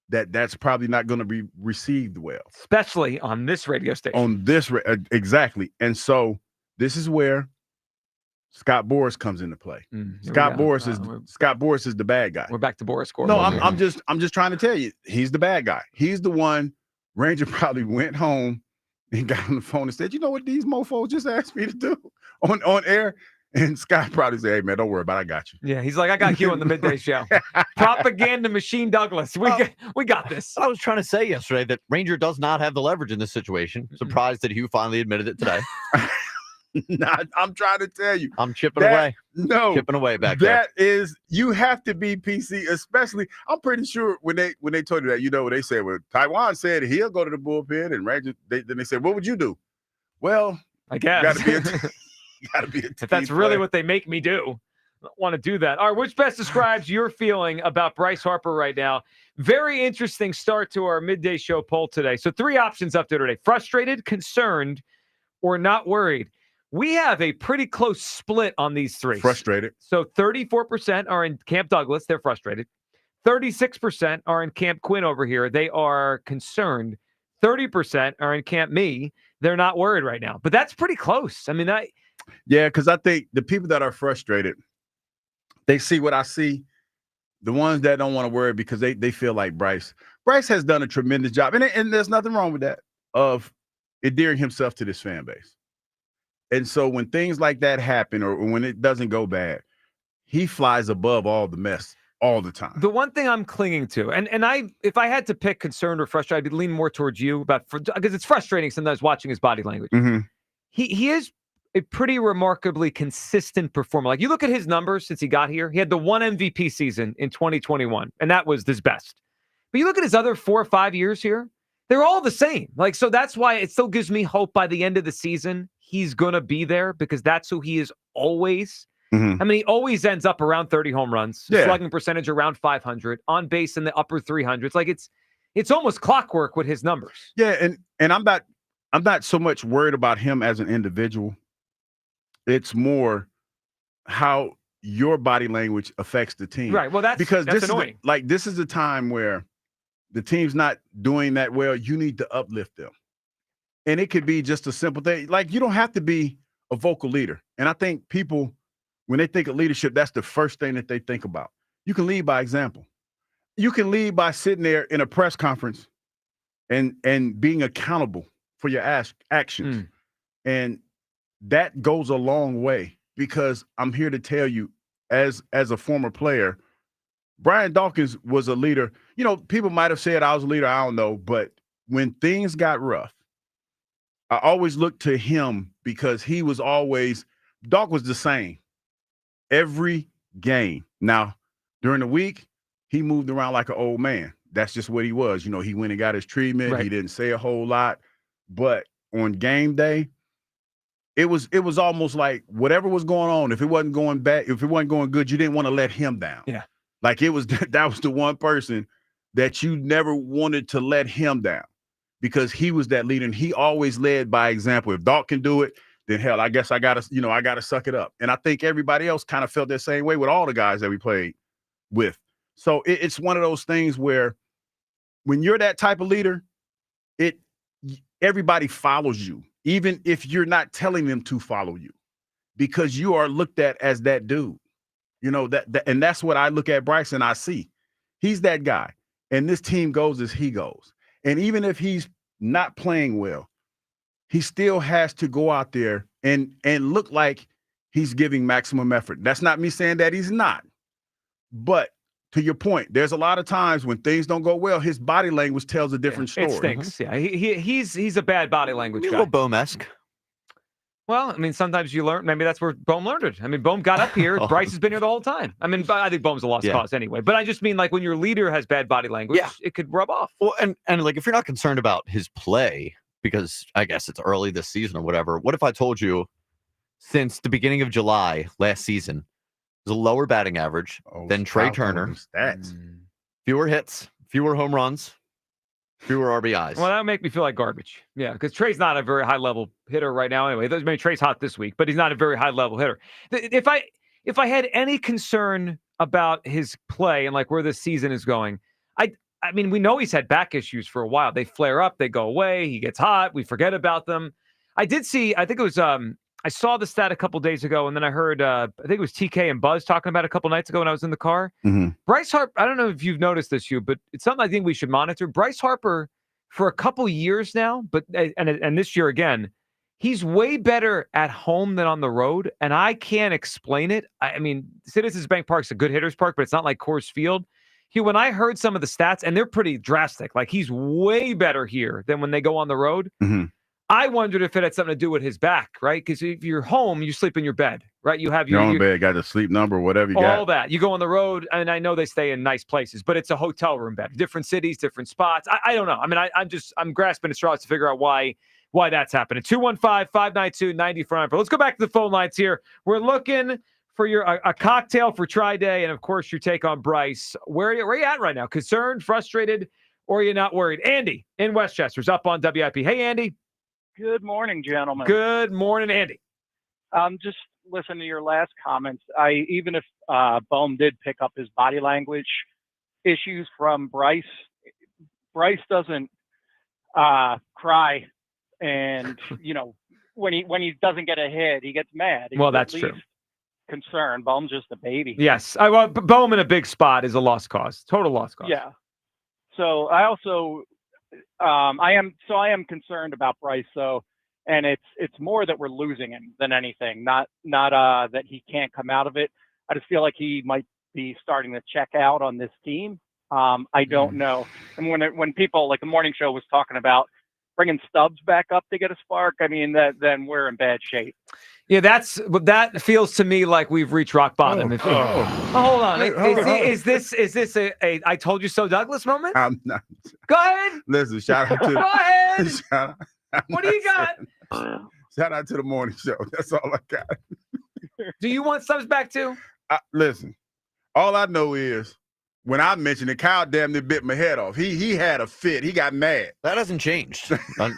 that's probably not going to be received well. Especially on this radio station. On this, exactly. And so this is where Scott Boras comes into play. Scott Boras is the bad guy. We're back to Boras score. No, I'm just trying to tell you, he's the bad guy. He's the one. Ranger probably went home and got on the phone and said, "You know what these mofos just asked me to do on air?" And Scott probably said, "Hey man, don't worry about it. I got you." Yeah, he's like, "I got you on the midday show." Propaganda machine Douglas. We got this. I was trying to say yesterday that Ranger does not have the leverage in this situation. Surprised that Hugh finally admitted it today. I'm trying to tell you. I'm chipping away. No. Chipping away back there. That is, you have to be PC, especially, I'm pretty sure when they told you that, what they said, well, Taijuan said he'll go to the bullpen, and Ranger, then they said, what would you do? Well, I guess. You got to be a team if that's really what they make me do. I don't want to do that. All right, which best describes your feeling about Bryce Harper right now? Very interesting start to our midday show poll today. So 3 options up there today: frustrated, concerned, or not worried. We have a pretty close split on these 3. Frustrated. So 34% are in Camp Douglas. They're frustrated. 36% are in Camp Quinn over here. They are concerned. 30% are in Camp me. They're not worried right now. But that's pretty close. I mean, yeah, because I think the people that are frustrated, they see what I see. The ones that don't want to worry because they feel like Bryce has done a tremendous job. And there's nothing wrong with that, of endearing himself to this fan base. And so when things like that happen, or when it doesn't go bad, he flies above all the mess all the time. The one thing I'm clinging to, and if I had to pick concerned or frustrated, I'd lean more towards you because it's frustrating sometimes watching his body language. Mm-hmm. He is a pretty remarkably consistent performer. Like, you look at his numbers since he got here, he had the 1 MVP season in 2021, and that was his best. But you look at his other 4 or 5 years here, they're all the same. Like, so that's why it still gives me hope by the end of the season he's going to be there, because that's who he is always. Mm-hmm. I mean, he always ends up around 30 home runs, slugging percentage around 500, on base in the upper 300s. Like, it's almost clockwork with his numbers. Yeah, and I'm not so much worried about him as an individual. It's more how your body language affects the team. Right. Well, that's annoying. This is a time where the team's not doing that well. You need to uplift them. And it could be just a simple thing. Like, you don't have to be a vocal leader. And I think people, when they think of leadership, that's the first thing that they think about. You can lead by example. You can lead by sitting there in a press conference and being accountable for your actions. And that goes a long way, because I'm here to tell you, as a former player, Brian Dawkins was a leader. You know, people might have said I was a leader. I don't know. But when things got rough, I always looked to him because he was always – Doc was the same every game. Now, during the week, he moved around like an old man. That's just what he was. You know, he went and got his treatment. Right. He didn't say a whole lot. But on game day, it was almost like whatever was going on, if it wasn't going bad, if it wasn't going good, you didn't want to let him down. Yeah. Like it was that was the one person that you never wanted to let him down because he was that leader and he always led by example. If Doc can do it, then hell, I guess I gotta suck it up. And I think everybody else kind of felt that same way with all the guys that we played with. So it's one of those things where when you're that type of leader, everybody follows you, even if you're not telling them to follow you, because you are looked at as that dude. You know, and that's what I look at Bryce and I see. He's that guy. And this team goes as he goes. And even if he's not playing well, he still has to go out there and look like he's giving maximum effort. That's not me saying that he's not. But to your point, there's a lot of times when things don't go well, his body language tells a different story. It stinks. Yeah, he's a bad body language guy. A little Bohm-esque. Well, I mean, sometimes you learn. Maybe that's where Bohm learned it. I mean, Bohm got up here. Bryce has been here the whole time. I mean, I think Bohm's a lost cause anyway. But I just mean like when your leader has bad body language, it could rub off. Well, and like if you're not concerned about his play, because I guess it's early this season or whatever, what if I told you since the beginning of July last season, there's a lower batting average than Trey Turner, stats, fewer hits, fewer home runs, fewer RBIs. Well, that would make me feel like garbage. Yeah, because Trey's not a very high-level hitter right now anyway. Maybe Trey's hot this week, but he's not a very high-level hitter. If I had any concern about his play and like where this season is going, I mean, we know he's had back issues for a while. They flare up, they go away, he gets hot, we forget about them. I think it was I saw the stat a couple days ago, and then I heard I think it was TK and Buzz talking about it a couple nights ago when I was in the car. Mm-hmm. Bryce Harper, I don't know if you've noticed this, Hugh, but it's something I think we should monitor. Bryce Harper, for a couple years now, and this year again, he's way better at home than on the road, and I can't explain it. I mean, Citizens Bank Park's a good hitter's park, but it's not like Coors Field. Hugh, when I heard some of the stats, and they're pretty drastic, like he's way better here than when they go on the road. Mm-hmm. I wondered if it had something to do with his back, right? Because if you're home, you sleep in your bed, right? You have your own bed, got the sleep number, whatever you got. All that. You go on the road, and I know they stay in nice places, but it's a hotel room bed. Different cities, different spots. I don't know. I mean, I'm grasping at straws to figure out why that's happening. 215-592-9494. Let's go back to the phone lines here. We're looking for a cocktail for Tri-Day, and of course, your take on Bryce. Where are you at right now? Concerned, frustrated, or are you not worried? Andy in Westchester's up on WIP. Hey, Andy. Good morning, gentlemen. Good morning, Andy. Just listening to your last comments. Even if Bohm did pick up his body language issues from Bryce doesn't cry, and when he doesn't get a hit, he gets mad. Well, that's true. Concerned. Bohm's just a baby. Yes, Bohm in a big spot is a lost cause, total lost cause. Yeah. So I also. I am concerned about Bryce, and it's more that we're losing him than anything. Not that he can't come out of it. I just feel like he might be starting to check out on this team. I don't know. And when people like the morning show was talking about bringing Stubbs back up to get a spark, I mean then we're in bad shape. Yeah, that feels to me like we've reached rock bottom. Hold on. Is this a I told you so Douglas moment? I'm not. Go ahead. Listen, shout out to. Go ahead. What do you got? Shout out to the morning show. That's all I got. Do you want Stubbs back too? Listen, all I know is when I mentioned it, Kyle damn near bit my head off. He had a fit. He got mad. That hasn't changed. I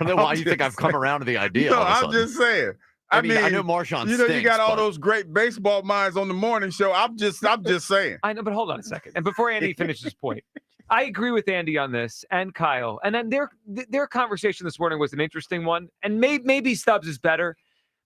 don't know why you think I've come around to the idea. No, I'm just saying. I mean, I know Marshawn you stinks, got all those great baseball minds on the morning show. I'm just saying. I know, but hold on a second. And before Andy finishes his point, I agree with Andy on this and Kyle. And then their conversation this morning was an interesting one. And maybe Stubbs is better.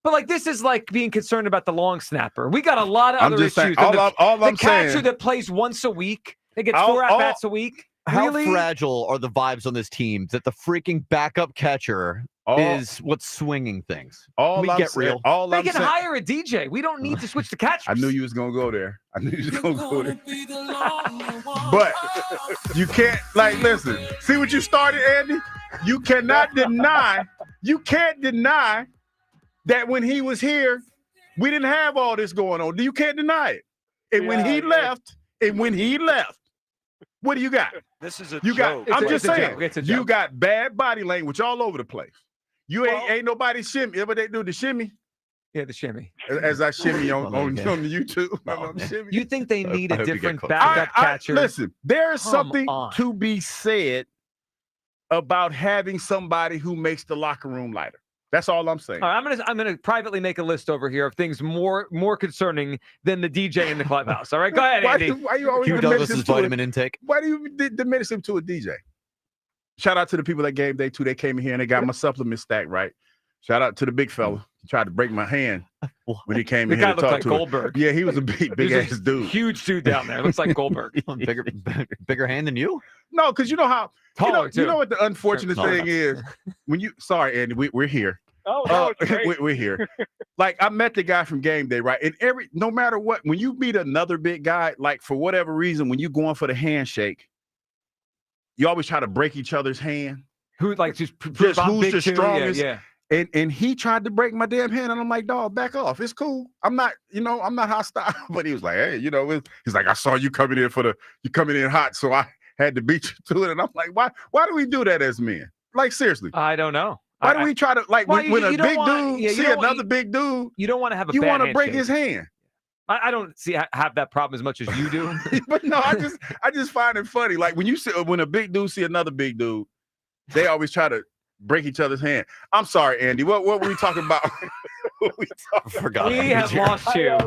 But like this is like being concerned about the long snapper. We got a lot of other issues. Saying, the catcher that plays once a week, they get 4 at-bats a week. How really? Fragile are the vibes on this team that the freaking backup catcher is what's swinging things. All Can we I'm get saying- real. all They I'm can saying- hire a DJ. We don't need to switch the catch. I knew you was gonna go there. I knew you was gonna go there. But you can't listen. See what you started, Andy? You cannot deny. You can't deny that when he was here, we didn't have all this going on. You can't deny it. And when he left, what do you got? This is a You joke. got. I'm just saying. It's a You joke. got bad body language all over the place. You ain't nobody shimmy. Ever they do the shimmy? Yeah, the shimmy. As I shimmy on Oh, yeah. on the YouTube. I'm shimmy. You think they need I a hope you get different close. backup catcher? Listen, there is Come something on. to be said about having somebody who makes the locker room lighter. That's all I'm saying. All right, I'm gonna privately make a list over here of things more concerning than the DJ in the clubhouse. All right, go ahead, Andy. Why you always Hugh diminish Douglas's him to vitamin intake. Why do you diminish him to a DJ? Shout out to the people that game day too. They came in here and they got my supplement stack right. Shout out to the big fella. He tried to break my hand when he came The in here guy to looked talk like to Goldberg. him. Yeah, he was a big He's ass dude. Huge dude down there. Looks like Goldberg. Bigger hand than you? No, because you know how Taller, you too. know what the unfortunate Sure. thing is when you. Sorry, Andy, we're here. Oh, no, it's great. We're here. Like I met the guy from game day, right? And no matter what, when you meet another big guy, like for whatever reason, when you going for the handshake, you always try to break each other's hand. Who like just prove Just I'm who's big the too? strongest? Yeah. And he tried to break my damn hand, and I'm like, dog, back off. It's cool. I'm not hostile. But he was like, hey, he's like, I saw you coming in hot, so I had to beat you to it. And I'm like, why do we do that as men? Like seriously. I don't know. Why do we try to when a big dude see another big dude? You don't want to have a You bad want to break handshake. his hand. I don't have that problem as much as you do. But no, I just find it funny. Like when a big dude see another big dude, they always try to break each other's hand. I'm sorry, Andy. What were we talking about? Forgot. We have lost you.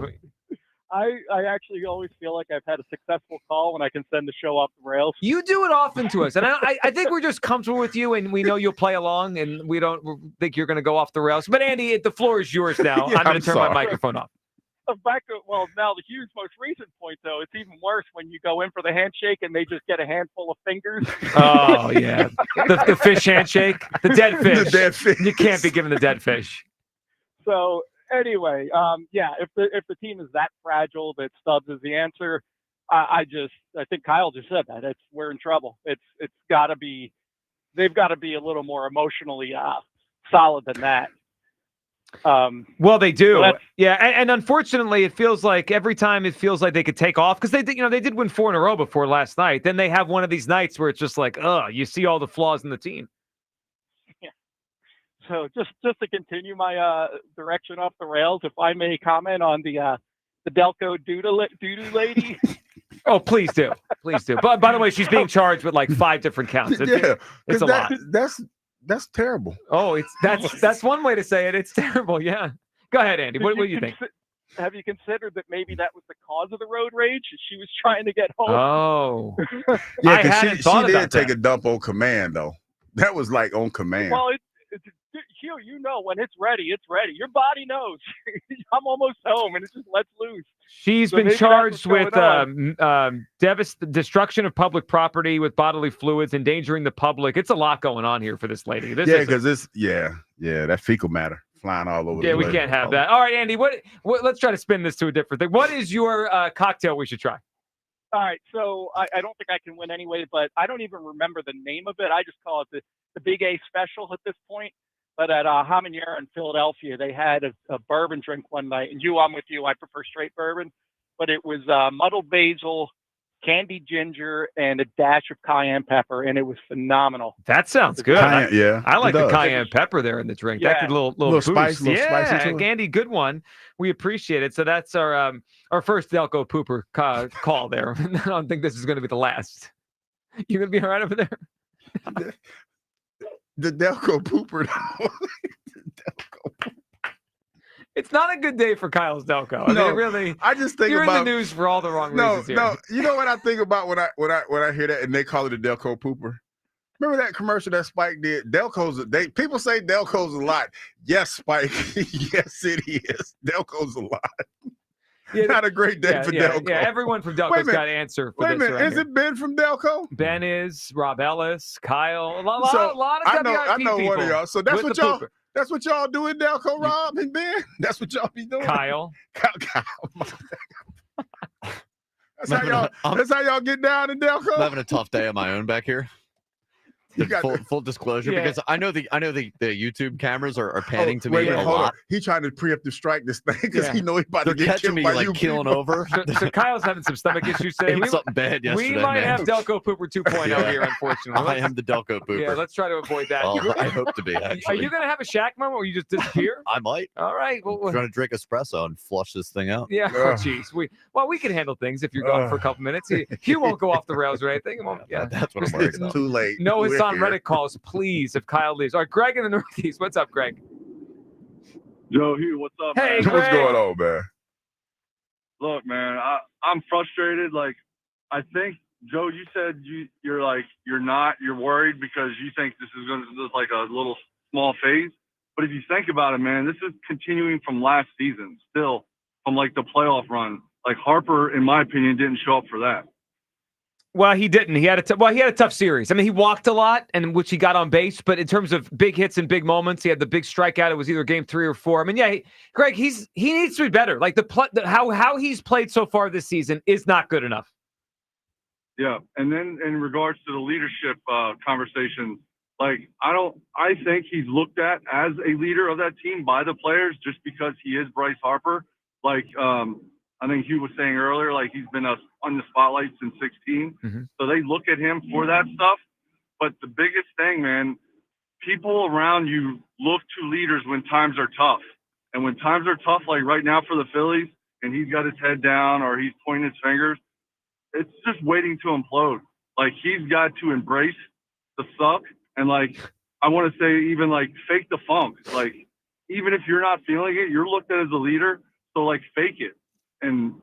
I actually always feel like I've had a successful call when I can send the show off the rails. You do it often to us, and I think we're just comfortable with you, and we know you'll play along, and we don't think you're going to go off the rails. But Andy, the floor is yours now. Yeah, I'm going I'm to turn my sorry. microphone off. Now the Hughes' most recent point, though, it's even worse when you go in for the handshake and they just get a handful of fingers. Oh yeah, the fish handshake, the dead fish. The dead fish. You can't be given the dead fish. So anyway, if the team is that fragile that Stubbs is the answer, I think Kyle just said that we're in trouble. It's got to be, they've got to be a little more emotionally solid than that. Well, they do. So Yeah, and unfortunately, it feels like every time it feels like they could take off because they did win 4 in a row before last night. Then they have one of these nights where it's just like, you see all the flaws in the team. Yeah. So just to continue my direction off the rails, if I may comment on the Delco doodoo lady. Oh, please do. Please do. But by the way, she's being charged with like 5 different counts. It's a lot. That's terrible. Oh, that's one way to say it. It's terrible. Yeah. Go ahead, Andy. What do you think? Have you considered that maybe that was the cause of the road rage? She was trying to get home. Oh. Yeah, because she did take a dump on command, though. That was like on command. Well, Hugh, when it's ready, it's ready. Your body knows. I'm almost home, and it just lets loose. She's been charged with destruction of public property with bodily fluids, endangering the public. It's a lot going on here for this lady. Because that fecal matter flying all over. Yeah, the we place. can't have that. All right, Andy. What? Let's try to spin this to a different thing. What is your cocktail we should try? All right, so I don't think I can win anyway, but I don't even remember the name of it. I just call it the Big A Special at this point. But at Habanera in Philadelphia, they had a bourbon drink one night. And I'm with you. I prefer straight bourbon. But it was muddled basil, candied ginger, and a dash of cayenne pepper. And it was phenomenal. That sounds good. I like the does. cayenne pepper there in the drink. Yeah. That could little Little boost. spice, little spicy Yeah, to it. Andy, good one. We appreciate it. So that's our first Delco Pooper call there. I don't think this is going to be the last. You going to be all right over there? The Delco Pooper. It's not a good day for Kyle's Delco. I mean, really. I just think you're about in the news for all the wrong reasons here. No, you know what I think about when I hear that and they call it a Delco Pooper. Remember that commercial that Spike did? People say Delco's a lot. Yes, Spike. Yes, it is. Delco's a lot. Not a great day for Delco. Yeah, everyone from Delco's got to answer for Wait a this. minute, is it Ben from Delco? Ben is, Rob Ellis, Kyle, a lot of I WIP know one of people y'all. So that's with what the y'all. pooper. That's what y'all do in Delco, Rob and Ben. That's what y'all be doing. Kyle. That's how y'all get down in Delco. I'm having a tough day of my own back here. Full disclosure, because I know the YouTube cameras are panning to me a lot. He trying to preemptive strike this thing because he know he's about They're to get catching killed me by like you keeling people. over. So Kyle's having some stomach issues today. I ate something bad yesterday. We might man. have Delco Pooper 2.0 here, unfortunately. I am the Delco Pooper. Yeah, let's try to avoid that. Well, I hope to be, actually. Are you going to have a Shaq moment where you just disappear? I might. All right. Well, I'm trying to drink espresso and flush this thing out. Yeah. Oh, jeez. We can handle things if you're gone for a couple minutes. You won't go off the rails or anything. Yeah, that's what I'm worried about. It's too late. No, it's We're on here. Reddit calls, please, if Kyle leaves. All right, Greg in the Northeast. What's up, Greg? Joe Hugh, what's up, Hey, man? Greg. What's going on, man? Look, man, I'm frustrated. Like, I think, Joe, you said you're worried because you think this is going to just like a little small phase. But if you think about it, man, this is continuing from last season, still from like the playoff run. Like Harper, in my opinion, didn't show up for that. Well, he didn't. He had a tough series. I mean, he walked a lot, and which he got on base. But in terms of big hits and big moments, he had the big strikeout. It was either game 3 or 4. I mean, yeah, Greg, he needs to be better. Like how he's played so far this season is not good enough. Yeah, and then in regards to the leadership conversation, like I think he's looked at as a leader of that team by the players just because he is Bryce Harper. Like I think Hugh was saying earlier, like he's been on the spotlight since 16. Mm-hmm. So they look at him for that stuff. But the biggest thing, man, people around you look to leaders when times are tough. And when times are tough, like right now for the Phillies, and he's got his head down or he's pointing his fingers, it's just waiting to implode. Like he's got to embrace the suck and like, I want to say even like fake the funk. Like even if you're not feeling it, you're looked at as a leader. So like fake it. And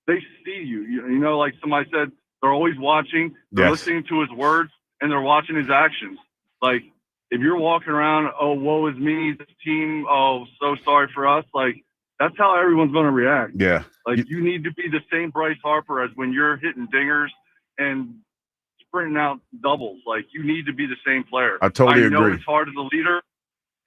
they see you. You know, like somebody said, they're always watching, they're listening to his words, and they're watching his actions. Like, if you're walking around, oh, woe is me, this team, oh, so sorry for us, like, that's how everyone's going to react. Yeah. Like, you need to be the same Bryce Harper as when you're hitting dingers and sprinting out doubles. Like, you need to be the same player. I totally know agree. it's hard as a leader.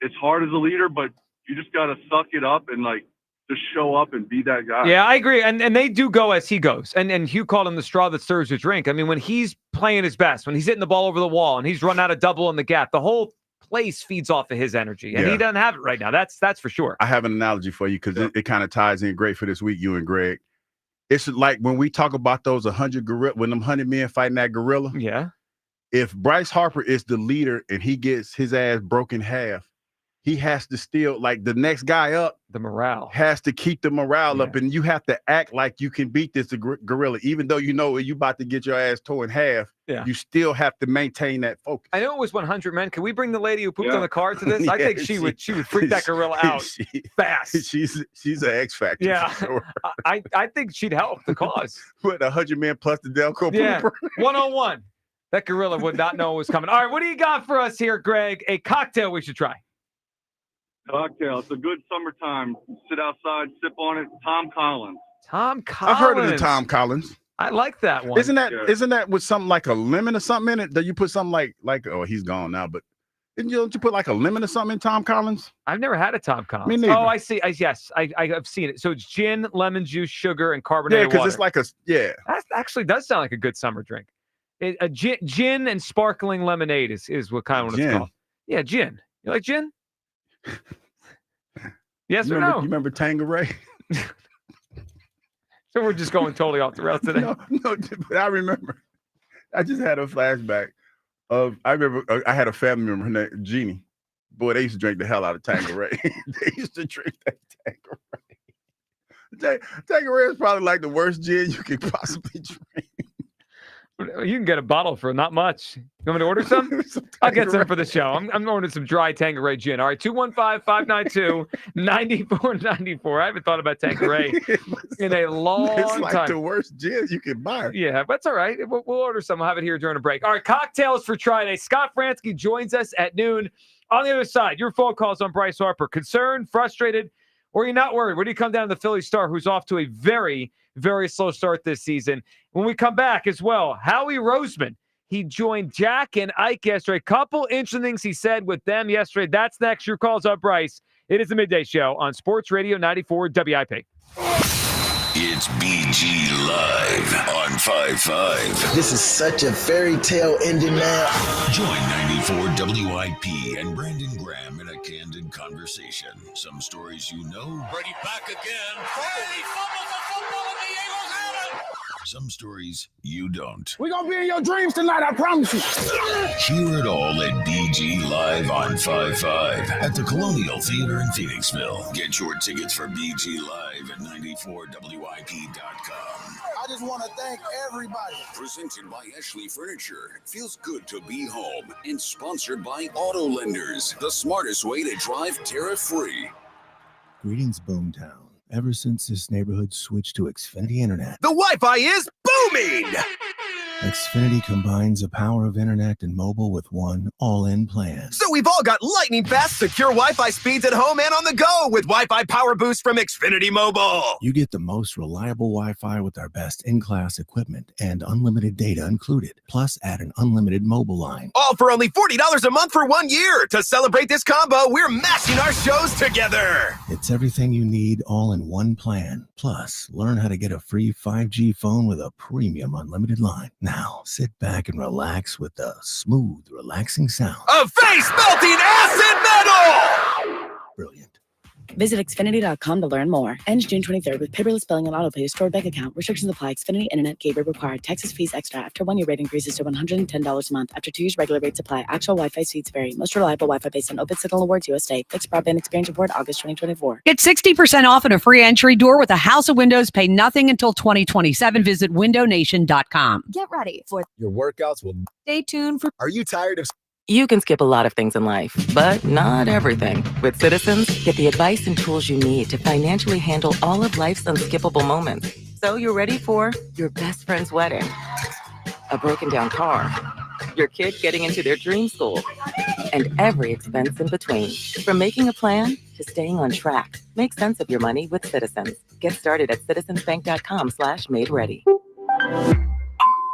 It's hard as a leader, but you just got to suck it up and, like, just show up and be that guy. Yeah, I agree. And they do go as he goes. And Hugh called him the straw that stirs the drink. I mean, when he's playing his best, when he's hitting the ball over the wall and he's run out a double in the gap, the whole place feeds off of his energy. And he doesn't have it right now. That's for sure. I have an analogy for you because it kind of ties in great for this week, you and Greg. It's like when we talk about those 100 gorilla, when them 100 men fighting that gorilla. Yeah. If Bryce Harper is the leader and he gets his ass broken half, he has to still, like the next guy up, the morale has to keep the morale up, and you have to act like you can beat this gorilla, even though you know you about to get your ass torn in half. Yeah. You still have to maintain that focus. I know it was 100 men. Can we bring the lady who pooped on the car to this? I think she would freak that gorilla out fast. She's an X factor. Yeah, for sure. I think she'd help the cause. But 100 men plus the Delco. Yeah, pooper. 101. That gorilla would not know it was coming. All right, what do you got for us here, Greg? A cocktail we should try. Cocktail. It's a good summertime. Sit outside, sip on it. Tom Collins. Tom Collins. I've heard of the Tom Collins. I like that one. Isn't that with something like a lemon or something in it? That you put something like oh, he's gone now, but don't you put like a lemon or something in Tom Collins? I've never had a Tom Collins. Me neither. Oh, I see. Yes, I've seen it. So it's gin, lemon juice, sugar, and carbonated water. Yeah, because it's like That actually does sound like a good summer drink. A gin and sparkling lemonade is what kind of what it's called. Yeah, gin. You like gin? Yes or no? You remember Tanqueray? So we're just going totally off the rails today. No, but I remember. I just had a flashback of. I remember I had a family member, her name Jeannie. Boy, they used to drink the hell out of Tanqueray. They used to drink that Tanqueray. Tanqueray is probably like the worst gin you could possibly drink. You can get a bottle for not much. You want me to order some? I'll get some for the show. I'm ordering some dry Tanqueray gin. All right, 215-592-9494. I haven't thought about Tanqueray in a long time. It's like the worst gin you can buy. Yeah, but that's all right. We'll order some. We'll have it here during a break. All right, cocktails for Friday. Scott Fransky joins us at noon. On the other side, your phone calls on Bryce Harper. Concerned, frustrated. Or are you not worried? Where do you come down to the Philly star, who's off to a very, very slow start this season? When we come back as well, Howie Roseman. He joined Jack and Ike yesterday. A couple interesting things he said with them yesterday. That's next. Your call's up, Bryce. It is the Midday Show on Sports Radio 94 WIP. It's BG Live on 5-5. This is such a fairy tale ending now. Join 94 WIP and Brandon Graham in a candid conversation. Some stories you know. Brady back again. Brady fumbles the football and the Eagles have it. Some stories you don't. We're going to be in your dreams tonight, I promise you. Hear it all at BG Live on 5-5 at the Colonial Theater in Phoenixville. Get your tickets for BG Live at 94WIP.com. I just want to thank everybody. Presented by Ashley Furniture. Feels good to be home. And sponsored by Auto Lenders, the smartest way to drive tariff-free. Greetings, Boomtown. Ever since this neighborhood switched to Xfinity Internet, The Wi-Fi is booming! Xfinity combines the power of internet and mobile with one all-in plan. So we've all got lightning-fast, secure Wi-Fi speeds at home and on the go with Wi-Fi Power Boost from Xfinity Mobile. You get the most reliable Wi-Fi with our best in-class equipment and unlimited data included. Plus, add an unlimited mobile line. All for only $40 a month for 1 year. To celebrate this combo, we're mashing our shows together. It's everything you need all in one plan. Plus, learn how to get a free 5G phone with a premium unlimited line. Now, sit back and relax with the smooth, relaxing sound of face-melting acid metal! Brilliant. Visit Xfinity.com to learn more. Ends June 23rd with paperless billing and autopay to stored bank account. Restrictions apply. Xfinity Internet gateway required. Texas fees extra. After 1 year rate increases to $110 a month. After 2 years regular rates apply. Actual Wi-Fi speeds vary. Most reliable Wi-Fi based on Open Signal Awards USA. Fixed broadband experience report August 2024. Get 60% off and a free entry door with a house of windows. Pay nothing until 2027. Visit windownation.com. Get ready for your workouts will. Stay tuned for. Are you tired of? You can skip a lot of things in life, but not everything. With Citizens, get the advice and tools you need to financially handle all of life's unskippable moments. So you're ready for your best friend's wedding, a broken down car, your kid getting into their dream school, and every expense in between. From making a plan to staying on track, make sense of your money with Citizens. Get started at citizensbank.com/made-ready.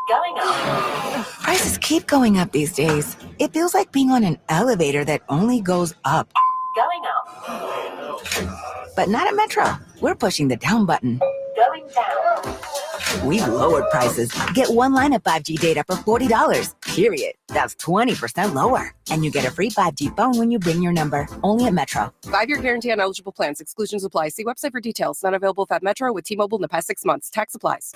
Going up. Prices keep going up these days. It feels like being on an elevator that only goes up. Going up. But not at Metro. We're pushing the down button. Going down. We've lowered prices. Get one line of 5G data for $40. Period. That's 20% lower. And you get a free 5G phone when you bring your number. Only at Metro. 5-year guarantee on eligible plans. Exclusions apply. See website for details. Not available at Metro with T-Mobile in the past 6 months. Tax applies.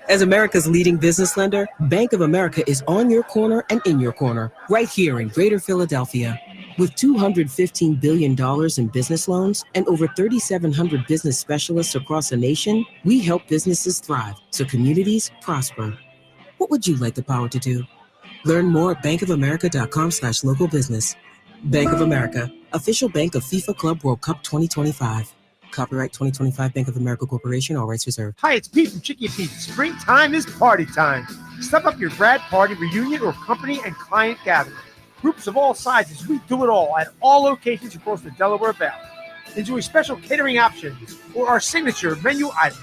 As America's leading business lender, Bank of America is on your corner and in your corner, right here in Greater Philadelphia. With $215 billion in business loans and over 3,700 business specialists across the nation, we help businesses thrive so communities prosper. What would you like the power to do? Learn more at bankofamerica.com/local business. Bank of America, official bank of FIFA Club World Cup 2025. Copyright 2025 Bank of America Corporation, all rights reserved. Hi, it's Pete from Chicky and Pete. Springtime is party time. Step up your grad party, reunion, or company and client gathering. Groups of all sizes, we do it all at all locations across the Delaware Valley. Enjoy special catering options or our signature menu items.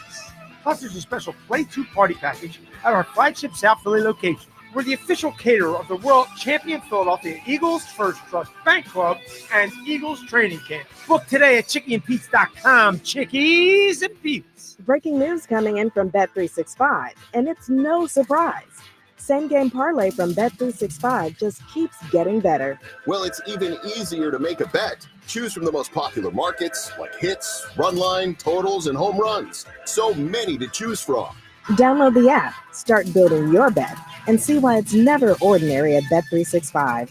Plus, there's a special Play 2 party package at our flagship South Philly location. We're the official caterer of the world champion Philadelphia Eagles, First Trust Bank Club, and Eagles Training Camp. Book today at chickyandpete's.com. Chickies and Pete's. Breaking news coming in from Bet365, and it's no surprise. Same game parlay from Bet365 just keeps getting better. Well, it's even easier to make a bet. Choose from the most popular markets like hits, run line, totals, and home runs. So many to choose from. Download the app, start building your bet, and see why it's never ordinary at Bet365.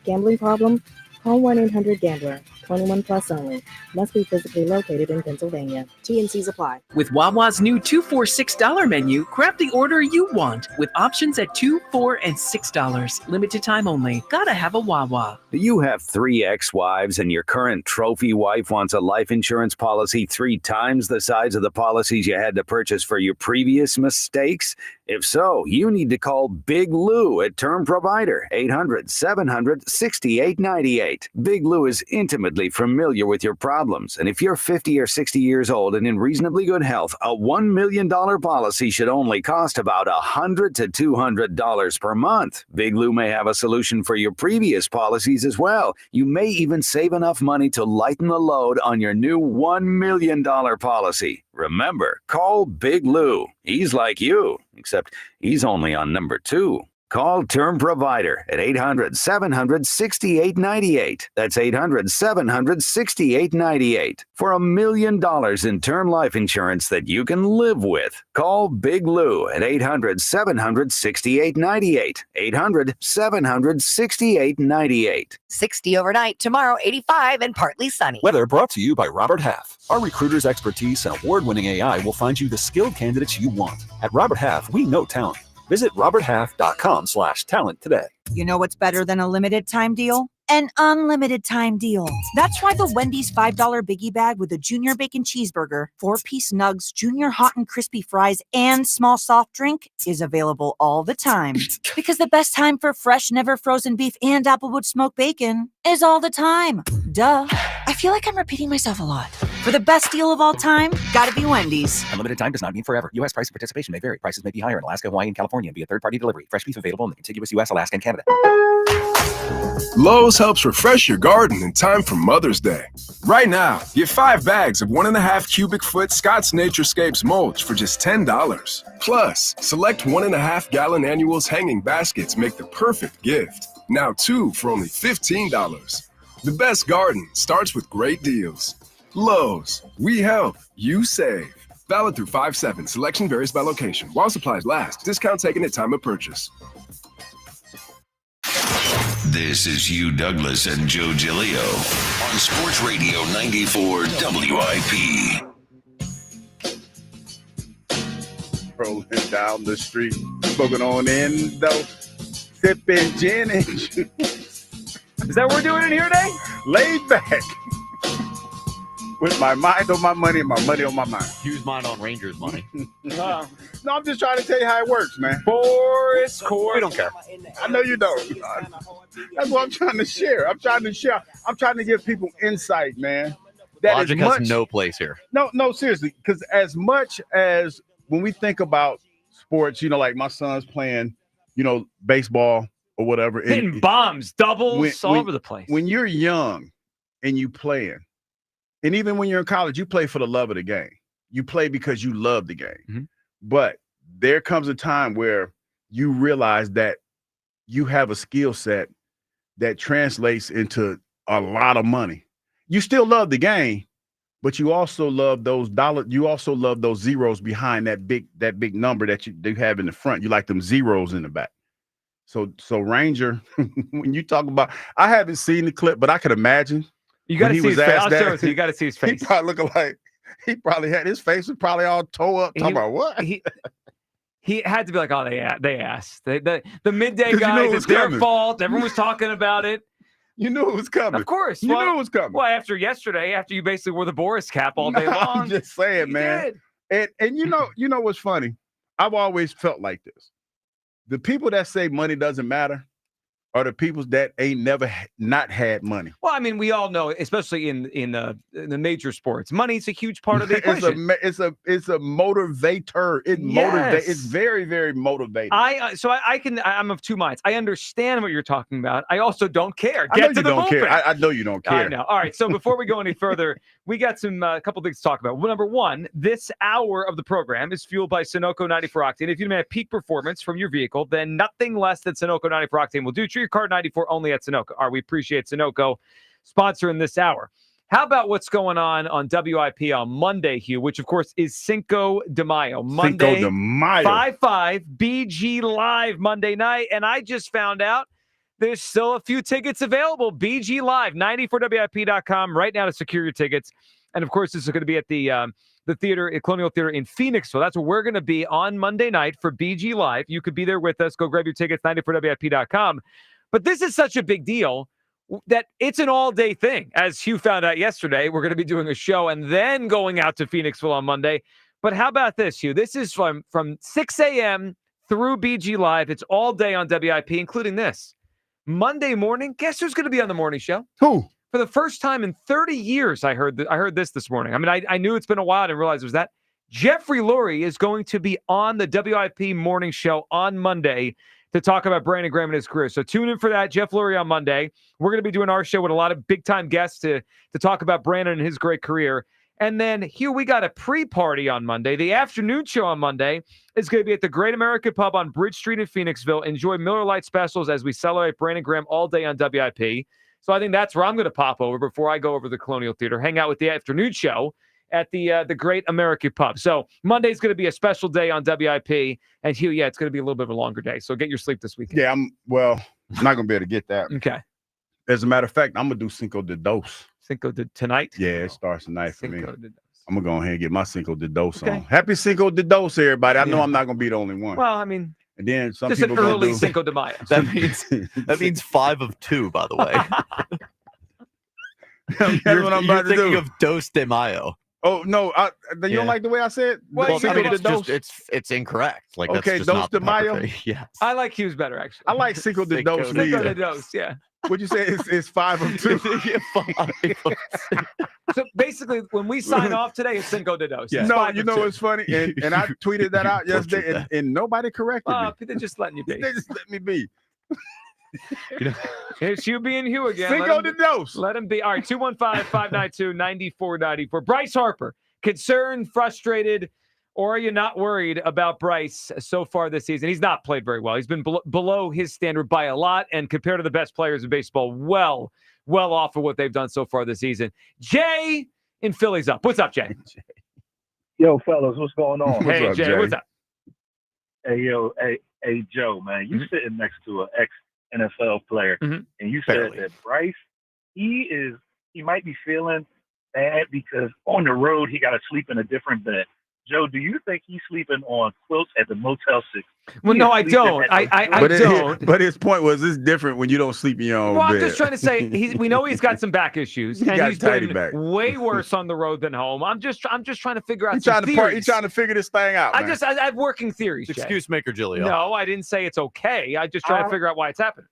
Gambling problem? Call 1-800-GAMBLER. 21 plus only. Must be physically located in Pennsylvania. T&Cs apply. With Wawa's new $2 for $6 menu, grab the order you want with options at $2, $4, and $6. Limited time only. Gotta have a Wawa. You have 3 ex-wives and your current trophy wife wants a life insurance policy 3 times the size of the policies you had to purchase for your previous mistakes? If so, you need to call Big Lou at Term Provider, 800-700-6898. Big Lou is intimately familiar with your problems, and if you're 50 or 60 years old and in reasonably good health, a $1 million policy should only cost about $100 to $200 per month. Big Lou may have a solution for your previous policies as well. You may even save enough money to lighten the load on your new $1 million policy. Remember, call Big Lou. He's like you, except he's only on number 2. Call Term Provider at 800-700-6898. That's 800-700-6898 for $1 million in term life insurance that you can live with. Call Big Lou at 800-700-6898. 800-700-6898. 60 overnight, tomorrow 85 and partly sunny. Weather brought to you by Robert Half. Our recruiters' expertise and award-winning AI will find you the skilled candidates you want. At Robert Half, we know talent. Visit roberthalf.com/talent today. You know what's better than a limited time deal? An unlimited time deal. That's why the Wendy's $5 Biggie Bag with a Junior Bacon Cheeseburger, 4-piece nugs, Junior Hot and Crispy Fries, and small soft drink is available all the time. Because the best time for fresh, never frozen beef and Applewood smoked bacon is all the time. Duh. I feel like I'm repeating myself a lot. For the best deal of all time, gotta be Wendy's. Unlimited time does not mean forever. U.S. price and participation may vary. Prices may be higher in Alaska, Hawaii, and California via third-party delivery. Fresh beef available in the contiguous U.S., Alaska, and Canada. Lowe's helps refresh your garden in time for Mother's Day. Right now, get 5 bags of 1.5 cubic foot Scott's Naturescapes mulch for just $10. Plus, select 1.5 gallon annuals hanging baskets make the perfect gift. Now 2 for only $15. The best garden starts with great deals. Lowe's, we help, you save. Valid through 5/7. Selection varies by location. While supplies last. Discount taken at time of purchase. This is Hugh Douglas and Joe Giglio on Sports Radio 94 WIP. Rolling down the street, smoking on endo, sipping gin and juice. Is that what we're doing in here today? Laid back. With my mind on my money and my money on my mind. Hugh's mind on Rangers money. No, I'm just trying to tell you how it works, man. Forest Court. We don't care. I know you don't. That's what I'm trying to share. I'm trying to give people insight, man. That Logic has no place here. No, seriously. Because as much as when we think about sports, like my son's playing, baseball or whatever. Hitting bombs, doubles, all over the place. When you're young and you playing, and even when you're in college, you play for the love of the game. You play because you love the game. Mm-hmm. But there comes a time where you realize that you have a skill set that translates into a lot of money. You still love the game, but you also love those dollars. You also love those zeros behind that big number that you have in the front. You like them zeros in the back. So Ranger, when you talk about, I haven't seen the clip, but I could imagine. You got to see his face. I'll show it to you. You got to see his face. He probably looking like his face was probably all toe up. Talking about what? He had to be like, oh, they asked. The midday guys, it's their fault. Everyone was talking about it. You knew it was coming. Of course. You knew it was coming. Well, after yesterday, after you basically wore the Boris cap all day long. I'm just saying, man. Did. And you know what's funny? I've always felt like this. The people that say money doesn't matter are the people that ain't never not had money. Well, I mean, we all know, especially in the major sports, money's a huge part of the equation. It's a motivator. It motivates. It's very, very motivating. I'm of two minds. I understand what you're talking about. I also don't care. I know you don't care. I know you don't care. I know. All right. So before we go any further, we got a couple things to talk about. Well, number one, this hour of the program is fueled by Sunoco 94 Octane. If you demand peak performance from your vehicle, then nothing less than Sunoco 94 Octane will do. Your card 94 only at Sunoco. All right, we appreciate Sunoco sponsoring this hour. How about what's going on WIP on Monday, Hugh, which of course is Cinco de Mayo. Monday, 5/5 BG Live Monday night, and I just found out there's still a few tickets available. BG Live, 94WIP.com right now to secure your tickets. And of course, this is going to be at the theater, at Colonial Theater in Phoenixville. That's where we're going to be on Monday night for BG Live. You could be there with us. Go grab your tickets, 94WIP.com. But this is such a big deal that it's an all-day thing. As Hugh found out yesterday, we're going to be doing a show and then going out to Phoenixville on Monday. But how about this, Hugh? This is from 6 a.m. through BG Live. It's all day on WIP, including this. Monday morning, guess who's going to be on the morning show? Who? For the first time in 30 years, I heard this morning. I mean, I knew it's been a while. I didn't realize it was that. Jeffrey Lurie is going to be on the WIP morning show on Monday to talk about Brandon Graham and his career. So tune in for that. Jeff Lurie on Monday. We're going to be doing our show with a lot of big-time guests to talk about Brandon and his great career. And then, Hugh, we got a pre-party on Monday. The afternoon show on Monday is going to be at the Great American Pub on Bridge Street in Phoenixville. Enjoy Miller Lite specials as we celebrate Brandon Graham all day on WIP. So I think that's where I'm going to pop over before I go over to the Colonial Theater, hang out with the afternoon show at the Great American Pub. So Monday's going to be a special day on WIP. And Hugh, it's going to be a little bit of a longer day. So get your sleep this weekend. Yeah, I'm not going to be able to get that. Okay. As a matter of fact, I'm going to do Cinco de Dos. Cinco de tonight? Yeah, it starts tonight for me. Cinco de Dos. I'm going to go ahead and get my Cinco de Dos Okay. on. Happy Cinco de Dos, everybody. I know I'm not going to be the only one. Well, I mean, and then some just people an early do Cinco de Mayo. That means 5 of 2, by the way. That's what I'm about to thinking do. of Dos de Mayo. Oh no, you don't like the way I said? Well, Cinco de it's Dos? it's incorrect. Like Okay, that's just Dos not de the Mayo? proper- Yes. I like Hughes better, actually. I like Cinco de Dos. Cinco de Dos, yeah. What'd you say? It's 5 of 2. So basically, when we sign off today, it's Cinco de Dos. It's No, 5 you of know 2. what's funny? And I tweeted that out yesterday, and nobody corrected me. They're just letting you be. They just let me be. Here's Hugh being Hugh again. Cinco de Dos. Let him be. All right, 215-592-9494. Bryce Harper, concerned, frustrated, or are you not worried about Bryce so far this season? He's not played very well. He's been below his standard by a lot, and compared to the best players in baseball, well off of what they've done so far this season. Jay in Philly's up. What's up, Jay? Yo, fellas, what's going on? Hey, Jay, what's up? Hey, Joe, man, you sitting next to an ex-NFL player, and you said that Bryce, he might be feeling bad because on the road he got to sleep in a different bed. Joe, do you think he's sleeping on quilts at the Motel 6? Well, no, I don't. I don't. But his point was, it's different when you don't sleep in your own Well, bed. I'm just trying to say we know he's got some back issues, He and got he's tidy been back. way worse on the road than home. I'm just trying to figure out He's some trying theories. to figure this thing out. I man. have working theories. Jay. Excuse maker, Giulio. No, I didn't say it's okay. I just trying to figure out why it's happening.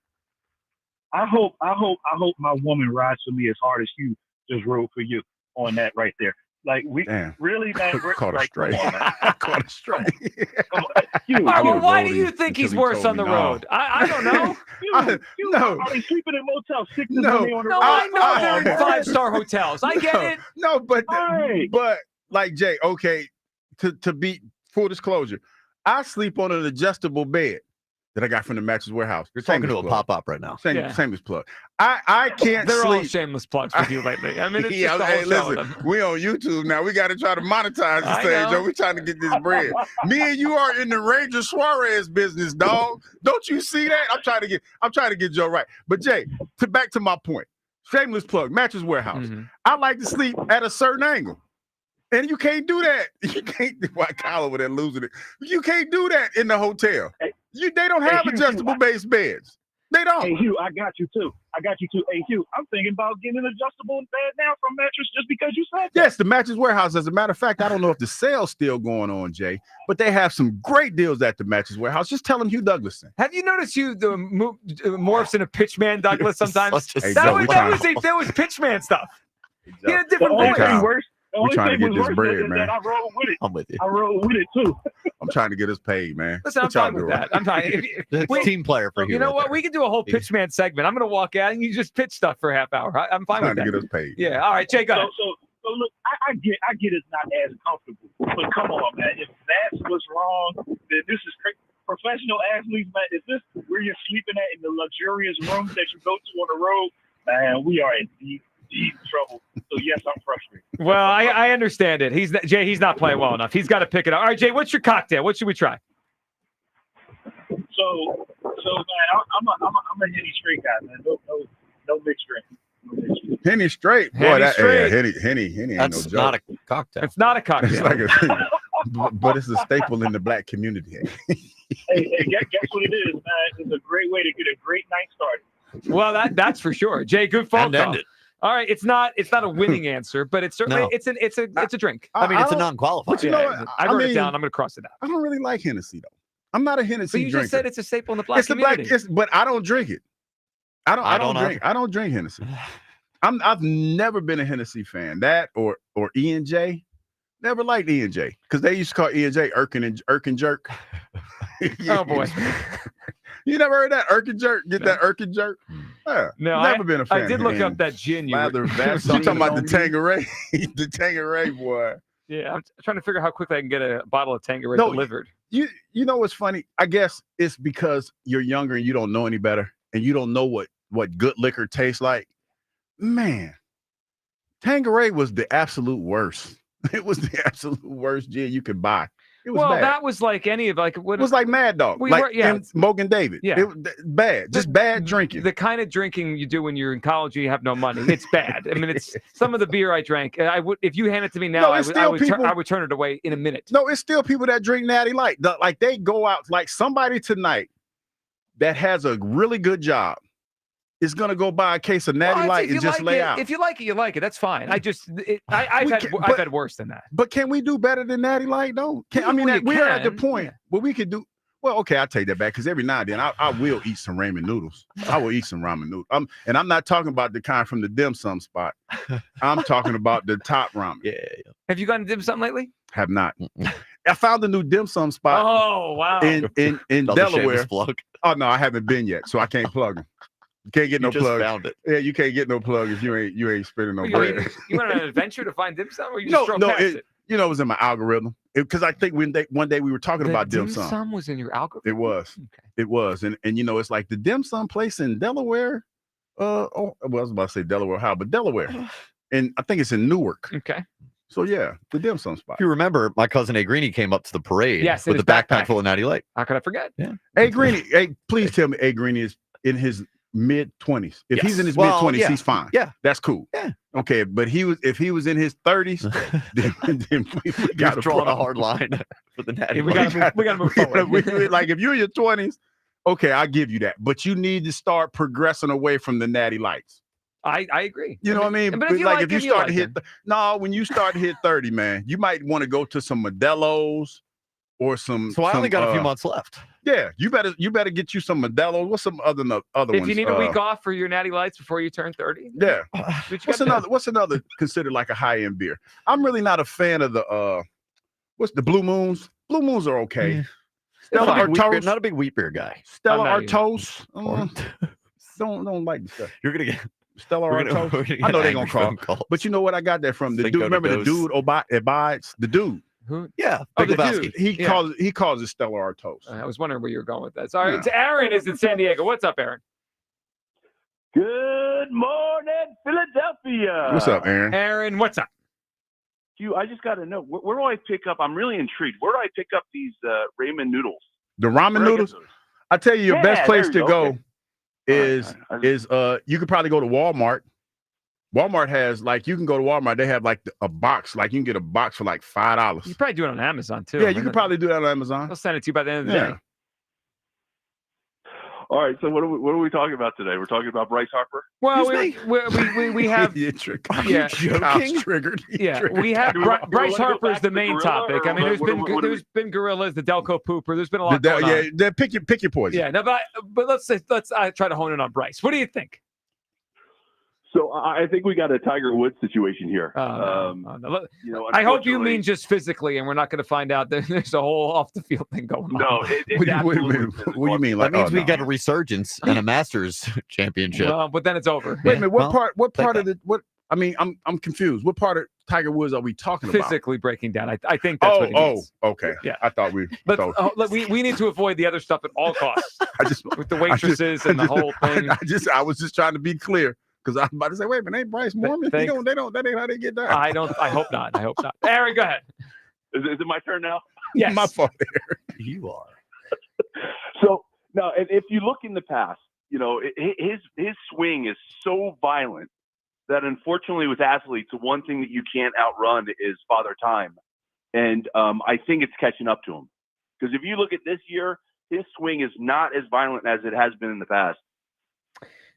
I hope my woman rides for me as hard as you just rode for you on that right there. Like really, man. Caught a straight. Caught a straight. Come on. All right, well, why do you think he's worse on the road? I don't know. No. Are they sleeping in Motel 6 on the road? No, I know they're in 5-star hotels. I get it. No, but like Jay, okay, to be full disclosure, I sleep on an adjustable bed that I got from the Mattress Warehouse. You're talking to a pop-up right now. Shameless plug. I can't They're sleep. all shameless plugs with you lately. I mean, it's Yeah, just hey, all showing listen, them. we on YouTube now. We got to try to monetize this I thing, know. Joe. We're trying to get this bread. Me and you are in the Ranger Suarez business, dog. Don't you see that? I'm trying to get Joe right. But Jay, back to my point. Shameless plug, Mattress Warehouse. I like to sleep at a certain angle. And you can't do that. You can't do why Kyle over there losing it. You can't do that in the hotel. They don't have adjustable base beds. They don't. Hey, Hugh, I got you too. Hey, Hugh, I'm thinking about getting an adjustable bed now from Mattress just because you said that. Yes, the Mattress Warehouse. As a matter of fact, I don't know if the sale's still going on, Jay, but they have some great deals at the Mattress Warehouse. Just tell them Hugh Douglason. Have you noticed morphs in a pitchman Douglas sometimes? Hey, that Joe, was pitchman stuff. He had a different voice. We're trying to get this bread, man. I roll with it. I'm with you. I roll with it too. I'm trying to get us paid, man. Listen, I'm fine with that. I'm fine. Team player for you. You know what? We can do a whole pitchman segment. I'm going to walk out and you just pitch stuff for a half hour. I'm fine with that. Trying to get us paid. Yeah. All right, Jay, go ahead. So look, I get it's not as comfortable, but come on, man. If that's what's wrong, then this is crazy. Professional athletes, man. Is this where you're sleeping at in the luxurious rooms that you go to on the road? Man, we are in deep trouble. So yes, I'm frustrated. Well, I understand it. He's not playing well enough. He's got to pick it up. All right, Jay, what's your cocktail? What should we try? So man, I'm a Henny straight guy, man. No mixed drink. Henny straight, boy. Henny That straight. Henny ain't That's no joke. not a cocktail. It's not a cocktail. It's like but it's a staple in the black community. Hey, guess what it is, man? It's a great way to get a great night started. Well, that's for sure. Jay, good phone And call. end it. All right, it's not a winning answer, but it's certainly No. it's a drink. I mean, it's a don't- non-qualifier. But you know what? I wrote it mean, down. I'm going to cross it out. I don't really like Hennessy though. I'm not a Hennessy But you drinker. just said it's a staple in the black community. But I don't drink it. I don't drink Hennessy. I've never been a Hennessy fan. That or E&J. Never liked E&J because they used to call E&J Irk and Jerk. Oh boy. You never heard that Irk and Jerk? Get that Irk and Jerk? Yeah, No, never been a fan. I did look up that gin. You talking about the Tanqueray, the Tanqueray boy. Yeah, I'm trying to figure out how quickly I can get a bottle of Tanqueray delivered. You know what's funny? I guess it's because you're younger and you don't know any better, and you don't know what good liquor tastes like. Man, Tanqueray was the absolute worst. It was the absolute worst gin you could buy. It was bad. That was like any of it was like Mad Dog, and Mogan David. Yeah, it was bad, just bad drinking. The kind of drinking you do when you're in college and you have no money. It's bad. I mean, it's some of the beer I drank. I would, if you hand it to me now, I would turn it away in a minute. No, it's still people that drink Natty Light. Like they go out, like somebody tonight that has a really good job is going to go buy a case of Natty Light and just lay out. If you like it, you like it. That's fine. I've had worse than that. But can we do better than Natty Light though? We're at the point where we could do. Well, okay, I'll take that back because every now and then I will eat some ramen noodles. I will eat some ramen noodles. And I'm not talking about the kind from the dim sum spot. I'm talking about the top ramen. Yeah. Have you gone to dim sum lately? Have not. I found a new dim sum spot. Oh wow! In Delaware. Oh no, I haven't been yet, so I can't plug them. You can't get no plug. Found it. Yeah, you can't get no plug if you ain't spending no bread. You went on an adventure to find dim sum, or you just drove past it? You know, it was in my algorithm because I think one day we were talking about dim sum. Dim sum was in your algorithm. It was. Okay. It was, and you know, it's like the dim sum place in Delaware. I was about to say Delaware, how, but Delaware, and I think it's in Newark. Okay. So yeah, the dim sum spot. If you remember, my cousin A Greeny came up to the parade with a backpack full of Natty Light. How could I forget? Yeah. A Greeny, please tell me A Greeny is in his mid-20s. If he's in his mid-20s, he's fine. Yeah, that's cool. Yeah. Okay, but if he was in his 30s, then we got drawing a hard line for the Natty. We got to move forward. Like if you're in your 20s, okay, I'll give you that. But you need to start progressing away from the Natty Lights. I agree. You know what I mean? But if you start to hit when you start to hit 30, man, you might want to go to some Modelo's or some. So I only got a few months left. Yeah, you better get you some Modelo. What's some other ones? If you need a week off for your Natty Lights before you turn 30. Yeah. What's another considered like a high end beer? I'm really not a fan of the what's the Blue Moons? Blue Moons are okay. Yeah. Stella Artois. Not a big wheat beer guy. Stella Artois. Don't like the stuff. You're gonna get Stella Artois. I know they're gonna call. But you know what I got that from? The dude. Remember the dude abides? The dude. Who? Yeah. The dude. He calls it Stella Artois. I was wondering where you were going with that. Sorry. It's Aaron is in San Diego. What's up, Aaron? Good morning, Philadelphia. What's up, Aaron? Aaron, what's up? I just got to know, where do I pick up? I'm really intrigued. Where do I pick up these ramen noodles? The ramen noodles? I tell you, your best place to go is you could probably go to Walmart. Walmart has you can go to Walmart. They have a box. You can get a box for $5. You probably do it on Amazon too. Yeah, you could probably do that on Amazon. They'll send it to you by the end of the day. All right. So what are we talking about today? We're talking about Bryce Harper. Well, we have. You're joking? Triggered. Yeah, we have Bryce Harper is the main topic. I mean, there's been gorillas, the Delco Pooper. There's been a lot going on. Yeah, pick your poison. Yeah, no, but let's try to hone in on Bryce. What do you think? So I think we got a Tiger Woods situation here. No. I hope you mean just physically, and we're not going to find out that there's a whole off the field thing going on. No, what do you mean? That means we got a resurgence and a Masters championship. But then it's over. Wait a minute. What part of the I mean, I'm confused. What part of Tiger Woods are we talking about? Physically breaking down. I think that's what he means. Okay. Yeah. I thought we. We need to avoid the other stuff at all costs. With the waitresses and the whole thing. I was just trying to be clear. Because I'm about to say, wait a minute, ain't Bryce Mormon? They don't. That ain't how they get down. I hope not. Aaron, go ahead. Is it my turn now? Yes. My fault, Aaron. You are. So now, if you look in the past, his swing is so violent that unfortunately with athletes, the one thing that you can't outrun is father time. And I think it's catching up to him. Because if you look at this year, his swing is not as violent as it has been in the past.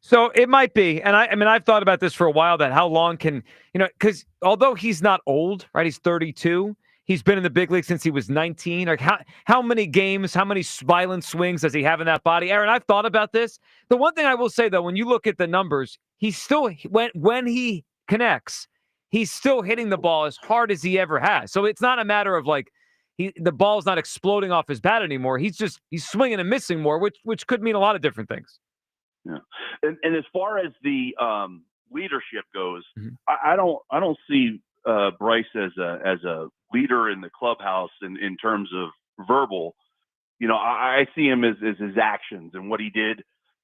So it might be. And I mean, I've thought about this for a while, that how long can, because although he's not old, right? He's 32. He's been in the big league since he was 19. Like how many games, how many violent swings does he have in that body? Aaron, I've thought about this. The one thing I will say, though, when you look at the numbers, he's still, when he connects, he's still hitting the ball as hard as he ever has. So it's not a matter of like the ball's not exploding off his bat anymore. He's swinging and missing more, which could mean a lot of different things. Yeah. And as far as the leadership goes, I don't see Bryce as a leader in the clubhouse in terms of verbal. I see him as his actions and what he did,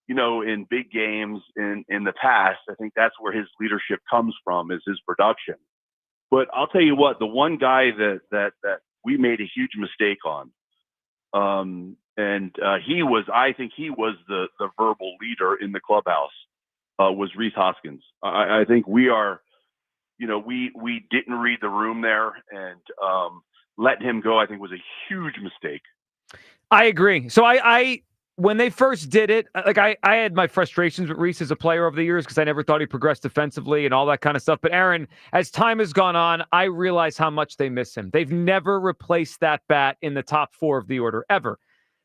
in big games in the past. I think that's where his leadership comes from, is his production. But I'll tell you what, the one guy that we made a huge mistake on, I think he was the verbal leader in the clubhouse, was Rhys Hoskins. I think we are, we didn't read the room there, and letting him go, I think, was a huge mistake. I agree. So I when they first did it, like I had my frustrations with Rhys as a player over the years because I never thought he progressed defensively and all that kind of stuff. But Aaron, as time has gone on, I realize how much they miss him. They've never replaced that bat in the top 4 of the order ever.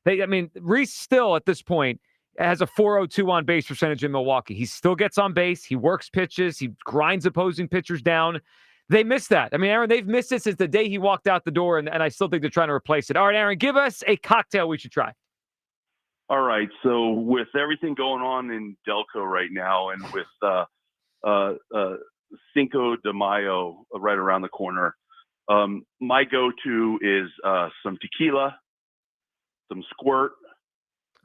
Rhys still at this point has a 402 on base percentage in Milwaukee. He still gets on base. He works pitches. He grinds opposing pitchers down. They miss that. Aaron, they've missed it since the day he walked out the door, and I still think they're trying to replace it. All right, Aaron, give us a cocktail we should try. All right. So with everything going on in Delco right now, and with Cinco de Mayo right around the corner, my go-to is some tequila, some squirt,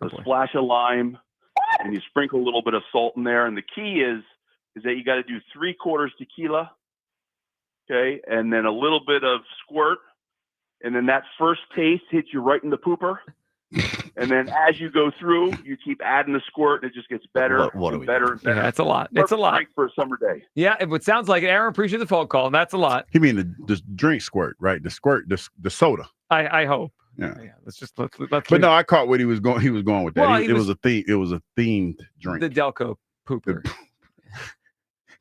a splash of lime, and you sprinkle a little bit of salt in there. And the key is that you got to do 3/4 tequila, okay, and then a little bit of squirt, and then that first taste hits you right in the pooper. And then as you go through, you keep adding the squirt, and it just gets better and better and better. Yeah, it's a lot. It's a lot for a summer day. Yeah, it sounds like it. Aaron, appreciate the phone call, and that's a lot. You mean the drink squirt, right? The squirt, the soda. I hope. Yeah. Let's. But no, I caught what he was going. He was going with that. Well, it was a theme. It was a themed drink. The Delco pooper.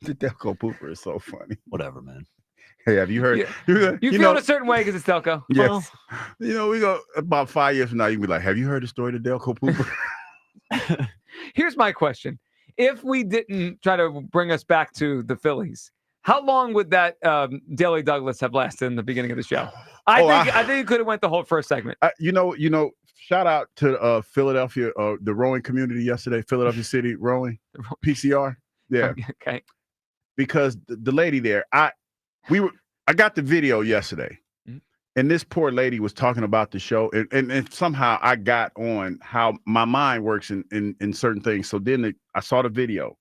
The Delco pooper is so funny. Whatever, man. Hey, have you heard? Yeah. You feel in a certain way because it's Delco. Yes. Well, we go about 5 years from now. You can be like, "Have you heard the story of the Delco pooper?" Here's my question: if we didn't try to bring us back to the Phillies, how long would that Daily Douglas have lasted in the beginning of the show? I think it could have went the whole first segment. Shout out to Philadelphia, the rowing community yesterday, Philadelphia City Rowing, PCR. Yeah. Okay. Because the lady there, I got the video yesterday, and this poor lady was talking about the show, and somehow I got on how my mind works in certain things. So then I saw the video.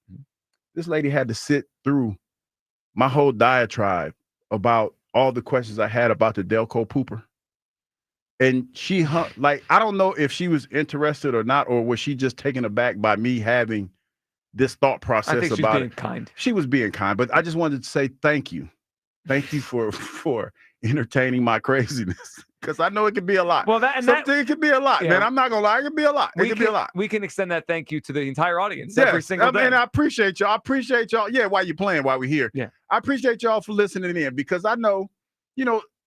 This lady had to sit through my whole diatribe about all the questions I had about the Delco pooper. And she I don't know if she was interested or not, or was she just taken aback by me having this thought process I think about she's being it. kind. She was being kind, but I just wanted to say thank you. Thank you for entertaining my craziness, because I know it can be a lot. Well, it can be a lot, man. I'm not gonna lie, it can be a lot. It can be a lot. We can extend that thank you to the entire audience every single day. And I appreciate y'all. Yeah, while you're playing, while we're here. Yeah, I appreciate y'all for listening in, because I know,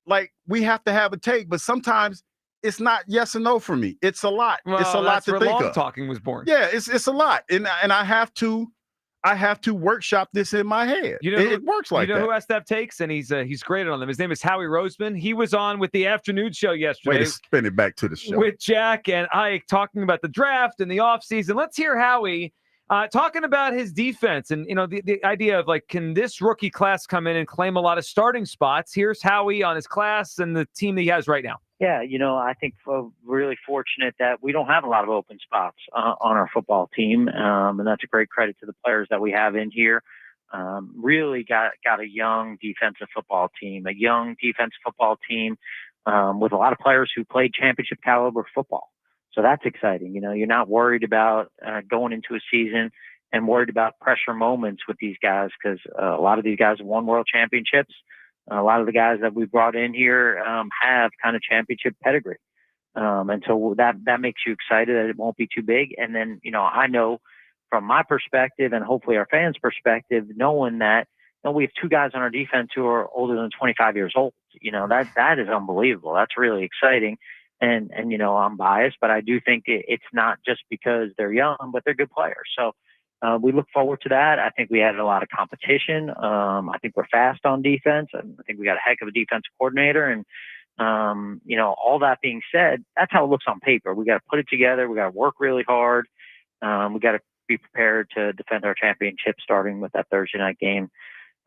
like, we have to have a take, but sometimes it's not yes or no for me. It's a lot. Well, it's a lot to think of. Talking was born. Yeah, it's a lot, and I have to workshop this in my head. It works like that. You know who has to have takes, and he's great on them. His name is Howie Roseman. He was on with the afternoon show yesterday. Way to spin it back to the show. With Jack and Ike talking about the draft and the offseason. Let's hear Howie talking about his defense and, the idea of, like, can this rookie class come in and claim a lot of starting spots? Here's Howie on his class and the team that he has right now. Yeah, I think we're really fortunate that we don't have a lot of open spots on our football team, and that's a great credit to the players that we have in here. Really got a young defensive football team with a lot of players who played championship caliber football. So that's exciting. You're not worried about going into a season and worried about pressure moments with these guys, because a lot of these guys have won world championships. A lot of the guys that we brought in here have kind of championship pedigree. And so that makes you excited that it won't be too big. And then, I know from my perspective and hopefully our fans' perspective, knowing that we have 2 guys on our defense who are older than 25 years old. That is unbelievable. That's really exciting. And I'm biased, but I do think it's not just because they're young, but they're good players. So we look forward to that. I think we had a lot of competition. I think we're fast on defense, and I think we got a heck of a defensive coordinator. And all that being said, that's how it looks on paper. We got to put it together. We got to work really hard. We got to be prepared to defend our championship, starting with that Thursday night game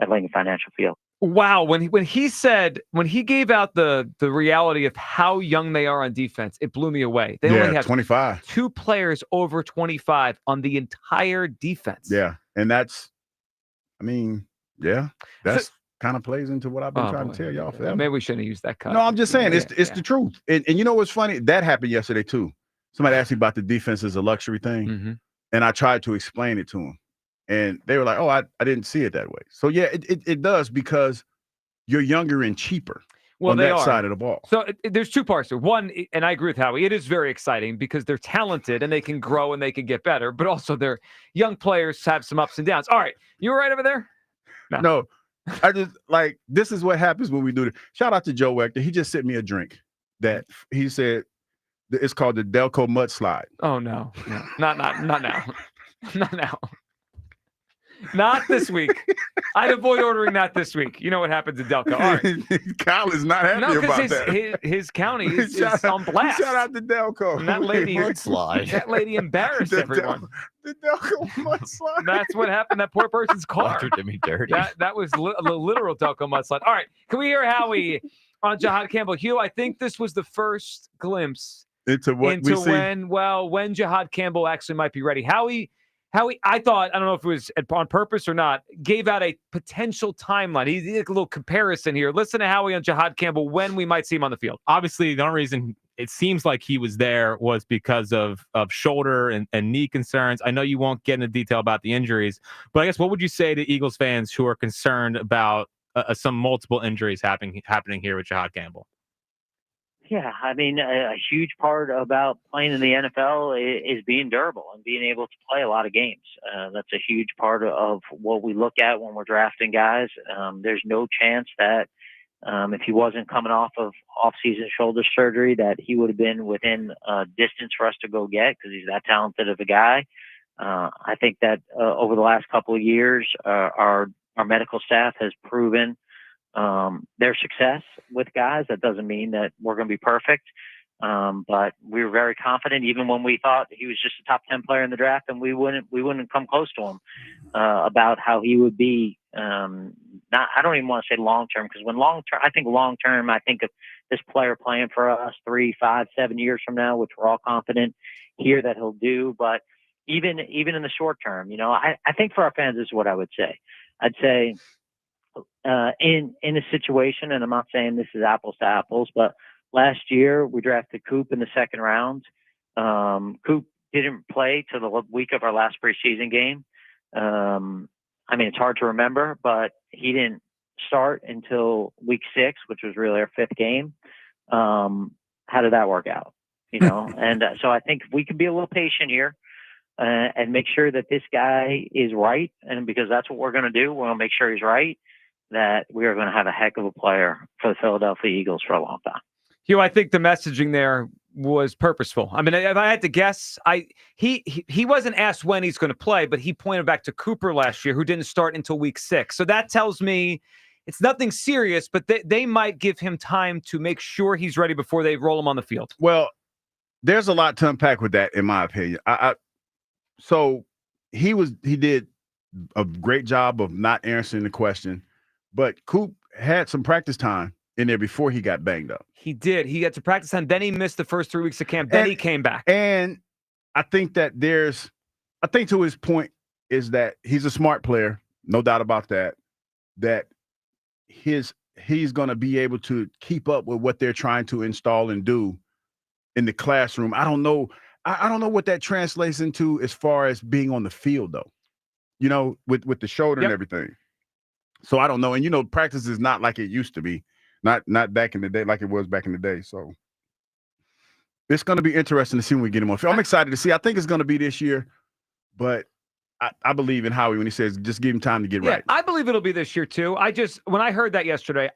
at Lincoln Financial Field. Wow, when he gave out the reality of how young they are on defense, it blew me away. They only have 25. 2 players over 25 on the entire defense. Yeah, and that's kind of plays into what I've been trying to tell y'all forever. Maybe we shouldn't have used that cut. No, I'm just saying it's the truth. And you know what's funny? That happened yesterday too. Somebody asked me about the defense as a luxury thing, and I tried to explain it to them. And they were like, oh, I didn't see it that way. So, yeah, it does because you're younger and cheaper on that side of the ball. So there's 2 parts there. One, and I agree with Howie, it is very exciting because they're talented and they can grow and they can get better. But also their young players have some ups and downs. All right. You all right over there? No. I just this is what happens when we do it. Shout out to Joe Wechter. He just sent me a drink that he said it's called the Delco Mudslide. Oh, no. Not now. Not now. Not this week. I'd avoid ordering that this week. You know what happens in Delco. All right. Kyle is not happy about that. His county is on blast. Shout out to Delco. And that lady embarrassed everyone. The Delco mudslide. That's what happened. That poor person's car. Doctor did me dirty. That was the literal Delco mudslide. All right. Can we hear Howie on Jahad Campbell? Hugh, I think this was the first glimpse into when Jahad Campbell actually might be ready. Howie, I thought, I don't know if it was on purpose or not, gave out a potential timeline. He did a little comparison here. Listen to Howie on Jahad Campbell when we might see him on the field. Obviously, the only reason it seems like he was there was because of shoulder and knee concerns. I know you won't get into detail about the injuries, but I guess what would you say to Eagles fans who are concerned about some multiple injuries happening here with Jahad Campbell? Yeah, I mean, a huge part about playing in the NFL is being durable and being able to play a lot of games. That's a huge part of what we look at when we're drafting guys. There's no chance that if he wasn't coming off of off-season shoulder surgery, that he would have been within distance for us to go get because he's that talented of a guy. I think that over the last couple of years, our medical staff has proven their success with guys. That doesn't mean that we're going to be perfect, but we were very confident, even when we thought he was just a top 10 player in the draft, and we wouldn't come close to him about how he would be. I don't even want to say long term, because I think long term, I think of this player playing for us 3, 5, 7 years from now, which we're all confident here that he'll do. But even in the short term, I think for our fans, this is what I would say. I'd say. In a situation, and I'm not saying this is apples to apples, but last year we drafted Coop in the 2nd round. Coop didn't play till the week of our last preseason game. I mean, it's hard to remember, but he didn't start until week 6, which was really our 5th game. How did that work out? And so I think we can be a little patient here. And make sure that this guy is right, and because that's what we're going to do, we're going to make sure he's right, that we are going to have a heck of a player for the Philadelphia Eagles for a long time. Hugh, I think the messaging there was purposeful. I mean, if I had to guess, he wasn't asked when he's going to play, but he pointed back to Cooper last year, who didn't start until week 6. So that tells me it's nothing serious, but they might give him time to make sure he's ready before they roll him on the field. Well, there's a lot to unpack with that, in my opinion. So he did a great job of not answering the question, but Coop had some practice time in there before he got banged up. He did. He had some practice time. Then he missed the first 3 weeks of camp. Then he came back. And I think to his point is that he's a smart player, no doubt about that, that he's going to be able to keep up with what they're trying to install and do in the classroom. I don't know what that translates into as far as being on the field, though, with the shoulder and everything. So I don't know. And, practice is not like it used to be, not back in the day, like it was back in the day. So it's going to be interesting to see when we get him on field. I'm excited to see. I think it's going to be this year, but I believe in Howie when he says just give him time to get right. I believe it'll be this year too. When I heard that yesterday,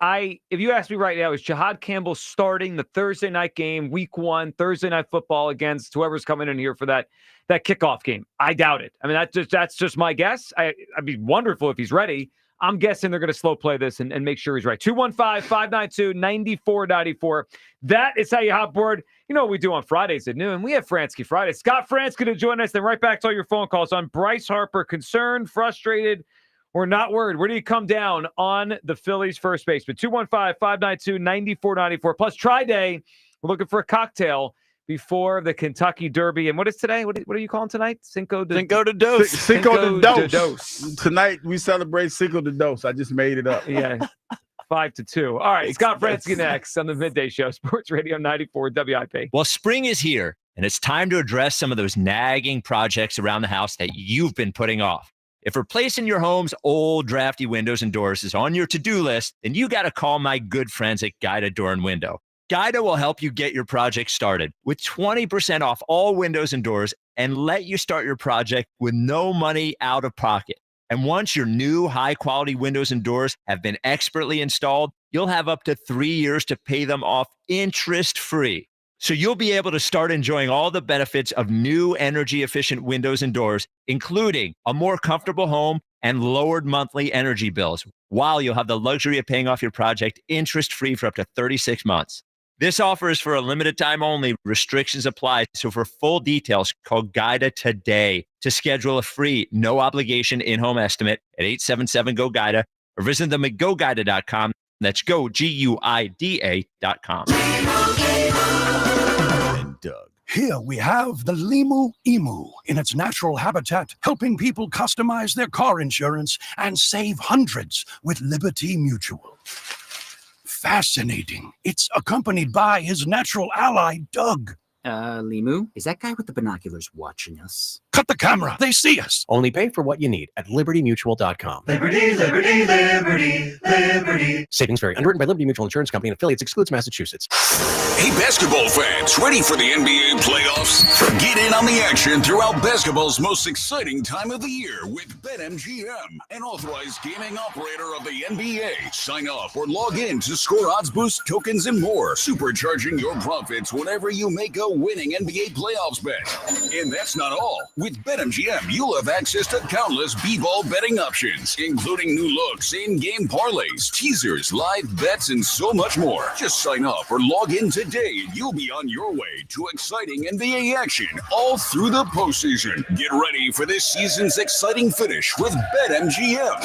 if you ask me right now, is Jahad Campbell starting the Thursday night game, week 1, Thursday night football against whoever's coming in here for that kickoff game? I doubt it. I mean, that's just my guess. I'd be wonderful if he's ready. I'm guessing they're going to slow play this and make sure he's right. 215-592-9494. That is how you hop board. You know what we do on Fridays at noon? We have Fransky Friday. Scott Fransky to join us. Then right back to all your phone calls on Bryce Harper. Concerned, frustrated, or not worried? Where do you come down on the Phillies first baseman? 215-592-9494. Plus, Tri-Day. We're looking for a cocktail before the Kentucky Derby. And what is today? What are you calling tonight? Cinco de Dos. Cinco de Dos. Tonight we celebrate Cinco de Dos. I just made it up. Yeah. 5-2. All right. Scott Fransky next on the Midday Show. Sports Radio 94 WIP. Well, spring is here, and it's time to address some of those nagging projects around the house that you've been putting off. If replacing your home's old drafty windows and doors is on your to-do list, then you got to call my good friends at Guida Door and Window. Guida will help you get your project started with 20% off all windows and doors and let you start your project with no money out of pocket. And once your new high-quality windows and doors have been expertly installed, you'll have up to 3 years to pay them off interest-free. So you'll be able to start enjoying all the benefits of new energy-efficient windows and doors, including a more comfortable home and lowered monthly energy bills, while you'll have the luxury of paying off your project interest-free for up to 36 months. This offer is for a limited time only. Restrictions apply. So for full details, call Guida today to schedule a free, no obligation in-home estimate at 877-GO-GUIDA or visit them at GoGuida.com. That's go, GUIDA.com. And Doug. Here we have the Limu Emu in its natural habitat, helping people customize their car insurance and save hundreds with Liberty Mutual. Fascinating. It's accompanied by his natural ally, Doug. Limu, is that guy with the binoculars watching us? Cut the camera. They see us. Only pay for what you need at libertymutual.com. Liberty, liberty, liberty, liberty. Savings vary. Underwritten by Liberty Mutual Insurance Company and affiliates. Excludes Massachusetts. Hey, basketball fans, ready for the NBA playoffs? Get in on the action throughout basketball's most exciting time of the year with BetMGM, an authorized gaming operator of the NBA. Sign up or log in to score odds boost, tokens, and more, supercharging your profits whenever you make a winning NBA playoffs bet. And that's not all. With BetMGM, you'll have access to countless b-ball betting options, including new looks, in-game parlays, teasers, live bets, and so much more. Just sign up or log in today, and you'll be on your way to exciting NBA action all through the postseason. Get ready for this season's exciting finish with BetMGM.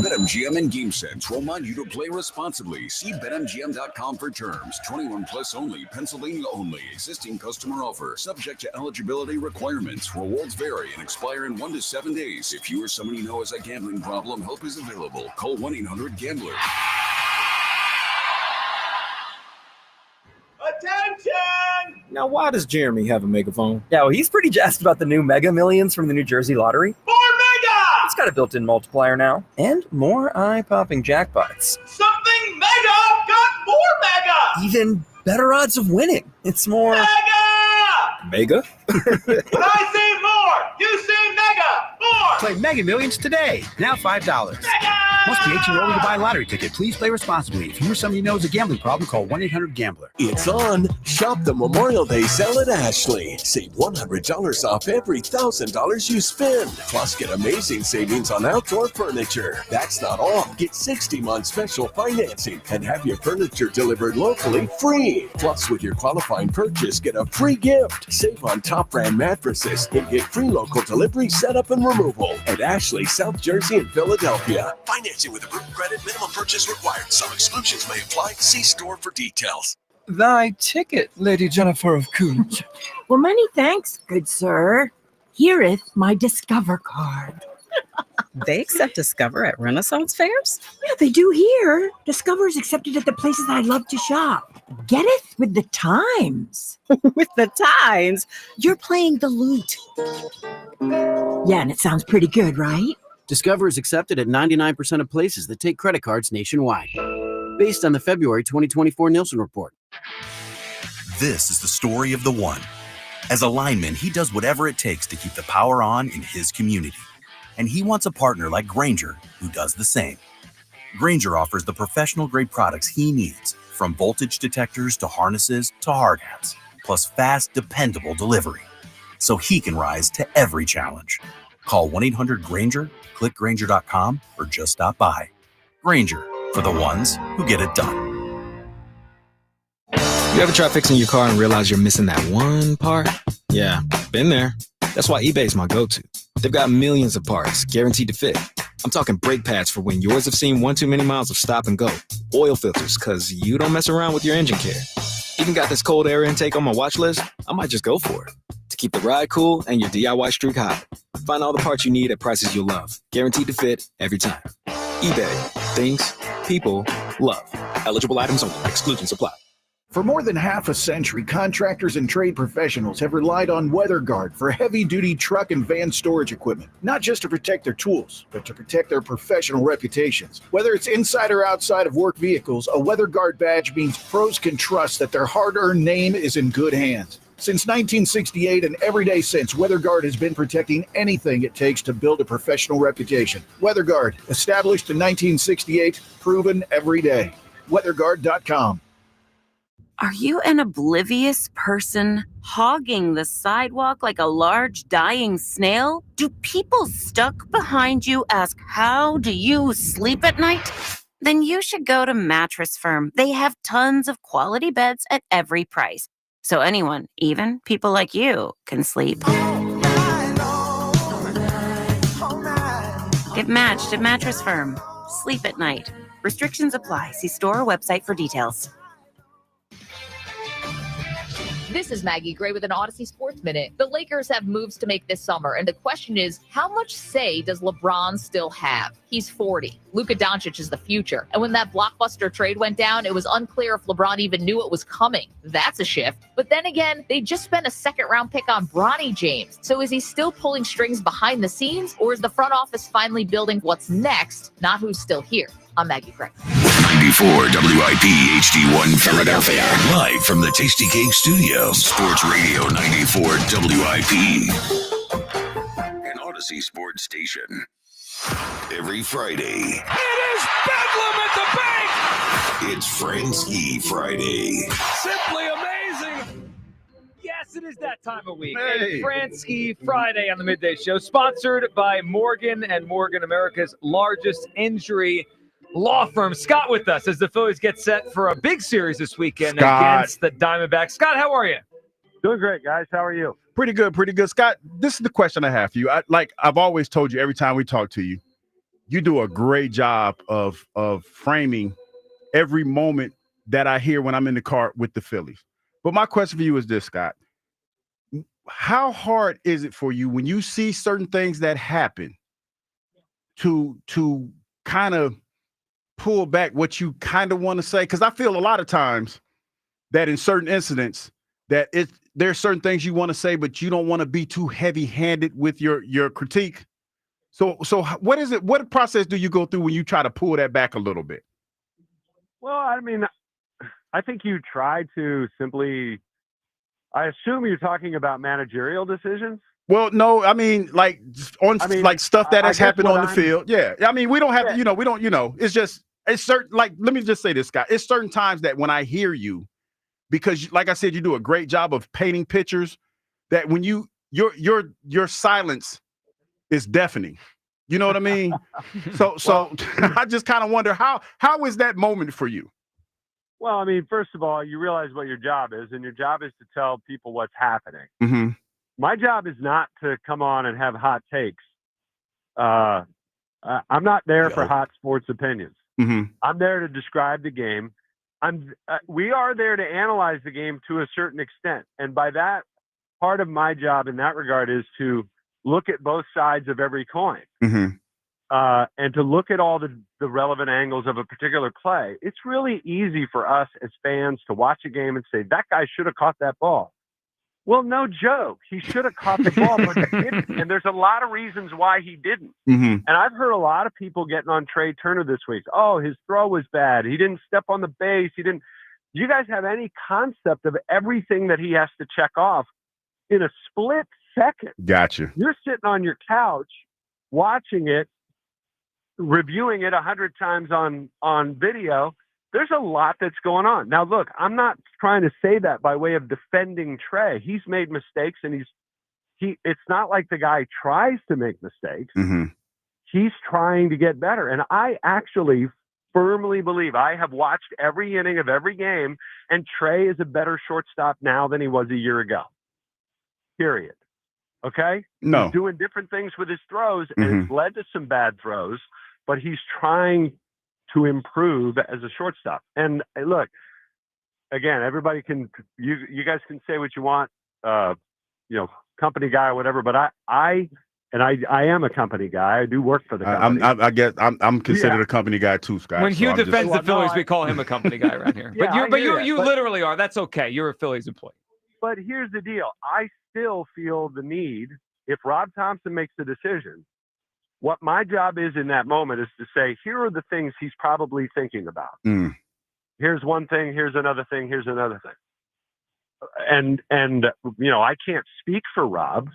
BetMGM and GameSense remind you to play responsibly. See BetMGM.com for terms. 21 plus only. Pennsylvania only. Existing customer offer. Subject to eligibility requirements. Rewards vary and expire in 1 to 7 days. If you or someone you know has a gambling problem, help is available. Call 1-800-GAMBLER. Attention! Now, why does Jeremy have a megaphone? Yeah, well, he's pretty jazzed about the new Mega Millions from the New Jersey Lottery. More Mega! It's got a built-in multiplier now, and more eye-popping jackpots. Something Mega got more Mega! Even better odds of winning. It's more... Mega? When I say more, you say mega! More! Play Mega Millions today. Now $5. Mega! Must be 18 or older to buy a lottery ticket. Please play responsibly. If you or somebody knows a gambling problem, call 1-800-GAMBLER. It's on. Shop the Memorial Day sale at Ashley. Save $100 off every $1,000 you spend. Plus, get amazing savings on outdoor furniture. That's not all. Get 60-month special financing and have your furniture delivered locally free. Plus, with your qualifying purchase, get a free gift. Save on top brand mattresses and get free local delivery, setup, and removal at Ashley, South Jersey, and Philadelphia. Financing with approved credit, minimum purchase required. Some exclusions may apply. See store for details. Thy ticket, Lady Jennifer of Coolidge. Well, many thanks, good sir. Hereeth my Discover card. They accept Discover at Renaissance fairs? Yeah, they do here. Discover is accepted at the places I love to shop. Getteth with the times. With the times? You're playing the lute. Yeah, and it sounds pretty good, right? Discover is accepted at 99% of places that take credit cards nationwide. Based on the February 2024 Nielsen report. This is the story of the one. As a lineman, he does whatever it takes to keep the power on in his community. and he wants a partner like Grainger who does the same. Grainger offers the professional-grade products he needs, from voltage detectors to harnesses to hard hats, plus fast, dependable delivery, so he can rise to every challenge. Call 1-800-GRAINGER, click Grainger.com, or just stop by. Grainger, for the ones who get it done. You ever try fixing your car and realize you're missing that one part? Yeah, been there. That's why eBay's my go-to. They've got millions of parts, guaranteed to fit. I'm talking brake pads for when yours have seen one too many miles of stop and go. Oil filters, because you don't mess around with your engine care. Even got this cold air intake on my watch list. I might just go for it. To keep the ride cool and your DIY streak high. Find all the parts you need at prices you'll love. Guaranteed to fit every time. eBay. Things people love. Eligible items only. Exclusions apply. For more than half a century, contractors and trade professionals have relied on WeatherGuard for heavy-duty truck and van storage equipment, not just to protect their tools, but to protect their professional reputations. Whether it's inside or outside of work vehicles, a WeatherGuard badge means pros can trust that their hard-earned name is in good hands. Since 1968 and every day since, WeatherGuard has been protecting anything it takes to build a professional reputation. WeatherGuard, established in 1968, proven every day. WeatherGuard.com. Are you an oblivious person hogging the sidewalk like a large dying snail? Do people stuck behind you ask, how do you sleep at night? Then you should go to Mattress Firm. They have tons of quality beds at every price. So anyone, even people like you, can sleep. Get matched at Mattress Firm. Sleep at night. Restrictions apply. See store or website for details. This is Maggie Gray with an Odyssey Sports Minute. The Lakers have moves to make this summer, and the question is, how much say does LeBron still have? He's 40. Luka Doncic is the future. And when that blockbuster trade went down, it was unclear if LeBron even knew it was coming. That's a shift. But then again, they just spent a second-round pick on Bronny James. So is he still pulling strings behind the scenes, or is the front office finally building what's next, not who's still here? I'm Maggie Gray. 94 WIP HD1 Philadelphia. Live from the Tasty Cake Studio. Sports Radio 94 WIP. An Odyssey Sports Station. Every Friday. It is Bedlam at the bank! It's Frankie Friday. Simply amazing. Yes, it is that time of week. Hey. A Fransky Friday on the Midday Show, sponsored by Morgan and Morgan, America's largest injury law firm. Scott with us as the Phillies get set for a big series this weekend against the Diamondbacks. Scott, how are you? Doing great, guys. How are you? Pretty good, pretty good. Scott, this is the question I have for you. I've always told you every time we talk to you, you do a great job of framing every moment that I hear when I'm in the car with the Phillies. But my question for you is this, Scott. How hard is it for you when you see certain things that happen to kind of pull back what you kind of want to say? Because I feel a lot of times that in certain incidents that there's certain things you want to say, but you don't want to be too heavy-handed with your critique. So what is it? What process do you go through when you try to pull that back a little bit? Well, I mean, I think you try to simply. I assume you're talking about managerial decisions. Well, no, I mean, like stuff that has happened on the field. Yeah. I mean, we don't have to, we don't, it's certain, like, let me just say this, Scott. It's certain times that when I hear you, because like I said, you do a great job of painting pictures that when your silence is deafening. You know what I mean? So I just kind of wonder how is that moment for you? Well, I mean, first of all, you realize what your job is, and your job is to tell people what's happening. Mm-hmm. My job is not to come on and have hot takes. I'm not there for hot sports opinions. Mm-hmm. I'm there to describe the game. We are there to analyze the game to a certain extent. And by that, part of my job in that regard is to look at both sides of every coin. Mm-hmm. And to look at all the relevant angles of a particular play. It's really easy for us as fans to watch a game and say, that guy should have caught that ball. Well, no joke. He should have caught the ball, but he didn't. And there's a lot of reasons why he didn't. Mm-hmm. And I've heard a lot of people getting on Trey Turner this week. Oh, his throw was bad. He didn't step on the base. Do you guys have any concept of everything that he has to check off in a split second? Gotcha. You're sitting on your couch watching it, reviewing it 100 times on video, there's a lot that's going on. Now, look, I'm not trying to say that by way of defending Trey. He's made mistakes, and it's not like the guy tries to make mistakes. Mm-hmm. He's trying to get better. And I actually firmly believe, I have watched every inning of every game, and Trey is a better shortstop now than he was a year ago. Period. Okay? No. He's doing different things with his throws, and it's led to some bad throws, but he's trying to improve as a shortstop. And look, again, everybody can, you guys can say what you want, company guy or whatever, but I am a company guy. I do work for the company. I guess I'm considered a company guy too, Scott. When Hugh defends the Phillies, we call him a company guy around here. But you literally are. That's okay. You're a Phillies employee. But here's the deal. I still feel the need, if Rob Thompson makes the decision, what my job is in that moment is to say, here are the things he's probably thinking about. Here's one thing, here's another thing, here's another thing. And I can't speak for Rob.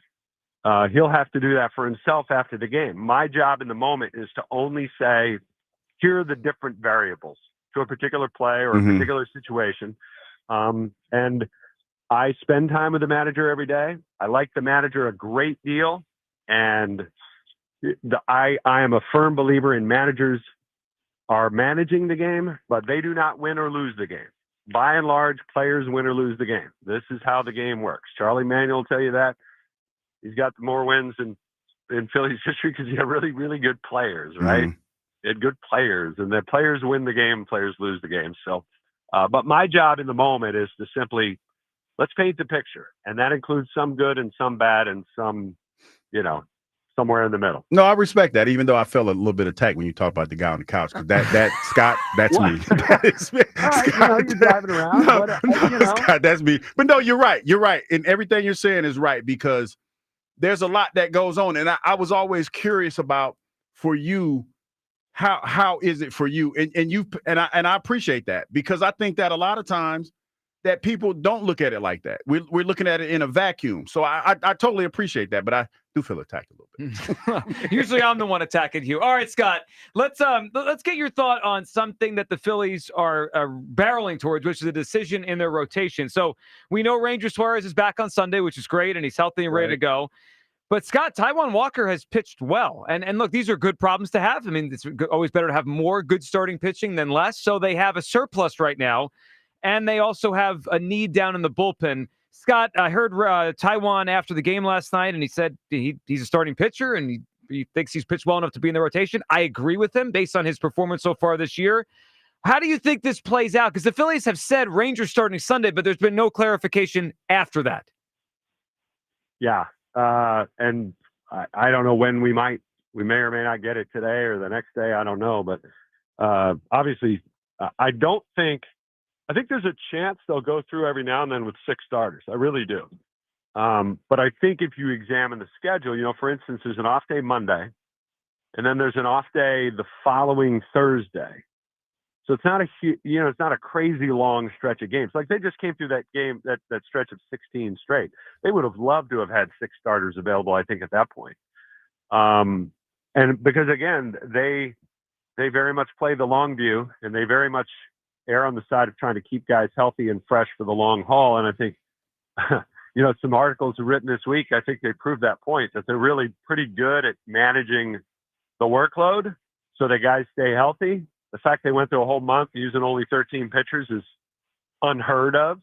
He'll have to do that for himself after the game. My job in the moment is to only say, here are the different variables to a particular play or a particular situation. And I spend time with the manager every day. I like the manager a great deal. And I am a firm believer in managers are managing the game, but they do not win or lose the game. By and large, players win or lose the game. This is how the game works. Charlie Manuel will tell you that. He's got more wins in Phillies history because he had really, really good players, right? He had good players, and the players win the game, players lose the game. So, but my job in the moment is to simply, let's paint the picture. And that includes some good and some bad and some, somewhere in the middle. No, I respect that, even though I felt a little bit attacked when you talk about the guy on the couch. Because that Scott, that's me. That is me. Scott, you're driving around. Scott, that's me. But no, you're right. You're right. And everything you're saying is right, because there's a lot that goes on. And I was always curious about, for you, how is it for you? And I appreciate that, because I think that a lot of times that people don't look at it like that. We're looking at it in a vacuum. So I totally appreciate that, but I do feel attacked a little bit. Usually I'm the one attacking you. All right, Scott, let's get your thought on something that the Phillies are barreling towards, which is a decision in their rotation. So we know Ranger Suarez is back on Sunday, which is great, and he's healthy and ready to go. But Scott, Taijuan Walker has pitched well. And look, these are good problems to have. I mean, it's always better to have more good starting pitching than less. So they have a surplus right now. And they also have a need down in the bullpen. Scott, I heard Taijuan after the game last night, and he said he's a starting pitcher, and he thinks he's pitched well enough to be in the rotation. I agree with him based on his performance so far this year. How do you think this plays out? Because the Phillies have said Rangers starting Sunday, but there's been no clarification after that. Yeah, and I don't know when we may or may not get it today or the next day. I don't know, but obviously, I think there's a chance they'll go through every now and then with 6 starters. I really do. But I think if you examine the schedule, for instance, there's an off day Monday, and then there's an off day the following Thursday. So it's not it's not a crazy long stretch of games. Like they just came through that game, that stretch of 16 straight. They would have loved to have had 6 starters available, I think, at that point. And because again, they very much play the long view, and they very much err on the side of trying to keep guys healthy and fresh for the long haul. And I think, some articles are written this week. I think they proved that point, that they're really pretty good at managing the workload so that guys stay healthy. The fact they went through a whole month using only 13 pitchers is unheard of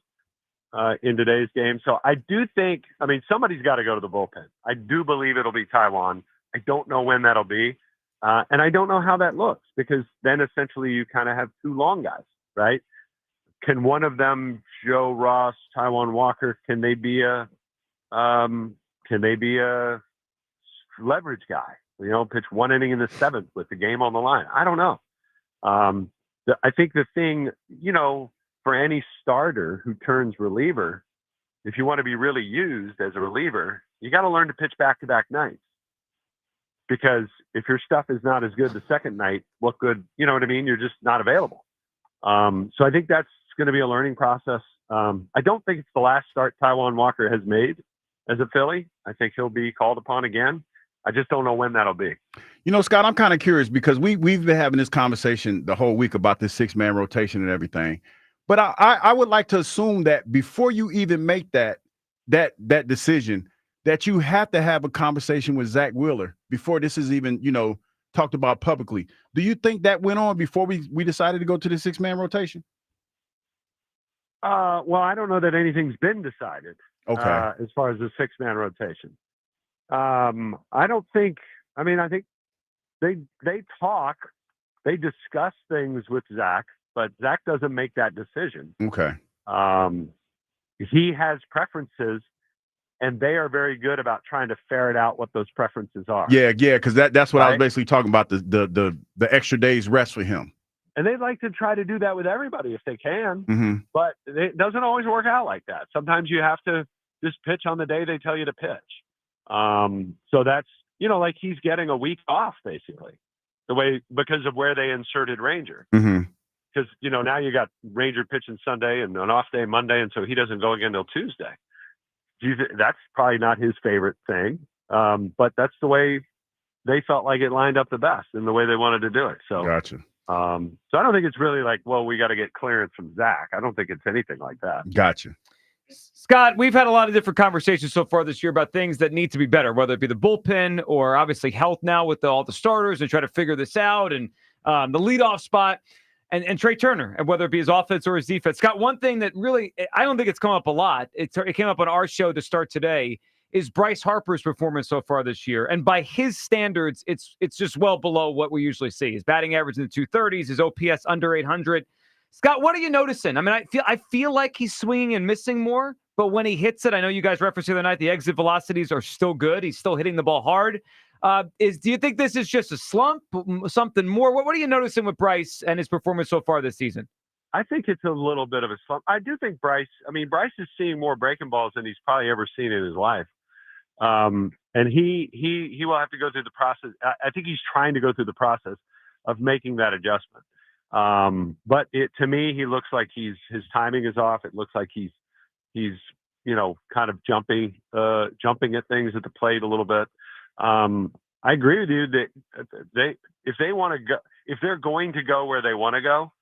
in today's game. So I do think, somebody's got to go to the bullpen. I do believe it'll be Taijuan. I don't know when that'll be. And I don't know how that looks, because then essentially you kind of have 2 long guys. Right? Can one of them, Joe Ross, Taijuan Walker, can they be a leverage guy? Pitch 1 inning in the 7th with the game on the line. I don't know. I think the thing, for any starter who turns reliever, if you want to be really used as a reliever, you got to learn to pitch back-to-back nights. Because if your stuff is not as good the second night, what good? You know what I mean? You're just not available. So I think that's going to be a learning process. I don't think it's the last start Taijuan Walker has made as a Philly. I think he'll be called upon again. I just don't know when that'll be. You know, Scott, I'm kind of curious because we've been having this conversation the whole week about this 6-man rotation and everything. But I would like to assume that before you even make that decision, that you have to have a conversation with Zach Wheeler before this is even, talked about publicly. Do you think that went on before we decided to go to the 6-man rotation? Well, I don't know that anything's been decided. Okay. As far as the 6-man rotation. I don't think. I mean, I think they talk, they discuss things with Zach, but Zach doesn't make that decision. Okay. He has preferences, and they are very good about trying to ferret out what those preferences are. Yeah, because that's what I was basically talking about, the extra days rest for him. And they'd like to try to do that with everybody if they can, mm-hmm. but it doesn't always work out like that. Sometimes you have to just pitch on the day they tell you to pitch. So that's, like he's getting a week off basically, because of where they inserted Ranger. Mm-hmm. Because, now you got Ranger pitching Sunday and an off day Monday, and so he doesn't go again until Tuesday. That's probably not his favorite thing, but that's the way they felt like it lined up the best and the way they wanted to do it. So, gotcha. So I don't think it's really like, well, we got to get clearance from Zach. I don't think it's anything like that. Gotcha. Scott, we've had a lot of different conversations so far this year about things that need to be better, whether it be the bullpen or obviously health now with all the starters and try to figure this out, and the leadoff spot and Trey Turner, and whether it be his offense or his defense. Scott, one thing that really, I don't think it's come up a lot, it came up on our show to start today, is Bryce Harper's performance so far this year. And by his standards, it's just well below what we usually see. His batting average in the 230s, his OPS under 800. Scott, what are you noticing? I mean, I feel like he's swinging and missing more, but when he hits it, I know you guys referenced the other night, the exit velocities are still good. He's still hitting the ball hard. Do you think this is just a slump, something more? What are you noticing with Bryce and his performance so far this season? I think it's a little bit of a slump. I do think Bryce is seeing more breaking balls than he's probably ever seen in his life. And he will have to go through the process. I think he's trying to go through the process of making that adjustment. But to me, he looks like his timing is off. It looks like he's kind of jumping at things at the plate a little bit. I agree with you that if they're going to go where they want to go,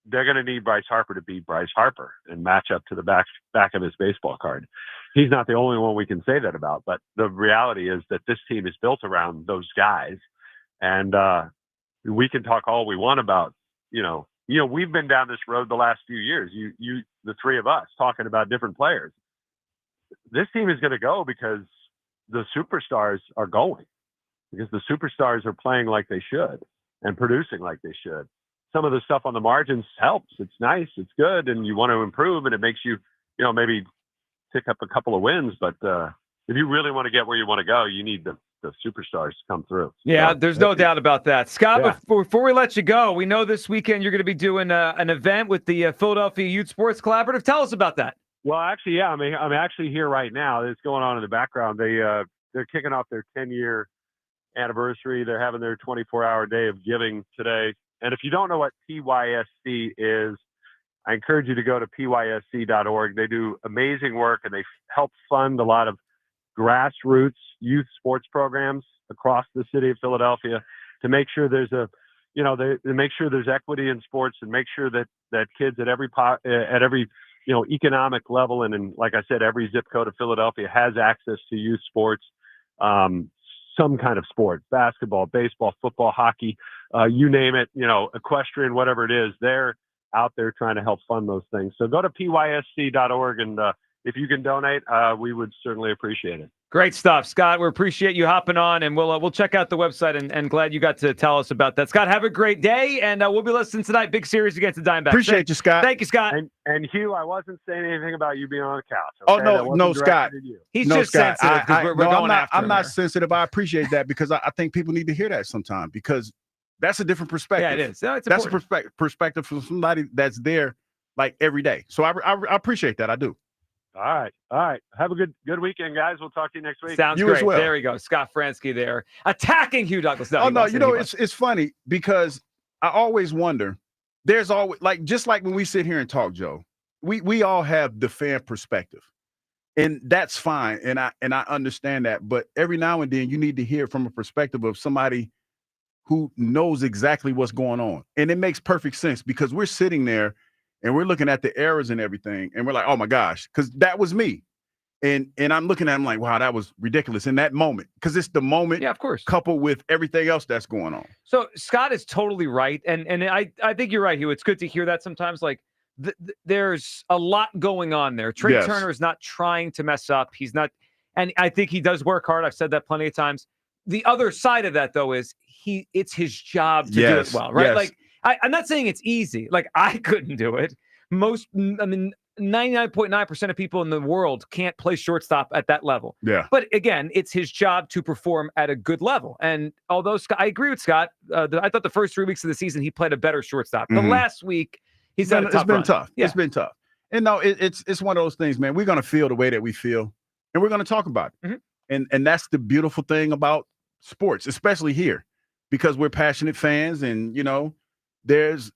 they're going to need Bryce Harper to be Bryce Harper and match up to the back of his baseball card. He's not the only one we can say that about, but the reality is that this team is built around those guys. And, we can talk all we want about, we've been down this road the last few years, the three of us talking about different players. This team is going to go because the superstars are going, because the superstars are playing like they should and producing like they should. Some of the stuff on the margins helps. It's nice. It's good. And you want to improve, and it makes you, maybe pick up a couple of wins. But if you really want to get where you want to go, you need the superstars to come through. Yeah, so, there's no doubt about that. Scott, before we let you go, we know this weekend you're going to be doing an event with the Philadelphia Youth Sports Collaborative. Tell us about that. Well, actually, yeah, I'm actually here right now. It's going on in the background. They're kicking off their 10-year anniversary. They're having their 24-hour day of giving today. And if you don't know what PYSC is, I encourage you to go to pysc.org. They do amazing work, and they help fund a lot of grassroots youth sports programs across the city of Philadelphia to make sure there's make sure there's equity in sports, and make sure that kids at every economic level and like I said, every zip code of Philadelphia has access to youth sports, some kind of sport, basketball, baseball, football, hockey, you name it, equestrian, whatever it is, they're out there trying to help fund those things. So go to pysc.org, and if you can donate, we would certainly appreciate it. Great stuff, Scott. We appreciate you hopping on, and we'll check out the website, and glad you got to tell us about that. Scott, have a great day, and we'll be listening tonight. Big series against the Diamondbacks. Appreciate you, Scott. Thank you, Scott. And Hugh, I wasn't saying anything about you being on the couch. Okay? Oh, no, Scott. He's just Scott. sensitive because we're going after him. I'm not sensitive. I appreciate that, because I think people need to hear that sometime, because that's a different perspective. Yeah, it is. No, that's a perspective from somebody that's there like every day. So I appreciate that. I do. All right. Have a good weekend, guys. We'll talk to you next week. Sounds great. Well. There we go. Scott Franzke there attacking Hugh Douglas. It's funny, because I always wonder, there's always, just like when we sit here and talk, Joe, we all have the fan perspective. And that's fine. And I understand that. But every now and then you need to hear from a perspective of somebody who knows exactly what's going on. And it makes perfect sense because we're sitting there and we're looking at the errors and everything. And we're like, oh my gosh, because that was me. And I'm looking at him like, wow, that was ridiculous in that moment. Because it's the moment, yeah, of course, coupled with everything else that's going on. So Scott is totally right. And I think you're right, Hugh. It's good to hear that sometimes. Like there's a lot going on there. Trey Turner is not trying to mess up. He's not. And I think he does work hard. I've said that plenty of times. The other side of that, though, is it's his job to do it well, right? Like I'm not saying it's easy. Like I couldn't do it. 99.9% of people in the world can't play shortstop at that level. Yeah. But again, it's his job to perform at a good level. And although Scott, I agree with Scott, I thought the first 3 weeks of the season he played a better shortstop. The last week he's had a tough run. Tough. Yeah. It's been tough. And no, it's one of those things, man. We're gonna feel the way that we feel, and we're gonna talk about it. And that's the beautiful thing about sports, especially here, because we're passionate fans, and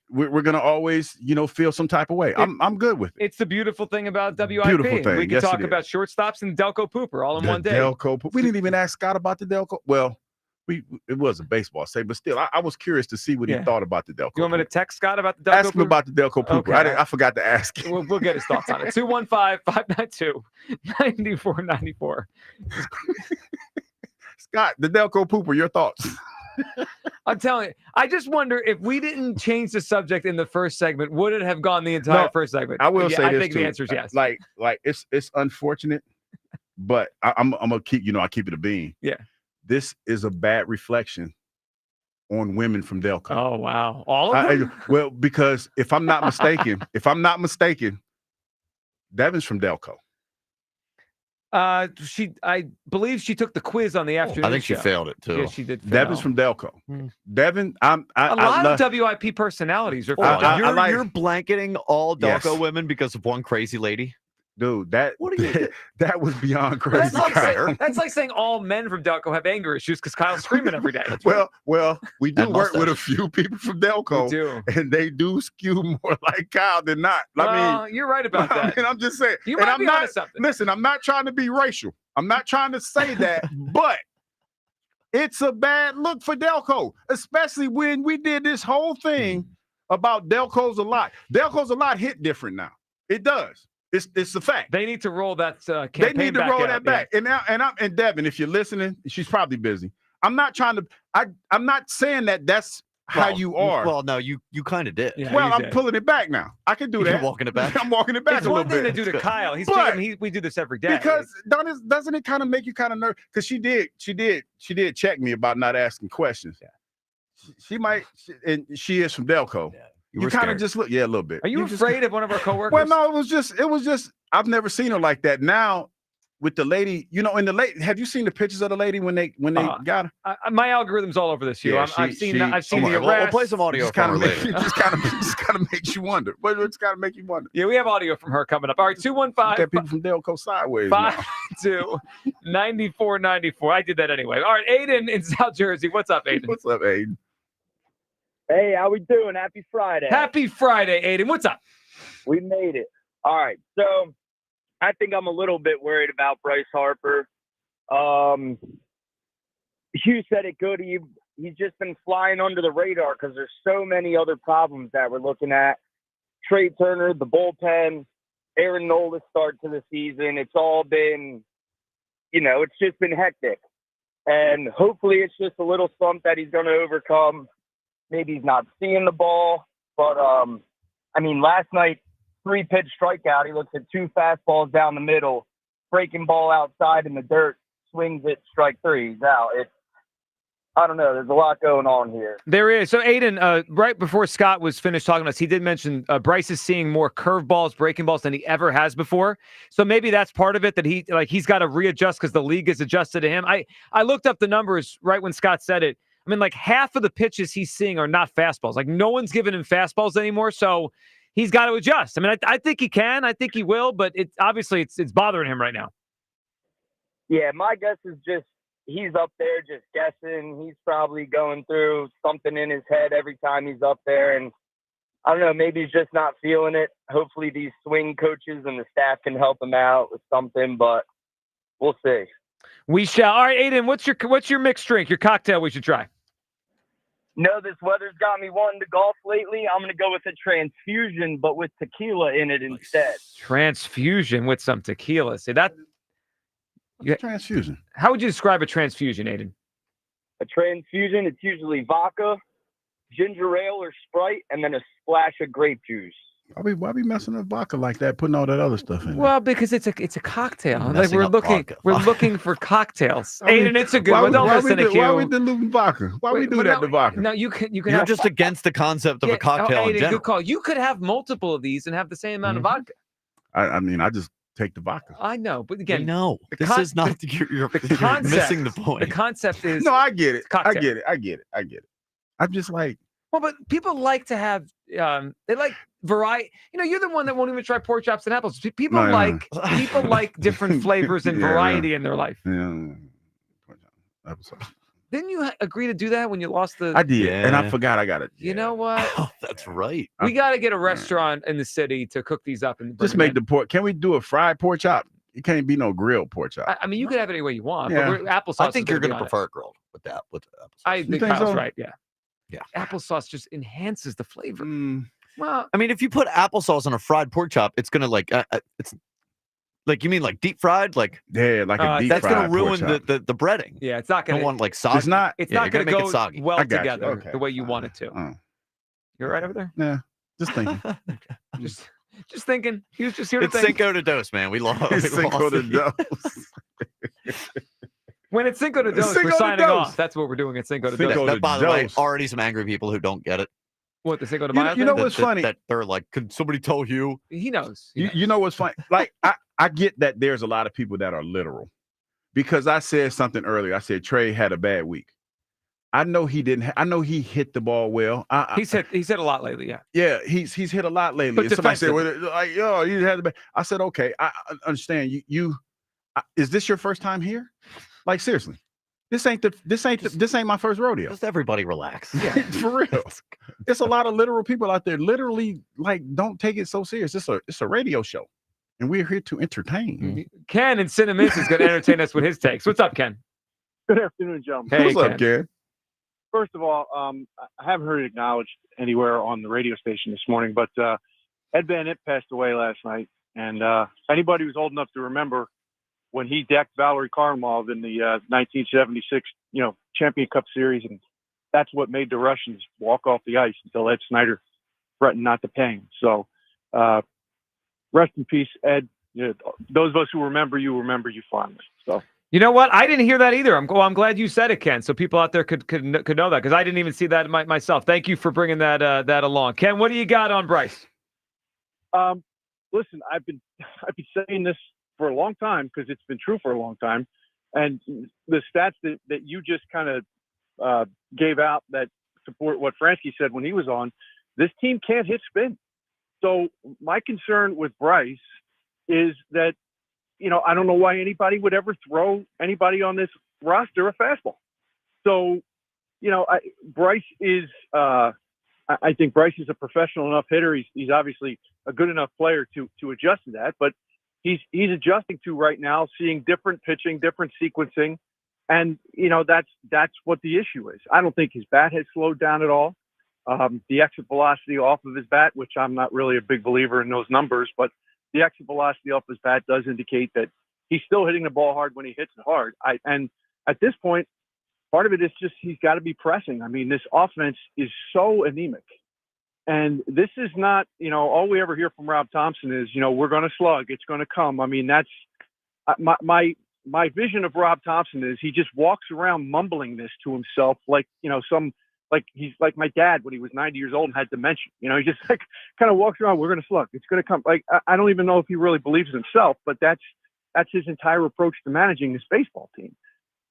we're gonna always feel some type of way. I'm good with it. It's the beautiful thing about WIP. Beautiful thing. We can talk about shortstops and Delco Pooper all in one day. We didn't even ask Scott about the Delco. Well, it was a baseball say, but still, I was curious to see what he thought about the Delco. You want me to text Scott about the Delco Ask him about the Delco Pooper. Okay. I forgot to ask him. We'll get his thoughts on it. 215-592-9494. Scott, the Delco Pooper, your thoughts? I'm telling you, I just wonder if we didn't change the subject in the first segment, would it have gone the entire first segment? I will say I this think too. the answer is yes. Like it's unfortunate, but I'm gonna keep I keep it a bean. Yeah. This is a bad reflection on women from Delco. Oh wow, all of them. Well, because if I'm not mistaken, Devin's from Delco. I believe she took the quiz on the afternoon. I think she show. failed it too. Yeah, she did. Devin's from Delco. Devin, a lot of WIP personalities are from Delco. You're blanketing all Delco women because of one crazy lady. Dude, that was beyond crazy. That's like saying all men from Delco have anger issues because Kyle's screaming every day. Well, we do work with a few people from Delco, and they do skew more like Kyle than not. I mean, you're right about that. I'm just saying. You might be onto something. Listen, I'm not trying to be racial. I'm not trying to say that, but it's a bad look for Delco, especially when we did this whole thing about Delco's a lot. Delco's a lot hit different now. It does. It's a fact. They need to roll that campaign. They need to roll that back. Yeah. And Devin, if you're listening, she's probably busy. I'm not trying to. I'm not saying that's how you are. Well, no, you kind of did. Yeah, well, I'm pulling it back now. I can do that. You're walking it back. I'm walking it back it's a little bit. It's one thing to do to Kyle. We do this every day. Because doesn't it kind of make you kind of nervous? Because she did check me about not asking questions. Yeah. And she is from Delco. Yeah. You kind of just look, a little bit. Are you afraid of one of our coworkers? Well, no, it was just. I've never seen her like that. Now, with the lady, and the lady. Have you seen the pictures of the lady when they got her? My algorithm's all over this. Yeah, I've seen the arrest. We'll play some audio from her later. Just kind of makes you wonder. But it's got to make you wonder. Yeah, we have audio from her coming up. All right, 215. Got people from Delco sideways. 5-2-9494. I did that anyway. All right, Aiden in South Jersey. What's up, Aiden? What's up, Aiden? Hey, how we doing? Happy Friday. Happy Friday, Aiden. What's up? We made it. All right. So I think I'm a little bit worried about Bryce Harper. Hugh said it good. He's just been flying under the radar because there's so many other problems that we're looking at. Trey Turner, the bullpen, Aaron Nola's start to the season. It's all been, it's just been hectic. And hopefully it's just a little slump that he's going to overcome. Maybe he's not seeing the ball, but last night, 3-pitch strikeout. He looks at 2 fastballs down the middle, breaking ball outside in the dirt, swings it, strike 3. He's out. I don't know. There's a lot going on here. There is. So, Aiden, right before Scott was finished talking to us, he did mention Bryce is seeing more curveballs, breaking balls than he ever has before. So maybe that's part of it, that he's got to readjust because the league is adjusted to him. I looked up the numbers right when Scott said it. Half of the pitches he's seeing are not fastballs. No one's giving him fastballs anymore, so he's got to adjust. I think he can. I think he will, but it's bothering him right now. Yeah, my guess is just he's up there just guessing. He's probably going through something in his head every time he's up there, and I don't know, maybe he's just not feeling it. Hopefully these swing coaches and the staff can help him out with something, but we'll see. We shall. All right, Aiden, what's your mixed drink, your cocktail we should try? No, this weather's got me wanting to golf lately. I'm going to go with a transfusion, but with tequila in it instead. Transfusion with some tequila. See that? Transfusion. How would you describe a transfusion, Aiden? A transfusion, it's usually vodka, ginger ale or Sprite, and then a splash of grape juice. Why be messing up vodka like that, putting all that other stuff in? Well, because it's a cocktail. Like Messing we're up looking for cocktails. Aiden, it's a good one. Don't listen to Q. Why are we diluting vodka? Why we do that to vodka? No, you can. You're have, just against the concept of a cocktail in Aiden, general. good call. You could have multiple of these and have the same amount of vodka. I mean, I just take the vodka. I know, but again, no, this is not. You're missing the point. The concept is no, I get it. Cocktail. I get it. I'm just like, well, but people like to have. They like variety. You know, you're the one that won't even try pork chops and apples. People like different flavors and variety in their life. Yeah. Didn't you agree to do that when you lost the? I did, and I forgot I got it. You know what? Oh, that's right. We got to get a restaurant in the city to cook these up and just make the pork. Can we do a fried pork chop? It can't be no grilled pork chop. I mean, you could have it any way you want. Yeah. But applesauce. I think you're going to prefer grilled with that. With applesauce. I think think Kyle's so? right. Yeah. Yeah. Applesauce just enhances the flavor. Well, I mean, if you put applesauce on a fried pork chop, it's going to it's like, you mean like deep fried? Like, yeah, like a deep that's fried going to ruin pork chop. the breading. Yeah, it's not going to to want like soggy. It's not. It's Yeah, not you going gotta to make go it soggy. well I got you. together Okay. the way you want it to. You're right over there. Yeah, just thinking. just thinking. He was just here to It's think. Cinco de Dos, man. We lost. Cinco de Dos. When it's Cinco de Dos, Cinco we're de signing Dos. off. That's what we're doing at Cinco de Cinco Dos. de By the way, Dos. already some angry people who don't get it. What, the Cinco de Mayo? You know thing? what's funny? That they're like, could somebody tell you? He knows. You know what's funny? Like I get that there's a lot of people that are literal, because I said something earlier. I said Trey had a bad week. I know he didn't. I know he hit the ball well. He's hit a lot lately. Yeah. Yeah, he's hit a lot lately. But And somebody said, defensive. well, like, yo, you had the bad. I said, okay, I understand. You is this your first time here? Like, seriously, this ain't my first rodeo. Just everybody relax. Yeah, for real. It's a lot of literal people out there. Literally, like, don't take it so serious. It's a radio show, and we're here to entertain. Ken in Cinnamons is going to entertain us with his takes. What's up, Ken? Good afternoon, gentlemen. Hey, What's up, Ken? First of all, I haven't heard it acknowledged anywhere on the radio station this morning, but Ed Van Itt passed away last night. And anybody who's old enough to remember when he decked Valerie Karlamov in the 1976, Champion Cup Series, and that's what made the Russians walk off the ice until Ed Snyder threatened not to pay him. So rest in peace, Ed. Those of us who remember you fondly. So. You know what? I didn't hear that either. I'm glad you said it, Ken, so people out there could know that, because I didn't even see that myself. Thank you for bringing that along, Ken. What do you got on Bryce? Listen, I've been saying this for a long time because it's been true for a long time, and the stats that you just kind of gave out that support what Fransky said when he was on, this team can't hit spin. So my concern with Bryce is that, I don't know why anybody would ever throw anybody on this roster a fastball. So, Bryce is, I think Bryce is a professional enough hitter. He's obviously a good enough player to adjust to that, but he's adjusting to right now, seeing different pitching, different sequencing. And, that's what the issue is. I don't think his bat has slowed down at all. The exit velocity off of his bat, which I'm not really a big believer in those numbers, but the exit velocity off his bat does indicate that he's still hitting the ball hard when he hits it hard. And at this point, part of it is just he's got to be pressing. I mean, this offense is so anemic. And this is not, all we ever hear from Rob Thompson is, we're going to slug. It's going to come. I mean, that's my vision of Rob Thompson is he just walks around mumbling this to himself like, like he's like my dad when he was 90 years old and had dementia. He just like kind of walks around. We're going to slug. It's going to come. Like I don't even know if he really believes in himself, but that's his entire approach to managing this baseball team.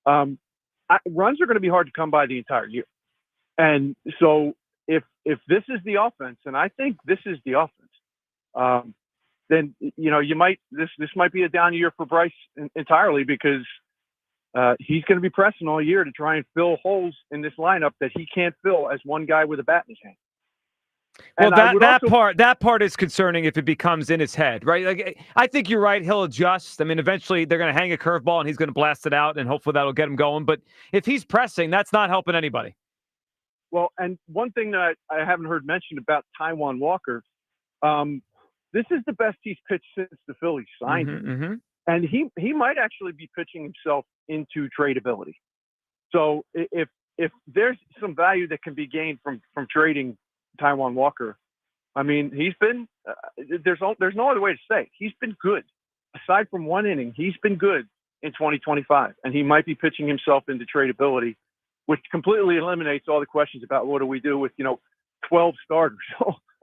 Runs are going to be hard to come by the entire year, and so if this is the offense, and I think this is the offense, then you might this might be a down year for Bryce entirely, because he's going to be pressing all year to try and fill holes in this lineup that he can't fill as one guy with a bat in his hand. Well, that part is concerning if it becomes in his head, right? Like, I think you're right. He'll adjust. I mean, eventually they're going to hang a curveball and he's going to blast it out, and hopefully that'll get him going. But if he's pressing, that's not helping anybody. Well, and one thing that I haven't heard mentioned about Taijuan Walker, this is the best he's pitched since the Phillies signed him. And he might actually be pitching himself into tradability. So if there's some value that can be gained from trading Taijuan Walker, I mean, he's been there's no other way to say it. He's been good. Aside from one inning, he's been good in 2025, and he might be pitching himself into tradability, which completely eliminates all the questions about what do we do with 12 starters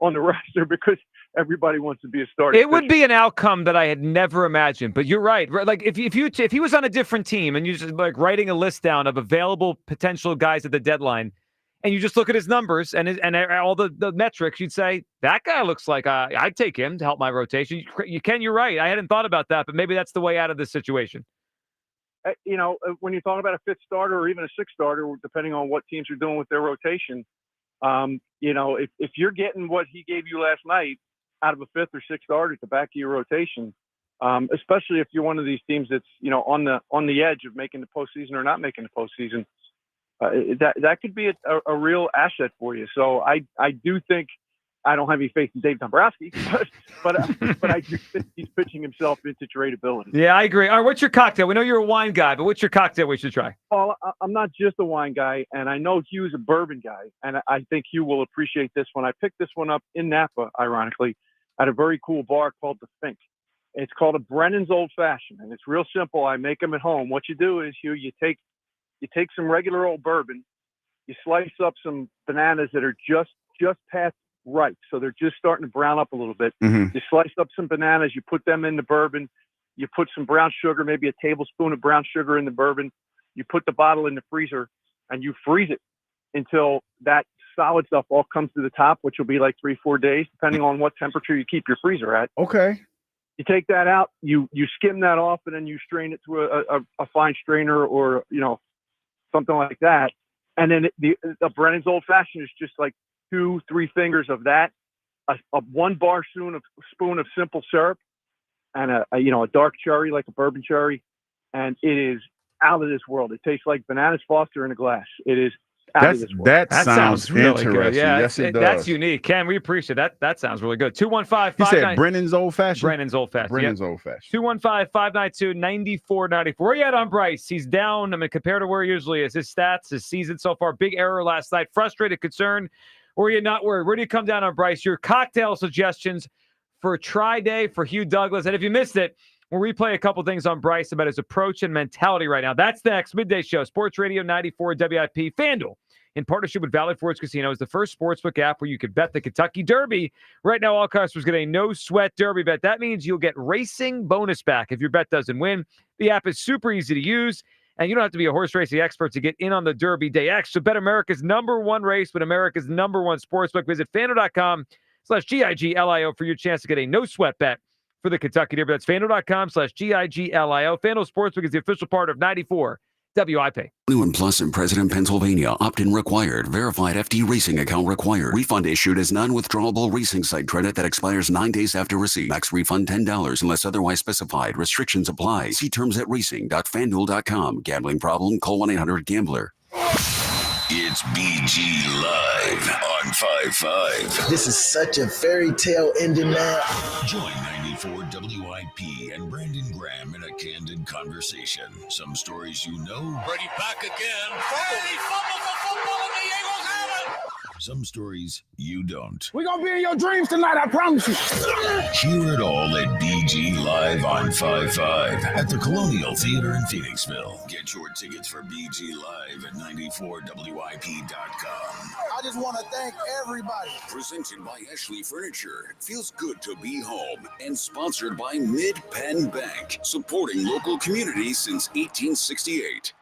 on the roster, because everybody wants to be a starter. It would be an outcome that I had never imagined, but you're right. Like if he was on a different team and you just like writing a list down of available potential guys at the deadline, and you just look at his numbers and all the metrics, you'd say that guy looks like I'd take him to help my rotation. You're right. I hadn't thought about that, but maybe that's the way out of this situation. When you're talking about a fifth starter or even a sixth starter, depending on what teams are doing with their rotation, if you're getting what he gave you last night out of a fifth or sixth starter at the back of your rotation, especially if you're one of these teams that's on the edge of making the postseason or not making the postseason, that could be a real asset for you. So I do think, I don't have any faith in Dave Dombrowski, but I do think he's pitching himself into tradability. Yeah, I agree. All right, what's your cocktail? We know you're a wine guy, but what's your cocktail we should try? Well, I'm not just a wine guy, and I know Hugh's a bourbon guy, and I think Hugh will appreciate this one. I picked this one up in Napa, ironically, at a very cool bar called The Fink. It's called a Brennan's Old Fashioned, and it's real simple. I make them at home. What you do is, Hugh, you take some regular old bourbon, you slice up some bananas that are just past ripe, so they're just starting to brown up a little bit. You slice up some bananas, you put them in the bourbon, you put some brown sugar, maybe a tablespoon of brown sugar in the bourbon, you put the bottle in the freezer, and you freeze it until that solid stuff all comes to the top, which will be like 3-4 days, depending on what temperature you keep your freezer at. Okay. You take that out, you skim that off, and then you strain it through a fine strainer or something like that. And then the Brennan's Old Fashioned is just like 2-3 fingers of that, a 1 bar spoon of simple syrup, and a dark cherry, like a bourbon cherry, and it is out of this world. It tastes like bananas Foster in a glass. It is out of this world. That sounds really interesting. good. Yeah, yes, it does. That's unique. Ken, we appreciate that. That sounds really good. 215-59. He said Brennan's Old Fashioned? Brennan's Old Fashioned. Brennan's Yep. Old Fashioned. 215-592-9494. Where are you at on Bryce? He's down. I mean, compared to where he usually is. His stats, his season so far. Big error last night. Frustrated, concerned. Or are you not worried? Where do you come down on Bryce? Your cocktail suggestions for Tri-Day for Hugh Douglas. And if you missed it, we'll replay a couple things on Bryce about his approach and mentality right now. That's the next midday show. Sports Radio 94 WIP. FanDuel, in partnership with Valley Forge Casino, is the first sportsbook app where you can bet the Kentucky Derby. Right now, all customers get a no-sweat Derby bet. That means you'll get racing bonus back if your bet doesn't win. The app is super easy to use, and you don't have to be a horse racing expert to get in on the Derby Day X. So bet America's #1 race with America's #1 sportsbook. Visit FanDuel.com/GIGLIO for your chance to get a no-sweat bet for the Kentucky Derby. That's FanDuel.com/GIGLIO. FanDuel Sportsbook is the official part of 94 WIP. 21 plus in President, Pennsylvania. Opt-in required. Verified FD racing account required. Refund issued as non-withdrawable racing site credit that expires 9 days after receipt. Max refund $10 unless otherwise specified. Restrictions apply. See terms at racing.fanduel.com. Gambling problem? Call 1-800-GAMBLER. It's BG Live on 5-5. This is such a fairy tale ending now. Join 94 WIP and Brandon Graham in a candid conversation. Some stories you know. Brady back again. He fumbles the football and the Eagles have it. Some stories you don't. We're going to be in your dreams tonight, I promise you. Hear it all at BG Live on 5-5 at the Colonial Theater in Phoenixville. Get your tickets for BG Live at 94WIP.com. I just want to thank everybody. Presented by Ashley Furniture. Feels good to be home. And sponsored by Mid-Penn Bank. Supporting local communities since 1868.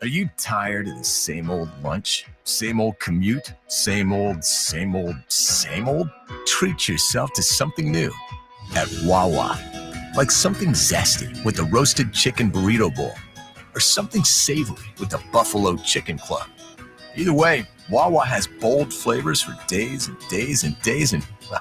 Are you tired of the same old lunch? Same old commute? Same old? Treat yourself to something new at Wawa. Like something zesty with the roasted chicken burrito bowl. Or something savory with the buffalo chicken club. Either way, Wawa has bold flavors for days and days and days, and, well,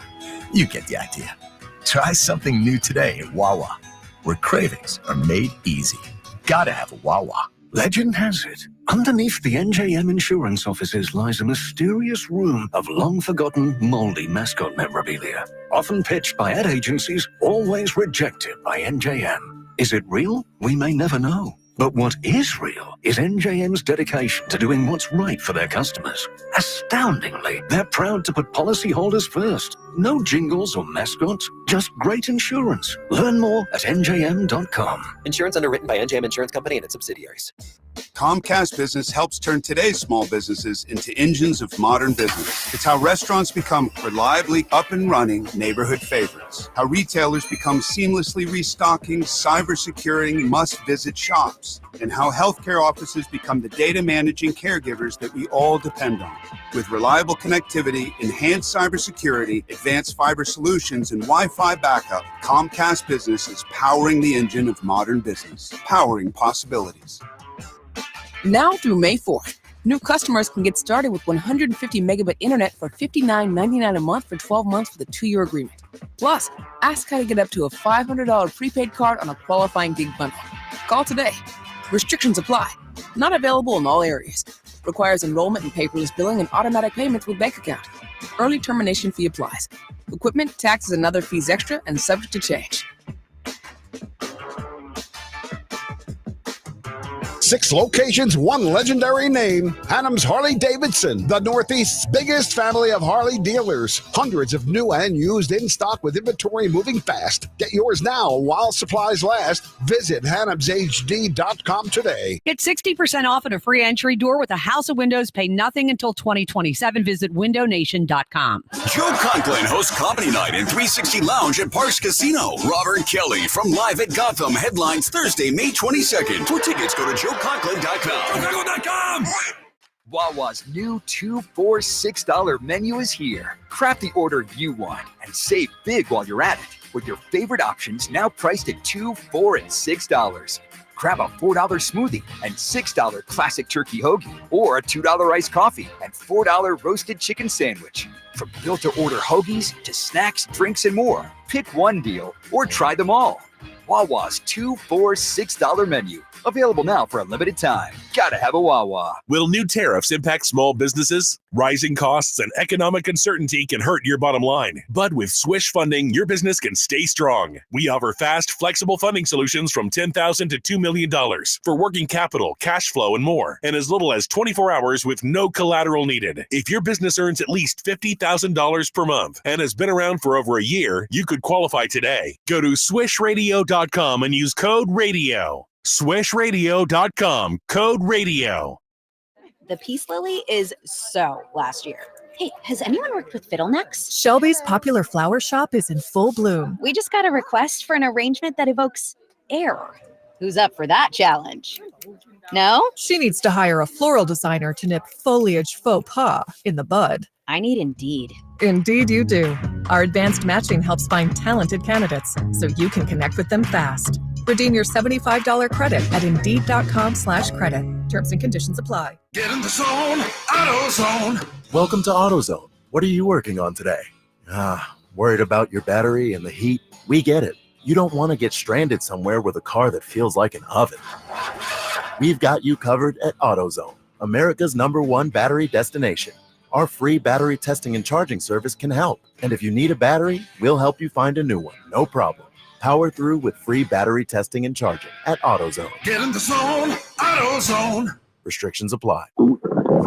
you get the idea. Try something new today at Wawa, where cravings are made easy. Gotta have a Wawa. Legend has it, underneath the NJM insurance offices lies a mysterious room of long-forgotten, moldy mascot memorabilia. Often pitched by ad agencies, always rejected by NJM. Is it real? We may never know. But what is real is NJM's dedication to doing what's right for their customers. Astoundingly, they're proud to put policyholders first. No jingles or mascots, just great insurance. Learn more at njm.com. Insurance underwritten by NJM Insurance Company and its subsidiaries. Comcast Business helps turn today's small businesses into engines of modern business. It's how restaurants become reliably up and running neighborhood favorites. How retailers become seamlessly restocking, cyber-securing, must-visit shops. And how healthcare offices become the data managing caregivers that we all depend on. With reliable connectivity, enhanced cybersecurity, advanced fiber solutions, and Wi-Fi backup, Comcast Business is powering the engine of modern business, powering possibilities. Now through May 4th, new customers can get started with 150 megabit internet for $59.99 a month for 12 months with a 2-year agreement. Plus, ask how to get up to a $500 prepaid card on a qualifying gig bundle. Call today. Restrictions apply. Not available in all areas. Requires enrollment and paperless billing and automatic payments with bank account. Early termination fee applies. Equipment, taxes, and other fees extra and subject to change. 6 locations, 1 legendary name. Hannum's Harley-Davidson, the Northeast's biggest family of Harley dealers. Hundreds of new and used in stock with inventory moving fast. Get yours now while supplies last. Visit hannumshd.com today. Get 60% off and a free entry door with a house of windows. Pay nothing until 2027. Visit windownation.com. Joe Conklin hosts Comedy Night in 360 Lounge at Parks Casino. Robert Kelly from Live at Gotham headlines Thursday, May 22nd. For tickets, go to joeconklin.com. Wawa's new $2 for $6 menu is here. Craft the order you want and save big while you're at it with your favorite options now priced at $2, $4, and $6. Grab a $4 smoothie and $6 classic turkey hoagie, or a $2 iced coffee and $4 roasted chicken sandwich. From built-to-order hoagies to snacks, drinks, and more, pick one deal or try them all. Wawa's $2 for $6 menu. Available now for a limited time. Gotta have a Wawa. Will new tariffs impact small businesses? Rising costs and economic uncertainty can hurt your bottom line. But with Swish Funding, your business can stay strong. We offer fast, flexible funding solutions from $10,000 to $2 million for working capital, cash flow, and more, and as little as 24 hours with no collateral needed. If your business earns at least $50,000 per month and has been around for over a year, you could qualify today. Go to swishradio.com and use code RADIO. Swishradio.com, code RADIO. The Peace Lily is so last year. Hey, has anyone worked with fiddlenecks? Shelby's popular flower shop is in full bloom. We just got a request for an arrangement that evokes air. Who's up for that challenge? No? She needs to hire a floral designer to nip foliage faux pas in the bud. I need Indeed. Indeed you do. Our advanced matching helps find talented candidates so you can connect with them fast. Redeem your $75 credit at Indeed.com/credit. Terms and conditions apply. Get in the zone, AutoZone. Welcome to AutoZone. What are you working on today? Worried about your battery and the heat? We get it. You don't want to get stranded somewhere with a car that feels like an oven. We've got you covered at AutoZone, America's #1 battery destination. Our free battery testing and charging service can help. And if you need a battery, we'll help you find a new one, no problem. Power through with free battery testing and charging at AutoZone. Get in the zone, AutoZone. Restrictions apply.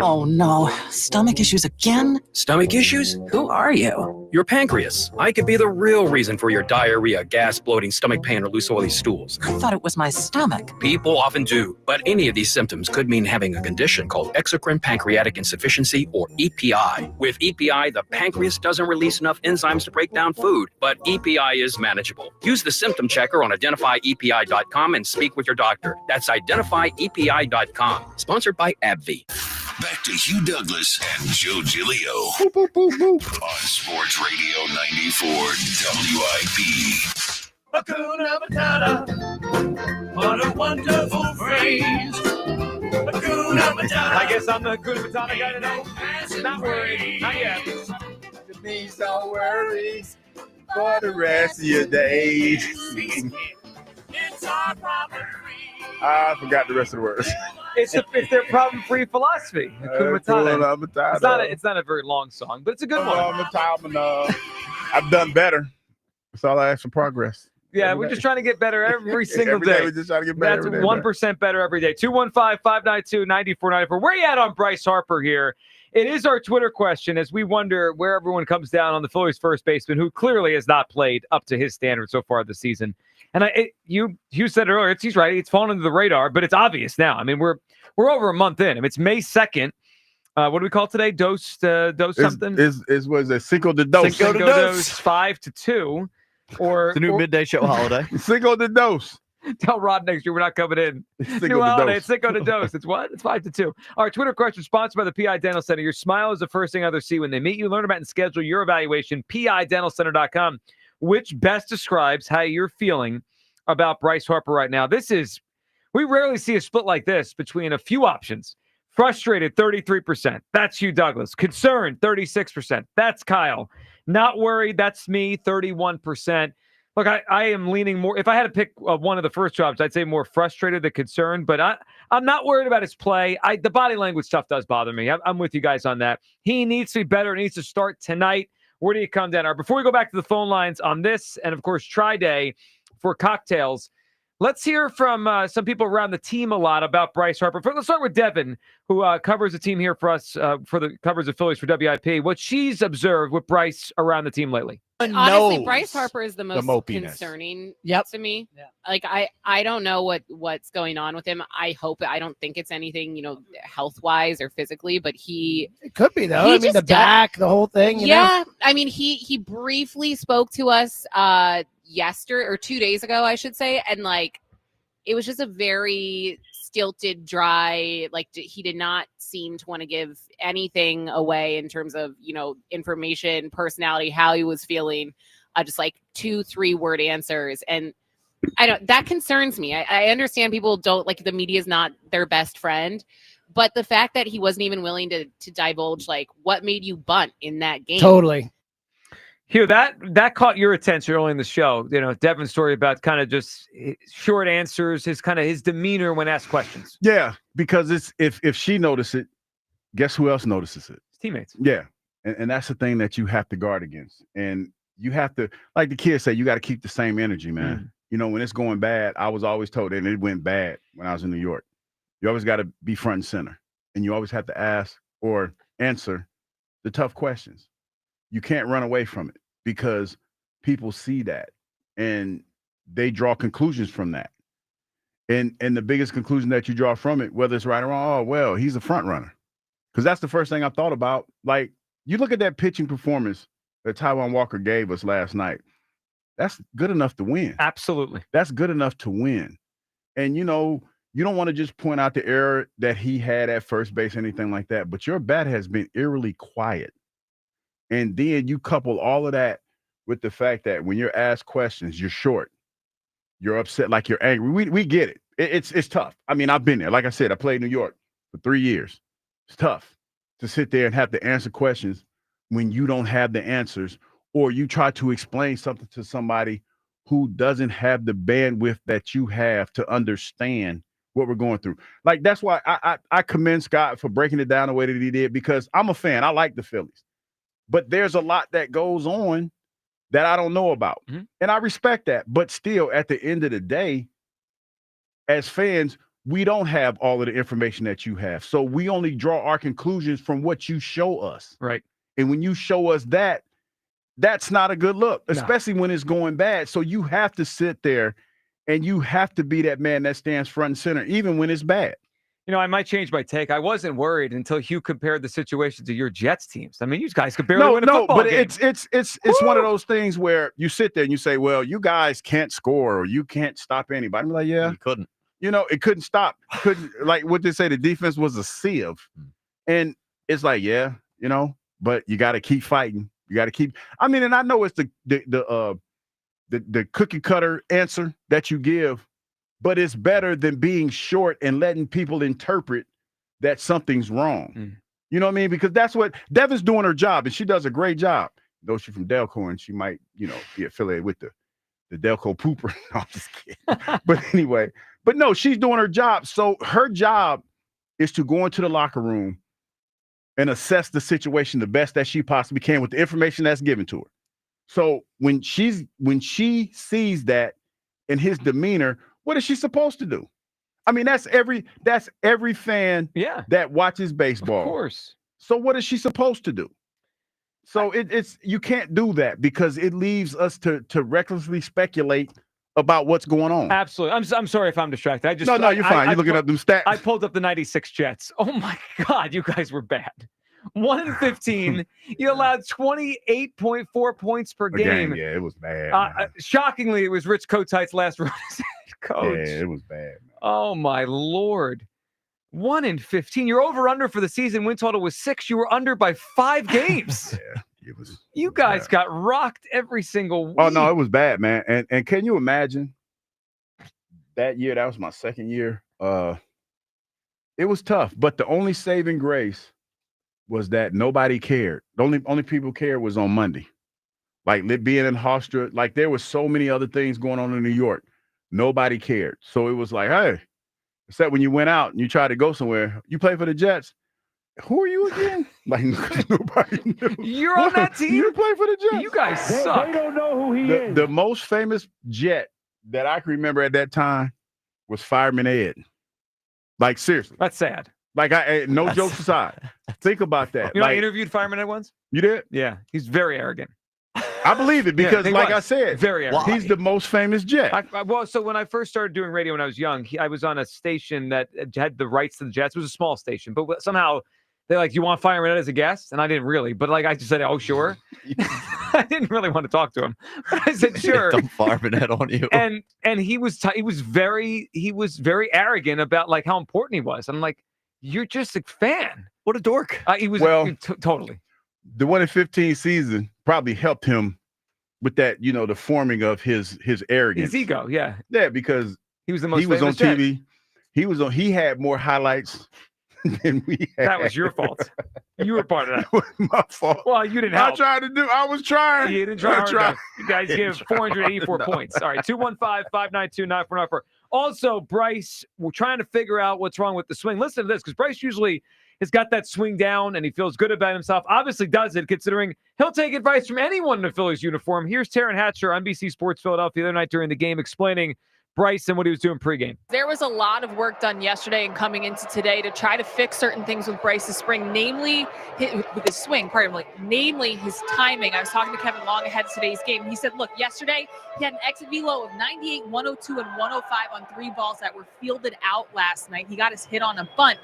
Oh no, stomach issues again? Stomach issues? Who are you? Your pancreas. I could be the real reason for your diarrhea, gas, bloating, stomach pain, or loose oily stools. I thought it was my stomach. People often do, but any of these symptoms could mean having a condition called exocrine pancreatic insufficiency, or EPI. With EPI, the pancreas doesn't release enough enzymes to break down food, but EPI is manageable. Use the symptom checker on identifyepi.com and speak with your doctor. That's identifyepi.com. Sponsored by AbbVie. Back to Hugh Douglas and Joe Giglio on Sports Radio 94 WIP. Hakuna Matata, what a wonderful phrase. Hakuna Matata. I guess I'm the Hakuna Matata guy today. Not worried. Not yet. Please don't worry for the rest of your days. I forgot the rest of the words. It's their problem-free philosophy. It's not a very long song, but it's a good one. I've done better. That's all I ask for progress. Yeah, we're just trying to get better every single Every day. day we're just trying to get better. That's every day, 1% better every day. 215-592-9494. Where you at on Bryce Harper here? It is our Twitter question as we wonder where everyone comes down on the Phillies first baseman, who clearly has not played up to his standard so far this season. And you said it earlier, he's right. It's fallen under the radar, but it's obvious now. I mean, we're over a month in. I mean, it's May 2nd. What do we call today? Dose something? Was it Cinco de Dos? Cinco de Dos 5 to 2. Or the new midday show holiday. Cinco de Dos. Tell Rod next year we're not coming in. New holiday, it's Cinco de Dos. It's what? It's 5 to 2. Our Twitter question sponsored by the PI Dental Center. Your smile is the first thing others see when they meet you. Learn about and schedule your evaluation. PIDentalCenter.com, which best describes how you're feeling about Bryce Harper right now. We rarely see a split like this between a few options. Frustrated, 33%. That's Hugh Douglas. Concerned, 36%. That's Kyle. Not worried, that's me, 31%. Look, I am leaning more. If I had to pick one of the first jobs, I'd say more frustrated than concerned, but I'm not worried about his play. The body language stuff does bother me. I'm with you guys on that. He needs to be better. He needs to start tonight. Where do you come down? All right, before we go back to the phone lines on this, and of course, Try Day for cocktails, let's hear from some people around the team a lot about Bryce Harper. Let's start with Devin, who covers the team here for us, covers the Phillies for WIP. What she's observed with Bryce around the team lately. Honestly, Bryce Harper is the most concerning to me. Yeah. Like I don't know what's going on with him. I don't think it's anything, health wise or physically, but it could be though. I mean, the back, the whole thing. You know? I mean, he briefly spoke to us yesterday or 2 days ago, I should say, and it was just a very stilted, dry, he did not seem to want to give anything away in terms of, information, personality, how he was feeling, just 2-3 word answers. And that concerns me. I understand people don't the media is not their best friend, but the fact that he wasn't even willing to divulge, what made you bunt in that game. Totally. Hugh, that caught your attention early in the show. Devin's story about kind of just short answers, his demeanor when asked questions. Yeah, because if she noticed it, guess who else notices it? His teammates. Yeah, and that's the thing that you have to guard against. And you have to, like the kids say, you got to keep the same energy, man. When it's going bad, I was always told, and it went bad when I was in New York. You always got to be front and center, and you always have to ask or answer the tough questions. You can't run away from it because people see that and they draw conclusions from that. And the biggest conclusion that you draw from it, whether it's right or wrong, oh, well, he's a front runner. Because that's the first thing I thought about. You look at that pitching performance that Taijuan Walker gave us last night. That's good enough to win. Absolutely. That's good enough to win. And, you don't want to just point out the error that he had at first base, anything like that. But your bat has been eerily quiet. And then you couple all of that with the fact that when you're asked questions, you're short, you're upset, you're angry. We get it. It's tough. I mean, I've been there. Like I said, I played New York for 3 years. It's tough to sit there and have to answer questions when you don't have the answers, or you try to explain something to somebody who doesn't have the bandwidth that you have to understand what we're going through. That's why I commend Scott for breaking it down the way that he did, because I'm a fan. I like the Phillies. But there's a lot that goes on that I don't know about. And I respect that. But still, at the end of the day, as fans, we don't have all of the information that you have. So we only draw our conclusions from what you show us. Right. And when you show us that, that's not a good look, especially when it's going bad. So you have to sit there and you have to be that man that stands front and center, even when it's bad. I might change my take. I wasn't worried until Hugh compared the situation to your Jets teams. I mean, you guys could barely win a football game. It's one of those things where you sit there and you say, well, you guys can't score or you can't stop anybody. I'm like, yeah. You couldn't. It couldn't stop. What they say, the defense was a sieve. And it's but you got to keep fighting. You got to keep. I mean, and I know it's the cookie cutter answer that you give, but it's better than being short and letting people interpret that something's wrong. You know what I mean? Because that's what Devin's doing her job, and she does a great job. Though she's from Delco, and she might, be affiliated with the Delco Pooper. No, I'm just kidding. But anyway, no, she's doing her job. So her job is to go into the locker room and assess the situation the best that she possibly can with the information that's given to her. So when she sees that in his demeanor, what is she supposed to do? I mean, that's every fan that watches baseball. Of course. So what is she supposed to do? So it's you can't do that because it leaves us to recklessly speculate about what's going on. Absolutely. I'm sorry if I'm distracted. No, you're fine. You're looking up them stats. I pulled up the 96 Jets. Oh my God, you guys were bad. 1-15. You allowed 28.4 points per game. Yeah, it was bad. Shockingly, it was Rich Kotite's last run as head coach. Yeah, it was bad. Man. Oh my Lord. 1-15. Your over/under for the season win total was 6. You were under by 5 games. Yeah, it was. You guys got rocked every single week. Oh no, it was bad, man. And can you imagine that year? That was my second year. It was tough, but the only saving grace was that nobody cared. The only people cared was on Monday. Like being in Hofstra, like there was so many other things going on in New York. Nobody cared. So it was like, hey, except when you went out and you tried to go somewhere, you play for the Jets. Who are you again? Like nobody knew. You're on that team? You play for the Jets. You guys suck. They don't know who he is. The most famous Jet that I can remember at that time was Fireman Ed. Like seriously. That's sad. Like jokes aside. Think about that. You know, I interviewed Fireman Ed once. You did? Yeah. He's very arrogant. I believe it because, I said, very arrogant. He's the most famous Jet. So when I first started doing radio when I was young, I was on a station that had the rights to the Jets. It was a small station, but somehow they're like, "You want Fireman Ed as a guest?" And I didn't really, but I just said, "Oh, sure." I didn't really want to talk to him. But I said, "Sure." Dump Fireman Ed on you. And he was very arrogant about like how important he was. I'm like, "You're just a fan." What a dork. He was totally. The 1-15 season probably helped him with that, the forming of his arrogance. His ego, yeah. Yeah, because he was the most he was on Jet. TV. He had more highlights than we had. That was your fault. You were part of that. It wasn't my fault. Well, you didn't help. I was trying. You didn't try hard enough. You guys give 484 points. All right, 215-592-9494. Also, Bryce, we're trying to figure out what's wrong with the swing. Listen to this, because Bryce usually has got that swing down and he feels good about himself. Obviously does it, considering he'll take advice from anyone in a Phillies uniform. Here's Taryn Hatcher on NBC Sports Philadelphia the other night during the game explaining Bryce and what he was doing pregame. There was a lot of work done yesterday and coming into today to try to fix certain things with Bryce's spring, namely with his swing, namely his timing. I was talking to Kevin Long ahead of today's game. He said, look, yesterday he had an exit velo of 98, 102, and 105 on 3 balls that were fielded out last night. He got his hit on a bunt,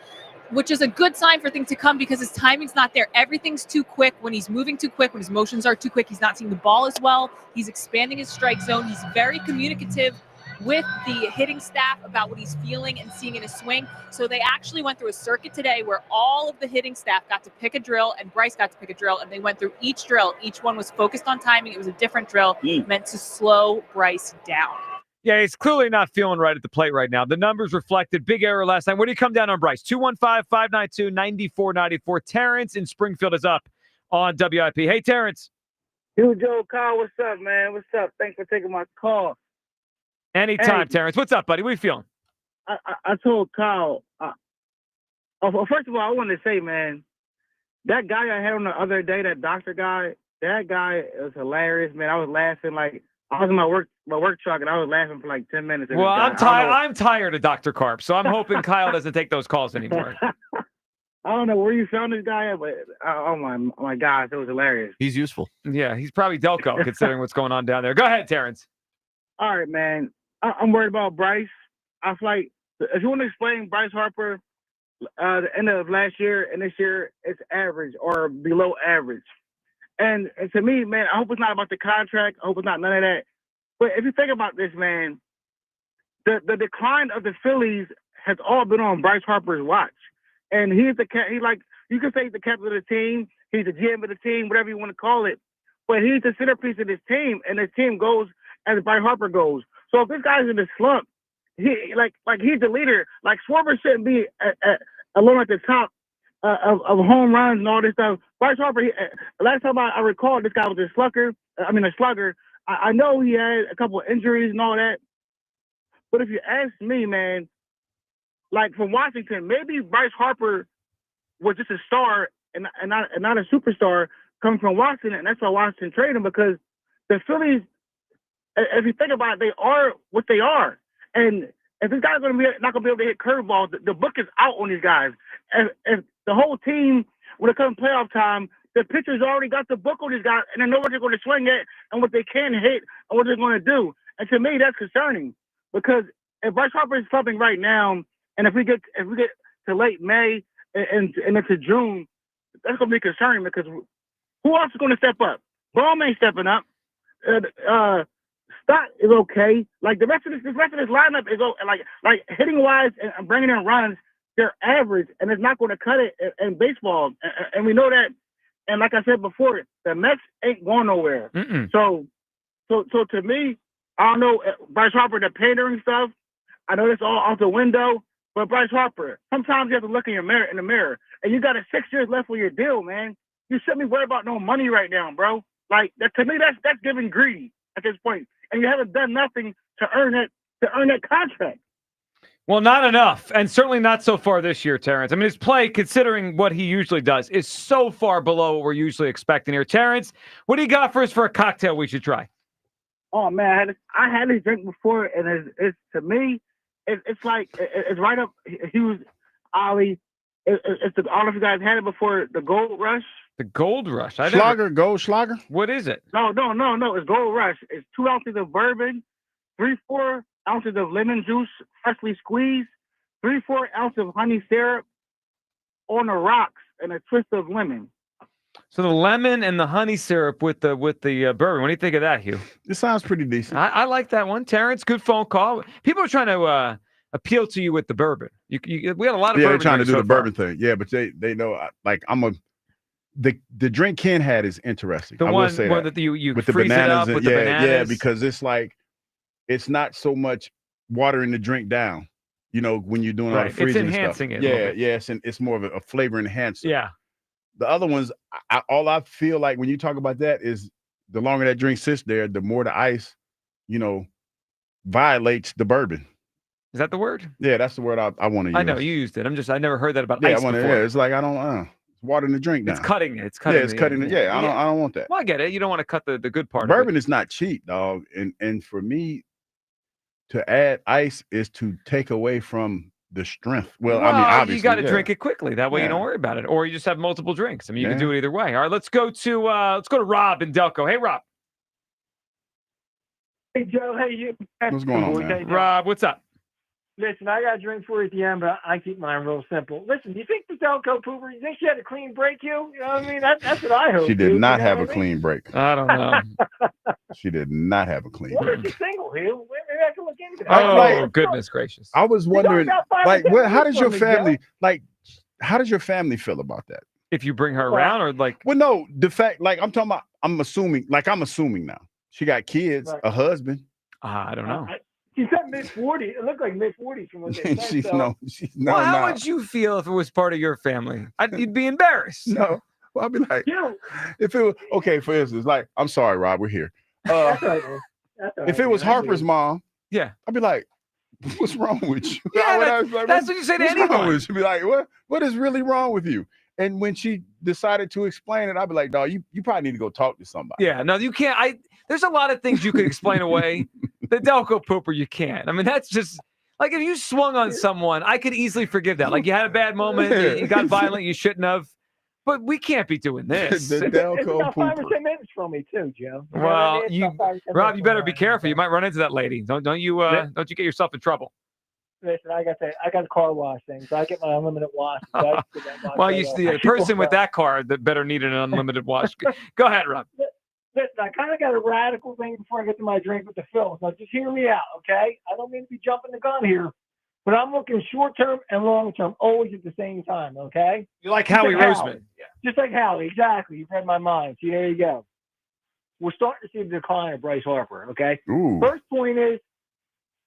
which is a good sign for things to come because his timing's not there. Everything's too quick. When he's moving too quick, when his motions are too quick, he's not seeing the ball as well. He's expanding his strike zone. He's very communicative with the hitting staff about what he's feeling and seeing in his swing. So they actually went through a circuit today where all of the hitting staff got to pick a drill and Bryce got to pick a drill, and they went through each drill. Each one was focused on timing. It was a different drill meant to slow Bryce down. Yeah, he's clearly not feeling right at the plate right now. The numbers reflected big error last night. Where do you come down on Bryce? 215-592-9494. Terrence in Springfield is up on WIP. Hey, Terrence. You, Joe, Kyle, what's up, man? What's up? Thanks for taking my call. Anytime, Terrence. What's up, buddy? What are you feeling? I told Kyle, first of all, I want to say, man, that guy I had on the other day, that doctor guy, that guy was hilarious, man. I was laughing like I was in my work truck, and I was laughing for like 10 minutes. Well, I'm tired of Dr. Carp, so I'm hoping Kyle doesn't take those calls anymore. I don't know where you found this guy at, but oh my gosh, it was hilarious. He's useful. Yeah, he's probably Delco, considering what's going on down there. Go ahead, Terrence. All right, man. I'm worried about Bryce. I feel like if you want to explain Bryce Harper, the end of last year and this year, it's average or below average. And to me, man, I hope it's not about the contract. I hope it's not none of that. But if you think about this, man, the decline of the Phillies has all been on Bryce Harper's watch. And you can say he's the captain of the team, he's the GM of the team, whatever you want to call it. But he's the centerpiece of this team, and this team goes as Bryce Harper goes. So if this guy's in the slump, he's the leader. Like Schwarber shouldn't be alone at the top of home runs and all this stuff. Bryce Harper, last time I recall, this guy was a slugger. I know he had a couple of injuries and all that. But if you ask me, man, like from Washington, maybe Bryce Harper was just a star and not a superstar coming from Washington, and that's why Washington traded him, because the Phillies, if you think about it, they are what they are. And if this guy's not going to be able to hit curveballs, the book is out on these guys. If the whole team, when it comes to playoff time, the pitchers already got the book on these guys, and they know what they're going to swing at and what they can hit and what they're going to do. And to me, that's concerning, because if Bryce Harper is something right now, and if we get to late May and into June, that's going to be concerning, because who else is going to step up? Ballman ain't stepping up. Stott is okay. Like the rest of this lineup is like hitting wise and bringing in runs, they're average, and it's not going to cut it in baseball, and we know that. And like I said before, the Mets ain't going nowhere. So to me, I don't know, Bryce Harper, the pandering stuff, I know that's all out the window. But Bryce Harper, sometimes you have to look in the mirror, and you got 6 years left with your deal, man. You shouldn't be worried about no money right now, bro. Like that, to me, that's giving greedy at this point, and you haven't done nothing to earn that contract. Well, not enough, and certainly not so far this year, Terrence. I mean, his play, considering what he usually does, is so far below what we're usually expecting here. Terrence, what do you got for us for a cocktail we should try? Oh man, I had this drink before, and it's to me, it's like it's right up Hughes Ollie. I don't know if you guys had it before. The Gold Rush. The Gold Rush. Gold Schlager. What is it? No. It's Gold Rush. It's 2 ounces of bourbon, 3-4 ounces of lemon juice, freshly squeezed, 3-4 ounces of honey syrup on the rocks, and a twist of lemon. So the lemon and the honey syrup with the bourbon. What do you think of that, Hugh? This sounds pretty decent. I like that one. Terrence, good phone call. People are trying to appeal to you with the bourbon. We had a lot of bourbon. They're trying to do the bourbon far. thing. Yeah, but they know, like, the drink Ken had is interesting. The I one will say that you with freeze the bananas it up with the bananas. Yeah, because it's like, it's not so much watering the drink down. You know, when you're doing all the freezing, it's enhancing stuff. it. Yeah, it's more of a flavor enhancer. Yeah. The other ones, all I feel like when you talk about that is the longer that drink sits there, the more the ice, violates the bourbon. Is that the word? Yeah, that's the word I want to use. I know you used it. I never heard that about ice before. It's like I don't it's watering the drink down. It's cutting it. It's cutting it. Yeah, I don't want that. Well, I get it. You don't want to cut the good part. Bourbon is not cheap, dog. And for me, to add ice is to take away from the strength. Well, I mean, obviously, you got to drink it quickly. That way you don't worry about it. Or you just have multiple drinks. I mean, you can do it either way. All right, let's go to Rob in Delco. Hey, Rob. Hey, Joe. Hey, you. What's going on, man? Rob, what's up? Listen, I got a drink for you at the end, but I keep mine real simple. Listen, do you think the Delco Pooper, you think she had a clean break, you? You know what I mean? That's what I hope. She did not have a clean break. I don't know. She did not have a clean break. What is she single, Hugh? Maybe I can look into that. Oh, goodness gracious. I was wondering, like, how does your family, feel about that? If you bring her around or like. Well, no, the fact, like, I'm talking about, I'm assuming now. She got kids, a husband. I don't know. She said mid-40s. It looked like mid-40s from what they said. She's so. How would you feel if it was part of your family? You'd be embarrassed. No. Well, I'd be like, if it was, okay, for instance, like, I'm sorry, Rob, we're here. That's right, man. If it was Harper's mom, I'd be like, what's wrong with you? Yeah, that's what you say to anyone. She'd be like, what is really wrong with you? And when she decided to explain it, I'd be like, dog, you probably need to go talk to somebody. Yeah, no, you can't. There's a lot of things you could explain away. The Delco Pooper, you can't. I mean, that's just like if you swung on someone, I could easily forgive that. Like you had a bad moment, you got violent, you shouldn't have. But we can't be doing this. The Delco it's about 5 or Pooper. 10 minutes from me too, Joe. Well, Rob, you better be careful. You might run into that lady. Don't you get yourself in trouble. Listen, I got the car wash thing, so I get my unlimited wash. So well, the person with that car that better need an unlimited wash. Go ahead, Rob. Listen, I kind of got a radical thing before I get to my drink with the Phillies. Now, just hear me out, okay? I don't mean to be jumping the gun here, but I'm looking short-term and long-term always at the same time, okay? You like Howie Roseman. Yeah. Just like Howie, exactly. You've read my mind. See, there you go. We're starting to see the decline of Bryce Harper, okay? Ooh. First point is,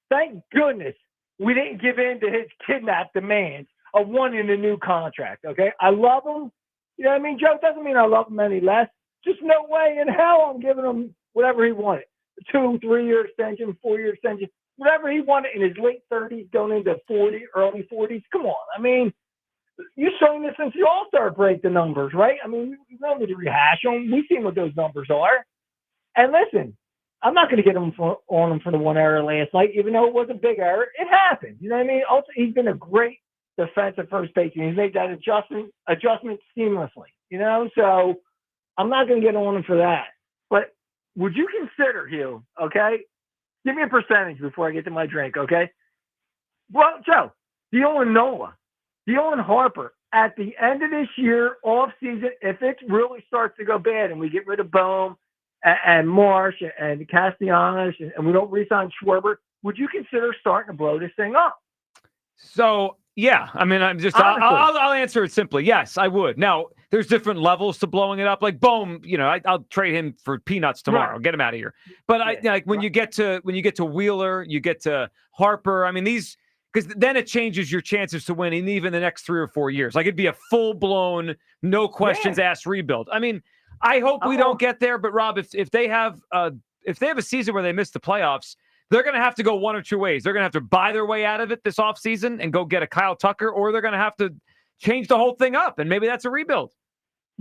thank goodness we didn't give in to his kidnap demands. of wanting a new contract, okay? I love him. You know what I mean? Joe, doesn't mean I love him any less. Just no way in hell I'm giving him whatever he wanted. 2, 3-year extension, 4-year extension, whatever he wanted in his late 30s, going into 40, early 40s. Come on. I mean, you've shown this since the All-Star break, the numbers, right? I mean, we don't need to rehash them. We've seen what those numbers are. And listen, I'm not going to get him on him for the one error last night, even though it was a big error. It happened. You know what I mean? Also, he's been a great defensive first baseman. He's made that adjustment seamlessly, you know? So I'm not going to get on him for that. But would you consider, Hugh, okay? Give me a percentage before I get to my drink, okay? Well, Joe, Dylan Nola, Dylan Harper, at the end of this year, off season, if it really starts to go bad and we get rid of Bohm and Marsh and Castellanos and we don't re-sign Schwarber, would you consider starting to blow this thing up? So, yeah, I mean, I'll answer it simply. Yes, I would. Now, there's different levels to blowing it up. Like Bohm, you know, I'll trade him for peanuts tomorrow. Right. Get him out of here. But when you get to Wheeler, you get to Harper. I mean, because then it changes your chances to win in even the next 3 or 4 years. Like it'd be a full blown, no questions asked rebuild. I mean, I hope we don't get there. But Rob, if they have a season where they miss the playoffs, they're going to have to go one or two ways. They're going to have to buy their way out of it this offseason and go get a Kyle Tucker, or they're going to have to change the whole thing up, and maybe that's a rebuild.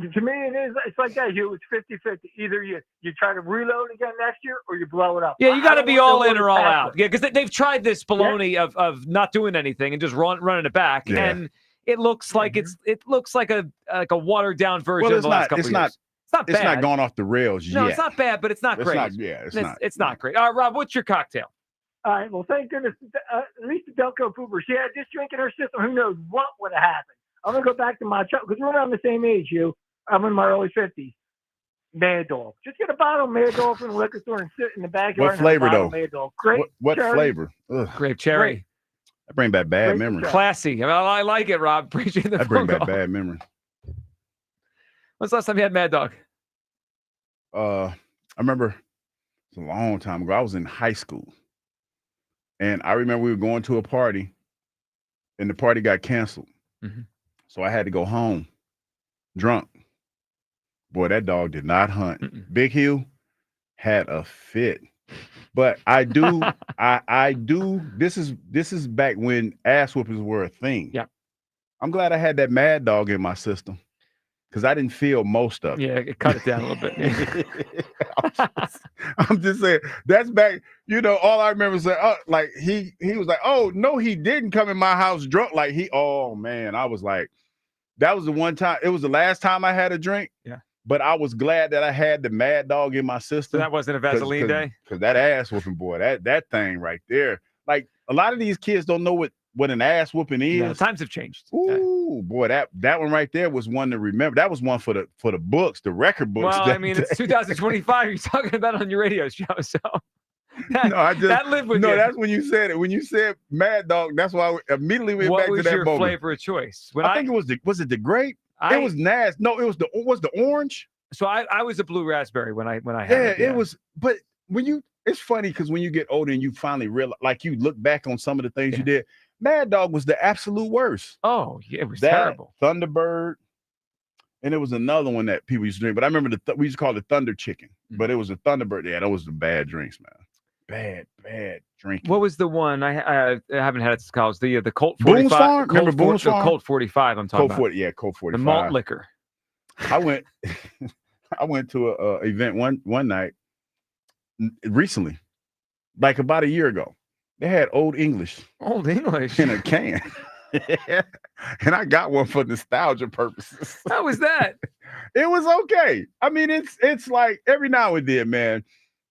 To me, it's like that, Hugh. It's 50-50. Either you try to reload again next year or you blow it up. Yeah, you got to be all in or all out. Yeah, because they've tried this baloney of not doing anything and just running it back, and it looks like it looks like a watered down version of the last couple of years. It's not bad. It's not going off the rails yet. No, it's not bad, but it's not great. It's not great. All right, Rob, what's your cocktail? All right, well, thank goodness. At least the Delco Pooper, she had this drink in her system. Who knows what would have happened? I'm going to go back to my child, because we're around the same age, Hugh. I'm in my early 50s. Mad Dog. Just get a bottle of Mad Dog from the liquor store and sit in the backyard. What flavor, though? Mad Dog. Great. What flavor? Ugh. Grape cherry. Great. That bring back bad memories. Classy. I like it, Rob. Appreciate the That bring back bad memories. When's the last time you had Mad Dog? I remember it's a long time ago. I was in high school. And I remember we were going to a party, and the party got canceled. Mm-hmm. So I had to go home drunk. Boy, that dog did not hunt. Mm-mm. Big Hugh had a fit. But I do, I do. This is back when ass whoopings were a thing. Yeah. I'm glad I had that Mad Dog in my system, because I didn't feel most of it. Yeah, it cut it down a little bit. I'm just saying, that's back, all I remember is like he was like, oh, no, he didn't come in my house drunk. Like oh, man, I was like, that was the one time, it was the last time I had a drink. Yeah. But I was glad that I had the Mad Dog in my system. So that wasn't a Vaseline day? Because that ass whooping, boy, that thing right there. Like, a lot of these kids don't know what an ass whooping is. Yeah, times have changed. Ooh, boy, that one right there was one to remember. That was one for the books, the record books. Well, I mean, it's 2025. You're talking about it on your radio show, so that lived with you. No, that's when you said it. When you said Mad Dog, that's why I immediately went back to that moment. What was your flavor of choice? I think it was the grape? It was nasty. No, it was the orange. So I was a blue raspberry when I had it. Yeah, it was. But it's funny because when you get older and you finally realize, like you look back on some of the things you did, Mad Dog was the absolute worst. Oh, yeah, it was terrible. Thunderbird, and it was another one that people used to drink. But I remember we used to call it Thunder Chicken, but it was a Thunderbird. Yeah, that was the bad drinks, man. Bad drinking. What was the one I haven't had it since college? The Colt 45. Boone's Farm? Remember Boone's Farm? Colt 45. I'm talking about. Yeah, Colt 45. The malt liquor. I went to a event one night recently, like about a year ago. They had Old English in a can. And I got one for nostalgia purposes. How was that? It was okay. I mean, it's like every now and then, man,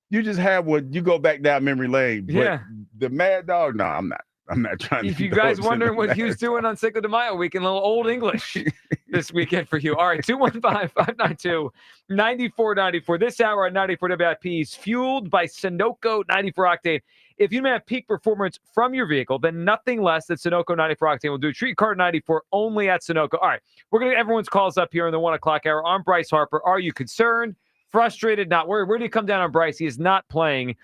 you just have what you go back down memory lane. But yeah. The Mad Dog, no, I'm not trying to. If you guys wondering what Hugh's doing on Cinco de Mayo weekend, a little Old English this weekend for you. All right, 215-592-9494. This hour on 94 WIP is fueled by Sunoco 94 Octane. If you have peak performance from your vehicle, then nothing less than Sunoco 94 Octane will do. Treat Card 94 only at Sunoco. All right, we're going to get everyone's calls up here in the 1 o'clock hour. I'm Bryce Harper. Are you concerned, frustrated, not worried? Where do you come down on Bryce? He is not playing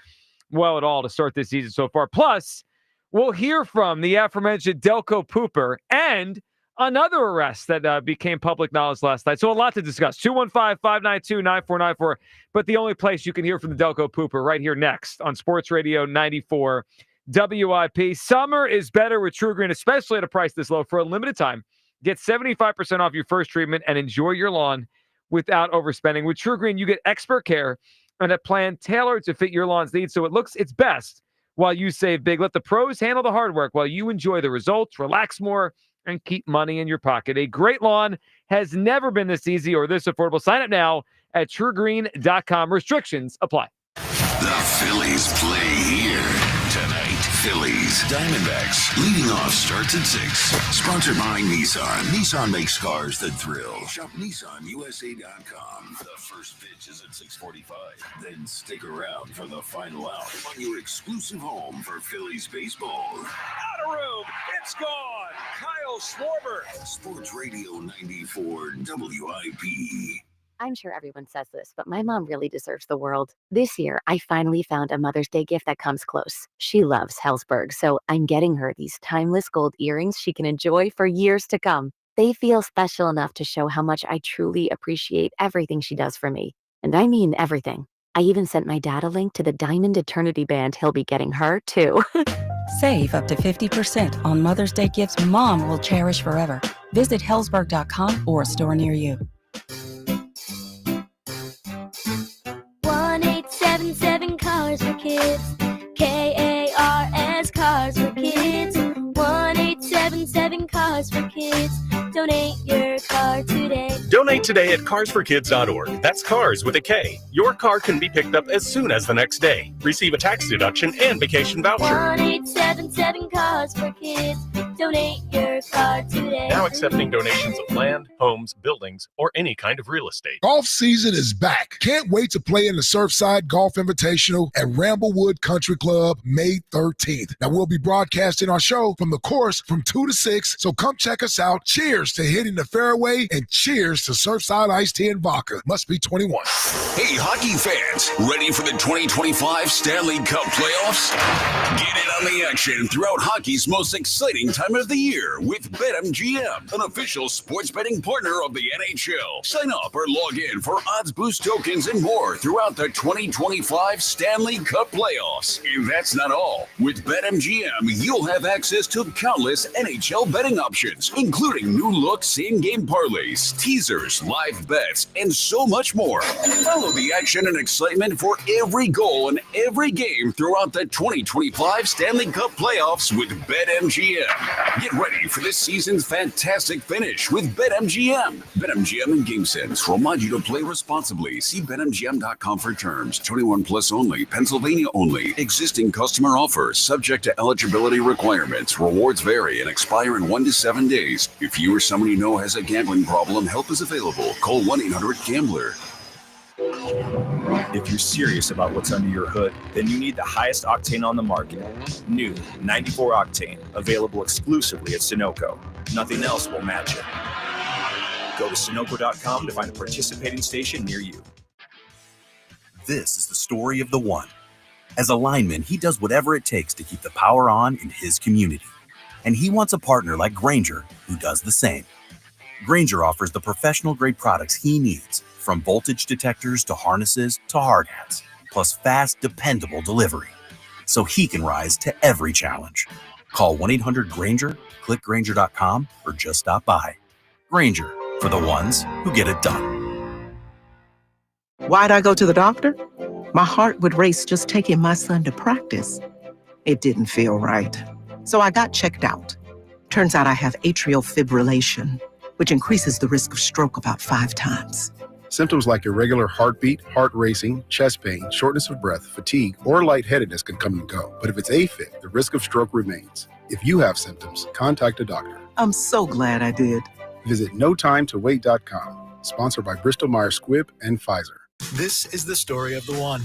well at all to start this season so far. Plus, we'll hear from the aforementioned Delco Pooper and another arrest that became public knowledge last night. So a lot to discuss. 215-592-9494. But the only place you can hear from the Delco Pooper right here next on Sports Radio 94 WIP. Summer is better with True Green, especially at a price this low. For a limited time, get 75% off your first treatment and enjoy your lawn without overspending. With True Green, you get expert care and a plan tailored to fit your lawn's needs so it looks its best while you save big. Let the pros handle the hard work while you enjoy the results, relax more, and keep money in your pocket. A great lawn has never been this easy or this affordable. Sign up now at truegreen.com. Restrictions apply. The Phillies play here tonight. Phillies Diamondbacks. Leading off starts at 6. Sponsored by Nissan. Nissan makes cars that thrill. Shop NissanUSA.com. The first pitch is at 6:45. Then stick around for the final out on your exclusive home for Phillies baseball. Out of room. It's gone. Kyle Schwarber. Sports Radio 94 WIP. I'm sure everyone says this, but my mom really deserves the world. This year, I finally found a Mother's Day gift that comes close. She loves Hellsberg, so I'm getting her these timeless gold earrings she can enjoy for years to come. They feel special enough to show how much I truly appreciate everything she does for me. And I mean everything. I even sent my dad a link to the Diamond Eternity band he'll be getting her, too. Save up to 50% on Mother's Day gifts Mom will cherish forever. Visit Hellsberg.com or a store near you. 1-877 Cars for Kids. KARS Cars for Kids. 1-877 Cars for Kids. Donate your car today. Donate today at carsforkids.org. That's cars with a K. Your car can be picked up as soon as the next day. Receive a tax deduction and vacation voucher. 1-877 Cars for Kids. Donate your car today. Now accepting donations of land, homes, buildings, or any kind of real estate. Golf season is back. Can't wait to play in the Surfside Golf Invitational at Ramblewood Country Club May 13th. Now, we'll be broadcasting our show from the course from 2 to 6, so come check us out. Cheers to hitting the fairway and cheers to Surfside Iced Tea and Vodka. Must be 21. Hey, hockey fans, ready for the 2025 Stanley Cup playoffs? Get in on the action throughout hockey's most exciting time of the year with BetMGM, an official sports betting partner of the NHL. Sign up or log in for odds boost tokens and more throughout the 2025 Stanley Cup playoffs. And that's not all. With BetMGM, you'll have access to countless NHL betting options, including new look same-game parlays, teasers, live bets, and so much more. Follow the action and excitement for every goal and every game throughout the 2025 Stanley Cup playoffs with BetMGM. Get ready for this season's fantastic finish with BetMGM. BetMGM and GameSense remind you to play responsibly. See BetMGM.com for terms. 21 plus only. Pennsylvania only. Existing customer offer subject to eligibility requirements. Rewards vary and expire in 1 to 7 days. If you or someone you know has a gambling problem, help is available. Call 1-800-GAMBLER. If you're serious about what's under your hood, then you need the highest octane on the market. New 94 Octane, available exclusively at Sunoco. Nothing else will match it. Go to Sunoco.com to find a participating station near you. This is the story of the one. As a lineman, he does whatever it takes to keep the power on in his community. And he wants a partner like Grainger who does the same. Grainger offers the professional-grade products he needs, from voltage detectors to harnesses to hard hats, plus fast, dependable delivery, so he can rise to every challenge. Call 1-800-GRAINGER, click Grainger.com, or just stop by. Grainger, for the ones who get it done. Why'd I go to the doctor? My heart would race just taking my son to practice. It didn't feel right. So I got checked out. Turns out I have atrial fibrillation, which increases the risk of stroke about 5 times. Symptoms like irregular heartbeat, heart racing, chest pain, shortness of breath, fatigue, or lightheadedness can come and go. But if it's AFib, the risk of stroke remains. If you have symptoms, contact a doctor. I'm so glad I did. Visit NoTimeToWait.com. Sponsored by Bristol-Myers Squibb and Pfizer. This is the story of the one.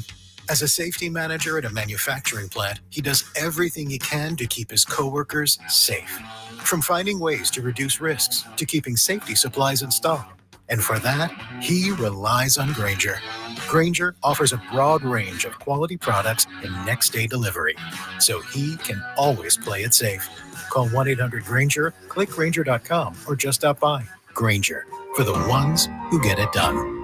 As a safety manager at a manufacturing plant, he does everything he can to keep his coworkers safe. From finding ways to reduce risks to keeping safety supplies in stock. And for that, he relies on Grainger. Grainger offers a broad range of quality products and next-day delivery, so he can always play it safe. Call 1-800-GRANGER, click Granger.com, or just stop by. Granger, for the ones who get it done.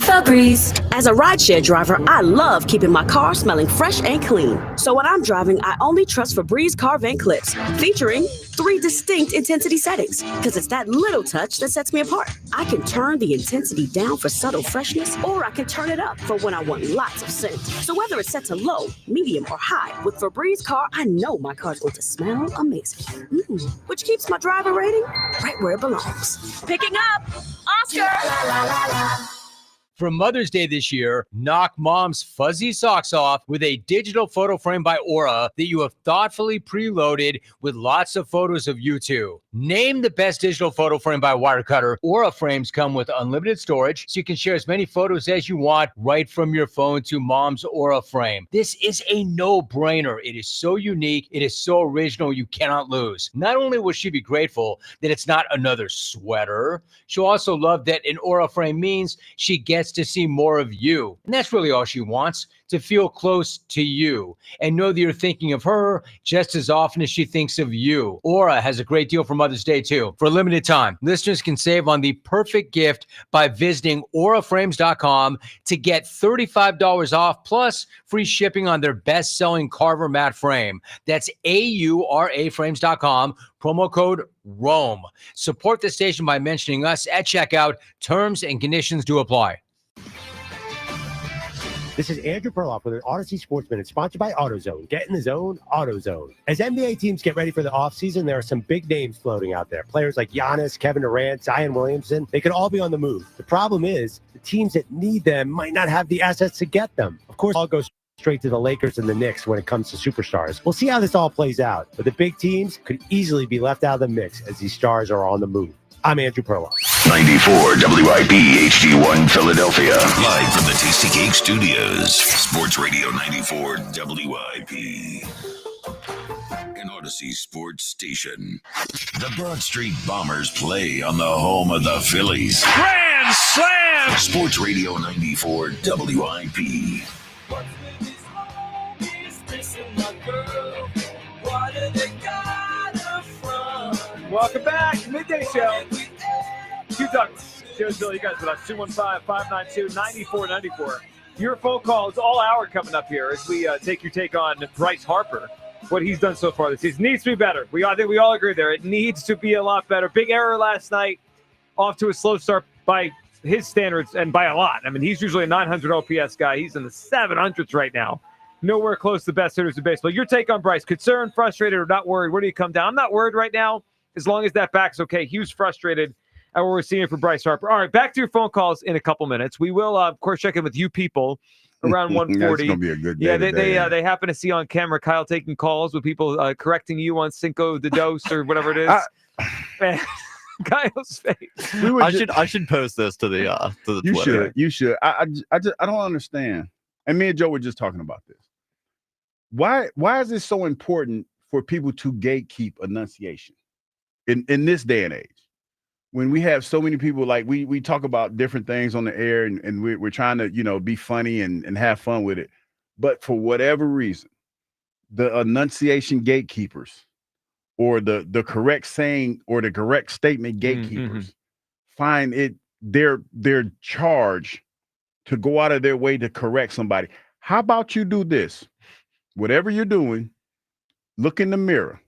Febreze. As a rideshare driver, I love keeping my car smelling fresh and clean. So when I'm driving, I only trust Febreze car vent clips, featuring 3 distinct intensity settings, because it's that little touch that sets me apart. I can turn the intensity down for subtle freshness, or I can turn it up for when I want lots of scent. So whether it's set to low, medium, or high, with Febreze car, I know my car's going to smell amazing. Which keeps my driver rating right where it belongs. Picking up Oscar! For Mother's Day this year, knock mom's fuzzy socks off with a digital photo frame by Aura that you have thoughtfully preloaded with lots of photos of you two. Name the best digital photo frame by Wirecutter. Aura frames come with unlimited storage, so you can share as many photos as you want right from your phone to mom's Aura frame. This is a no-brainer. It is so unique. It is so original. You cannot lose. Not only will she be grateful that it's not another sweater, she'll also love that an Aura frame means she gets to see more of you. And that's really all she wants, to feel close to you and know that you're thinking of her just as often as she thinks of you. Aura has a great deal for Mother's Day too. For a limited time, listeners can save on the perfect gift by visiting auraframes.com to get $35 off plus free shipping on their best-selling Carver matte frame. That's auraframes.com, promo code ROME. Support the station by mentioning us at checkout. Terms and conditions do apply. This is Andrew Perloff with an Odyssey Sports Minute, sponsored by AutoZone. Get in the zone, AutoZone. As NBA teams get ready for the offseason, there are some big names floating out there. Players like Giannis, Kevin Durant, Zion Williamson, they could all be on the move. The problem is the teams that need them might not have the assets to get them. Of course, all goes straight to the Lakers and the Knicks when it comes to superstars. We'll see how this all plays out, but the big teams could easily be left out of the mix as these stars are on the move. I'm Andrew Perloff. 94 WIP HD1 Philadelphia. Live from the Tasty Cake Studios. Sports Radio 94 WIP. An Odyssey Sports Station. The Broad Street Bombers play on the home of the Phillies. Grand Slam! Sports Radio 94 WIP. Welcome back. Midday Show. Q Douglas. Joe Zilli, you guys with us. 215-592-9494. Your phone calls all hour coming up here as we take your take on Bryce Harper. What he's done so far this season needs to be better. I think we all agree there. It needs to be a lot better. Big error last night. Off to a slow start by his standards and by a lot. I mean, he's usually a 900 OPS guy. He's in the 700s right now. Nowhere close to the best hitters in baseball. Your take on Bryce. Concerned, frustrated, or not worried? Where do you come down? I'm not worried right now. As long as that back's okay. He was frustrated at what we're seeing for Bryce Harper. All right, back to your phone calls in a couple minutes. We will, of course, check in with you people around 1:40. It's going to be a good day. Yeah, they happen to see on camera Kyle taking calls with people correcting you on Cinco de Dos or whatever it is. Man, Kyle's face. I should post this to the Twitter. You should. I don't understand. And me and Joe were just talking about this. Why is it so important for people to gatekeep enunciation in this day and age? When we have so many people, like we talk about different things on the air and we're trying to, be funny and have fun with it. But for whatever reason, the enunciation gatekeepers or the correct saying or the correct statement gatekeepers find it their charge to go out of their way to correct somebody. How about you do this? Whatever you're doing, look in the mirror.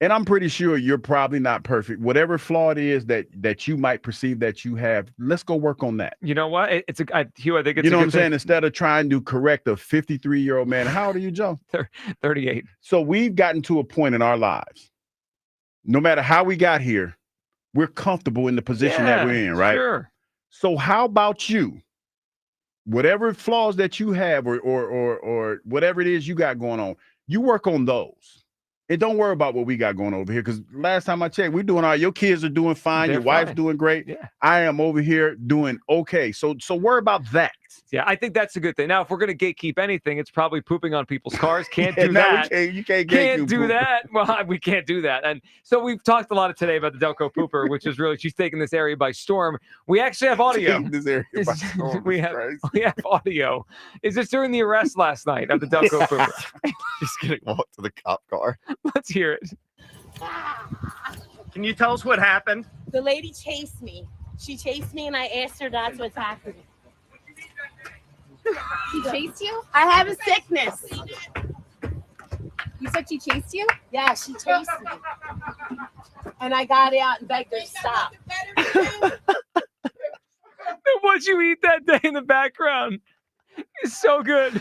And I'm pretty sure you're probably not perfect. Whatever flaw it is that you might perceive that you have, let's go work on that. You know what? I think it's you know what I'm saying? Instead of trying to correct a 53-year-old man. How old are you, Joe? 38. So we've gotten to a point in our lives, no matter how we got here, we're comfortable in the position that we're in, right? Sure. So how about you? Whatever flaws that you have or whatever it is you got going on, you work on those. And don't worry about what we got going over here, because last time I checked, we're doing all right. Your kids are doing fine. Your wife's doing great. Yeah. I am over here doing okay. So worry about that. Yeah, I think that's a good thing. Now, if we're going to gatekeep anything, it's probably pooping on people's cars. Can't Yeah, do no, that. you can't Can't do poop. that. Well, we can't do that. And so we've talked a lot today about the Delco pooper, which is really, she's taking this area by storm. We actually have audio. Taking this area by storm. we have audio. Is this during the arrest last night of the Delco pooper? She's going to walk to the cop car. Let's hear it. Can you tell us what happened? The lady chased me. She chased me and I asked her not to attack me. She chased you? I have a sickness. You said she chased you? Yeah, she chased me. And I got out and begged her to stop. What'd you eat that day in the background? It's so good.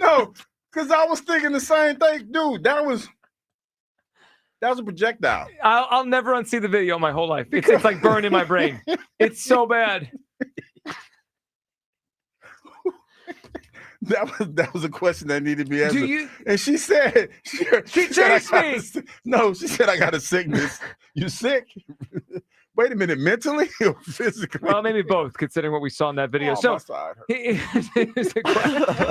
No, because I was thinking the same thing. Dude, that was a projectile. I'll never unsee the video my whole life. It's like burned in my brain. It's so bad. That was a question that needed to be answered. And she said, she chased me. No, she said, I got a sickness. You sick? Wait a minute, mentally or physically? Well, maybe both, considering what we saw in that video. Oh, so my side hurt.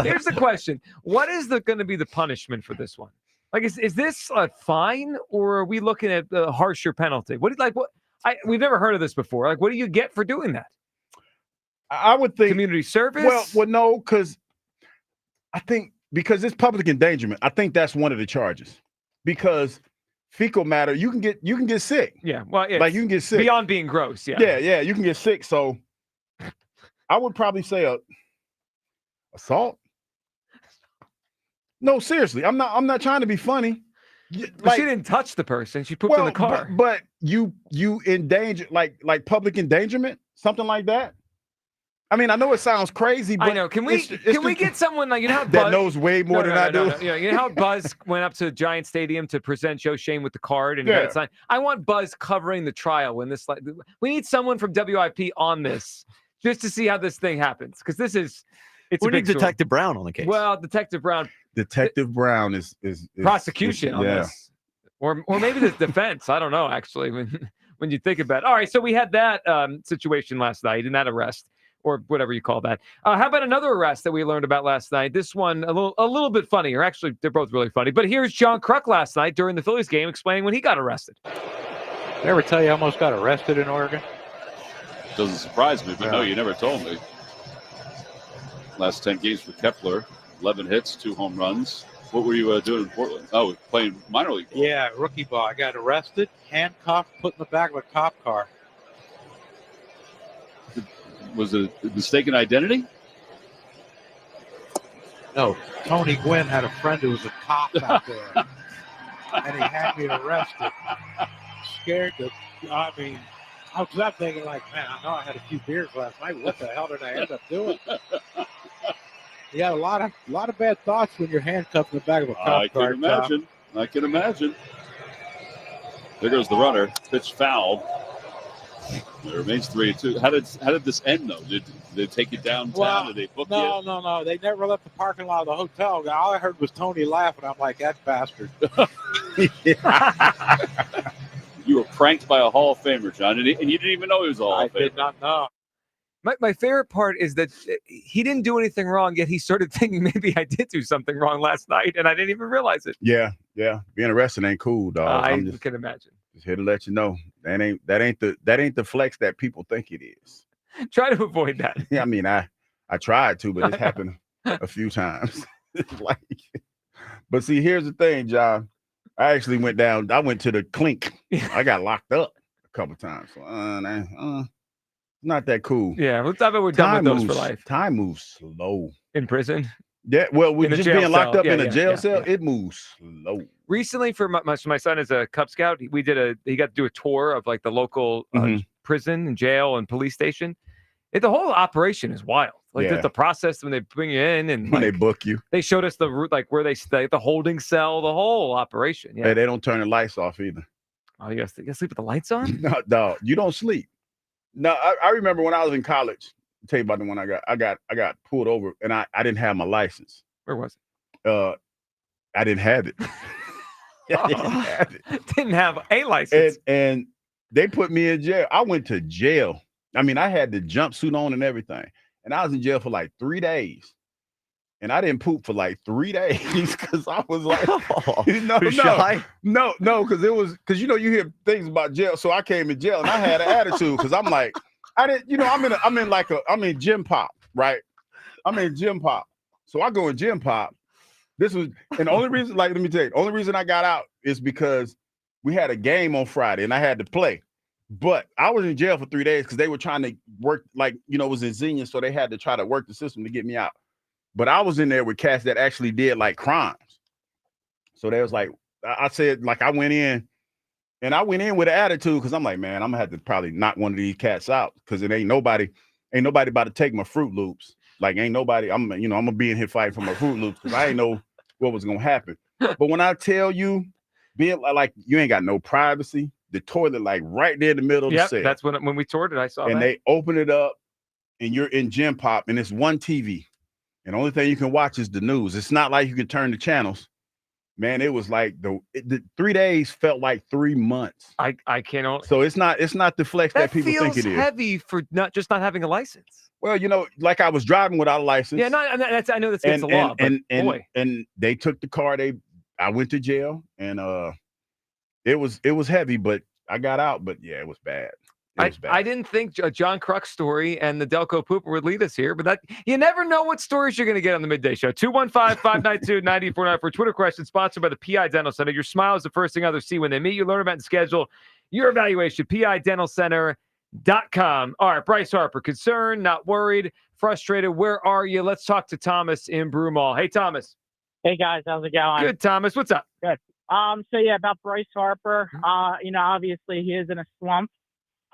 here's the question. What is going to be the punishment for this one? Like, is this a fine, or are we looking at a harsher penalty? We've never heard of this before. Like, what do you get for doing that? I would think community service. Well, no, because I think because it's public endangerment. I think that's one of the charges. Because fecal matter, you can get sick. Yeah, well, like you can get sick beyond being gross. Yeah, yeah, you can get sick. So I would probably say assault. No, seriously, I'm not trying to be funny. But she didn't touch the person. She pooped in the car. But you endanger like public endangerment, something like that. I mean, I know it sounds crazy, but I know. Can we get someone like, you know how Buzz, that knows way more than I do? No. You know how Buzz went up to Giant Stadium to present Joe Shane with the card and he had it signed? I want Buzz covering the trial when this. We need someone from WIP on this just to see how this thing happens, because this is. We need Detective Brown on the case. Well, Detective Brown is prosecution on this, or maybe the defense. I don't know, actually, when you think about it. All right, so we had that situation last night and that arrest, or whatever you call that. How about another arrest that we learned about last night? This one a little bit funnier. Actually, they're both really funny. But here's John Kruk last night during the Phillies game explaining when he got arrested. Did I ever tell you I almost got arrested in Oregon? Doesn't surprise me, but no, you never told me. Last 10 games for Kepler, 11 hits, 2 home runs. What were you doing in Portland? Oh, playing minor league ball. Yeah, rookie ball. I got arrested, handcuffed, put in the back of a cop car. Was it a mistaken identity? No, Tony Gwynn had a friend who was a cop out there, and he had me arrested. Scared to, I was thinking like, man, I know I had a few beers last night. What the hell did I end up doing? You got a lot of bad thoughts when you're handcuffed in the back of a cop car. I can imagine. There goes the runner. Pitch foul. It remains 3-2. How did this end though? Did they take you downtown? Well, did they book you? No. They never left the parking lot of the hotel. All I heard was Tony laughing. I'm like, that bastard. You were pranked by a Hall of Famer, John, and you didn't even know he was a Hall of Famer. I did not know. My favorite part is that he didn't do anything wrong, yet he started thinking maybe I did do something wrong last night, and I didn't even realize it. Yeah. Being arrested ain't cool, dog. I can imagine. Just here to let you know that ain't the flex that people think it is. Try to avoid that. Yeah, I mean, I tried to, but it's happened a few times. But see, here's the thing, John. I actually went down. I went to the clink. I got locked up a couple times. So, not that cool. Yeah, I bet we're done with those for life. Time moves slow. In prison? Yeah, well, we're just being locked up in a jail cell. Yeah. It moves slow. Recently, for my son is a Cub Scout, he got to do a tour of like the local prison and jail and police station. The whole operation is wild. Like the process when they bring you in and when they book you. They showed us the route, like where they stay, the holding cell, the whole operation. Yeah, Hey, they don't turn the lights off either. Oh, you gotta sleep with the lights on? No, dog, you don't sleep. No, I remember when I was in college. I'll tell you about the one I got pulled over and I didn't have my license. Where was it? I didn't have it. Didn't have a license. And they put me in jail. I went to jail. I mean, I had the jumpsuit on and everything. and I was in jail for like 3 days. And I didn't poop for like 3 days because I was like, no, because it was because you hear things about jail. So I came in jail and I had an attitude because I'm like, I didn't, I'm in gym pop, right? I'm in gym pop. So I go in gym pop. This was, and the only reason, let me tell you, the only reason I got out is because we had a game on Friday and I had to play. But I was in jail for 3 days because they were trying to work, it was in Xenia, so they had to try to work the system to get me out. But I was in there with cats that actually did like crimes. So they was like, I said, like I went in with an attitude because I'm like, man, I'm gonna have to probably knock one of these cats out because it ain't nobody about to take my Fruit Loops. Like ain't nobody, I'm gonna be in here fighting for my Fruit Loops because I ain't know what was gonna happen. But when I tell you, being like you ain't got no privacy, the toilet like right there in the middle of the cell. That's when we toured it, I saw and that. They open it up and you're in gym pop and it's one TV. And the only thing you can watch is the news. It's not like you can turn the channels. Man, it was like the 3 days felt like 3 months. I can't. So it's not the flex that people think it is. Feels heavy for not having a license. Well, like I was driving without a license. Yeah, I know that's against the law. And they took the car. I went to jail, and it was heavy, but I got out. But yeah, it was bad. I didn't think a John Crux story and the Delco Pooper would lead us here, but that you never know what stories you're going to get on the Midday Show. 215-592-9049 for Twitter question, sponsored by the PI Dental Center. Your smile is the first thing others see when they meet you. Learn about and schedule your evaluation, PIDentalCenter.com. All right, Bryce Harper, concerned, not worried, frustrated. Where are you? Let's talk to Thomas in Broomall. Hey, Thomas. Hey, guys. How's it going? Good, Thomas. What's up? Good. So, yeah, about Bryce Harper, obviously he is in a slump.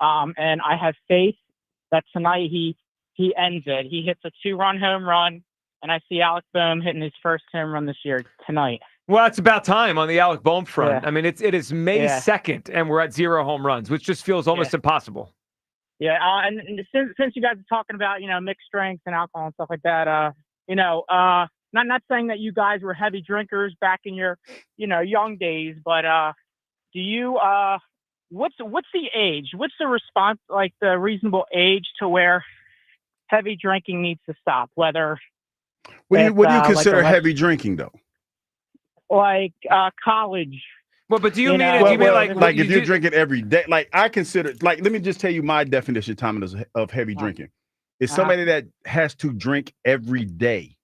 And I have faith that tonight he ends it. He hits a 2-run home run, and I see Alec Boehm hitting his first home run this year tonight. Well, it's about time on the Alec Boehm front. Yeah. I mean, it is May 2nd, and we're at 0 home runs, which just feels almost impossible. Yeah, and since you guys are talking about mixed drinks and alcohol and stuff like that, not saying that you guys were heavy drinkers back in your young days, but do you What's the age? What's the response, like the reasonable age to where heavy drinking needs to stop? Whether what do you consider heavy drinking though? Like college. Well, but do you mean if you're drinking every day? Like I consider, let me just tell you my definition, Thomas, of heavy drinking. It's somebody that has to drink every day.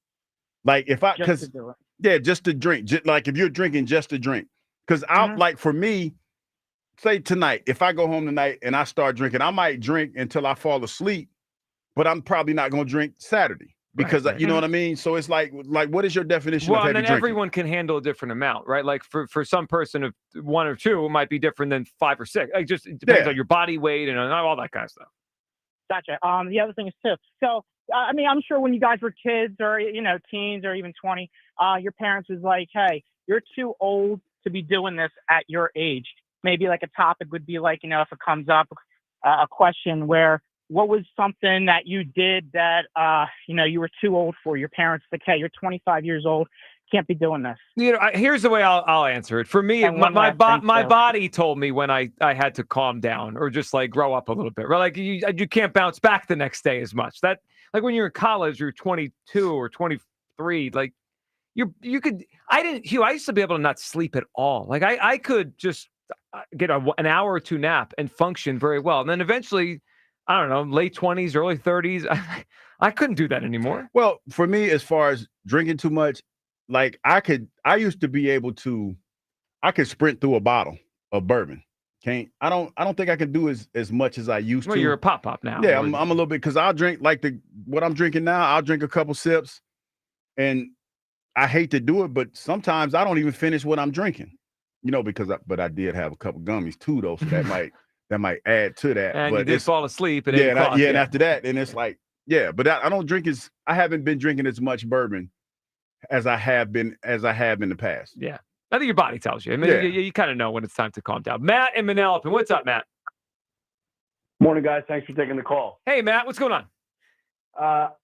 Like if just to drink. Like if you're drinking just to drink, because like for me. Say tonight, if I go home tonight and I start drinking, I might drink until I fall asleep, but I'm probably not going to drink Saturday because you know what I mean? So it's like what is your definition of heavy drinking? Well, everyone can handle a different amount, right? Like for some person of 1 or 2, it might be different than 5 or 6. Like just it depends on your body weight and all that kind of stuff. Gotcha. The other thing is too. So, I mean, I'm sure when you guys were kids or, teens or even 20, your parents was like, hey, you're too old to be doing this at your age. Maybe like a topic would be like, if it comes up, a question where what was something that you did that, you were too old for? Your parents like, hey, you're 25 years old, can't be doing this. Here's the way I'll answer it. For me, my body told me when I had to calm down or just like grow up a little bit. Right? Like you can't bounce back the next day as much. That like when you're in college, you're 22 or 23, like you could. I used to be able to not sleep at all. Like I could just get an hour or 2 nap and function very well. And then eventually, I don't know, late 20s, early 30s, I couldn't do that anymore. Well, for me, as far as drinking too much, like I used to be able to, I could sprint through a bottle of bourbon. I don't think I can do as much as I used to. Well, you're a pop now. Yeah, I'm a little bit, because I'll drink like what I'm drinking now. I'll drink a couple sips, and I hate to do it, but sometimes I don't even finish what I'm drinking. But I did have a couple gummies too, though, so that might add to that. And but you did fall asleep. And after that, and it's like, but I don't drink I haven't been drinking as much bourbon as I have in the past. Yeah, I think your body tells you. I mean, you kind of know when it's time to calm down. Matt in Manalapan, what's up, Matt? Morning, guys. Thanks for taking the call. Hey, Matt, what's going on?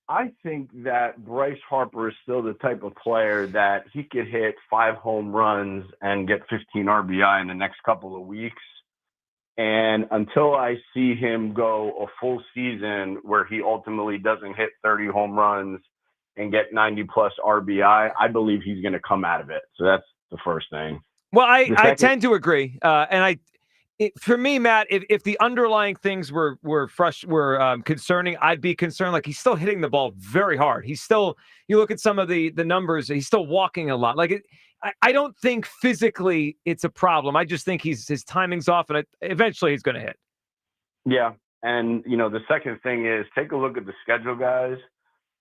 I think that Bryce Harper is still the type of player that he could hit 5 home runs and get 15 RBI in the next couple of weeks. And until I see him go a full season where he ultimately doesn't hit 30 home runs and get 90-plus RBI, I believe he's going to come out of it. So that's the first thing. Well, I tend to agree. For me, Matt, if the underlying things were concerning, I'd be concerned. Like, he's still hitting the ball very hard. He's still, you look at some of the numbers, he's still walking a lot. Like, I don't think physically it's a problem. I just think his timing's off, and eventually he's going to hit. Yeah. And, the second thing is take a look at the schedule, guys.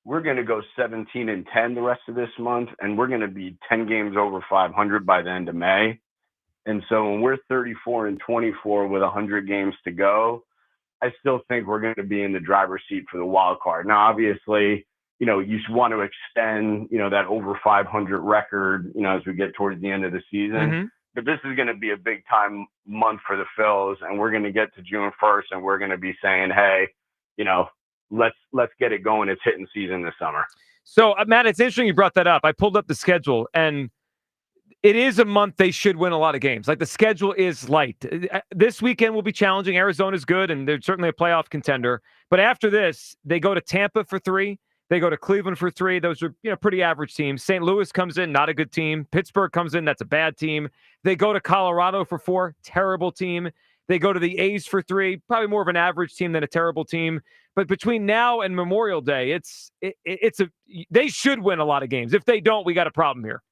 We're going to go 17-10 the rest of this month, and we're going to be 10 games over 500 by the end of May. And so when we're 34-24 with 100 games to go, I still think we're going to be in the driver's seat for the wild card. Now, obviously, you want to extend, that over 500 record, as we get towards the end of the season. Mm-hmm. But this is going to be a big time month for the Phils, and we're going to get to June 1st, and we're going to be saying, hey, let's get it going. It's hitting season this summer. So, Matt, it's interesting you brought that up. I pulled up the schedule, and it is a month they should win a lot of games. Like, the schedule is light. This weekend will be challenging. Arizona's good, and they're certainly a playoff contender. But after this, they go to Tampa for 3. They go to Cleveland for 3. Those are pretty average teams. St. Louis comes in, not a good team. Pittsburgh comes in, that's a bad team. They go to Colorado for 4, terrible team. They go to the A's for 3, probably more of an average team than a terrible team. But between now and Memorial Day, they should win a lot of games. If they don't, we got a problem here.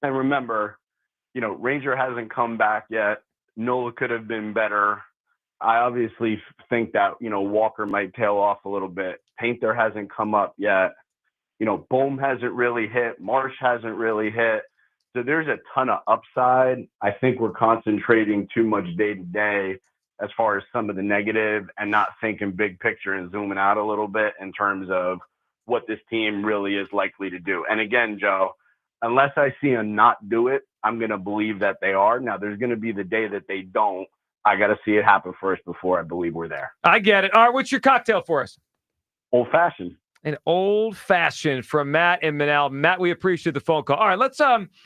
And remember, Ranger hasn't come back yet. Nola could have been better. I obviously think that, Walker might tail off a little bit. Painter hasn't come up yet. Bohm hasn't really hit. Marsh hasn't really hit. So there's a ton of upside. I think we're concentrating too much day to day as far as some of the negative and not thinking big picture and zooming out a little bit in terms of what this team really is likely to do. And again, Joe, unless I see them not do it, I'm going to believe that they are. Now, there's going to be the day that they don't. I got to see it happen first before I believe we're there. I get it. All right, what's your cocktail for us? Old-fashioned. An old-fashioned from Matt and Manal. Matt, we appreciate the phone call. All right, let's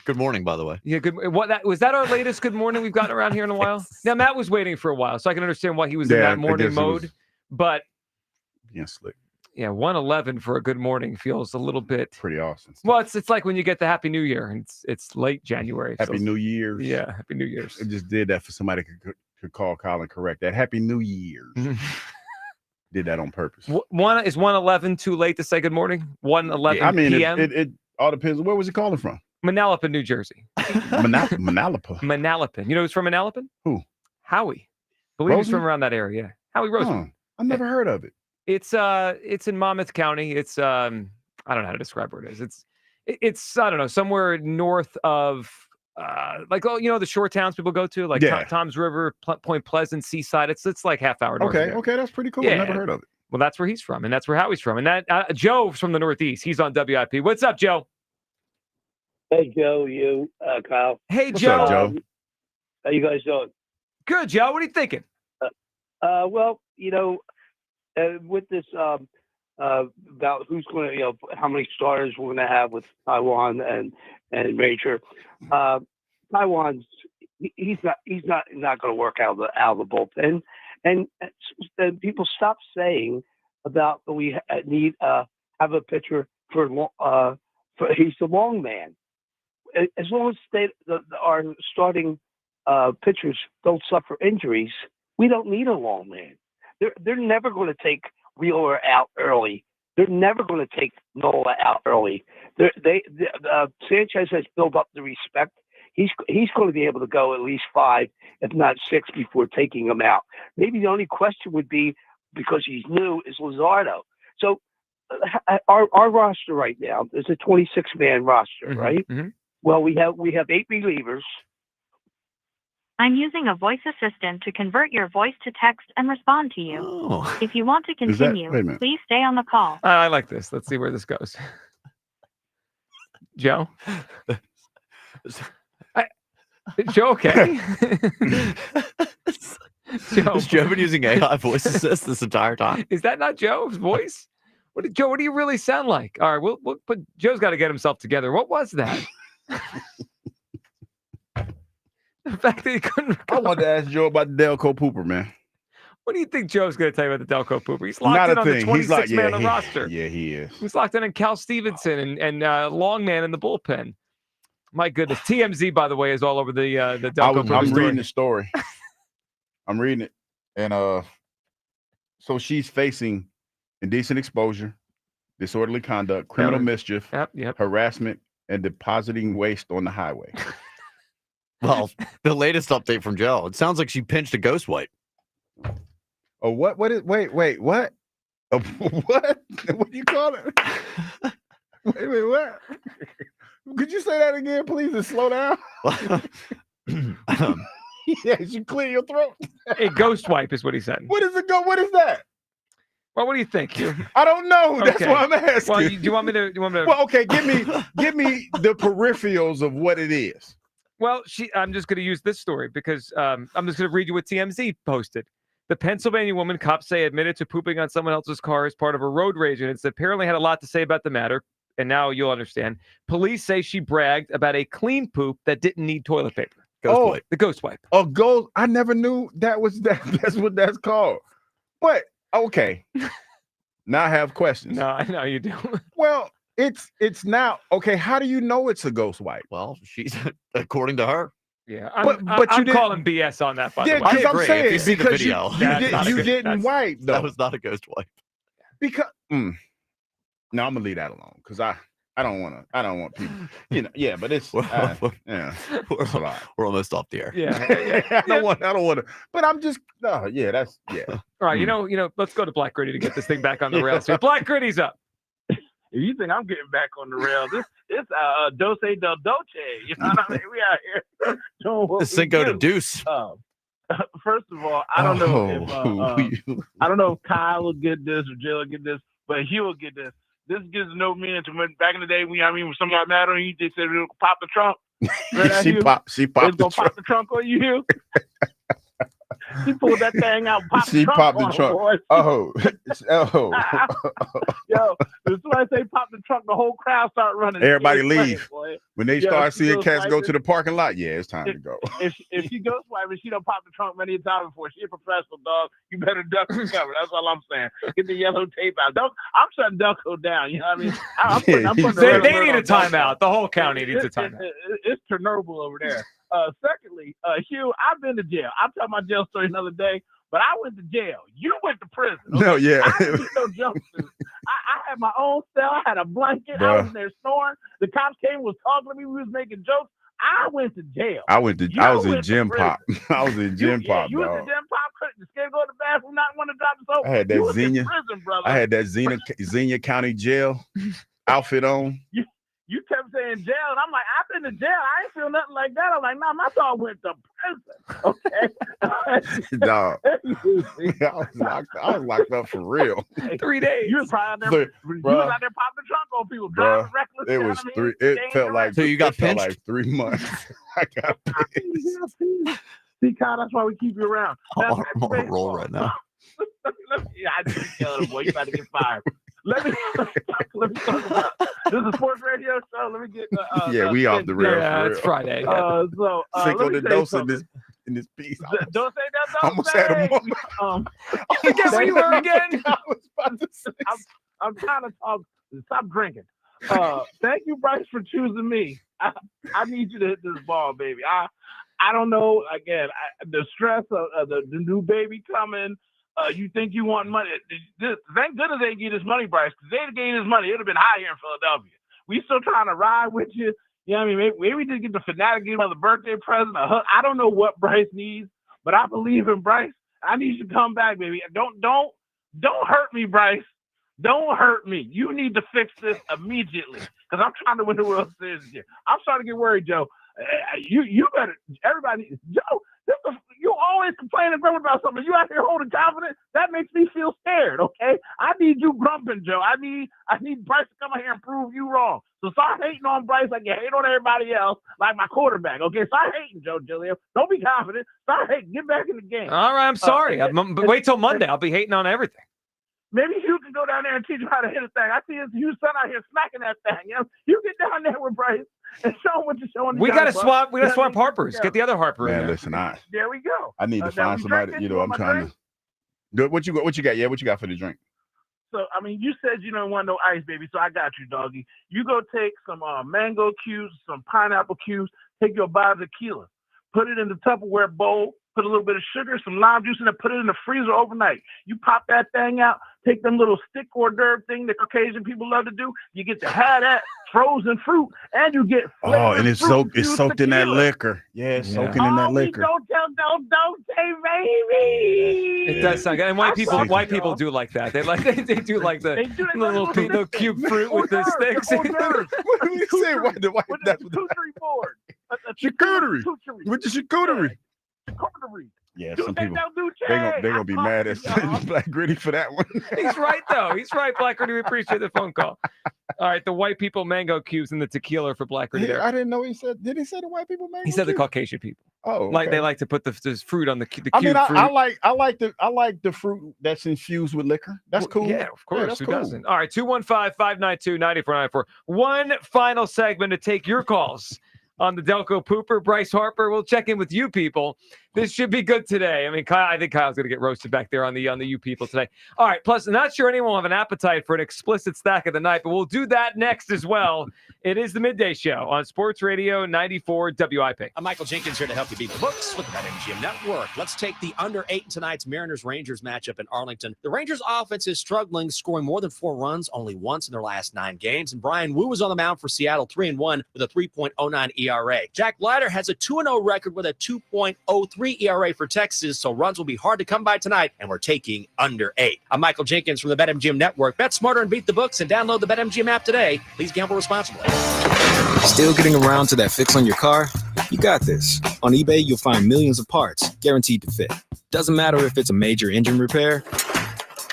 Good morning, by the way. Yeah, good. Was that our latest good morning we've gotten around here in a while? Now, Matt was waiting for a while, so I can understand why he was in that morning mode. But slick. Yeah, 111 for a good morning feels a little bit pretty awesome. Well, it's like when you get the Happy New Year, and it's late January. Happy New Year's. Yeah, Happy New Year's. I just did that for somebody could call Colin correct that. Happy New Year's. Did that on purpose. Is 111 too late to say good morning? 111 p.m. It all depends. Where was he calling from? Manalapan, New Jersey. Manalapan. Manalapan. You know who's from Manalapan? Who? Howie. I believe he's from around that area. Yeah. Howie Roseman. I've never heard of it. It's in Monmouth County. It's I don't know how to describe where it is. It's I don't know, somewhere north of the shore towns people go to, like Tom's River, Point Pleasant, Seaside. It's like half hour north. Okay, that's pretty cool. Yeah. I never heard of it. Well, that's where he's from, and that's where Howie's from, and that Joe's from the Northeast. He's on WIP. What's up, Joe? Hey, Joe. Kyle. Hey, What's Joe. up, Joe? How you guys doing? Good, Joe. What are you thinking? Well, with this about who's going to, how many starters we're going to have with Taijuan and Ranger. Taijuan's he's not going to work out of the bullpen, and people stop saying about we need have a pitcher for he's the long man. As long as our starting pitchers don't suffer injuries, we don't need a long man. They're never going to take Wheeler out early. They're never going to take Nola out early. Sanchez has built up the respect. He's going to be able to go at least 5, if not 6, before taking him out. Maybe the only question would be, because he's new, is Luzardo. So our roster right now is a 26-man roster, right? Mm-hmm. Well, we have 8 relievers. I'm using a voice assistant to convert your voice to text and respond to you. Oh. If you want to continue, wait a minute. please stay on the call. I like this. Let's see where this goes. Joe? Joe, okay? Joe. Has Joe been using AI voice assist this entire time? Is that not Joe's voice? Joe, what do you really sound like? All right, we'll put Joe's got to get himself together. What was that? The fact that he couldn't. I wanted to ask Joe about the Delco Pooper, man. What do you think Joe's going to tell you about the Delco Pooper? He's locked Not in a on the thing. 26 man on the roster. Yeah, he is. He's locked in Cal Stevenson and Longman in the bullpen. My goodness. TMZ, by the way, is all over the Delco Pooper I'm story. reading the story. I'm reading it. And so she's facing indecent exposure, disorderly conduct, criminal mischief, harassment, and depositing waste on the highway. Well, the latest update from Joe. It sounds like she pinched a ghost wipe. Oh, what? What is? Wait, what? What? What do you call it? Wait, what? Could you say that again, please, and slow down? Yeah, you clear your throat. A ghost wipe is what he said. What is it? What is that? Well, what do you think? I don't know. That's Okay. why I'm asking. Well, do you want me to? Well, okay. Give me the peripherals of what it is. Well, I'm just going to use this story because I'm just going to read you what TMZ posted. The Pennsylvania woman, cops say, admitted to pooping on someone else's car as part of a road rage, and it's apparently had a lot to say about the matter. And now you'll understand. Police say she bragged about a clean poop that didn't need toilet paper. Ghost wipe. The ghost wipe. Oh, ghost. I never knew that was that. That's what that's called. But okay. Now I have questions. No, I know you do. Well, it's now okay. How do you know it's a ghost wipe? Well, she's according to her. Yeah, but I'm you calling BS on that. By the way, because I'm saying if you see the because video, you didn't wipe though. That was not a ghost wipe. Because no, I'm gonna leave that alone because I don't want people. You know, yeah, but it's it's a lot. We're almost off the air. Yeah. I don't want to. But I'm just All right, you know, let's go to Black Gritty to get this thing back on the rails. Here. Black Gritty's up. If you think I'm getting back on the rails, it's Dose del Dolce. You know what I mean? We out here doing what The Cinco de do. Deuce. First of all, I don't know if Kyle will get this or Jill will get this, but he will get this. This gives no meaning to when back in the day when when somebody got mad on you, they said it'll pop the trunk. she popped It's gonna pop the trunk on you. She pulled that thing out. She popped the trunk. Oh. Yo, as soon as I say pop the trunk, the whole crowd start running. Everybody It's leave. funny, When they start seeing cats go to the parking lot, yeah, it's time to go. If she goes swiping, she don't pop the trunk many times before. She a professional, dog. You better duck and cover. That's all I'm saying. Get the yellow tape out. I'm shutting Delco down. You know what I mean? I'm putting They need a timeout. The whole county needs a timeout. It's Chernobyl over there. Secondly, Hugh, I've been to jail. I'll tell my jail story another day, but I went to jail. You went to prison. Okay? No, yeah. I didn't get no jumpsuit. I had my own cell. I had a blanket. Bruh. I was there snoring. The cops came, was talking to me. We was making jokes. I went to jail. I was in gym pop. I was in gym pop, You was dog. in gym pop. Couldn't scared to go to the bathroom. Not want to drop the soap. I had that You was in Xenia. prison, brother. I had that Xenia County Jail outfit on. You kept saying jail, and I'm like, I've been to jail. I ain't feel nothing like that. I'm like, nah, my dog went to prison. Okay. Dog. I was locked up for real. 3 days. You was probably out there, you was out there popping the trunk on people, driving reckless. It was three. It felt like So you got it felt pinched? like 3 months. I got pinched. See, Kyle, that's why we keep you around. I'm on a roll right now. I just killed him, boy. You about to get fired. Let me talk about this is a sports radio show. Let me get Yeah, we off the rails. Yeah, for it's real. Friday. Cinco de Dose in this piece. Don't say that. I almost had a moment. Guess where you were again? I was about to say. I'm trying to talk. Stop drinking. Thank you, Bryce, for choosing me. I need you to hit this ball, baby. I don't know. Again, the stress of the new baby coming. You think you want money? Thank goodness they gave this money, Bryce. Because they'd have gave this money, it'd have been high here in Philadelphia. We still trying to ride with you. You know what I mean? Maybe we did get the fanatic, give him another birthday present. A hug. I don't know what Bryce needs, but I believe in Bryce. I need you to come back, baby. Don't hurt me, Bryce. Don't hurt me. You need to fix this immediately because I'm trying to win the World Series this year. I'm starting to get worried, Joe. You better. Everybody, Joe. You always complain and grumble about something. You out here holding confidence. That makes me feel scared. Okay, I need you grumping, Joe. I need Bryce to come out here and prove you wrong. So start hating on Bryce like you hate on everybody else, like my quarterback. Okay, start hating, Joe Gilliam. Don't be confident. Start hating. Get back in the game. All right, I'm sorry. But wait till Monday. I'll be hating on everything. Maybe you can go down there and teach you how to hit a thing. I see his son out here smacking that thing. You know, you get down there with Bryce and show them what you're showing. We got to swap. We got to swap Harper's. Yeah. Get the other Harper. in Man, there. listen, There we go. I need to now find we somebody. drinking? You know, I'm want my trying drink? to. Good. What you got? Yeah, what you got for the drink? So, I mean, you said you don't want no ice, baby, so I got you, doggy. You go take some mango cubes, some pineapple cubes, take your bottle of tequila, put it in the Tupperware bowl, put a little bit of sugar, some lime juice in it, put it in the freezer overnight. You pop that thing out, take them little stick hors d'oeuvre thing that Caucasian people love to do. You get to have that frozen fruit, and you get And it's soaked in that tequila. liquor. Yeah, it's soaking in that liquor. Don't say, baby. It does sound good. And white people do like that. They do like the little cube fruit with the sticks. What do you say? The white charcuterie board. Charcuterie. With the charcuterie. Charcuterie. Yeah, some people they're gonna be mad at Black Gritty for that one. He's right though. He's right, Black Gritty. We appreciate the phone call. All right, the white people mango cubes and the tequila for Black Gritty. There. I didn't know he said. Did he say the white people mango? He said the cubes? Caucasian people. Oh, like okay. they like to put this fruit on the cube. I mean, fruit. I like the fruit that's infused with liquor. That's cool. Yeah, of course. that's Who cool. doesn't? All right, 215-592-9494. One final segment to take your calls on the Delco Pooper, Bryce Harper. We'll check in with you people. This should be good today. I mean, I think Kyle's going to get roasted back there on the you people today. All right. Plus, not sure anyone will have an appetite for an explicit stack of the night, but we'll do that next as well. It is the Midday Show on Sports Radio 94 WIP. I'm Michael Jenkins here to help you beat the books with the BetMGM Network. Let's take the under 8 in tonight's Mariners-Rangers matchup in Arlington. The Rangers offense is struggling, scoring more than 4 runs only once in their last 9 games. And Brian Wu was on the mound for Seattle 3-1 with a 3.09 ERA. Jack Leiter has a 2-0 record with a 2.03 ERA for Texas, so runs will be hard to come by tonight, and we're taking under 8. I'm Michael Jenkins from the BetMGM Network. Bet smarter and beat the books, and download the BetMGM app today. Please gamble responsibly. Still getting around to that fix on your car? You got this. On eBay, you'll find millions of parts guaranteed to fit. Doesn't matter if it's a major engine repair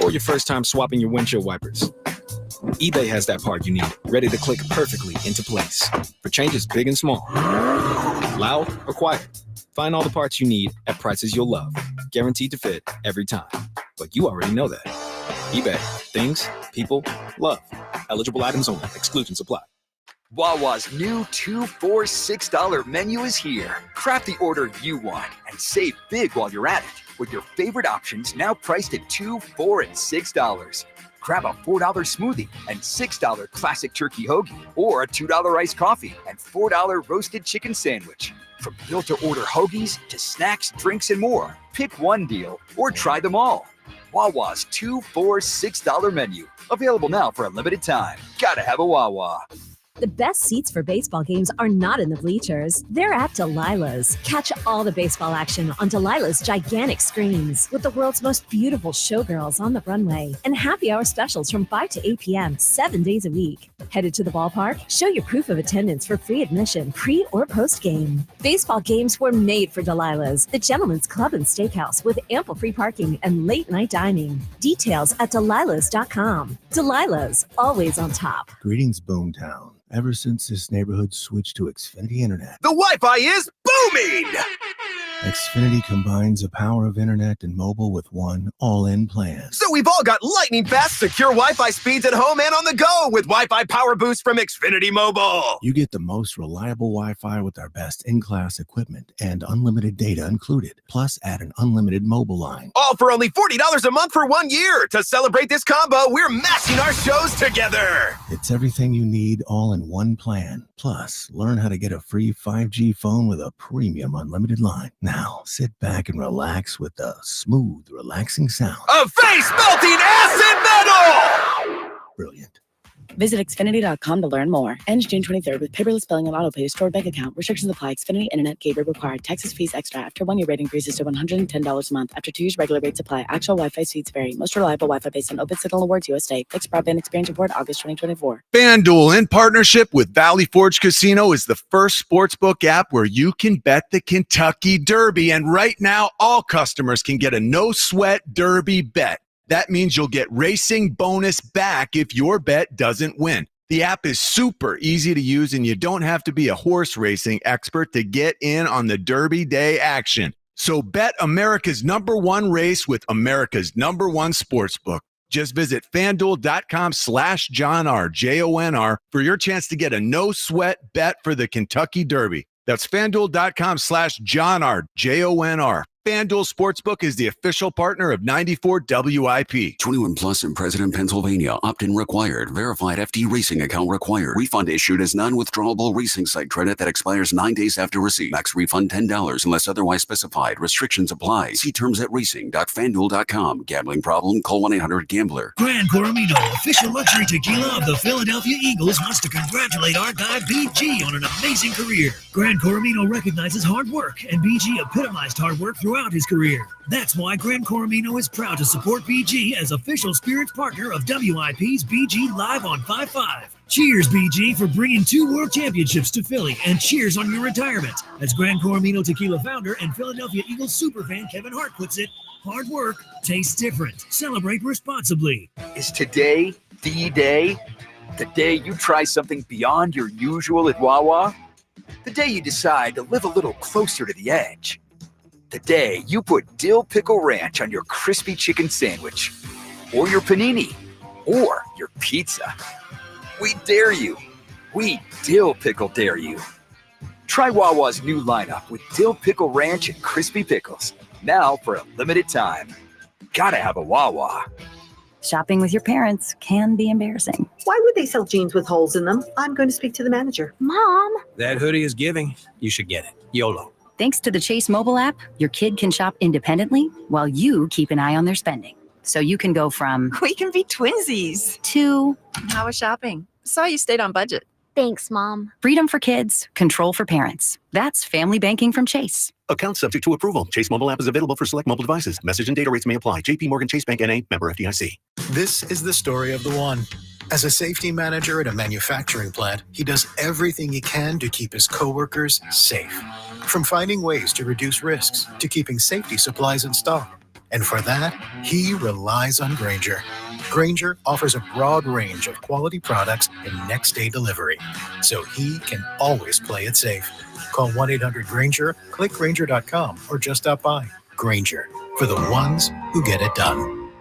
or your first time swapping your windshield wipers. eBay has that part you need, ready to click perfectly into place for changes big and small, loud or quiet. Find all the parts you need at prices you'll love, guaranteed to fit every time. But you already know that. eBay, things, people, love. Eligible items only. Exclusions apply. Wawa's new $2 for $6 menu is here. Craft the order you want and save big while you're at it with your favorite options now priced at $2, $4, and $6. Grab a $4 smoothie and $6 classic turkey hoagie, or a $2 iced coffee and $4 roasted chicken sandwich. From built-to-order hoagies to snacks, drinks, and more, pick one deal or try them all. Wawa's $2 for $6 menu. Available now for a limited time. Gotta have a Wawa. The best seats for baseball games are not in the bleachers. They're at Delilah's. Catch all the baseball action on Delilah's gigantic screens with the world's most beautiful showgirls on the runway and happy hour specials from 5 to 8 p.m. 7 days a week. Headed to the ballpark? Show your proof of attendance for free admission, pre or post game. Baseball games were made for Delilah's, the gentleman's club and steakhouse with ample free parking and late night dining. Details at delilahs.com. Delilah's, always on top. Greetings, Boomtown. Ever since this neighborhood switched to Xfinity Internet, The Wi-Fi is booming! Xfinity combines the power of internet and mobile with one all-in plan. So we've all got lightning fast, secure Wi-Fi speeds at home and on the go with Wi-Fi Power Boost from Xfinity Mobile. You get the most reliable Wi-Fi with our best in-class equipment and unlimited data included. Plus, add an unlimited mobile line. All for only $40 a month for 1 year. To celebrate this combo, we're mashing our shows together. It's everything you need all in one plan. Plus, learn how to get a free 5G phone with a premium unlimited line. Now, sit back and relax with the smooth, relaxing sound. Of face-melting acid metal! Brilliant. Visit Xfinity.com to learn more. Ends June 23rd with paperless billing and autopay stored bank account. Restrictions apply. Xfinity Internet gateway required. Taxes, fees extra. After 1 year rate increases to $110 a month. After 2 years, regular rates apply. Actual Wi-Fi speeds vary. Most reliable Wi-Fi based on Open Signal Awards USA. Fixed broadband experience report August 2024. FanDuel, in partnership with Valley Forge Casino, is the first sportsbook app where you can bet the Kentucky Derby. And right now, all customers can get a no-sweat Derby bet. That means you'll get racing bonus back if your bet doesn't win. The app is super easy to use, and you don't have to be a horse racing expert to get in on the Derby Day action. So bet America's #1 race with America's #1 sportsbook. Just visit FanDuel.com/JohnR, JONR, for your chance to get a no-sweat bet for the Kentucky Derby. That's FanDuel.com/JohnR, JONR. FanDuel Sportsbook is the official partner of 94 WIP. 21 plus in President, Pennsylvania. Opt-in required. Verified FD Racing account required. Refund issued as non-withdrawable racing site credit that expires 9 days after receipt. Max refund $10 unless otherwise specified. Restrictions apply. See terms at racing.fanduel.com. Gambling problem? Call 1-800-GAMBLER. Gran Coramino, official luxury tequila of the Philadelphia Eagles, wants to congratulate our guy BG on an amazing career. Gran Coramino recognizes hard work, and BG epitomized hard work throughout his career. That's why Gran Coramino is proud to support BG as official spirits partner of WIP's BG Live on 5-5. Cheers, BG, for bringing 2 world championships to Philly, and cheers on your retirement. As Gran Coramino Tequila founder and Philadelphia Eagles superfan Kevin Hart puts it, hard work tastes different. Celebrate responsibly. Is today the day? The day you try something beyond your usual at Wawa? The day you decide to live a little closer to the edge? The day you put dill pickle ranch on your crispy chicken sandwich, or your panini, or your pizza? We dare you. We dill pickle dare you. Try Wawa's new lineup with dill pickle ranch and crispy pickles, now for a limited time. Gotta have a Wawa. Shopping with your parents can be embarrassing. Why would they sell jeans with holes in them? I'm going to speak to the manager. Mom! That hoodie is giving. You should get it. YOLO. Thanks to the Chase mobile app, your kid can shop independently while you keep an eye on their spending. So you can go from we can be twinsies to how was shopping? Saw you stayed on budget. Thanks, Mom. Freedom for kids, control for parents. That's family banking from Chase. Account subject to approval. Chase mobile app is available for select mobile devices. Message and data rates may apply. JP Morgan Chase Bank N.A. member FDIC. This is the story of the one. As a safety manager at a manufacturing plant, he does everything he can to keep his coworkers safe. From finding ways to reduce risks to keeping safety supplies in stock. And for that, he relies on Grainger. Grainger offers a broad range of quality products and next-day delivery, so he can always play it safe. Call 1-800-GRAINGER, click Grainger.com, or just stop by. Grainger, for the ones who get it done.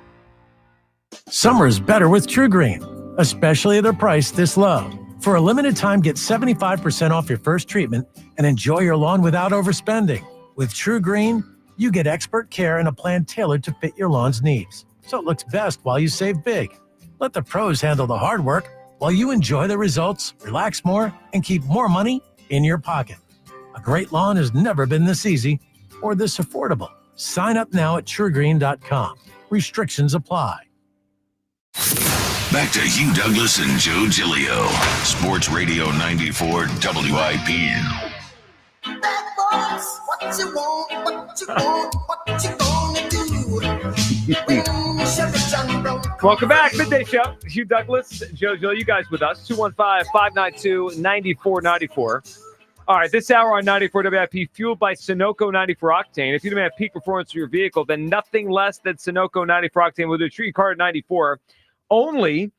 Summer is better with True Green, especially at a price this low. For a limited time, get 75% off your first treatment and enjoy your lawn without overspending. With True Green, you get expert care and a plan tailored to fit your lawn's needs, so it looks best while you save big. Let the pros handle the hard work while you enjoy the results, relax more, and keep more money in your pocket. A great lawn has never been this easy or this affordable. Sign up now at TrueGreen.com. Restrictions apply. Back to Hugh Douglas and Joe Giglio. Sports Radio 94 WIP. What you want, what you want, what you gonna do? Welcome back, Midday Show. Hugh Douglas, Joe Giglio, you guys with us. 215-592-9494. All right, this hour on 94 WIP, fueled by Sunoco 94 Octane. If you demand peak performance for your vehicle, then nothing less than Sunoco 94 Octane will do. Treat your car at 94. Only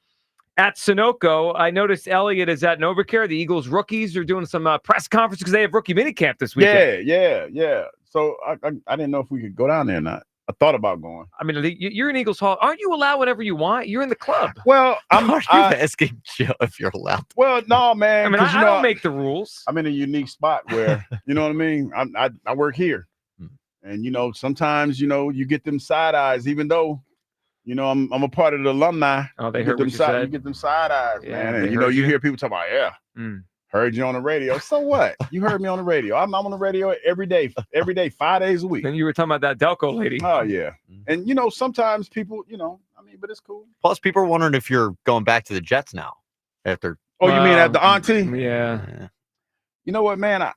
at Sunoco. I noticed Elliot is at Novacare. The Eagles rookies are doing some press conference because they have rookie minicamp this weekend. Yeah. So I didn't know if we could go down there or not. I thought about going. I mean, you're in Eagles Hall. Aren't you allowed whatever you want? You're in the club. Well, I'm asking Joe if you're allowed. Well, no, man. I mean, I don't make the rules. I'm in a unique spot where, you know what I mean? I work here. And, sometimes, you get them side eyes, even though, I'm a part of the alumni. Oh, they heard what you said. You get them side eyes, Yeah, man. they And, heard you you. hear people talk about, heard you on the radio. So what? You heard me on the radio. I'm on the radio every day, 5 days a week. Then you were talking about that Delco lady. Oh, yeah. And, sometimes people, but it's cool. Plus, people are wondering if you're going back to the Jets now after. Oh, you mean at the auntie? Yeah. You know what, man?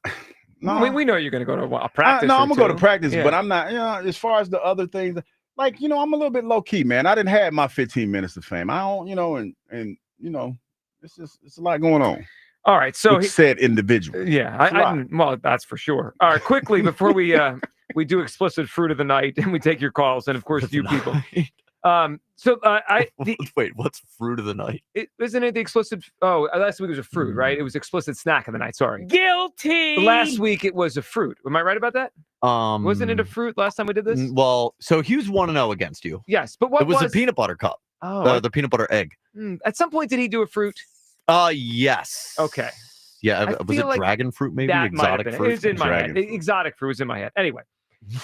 No. We know you're going to go to a practice. I'm going to go to two. practice, Yeah. but I'm not, as far as the other things, like, I'm a little bit low key, man. I didn't have my 15 minutes of fame. I don't, and it's a lot going on. All right. So he said individual. Yeah. Well, that's for sure. All right. Quickly, before we do explicit fruit of the night and we take your calls, and of course, you people. Wait, what's fruit of the night? Isn't it the explicit? Oh, last week was a fruit, right? It was explicit snack of the night. Sorry. Guilty. Last week it was a fruit. Am I right about that? Wasn't it a fruit last time we did this? Well, so Hugh's 1-0 against you. Yes, but what it was a peanut butter cup. Oh, the peanut butter egg. At some point, did he do a fruit? Yes. Okay. Yeah, I was it feel like dragon fruit maybe? That might have Exotic been. fruit? It was in my head. Dragon fruit. Exotic fruit was in my head. Anyway,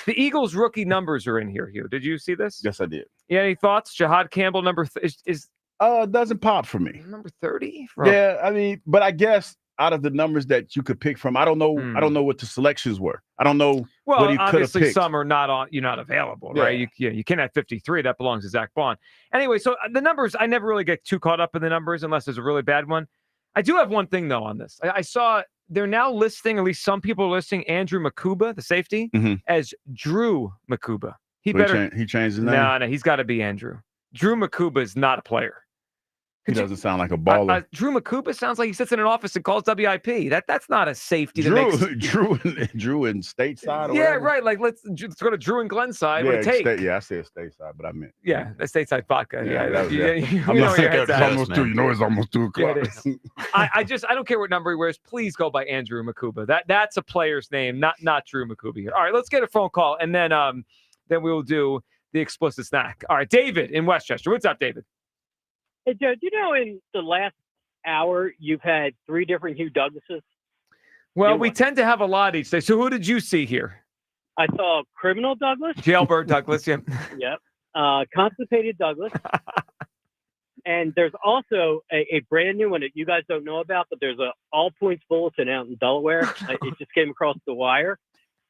the Eagles' rookie numbers are in here, Hugh. Did you see this? Yes, I did. Yeah, any thoughts? Jahad Campbell, is doesn't pop for me. number 30? Yeah, I mean, but I guess out of the numbers that you could pick from, I don't know. I don't know what the selections were. I don't know what he could have obviously picked. some are not on. You're not available, right? You can't have 53. That belongs to Zach Bond. Anyway, so the numbers, I never really get too caught up in the numbers unless there's a really bad one. I do have one thing though on this. I saw they're now listing, at least some people are listing Andrew Makuba, the safety, as Drew Makuba. He changed his name. No, he's got to be Andrew. Drew Makuba is not a player. He doesn't sound like a baller. Drew Makuba sounds like he sits in an office and calls WIP. That's not a safety. Drew in stateside. Or whatever. Right. Like let's go to Drew and Glenside. What a take. I said stateside, but I meant the stateside vodka. It's almost 2 o'clock. Yeah, it is. I don't care what number he wears. Please go by Andrew Makuba. That's a player's name, not Drew Makuba here. All right, let's get a phone call and then we will do the explicit snack. All right, David in Westchester. What's up, David? Hey, Joe, do you know in the last hour you've had 3 different Hugh Douglases? Well, we tend to have a lot each day. So who did you see here? I saw Criminal Douglas. Jailbird Douglas, yep. Yep. Constipated Douglas. And there's also a brand new one that you guys don't know about, but there's a All Points Bulletin out in Delaware. It just came across the wire.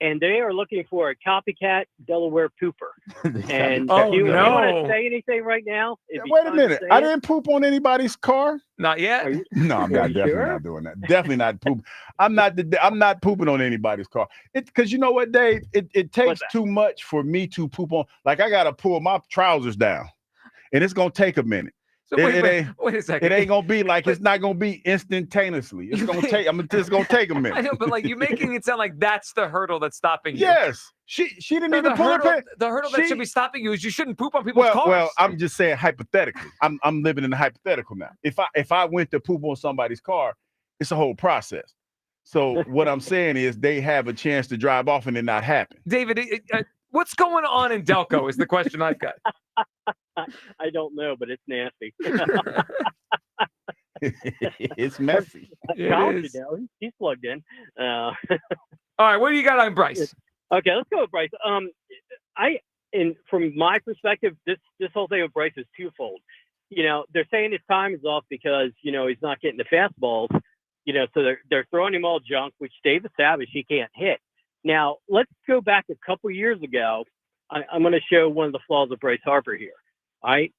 And they are looking for a copycat Delaware pooper. And you want to say anything right now? Wait a minute. I didn't poop on anybody's car. Not yet. No, I'm not. Definitely not doing that. Definitely not poop. I'm not pooping on anybody's car. Because you know what, Dave? It takes too much for me to poop on. Like I gotta pull my trousers down, and it's gonna take a minute. So wait a second. It ain't gonna be like it's not gonna be instantaneously. It's gonna take. It's gonna take a minute. I know, but like you're making it sound like that's the hurdle that's stopping you. Yes, she didn't even pull her pants. The hurdle that should be stopping you is you shouldn't poop on people's cars. Well, I'm just saying hypothetically. I'm living in the hypothetical now. If I went to poop on somebody's car, it's a whole process. So what I'm saying is they have a chance to drive off and it not happen. David, what's going on in Delco is the question I've got. I don't know, but it's nasty. It's messy. It is. He's plugged in. All right, what do you got on Bryce? Okay, let's go with Bryce. From my perspective, this whole thing with Bryce is twofold. They're saying his time is off because he's not getting the fastballs. So they're throwing him all junk, which David Savage he can't hit. Now let's go back a couple years ago. I'm going to show one of the flaws of Bryce Harper here. All right.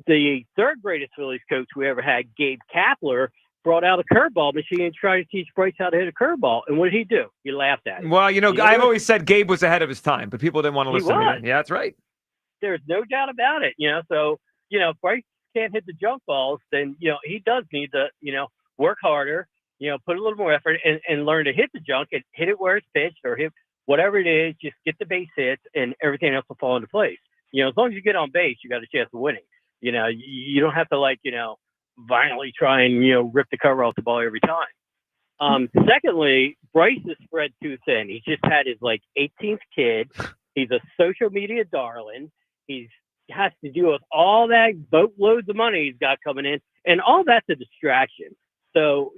The third greatest Phillies coach we ever had, Gabe Kapler, brought out a curveball machine and tried to teach Bryce how to hit a curveball. And what did he do? He laughed at it. Well, I've always said Gabe was ahead of his time, but people didn't want to listen to him. Yeah, that's right. There's no doubt about it. So, if Bryce can't hit the junk balls, then, he does need to, work harder, put a little more effort and learn to hit the junk and hit it where it's pitched or hit whatever it is, just get the base hits and everything else will fall into place. As long as you get on base, you got a chance of winning. You don't have to violently try and, rip the cover off the ball every time. Secondly, Bryce is spread too thin. He just had his 18th kid. He's a social media darling. He has to deal with all that boatloads of money he's got coming in, and all that's a distraction. So,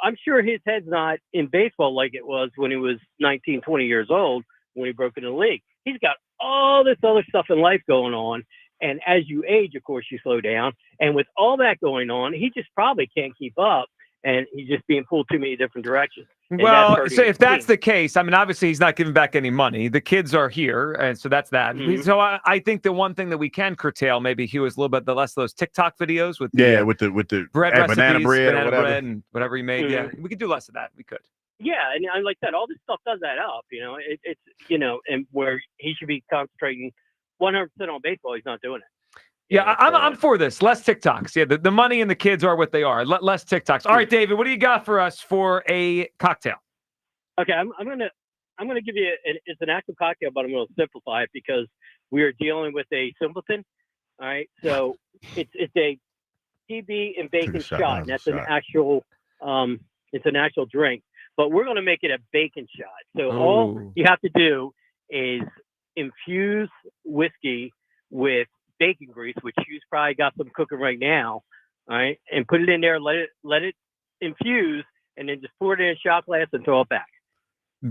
I'm sure his head's not in baseball like it was when he was 19, 20 years old when he broke into the league. He's got all this other stuff in life going on. And as you age, of course, you slow down. And with all that going on, he just probably can't keep up. And he's just being pulled too many different directions. Well, so if that's the case, obviously he's not giving back any money. The kids are here, and so that's that. Mm-hmm. So I think the one thing that we can curtail, maybe Hugh, is a little bit the less of those TikTok videos with the bread recipes, banana bread and whatever he made. Mm-hmm. Yeah, we could do less of that. We could. Yeah, and like that, all this stuff does add up. It's and where he should be concentrating 100% on baseball, he's not doing it. Yeah, I'm for this. Less TikToks. Yeah, the money and the kids are what they are. Less TikToks. All right, David, what do you got for us for a cocktail? Okay, I'm gonna give you it's an actual cocktail, but I'm gonna simplify it because we are dealing with a simpleton. All right, so it's a TB and bacon shot. And that's an actual it's an actual drink, but we're gonna make it a bacon shot. So all you have to do is infuse whiskey with bacon grease, which you've probably got some cooking right now. All right, and put it in there, let it infuse, and then just pour it in a shot glass and throw it back.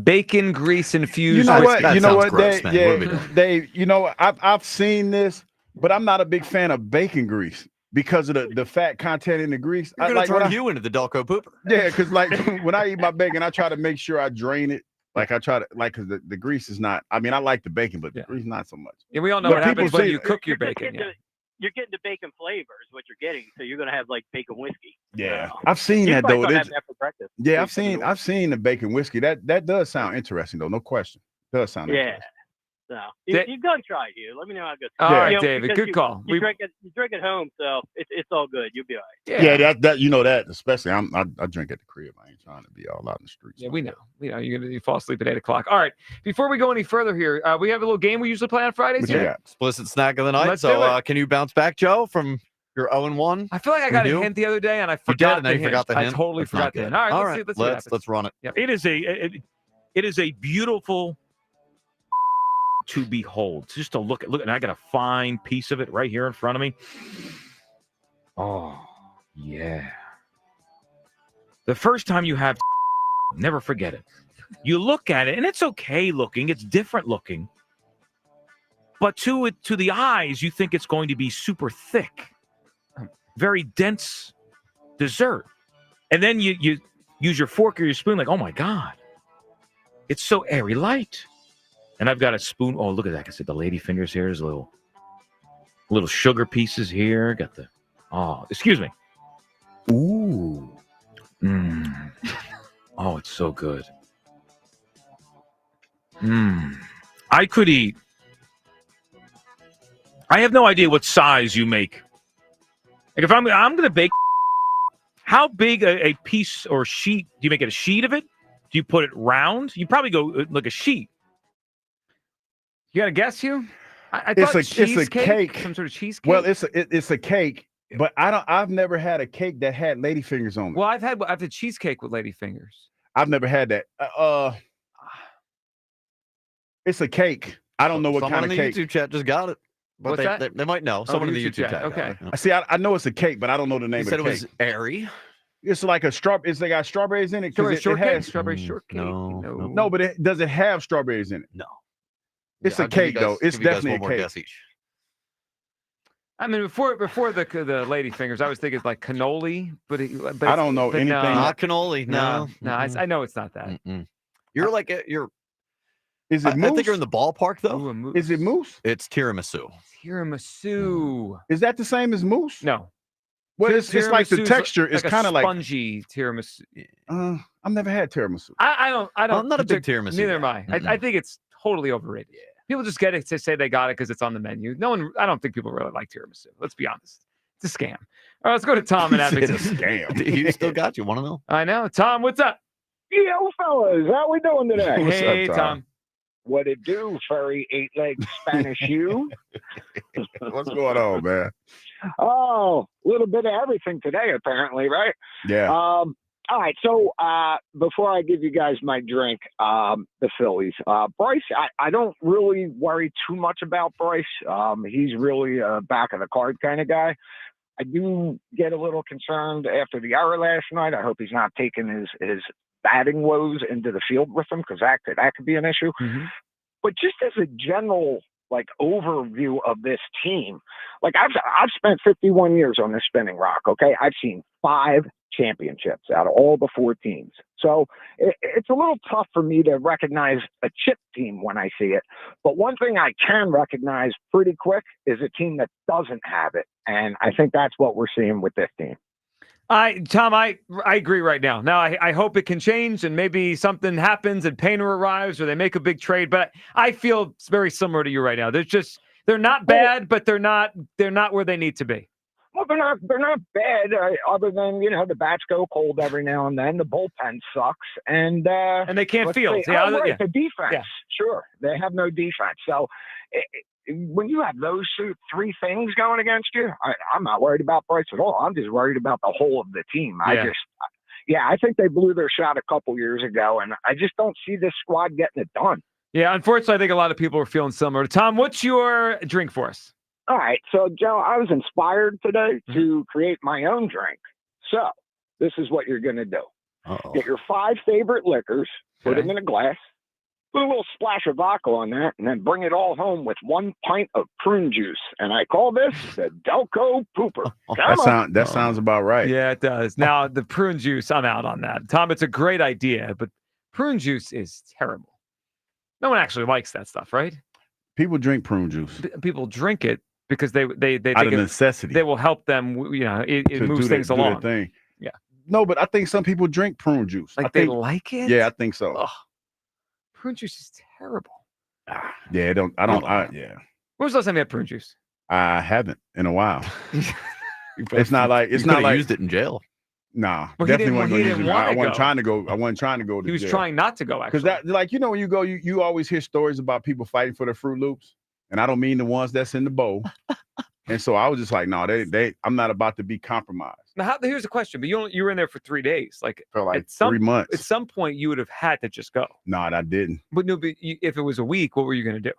Bacon grease infused. You know what? That You know sounds what, gross, Dave? man. What are we Yeah, doing? Dave. You know, I've seen this, but I'm not a big fan of bacon grease because of the fat content in the grease. You're gonna turn you into the Delco pooper. Yeah, because like when I eat my bacon, I try to make sure I drain it. Like I try to because the grease is not. I mean, I like the bacon, but the grease not so much. Yeah, we all know But what happens people when say- you cook your bacon. Yeah. You're getting the bacon flavor is what you're getting. So you're going to have like bacon whiskey. Yeah, So, I've seen you that probably though. don't There's- have that for breakfast. Yeah, I've seen the bacon whiskey. That does sound interesting though. No question. Does sound Yeah. interesting. So you've done try it, you. Let me know how it goes. All right, David. because Good call. You drink at home, so it's all good. You'll be all right. Yeah, that you know that especially I drink at the crib. I ain't trying to be all out in the streets. Yeah, we know. You fall asleep at 8:00. All right. Before we go any further here, we have a little game we usually play on Fridays. Yeah. Explicit snack of the night. Let's do So it. can you bounce back, Joe, from your 0-1? I feel like I got a hint the other day, and I forgot the hint. I totally forgot the hint. All right, let's see what happens. Let's run it. Yep. It is a beautiful to behold. Just to look, and I got a fine piece of it right here in front of me. Oh, yeah. The first time you have, never forget it. You look at it, and it's okay looking. It's different looking. But to the eyes, you think it's going to be super thick, very dense dessert. And then you use your fork or your spoon like, oh, my God. It's so airy light. And I've got a spoon. Oh, look at that. Like I said, the lady fingers here. There's little sugar pieces here. Got the, excuse me. Ooh. Oh, it's so good. I could eat. I have no idea what size you make. Like if I'm going to bake, how big a piece or sheet? Do you make it a sheet of it? Do you put it round? You probably go like a sheet. You got to guess, you? I It's thought a cake. Some sort of cheesecake. Well, it's a cake, but I've never had a cake that had lady fingers on it. Well, I've had cheesecake with lady fingers. I've never had that. It's a cake. I don't know what kind of Someone in cake. the YouTube chat just got it. But What's that? They might know. Someone in the YouTube chat. Okay. got it. I see. I know it's a cake, but I don't know the name You of said the it cake. was airy. It's like a strawberry. It's got strawberries in it. Strawberry It shortcake? has Strawberry shortcake? No, but does it have strawberries in it? No. It's Yeah, a I'll give you cake though. guys- It's give you guys definitely one a more cake. guess each. I mean, before the lady fingers, I was thinking like cannoli, but I don't know anything. Not cannoli. No. I know it's not that. You're like you're. Is it I mousse? think you're in the ballpark though. Is it mousse? It's tiramisu. Tiramisu. Is that the same as mousse? No. Well, it's like the Tiramisu's texture is a kind of like. spongy tiramisu. I've never had tiramisu. I don't. I'm not a big tiramisu Neither am guy. I. I think it's totally overrated. Yeah. People just get it to say they got it because it's on the menu. No one. I don't think people really like tiramisu. Let's be honest. It's a scam. All right, let's go to Tom and It's a Abington. scam. He still got you. Want to know? I know. Tom, what's up? Yo, fellas, how we doing today? Hey, Tom. What it do, furry eight-legged Spanish you? What's going on, man? Oh, a little bit of everything today, apparently, right? Yeah. All right, so before I give you guys my drink, the Phillies, Bryce, I don't really worry too much about Bryce. He's really a back of the card kind of guy. I do get a little concerned after the error last night. I hope he's not taking his batting woes into the field with him because that could be an issue. Mm-hmm. But just as a general overview of this team, I've spent 51 years on this spinning rock. Okay, I've seen 5 championships out of all the 4 teams. So it's a little tough for me to recognize a chip team when I see it. But one thing I can recognize pretty quick is a team that doesn't have it. And I think that's what we're seeing with this team. Tom, I agree right now. Now, I hope it can change and maybe something happens and Painter arrives or they make a big trade. But I feel it's very similar to you right now. They're not bad, but they're not where they need to be. Well, they're not bad, other than the bats go cold every now and then. The bullpen sucks, and they can't field. The defense, sure, they have no defense. So when you have those 3 things going against you, I'm not worried about Bryce at all. I'm just worried about the whole of the team. I think they blew their shot a couple years ago, and I just don't see this squad getting it done. Yeah, unfortunately, I think a lot of people are feeling similar. Tom, what's your drink for us? All right. So, Joe, I was inspired today to create my own drink. So, this is what you're going to do. Get your 5 favorite liquors, put them in a glass, put a little splash of vodka on that, and then bring it all home with 1 pint of prune juice. And I call this the Delco Pooper. That sounds about right. Yeah, it does. Now, the prune juice, I'm out on that. Tom, it's a great idea, but prune juice is terrible. No one actually likes that stuff, right? People drink prune juice. People drink it because they out of necessity. They will help them. It moves things along. Do their thing. Yeah. No, but I think some people drink prune juice. Like they like it. Yeah, I think so. Ugh. Prune juice is terrible. Yeah, yeah. When was the last time you had prune juice? I haven't in a while. It's not like used it in jail. Nah, well, definitely wasn't going to use it. I wasn't trying to go. I wasn't trying to go to He was jail. trying not to go, actually. Because that, like, when you go, you always hear stories about people fighting for the Fruit Loops, and I don't mean the ones that's in the bowl. And so I was just like, no, I'm not about to be compromised. Now, here's the question: but you were in there for 3 days, for like 3 months. At some point, you would have had to just go. No, I didn't. But no, if it was a week, what were you going to do?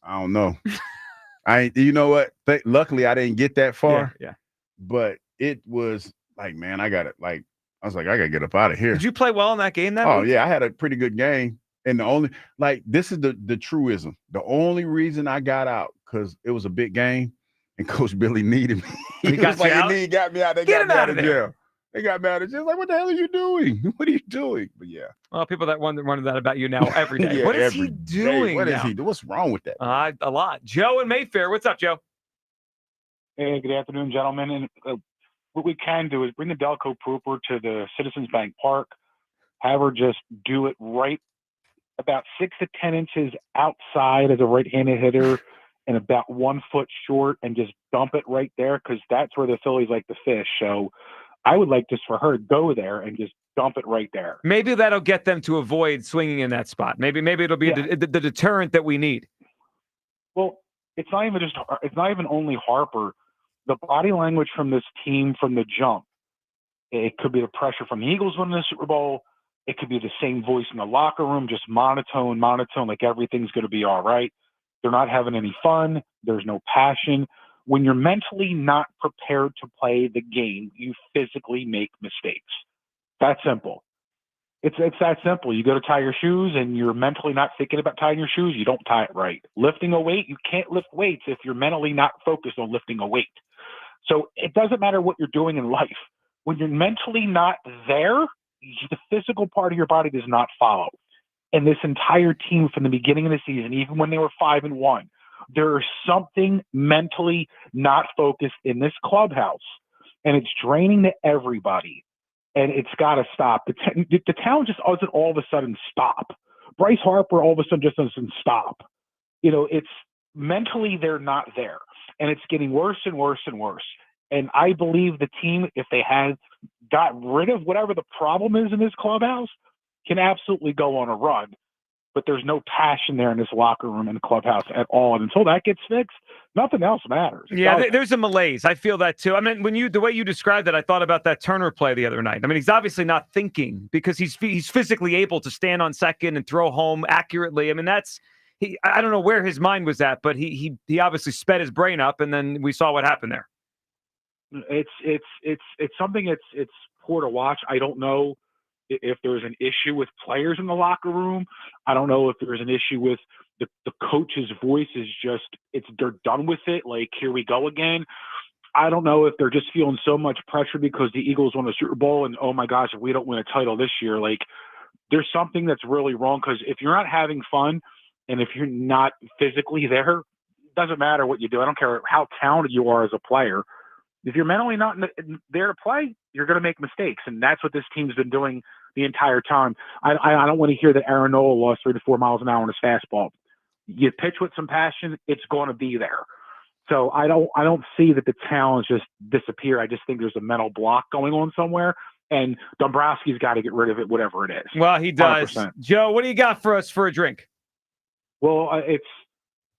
I don't know. You know what? Luckily, I didn't get that far. Yeah. But it was like, man, I got it. Like, I was like, I got to get up out of here. Did you play well in that game? Oh, yeah, I had a pretty good game. And this is the truism. The only reason I got out because it was a big game, and Coach Billy needed me. He got you out? He got me out. They got me out of jail. They got me out of jail. Like, what the hell are you doing? What are you doing? But yeah. Well, people that wonder that about you now every day. Yeah, what is he doing? What is he doing? What's wrong with that? A lot. Joe in Mayfair. What's up, Joe? Hey, good afternoon, gentlemen. And what we can do is bring the Delco Pooper to the Citizens Bank Park. Have her just do it right about 6 to 10 inches outside as a right-handed hitter and about 1 foot short, and just dump it right there, because that's where the Phillies like to fish. So I would like just for her to go there and just dump it right there. Maybe that'll get them to avoid swinging in that spot. Maybe it'll be the deterrent that we need. Well, it's not even only Harper. The body language from this team from the jump. It could be the pressure from the Eagles winning the Super Bowl. It could be the same voice in the locker room, just monotone, like everything's going to be all right. They're not having any fun. There's no passion. When you're mentally not prepared to play the game, you physically make mistakes. That's simple. It's that simple. You go to tie your shoes and you're mentally not thinking about tying your shoes, you don't tie it right. Lifting a weight, you can't lift weights if you're mentally not focused on lifting a weight. So it doesn't matter what you're doing in life. When you're mentally not there, the physical part of your body does not follow. And this entire team from the beginning of the season, even when they were 5-1, there is something mentally not focused in this clubhouse, and it's draining to everybody. And it's got to stop. The talent just doesn't all of a sudden stop. Bryce Harper all of a sudden just doesn't stop. It's mentally they're not there, and it's getting worse and worse and worse. And I believe the team, if they had got rid of whatever the problem is in this clubhouse, can absolutely go on a run. But there's no passion there in this locker room and clubhouse at all. And until that gets fixed, nothing else matters. Yeah, there's a malaise. I feel that too. I mean, the way you described it, I thought about that Turner play the other night. I mean, he's obviously not thinking because he's physically able to stand on second and throw home accurately. I mean, I don't know where his mind was at, but he obviously sped his brain up, and then we saw what happened there. It's something it's poor to watch. I don't know if there's an issue with players in the locker room. I don't know if there's an issue with the coach's voice is just, they're done with it. Like, here we go again. I don't know if they're just feeling so much pressure because the Eagles won the Super Bowl and, oh my gosh, if we don't win a title this year, like, there's something that's really wrong. Because if you're not having fun and if you're not physically there, it doesn't matter what you do. I don't care how talented you are as a player. If you're mentally not there to play, you're going to make mistakes. And that's what this team's been doing the entire time. I don't want to hear that Aaron Nola lost 3 to 4 miles an hour on his fastball. You pitch with some passion, it's going to be there. So I don't see that the talents just disappear. I just think there's a mental block going on somewhere. And Dombrowski's got to get rid of it, whatever it is. Well, he does. 100%. Joe, what do you got for us for a drink? Well,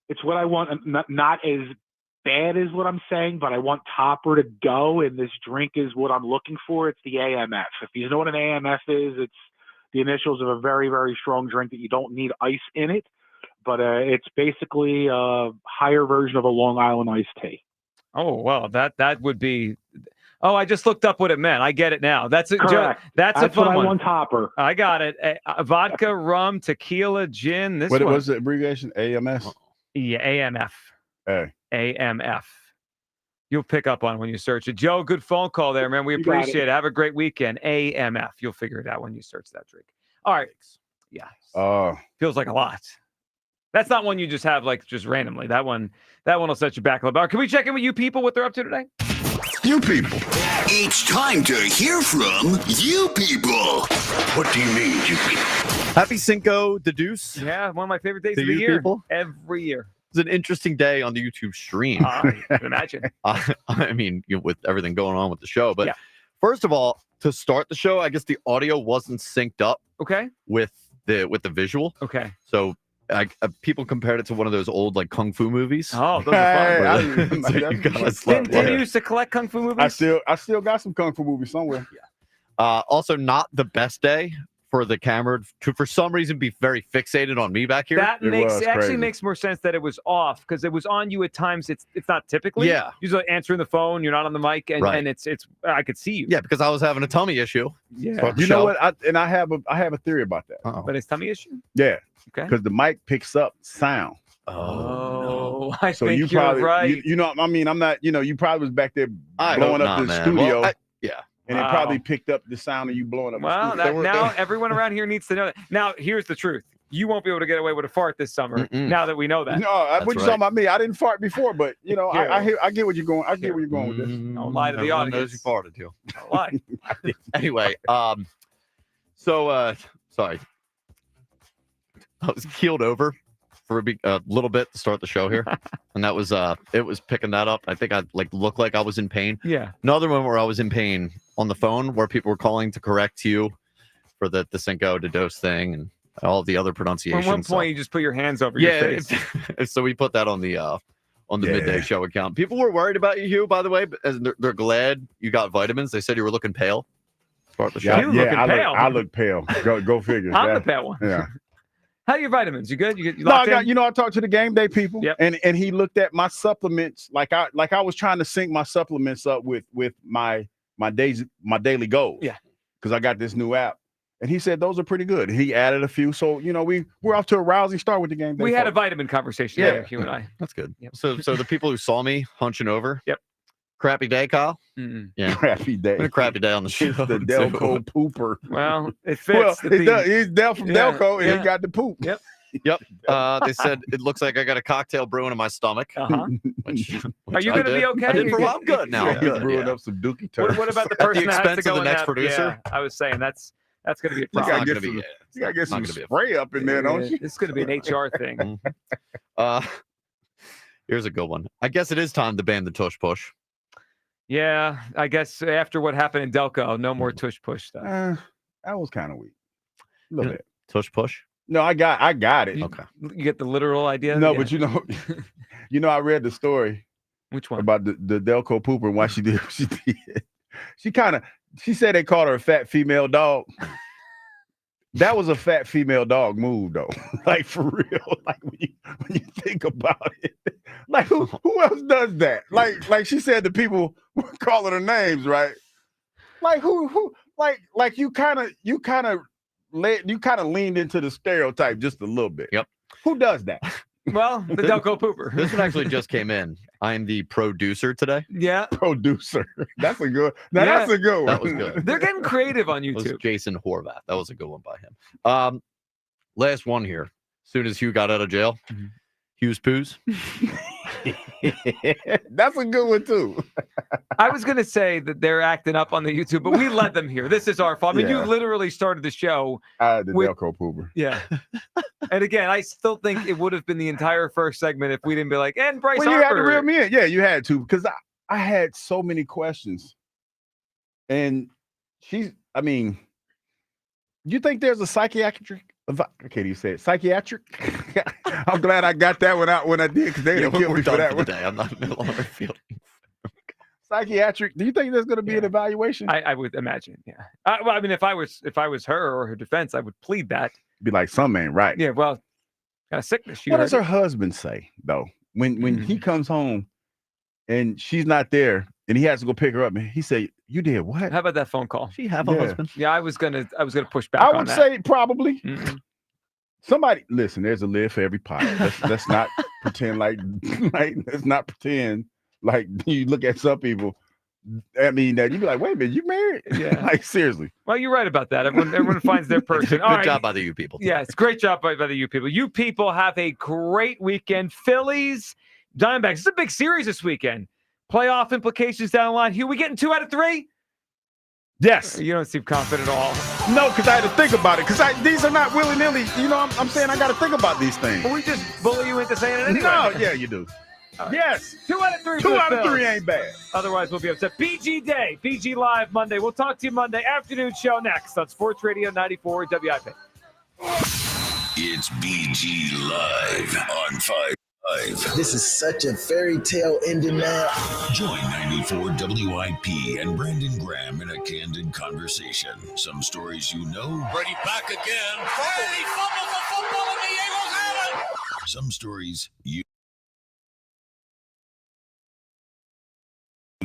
it's what I want. Not as bad is what I'm saying, but I want Topper to go, and this drink is what I'm looking for. It's the AMF. If you know what an AMF is, it's the initials of a very, very strong drink that you don't need ice in it, but it's basically a higher version of a Long Island iced tea. Oh, well, that would be. Oh, I just looked up what it meant. I get it now. That's a Correct. that's a what fun I one. want topper. I got it. Vodka, rum, tequila, gin. This what one. was the abbreviation? AMS? Yeah, AMF. Hey. AMF. You'll pick up on when you search it. Joe, good phone call there, man. We appreciate it. Have a great weekend. AMF. You'll figure it out when you search that drink. All right. Yeah. Feels like a lot. That's not one you just have like just randomly. That one will set you back a little bit. Can we check in with you people what they're up to today? You people. It's time to hear from you people. What do you mean, you people? Happy Cinco de Deuce. Yeah, one of my favorite days To of the you year. people? Every year. It's an interesting day on the YouTube stream. I can imagine. I mean, with everything going on with the show. But Yeah. first of all, to start the show, I guess the audio wasn't synced up Okay. with the visual. Okay. So people compared it to one of those old like kung fu movies. Oh, those are fun. So you guys Didn't you used to collect kung fu movies? I still got some kung fu movies somewhere. Also, not the best day for the camera to, for some reason, be very fixated on me back here. That actually makes more sense that it was off because it was on you at times. It's not typically. Yeah. Usually answering the phone, you're not on the mic, and, Right. and it's I could see you. Yeah, because I was having a tummy issue. Yeah. You know what? I have a theory about that. But it's tummy issue. Yeah. Okay. Because the mic picks up sound. Oh, I So think you you're probably, right. you know, I mean, I'm not, you probably was back there I blowing hope up not, the man. studio. Well, yeah. And it probably picked up the sound of you blowing up Well, the studio. now everyone around here needs to know that. Now, here's the truth. You won't be able to get away with a fart this summer. Now that we know that. No, what you talking about me? I didn't fart before, but I get what you're going. I get where you're going with this. Don't lie to the Everyone audience. knows you farted, you. Don't lie. Anyway, sorry. I was keeled over for a little bit to start the show here, and that was it was picking that up. I think I looked like I was in pain. Yeah. Another one where I was in pain on the phone, where people were calling to correct you for the Cinco de Dos thing and all the other pronunciations. At one point, you just put your hands over your face. So we put that on the midday show account. People were worried about you, Hugh, by the way, but they're glad you got vitamins. They said you were looking pale. Start the show. I look pale. Go figure. I'm the pale one. Yeah. How are your vitamins? You good? You No, locked in? I talked to the game day people, and he looked at my supplements like I was trying to sync my supplements up with my daily goals. Yeah, because I got this new app, and he said those are pretty good. He added a few, so we're off to a rousing start with the game day. We had a vitamin conversation there, Hugh and I. That's good. So the people who saw me hunching over. Yep. Crappy day, Kyle. Yeah. Crappy day. A crappy day on the show. The Delco pooper. Well, it fits. Well, it does. He's Del from Delco, and yeah. he got the poop. Yep. Yep. They said it looks like I got a cocktail brewing in my stomach. Uh-huh. Which Are you I going to did. be okay? I did for a while. I'm good now. I'm good. Brewing up some dookie turds. What about the At the person that has to expense go of the in next that? producer? Yeah, I was saying that's going to be a You problem. gotta get some spray up in there, don't you? It's going to be an HR thing. Here's a good one. I guess it is time to ban the tush push. Yeah, I guess after what happened in Delco, no more tush push stuff. That was kind of weak. A little bit. Tush push? No, I got it. Okay. You get the literal idea? No, Yeah. but I read the story. Which one? About the Delco pooper and why she did what she did. She said they called her a fat female dog. That was a fat female dog move, though. Like, for real. Like, when you think about it. Like, who else does that? Like she said the people were calling her names, right? Like, who like you kind of leaned into the stereotype just a little bit. Yep. Who does that? Well, the Delco pooper. This one actually just came in. I am the producer today. Yeah. Producer. That's a good. That's a good one. That was good. They're getting creative on It was YouTube. Jason Horvath. That was a good one by him. Last one here. As soon as Hugh got out of jail, Hugh's poos. That's a good one too. I was going to say that they're acting up on the YouTube, but we let them here. This is our fault. I mean, you literally started the show. The Delco pooper. Yeah. And again, I still think it would have been the entire first segment if we didn't be like, and Bryce Well, you Harper. had to reel me in. Yeah, you had to, because I had so many questions. And you think there's a psychiatric? I can't even say it. Psychiatric? I'm glad I got that one out when I did, because they didn't kill me for that one. Today. I'm not no longer feeling. Psychiatric. Do you think there's going to be an evaluation? I would imagine, yeah. Well, I mean, if I was her or her defense, I would plead that. Be like, something ain't right. Yeah, well, Got a sickness. What does her husband say though when he comes home and she's not there and he has to go pick her up? And he say, "You did what?" How about that phone call? She have a husband? Yeah, I was gonna push back. I on would that. say probably. Somebody listen. There's a lid for every pot. Let's not pretend like let's not pretend like you look at some people. I mean, that you'd be like, wait a minute, you married? Yeah. Like, seriously. Well, you're right about that. Everyone finds their person. Good job by the you people. Yeah, it's great job by the you people. You people have a great weekend. Phillies, Diamondbacks. It's a big series this weekend. Playoff implications down the line. Hugh, we getting 2 out of 3? Yes. You don't seem confident at all. No, because I had to think about it. Because these are not willy-nilly. You know, I'm saying I got to think about these things. But we just bully you into saying it anyway. No, yeah, you do. Right. Yes. 2 out of 3. 2 out of 3 ain't bad. Otherwise, we'll be upset. BG Day. BG Live Monday. We'll talk to you Monday afternoon show next on Sports Radio 94 WIP. It's BG Live on 5. This is such a fairy tale ending, man. Join 94 WIP and Brandon Graham in a candid conversation. Some stories you know. Brady back again. Brady fumbles the football and the Eagles have it. Some stories you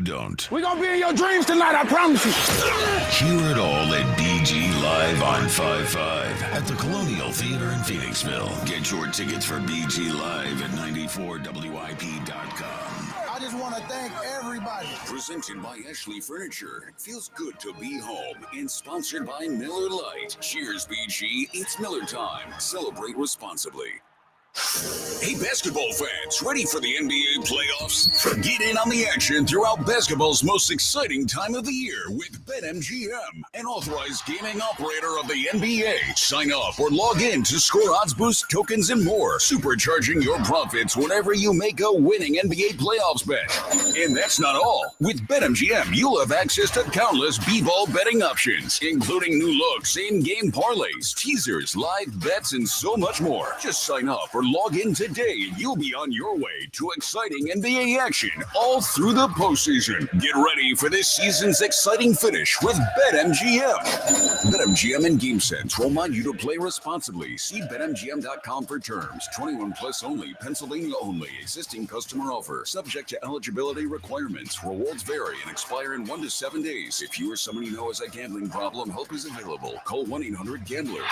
don't. We're going to be in your dreams tonight, I promise you. Hear it all at BG Live on 5 at the Colonial Theater in Phoenixville. Get your tickets for BG Live at 94WIP.com. I just want to thank everybody. Presented by Ashley Furniture. It feels good to be home. And sponsored by Miller Lite. Cheers, BG. It's Miller time. Celebrate responsibly. Hey, basketball fans, ready for the NBA playoffs? Get in on the action throughout basketball's most exciting time of the year with BetMGM, an authorized gaming operator of the NBA. Sign up or log in to score odds boost, tokens, and more, supercharging your profits whenever you make a winning NBA playoffs bet. And that's not all. With BetMGM, you'll have access to countless b-ball betting options, including new looks, in-game parlays, teasers, live bets, and so much more. Just sign up or log in today and you'll be on your way to exciting NBA action all through the postseason. Get ready for this season's exciting finish with BetMGM. BetMGM and GameSense remind you to play responsibly. See BetMGM.com for terms. 21 plus only. Pennsylvania only. Existing customer offer. Subject to eligibility requirements. Rewards vary and expire in 1 to 7 days. If you or someone you know has a gambling problem, help is available. Call 1-800-GAMBLER.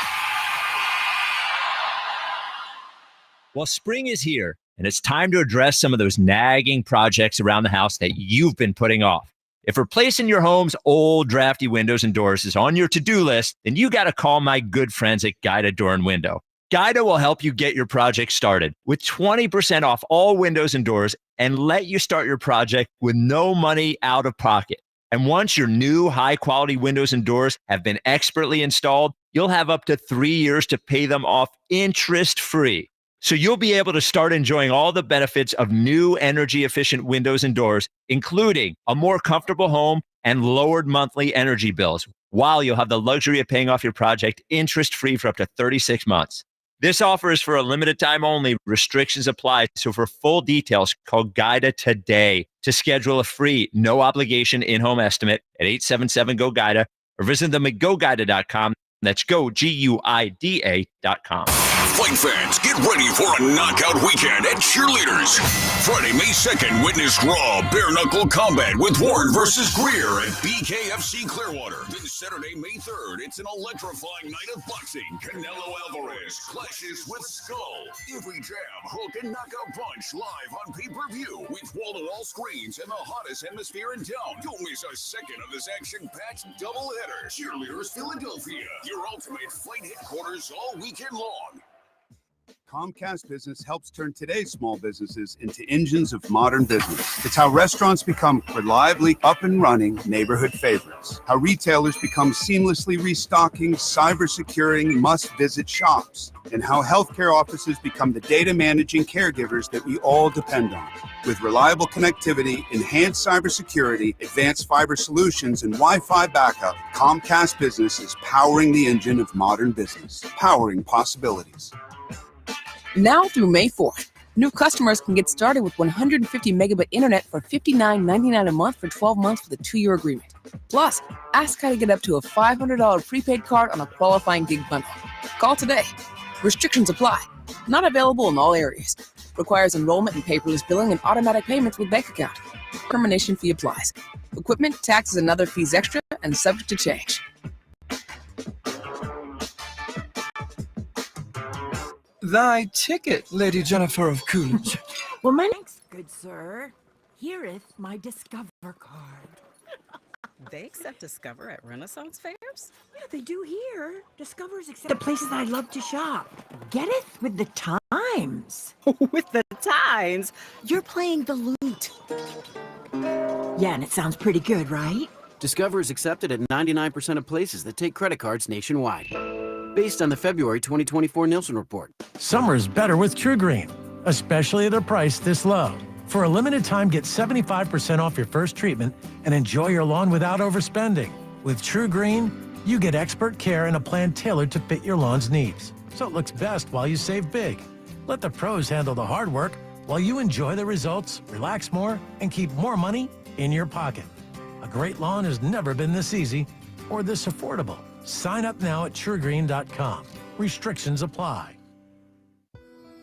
Well, spring is here, and it's time to address some of those nagging projects around the house that you've been putting off. If replacing your home's old, drafty windows and doors is on your to-do list, then you got to call my good friends at Guida Door and Window. Guida will help you get your project started with 20% off all windows and doors and let you start your project with no money out of pocket. And once your new high-quality windows and doors have been expertly installed, you'll have up to 3 years to pay them off interest-free. So you'll be able to start enjoying all the benefits of new energy-efficient windows and doors, including a more comfortable home and lowered monthly energy bills, while you'll have the luxury of paying off your project interest-free for up to 36 months. This offer is for a limited time only. Restrictions apply. So for full details, call Guida today to schedule a free, no-obligation in-home estimate at 877-GO-GUIDA or visit them at GoGuida.com. That's GoGuida.com. Fight fans, get ready for a knockout weekend at Cheerleaders. Friday, May 2nd, witness raw, bare-knuckle combat with Warren versus Greer at BKFC Clearwater. Then Saturday, May 3rd, it's an electrifying night of boxing. Canelo Alvarez clashes with Skull. Every jab, hook, and knockout punch live on pay-per-view with wall-to-wall screens and the hottest hemisphere in town. Don't miss a second of this action-packed doubleheader. Cheerleaders Philadelphia, your ultimate fight headquarters all weekend long. Comcast Business helps turn today's small businesses into engines of modern business. It's how restaurants become reliably up and running neighborhood favorites. How retailers become seamlessly restocking, cyber-securing, must-visit shops. And how healthcare offices become the data managing caregivers that we all depend on. With reliable connectivity, enhanced cybersecurity, advanced fiber solutions, and Wi-Fi backup, Comcast Business is powering the engine of modern business. Powering possibilities. Now through May 4th, new customers can get started with 150 megabit internet for $59.99 a month for 12 months with a 2-year agreement. Plus, ask how to get up to a $500 prepaid card on a qualifying gig bundle. Call today. Restrictions apply. Not available in all areas. Requires enrollment in paperless billing and automatic payments with bank account. Termination fee applies. Equipment, taxes, and other fees extra and subject to change. Thy ticket, Lady Jennifer of Coolidge. Well, my thanks, good sir. Hereeth my Discover card. They accept Discover at Renaissance fairs? Yeah, they do here. Discover's accept the places I love to shop. Getteth with the times. With the times? You're playing the lute. Yeah, and it sounds pretty good, right? Discover is accepted at 99% of places that take credit cards nationwide. Based on the February 2024 Nielsen report. Summer's better with True Green, especially at a price this low. For a limited time, get 75% off your first treatment and enjoy your lawn without overspending. With True Green, you get expert care and a plan tailored to fit your lawn's needs, so it looks best while you save big. Let the pros handle the hard work while you enjoy the results, relax more, and keep more money in your pocket. A great lawn has never been this easy or this affordable. Sign up now at truegreen.com. Restrictions apply.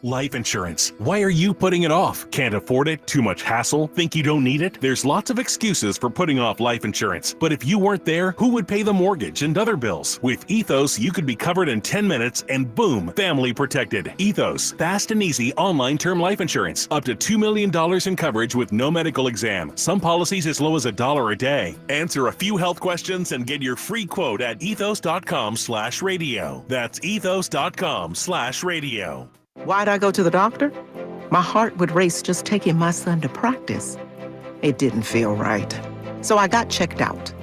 Life insurance. Why are you putting it off? Can't afford it? Too much hassle? Think you don't need it? There's lots of excuses for putting off life insurance. But if you weren't there, who would pay the mortgage and other bills? With Ethos, you could be covered in 10 minutes and boom, family protected. Ethos, fast and easy online term life insurance. Up to $2 million in coverage with no medical exam. Some policies as low as $1 a day. Answer a few health questions and get your free quote at ethos.com/radio. That's ethos.com/radio. Why'd I go to the doctor? My heart would race just taking my son to practice. It didn't feel right. So I got checked out.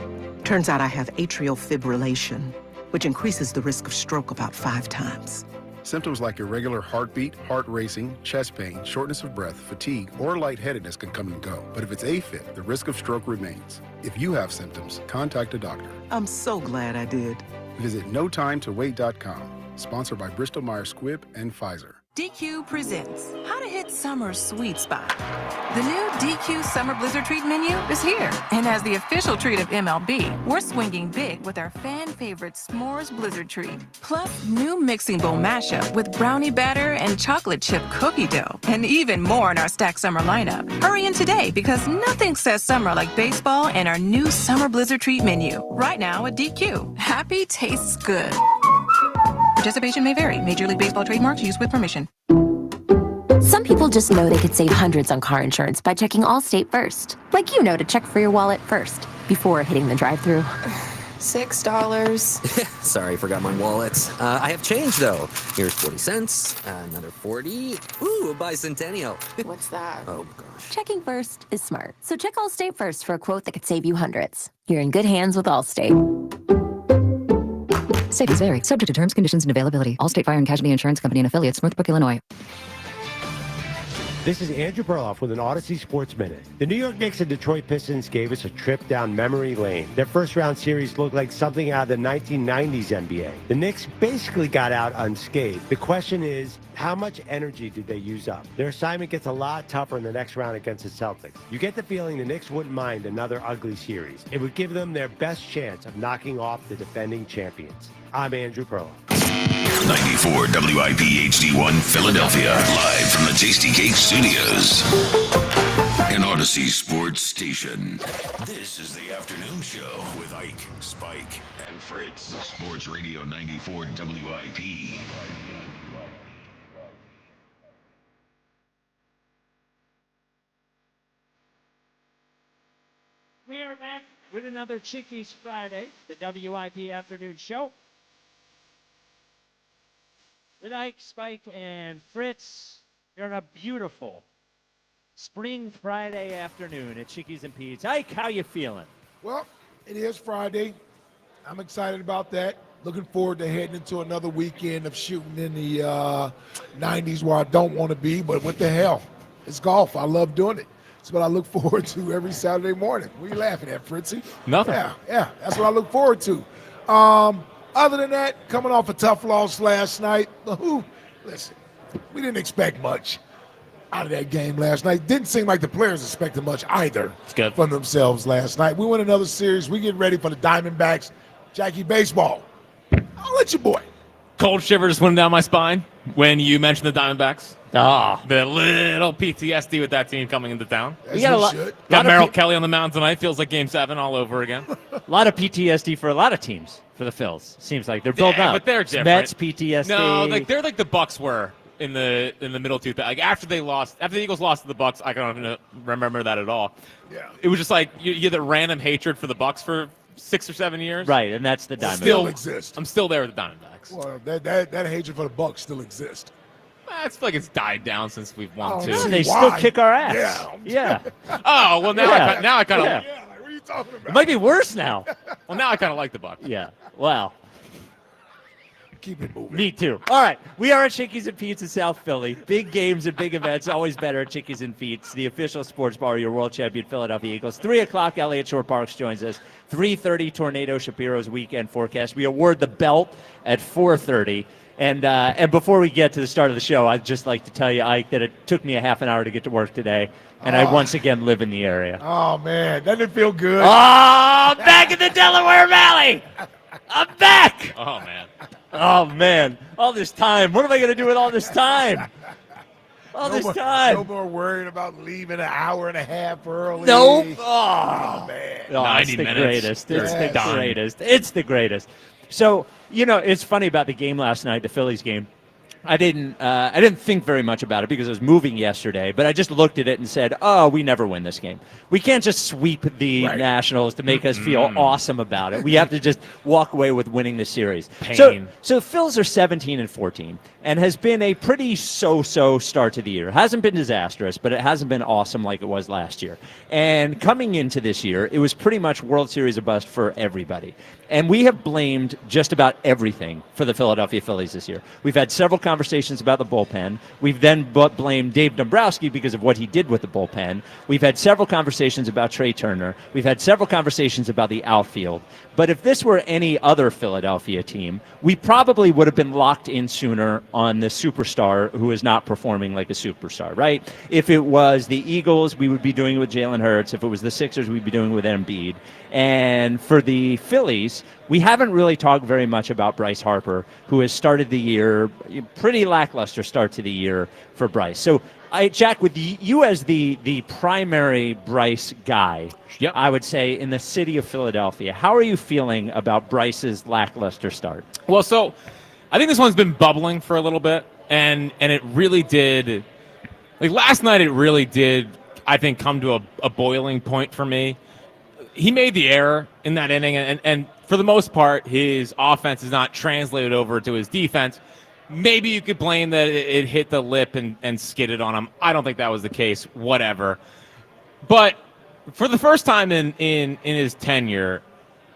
Turns out I have atrial fibrillation, which increases the risk of stroke about 5 times. Symptoms like irregular heartbeat, heart racing, chest pain, shortness of breath, fatigue, or lightheadedness can come and go. But if it's AFib, the risk of stroke remains. If you have symptoms, contact a doctor. I'm so glad I did. Visit NoTimeToWait.com. Sponsored by Bristol Myers Squibb and Pfizer. DQ presents How to Hit Summer's Sweet Spot. The new DQ Summer Blizzard Treat menu is here. And as the official treat of MLB, we're swinging big with our fan favorite S'mores Blizzard Treat. Plus, new mixing bowl mashup with brownie batter and chocolate chip cookie dough. And even more in our Stack Summer lineup. Hurry in today because nothing says summer like baseball and our new Summer Blizzard Treat menu. Right now at DQ. Happy tastes good. Participation may vary. Major League Baseball trademarks used with permission. Some people just know they could save hundreds on car insurance by checking Allstate first. Like you know to check for your wallet first before hitting the drive-thru. $6. Sorry, forgot my wallet. I have change, though. Here's 40 cents, another 40. Ooh, a bicentennial. What's that? Oh, gosh. Checking first is smart. So check Allstate first for a quote that could save you hundreds. You're in good hands with Allstate. Savings vary. Subject to terms, conditions, and availability. Allstate Fire and Casualty Insurance Company and Affiliates, Northbrook, Illinois. This is Andrew Perloff with an Odyssey Sports Minute. The New York Knicks and Detroit Pistons gave us a trip down memory lane. Their first-round series looked like something out of the 1990s NBA. The Knicks basically got out unscathed. The question is, how much energy did they use up? Their assignment gets a lot tougher in the next round against the Celtics. You get the feeling the Knicks wouldn't mind another ugly series. It would give them their best chance of knocking off the defending champions. I'm Andrew Perloff. 94 WIP HD1 Philadelphia, live from the Tasty Cake Studios. An Odyssey Sports Station. This is the afternoon show with Ike, Spike, and Fritz. Sports Radio 94 WIP. We are back with another Chickies Friday, the WIP afternoon show. With Ike, Spike, and Fritz, you're on a beautiful spring Friday afternoon at Chickies and Pete's. Ike, how you feeling? Well, it is Friday. I'm excited about that. Looking forward to heading into another weekend of shooting in the 90s where I don't want to be, but what the hell? It's golf. I love doing it. It's what I look forward to every Saturday morning. What are you laughing at, Fritzy? Nothing. Yeah, that's what I look forward to. Other than that, coming off a tough loss last night, listen, we didn't expect much out of that game last night. Didn't seem like the players expected much either from themselves last night. We win another series. We get ready for the Diamondbacks. Jackie Baseball, I'll let you boy. Cold shiver just went down my spine. When you mentioned the Diamondbacks, Ah, the little PTSD with that team coming into town. we got a lot. Got Merrill Kelly on the mound tonight. Feels like Game 7 all over again. A lot of PTSD for a lot of teams for the Phils. Seems like they're building up. But they're different. Mets PTSD. No, they're like the Bucks were in the middle 2000s. Like after the Eagles lost to the Bucks, I don't even remember that at all. Yeah. It was just like you had the random hatred for the Bucks for 6 or 7 years. Right, and that's the Diamondbacks. Still exist. I'm still there with the Diamondbacks. Well, that hatred for the Bucks still exists. It's like it's died down since we've won Oh, two. see They why. still kick our ass. Yeah. Yeah. Oh well, now I kind of. Like, what are you talking about? It might be worse now. Well, now I kind of like the Bucks. Yeah. Well, Keep it moving. me too. All right. We are at Chickies and Pete's in South Philly. Big games and big events. Always better at Chickies and Pete's, the official sports bar of your world champion Philadelphia Eagles. 3 o'clock, Elliott Shore Parks joins us. 3:30, Tornado Shapiro's weekend forecast. We award the belt at 4:30. And before we get to the start of the show, I'd just like to tell you, Ike, that it took me a half an hour to get to work today, and I once again live in the area. Oh, man. Doesn't it feel good? Oh, I'm back in the Delaware Valley. I'm back. Oh man. Oh, man. All this time. What am I going to do with all this time? All this time. No more worrying about leaving an hour and a half early. Nope. Oh, man. Oh, 90 it's the minutes. greatest. It's You're the done. greatest. It's the greatest. So, it's funny about the game last night, the Phillies game. I didn't think very much about it because I was moving yesterday, but I just looked at it and said, oh, we never win this game. We can't just sweep the Nationals to make us feel awesome about it. We have to just walk away with winning the series. Pain. So Phils are 17-14 and has been a pretty so-so start to the year. Hasn't been disastrous, but it hasn't been awesome like it was last year. And coming into this year, it was pretty much World Series or bust for everybody. And we have blamed just about everything for the Philadelphia Phillies this year. We've had several conversations about the bullpen. We've then blamed Dave Dombrowski because of what he did with the bullpen. We've had several conversations about Trey Turner. We've had several conversations about the outfield. But if this were any other Philadelphia team, we probably would have been locked in sooner on the superstar who is not performing like a superstar, right? If it was the Eagles, we would be doing it with Jalen Hurts. If it was the Sixers, we'd be doing it with Embiid. And for the Phillies, we haven't really talked very much about Bryce Harper, who has started the year, pretty lackluster start to the year for Bryce. So, Jack, with you as the primary Bryce guy, I would say in the city of Philadelphia, how are you feeling about Bryce's lackluster start? Well, so I think this one's been bubbling for a little bit, and it really did. Like last night, it really did, I think, come to a boiling point for me. He made the error in that inning, and for the most part, his offense is not translated over to his defense. Maybe you could blame that it hit the lip and skidded on him. I don't think that was the case. Whatever. But for the first time in his tenure,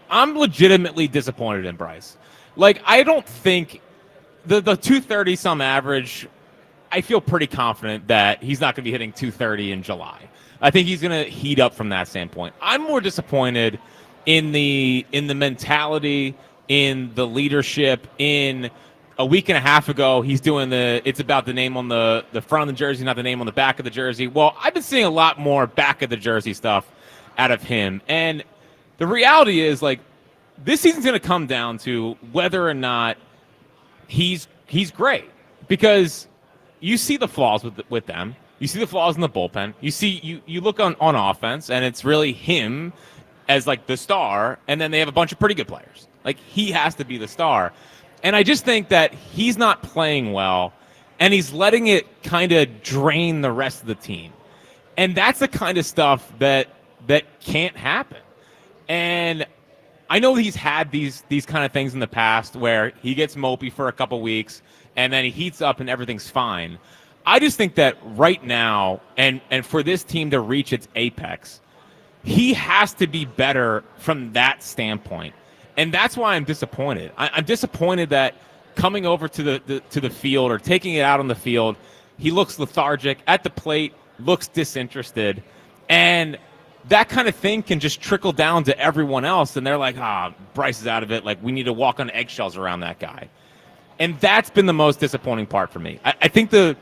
I'm legitimately disappointed in Bryce. Like, I don't think the 230-some average, I feel pretty confident that he's not going to be hitting 230 in July. I think he's going to heat up from that standpoint. I'm more disappointed in the mentality, in the leadership. In a week and a half ago, he's doing it's about the name on the front of the jersey, not the name on the back of the jersey. Well, I've been seeing a lot more back of the jersey stuff out of him. And the reality is, like, this season's going to come down to whether or not he's great. Because you see the flaws with them. You see the flaws in the bullpen. You look on offense, and it's really him as like the star, and then they have a bunch of pretty good players. Like, he has to be the star. And I just think that he's not playing well, and he's letting it kind of drain the rest of the team. And that's the kind of stuff that can't happen. And I know he's had these kind of things in the past where he gets mopey for a couple weeks, and then he heats up and everything's fine. I just think that right now, and for this team to reach its apex, he has to be better from that standpoint. And that's why I'm disappointed. I'm disappointed that coming over to the field or taking it out on the field, he looks lethargic. At the plate, looks disinterested. And that kind of thing can just trickle down to everyone else. And they're like, Bryce is out of it. Like, we need to walk on eggshells around that guy. And that's been the most disappointing part for me. I think the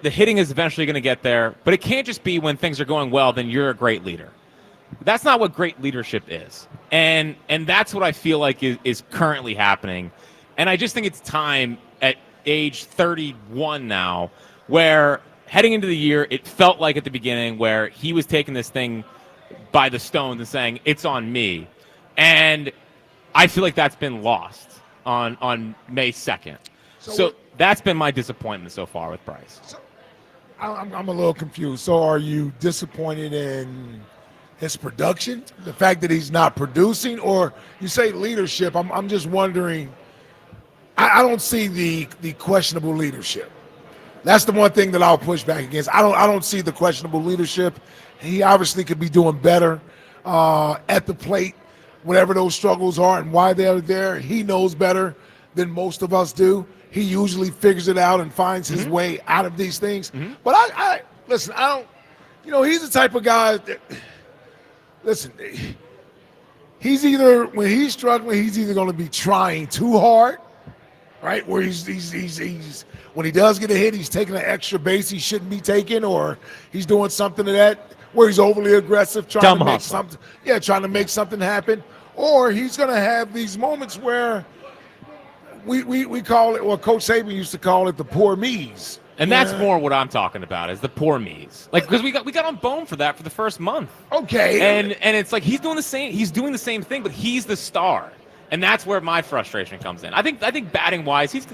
hitting is eventually going to get there, but it can't just be when things are going well, then you're a great leader. That's not what great leadership is. And that's what I feel like is currently happening. And I just think it's time age 31 now, where heading into the year, it felt like at the beginning where he was taking this thing by the stones and saying, it's on me. And I feel like that's been lost on May 2nd. So that's been my disappointment so far with Bryce. So I'm a little confused. So are you disappointed in his production, the fact that he's not producing, or you say leadership? I'm just wondering. I don't see the questionable leadership. That's the one thing that I'll push back against. I don't see the questionable leadership. He obviously could be doing better at the plate, whatever those struggles are and why they're there. He knows better than most of us do. He usually figures it out and finds his way out of these things. But I listen, I don't, he's the type of guy that, listen, he's either, when he's struggling, he's either going to be trying too hard, right? Where he's when he does get a hit, he's taking an extra base he shouldn't be taking, or he's doing something to that where he's overly aggressive, trying to make something, trying to make something happen, or he's going to have these moments where we call it, what Coach Saban used to call it, the poor me's. And that's more what I'm talking about, is the poor me's. Like, because we got on bone for that for the first month. Okay. And it's like he's doing the same thing, but he's the star. And that's where my frustration comes in. I think batting wise, he's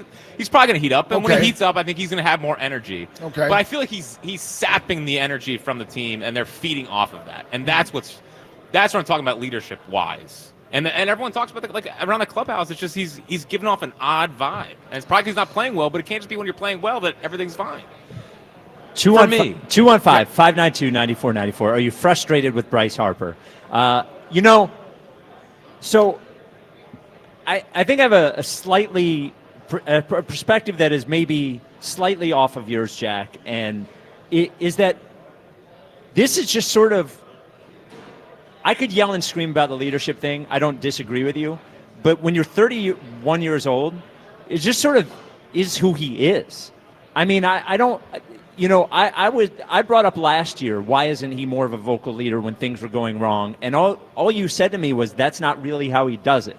probably gonna heat up. And when he heats up, I think he's gonna have more energy. Okay. But I feel like he's sapping the energy from the team, and they're feeding off of that. And that's what I'm talking about leadership wise. And everyone talks about like around the clubhouse, it's just he's giving off an odd vibe. And it's probably 'cause he's not playing well, but it can't just be when you're playing well that everything's fine. 215-592-9494. Are you frustrated with Bryce Harper? So I think I have a slightly a perspective that is maybe slightly off of yours, Jack, and it is that this is just sort of, I could yell and scream about the leadership thing. I don't disagree with you. But when you're 31 years old, it just sort of is who he is. I mean, I brought up last year, why isn't he more of a vocal leader when things were going wrong? And all you said to me was, that's not really how he does it.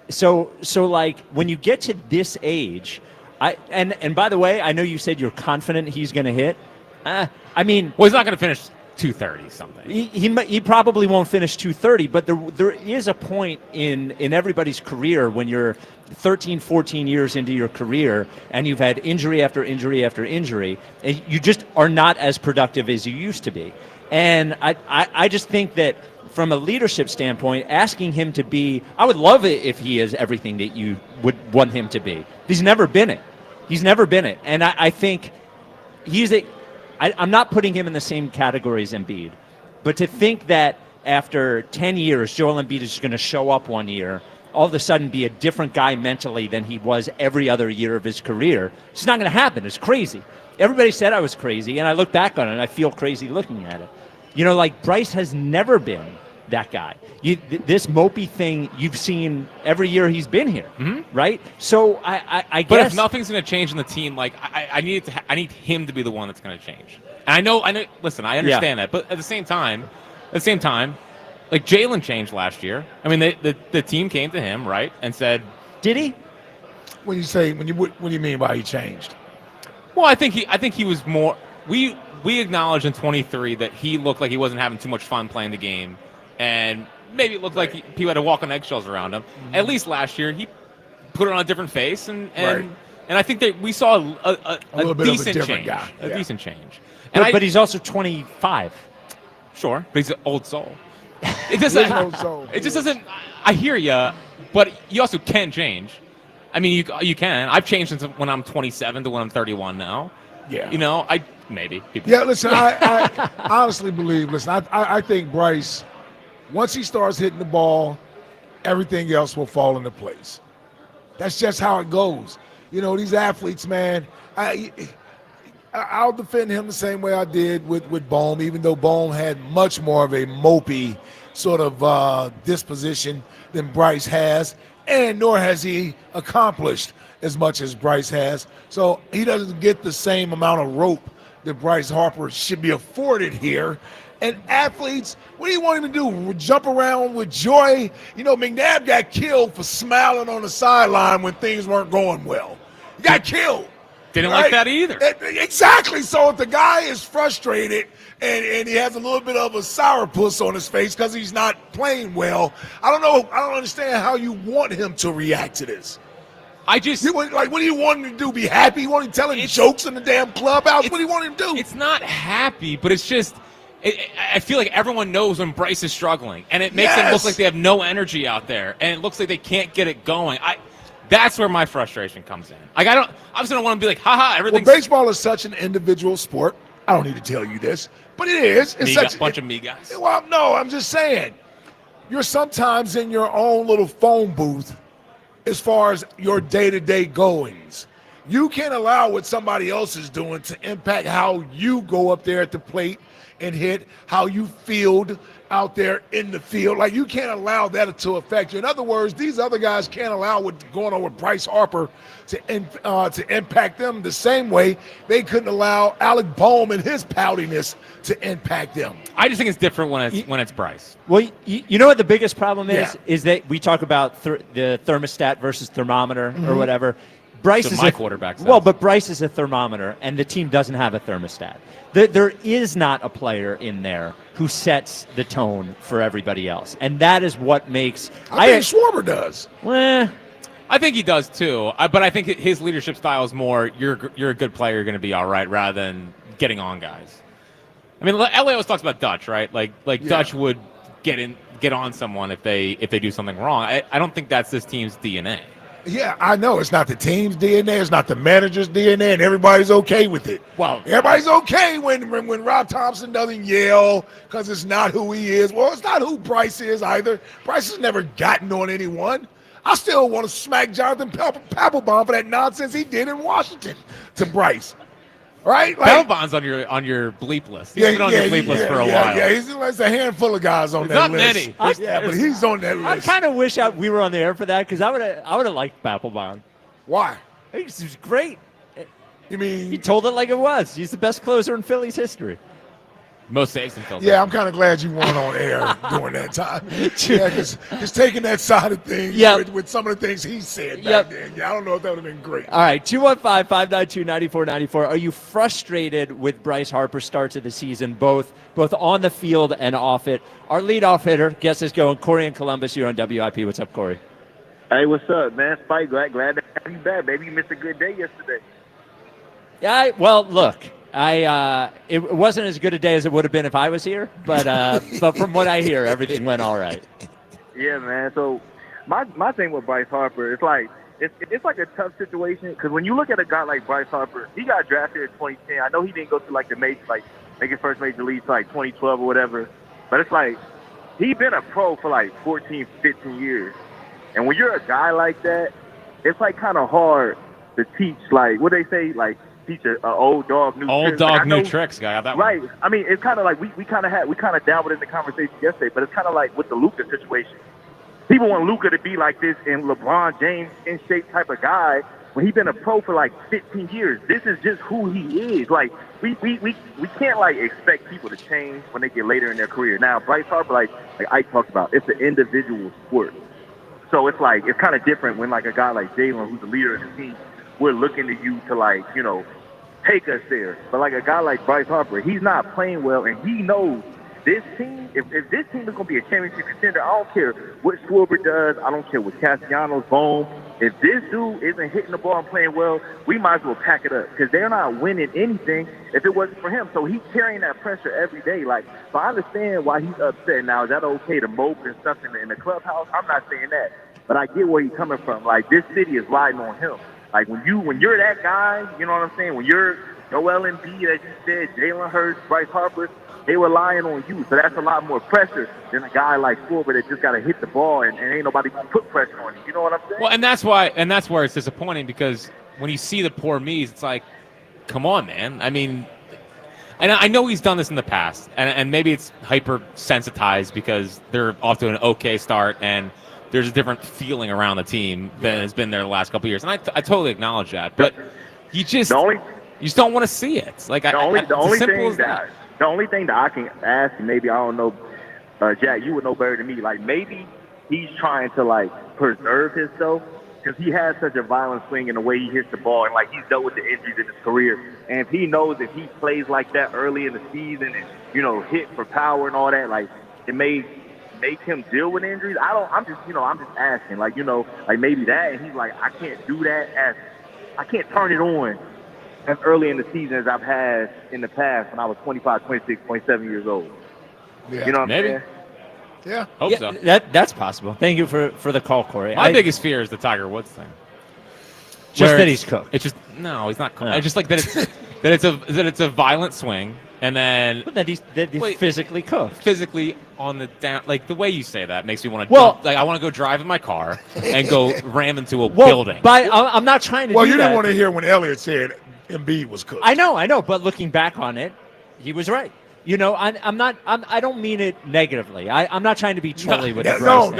So like, when you get to this age, and by the way, I know you said you're confident he's going to hit. I mean, well, he's not going to finish 230 something. He probably won't finish 230, but there is a point in everybody's career when you're 13, 14 years into your career and you've had injury after injury after injury, and you just are not as productive as you used to be. And I just think that from a leadership standpoint, asking him to be, I would love it if he is everything that you would want him to be. He's never been it. And I think I'm not putting him in the same category as Embiid, but to think that after 10 years, Joel Embiid is going to show up one year, all of a sudden be a different guy mentally than he was every other year of his career, it's not going to happen. It's crazy. Everybody said I was crazy, and I look back on it, and I feel crazy looking at it. Like Bryce has never been that guy. This mopey thing you've seen every year he's been here, right? So I guess. But if nothing's going to change in the team, like I need him to be the one that's going to change. And I know. Listen, I understand that, but at the same time, like Jalen changed last year. I mean, the team came to him, right, and said, "Did he?" What do you mean by he changed? Well, I think he was more. We acknowledged in 23 that he looked like he wasn't having too much fun playing the game. And maybe it looked like people had to walk on eggshells around him. At least last year, he put it on a different face, and I think that we saw a decent change. A decent change. But he's also 25. Sure, but he's an old soul. It just doesn't. I hear you, but you also can change. I mean, you can. I've changed since when I'm 27 to when I'm 31 now. Yeah. Maybe. Listen, I honestly believe. Listen, I think Bryce, once he starts hitting the ball, everything else will fall into place. That's just how it goes. These athletes, man, I'll defend him the same way I did with Bohm, even though Bohm had much more of a mopey sort of disposition than Bryce has, and nor has he accomplished as much as Bryce has. So he doesn't get the same amount of rope that Bryce Harper should be afforded here. And athletes, what do you want him to do? Jump around with joy? McNabb got killed for smiling on the sideline when things weren't going well. got killed. Didn't right? like that either. Exactly. So if the guy is frustrated and he has a little bit of a sourpuss on his face because he's not playing well, I don't understand how you want him to react to this. What do you want him to do? Be happy? You want him telling jokes in the damn clubhouse? What do you want him to do? It's not happy, but it's just. I feel like everyone knows when Bryce is struggling, and it makes it look like they have no energy out there, and it looks like they can't get it going. That's where my frustration comes in. Like I obviously don't want to be like, haha, everything. Well, baseball is such an individual sport. I don't need to tell you this, but it is. It's such a bunch of me guys. Well, no, I'm just saying. You're sometimes in your own little phone booth as far as your day-to-day goings. You can't allow what somebody else is doing to impact how you go up there at the plate and hit, how you field out there in the field. Like, you can't allow that to affect you. In other words, these other guys can't allow what's going on with Bryce Harper to impact them the same way they couldn't allow Alec Bohm and his poutiness to impact them. I just think it's different when it's Bryce. Well, you know what the biggest problem is? Is that we talk about the thermostat versus thermometer or whatever. Bryce is my quarterback says. Well, but Bryce is a thermometer, and the team doesn't have a thermostat. There is not a player in there who sets the tone for everybody else, and that is what makes. I think Schwarber does. Well, I think he does too, but I think his leadership style is more you're a good player, you're going to be all right, rather than getting on guys. I mean, LA always talks about Dutch, right? Like Dutch would get on someone if they do something wrong. I don't think that's this team's DNA. Yeah, I know. It's not the team's DNA. It's not the manager's DNA, and everybody's okay with it. Well, everybody's okay when Rob Thompson doesn't yell because it's not who he is. Well, it's not who Bryce is either. Bryce has never gotten on anyone. I still want to smack Jonathan Papelbon for that nonsense he did in Washington to Bryce. Right? Papelbon's on your bleep list. He's been on your bleep list for a while. Yeah, there's a handful of guys on that list. Not many. But he's on that list. I kind of wish we were on the air for that because I would have liked Papelbon. Why? He was great. You mean he told it like it was? He's the best closer in Phillies history. Most saves in Phillies. Yeah, I'm kind of glad you weren't on air during that time. Yeah, because taking that side of things with some of the things he said back then. Yeah, I don't know if that would have been great. All right, 215-592-9494. Are you frustrated with Bryce Harper's start to the season, both on the field and off it? Our leadoff hitter, guess is going Corey in Columbus. You're on WIP. What's up, Corey? Hey, what's up, man? Spike, glad to have you back, baby. You missed a good day yesterday. Yeah, well, look. It wasn't as good a day as it would have been if I was here, but from what I hear, everything went all right. Yeah, man. So my thing with Bryce Harper, it's like a tough situation because when you look at a guy like Bryce Harper, he got drafted in 2010. I know he didn't go to like the major, like make his first major league till like 2012 or whatever, but it's like he's been a pro for like 14, 15 years, and when you're a guy like that, it's like kind of hard to teach. Like what they say, like. Teach an old dog new tricks. Old dog new tricks, guy. That right. One. I mean, it's kind of like we kind of dabbled in the conversation yesterday, but it's kind of like with the Luka situation. People want Luka to be like this and LeBron James in shape type of guy when he's been a pro for like 15 years. This is just who he is. Like we can't like expect people to change when they get later in their career. Now Bryce Harper, like Ike talked about, it's an individual sport, so it's like it's kind of different when like a guy like Jalen, who's the leader of the team. We're looking to you to like, take us there. But like a guy like Bryce Harper, he's not playing well, and he knows this team, if this team is going to be a championship contender, I don't care what Schwarber does. I don't care what Castellanos, Bohm. If this dude isn't hitting the ball and playing well, we might as well pack it up because they're not winning anything if it wasn't for him. So he's carrying that pressure every day. Like, so I understand why he's upset. Now, is that okay to mope and stuff in the clubhouse? I'm not saying that. But I get where he's coming from. Like, this city is riding on him. Like, when you're that guy, you know what I'm saying? When you're Joel Embiid, as you said, Jalen Hurts, Bryce Harper, they relying on you. So that's a lot more pressure than a guy like Schwarber that just got to hit the ball and ain't nobody going to put pressure on you. You know what I'm saying? Well, and that's where it's disappointing because when you see the poor me's, it's like, come on, man. I mean, and I know he's done this in the past, and maybe it's hyper-sensitized because they're off to an okay start and there's a different feeling around the team than has been there the last couple of years. And I totally acknowledge that. But you just don't want to see it. Like the only thing that I can ask, maybe I don't know, Jack, you would know better than me. Like maybe he's trying to like preserve himself because he has such a violent swing in the way he hits the ball, and like he's dealt with the injuries in his career. And if he knows if he plays like that early in the season and hit for power and all that, like it may make him deal with injuries. I'm just asking, like maybe that, and he's like, I can't do that I can't turn it on as early in the season as I've had in the past when I was 25, 26, 27 years old. Yeah. You know what Maybe. I'm saying? Yeah. Hope so. That's possible. Thank you for the call, Corey. My biggest fear is the Tiger Woods thing. Just that he's cooked. It's just no, he's not cooked. No. It's just like that it's a violent swing, and then But that he's physically cooked. physically on the down. Like the way you say that makes me want to. Well- Like I want to go drive in my car and go ram into a building. I'm not trying to. Well, do you didn't that. want to hear when Elliott said Embiid was cooked. I know, but looking back on it, he was right. I don't mean it negatively. I'm not trying to be trolly with it. No.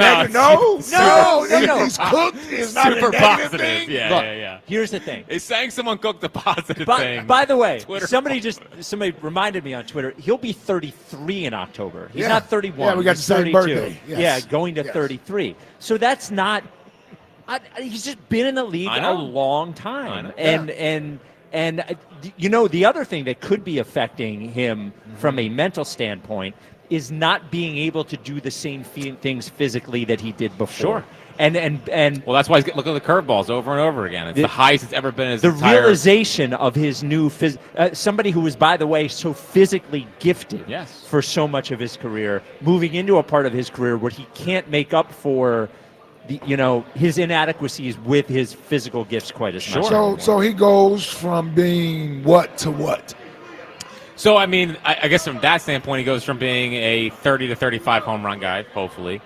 He's cooked is not super a negative positive. thing. Yeah, Look, yeah. Here's the thing. Is saying someone cooked a positive thing. By the way, Twitter somebody reminded me on Twitter. He'll be 33 in October. He's Yeah. not 31. Yeah, we got he's the same 32. birthday. Yes. Yeah, going to Yes. 33. So that's not. He's just been in the league I a know. long time, I know. and the other thing that could be affecting him from a mental standpoint is not being able to do the same things physically that he did before. Sure. And Well, that's why he's look at the curveballs over and over again. It's the highest it's ever been. His the entire, realization of his new somebody who was, by the way, so physically gifted Yes. for so much of his career, moving into a part of his career where he can't make up for his inadequacies with his physical gifts quite as much. So he goes from being what to what? So I mean, I guess from that standpoint, he goes from being a 30 to 35 home run guy, hopefully,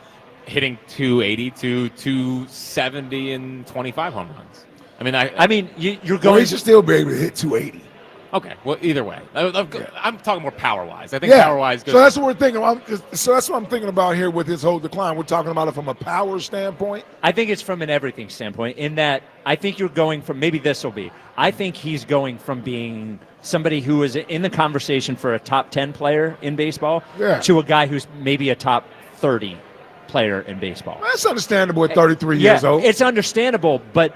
hitting 280 to 270 and 25 home runs. I mean, you're Well, going. he should still be able to hit 280. Okay, well, either way, I'm talking more power-wise. I think power-wise goes. So that's what we're thinking. So that's what I'm thinking about here with his whole decline. We're talking about it from a power standpoint. I think it's from an everything standpoint, in that I think you're going from, maybe this will be, I think he's going from being somebody who is in the conversation for a top 10 player in baseball to a guy who's maybe a top 30 player in baseball. That's understandable at 33 years old. It's understandable, but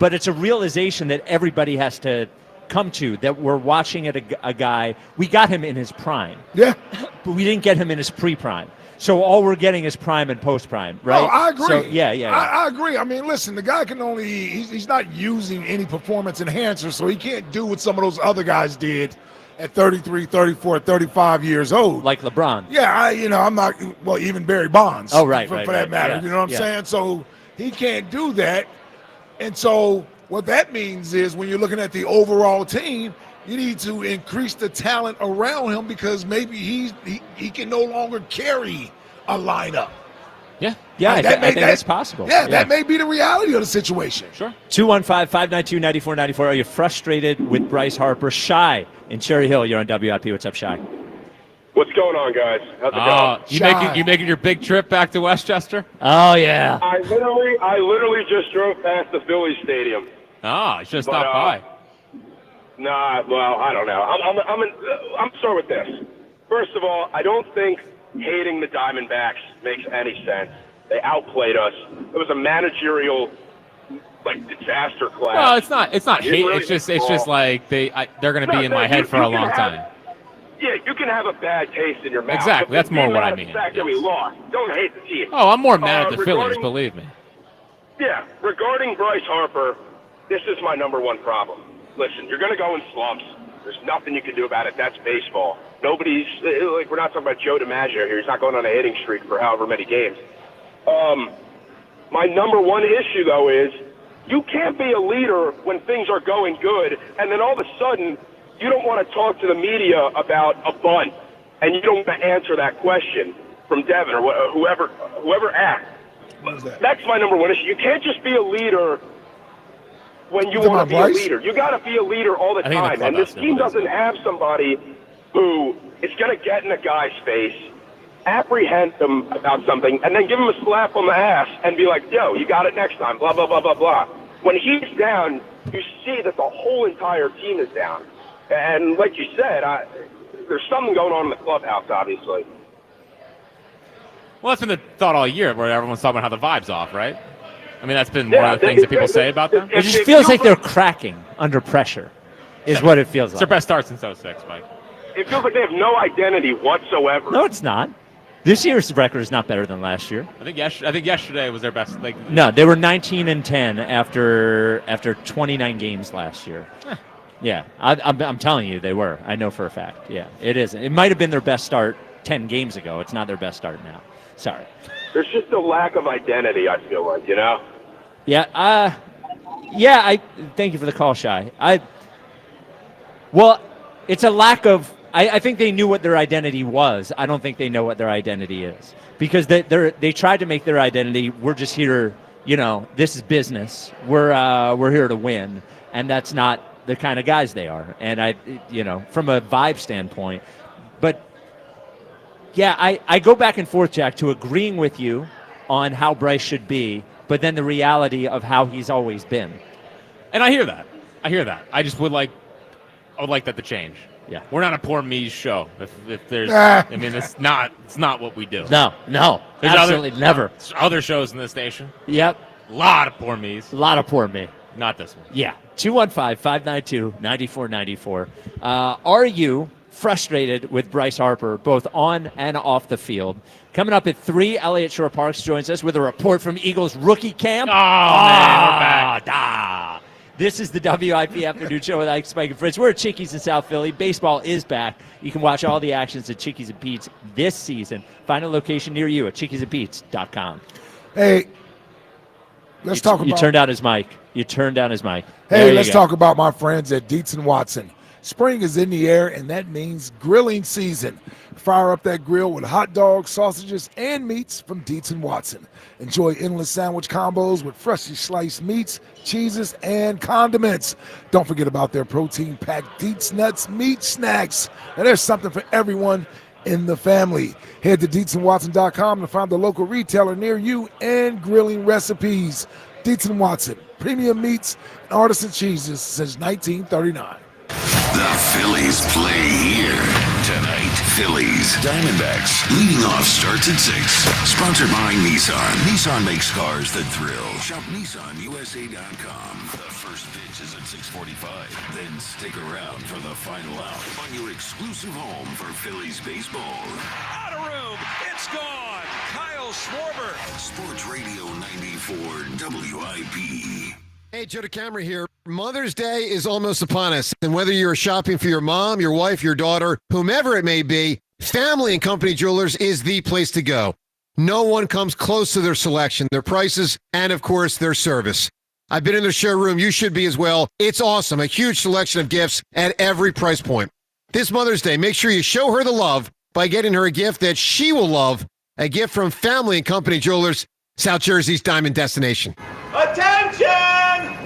it's a realization that everybody has to come to, that we're watching a guy. We got him in his prime. Yeah. But we didn't get him in his pre-prime. So all we're getting is prime and post-prime, right? No, I agree. So, yeah. I agree. I mean, listen, the guy can he's not using any performance enhancer, so he can't do what some of those other guys did at 33, 34, 35 years old. Like LeBron. Yeah, I'm not, even Barry Bonds. Oh, right, for right, that right. matter. Yeah, You know what I'm yeah. saying? So he can't do that. And so what that means is when you're looking at the overall team, you need to increase the talent around him because maybe he can no longer carry a lineup. Yeah, I think that's possible. Yeah, that may be the reality of the situation. Sure. 215-592-9494. Are you frustrated with Bryce Harper? Shy in Cherry Hill, you're on WIP. What's up, Shy? What's going on, guys? How's it going? You making your big trip back to Westchester? Oh, yeah. I literally just drove past the Phillies stadium. Oh, you should have stopped by. Nah, well, I don't know. I'm start with this. First of all, I don't think hating the Diamondbacks makes any sense. They outplayed us. It was a managerial disaster class. Well, it's not hate. Really It's just like they're going to be in my head for a long time. Yeah, you can have a bad taste in your mouth. Exactly. but That's more be what mad I at the mean. fact that we lost. Don't hate the team. Oh, I'm more mad at the Phillies, regarding- believe me. Yeah, regarding Bryce Harper, this is my number one problem. Listen, you're going to go in slumps. There's nothing you can do about it. That's baseball. Nobody's, we're not talking about Joe DiMaggio here. He's not going on a hitting streak for however many games. My number one issue, though, is you can't be a leader when things are going good, and then all of a sudden you don't want to talk to the media about a bunt, and you don't want to answer that question from Devin or whoever asked. That's my number one issue. You can't just be a leader when you want to be a leader. You got to be a leader all the time. And this team doesn't have somebody who is going to get in a guy's face, apprehend him about something, and then give him a slap on the ass and be like, yo, you got it next time, blah, blah, blah, blah, blah. When he's down, you see that the whole entire team is down. And like you said, there's something going on in the clubhouse, obviously. Well, that's been the thought all year, where everyone's talking about how the vibe's off, right? I mean, that's been one of the things that people say about them. It just feels like they're cracking under pressure, is what it feels It's like. their best start since 06, Mike. It feels like they have no identity whatsoever. No, it's not. This year's record is not better than last year. I think yesterday was their best. No, they were 19-10 after 29 games last year. Yeah, I'm telling you, they were. I know for a fact. Yeah, it is. It might have been their best start 10 games ago. It's not their best start now. Sorry. There's just a lack of identity, I feel like, you know? Yeah. I thank you for the call, Shy. Well, it's a lack of. I think they knew what their identity was. I don't think they know what their identity is because they tried to make their identity. We're just here. This is business. We're here to win, and that's not the kind of guys they are. And from a vibe standpoint, but yeah, I go back and forth, Jack, to agreeing with you on how Bryce should be, but then the reality of how he's always been. And I hear that. I just would like that to change. Yeah, we're not a poor me's show. If there's, I mean, it's not what we do. No, there's absolutely never. Other shows in this station. Yep, a lot of poor me's. A lot of poor me. Not this one. Yeah, 215-592-9494. Are you frustrated with Bryce Harper, both on and off the field? Coming up at 3, Elliott Shore-Parks joins us with a report from Eagles rookie camp. Oh, man, we're back. This is the WIP Afternoon Show with Ike, Spike, and Fritz. We're at Chickies in South Philly. Baseball is back. You can watch all the actions at Chickies and Pete's this season. Find a location near you at chickiesandpete's.com. Hey, let's talk about... You turned down his mic. Hey, let's talk about my friends at Dietz & Watson. Spring is in the air, and that means grilling season. Fire up that grill with hot dogs, sausages, and meats from Dietz & Watson. Enjoy endless sandwich combos with freshly sliced meats, cheeses, and condiments. Don't forget about their protein-packed Dietz Nuts meat snacks. Now, there's something for everyone in the family. Head to DietzandWatson.com to find the local retailer near you and grilling recipes. Dietz & Watson, premium meats and artisan cheeses since 1939. The Phillies play here tonight. Phillies, Diamondbacks. Leading off starts at 6. Sponsored by Nissan. Nissan makes cars that thrill. Shop NissanUSA.com. The first pitch is at 6:45. Then stick around for the final out on your exclusive home for Phillies baseball. Out of room. It's gone. Kyle Schwarber. Sports Radio 94 WIP. Hey, Joe DeCamera here. Mother's Day is almost upon us, and whether you're shopping for your mom, your wife, your daughter, whomever it may be, Family & Company Jewelers is the place to go. No one comes close to their selection, their prices, and, of course, their service. I've been in their showroom. You should be as well. It's awesome. A huge selection of gifts at every price point. This Mother's Day, make sure you show her the love by getting her a gift that she will love, a gift from Family & Company Jewelers, South Jersey's diamond destination. Attention!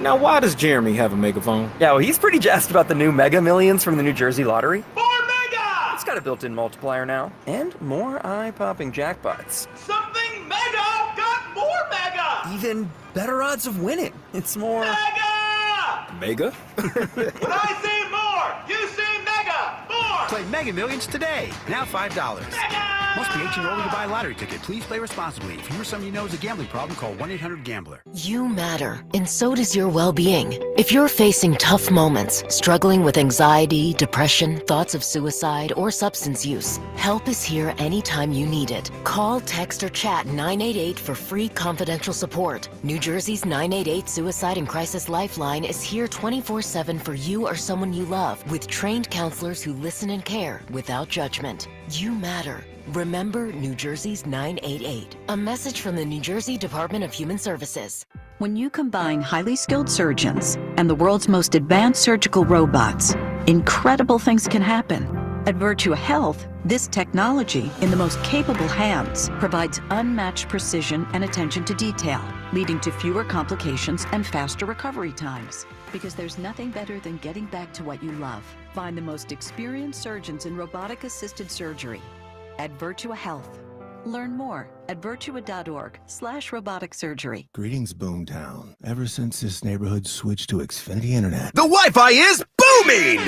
Now, why does Jeremy have a megaphone? Yeah, well, he's pretty jazzed about the new Mega Millions from the New Jersey Lottery. More mega! It's got a built-in multiplier now, and more eye-popping jackpots. Something mega got more mega! Even better odds of winning. It's more... Mega! Mega? When I say more, you say mega! More! Play Mega Millions today. Now $5. Mega! Must be 18 or older to buy a lottery ticket. Please play responsibly. If you or someone you know has a gambling problem, call 1-800-GAMBLER. You matter, and so does your well-being. If you're facing tough moments, struggling with anxiety, depression, thoughts of suicide, or substance use, help is here anytime you need it. Call, text, or chat 988 for free confidential support. New Jersey's 988 Suicide and Crisis Lifeline is here 24/7 for you or someone you love, with trained counselors who listen and care without judgment. You matter. Remember New Jersey's 988. A message from the New Jersey Department of Human Services. When you combine highly skilled surgeons and the world's most advanced surgical robots, incredible things can happen. At Virtua Health, this technology in the most capable hands provides unmatched precision and attention to detail, leading to fewer complications and faster recovery times. Because there's nothing better than getting back to what you love. Find the most experienced surgeons in robotic-assisted surgery at Virtua Health. Learn more at virtua.org/robotic surgery. Greetings, Boomtown. Ever since this neighborhood switched to Xfinity Internet, the Wi-Fi is booming!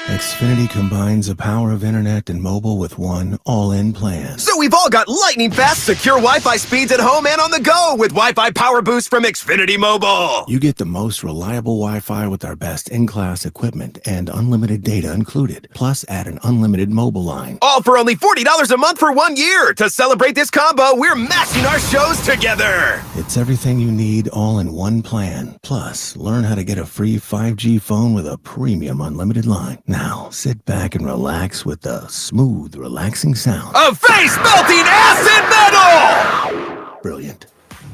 Xfinity combines the power of internet and mobile with one all-in plan. So we've all got lightning-fast, secure Wi-Fi speeds at home and on the go with Wi-Fi Power Boost from Xfinity Mobile. You get the most reliable Wi-Fi with our best in-class equipment and unlimited data included. Plus, add an unlimited mobile line. All for only $40 a month for 1 year. To celebrate this combo, we're matching our shows together. It's everything you need all in one plan. Plus, learn how to get a free 5G phone with a premium unlimited line. Now, sit back and relax with the smooth, relaxing sound of face-melting acid metal! Brilliant.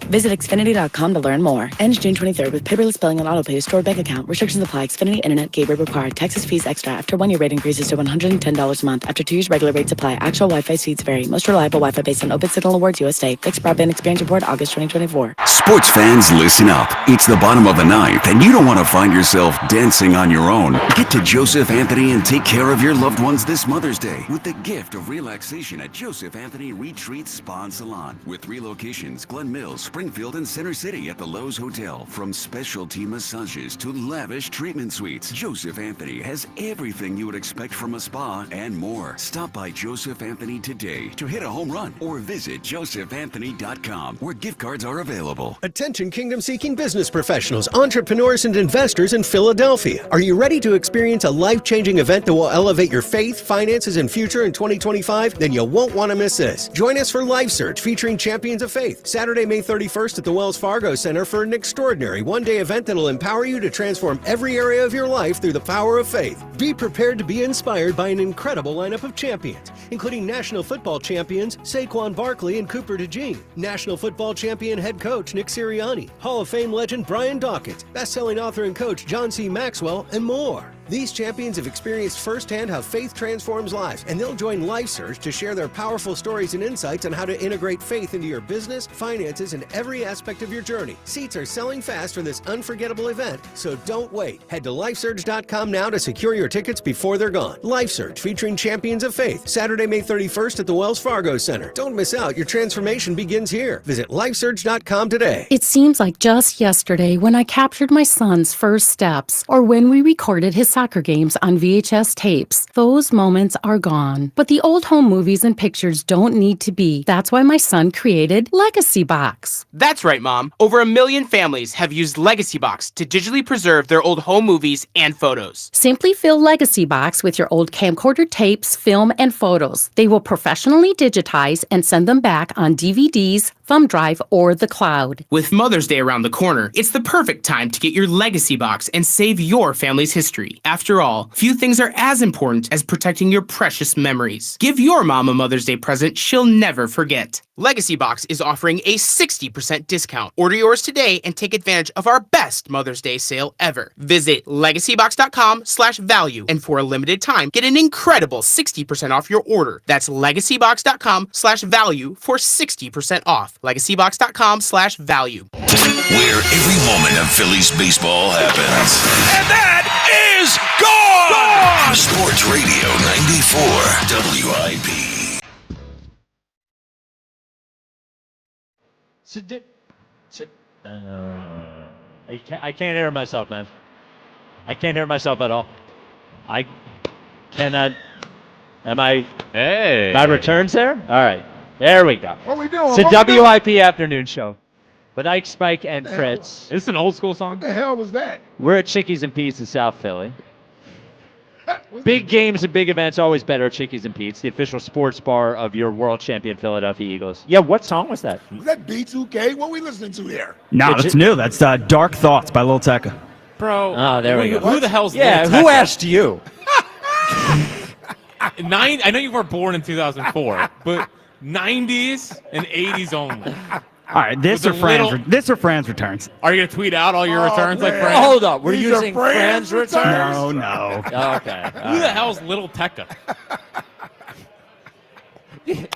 Visit Xfinity.com to learn more. Ends June 23rd with paperless billing and autopay to stored bank account. Restrictions apply. Xfinity Internet gateway required. Texas fees extra. After 1 year rate increases to $110 a month. After 2 years, regular rates apply. Actual Wi-Fi speeds vary. Most reliable Wi-Fi based on Open Signal Awards USA. Fixed Broadband Experience Report, August 2024. Sports fans, listen up. It's the bottom of the ninth, and you don't want to find yourself dancing on your own. Get to Joseph Anthony and take care of your loved ones this Mother's Day with the gift of relaxation at Joseph Anthony Retreat Spa and Salon. With 3 locations, Glen Mills, Springfield, and Center City at the Lowe's Hotel. From specialty massages to lavish treatment suites, Joseph Anthony has everything you would expect from a spa and more. Stop by Joseph Anthony today to hit a home run or visit josephanthony.com where gift cards are available. Attention kingdom-seeking business professionals, entrepreneurs, and investors in Philadelphia. Are you ready to experience a life-changing event that will elevate your faith, finances, and future in 2025? Then you won't want to miss this. Join us for Life Search featuring Champions of Faith, Saturday, May 31st at the Wells Fargo Center for an extraordinary one-day event that'll empower you to transform every area of your life through the power of faith. Be prepared to be inspired by an incredible lineup of champions, including National Football champions Saquon Barkley and Cooper DeJean, National Football champion head coach Nick Sirianni, Hall of Fame legend Brian Dawkins, best-selling author and coach John C. Maxwell, and more. These champions have experienced firsthand how faith transforms lives, and they'll join Life Search to share their powerful stories and insights on how to integrate faith into your business, finances, and every aspect of your journey. Seats are selling fast for this unforgettable event, so don't wait. Head to lifesurge.com now to secure your tickets before they're gone. Life Search featuring Champions of Faith, Saturday, May 31st at the Wells Fargo Center. Don't miss out. Your transformation begins here. Visit lifesurge.com today. It seems like just yesterday when I captured my son's first steps, or when we recorded his soccer games on VHS tapes. Those moments are gone. But the old home movies and pictures don't need to be. That's why my son created Legacy Box. That's right, Mom. Over 1 million families have used Legacy Box to digitally preserve their old home movies and photos. Simply fill Legacy Box with your old camcorder tapes, film, and photos. They will professionally digitize and send them back on DVDs, thumb drive, or the cloud. With Mother's Day around the corner, it's the perfect time to get your Legacy Box and save your family's history. After all, few things are as important as protecting your precious memories. Give your mom a Mother's Day present she'll never forget. Legacy Box is offering a 60% discount. Order yours today and take advantage of our best Mother's Day sale ever. Visit legacybox.com/value and for a limited time, get an incredible 60% off your order. That's legacybox.com/value for 60% off. legacybox.com/value. Where every moment of Phillies baseball happens. And that is gone! Sports Radio 94 WIP. I can't hear myself, man. I can't hear myself at all. I cannot. Am I? Hey. My returns there? All right. There we go. What we doing? It's a What we doing? WIP afternoon show. With Ike, Spike, and Fritz. Is this an old school song? What the hell was that? We're at Chickies and Pete's in South Philly. Big games and big events, always better at Chickies and Pete's, the official sports bar of your world champion Philadelphia Eagles. Yeah, what song was that? Was that B2K? What are we listening to here? No, that's new. That's Dark Thoughts by Lil Tecca. Bro. Oh, there we go. Who the hell's Yeah, Lil who Tecca? asked you? I know you weren't born in 2004, but 90s and 80s only. All right, this or Fran's returns. Are you gonna tweet out all your returns like Fran? Hold up, we're These are using Fran's returns? No. Okay. Who the hell's Little Tecca?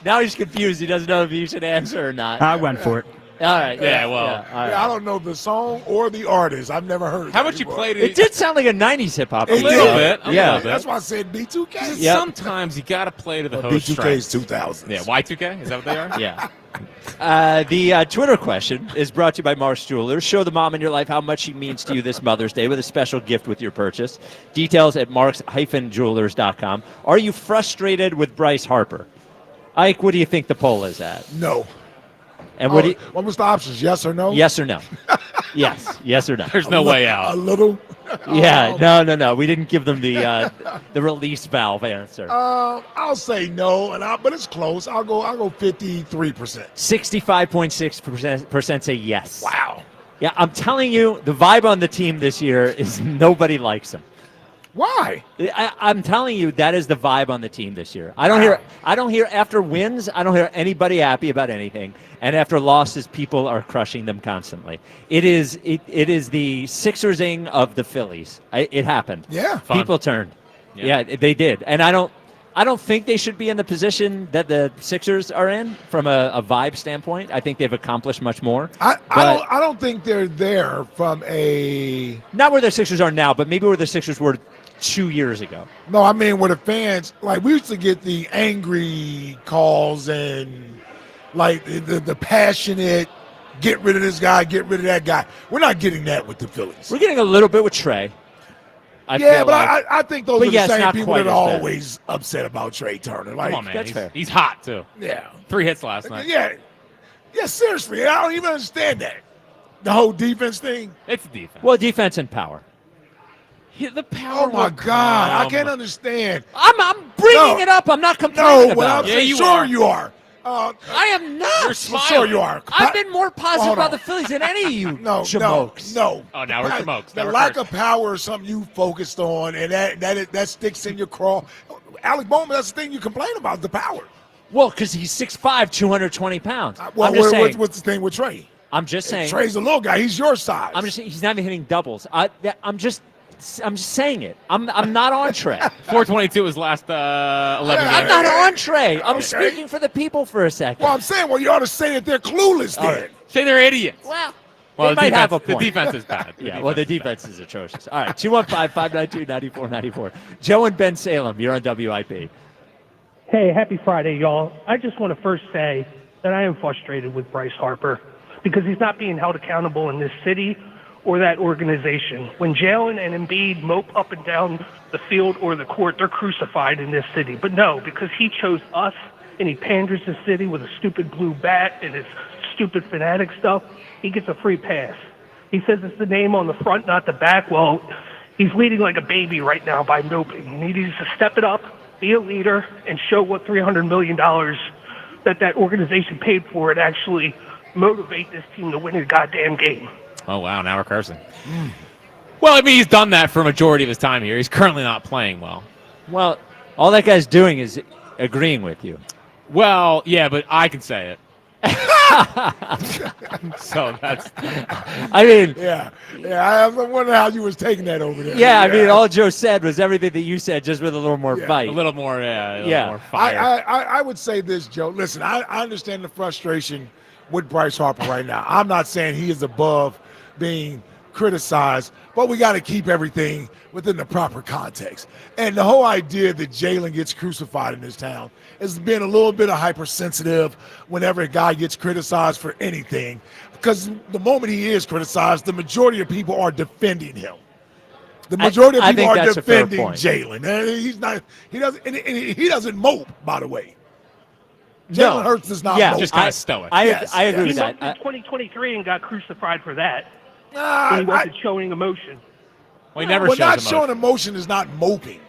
Now he's confused. He doesn't know if he should answer or not. I went for it. All right. Yeah, well. all right. Yeah, I don't know the song or the artist. I've never heard it. How about you play It did sound like a 90s hip hop. It A little bit. A Yeah. little bit. That's why I said B2K. Yep. Sometimes you got to play to the Well, host B2K is strengths. 2000s. Yeah, Y2K? Is that what they are? Yeah. The Twitter question is brought to you by Mark's Jewelers. Show the mom in your life how much she means to you this Mother's Day with a special gift with your purchase. Details at marks-jewelers.com. Are you frustrated with Bryce Harper? Ike, what do you think the poll is at? No. And what do you, what was the options? Yes or no? yes or no? Yes or no? There's no way out. A little. Yeah, no. We didn't give them the release valve answer. I'll say no, but it's close. I'll go 53%. 65.6% say yes. Wow. Yeah, I'm telling you, the vibe on the team this year is nobody likes him. Why? I'm telling you, that is the vibe on the team this year. I don't hear after wins, I don't hear anybody happy about anything. And after losses, people are crushing them constantly. It is the Sixersing of the Phillies. It happened. Yeah. Fun. People turned. Yeah, they did. And I don't think they should be in the position that the Sixers are in from a vibe standpoint. I think they've accomplished much more. I don't think they're there from a. Not where the Sixers are now, but maybe where the Sixers were 2 years ago. No, I mean where the fans, like, we used to get the angry calls and like the passionate, get rid of this guy, get rid of that guy. We're not getting that with the Phillies. We're getting a little bit with Trey. I think those are the same not people quite that are as bad. always upset about Trey Turner. Like, Come on, man. That's fair. He's hot, too. yeah. 3 hits last night. Yeah, seriously, I don't even understand that. The whole defense thing. It's defense. Well, defense and power. The power. Oh my will God, I come. can't understand. I'm bringing it up. I'm not complaining No, well, about I'm it. you sure are. you are. I am not. You're smiling. Sure you are. I've been more positive Hold about on. the Phillies than any of you No. Oh, now we're jamokes. The Now we're lack cursing. of power is something you focused on, and that sticks in your craw. Alec Bowman, that's the thing you complain about, the power. Well, because he's 6'5", 220 pounds. Well, I'm just saying. what's the thing with Trey? I'm just saying. Trey's a little guy. He's your size. I'm just saying he's not even hitting doubles. I'm just saying it. I'm not on Trey. 422 was last 11 I'm games. not on Trey. I'm Okay. speaking for the people for a second. Well, I'm saying, you ought to say that they're clueless All then. right. Say they're idiots. Well, Well, they the might defense, have a point. The defense is bad. Yeah, well, the defense is atrocious. All right, 215-592-9494. Joe and Ben Salem, you're on WIP. Hey, happy Friday, y'all. I just want to first say that I am frustrated with Bryce Harper because he's not being held accountable in this city or that organization. When Jalen and Embiid mope up and down the field or the court, they're crucified in this city. But no, because he chose us and he panders the city with a stupid blue bat and his stupid fanatic stuff, he gets a free pass. He says it's the name on the front, not the back. Well, he's leading like a baby right now by moping. He needs to step it up, be a leader, and show what $300 million that organization paid for it actually motivate this team to win a goddamn game. Oh, wow. Now we're cursing. Well, I mean, he's done that for a majority of his time here. He's currently not playing well. Well, all that guy's doing is agreeing with you. Well, yeah, but I can say it. So that's. I mean. Yeah. I was wondering how you was taking that over there. Yeah, I mean, all Joe said was everything that you said, just with a little more fight. A little more, a little Yeah. more fire. I would say this, Joe. Listen, I understand the frustration with Bryce Harper right now. I'm not saying he is above being criticized, but we got to keep everything within the proper context. And the whole idea that Jalen gets crucified in this town has been a little bit of hypersensitive whenever a guy gets criticized for anything, because the moment he is criticized, the majority of people are defending him. The majority of people are defending Jalen. He's not. He doesn't. And he doesn't mope, by the way. Jalen Hurts does not mope. Just kind of stoic. I agree with He that. moped in 2023 and got crucified for that. Nah, He wasn't showing emotion. Well, he never well, shows not emotion. showing emotion is not moping.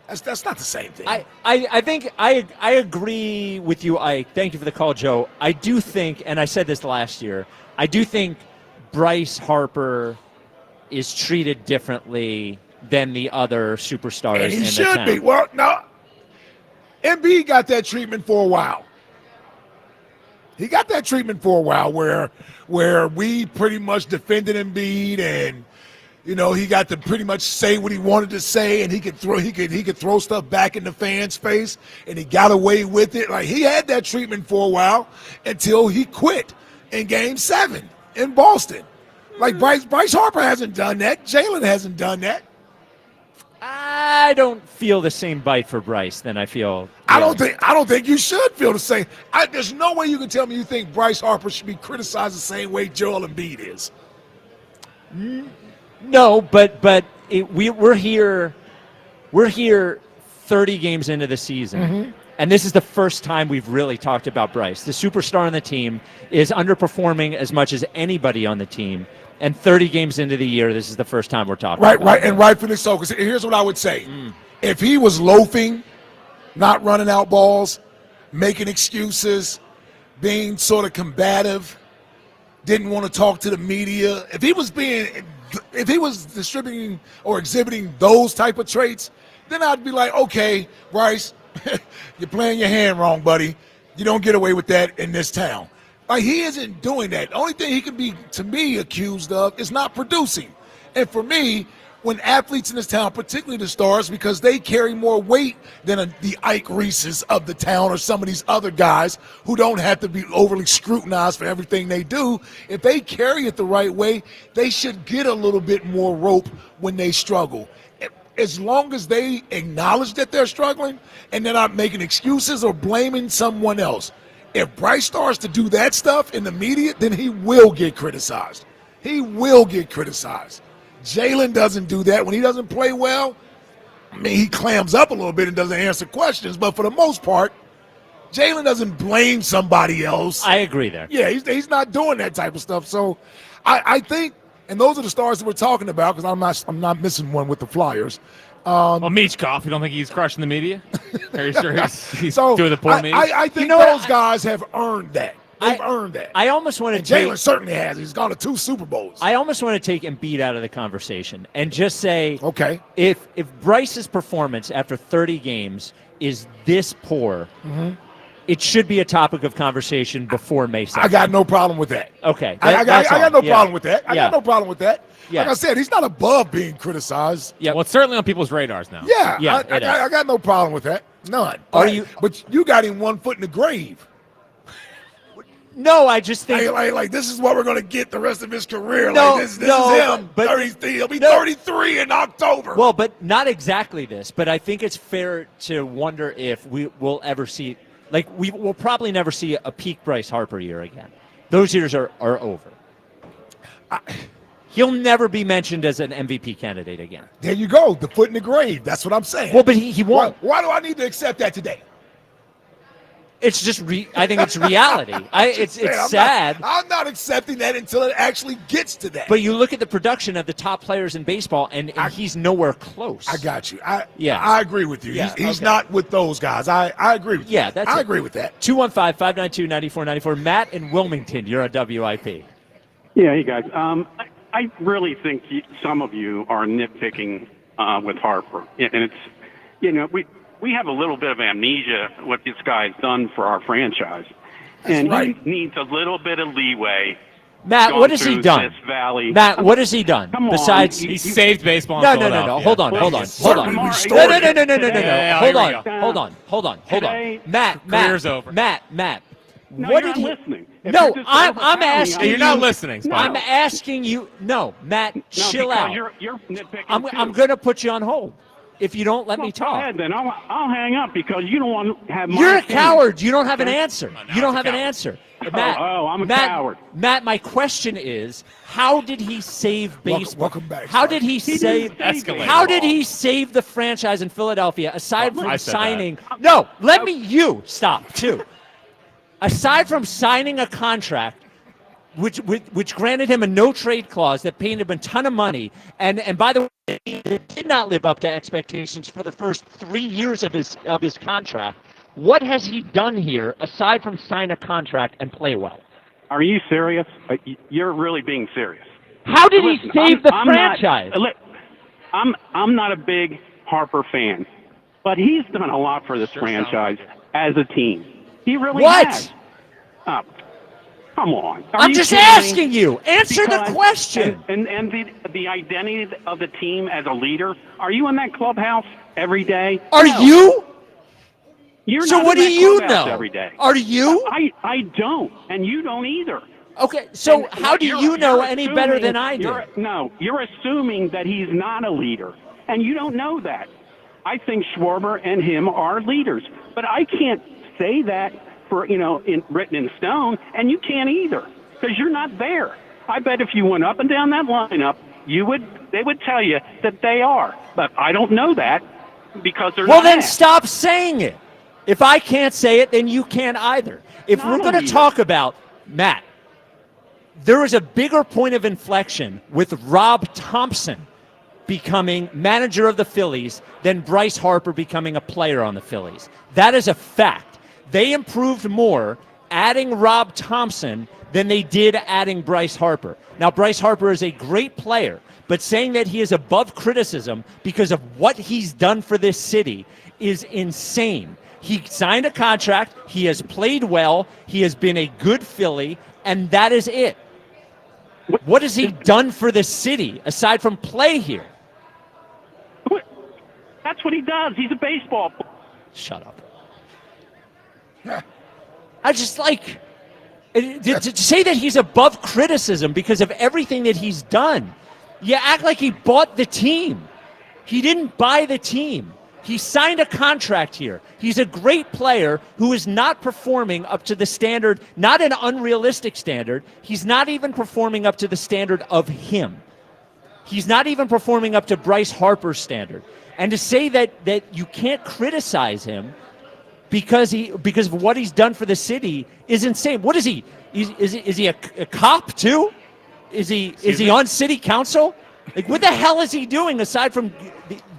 That's not the same thing. I think I agree with you, Ike. Thank you for the call, Joe. I do think, and I said this last year, I do think Bryce Harper is treated differently than the other superstars and he in the should town. be. Well, no. Embiid got that treatment for a while. He got that treatment for a while where we pretty much defended Embiid, and he got to pretty much say what he wanted to say, and he could throw stuff back in the fans' face, and he got away with it. Like, he had that treatment for a while until he quit. in Game 7 in Boston. Like Bryce Harper hasn't done that. Jalen hasn't done that. I don't feel the same bite for Bryce than I feel. I don't think you should feel the same. There's no way you can tell me you think Bryce Harper should be criticized the same way Joel Embiid is. No, but we're here 30 games into the season. And this is the first time we've really talked about Bryce. The superstar on the team is underperforming as much as anybody on the team. And 30 games into the year, this is the first time we're talking about Right, and rightfully so. Because here's what I would say. If he was loafing, not running out balls, making excuses, being sort of combative, didn't want to talk to the media, if he was distributing or exhibiting those type of traits, then I'd be like, okay, Bryce, you're playing your hand wrong, buddy. You don't get away with that in this town. Like, he isn't doing that. The only thing he can be, to me, accused of is not producing. And for me, when athletes in this town, particularly the stars, because they carry more weight than the Ike Reeses of the town or some of these other guys who don't have to be overly scrutinized for everything they do, if they carry it the right way, they should get a little bit more rope when they struggle. As long as they acknowledge that they're struggling and they're not making excuses or blaming someone else. If Bryce starts to do that stuff in the media, then he will get criticized. He will get criticized. Jalen doesn't do that. When he doesn't play well, I mean, he clams up a little bit and doesn't answer questions. But for the most part, Jalen doesn't blame somebody else. I agree there. Yeah, he's not doing that type of stuff. So I think, and those are the stars that we're talking about, because I'm not missing one with the Flyers. Well, Michkov, you don't think he's crushing the media? Are you sure he's doing the poor media? I think those guys have earned that. They've earned that. I almost want to Jalen certainly has. He's gone to 2 Super Bowls. I almost want to take Embiid out of the conversation and just say, okay, if Bryce's performance after 30 games is this poor, it should be a topic of conversation before May 2nd. I got no problem with that. Okay. I got no problem with that. I got no problem with that. Yeah. Like I said, he's not above being criticized. Yeah, well, it's certainly on people's radars now. Yeah, I got no problem with that. None. But you got him 1 foot in the grave. No, I just think like this is what we're going to get the rest of his career. No, like this is him. But 33. He'll be 33 in October. Well, but not exactly this. But I think it's fair to wonder if we will ever see, like, we will probably never see a peak Bryce Harper year again. Those years are over. He'll never be mentioned as an MVP candidate again. There you go. The foot in the grave. That's what I'm saying. Well, but he won't. Why do I need to accept that today? It's just I think it's reality. It's sad. I'm not accepting that until it actually gets to that. But you look at the production of the top players in baseball, and he's nowhere close. I got you. I agree with you. Yeah, he's not with those guys. I agree with you. Yeah, I agree with that. 215-592-9494. Matt in Wilmington, you're a WIP. Yeah, hey guys. I really think some of you are nitpicking with Harper, and it's we have a little bit of amnesia what this guy's done for our franchise, and he needs a little bit of leeway. Matt, what has he done? This valley. Matt, what has he done? Come on. Besides, he saved baseball. No. Hold on. No. Matt. Career's over. Matt. No, What you're did not he? listening. If No, you're just I'm asking. You're not listening. I'm asking you. No, Matt, chill out. You're nitpicking I'm going to put you on hold if you don't let me Go talk. ahead, then I'll hang up because you don't want to have my You're a opinion. coward. You don't have an answer. You don't have an answer. Matt, I'm a coward. Matt, my question is, how did he save baseball? Welcome back. How did he save? How did he save the franchise in Philadelphia aside from signing? No, let me. You stop too. Aside from signing a contract, which granted him a no trade clause that paid him a ton of money, and by the way, he did not live up to expectations for the first 3 years of his contract. What has he done here aside from sign a contract and play well? Are you serious? You're really being serious. How did he save the franchise? I'm not a big Harper fan, but he's done a lot for this franchise as a team. He really has. Come on. I'm just asking you. Answer the question. And the identity of the team as a leader. Are you in that clubhouse every day? Are you? You're so not what in do that you clubhouse know? every day. Are you? I don't, and you don't either. Okay, so And how do you know any better than I do? You're assuming that he's not a leader, and you don't know that. I think Schwarber and him are leaders, but I can't say that for written in stone, and you can't either because you're not there. I bet if you went up and down that lineup, they would tell you that they are, but I don't know that because they're Well, not. then stop saying it. If I can't say it, then you can't either. If we're going to talk about Matt, there is a bigger point of inflection with Rob Thompson becoming manager of the Phillies than Bryce Harper becoming a player on the Phillies. That is a fact. They improved more adding Rob Thompson than they did adding Bryce Harper. Now, Bryce Harper is a great player, but saying that he is above criticism because of what he's done for this city is insane. He signed a contract, he has played well, he has been a good Philly, and that is it. What has he done for the city aside from play here? That's what he does. He's a baseball player. Shut up. I just like to say that he's above criticism because of everything that he's done. You act like he bought the team. He didn't buy the team. He signed a contract here. He's a great player who is not performing up to the standard, not an unrealistic standard. He's not even performing up to the standard of him. He's not even performing up to Bryce Harper's standard. And to say that you can't criticize him because of what he's done for the city is insane. What is he? Is he a cop too? Is he on city council? Like, what the hell is he doing aside from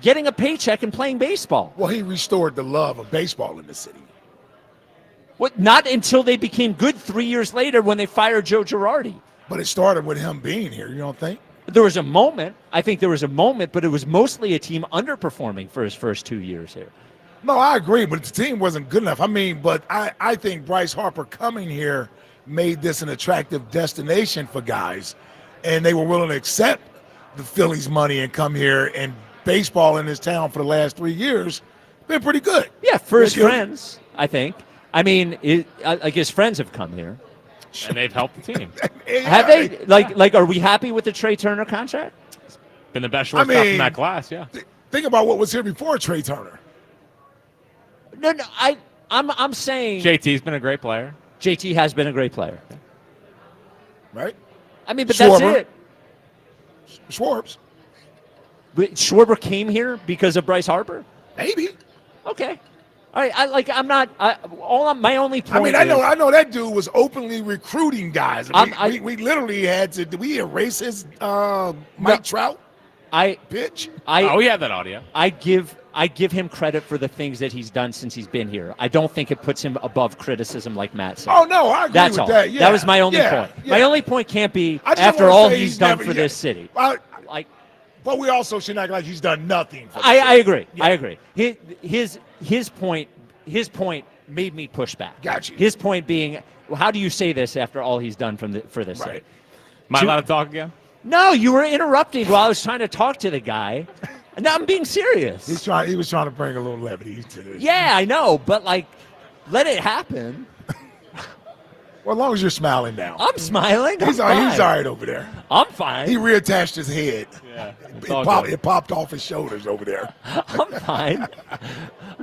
getting a paycheck and playing baseball? Well, he restored the love of baseball in the city. What? Not until they became good 3 years later when they fired Joe Girardi. But it started with him being here, you don't think? There was a moment. I think there was a moment, but it was mostly a team underperforming for his first 2 years here. No, I agree, but the team wasn't good enough. I mean, but I think Bryce Harper coming here made this an attractive destination for guys, and they were willing to accept the Phillies' money and come here, and baseball in this town for the last 3 years been pretty good. Yeah, for his friends, I think. I mean, like his friends have come here. And they've helped the team. Have they? Like, are we happy with the Trey Turner contract? It's been the best shortstop in that class, yeah. Think about what was here before Trey Turner. No, I'm saying JT's been a great player. JT has been a great player. Right? I mean, but that's it. Schwartz. But Schwarber came here because of Bryce Harper? Maybe. Okay. All right. My only point. I mean, I know that dude was openly recruiting guys. We literally had to. Did we erase his Mike Trout pitch? We have that audio. I give him credit for the things that he's done since he's been here. I don't think it puts him above criticism like Matt said. Oh, no, I agree That's with all. that. Yeah, that was my only point. Yeah. My only point can't be after all he's done for this city. But we also should act like he's done nothing for I agree. Yeah. I agree. His point made me push back. Got you. His point being, well, how do you say this after all he's done for this city? Am I allowed to talk again? No, you were interrupting while I was trying to talk to the guy. No, I'm being serious. He was trying to bring a little levity to this. Yeah, I know, but let it happen. Well, as long as you're smiling now. I'm smiling. He's all right over there. I'm fine. He reattached his head. Yeah. It popped off his shoulders over there. I'm fine.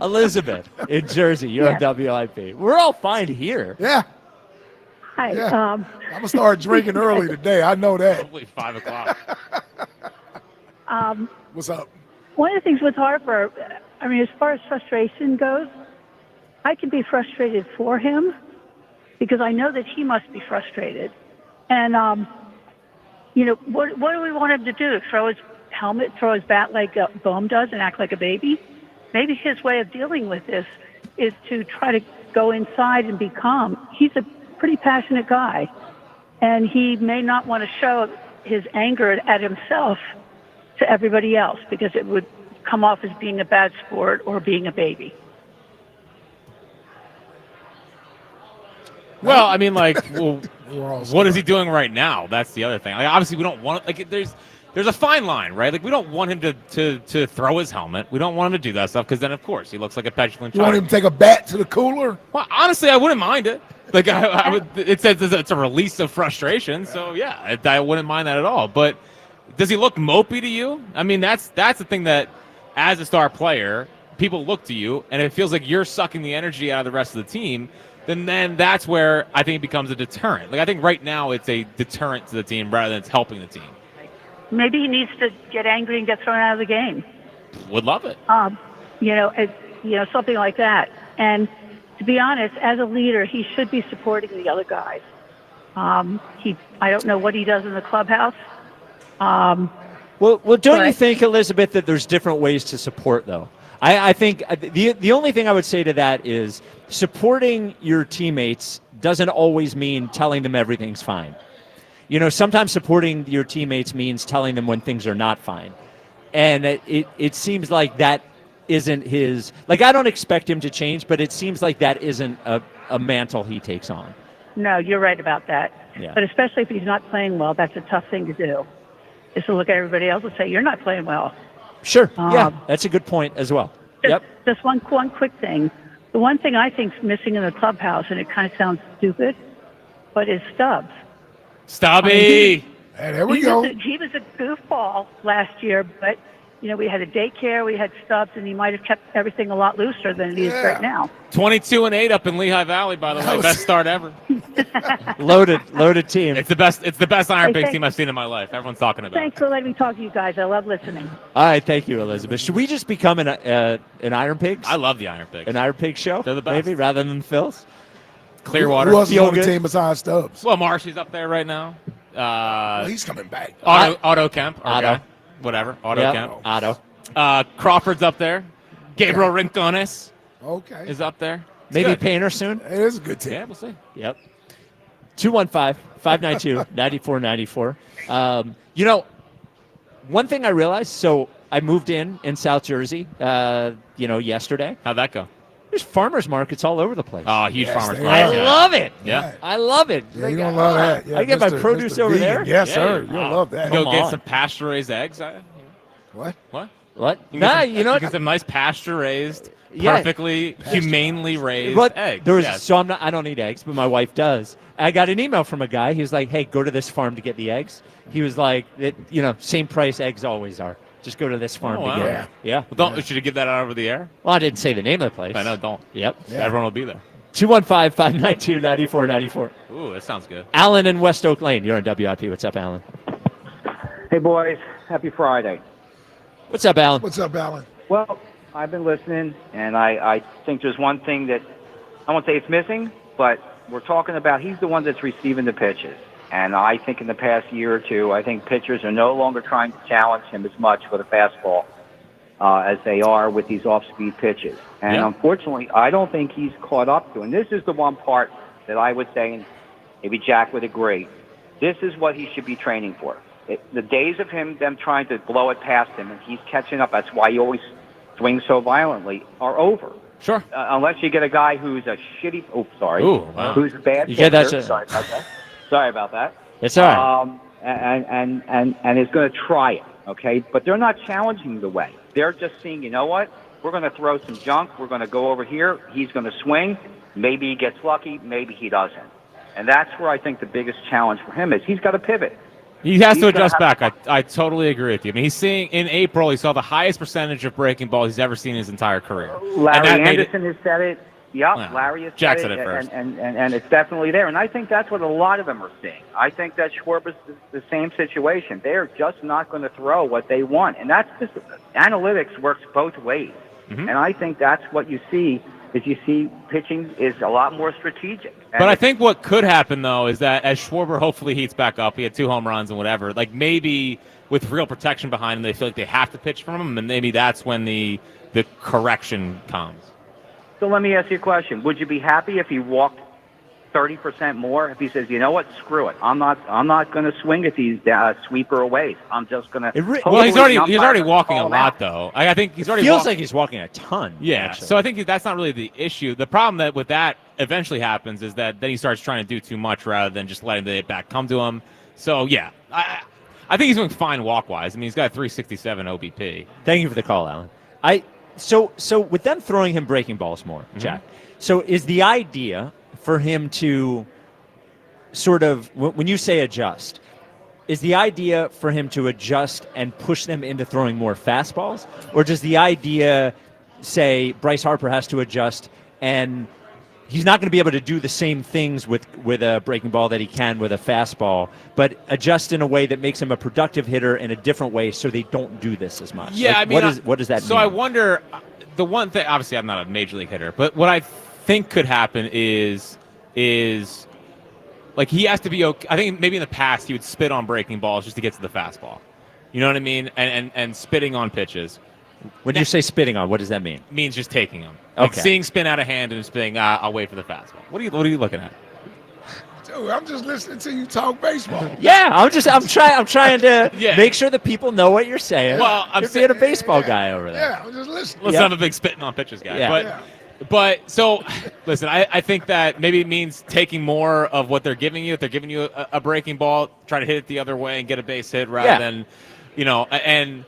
Elizabeth in Jersey, you're on WIP. We're all fine here. Yeah. Hi. Yeah. I'm going to start drinking early today. I know that. Probably 5 o'clock. What's up? One of the things with Harper, I mean, as far as frustration goes, I can be frustrated for him because I know that he must be frustrated. And, what do we want him to do? Throw his helmet, throw his bat like Bohm does and act like a baby? Maybe his way of dealing with this is to try to go inside and be calm. He's a pretty passionate guy, and he may not want to show his anger at himself to everybody else because it would come off as being a bad sport or being a baby. Well, I mean, what is he doing right now? That's the other thing. Obviously, we don't want there's there's a fine line, right? Like, we don't want him to throw his helmet. We don't want him to do that stuff because then, of course, he looks like a petulant You want child. him to take a bat to the cooler? Well, honestly, I wouldn't mind it. Like, I would. It says it's a release of frustration, so yeah, I wouldn't mind that at all. But does he look mopey to you? I mean, that's the thing that, as a star player, people look to you, and it feels like you're sucking the energy out of the rest of the team. Then that's where I think it becomes a deterrent. Like, I think right now it's a deterrent to the team rather than it's helping the team. Maybe he needs to get angry and get thrown out of the game. Would love it. Something like that. And to be honest, as a leader, he should be supporting the other guys. I don't know what he does in the clubhouse. Well, don't you think, Elizabeth, that there's different ways to support, though? I think the only thing I would say to that is supporting your teammates doesn't always mean telling them everything's fine. Sometimes supporting your teammates means telling them when things are not fine. And it seems like that isn't his. Like, I don't expect him to change, but it seems like that isn't a mantle he takes on. No, you're right about that. Yeah. But especially if he's not playing well, that's a tough thing to do, is to look at everybody else and say, you're not playing well. Sure. Yeah, that's a good point as well. Just one quick thing. The one thing I think's missing in the clubhouse, and it kind of sounds stupid, but is Stubbs. Stubby! Hey, there we go. He was a goofball last year, but we had a daycare, we had Stubbs, and he might have kept everything a lot looser than it is right now. 22-8 up in Lehigh Valley, by the way. Best start ever. Loaded team. It's the best Iron Pigs thanks. team I've seen in my life. Everyone's talking about it. Thanks for letting me talk to you guys. I love listening. All right, thank you, Elizabeth. Should we just become an Iron Pigs? I love the Iron Pigs. An Iron Pig show? They're the best. Maybe, rather than Phil's? Clearwater. Who else is on the team besides Stubbs? Well, Marshy's up there right now. He's coming back. Otto Kemp. Otto. Whatever. Otto Kemp. Otto. Crawford's up there. Gabriel Rincones Okay. is up there. It's Maybe good. Painter soon? It is a good team. Yeah, we'll see. Yep. 215-592-9494. One thing I realized, so I moved in South Jersey, yesterday. How'd that go? There's farmers markets all over the place. Oh, huge farmers they market. I love it. Yeah. I love it. Yeah, you don't love that. Yeah, I get my produce Mr. over Vegan. there. Yes, Yeah, sir. yeah. You'll love that. Go Come get on. some pasture-raised eggs. What? What? What? You Nah, get some, you know you what? get some nice pasture-raised, Yeah. perfectly, humanely raised What? eggs. There was, Yes. So I don't eat eggs, but my wife does. I got an email from a guy. He was like, "Hey, go to this farm to get the eggs." He was like, "Same price eggs always are. Just go to this farm Oh, to get wow. it." Yeah. Well, should you give that out over the air? Well, I didn't say the name of the place. I know, don't. Yep. Everyone will be there. 215-592-9494. Ooh, that sounds good. Alan in West Oak Lane. You're on WIP. What's up, Alan? Hey, boys. Happy Friday. What's up, Alan? What's up, Alan? Well, I've been listening, and I think there's one thing that I won't say it's missing, but we're talking about he's the one that's receiving the pitches. And I think in the past year or two, I think pitchers are no longer trying to challenge him as much with a fastball as they are with these off-speed pitches. And unfortunately, I don't think he's caught up to. And this is the one part that I would say, and maybe Jack would agree, this is what he should be training for. The days of them trying to blow it past him, and he's catching up, that's why he always swings so violently, are over. Sure. Unless you get a guy who's a shitty, Ooh, wow. who's a bad Yeah, pitcher. that's Sorry about that. Sorry about that. It's all right. And is going to try it, okay? But they're not challenging the way. They're just seeing, you know what? We're going to throw some junk. We're going to go over here. He's going to swing. Maybe he gets lucky. Maybe he doesn't. And that's where I think the biggest challenge for him is he's got to pivot. He has He's to gonna adjust have back. I totally agree with you. I mean, he's seeing in April, he saw the highest percentage of breaking balls he's ever seen in his entire career. Larry And that made Anderson has said it. Yep, Well, Larry has Jack said said it, it first. and it's definitely there. And I think that's what a lot of them are seeing. I think that Schwarber's the same situation. They're just not going to throw what they want. And that's just, analytics works both ways. Mm-hmm. And I think that's what you see, is you see pitching is a lot more strategic. And But I think what could happen, though, is that as Schwarber hopefully heats back up, he had 2 home runs and whatever, like maybe with real protection behind him, they feel like they have to pitch from him, and maybe that's when the correction comes. So let me ask you a question. Would you be happy if he walked 30% more? If he says, you know what, screw it. I'm not going to swing at these sweeper aways. I'm just going to. Well, he's already walking a lot, though. I think he's already feels like he's walking a ton. Yeah, actually. so I think that's not really the issue. The problem that with that eventually happens is that then he starts trying to do too much rather than just letting the at-bat come to him. So, yeah, I think he's doing fine walk-wise. I mean, he's got a 367 OBP. Thank you for the call, Alan. So with them throwing him breaking balls more, Jack. So is the idea for him to sort of, when you say adjust, is the idea for him to adjust and push them into throwing more fastballs? Or does the idea say Bryce Harper has to adjust and he's not going to be able to do the same things with a breaking ball that he can with a fastball, but adjust in a way that makes him a productive hitter in a different way so they don't do this as much? Yeah, like, I mean, what does that mean? So I wonder, the one thing, obviously I'm not a major league hitter, but what I think could happen is like he has to be okay. I think maybe in the past he would spit on breaking balls just to get to the fastball. You know what I mean? And spitting on pitches. When you say spitting on, what does that mean? It means just taking them. Like seeing spin out of hand and just being, I'll wait for the fastball. What are you looking at? Dude, I'm just listening to you talk baseball. Yeah, I'm trying to make sure that people know what you're saying. Well, I'm you're being a baseball guy over there. Yeah, I'm just listening. Let's not have a big spitting on pitches guy. But so, listen, I think that maybe it means taking more of what they're giving you. If they're giving you a breaking ball, try to hit it the other way and get a base hit rather than, and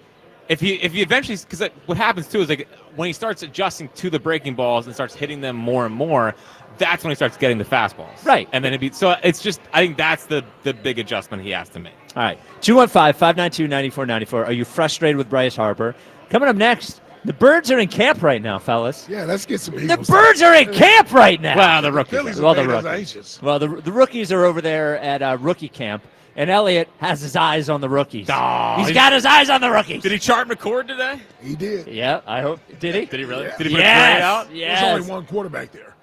if he eventually, because what happens too is like when he starts adjusting to the breaking balls and starts hitting them more and more, that's when he starts getting the fastballs. Right. And then it's just, I think that's the big adjustment he has to make. All right. 215-592-9494. Are you frustrated with Bryce Harper? Coming up next, the Birds are in camp right now, fellas. Yeah, let's get some The Birds are in camp right now. Well, the rookies. The rookies are over there at rookie camp, and Elliot has his eyes on the rookies. Oh, he's got his eyes on the rookies. Did he chart McCord today? He did. Yeah, I hope. Did he? Did he really? Yeah. Did he put a grade out? Yes. There's only one quarterback there.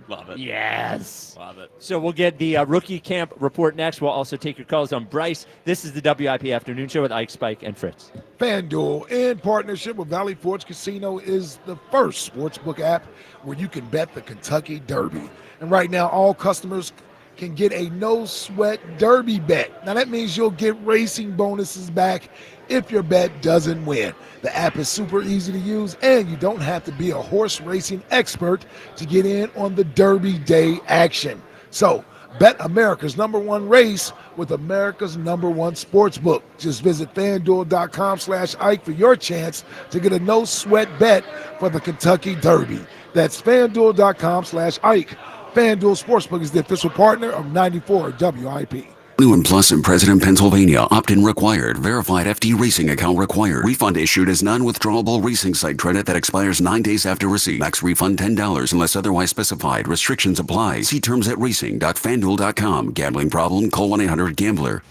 Love it. Yes. Love it. So we'll get the rookie camp report next. We'll also take your calls on Bryce. This is the WIP Afternoon Show with Ike, Spike, and Fritz. FanDuel, in partnership with Valley Forge Casino, is the first sportsbook app where you can bet the Kentucky Derby. And right now, all customers can get a no-sweat Derby bet. Now, that means you'll get racing bonuses back if your bet doesn't win. The app is super easy to use, and you don't have to be a horse racing expert to get in on the Derby Day action. So, bet America's #1 race with America's #1 sportsbook. Just visit FanDuel.com/Ike for your chance to get a no-sweat bet for the Kentucky Derby. That's FanDuel.com/Ike. FanDuel Sportsbook is the official partner of 94 WIP. New and Plus in President, Pennsylvania. Opt-in required. Verified FD racing account required. Refund issued as non-withdrawable racing site credit that expires 9 days after receipt. Max refund $10 unless otherwise specified. Restrictions apply. See terms at racing.fanduel.com. Gambling problem? Call 1-800-GAMBLER.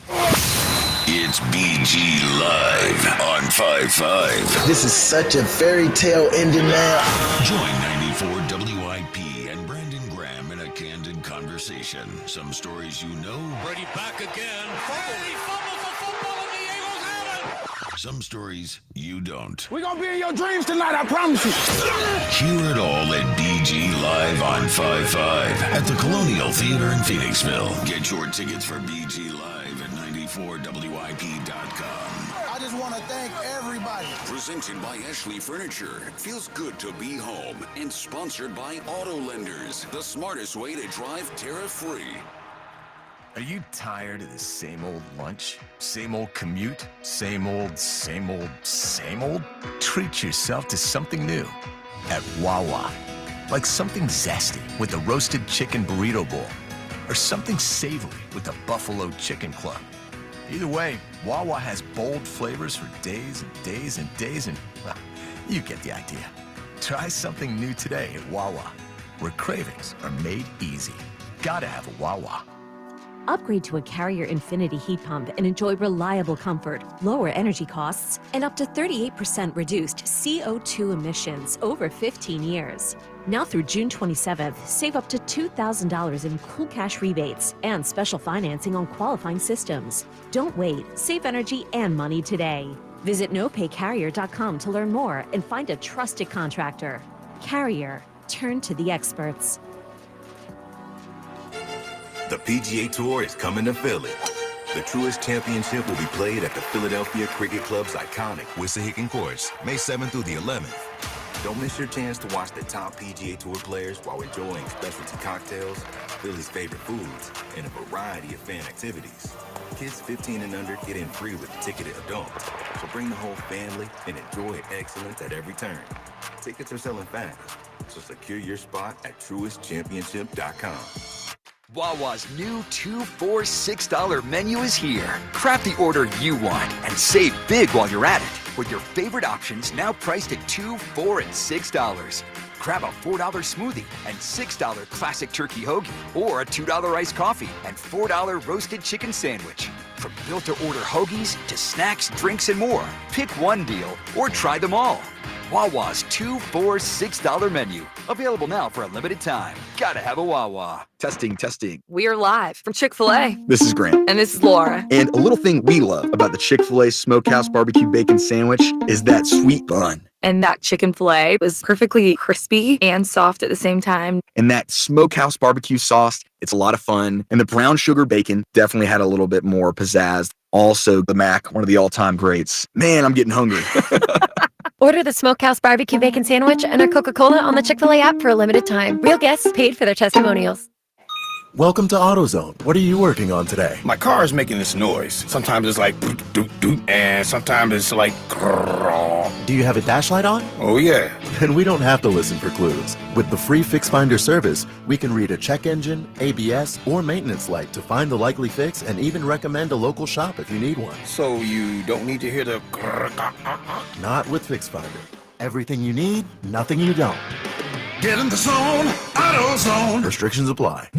It's BG Live on 5-5. This is such a fairy tale ending now. Join 94 WIP and Brandon Graham in a candid conversation. Some stories you know. Brady back again. Holy fumble for football and the Eagles have it. Some stories you don't. We're going to be in your dreams tonight, I promise you. Hear it all at BG Live on 5-5 at the Colonial Theater in Phoenixville. Get your tickets for BG Live at 94WIP.com. I just want to thank everybody. Presented by Ashley Furniture. Feels good to be home. And sponsored by Auto Lenders. The smartest way to drive tariff-free. Are you tired of the same old lunch? Same old commute? Same old? Treat yourself to something new at Wawa. Like something zesty with a roasted chicken burrito bowl. Or something savory with a buffalo chicken club. Either way, Wawa has bold flavors for days and days and days and, well, you get the idea. Try something new today at Wawa, where cravings are made easy. Gotta have a Wawa. Upgrade to a Carrier Infinity heat pump and enjoy reliable comfort, lower energy costs, and up to 38% reduced CO2 emissions over 15 years. Now through June 27th, save up to $2,000 in cool cash rebates and special financing on qualifying systems. Don't wait. Save energy and money today. Visit nopaycarrier.com to learn more and find a trusted contractor. Carrier. Turn to the experts. The PGA Tour is coming to Philly. The Truist Championship will be played at the Philadelphia Cricket Club's iconic Wissahickon course, May 7th through the 11th. Don't miss your chance to watch the top PGA Tour players while enjoying specialty cocktails, Philly's favorite foods, and a variety of fan activities. Kids 15 and under get in free with ticketed adults. So bring the whole family and enjoy excellence at every turn. Tickets are selling fast, so secure your spot at truestchampionship.com. Wawa's new $2 for $6 menu is here. Craft the order you want and save big while you're at it, with your favorite options now priced at $2, $4, and $6. Grab a $4 smoothie and $6 classic turkey hoagie, or a $2 iced coffee and $4 roasted chicken sandwich. From built-to-order hoagies to snacks, drinks, and more, pick one deal or try them all. Wawa's $2 for $6 menu. Available now for a limited time. Gotta have a Wawa. Testing, testing. We're live from Chick-fil-A. This is Grant. And this is Laura. And a little thing we love about the Chick-fil-A Smokehouse Barbecue Bacon Sandwich is that sweet bun. And that chicken filet was perfectly crispy and soft at the same time. And that Smokehouse Barbecue sauce, it's a lot of fun. And the brown sugar bacon definitely had a little bit more pizzazz. Also, the Mac, one of the all-time greats. Man, I'm getting hungry. Order the Smokehouse Barbecue Bacon Sandwich and a Coca-Cola on the Chick-fil-A app for a limited time. Real guests paid for their testimonials. Welcome to AutoZone. What are you working on today? My car is making this noise. Sometimes it's like doot, doot, doot, and sometimes it's like grrr. Do you have a dash light on? Oh yeah. Then we don't have to listen for clues. With the free Fix Finder service, we can read a check engine, ABS, or maintenance light to find the likely fix and even recommend a local shop if you need one. So you don't need to hear the grrr. Not with Fix Finder. Everything you need, nothing you don't. Get in the zone, AutoZone. Restrictions apply.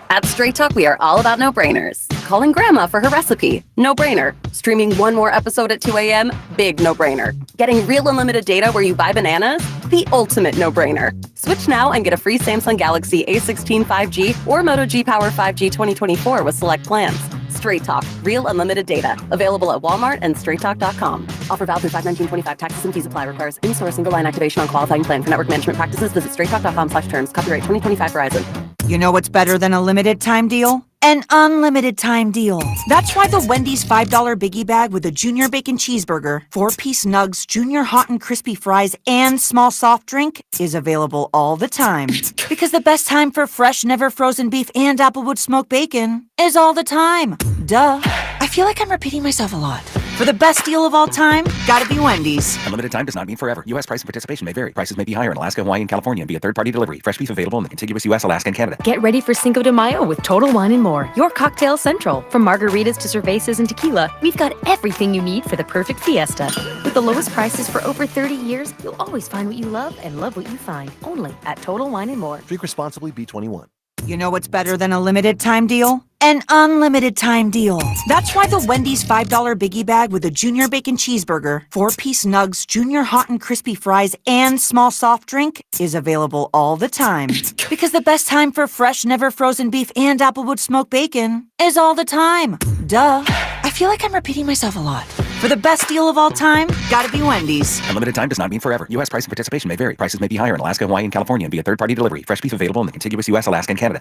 At Straight Talk, we are all about no-brainers. Calling grandma for her recipe, no-brainer. Streaming one more episode at 2 a.m., big no-brainer. Getting real unlimited data where you buy bananas, the ultimate no-brainer. Switch now and get a free Samsung Galaxy A16 5G or Moto G Power 5G 2024 with select plans. Straight Talk, real unlimited data. Available at Walmart and straighttalk.com. Offer valid through 5/19/25. Taxes and fees apply. Requires in-source single line activation on qualifying plan. For network management practices, visit straighttalk.com/terms. Copyright 2025 Verizon. You know what's better than a limited time deal? An unlimited time deal. That's why the Wendy's $5 Biggie Bag with a Junior Bacon Cheeseburger, 4-piece nugs, Junior Hot and Crispy Fries, and small soft drink is available all the time. Because the best time for fresh, never frozen beef and Applewood smoked bacon is all the time. Duh. I feel like I'm repeating myself a lot. For the best deal of all time, gotta be Wendy's. Unlimited time does not mean forever. U.S. price and participation may vary. Prices may be higher in Alaska, Hawaii, and California and via third-party delivery. Fresh beef available in the contiguous U.S., Alaska, and Canada. Get ready for Cinco de Mayo with Total Wine & More, your cocktail central. From margaritas to cervezas and tequila, we've got everything you need for the perfect fiesta. With the lowest prices for over 30 years, you'll always find what you love and love what you find. Only at Total Wine & More. Drink responsibly, B21. You know what's better than a limited time deal? An unlimited time deal. That's why the Wendy's $5 Biggie Bag with a Junior Bacon Cheeseburger, 4-piece nugs, Junior Hot and Crispy Fries, and small soft drink is available all the time. Because the best time for fresh, never frozen beef and Applewood smoked bacon is all the time. Duh. I feel like I'm repeating myself a lot. For the best deal of all time, gotta be Wendy's. Unlimited time does not mean forever. U.S. price and participation may vary. Prices may be higher in Alaska, Hawaii, and California and via third-party delivery. Fresh beef available in the contiguous U.S., Alaska, and Canada.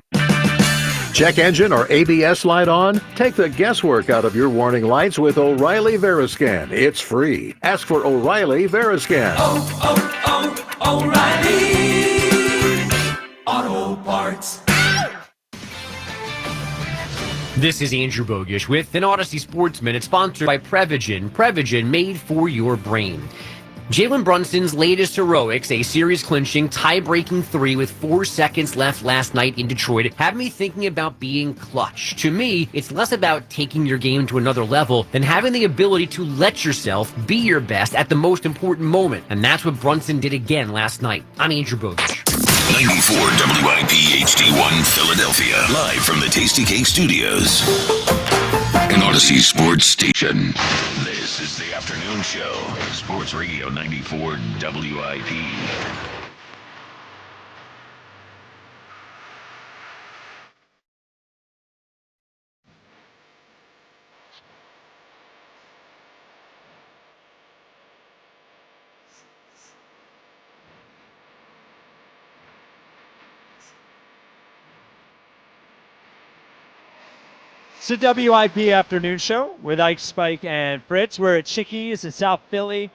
Check engine or ABS light on? Take the guesswork out of your warning lights with O'Reilly Veriscan. It's free. Ask for O'Reilly Veriscan. O'Reilly Auto Parts. This is Andrew Bogish with an Odyssey Sports Minute sponsored by Prevagen. Prevagen made for your brain. Jalen Brunson's latest heroics, a series-clinching, tie-breaking 3 with 4 seconds left last night in Detroit, have me thinking about being clutch. To me, it's less about taking your game to another level than having the ability to let yourself be your best at the most important moment. And that's what Brunson did again last night. I'm Andrew Bogish. 94 WIP HD1 Philadelphia. Live from the Tasty Cake Studios. An Odyssey Sports Station. This is the afternoon show. Sports Radio 94 WIP. It's the WIP afternoon show with Ike, Spike, and Fritz. We're at Chickies in South Philly.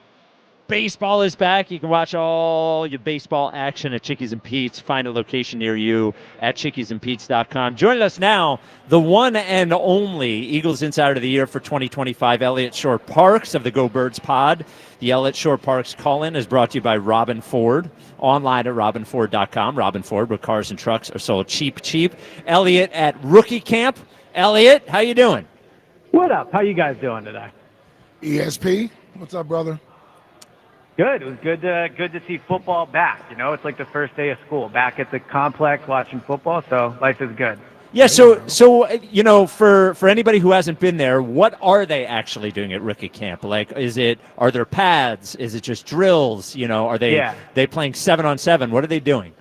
Baseball is back. You can watch all your baseball action at Chickies and Pete's. Find a location near you at chickiesandpete's.com. Joining us now, the one and only Eagles Insider of the Year for 2025, Elliott Shore-Parks of the Go Birds pod. The Elliott Shore-Parks call-in is brought to you by Robin Ford. Online at robinford.com. Robin Ford, where cars and trucks are sold cheap. Elliott at Rookie Camp. Elliott, how you doing? What up? How you guys doing today? ESP, what's up, brother? Good. It was good to see football back. You know, it's like the first day of school, back at the complex watching football, so life is good. Yeah, so you know, for anybody who hasn't been there, what are they actually doing at Rookie Camp? Like, are there pads? Is it just drills? You know, are they playing 7-on-7? What are they doing?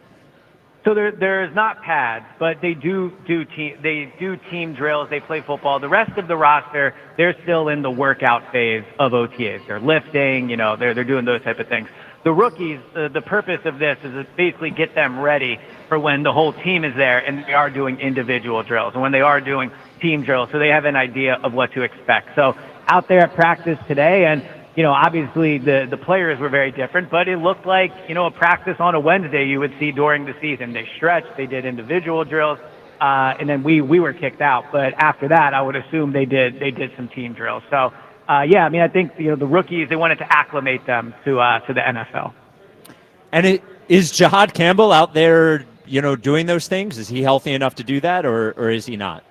So there's not pads, but they do team drills. They play football. The rest of the roster, they're still in the workout phase of OTAs. They're lifting, you know, they're doing those type of things. The rookies, the purpose of this is to basically get them ready for when the whole team is there and they are doing individual drills and when they are doing team drills, so they have an idea of what to expect. So out there at practice today, and you know, obviously the players were very different, but it looked like, you know, a practice on a Wednesday you would see during the season. They stretched, they did individual drills, and then we were kicked out. But after that, I would assume they did some team drills. So, yeah, I mean, I think, you know, the rookies, they wanted to acclimate them to the NFL. And is Jihad Campbell out there, you know, doing those things? Is he healthy enough to do that, or is he not?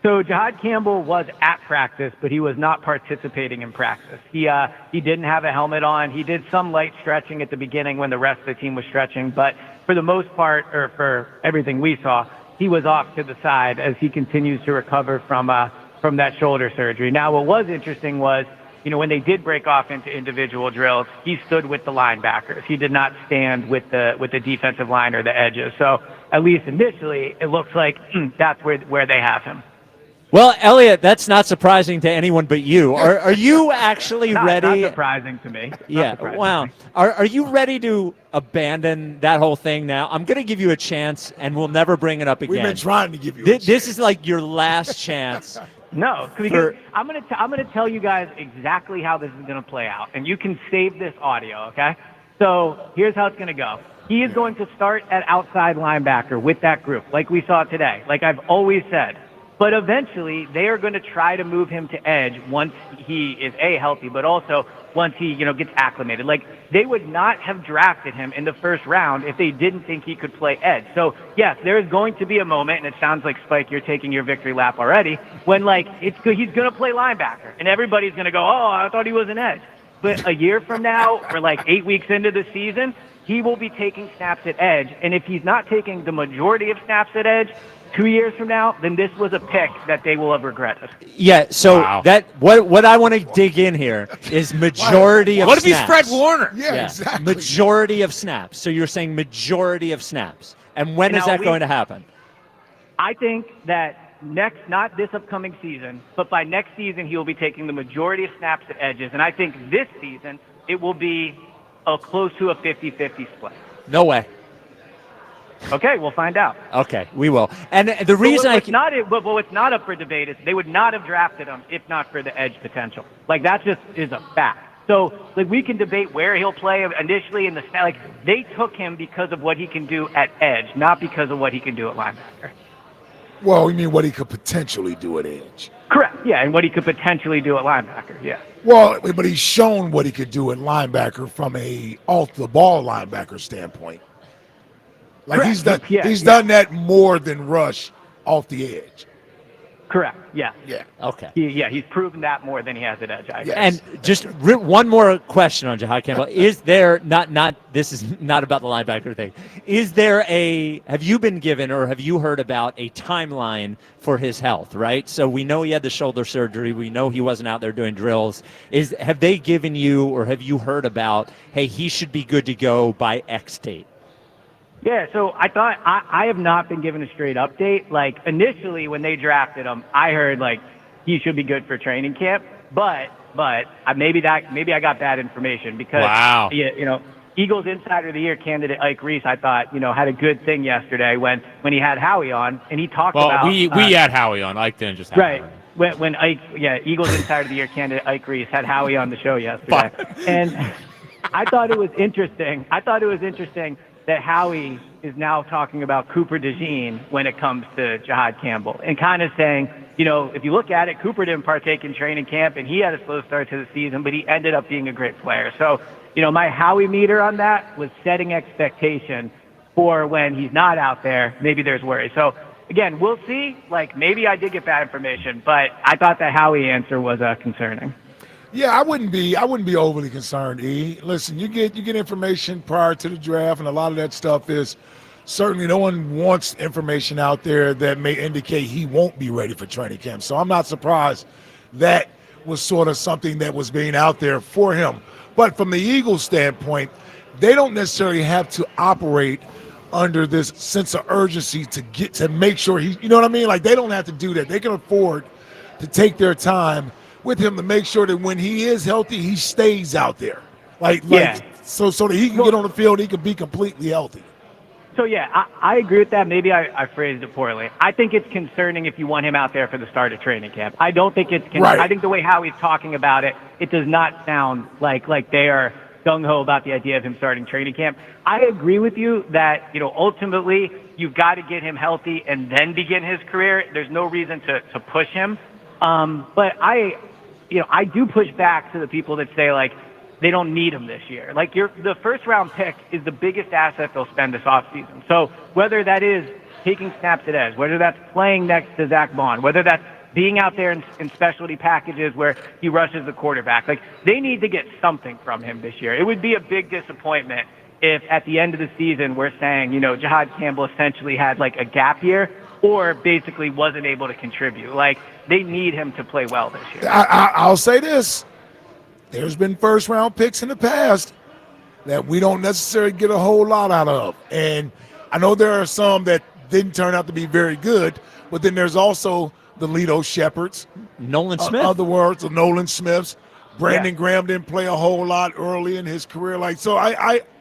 So Jihad Campbell was at practice, but he was not participating in practice. He didn't have a helmet on. He did some light stretching at the beginning when the rest of the team was stretching, but for the most part, or for everything we saw, he was off to the side as he continues to recover from that shoulder surgery. Now, what was interesting was, you know, when they did break off into individual drills, he stood with the linebackers. He did not stand with the defensive line or the edges. So at least initially, it looks like that's where they have him. Well, Elliott, that's not surprising to anyone but you. Are you actually ready? Not surprising to me. Wow. Are you ready to abandon that whole thing now? I'm going to give you a chance, and we'll never bring it up again. We've been trying to give you a chance. This is like your last chance. No, because I'm gonna tell you guys exactly how this is gonna play out, and you can save this audio, okay? So here's how it's gonna go. He is going to start at outside linebacker with that group, like we saw today, like I've always said. But eventually, they are going to try to move him to edge once he is healthy, but also once he, you know, gets acclimated. Like, they would not have drafted him in the first round if they didn't think he could play edge. So yes, there is going to be a moment, and it sounds like, Spike, you're taking your victory lap already, when like he's going to play linebacker, and everybody's going to go, oh, I thought he was an edge. But a year from now, or like 8 weeks into the season, he will be taking snaps at edge. And if he's not taking the majority of snaps at edge 2 years from now, then this was a pick that they will have regretted. Yeah, so what I want to dig in here is majority of snaps. What if he's Fred Warner? Yeah, exactly. Majority of snaps. So you're saying majority of snaps. And when is that going to happen? I think that not this upcoming season, but by next season, he will be taking the majority of snaps at edges. And I think this season, it will be close to a 50-50 split. No way. Okay, we'll find out. Okay, we will. And the reason what's not up for debate is they would not have drafted him if not for the edge potential. Like, that just is a fact. So, like, we can debate where he'll play initially in the like they took him because of what he can do at edge, not because of what he can do at linebacker. Well, you mean what he could potentially do at edge? Correct. Yeah, and what he could potentially do at linebacker. Yeah. Well, but he's shown what he could do at linebacker from a off the ball linebacker standpoint. Like, correct. He's done that more than rush off the edge. Correct. Yeah. Yeah. Okay. He's proven that more than he has at edge. And just one more question on Jihad Campbell. Is there this is not about the linebacker thing. Is there have you been given or have you heard about a timeline for his health, right? So we know he had the shoulder surgery. We know he wasn't out there doing drills. Have they given you or have you heard about, hey, he should be good to go by X date? Yeah, so I have not been given a straight update. Like, initially when they drafted him, I heard like he should be good for training camp, but maybe I got bad information because you know, Eagles Insider of the Year candidate Ike Reese, I thought, you know, had a good thing yesterday when he had Howie on and he talked about. Well, we had Howie on. Ike didn't just have right. When Ike, Eagles Insider of the Year candidate Ike Reese had Howie on the show yesterday, and I thought it was interesting. That Howie is now talking about Cooper DeJean when it comes to Jahad Campbell, and kind of saying, if you look at it, Cooper didn't partake in training camp, and he had a slow start to the season, but he ended up being a great player. So, my Howie meter on that was setting expectation for when he's not out there. Maybe there's worry. So, again, we'll see. Maybe I did get bad information, but I thought the Howie answer was concerning. Yeah, I wouldn't be overly concerned, E. Listen, you get information prior to the draft, and a lot of that stuff is certainly no one wants information out there that may indicate he won't be ready for training camp. So I'm not surprised that was sort of something that was being out there for him. But from the Eagles' standpoint, they don't necessarily have to operate under this sense of urgency to make sure he, you know what I mean? They don't have to do that. They can afford to take their time with him to make sure that when he is healthy, he stays out there. So that he can get on the field, he can be completely healthy. So, yeah, I agree with that. Maybe I phrased it poorly. I think it's concerning if you want him out there for the start of training camp. I don't think it's right. I think the way Howie's talking about it, it does not sound like they are gung-ho about the idea of him starting training camp. I agree with you that, ultimately you've got to get him healthy and then begin his career. There's no reason to push him. But I do push back to the people that say, they don't need him this year. The first-round pick is the biggest asset they'll spend this offseason. So whether that is taking snaps at edge, whether that's playing next to Zach Bond, whether that's being out there in specialty packages where he rushes the quarterback, they need to get something from him this year. It would be a big disappointment if at the end of the season we're saying, Jahad Campbell essentially had a gap year or basically wasn't able to contribute. They need him to play well this year. I'll say this. There's been first-round picks in the past that we don't necessarily get a whole lot out of. And I know there are some that didn't turn out to be very good, but then there's also the Lito Shepherds. Nolan Smith. Other words, the Nolan Smiths. Brandon Graham didn't play a whole lot early in his career.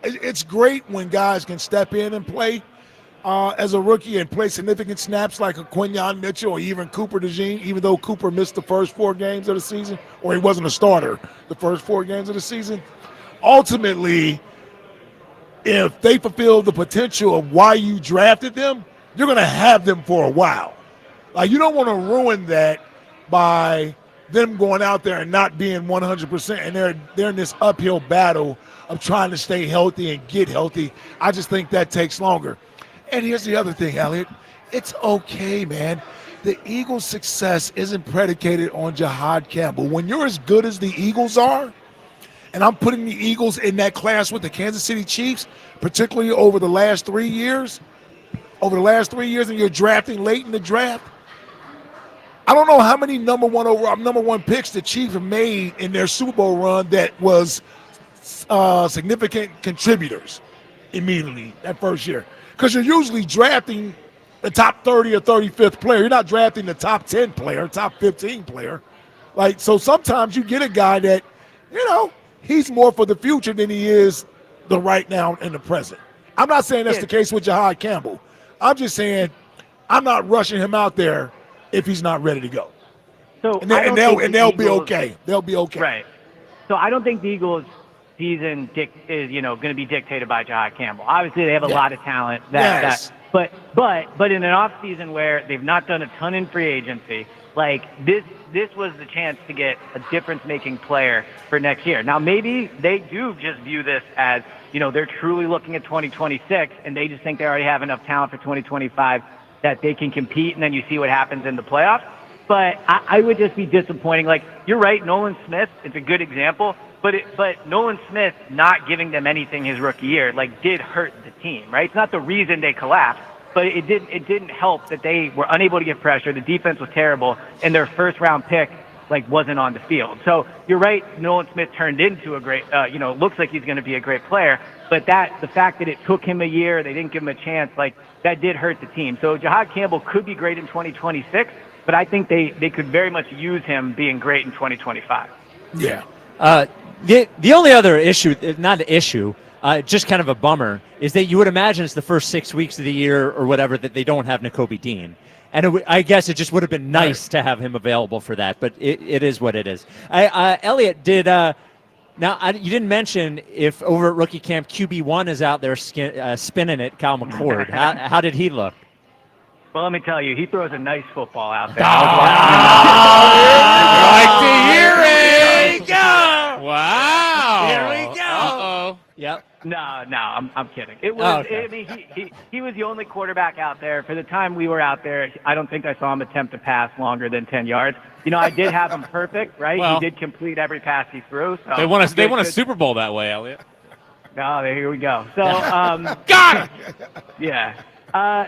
It's great when guys can step in and play as a rookie and play significant snaps like a Quinyon Mitchell or even Cooper DeJean, even though Cooper missed the first 4 games of the season, or he wasn't a starter the first 4 games of the season. Ultimately, if they fulfill the potential of why you drafted them, you're going to have them for a while. You don't want to ruin that by them going out there and not being 100%, and they're in this uphill battle of trying to stay healthy and get healthy. I just think that takes longer. And here's the other thing, Elliot. It's okay, man. The Eagles' success isn't predicated on Jahad Campbell. When you're as good as the Eagles are, and I'm putting the Eagles in that class with the Kansas City Chiefs, particularly over the last 3 years, and you're drafting late in the draft, I don't know how many number one picks the Chiefs have made in their Super Bowl run that was significant contributors immediately that first year. Because you're usually drafting the top 30 or 35th player. You're not drafting the top 10 player, top 15 player. So sometimes you get a guy that, he's more for the future than he is the right now and the present. I'm not saying that's the case with Jahad Campbell. I'm just saying I'm not rushing him out there if he's not ready to go. So they'll be okay. They'll be okay. Right. So I don't think the Eagles' season is going to be dictated by Jahad Campbell. Obviously, they have a lot of talent. But in an off season where they've not done a ton in free agency, this was the chance to get a difference-making player for next year. Now, maybe they do just view this as, they're truly looking at 2026, and they just think they already have enough talent for 2025 that they can compete, and then you see what happens in the playoffs. But I would just be disappointing. You're right, Nolan Smith, it's a good example, but Nolan Smith not giving them anything his rookie year, did hurt the team, right? It's not the reason they collapsed, but it didn't help that they were unable to get pressure. The defense was terrible, and their first-round pick, wasn't on the field. So you're right, Nolan Smith turned into a great, looks like he's going to be a great player, but the fact that it took him a year, they didn't give him a chance, that did hurt the team. So Jahad Campbell could be great in 2026, but I think they could very much use him being great in 2025. Yeah. The only other issue, not an issue, just kind of a bummer, is that you would imagine it's the first 6 weeks of the year or whatever that they don't have Nakobe Dean. And I guess it just would have been nice to have him available for that, but it is what it is. Elliot, Now, you didn't mention if over at rookie camp QB1 is out there spinning it, Kyle McCord. How did he look? Well, let me tell you, he throws a nice football out there. I like to hear it. Go! Wow. Here we go. Uh-oh. Yep. No, I'm kidding. It was. Okay. I mean, he was the only quarterback out there for the time we were out there. I don't think I saw him attempt to pass longer than 10 yards. I did have him perfect, right? Well, he did complete every pass he threw. So they won a Super Bowl that way, Elliot. Oh, here we go. So, got it. Yeah.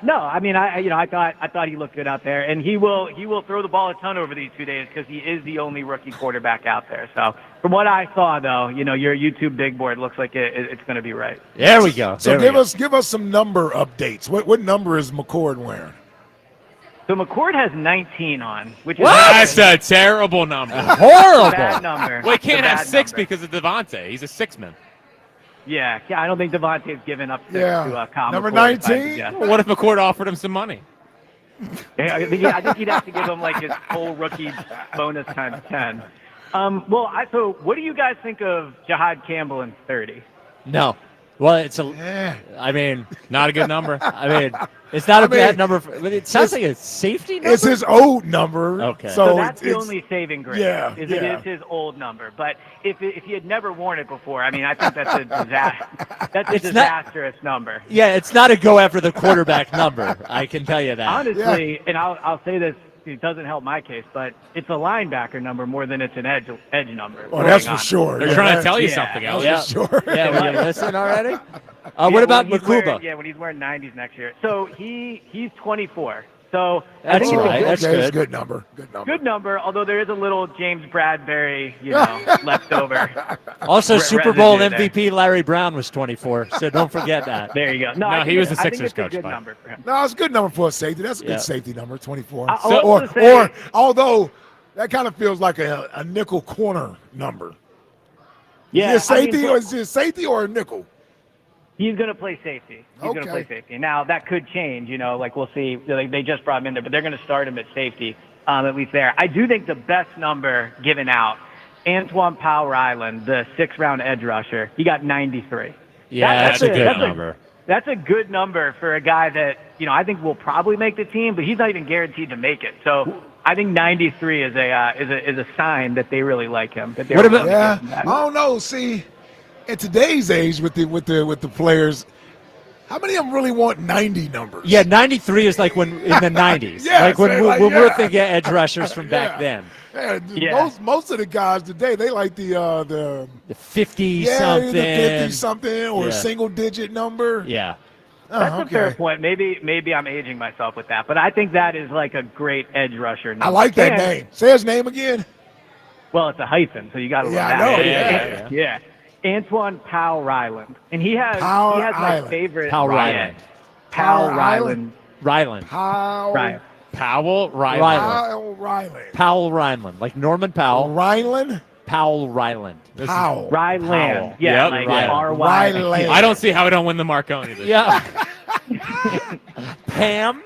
No, I mean, I thought he looked good out there, and he will throw the ball a ton over these 2 days because he is the only rookie quarterback out there. So, from what I saw, though, your YouTube big board looks like it's going to be right. There we go. So give us some number updates. What number is McCord wearing? So McCord has 19 on, which is That's a terrible number. Horrible. Bad number. Well, he can't have 6 number. because of Devontae. He's a 6-man. Yeah, I don't think Devontae's given up to Kyle Number McCord, 19? Yeah. Well, what if McCord offered him some money? Yeah, I think he'd have to give him like his whole rookie bonus times 10. So what do you guys think of Jahad Campbell in 30? No. Well, I mean, not a good number. I mean, it's not a bad number. It sounds like a safety number. It's his old number. Okay. So that's the only saving grace. Yeah, It is his old number. But if he had never worn it before, I mean, I think that's a disaster. That's a disastrous number. Yeah, it's not a go after the quarterback number. I can tell you that. Honestly, and I'll say this. It doesn't help my case, but it's a linebacker number more than it's an edge number. Oh, that's for sure. They're trying to tell you something, Elliot. That's for sure. Yeah, will you listen already? What about Makuba? When he's wearing 90s next year. So he's 24. So That's I think right. That's It's a good. good number. Good number. Good number, although there is a little James Bradbury, left over. Also, Super Bowl residue MVP Larry Brown was 24, so don't forget that. There you go. No, I he think was the I think Sixers it's coach, a good Mike. number for him. No, it's a good number for a safety. That's a Yeah. good safety number, 24. I'll also say- Although that kind of feels like a nickel corner number. Yeah, Is it safety or is it safety or a nickel? He's going to play safety. He's going to play safety. Now, that could change, like we'll see. Like, they just brought him in there, but they're going to start him at safety, at least there. I do think the best number given out, Antoine Power Island, the 6th-round edge rusher, he got 93. Yeah, that's a good number. That's a good number for a guy that, I think will probably make the team, but he's not even guaranteed to make it. So I think 93 is a sign that they really like him. That What about? Yeah, I don't know. See, in today's age with the players, how many of them really want 90 numbers? Yeah, 93 is like when in the 90s. Yeah, like when say, we're thinking edge rushers from back then. Yeah, most of the guys today, they like the 50-something. the 50-something or a Yeah. single-digit number. Yeah. That's a fair point. Maybe I'm aging myself with that, but I think that is like a great edge rusher number. I like that And- name. Say his name again. Well, it's a hyphen, so you got to Yeah, love I know. that. Yeah. Antoine Powell Ryland, and he has my Island. favorite. Powell Ryland. Powell Ryland. Ryland. Powell Right. Powell Ryland. Powell Ryland. Powell Ryland. Like Norman Powell. Ryland? Powell Ryland. Powell. Ryland. Yeah, Yep. like Ryland. R-Y. Ryland. I don't see how we don't win the Marconi. This Yeah. Pam,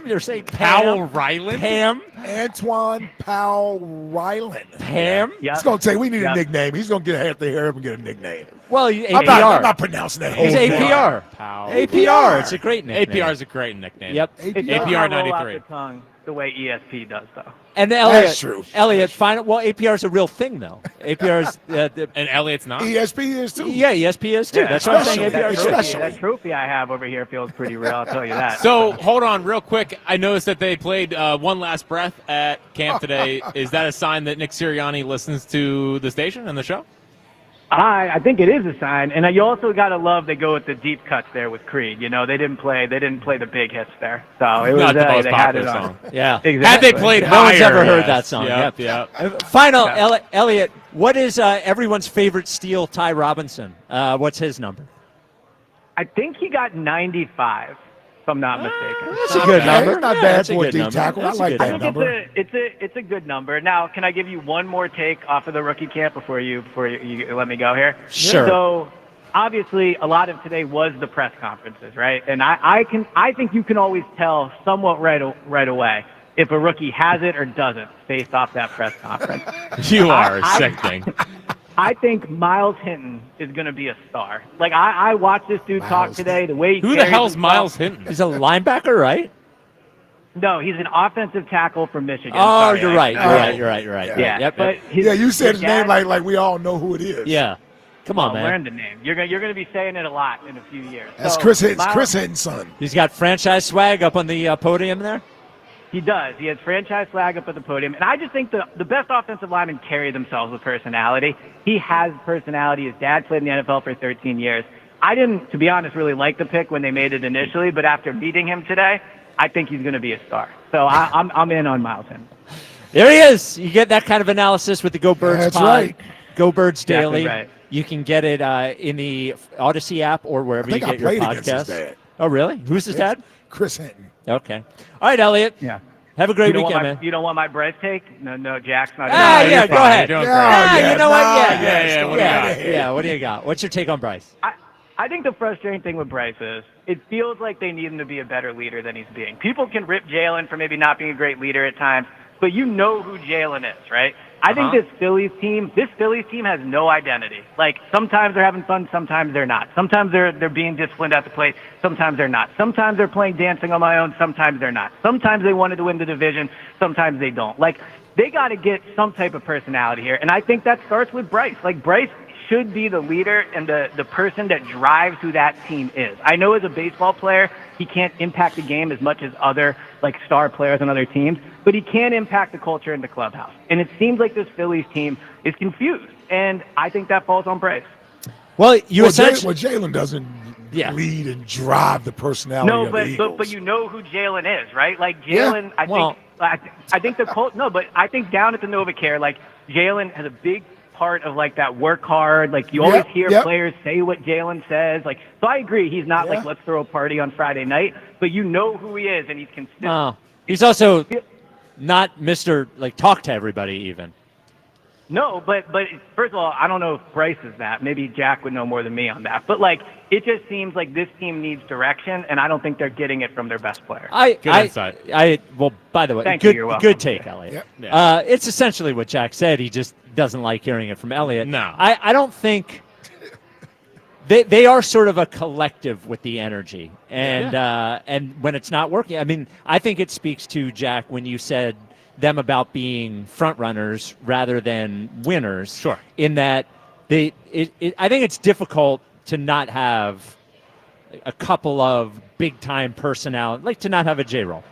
you're saying Pam? Powell Ryland? Pam? Antoine Powell Ryland. Pam? Yeah. It's going to say we need Yep. a nickname. He's going to have to hear him and get a nickname. Well, I'm APR. not pronouncing that. He's whole thing. APR. Powell. APR. It's a great nickname. APR is a great nickname. Yep. It APR doesn't APR roll off 93. the tongue the way ESP does, though. And Elliot, That's true. Elliot, final. Well, APR is a real thing, though. APR is. And Elliot's not? ESP is too. Yeah, ESP is too. That's what I'm saying. especially. APR is That too. trophy. That trophy I have over here feels pretty real. I'll tell you that. So, hold on real quick. I noticed that they played One Last Breath at camp today. Is that a sign that Nick Sirianni listens to the station and the show? I think it is a sign, and you also got to love they go with the deep cuts there with Creed. They didn't play the big hits there, so it was Not the most they had popular it on. song. Yeah. Exactly. Had they played No higher, one's ever heard yes. that song. Yep. Final, Yeah. Elliot. What is everyone's favorite Steel? Ty Robinson. What's his number? I think he got 95, if I'm not mistaken. That's a good number. It's not Yeah, bad that's a for a good deep number. tackle. I That's a like good that I number. think it's a good number. Now, can I give you one more take off of the rookie camp before you let me go here? Sure. So, obviously, a lot of today was the press conferences, right? And I think you can always tell somewhat right away if a rookie has it or doesn't based off that press conference. You are sickening. I think Miles Hinton is going to be a star. Like, I watched this dude talk today. The way he Who the carries hell's himself. Miles Hinton? He's a linebacker, right? No, he's an offensive tackle from Michigan. Oh, Sorry, you're right. You're right. Yeah, Yep. but you said his name dad- like we all know who it is. Yeah. Come on, well, man. learn the name. You're gonna be saying it a lot in a few years. That's So, Chris Hinton's Miles- son. He's got franchise swag up on the podium there. He does. He has franchise flag up at the podium. And I just think the best offensive linemen carry themselves with personality. He has personality. His dad played in the NFL for 13 years. I didn't, to be honest, really like the pick when they made it initially, but after meeting him today, I think he's going to be a star. So I'm in on Miles Hinton. There he is. You get that kind of analysis with the Go Birds That's pod. right. Go Birds Exactly Daily. right. You can get it in the Odyssey app or wherever you I think get I your played against his podcasts. dad. Oh, really? Who's his dad? Chris Hinton. Okay. All right, Elliot. Yeah. Have a great You don't weekend, want man. you don't want my Bryce take? No, Jack's not. Ah, in. yeah, go ahead. You're doing Yeah, you know what? Yeah, what do you got? Yeah, what do you got? What's your take on Bryce? I think the frustrating thing with Bryce is it feels like they need him to be a better leader than he's being. People can rip Jalen for maybe not being a great leader at times, but you know who Jalen is, right? I think this Phillies team has no identity. Like, sometimes they're having fun, sometimes they're not. Sometimes they're being disciplined at the plate, sometimes they're not. Sometimes they're playing dancing on my own, sometimes they're not. Sometimes they wanted to win the division, sometimes they don't. Like, they got to get some type of personality here, and I think that starts with Bryce. Like, Bryce should be the leader and the person that drives who that team is. I know as a baseball player, he can't impact the game as much as other like star players on other teams, but he can impact the culture in the clubhouse. And it seems like this Phillies team is confused, and I think that falls on Bryce. Well, Jalen doesn't lead and drive the personality. No, of the Eagles. but you know who Jalen is, right? Like Jalen, I think the Colts. No, but I think down at the NovaCare, like Jalen has a big part of like that work hard. Like you always hear players say what Jalen says. Like, so I agree. He's not like let's throw a party on Friday night, but you know who he is, and he's consistent. Oh, he's also not Mr. like talk to everybody even. No, but first of all, I don't know if Bryce is that. Maybe Jack would know more than me on that. But like, it just seems like this team needs direction, and I don't think they're getting it from their best player. Good insight. Well, by the way, Thank you, you're welcome. good take, Elliot. It's essentially what Jack said. He just doesn't like hearing it from Elliot. No, I don't think they are sort of a collective with the energy, and when it's not working, I mean, I think it speaks to Jack when you said them about being front runners rather than winners. Sure. In that I think it's difficult to not have a couple of big time personality, like to not have a J-roll.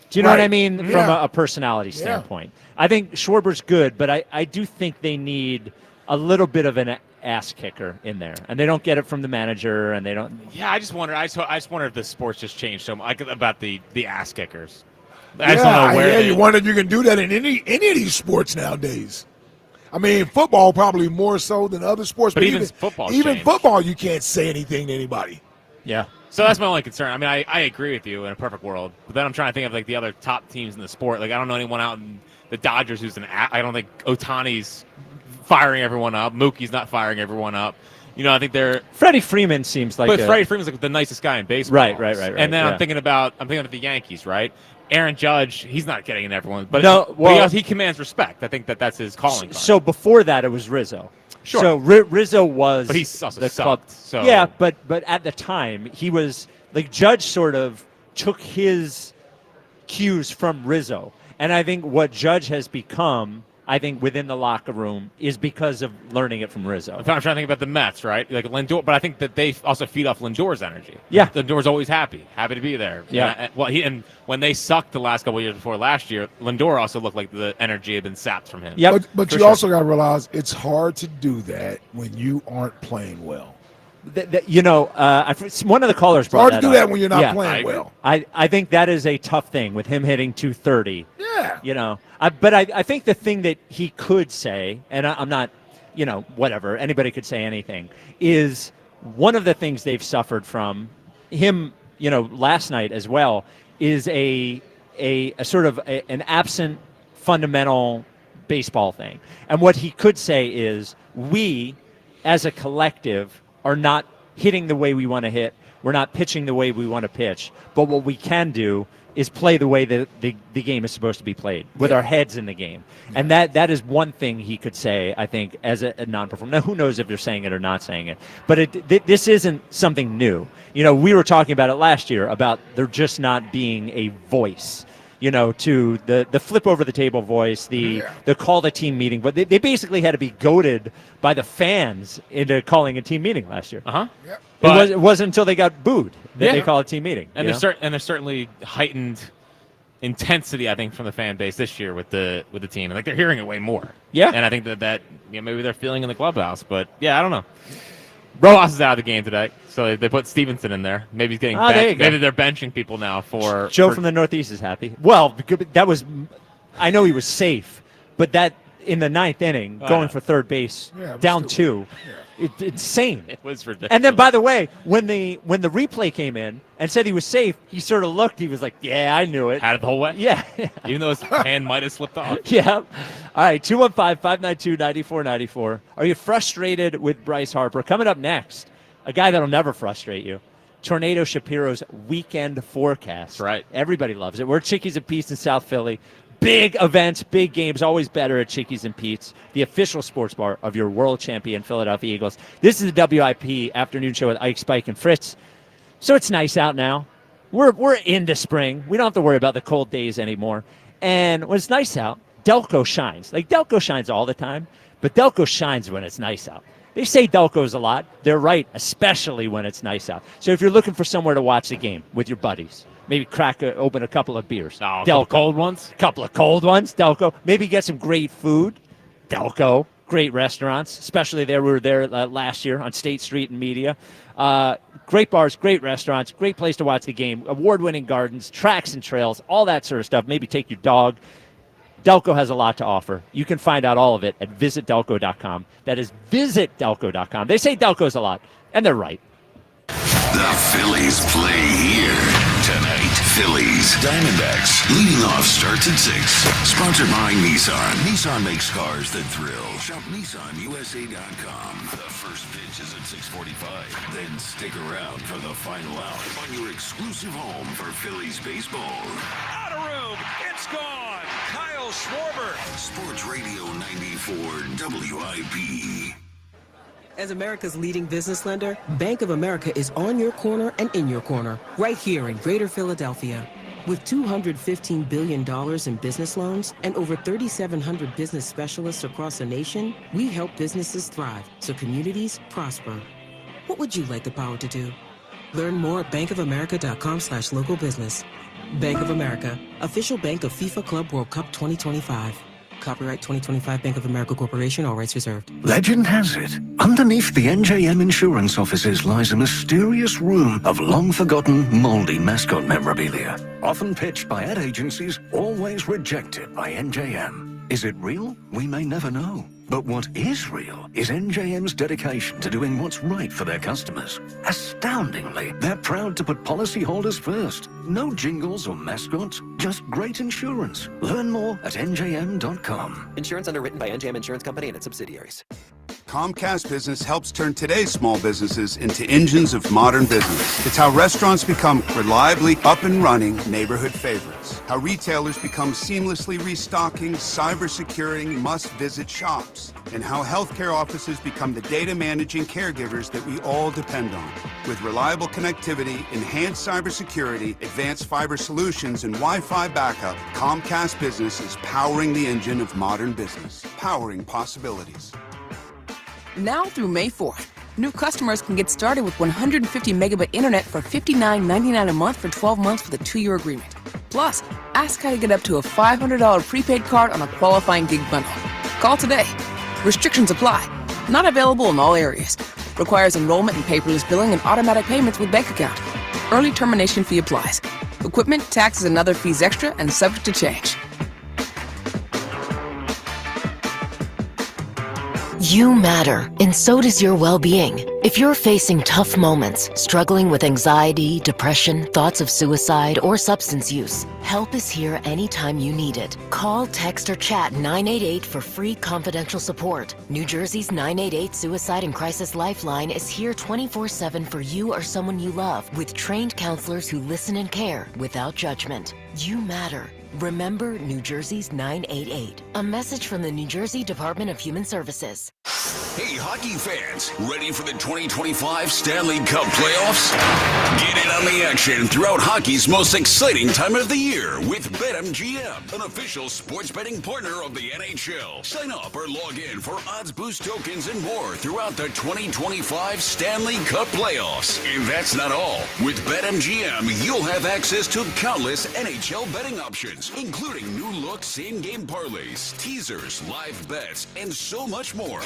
Do you know what I mean from a personality standpoint? I think Schwarber's good, but I do think they need a little bit of an ass kicker in there, and they don't get it from the manager, and they don't. Yeah, I just wonder. I just wonder if the sports just changed so much about the ass kickers. I just don't know where. You wonder if you can do that in any of these sports nowadays. I mean, football probably more so than other sports, but even football, football, you can't say anything to anybody. Yeah. So that's my only concern. I mean, I agree with you in a perfect world, but then I'm trying to think of like the other top teams in the sport. Like I don't know anyone out in the Dodgers who's I don't think Ohtani's firing everyone up. Mookie's not firing everyone up. You know, I think they're Freddie Freeman seems like. But Freddie Freeman's like the nicest guy in baseball. Right. And then I'm thinking about the Yankees, right? Aaron Judge, he's not getting in everyone, but he commands respect. I think that's his calling card. So before that, it was Rizzo. Sure. So Rizzo was. But he's also the sucked. So. Yeah, but at the time he was like Judge sort of took his cues from Rizzo, and I think what Judge has become, I think within the locker room, is because of learning it from Rizzo. I'm trying to think about the Mets, right? Like Lindor, but I think that they also feed off Lindor's energy. Yeah, Lindor's always happy to be there. Yeah. And when they sucked the last couple of years before last year, Lindor also looked like the energy had been sapped from him. Yeah, but you also got to realize it's hard to do that when you aren't playing well. One of the callers brought that up. Hard to do that when you're not playing well. I think that is a tough thing with him hitting 230. Yeah. You know, but I think the thing that he could say, and I'm not, whatever, anybody could say anything, is one of the things they've suffered from him, last night as well, is a sort of an absent fundamental baseball thing. And what he could say is we, as a collective, are not hitting the way we want to hit. We're not pitching the way we want to pitch. But what we can do is play the way that the game is supposed to be played, with our heads in the game. And that is one thing he could say, I think, as a non-performer. Now, who knows if they're saying it or not saying it. But this isn't something new. We were talking about it last year, about there just not being a voice, to the flip over the table voice, the call the team meeting. But they basically had to be goaded by the fans into calling a team meeting last year. Uh-huh. Yep. It wasn't until they got booed that they call a team meeting. And there's certainly heightened intensity, I think, from the fan base this year with the team. And they're hearing it way more. Yeah. And I think that maybe they're feeling in the clubhouse. But yeah, I don't know. Rojas is out of the game today, so they put Stevenson in there. Maybe he's getting benched. Maybe they're benching people now for Joe from the Northeast is happy. Well, that was, I know he was safe, but that in the ninth inning, going for third base, down 2, it's insane. It was ridiculous. And then, by the way, when the replay came in and said he was safe, he sort of looked. He was like, "Yeah, I knew it." Had it the whole way. Yeah. Even though his hand might have slipped off. Yeah. All right, 215-592-9494. Are you frustrated with Bryce Harper? Coming up next, a guy that'll never frustrate you. Tornado Shapiro's weekend forecast. That's right. Everybody loves it. We're at Chickies and Pete's in South Philly. Big events, big games, always better at Chickies and Pete's, the official sports bar of your world champion Philadelphia Eagles. This is the WIP afternoon show with Ike, Spike, and Fritz. So it's nice out now. We're into spring. We don't have to worry about the cold days anymore. And when it's nice out, Delco shines. Like, Delco shines all the time, but Delco shines when it's nice out. They say Delco's a lot. They're right, especially when it's nice out. So if you're looking for somewhere to watch the game with your buddies, maybe open a couple of beers. Oh, Delco. Cold ones? Couple of cold ones, Delco. Maybe get some great food, Delco. Great restaurants, especially we were there last year on State Street in Media. Great bars, great restaurants, great place to watch the game, award-winning gardens, tracks and trails, all that sort of stuff. Maybe take your dog. Delco has a lot to offer. You can find out all of it at visitdelco.com. That is visitdelco.com. They say Delco's a lot, and they're right. The Phillies play here tonight. Phillies Diamondbacks. Leading off starts at 6. Sponsored by Nissan. Nissan makes cars that thrill. Shop NissanUSA.com. The first pitch is at 6:45. Then stick around for the final hour on your exclusive home for Phillies baseball. Out of room. It's gone. Kyle Schwarber. Sports Radio 94 WIP. As America's leading business lender, Bank of America is on your corner and in your corner, right here in Greater Philadelphia. With $215 billion in business loans and over 3,700 business specialists across the nation, we help businesses thrive so communities prosper. What would you like the power to do? Learn more at bankofamerica.com/local business. Bank of America, official bank of FIFA Club World Cup 2025. Copyright 2025 Bank of America Corporation, all rights reserved. Legend has it, underneath the NJM insurance offices lies a mysterious room of long-forgotten, moldy mascot memorabilia. Often pitched by ad agencies, always rejected by NJM. Is it real? We may never know. But what is real is NJM's dedication to doing what's right for their customers. Astoundingly, they're proud to put policyholders first. No jingles or mascots, just great insurance. Learn more at njm.com. Insurance underwritten by NJM Insurance Company and its subsidiaries. Comcast Business helps turn today's small businesses into engines of modern business. It's how restaurants become reliably up and running neighborhood favorites. How retailers become seamlessly restocking, cyber-securing, must-visit shops. And how healthcare offices become the data managing caregivers that we all depend on. With reliable connectivity, enhanced cybersecurity, advanced fiber solutions, and Wi-Fi backup, Comcast Business is powering the engine of modern business. Powering possibilities. Now through May 4th, new customers can get started with 150 megabit internet for $59.99 a month for 12 months with a 2-year agreement. Plus, ask how to get up to a $500 prepaid card on a qualifying gig bundle. Call today. Restrictions apply. Not available in all areas. Requires enrollment in paperless billing and automatic payments with bank account. Early termination fee applies. Equipment, taxes, and other fees extra and subject to change. You matter, and so does your well-being. If you're facing tough moments, struggling with anxiety, depression, thoughts of suicide, or substance use, help is here anytime you need it. Call, text, or chat 988 for free confidential support. New Jersey's 988 Suicide and Crisis Lifeline is here 24/7 for you or someone you love, with trained counselors who listen and care without judgment. You matter. Remember New Jersey's 988. A message from the New Jersey Department of Human Services. Hey, hockey fans, ready for the 2025 Stanley Cup playoffs? Get in on the action throughout hockey's most exciting time of the year with BetMGM, an official sports betting partner of the NHL. Sign up or log in for odds boost tokens and more throughout the 2025 Stanley Cup playoffs. And that's not all. With BetMGM, you'll have access to countless NHL betting options, including new look same-game parlays, teasers, live bets, and so much more.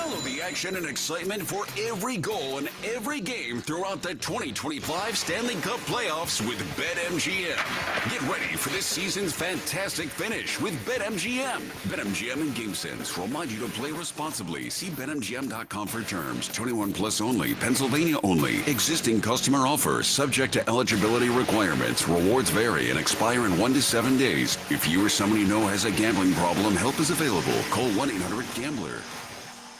Follow the action and excitement for every goal and every game throughout the 2025 Stanley Cup playoffs with BetMGM. Get ready for this season's fantastic finish with BetMGM. BetMGM and GameSense remind you to play responsibly. See BetMGM.com for terms. 21 plus only. Pennsylvania only. Existing customer offer subject to eligibility requirements. Rewards vary and expire in 1 to 7 days. If you or someone you know has a gambling problem, help is available. Call 1-800-GAMBLER.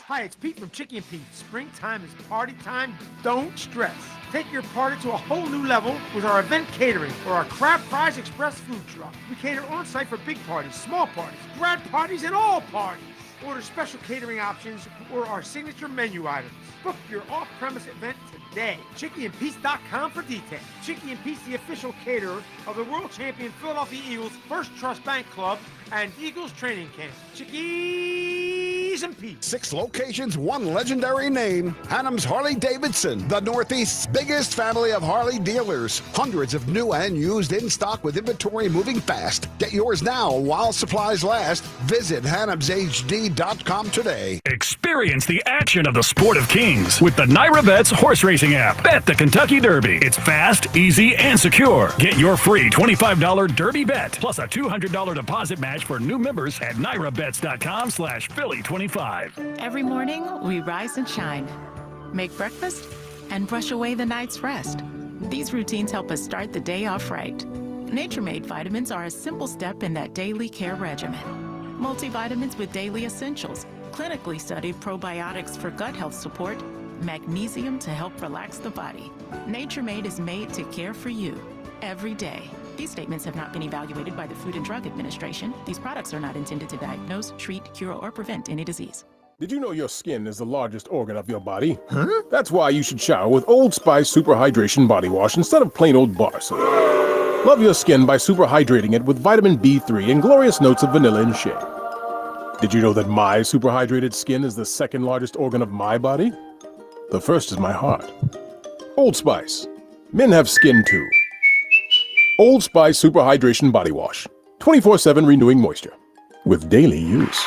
Hi, it's Pete from Chicky and Pete. Springtime is party time. Don't stress. Take your party to a whole new level with our event catering or our Crab Fries Express food truck. We cater on-site for big parties, small parties, grad parties, and all parties. Order special catering options or our signature menu items. Book your off-premise event today. ChickyandPete's.com for details. Chicky and Pete's, the official caterer of the world champion Philadelphia Eagles First Trust Bank Club and Eagles Training Camp. Chickies and Pete. 6 locations, 1 legendary name. Hannum's Harley-Davidson, the Northeast's biggest family of Harley dealers. Hundreds of new and used in stock with inventory moving fast. Get yours now while supplies last. Visit HannumsHD.com today. Experience the action of the sport of kings with the Naira Bets horse racing app. Bet the Kentucky Derby. It's fast, easy, and secure. Get your free $25 Derby bet plus a $200 deposit match for new members at NairaBets.com/Philly25. Every morning, we rise and shine, make breakfast, and brush away the night's rest. These routines help us start the day off right. Nature-Made vitamins are a simple step in that daily care regimen. Multivitamins with daily essentials, clinically studied probiotics for gut health support, magnesium to help relax the body. Nature-Made is made to care for you every day. These statements have not been evaluated by the Food and Drug Administration. These products are not intended to diagnose, treat, cure, or prevent any disease. Did you know your skin is the largest organ of your body? Huh? That's why you should shower with Old Spice Super Hydration Body Wash instead of plain old bar soap. Love your skin by super hydrating it with vitamin B3 and glorious notes of vanilla and shea. Did you know that my super hydrated skin is the second largest organ of my body? The first is my heart. Old Spice. Men have skin too. Old Spice Super Hydration Body Wash. 24/7 renewing moisture. With daily use.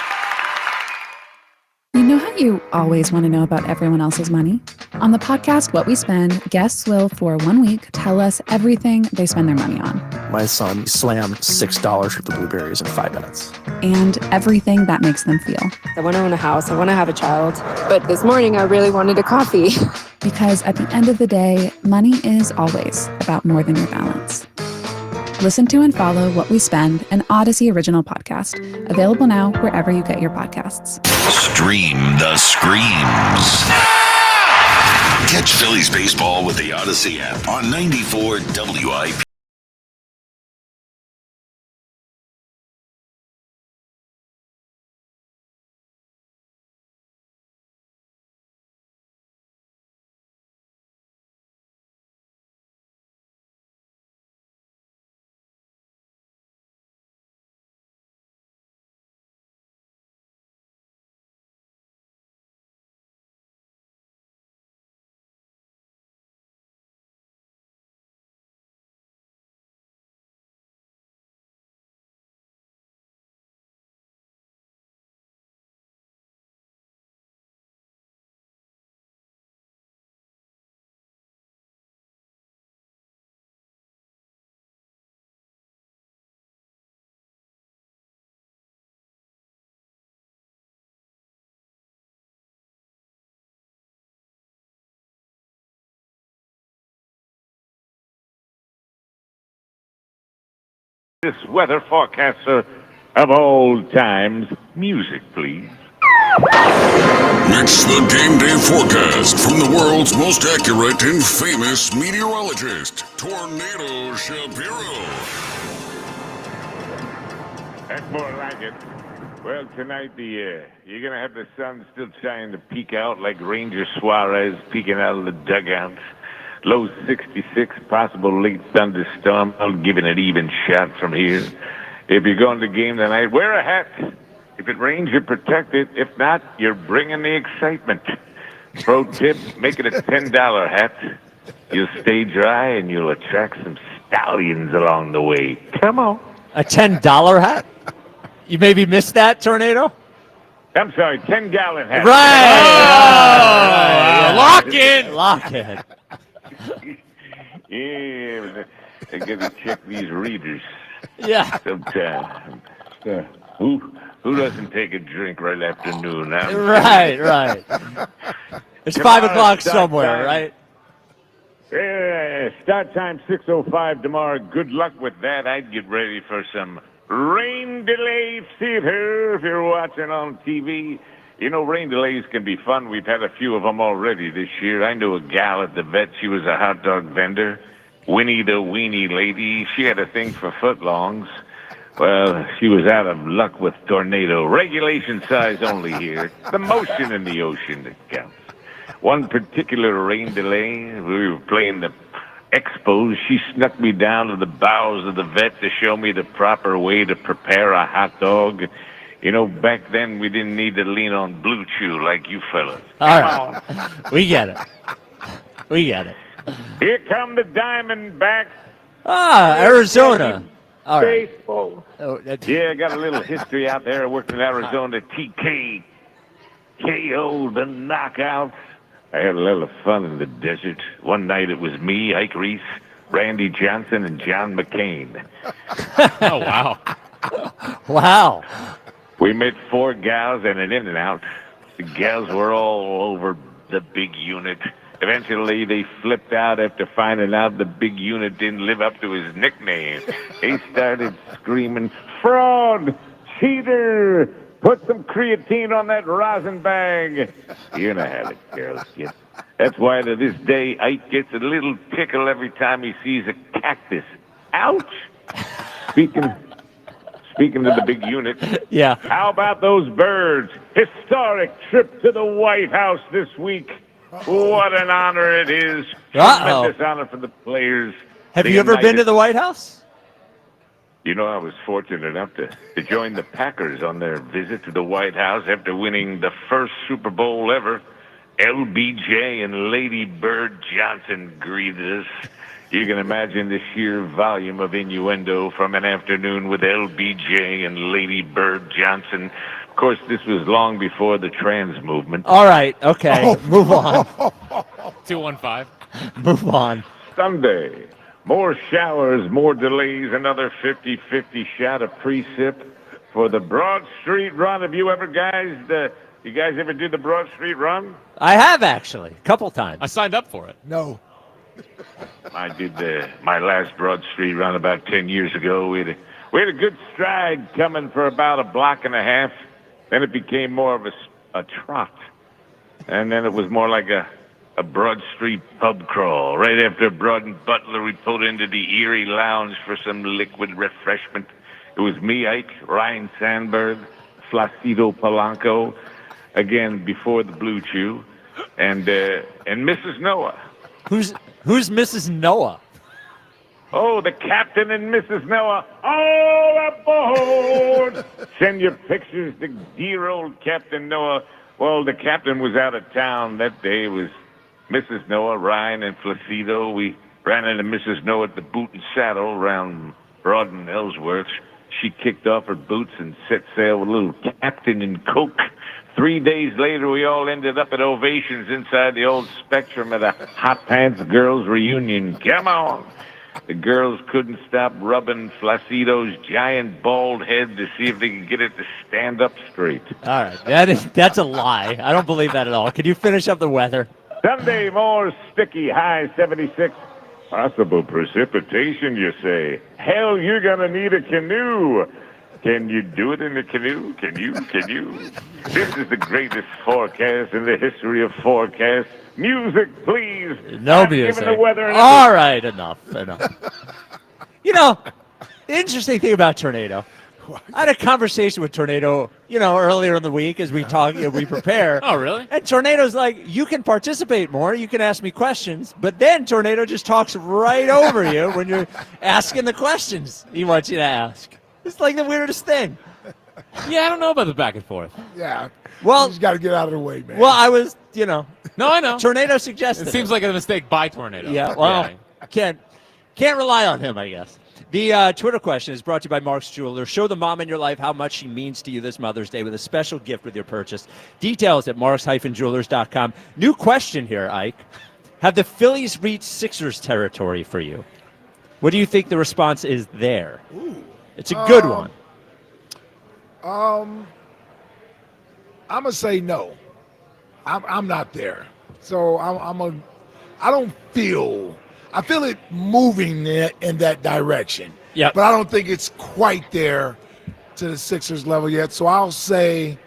You know how you always want to know about everyone else's money? On the podcast What We Spend, guests will, for 1 week, tell us everything they spend their money on. My son slammed $6 worth of blueberries in 5 minutes. And everything that makes them feel. I want to own a house. I want to have a child. But this morning, I really wanted a coffee. Because at the end of the day, money is always about more than your balance. Listen to and follow What We Spend, an Odyssey original podcast. Available now wherever you get your podcasts. Stream the screams. Catch Phillies baseball with the Odyssey app on 94 WIP. This weather forecaster of all times. Music, please. It's the game day forecast from the world's most accurate and famous meteorologist, Tornado Shapiro. That's more like it. Well, tonight you're gonna have the sun still trying to peek out like Ranger Suarez peeking out of the dugout. Low 66, possible late thunderstorm. I'll give it an even shot from here. If you're going to the game tonight, wear a hat. If it rains, you're protected. If not, you're bringing the excitement. Pro tip, make it a $10 hat. You'll stay dry and you'll attract some stallions along the way. Come on. A $10 hat? You maybe missed that, Tornado? I'm sorry, 10-gallon hat. Right. Lock in. Lock in. Yeah, I gotta check these readers. Yeah. Sometimes. Who doesn't take a drink right after noon? Right. It's 5 o'clock somewhere, time. right? Yeah, start time 6:05 tomorrow. Good luck with that. I'd get ready for some rain delay theater if you're watching on TV. You know, rain delays can be fun. We've had a few of them already this year. I knew a gal at the vet. She was a hot dog vendor. Winnie the Weenie Lady. She had a thing for footlongs. Well, she was out of luck with Tornado. Regulation size only here. The motion in the ocean that counts. One particular rain delay, we were playing the Expos. She snuck me down to the bowels of the vet to show me the proper way to prepare a hot dog. You know, back then we didn't need to lean on Blue Chew like you fellas. All right. We get it. Here come the Diamondbacks. Arizona. All right. Baseball. Yeah, I got a little history out there. I worked in Arizona. TK, KO, the knockouts. I had a little fun in the desert. One night it was me, Ike Reese, Randy Johnson, and John McCain. Oh, wow. Wow. We met 4 gals and an In-N-Out. The gals were all over the big unit. Eventually, they flipped out after finding out the big unit didn't live up to his nickname. They started screaming, "Fraud! Cheater! Put some creatine on that rosin bag!" You know how the girls get. That's why to this day, Ike gets a little tickle every time he sees a cactus. Ouch! Speaking of the big unit, yeah. How about those birds? Historic trip to the White House this week. What an honor it is. Tremendous honor for the players. Have you ever been to the White House? You know, I was fortunate enough to join the Packers on their visit to the White House after winning the first Super Bowl ever. LBJ and Lady Bird Johnson greeted us. You can imagine the sheer volume of innuendo from an afternoon with LBJ and Lady Bird Johnson. Of course, this was long before the trans movement. All right, okay, move on. 215. Move on. Sunday, more showers, more delays, another 50-50 shot of precip for the Broad Street Run. Have you ever you guys ever did the Broad Street Run? I have, actually, a couple times. I signed up for it. No. I did my last Broad Street Run about 10 years ago. We had a good stride coming for about a block and a half. Then it became more of a trot. And then it was more like a Broad Street pub crawl. Right after Broad and Butler, we pulled into the Erie Lounge for some liquid refreshment. It was me, Ike, Ryan Sandberg, Flacido Polanco, again, before the Blue Chew, and Mrs. Noah. Who's Mrs. Noah? Oh, the captain and Mrs. Noah, all aboard! Send your pictures to dear old Captain Noah. Well, the captain was out of town that day. It was Mrs. Noah, Ryan, and Flacido. We ran into Mrs. Noah at the Boot and Saddle around Broad and Ellsworth. She kicked off her boots and set sail with a little Captain and Coke. 3 days later, we all ended up at Ovations inside the old Spectrum at a Hot Pants Girls reunion. Come on! The girls couldn't stop rubbing Flacido's giant bald head to see if they could get it to stand up straight. All right, that's a lie. I don't believe that at all. Can you finish up the weather? Sunday, more sticky, high 76. Possible precipitation, you say? Hell, you're going to need a canoe. Can you do it in a canoe? Can you? This is the greatest forecast in the history of forecasts. Music, please. No I'm music. giving the weather an All right, enough. You know, the interesting thing about Tornado, I had a conversation with Tornado, earlier in the week as we talk, we prepare. Oh, really? And Tornado's like, you can participate more, you can ask me questions, but then Tornado just talks right over you when you're asking the questions he wants you to ask. It's like the weirdest thing. Yeah, I don't know about the back and forth. Yeah. Well, you just got to get out of the way, man. Well, I was, No, I know. Tornado suggested It seems like a mistake by Tornado. Yeah, well, can't rely on him, I guess. The Twitter question is brought to you by Mark's Jeweler. Show the mom in your life how much she means to you this Mother's Day with a special gift with your purchase. Details at marks-jewelers.com. New question here, Ike. Have the Phillies reached Sixers territory for you? What do you think the response is there? Ooh. It's a good one. I'm gonna say no. I'm not there. So I feel it moving in that direction. Yeah. But I don't think it's quite there to the Sixers level yet. So I'll say,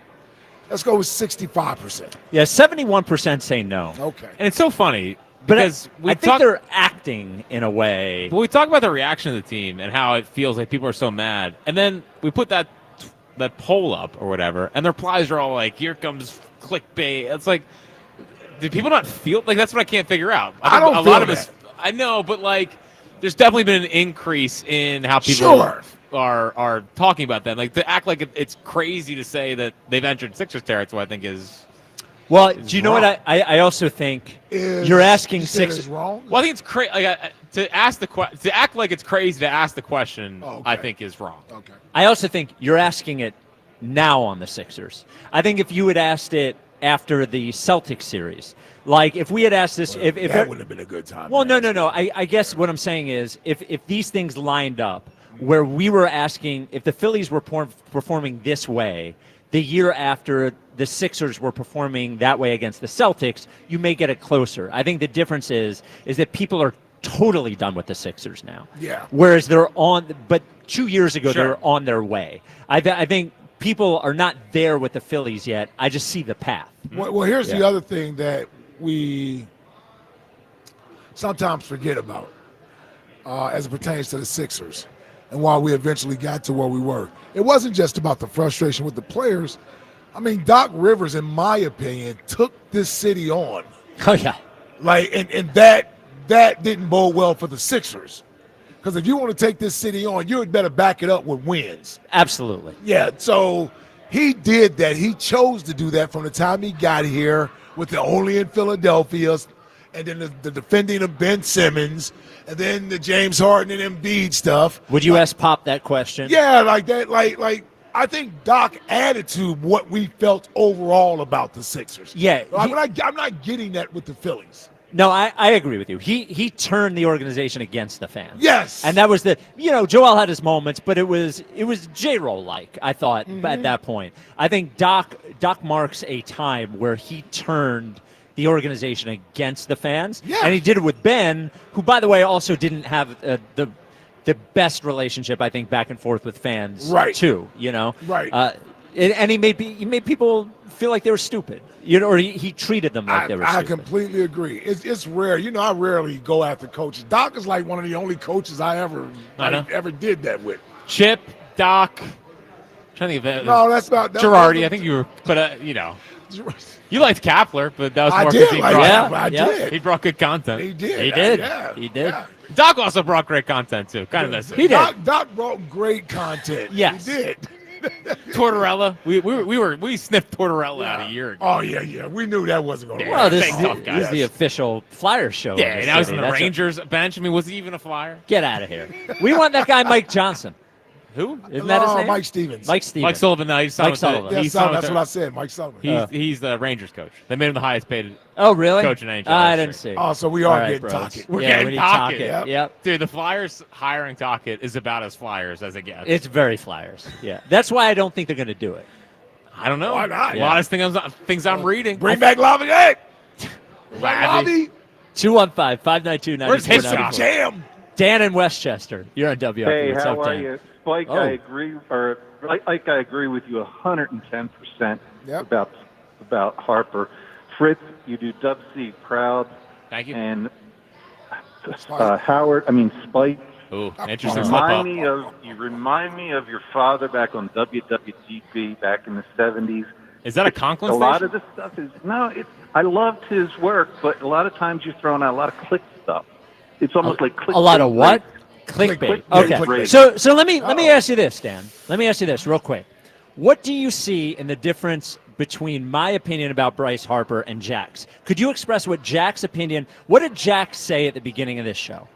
let's go with 65%. Yeah, 71% say no. Okay. And it's so funny But because I think they're acting in a way. But we talk about the reaction of the team and how it feels like people are so mad. And then we put that poll up or whatever, and the replies are all like, here comes clickbait. It's like, do people not feel like that's what I can't figure out? I don't a feel lot of that. us. I know, but like, there's definitely been an increase in how people are talking about them. Like to act like it's crazy to say that they've entered Sixers territory. I think is. Well, do you know what I also think? You're asking Sixers wrong. Well, I think it's crazy. To act like it's crazy to ask the question. Oh, okay. I think is wrong. Okay. I also think you're asking it now on the Sixers. I think if you had asked it after the Celtics series, like if we had asked this, if that would have been a good time. Well, no. I guess what I'm saying is if these things lined up where we were asking if the Phillies were performing this way the year after the Sixers were performing that way against the Celtics, you may get it closer. I think the difference is that people are totally done with the Sixers now. Yeah. Whereas but 2 years ago Sure. they were on their way. I think people are not there with the Phillies yet. I just see the path. Well, here's the other thing that we sometimes forget about as it pertains to the Sixers and why we eventually got to where we were. It wasn't just about the frustration with the players. I mean, Doc Rivers, in my opinion, took this city on. Oh, yeah. Like, and that didn't bode well for the Sixers. Because if you want to take this city on, you had better back it up with wins. Absolutely. Yeah, so he did that. He chose to do that from the time he got here with the only in Philadelphia, and then the defending of Ben Simmons, and then the James Harden and Embiid stuff. Would you ask Pop that question? Yeah, like that. Like I think Doc added to what we felt overall about the Sixers. Yeah. I'm not getting that with the Phillies. No, I agree with you. He turned the organization against the fans. Yes. And that was Joel had his moments, but it was J-Roll like, I thought, at that point. I think Doc marks a time where he turned the organization against the fans. Yeah. And he did it with Ben, who, by the way, also didn't have the best relationship, I think, back and forth with fans, right. too, Right. And he made people feel like they were stupid, or he treated them like they were stupid. I completely agree. It's rare. I rarely go after coaches. Doc is like one of the only coaches I ever did that with. Chip, Doc. I'm trying to think of that. No, that's not Girardi. I think you were, but you liked Kapler, but that was more because he did. He brought good content. He did. He did. Yeah. He did. Yeah. Doc also brought great content too. Kind of miss it. He did. Doc brought great content. Yes. He did. Tortorella. We sniffed Tortorella out a year ago. Oh yeah. We knew that wasn't going to Well, work. this tough is the official Flyer show. Yeah, that was in the That's Rangers bench. I mean, was he even a Flyer? Get out of here. We want that guy Mike Johnson. Who? Isn't that his name? Mike Stevens. Mike Stevens. Mike Sullivan. No, he's Mike Mike Sullivan. Yeah, He's that's what I said. Mike Sullivan. He's the Rangers coach. They made him the highest paid Oh, really? coach in NHL. I didn't see. Oh, so we All are right, getting bros. Tocchet. We're Yeah, getting we need Tocchet. Yep. Dude, the Flyers hiring Tocchet is about as Flyers as it gets. It's very Flyers. Yeah. That's why I don't think they're going to do it. I don't know. Why not? A lot of things I'm reading. Bring back Lavallette. Lavi. 215-592-9494. Where's his shot? Jam. Dan in Westchester. You're on WIP. Hey, What's how up, are Dan? you? Spike, I agree, or like I agree with you 110% about Harper. Fritz, you do Dub C proud. Thank you. And Spike. Ooh, interesting. You remind me of your father back on WWDB back in the 70s. Is that a Conklin A station? lot of this stuff is I loved his work, but a lot of times you're throwing out a lot of click stuff. It's almost like clickbait. A lot of what? Clickbait. Okay. Clickbait. So let me ask you this, Dan. Let me ask you this real quick. What do you see in the difference between my opinion about Bryce Harper and Jack's? Could you express what Jack's opinion? What did Jack say at the beginning of this show?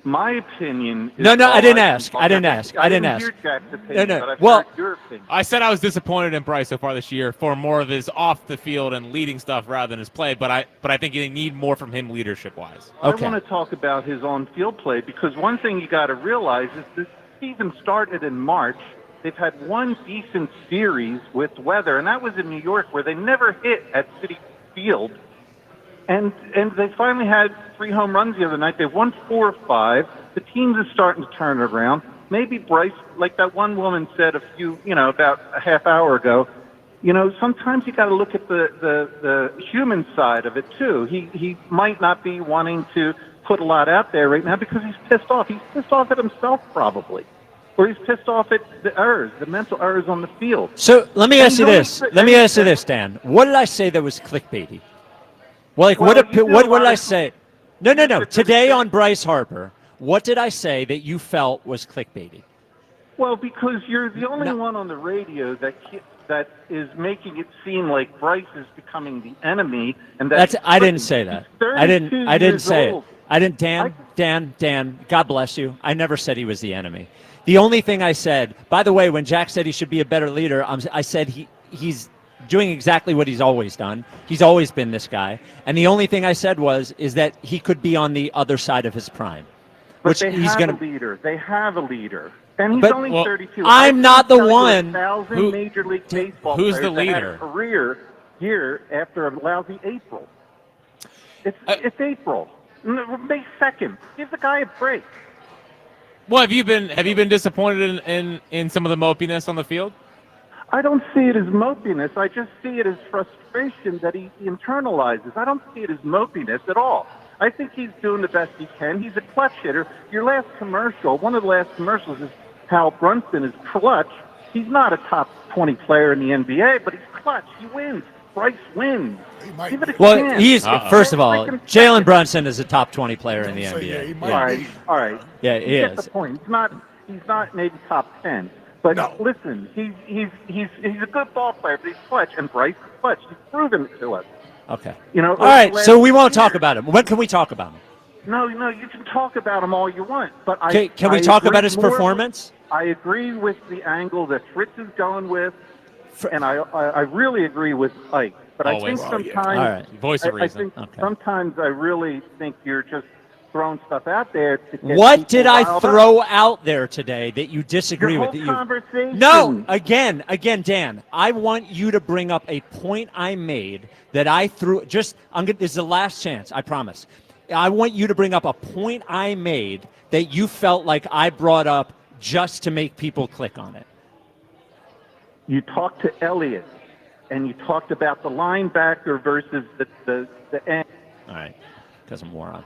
My opinion is... No, I didn't ask. I didn't ask. hear Jack's opinion, No. but I've Well, heard your opinion. I said I was disappointed in Bryce so far this year for more of his off the field and leading stuff rather than his play, but I think you need more from him leadership wise. Okay. I want to talk about his on-field play because one thing you got to realize is this season started in March. They've had one decent series with weather, and that was in New York where they never hit at Citi Field. And they finally had 3 home runs the other night. They've won 4 or 5. The teams are starting to turn it around. Maybe Bryce, like that one woman said about a half hour ago, sometimes you got to look at the human side of it too. He might not be wanting to put a lot out there right now because he's pissed off. He's pissed off at himself probably. Or he's pissed off at the mental errors on the field. So let me ask you this. Let me ask you this, Dan. What did I say that was clickbaity? What did I say? No. Today on Bryce Harper, what did I say that you felt was clickbaity? Well, because you're the only one on the radio that is making it seem like Bryce is becoming the enemy, and I didn't say that. I didn't say it. I didn't. Dan. God bless you. I never said he was the enemy. The only thing I said, by the way, when Jack said he should be a better leader, I said he's doing exactly what he's always done. He's always been this guy. And the only thing I said is that he could be on the other side of his prime. But they have a leader. They have a leader. And he's only 32. I'm not the one. 1,000 Major League Baseball who's players the that had leader? a career here after a lousy April. It's April. May 2nd. Give the guy a break. Well, have you been disappointed in some of the mopiness on the field? I don't see it as mopiness. I just see it as frustration that he internalizes. I don't see it as mopiness at all. I think he's doing the best he can. He's a clutch hitter. Your last commercial, one of the last commercials is Hal Brunson is clutch. He's not a top 20 player in the NBA, but he's clutch. He wins. Bryce wins. Give it a chance. First of all, Jalen Brunson is a top 20 player in the NBA. All right. Yeah, he is. Get the point. He's not maybe top 10. But listen, he's a good ball player, but he's clutch, and Bryce is clutch. He's proven it to us. Okay. All right, so we won't talk about him. When can we talk about him? No, you can talk about him all you want, but can we talk about his performance? I agree with the angle that Fritz is going with, and I really agree with Ike. But Always. I think sometimes, all right. Voice of reason. Sometimes I really think you're just throwing stuff out there. To get what did I riled throw up. out there today that you disagree Your with? whole conversation. No, again, Dan. I want you to bring up a point I made that I threw. This is the last chance. I promise. I want you to bring up a point I made that you felt like I brought up just to make people click on it. You talked to Elliott, and you talked about the linebacker versus the end. All right, because I'm a moron.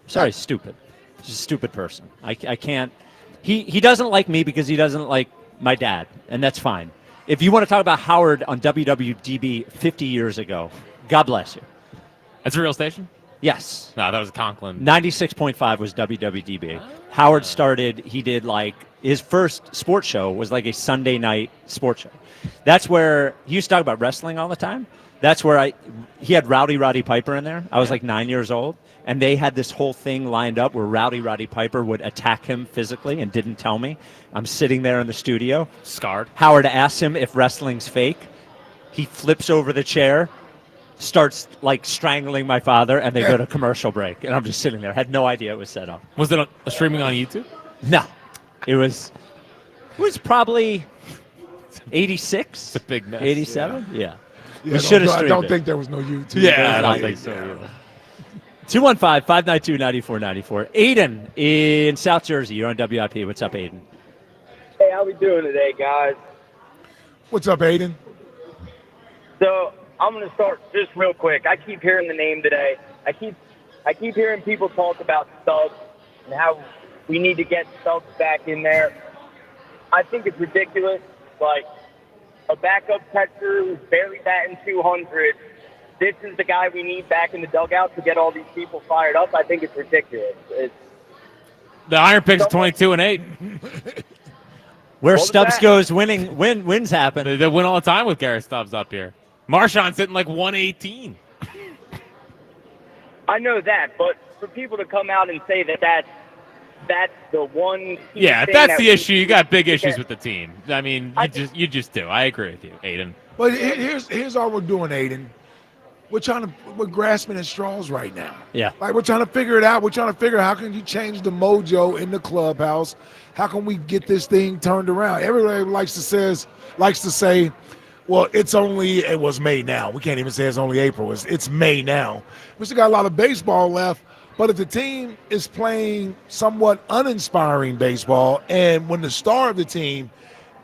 Sorry, stupid. He's a stupid person. I can't. He doesn't like me because he doesn't like my dad, and that's fine. If you want to talk about Howard on WWDB 50 years ago, God bless you. That's a real station? Yes. No, that was Conklin. 96.5 was WWDB. Howard started, he did his first sports show was like a Sunday night sports show. That's where he used to talk about wrestling all the time. That's where he had Roddy Piper in there. I was like 9 years old. And they had this whole thing lined up where Roddy Piper would attack him physically and didn't tell me. I'm sitting there in the studio. Scarred. Howard asked him if wrestling's fake. He flips over the chair, starts strangling my father, and they go to commercial break. And I'm just sitting there. I had no idea it was set up. Was it streaming on YouTube? No. It was probably 86. It's a big mess. 87? Yeah. Yeah, We should have streamed I don't it. think there was no YouTube. Yeah, I don't think so either. 215-592-9494. Aiden in South Jersey. You're on WIP. What's up, Aiden? Hey, how we doing today, guys? What's up, Aiden? So I'm going to start just real quick. I keep hearing the name today. I keep hearing people talk about Stubbs and how we need to get Stubbs back in there. I think it's ridiculous. Like, a backup catcher who's barely batting 200. This is the guy we need back in the dugout to get all these people fired up. I think it's ridiculous. The Iron Pigs 22-8. Where Stubbs goes, wins happen. They win all the time with Garrett Stubbs up here. Marshawn's hitting like 118. I know that, but for people to come out and say that's the one. Yeah, if that's the issue, you got big issues with the team. I mean, you just do. I agree with you, Aiden. But here's all we're doing, Aiden. We're grasping at straws right now. Yeah. Like, we're trying to figure it out. We're trying to figure out how can you change the mojo in the clubhouse? How can we get this thing turned around? Everybody likes to say, well, it was May now. We can't even say it's only April. It's May now. We still got a lot of baseball left. But if the team is playing somewhat uninspiring baseball, and when the star of the team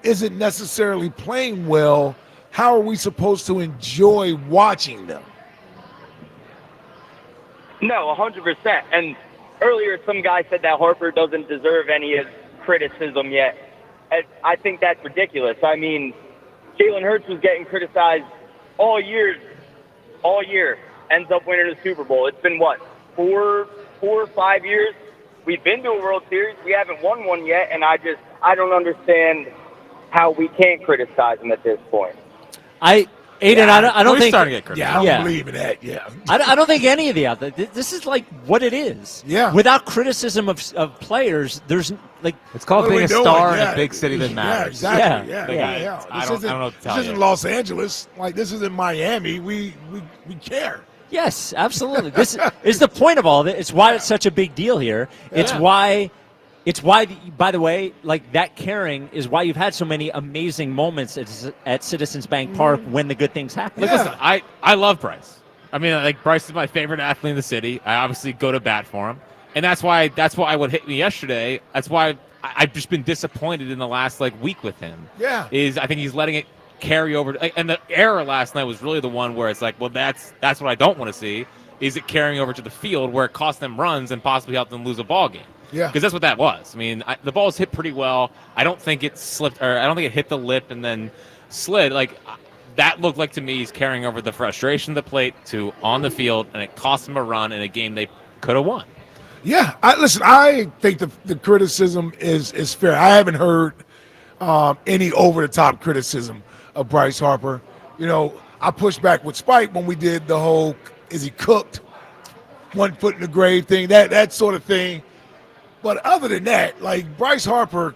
isn't necessarily playing well, how are we supposed to enjoy watching them? No, 100%. And earlier, some guy said that Harper doesn't deserve any criticism yet. And I think that's ridiculous. I mean, Jalen Hurts was getting criticized all year, ends up winning a Super Bowl. It's been, 4 or 5 years? We've been to a World Series. We haven't won one yet, and I don't understand how we can't criticize him at this point. I don't think starting to get criticized. I don't believe in that. Yeah, I don't think any of the other. This is like what it is. Yeah. Without criticism of players, there's like it's called being a doing? star in Yeah. a big city that matters. Yeah, exactly. Yeah. I don't know what to tell This you. isn't Los Angeles. Like, this isn't Miami. We care. Yes, absolutely. This is the point of all of it. It's why it's such a big deal here. It's why, by the way, like that caring is why you've had so many amazing moments at Citizens Bank Park when the good things happen. Like, listen, I love Bryce. I mean, like, Bryce is my favorite athlete in the city. I obviously go to bat for him. And that's why what hit me yesterday. That's why I've just been disappointed in the last, week with him. Yeah. I think he's letting it carry over. And the error last night was really the one where it's like, well, that's what I don't want to see. Is it carrying over to the field where it cost them runs and possibly helped them lose a ball game? Yeah. Because that's what that was. I mean, the ball was hit pretty well. I don't think it slipped, or I don't think it hit the lip and then slid. Like, that looked like to me he's carrying over the frustration of the plate to on the field, and it cost them a run in a game they could have won. Yeah. I think the criticism is fair. I haven't heard any over-the-top criticism of Bryce Harper. You know, I pushed back with Spike when we did the whole "is he cooked?" 1 foot in the grave thing, that sort of thing. But other than that, like, Bryce Harper,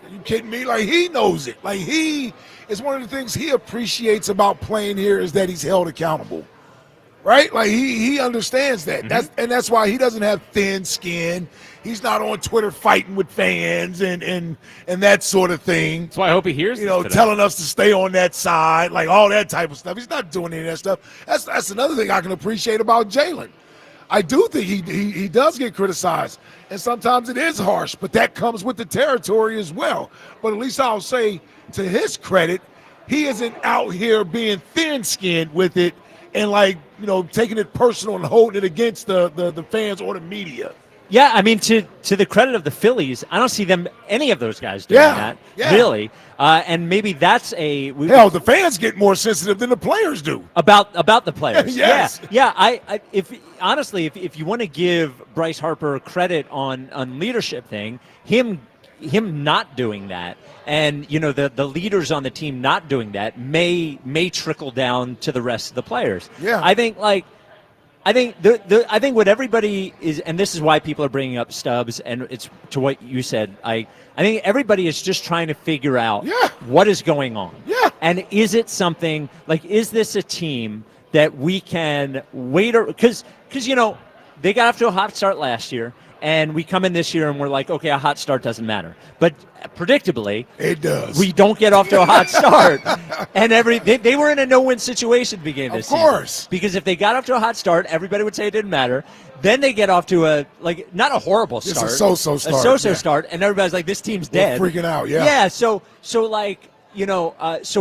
you kidding me? Like, he knows it. Like, it's one of the things he appreciates about playing here is that he's held accountable, right? Like, he understands that. Mm-hmm. That's why he doesn't have thin skin. He's not on Twitter fighting with fans and that sort of thing. That's why I hope he hears this today. Telling us to stay on that side, like all that type of stuff. He's not doing any of that stuff. That's another thing I can appreciate about Jalen. I do think he does get criticized, and sometimes it is harsh, but that comes with the territory as well. But at least I'll say, to his credit, he isn't out here being thin-skinned with it and, taking it personal and holding it against the fans or the media. Yeah, I mean, to the credit of the Phillies, I don't see any of those guys doing that, really. And maybe that's hell, the fans get more sensitive than the players do. About the players. Yes. Yeah. If you want to give Bryce Harper credit on leadership thing, him not doing that, and the leaders on the team not doing that may trickle down to the rest of the players. Yeah. I think what everybody is, and this is why people are bringing up Stubbs, and it's to what you said. I think everybody is just trying to figure out what is going on. Yeah. And is it something is this a team that we can wait? Because they got off to a hot start last year, And we come in this year and we're like, okay, a hot start doesn't matter. But predictably, it does. We don't get off to a hot start. And they were in a no-win situation at the beginning of this season. Of course. Because if they got off to a hot start, everybody would say it didn't matter. Then they get off to not a horrible start. It's a so-so start. A so-so start. And everybody's like, this team's dead. We're freaking out, yeah. Yeah, so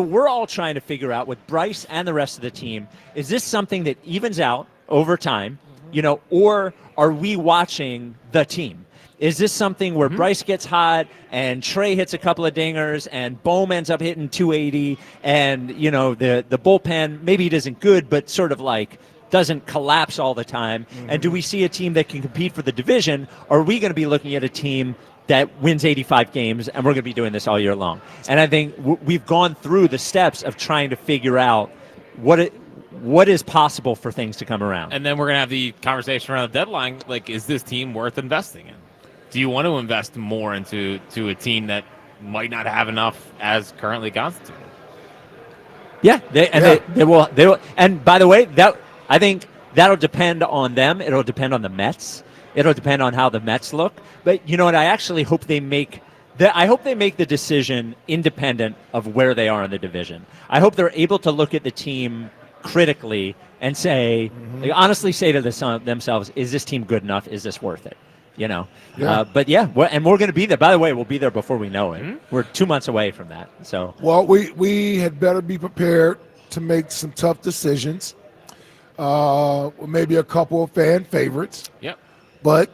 we're all trying to figure out with Bryce and the rest of the team, is this something that evens out over time, or are we watching the team? Is this something where Bryce gets hot and Trey hits a couple of dingers and Bohm ends up hitting 280 and, the bullpen, maybe it isn't good, but sort of like doesn't collapse all the time? And do we see a team that can compete for the division? Or are we going to be looking at a team that wins 85 games and we're going to be doing this all year long? And I think we've gone through the steps of trying to figure out what is possible for things to come around. And then we're going to have the conversation around the deadline. Like, is this team worth investing in? Do you want to invest more into a team that might not have enough as currently constituted? Yeah, they will. And by the way, I think that'll depend on them. It'll depend on the Mets. It'll depend on how the Mets look. But you know what? I actually hope they make the decision independent of where they are in the division. I hope they're able to look at the team critically and say, they honestly say to themselves, is this team good enough? Is this worth it? But and we're going to be there. By the way, we'll be there before we know it. We're 2 months away from that. So, well, we had better be prepared to make some tough decisions. Maybe a couple of fan favorites. Yep. But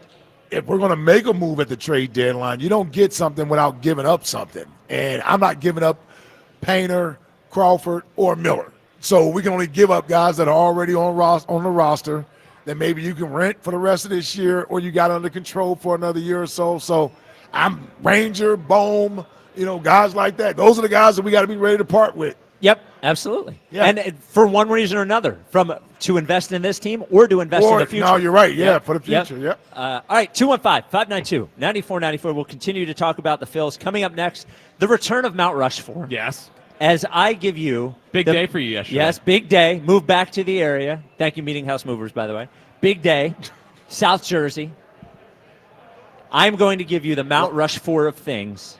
if we're going to make a move at the trade deadline, you don't get something without giving up something. And I'm not giving up Painter, Crawford, or Miller. So we can only give up guys that are already on the roster that maybe you can rent for the rest of this year or you got under control for another year or so. So I'm Ranger, Bohm, guys like that. Those are the guys that we got to be ready to part with. Yep, absolutely. Yeah. And for one reason or another, to invest in this team or to invest in the future. No, you're right. Yeah, for the future. Yep. All right, 215-592-9494. We'll continue to talk about the Phils. Coming up next, the return of Mount Rushmore. Yes. As I give you... Big day for you yesterday. Yes, big day. Move back to the area. Thank you, Meeting House Movers, by the way. Big day. South Jersey. I'm going to give you the Mount Rushmore of things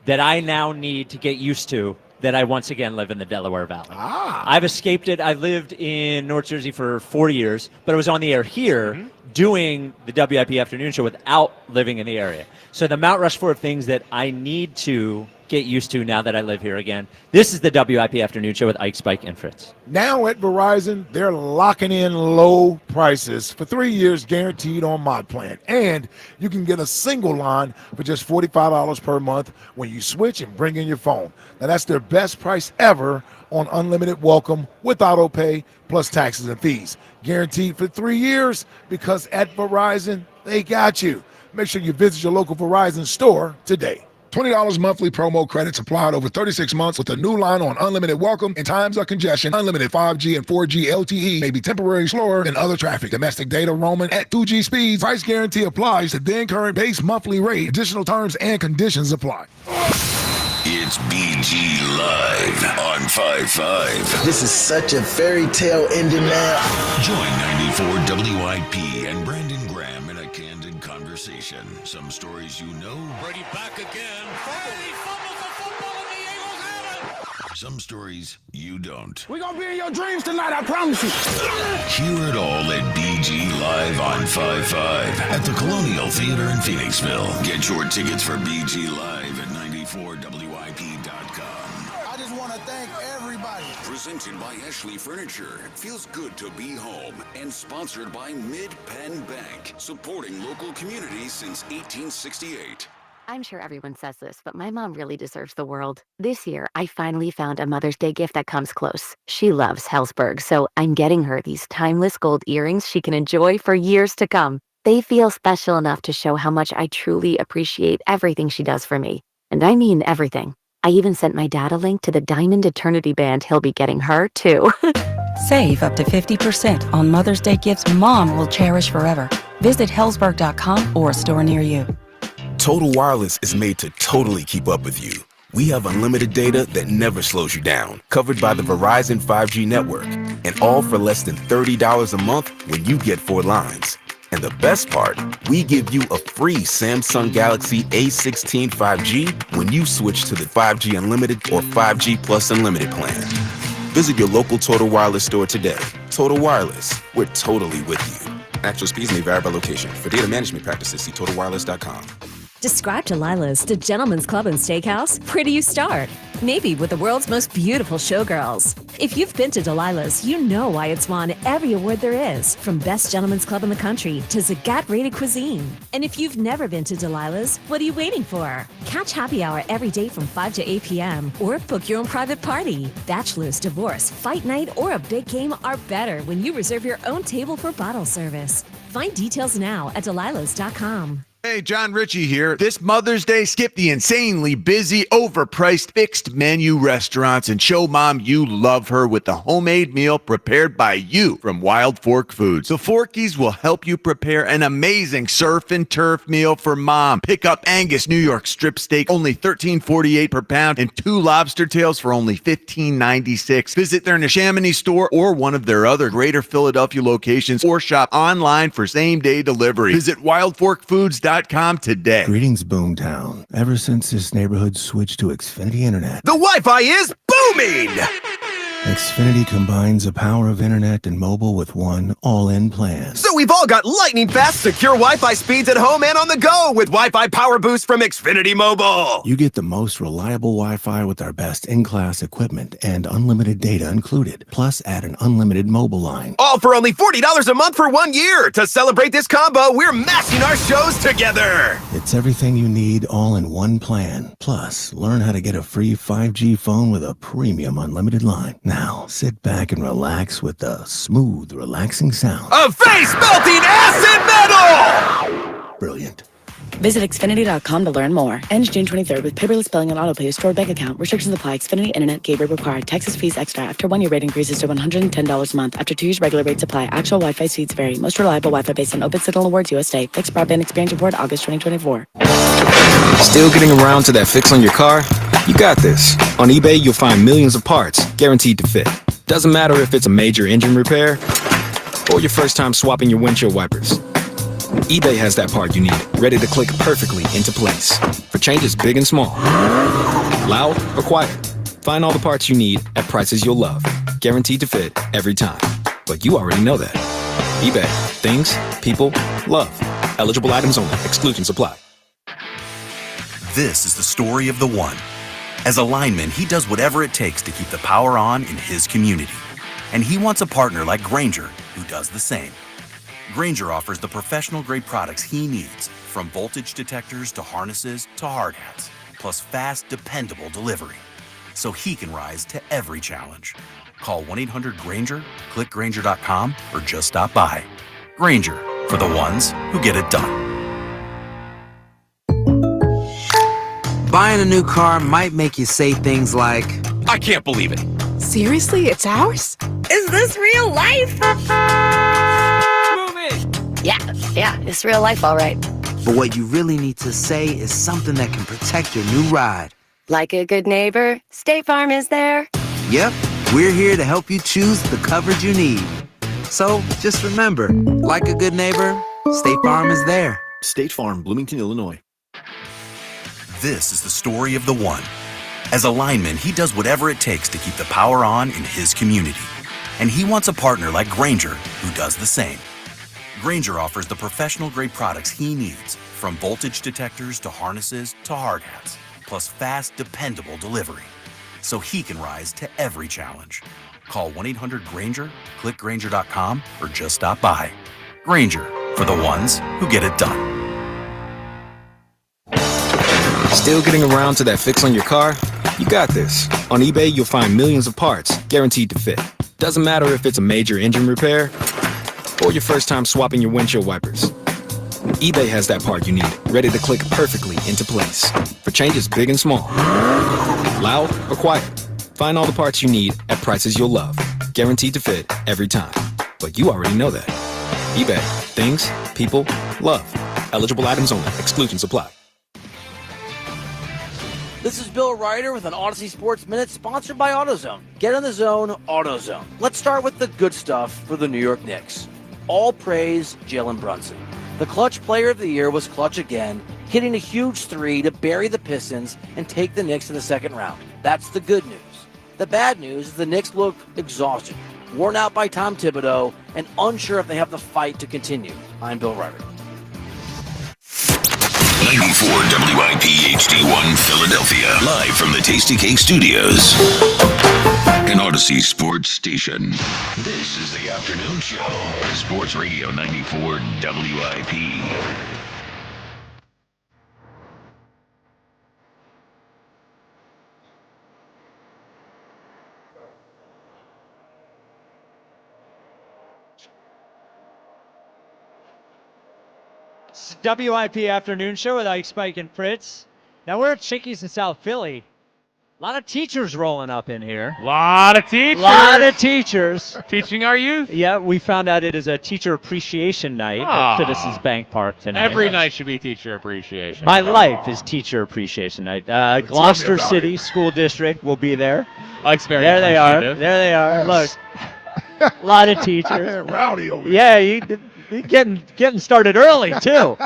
that I now need to get used to that I once again live in the Delaware Valley. I've escaped it. I lived in North Jersey for 4 years, but I was on the air here doing the WIP afternoon show without living in the area. So the Mount Rushmore of things that I need to get used to now that I live here again. This is the WIP afternoon show with Ike, Spike, and Fritz. Now at Verizon, they're locking in low prices for 3 years guaranteed on Mod Plan. And you can get a single line for just $45 per month when you switch and bring in your phone. Now that's their best price ever on unlimited welcome with auto pay plus taxes and fees. Guaranteed for 3 years because at Verizon, they got you. Make sure you visit your local Verizon store today. $20 monthly promo credits applied over 36 months with a new line on unlimited welcome. In times of congestion, unlimited 5G and 4G LTE may be temporarily slower than other traffic. Domestic data roaming at 2G speeds. Price guarantee applies to then current base monthly rate. Additional terms and conditions apply. It's BG Live on 5-5. This is such a fairy tale ending now. Join 94 WIP and Brandon Graham in a candid conversation. Some stories you know. Brady back again. Brady fumbles the football and the Eagles have it. Some stories you don't. We're going to be in your dreams tonight, I promise you. Hear it all at BG Live on 5-5 at the Colonial Theater in Phoenixville. Get your tickets for BG Live at 94WIP.com. I just want to thank everybody. Presented by Ashley Furniture. Feels good to be home. And sponsored by Mid-Penn Bank. Supporting local communities since 1868. I'm sure everyone says this, but my mom really deserves the world. This year, I finally found a Mother's Day gift that comes close. She loves Hellsberg, so I'm getting her these timeless gold earrings she can enjoy for years to come. They feel special enough to show how much I truly appreciate everything she does for me. And I mean everything. I even sent my dad a link to the Diamond Eternity band he'll be getting her, too. Save up to 50% on Mother's Day gifts Mom will cherish forever. Visit Hellsberg.com or a store near you. Total Wireless is made to totally keep up with you. We have unlimited data that never slows you down, covered by the Verizon 5G network, and all for less than $30 a month when you get 4 lines. And And the best part, we give you a free Samsung Galaxy A16 5G when you switch to the 5G Unlimited or 5G Plus Unlimited plan. Visit your local Total Wireless store today. Total Wireless, we're totally with you. Actual speeds may vary by location. For data management practices, see TotalWireless.com. Describe Delilah's to Gentlemen's Club and Steakhouse. Where do you start? Maybe with the world's most beautiful showgirls. If you've been to Delilah's, you know why it's won every award there is, from Best Gentlemen's Club in the country to Zagat-rated cuisine. And if you've never been to Delilah's, what are you waiting for? Catch happy hour every day from 5 to 8 p.m. or book your own private party. Bachelor's, divorce, fight night, or a big game are better when you reserve your own table for bottle service. Find details now at delilahs.com. Hey, John Ritchie here. This Mother's Day, skip the insanely busy, overpriced, fixed menu restaurants and show Mom you love her with the homemade meal prepared by you from Wild Fork Foods. The Forkies will help you prepare an amazing surf and turf meal for Mom. Pick up Angus New York strip steak, only $13.48 per pound, and 2 lobster tails for only $15.96. Visit their Neshaminy store or one of their other Greater Philadelphia locations or shop online for same-day delivery. Visit wildforkfoods.com today. Greetings, Boomtown. Ever since this neighborhood switched to Xfinity Internet, The Wi-Fi is booming! Xfinity combines the power of internet and mobile with one all-in plan. So we've all got lightning-fast, secure Wi-Fi speeds at home and on the go with Wi-Fi Power Boost from Xfinity Mobile. You get the most reliable Wi-Fi with our best in-class equipment and unlimited data included. Plus, add an unlimited mobile line. All for only $40 a month for 1 year. To celebrate this combo, we're mashing our shows together. It's everything you need all in one plan. Plus, learn how to get a free 5G phone with a premium unlimited line. Now, sit back and relax with the smooth, relaxing sound of face-melting acid metal! Brilliant. Visit Xfinity.com to learn more. Ends June 23rd with paperless billing and autopay stored bank account. Restrictions apply. Xfinity Internet gateway required. Taxes, fees extra. After 1 year rate increases to $110 a month. After 2 years regular rates apply. Actual Wi-Fi speeds vary. Most reliable Wi-Fi based on Open Signal Awards USA. Fixed Broadband Experience Report August 2024. Still getting around to that fix on your car? You got this. On eBay, you'll find millions of parts, guaranteed to fit. Doesn't matter if it's a major engine repair or your first time swapping your windshield wipers. eBay has that part you need, ready to click perfectly into place. For changes big and small. Loud or quiet. Find all the parts you need at prices you'll love. Guaranteed to fit every time. But you already know that. eBay. Things, people, love. Eligible items only. Exclusions apply. This is the story of the one. As a lineman, he does whatever it takes to keep the power on in his community. And he wants a partner like Grainger who does the same. Grainger offers the professional-grade products he needs, from voltage detectors to harnesses to hard hats, plus fast, dependable delivery, so he can rise to every challenge. Call 1-800-GRAINGER, click Grainger.com, or just stop by. Grainger, for the ones who get it done. Buying a new car might make you say things like, I can't believe it. Seriously, it's ours? Is this real life? Yeah, it's real life, all right. But what you really need to say is something that can protect your new ride. Like a good neighbor, State Farm is there. Yep, we're here to help you choose the coverage you need. So just remember, like a good neighbor, State Farm is there. State Farm, Bloomington, Illinois. This is the story of the one. As a lineman, he does whatever it takes to keep the power on in his community. And he wants a partner like Grainger who does the same. Grainger offers the professional-grade products he needs, from voltage detectors to harnesses to hard hats, plus fast, dependable delivery, so he can rise to every challenge. Call 1-800-GRAINGER, click Grainger.com, or just stop by. Grainger, for the ones who get it done. Still getting around to that fix on your car? You got this. On eBay, you'll find millions of parts, guaranteed to fit. Doesn't matter if it's a major engine repair or your first time swapping your windshield wipers. eBay has that part you need, ready to click perfectly into place. For changes big and small. Loud or quiet. Find all the parts you need at prices you'll love. Guaranteed to fit every time. But you already know that. eBay. Things, people, love. Eligible items only. Exclusions apply. This is Bill Ryder with an Odyssey Sports Minute sponsored by AutoZone. Get in the zone, AutoZone. Let's start with the good stuff for the New York Knicks. All praise Jalen Brunson. The clutch player of the year was clutch again, hitting a huge 3 to bury the Pistons and take the Knicks to the second round. That's the good news. The bad news is the Knicks look exhausted, worn out by Tom Thibodeau, and unsure if they have the fight to continue. I'm Bill Ryder. 94 WIP HD1 Philadelphia, live from the Tasty Cake Studios. An Odyssey Sports Station. This is the afternoon show. Sports Radio 94 WIP. WIP Afternoon Show with Ike, Spike, and Fritz. Now we're at Chickies in South Philly. A lot of teachers rolling up in here. Lot of teachers. Lot of teachers. Teaching our youth. Yeah, we found out it is a teacher appreciation night at Citizens Bank Park tonight. Every night should be teacher appreciation. My life is teacher appreciation night. Gloucester City School District will be there. There they are. There they are. Look, a lot of teachers. Rowdy over Yeah, you getting started early too.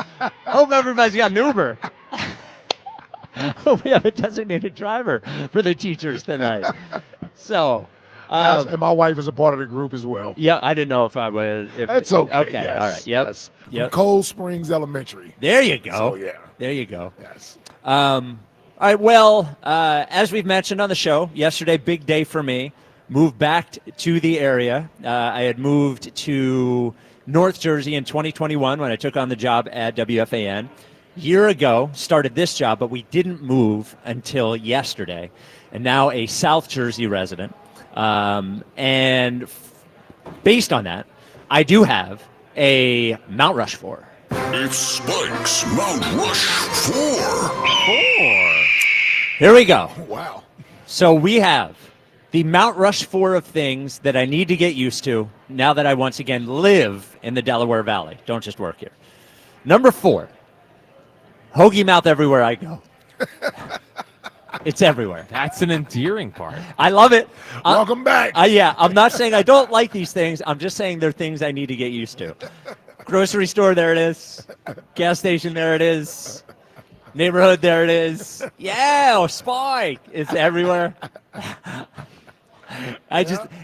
Hope everybody's got an Uber. We have a designated driver for the teachers tonight. So, and my wife is a part of the group as well. Yeah, I didn't know if I was. That's okay. Okay, Yes, all right. Yep. yes. Yep. Cold Springs Elementary. There you go. So, yeah. There you go. Yes. All right. Well, as we've mentioned on the show, yesterday, big day for me. Moved back to the area. I had moved to North Jersey in 2021 when I took on the job at WFAN. Year ago, started this job, but we didn't move until yesterday. And now a South Jersey resident. Based on that, I do have a Mount Rushmore. It's Spike's Mount Rushmore. Here we go. Wow. So we have the Mount Rushmore of things that I need to get used to now that I once again live in the Delaware Valley. Don't just work here. Number 4, hoagie mouth everywhere I go. It's everywhere. That's an endearing part. I love it. Welcome back. Yeah, I'm not saying I don't like these things. I'm just saying they're things I need to get used to. Grocery store, there it is. Gas station, there it is. Neighborhood, there it is. Yeah, Spike. It's everywhere.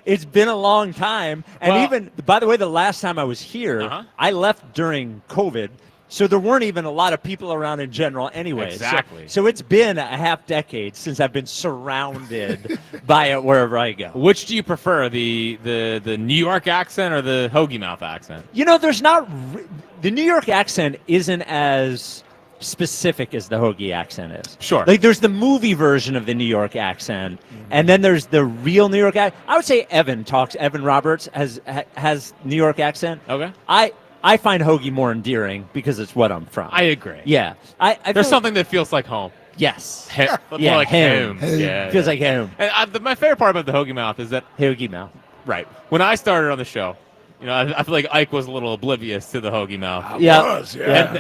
It's been a long time. And even, by the way, the last time I was here, I left during COVID. So there weren't even a lot of people around in general anyway. Exactly. So it's been a half decade since I've been surrounded by it wherever I go. Which do you prefer, the New York accent or the hoagie mouth accent? You know, the New York accent isn't as specific as the hoagie accent is. Sure. Like there's the movie version of the New York accent, and then there's the real New York accent. I would say Evan Roberts has New York accent. Okay. I find hoagie more endearing because it's what I'm from. I agree. Yeah. There's something that feels like home. Yes. More like home. Yeah. Feels like home. And my favorite part about the hoagie mouth is that hoagie mouth. Right. When I started on the show, you know, I feel like Ike was a little oblivious to the hoagie mouth. Yeah.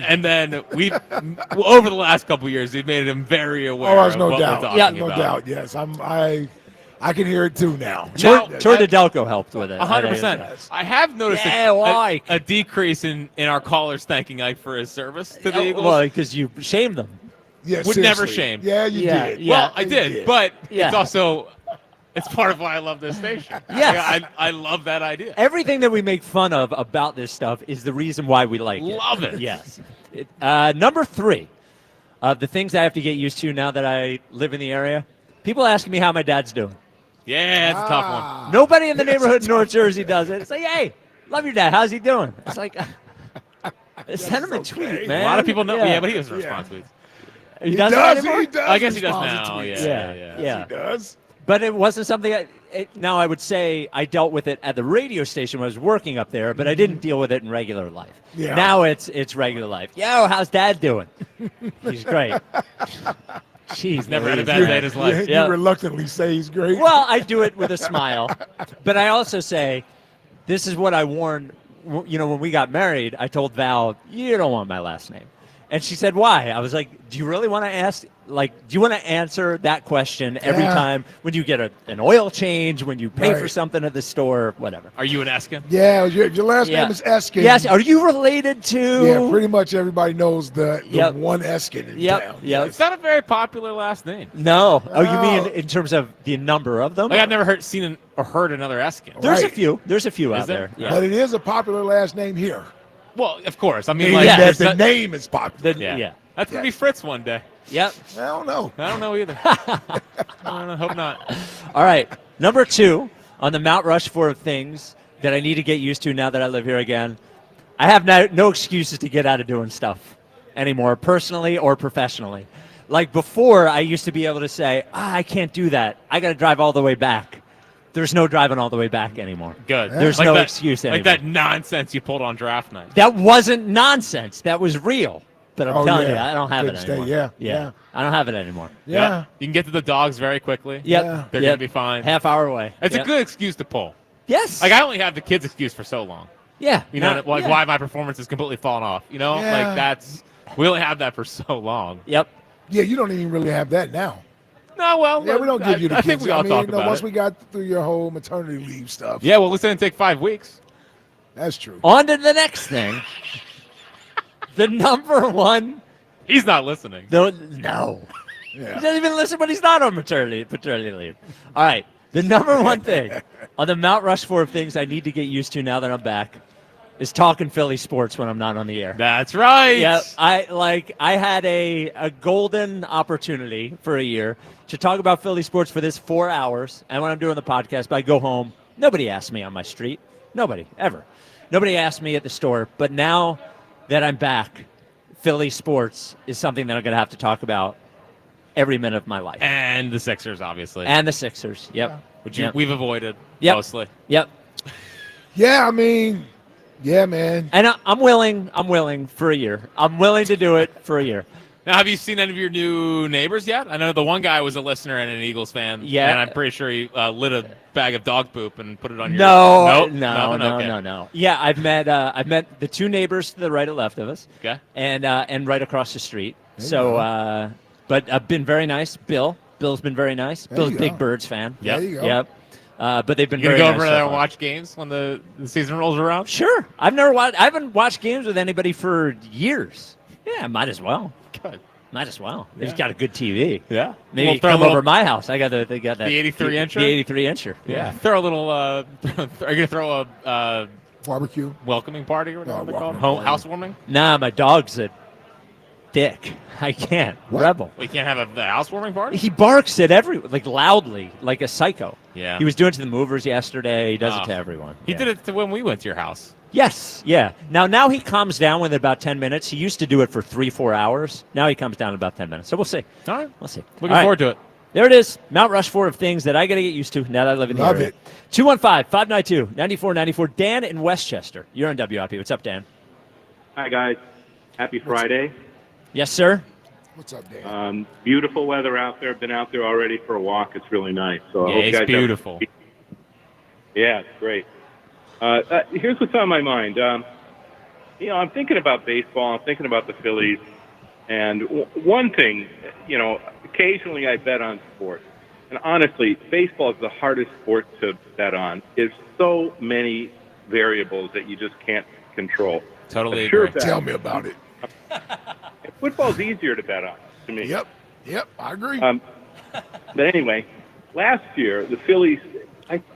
And then we, over the last couple of years, we've made him very aware Oh, there's of no what doubt. we're talking No about. doubt. Yes. I can hear it too now. Tor Delco helped with it. 100%. I have noticed a decrease in our callers thanking Ike for his service to the Eagles. Well, because you shamed them. Yeah, Would never shame. Yeah, you did. Well, I did, but Yeah. it's also it's part of why I love this station. Yes. I love that idea. Everything that we make fun of about this stuff is the reason why we like it. Love it. Yes. Number 3, the things I have to get used to now that I live in the area. People asking me how my dad's doing. Yeah, it's a tough one. Nobody in the neighborhood in North Jersey does it. It's like, hey, love your dad. How's he doing? It's like, send him a tweet, man. A lot of people know. Yeah, but he doesn't respond to tweets. He doesn't anymore? He does. I guess he does respond to now. tweets. Yeah. He does. But it wasn't something. Now I would say I dealt with it at the radio station when I was working up there, but I didn't deal with it in regular life. Yeah. Now it's regular life. Yo, how's Dad doing? He's great. Jeez, Never had a bad day in his life. You reluctantly say he's great. Well, I do it with a smile, but I also say, this is what I warned. You know, when we got married, I told Val, you don't want my last name. And she said, why? I was like, do you really want to ask like, do you want to answer that question every time when you get an oil change, when you pay for something at the store, whatever? Are you an Eskin? Yeah, your last name is Eskin. Yes. Are you related to? Yeah, pretty much everybody knows the one Eskin in town. Yep. It's not a very popular last name. No. Oh, you mean in terms of the number of them? Like I've never seen or heard another Eskin. There's a few. There's a few Is out there? there. But it is a popular last name here. Well, of course. I mean, Meaning like that the name is popular. That's gonna be Fritz one day. Yep. I don't know. I don't know either. I don't know, hope not. All right. Number 2 on the Mount Rushmore of things that I need to get used to now that I live here again. I have no excuses to get out of doing stuff anymore, personally or professionally. Like before, I used to be able to say, I can't do that. I got to drive all the way back. There's no driving all the way back anymore. Good. There's like no that, excuse anymore. Like that nonsense you pulled on draft night. That wasn't nonsense. That was real. But I'm telling you, I don't have it anymore. Yeah. I don't have it anymore. Yeah. You can get to the dogs very quickly. Yep. They're going to be fine. Half hour away. It's a good excuse to pull. Yes. Like I only have the kids' excuse for so long. Yeah. You know, why my performance has completely fallen off. You know, like we only have that for so long. Yep. Yeah, you don't even really have that now. No, well, yeah, we don't give you the kids. I think we all talk about once it. we got through your whole maternity leave stuff. Yeah, well, at least it didn't take 5 weeks. That's true. On to the next thing. The number one. He's not listening. No. Yeah. He doesn't even listen when he's not on paternity leave. All right. The number one thing on the Mount Rushmore of things I need to get used to now that I'm back is talking Philly sports when I'm not on the air. That's right. Yeah, I had a golden opportunity for a year to talk about Philly sports for this 4 hours, and when I'm doing the podcast, I go home. Nobody asked me on my street. Nobody, ever. Nobody asked me at the store. But now that I'm back, Philly sports is something that I'm going to have to talk about every minute of my life. And the Sixers, obviously. And the Sixers, yep. Which we've avoided mostly. Yep. Yeah, I mean, yeah, man. And I'm willing for a year. I'm willing to do it for a year. Now, have you seen any of your new neighbors yet? I know the one guy was a listener and an Eagles fan. Yeah. And I'm pretty sure he lit a bag of dog poop and put it on your... No. Yeah, I've met the two neighbors to the right and left of us. Okay. And right across the street. So, but I've been very nice. Bill's been very nice. Bill's a big Birds fan. Yep. There you go. Yep. But they've been You very gonna nice. go over so there and far. watch games when the season rolls around? Sure. I haven't watched games with anybody for years. Yeah, might as well. Good. Might as well. Yeah. He's got a good TV. Yeah. Maybe We'll throw come a little- over my house. They got that. The 83-incher? The 83-incher. Yeah. Throw a little... are you going to throw a barbecue welcoming party or whatever No, they call it? welcoming Housewarming? Nah, my dog's a dick. I can't. Rebel. We can't have a housewarming party? He barks at everyone, like loudly, like a psycho. Yeah. He was doing it to the movers yesterday. He does Oh. it to everyone. He Yeah. did it when we went to your house. Yes, yeah. Now he calms down within about 10 minutes. He used to do it for 3-4 hours. Now he comes down in about 10 minutes. So we'll see. All right. We'll see. Looking All right. forward to it. There it is. Mount Rushmore of things that I got to get used to now that I live in the Love area. it. 215-592-9494. Dan in Westchester. You're on WIP. What's up, Dan? Hi, guys. Happy Friday. Yes, sir. What's up, Dan? Beautiful weather out there. Been out there already for a walk. It's really nice. So I Yeah, hope you it's guys beautiful. Yeah, it's great. Here's what's on my mind. I'm thinking about baseball. I'm thinking about the Phillies. And one thing, occasionally I bet on sports. And honestly, baseball is the hardest sport to bet on. There's so many variables that you just can't control. Totally Sure agree. bet. Tell me about it. Football's easier to bet on, to me. Yep, I agree. But anyway, last year, the Phillies,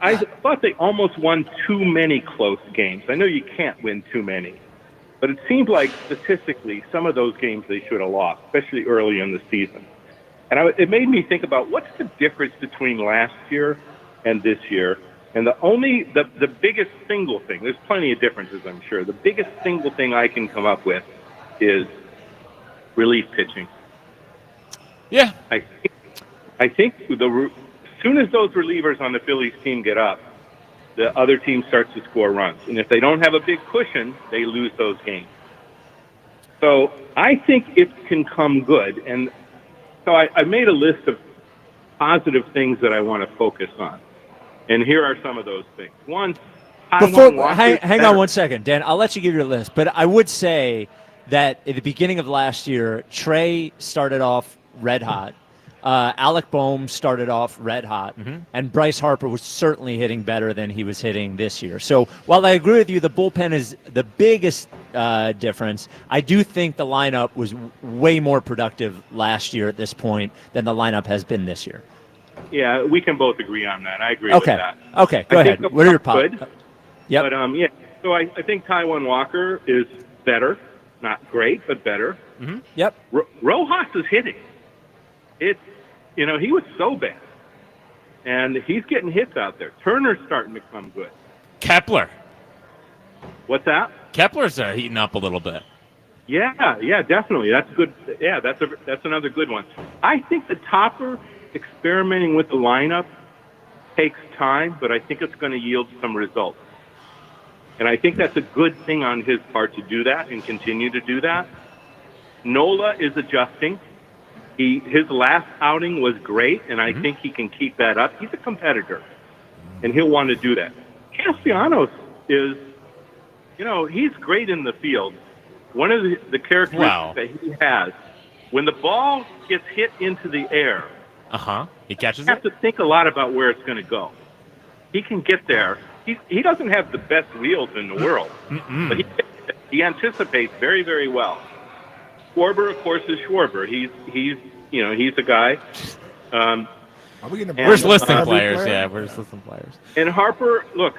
I thought they almost won too many close games. I know you can't win too many, but it seemed like statistically some of those games they should have lost, especially early in the season. And it made me think about what's the difference between last year and this year. And the biggest single thing, there's plenty of differences, I'm sure. The biggest single thing I can come up with is relief pitching. Yeah. I think as soon as those relievers on the Phillies team get up, the other team starts to score runs. And if they don't have a big cushion, they lose those games. So I think it can come good. And so I made a list of positive things that I want to focus on. And here are some of those things. One, Hang on one second, Dan. I'll let you give your list. But I would say that at the beginning of last year, Trey started off red hot. Alec Boehm started off red hot, and Bryce Harper was certainly hitting better than he was hitting this year. So while I agree with you, the bullpen is the biggest difference. I do think the lineup was way more productive last year at this point than the lineup has been this year. Yeah, we can both agree on that. I agree with that. Okay, go ahead. What are your thoughts? Yep. But, so I think Taijuan Walker is better. Not great, but better. Yep. Rojas is hitting. He was so bad. And he's getting hits out there. Turner's starting to come good. Kepler. What's that? Kepler's heating up a little bit. Yeah, definitely. That's good. Yeah, that's another good one. I think the Topper experimenting with the lineup takes time, but I think it's going to yield some results. And I think that's a good thing on his part to do that and continue to do that. Nola is adjusting. His last outing was great, and I think he can keep that up. He's a competitor, and he'll want to do that. Castellanos is, he's great in the field. One of the characteristics that he has, when the ball gets hit into the air, he catches you have to think a lot about where it's going to go. He can get there. He doesn't have the best wheels in the world, but he anticipates very, very well. Schwarber, of course, is Schwarber. He's a guy. We're just listing players. Yeah, we're just listing players. And Harper, look,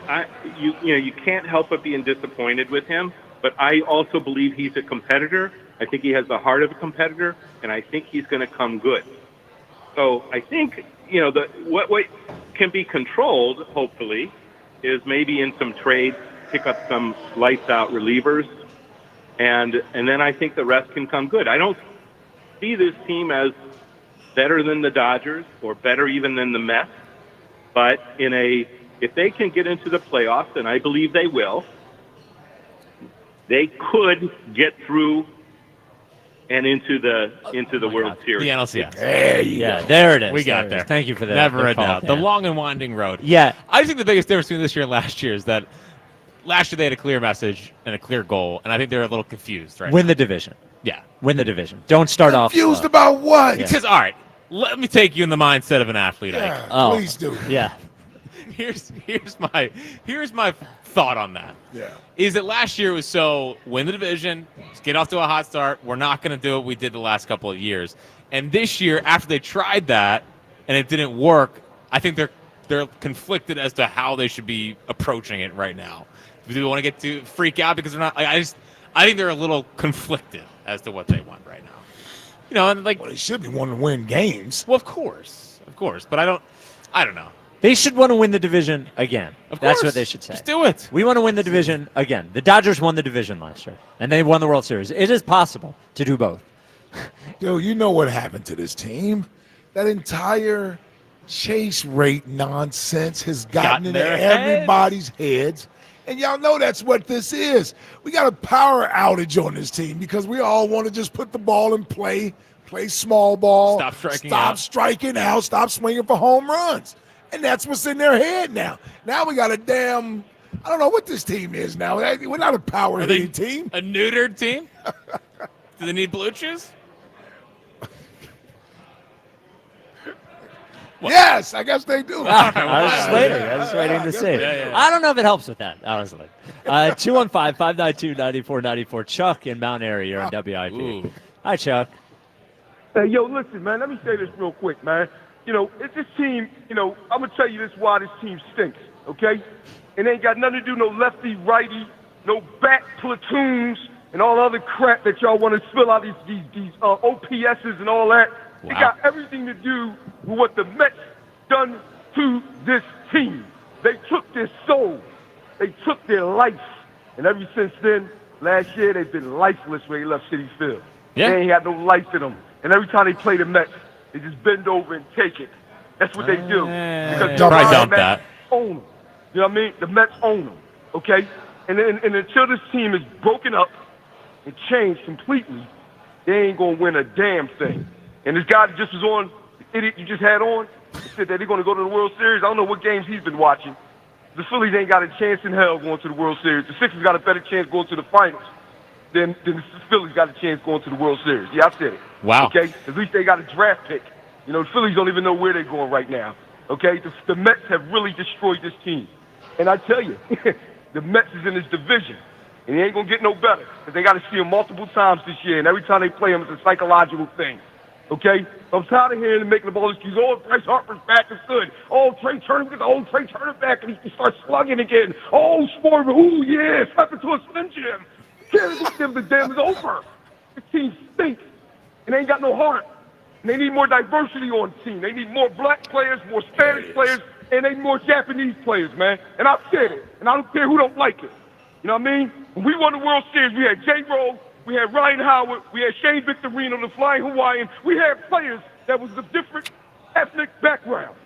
you can't help but being disappointed with him. But I also believe he's a competitor. I think he has the heart of a competitor, and I think he's going to come good. So I think what can be controlled, hopefully, is maybe in some trades, pick up some lights out relievers, and then I think the rest can come good. I don't see this team as better than the Dodgers or better even than the Mets, but if they can get into the playoffs, and I believe they will, they could get through and into the World Series. The NLCS. There it is. We got there. Thank you for that. Never a doubt. The long and winding road. Yeah. I think the biggest difference between this year and last year is that last year they had a clear message and a clear goal, and I think they're a little confused right Win now. the division. Yeah. Win the division. Don't start off Confused slow. about what? Because, all right, let me take you in the mindset of an athlete. Please do. Yeah. Here's my thought on that. Yeah. Is that last year was so win the division, just get off to a hot start. We're not going to do what we did the last couple of years. And this year, after they tried that and it didn't work, I think they're conflicted as to how they should be approaching it right now. Do they want to get to freak out because they're not? I think they're a little conflicted as to what they want right now. And well, they should be wanting to win games. Well, of course, but I don't know. They should want to win the division again. Of That's course. what they should say. Just do it. We want to win the division again. The Dodgers won the division last year, and they won the World Series. It is possible to do both. Dude, you know what happened to this team? That entire chase rate nonsense has gotten into everybody's heads. And y'all know that's what this is. We got a power outage on this team because we all want to just put the ball in play small ball, stop striking out, stop swinging for home runs. And that's what's in their head now. Now we got I don't know what this team is now. We're not a power hitting team. A neutered team? Do they need blue chews? Yes, I guess they do. I was just waiting to see. Yeah. I don't know if it helps with that, honestly. 215-592-9494. Chuck in Mount Airy, you're on WIP. Ooh. Hi, Chuck. Hey, yo, listen, man, let me say this real quick, man. It's this team, I'm going to tell you this why this team stinks, okay? It ain't got nothing to do no lefty, righty, no bat platoons, and all other crap that y'all want to spill out these OPSs and all that. It got everything to do with what the Mets done to this team. They took their soul. They took their life. And ever since then, last year, they've been lifeless when they left Citi Field. Yeah. They ain't got no life in them. And every time they play the Mets, they just bend over and take it. That's what they do. Because Probably dump Mets that. own them. You know what I mean? The Mets own them, okay? And until this team is broken up and changed completely, they ain't going to win a damn thing. And this guy that just was on, the idiot you just had on, said that they're going to go to the World Series. I don't know what games he's been watching. The Phillies ain't got a chance in hell going to the World Series. The Sixers got a better chance going to the finals. then the Phillies got a chance going to the World Series. Yeah, I said it. Wow. Okay? At least they got a draft pick. You know, the Phillies don't even know where they're going right now. Okay? The Mets have really destroyed this team. And I tell you, the Mets is in this division. And it ain't going to get no better. Because they got to see them multiple times this year. And every time they play them, it's a psychological thing. Okay? I'm tired of hearing them making the ball excuses. Oh, Bryce Harper's back is good. Oh, Trey Turner, get the old Trey Turner back and he starts slugging again. Oh, Schwarber, ooh, yeah, slap into a Slim Jim. The damn is over. The team stinks. And they ain't got no heart. And they need more diversity on the team. They need more black players, more Spanish players, and they need more Japanese players, man. And I've said it. And I don't care who don't like it. You know what I mean? When we won the World Series, we had J-Roll, we had Ryan Howard, we had Shane Victorino, the Flying Hawaiian. We had players that was of different ethnic backgrounds.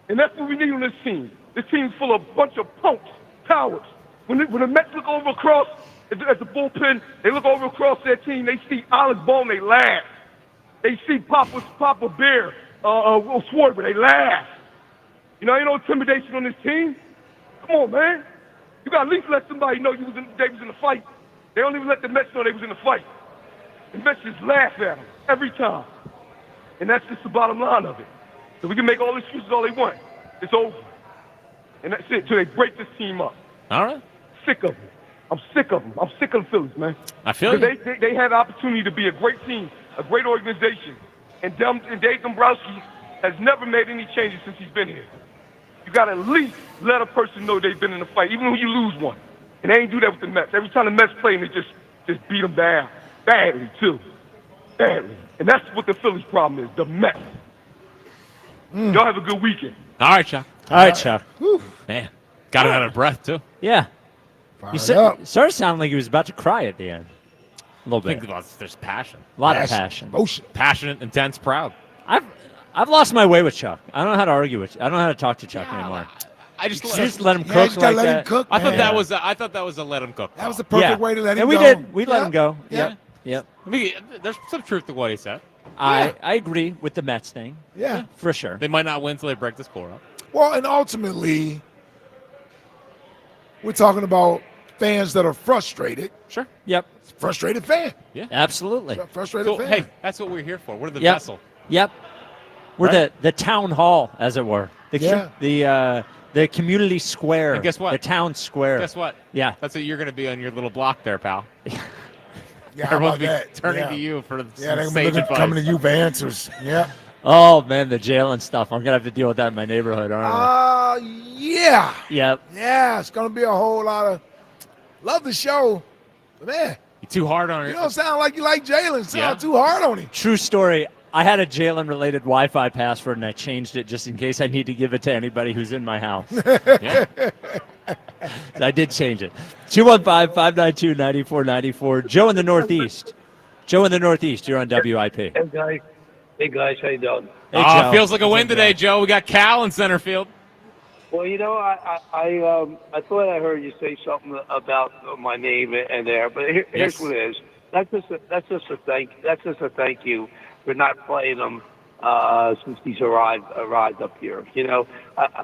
And that's what we need on this team. This team's full of a bunch of punks, cowards. When the Mets look over across at the bullpen, they look over across their team, they see Alex Bone, they laugh. They see Papa Bear, Schwarber, they laugh. You know, ain't no intimidation on this team. Come on, man. You got to at least let somebody know they was in the fight. They don't even let the Mets know they was in the fight. The Mets just laugh at them every time. And that's just the bottom line of it. So we can make all the excuses all they want. It's over. And that's it, till they break this team up. All right. Sick of them. I'm sick of them. I'm sick of the Phillies, man. I feel you. They had the opportunity to be a great team, a great organization. And Dave Dombrowski has never made any changes since he's been here. You got to at least let a person know they've been in a fight, even when you lose one. And they ain't do that with the Mets. Every time the Mets play, they just beat them down. Badly, too. Badly. And that's what the Phillies' problem is, the Mets. Y'all have a good weekend. All right, Chuck. All right, Chuck. Man, got him out of breath, too. Yeah. You started to sound like he was about to cry at the end. A little bit. There's passion. A lot of passion. Emotion. Passionate, intense, proud. I've lost my way with Chuck. I don't know how to argue with. I don't know how to talk to Chuck anymore. I just let him Yeah, cook you just gotta like let that. him cook, I thought man. that was a let him cook. That was the perfect way to let him and go. we did. We let Yeah. him go. Yeah. Yep. I mean, there's some truth to what he said. I agree with the Mets thing. Yeah. For sure. They might not win until they break the score up. Well, and ultimately, we're talking about fans that are frustrated. Sure. Yep. Frustrated fan. Yeah. Absolutely. Frustrated So, fan. hey, that's what we're here for. We're the Yep. vessel. Yep. We're Right? the town hall, as it were. The community square. And guess what? The town square. Guess what? Yeah. That's what you're going to be on your little block there, pal. Yeah, how Everyone's about be that? turning Yeah. to you for Yeah, some they're sage advice. coming to you for answers. Yeah. Oh man, the jail and stuff. I'm gonna have to deal with that in my neighborhood, aren't Yeah. I? Yep. Yeah, it's going to be a whole lot of love the show. But man, You're too hard on you it. don't sound like you like Jalen. Sound Yeah. too hard on him. True story. I had a Jalen-related Wi-Fi password, and I changed it just in case I need to give it to anybody who's in my house. Yeah. I did change it. 215-592-9494. Joe in the Northeast. Joe in the Northeast. You're on WIP. Hey guys, how you doing? Hey, Oh, Joe. it feels like a win today, Joe. We got Cal in center field. Well, you know, I thought I heard you say something about my name and there, but here's Yes. what it is. That's just a thank you for not playing him since he's arrived up here. You know,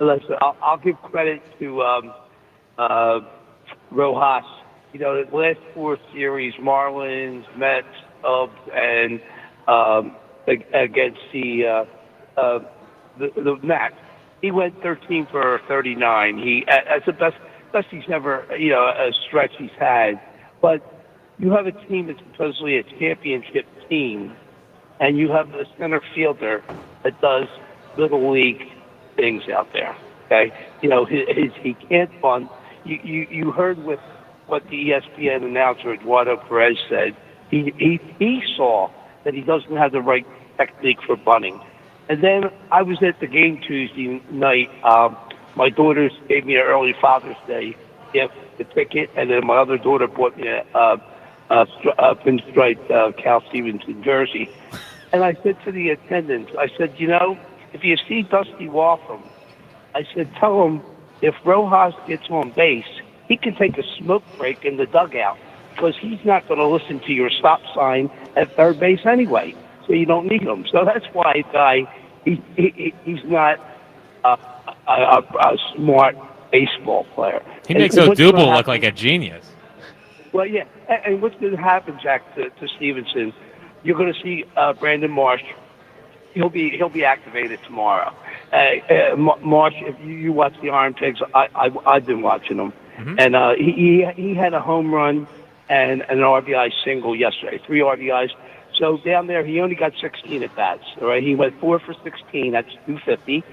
listen, I'll give credit to Rojas. You know, the last four series, Marlins, Mets, Cubs, and against the Nats, he went 13 for 39. That's the best he's ever, a stretch he's had. But you have a team that's supposedly a championship team, and you have a center fielder that does little league things out there. Okay, he can't bunt. You heard with what the ESPN announcer Eduardo Perez said. He saw that he doesn't have the right technique for bunting. And then I was at the game Tuesday night. My daughters gave me an early Father's Day gift, the ticket, and then my other daughter bought me a pinstripe Cal Stevenson jersey. And I said to the attendants, I said, if you see Dusty Walker, I said, tell him if Rojas gets on base, he can take a smoke break in the dugout because he's not going to listen to your stop sign at third base anyway. So you don't need him. So that's why, guy, he's not a smart baseball player. He makes Odubel look like a genius. Well, yeah, and what's going to happen, Jack, to Stevenson? You're going to see Brandon Marsh. He'll be activated tomorrow. Marsh, if you watch the Iron Pigs, I've been watching them, and he had a home run and an RBI single yesterday, 3 RBIs. So down there, he only got 16 at bats. All right, he went 4 for 16. That's 250.